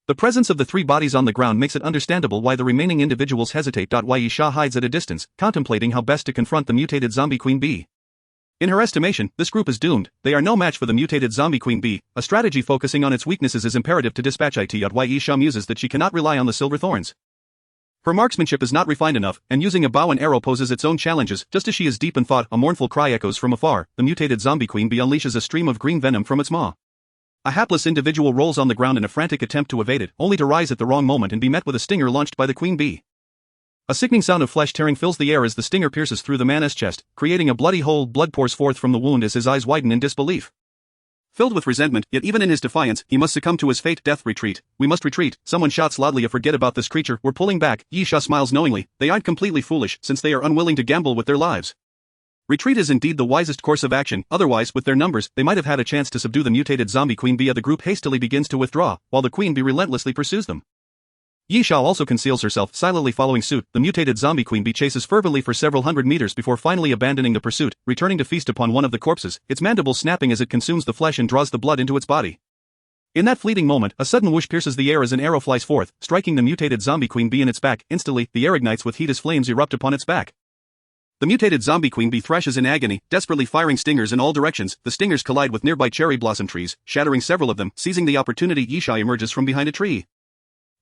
The presence of the 3 bodies on the ground makes it understandable why the remaining individuals hesitate. Yisha hides at a distance, contemplating how best to confront the mutated zombie queen bee. In her estimation, this group is doomed. They are no match for the mutated zombie queen bee. A strategy focusing on its weaknesses is imperative to dispatch it. Yisha muses that she cannot rely on the silver thorns. Her marksmanship is not refined enough, and using a bow and arrow poses its own challenges. Just as she is deep in thought, a mournful cry echoes from afar. The mutated zombie queen bee unleashes a stream of green venom from its maw. A hapless individual rolls on the ground in a frantic attempt to evade it, only to rise at the wrong moment and be met with a stinger launched by the queen bee. A sickening sound of flesh tearing fills the air as the stinger pierces through the man's chest, creating a bloody hole. Blood pours forth from the wound as his eyes widen in disbelief. Filled with resentment, yet even in his defiance, he must succumb to his fate. Death, retreat. We must retreat. Someone shouts loudly. Forget about this creature, we're pulling back. Yisha smiles knowingly. They aren't completely foolish, since they are unwilling to gamble with their lives. Retreat is indeed the wisest course of action, otherwise, with their numbers, they might have had a chance to subdue the mutated zombie queen bee. The group hastily begins to withdraw, while the queen bee relentlessly pursues them. Yisha also conceals herself, silently following suit. The mutated zombie queen bee chases fervently for several hundred meters before finally abandoning the pursuit, returning to feast upon one of the corpses, its mandibles snapping as it consumes the flesh and draws the blood into its body. In that fleeting moment, a sudden whoosh pierces the air as an arrow flies forth, striking the mutated zombie queen bee in its back. Instantly, the air ignites with heat as flames erupt upon its back. The mutated zombie queen bee thrashes in agony, desperately firing stingers in all directions. The stingers collide with nearby cherry blossom trees, shattering several of them. Seizing the opportunity, Yisha emerges from behind a tree.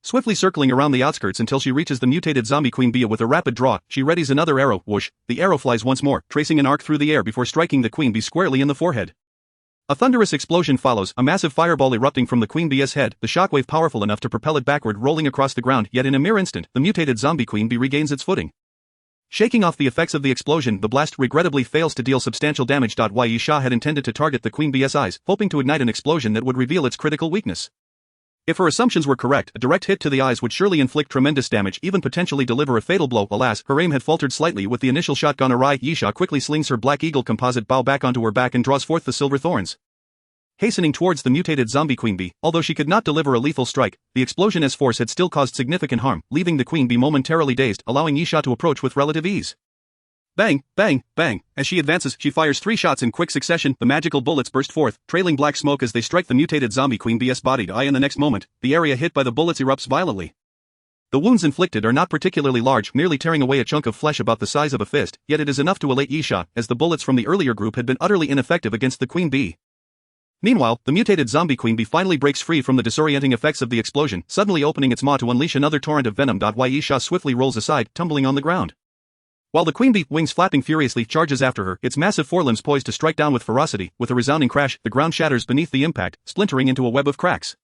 Swiftly circling around the outskirts until she reaches the mutated zombie queen bee with a rapid draw, she readies another arrow. Whoosh, the arrow flies once more, tracing an arc through the air before striking the queen bee squarely in the forehead. A thunderous explosion follows, a massive fireball erupting from the queen bee's head, the shockwave powerful enough to propel it backward, rolling across the ground. Yet in a mere instant, the mutated zombie queen bee regains its footing. Shaking off the effects of the explosion, the blast regrettably fails to deal substantial damage. Yisha had intended to target the queen bee's eyes, hoping to ignite an explosion that would reveal its critical weakness. If her assumptions were correct, a direct hit to the eyes would surely inflict tremendous damage, even potentially deliver a fatal blow. Alas, her aim had faltered slightly. With the initial shot gone awry, Yisha quickly slings her Black Eagle composite bow back onto her back and draws forth the silver thorns. Hastening towards the mutated zombie queen bee, although she could not deliver a lethal strike, the explosion's force had still caused significant harm, leaving the queen bee momentarily dazed, allowing Yisha to approach with relative ease. Bang, bang, bang. As she advances, she fires 3 shots in quick succession. The magical bullets burst forth, trailing black smoke as they strike the mutated zombie queen bee's bodied eye. In the next moment, the area hit by the bullets erupts violently. The wounds inflicted are not particularly large, merely tearing away a chunk of flesh about the size of a fist, yet it is enough to elate Yisha, as the bullets from the earlier group had been utterly ineffective against the queen bee. Meanwhile, the mutated zombie queen bee finally breaks free from the disorienting effects of the explosion, suddenly opening its maw to unleash another torrent of venom. Yisha swiftly rolls aside, tumbling on the ground. While the queen bee, wings flapping furiously, charges after her, its massive forelimbs poised to strike down with ferocity. With a resounding crash, the ground shatters beneath the impact, splintering into a web of cracks.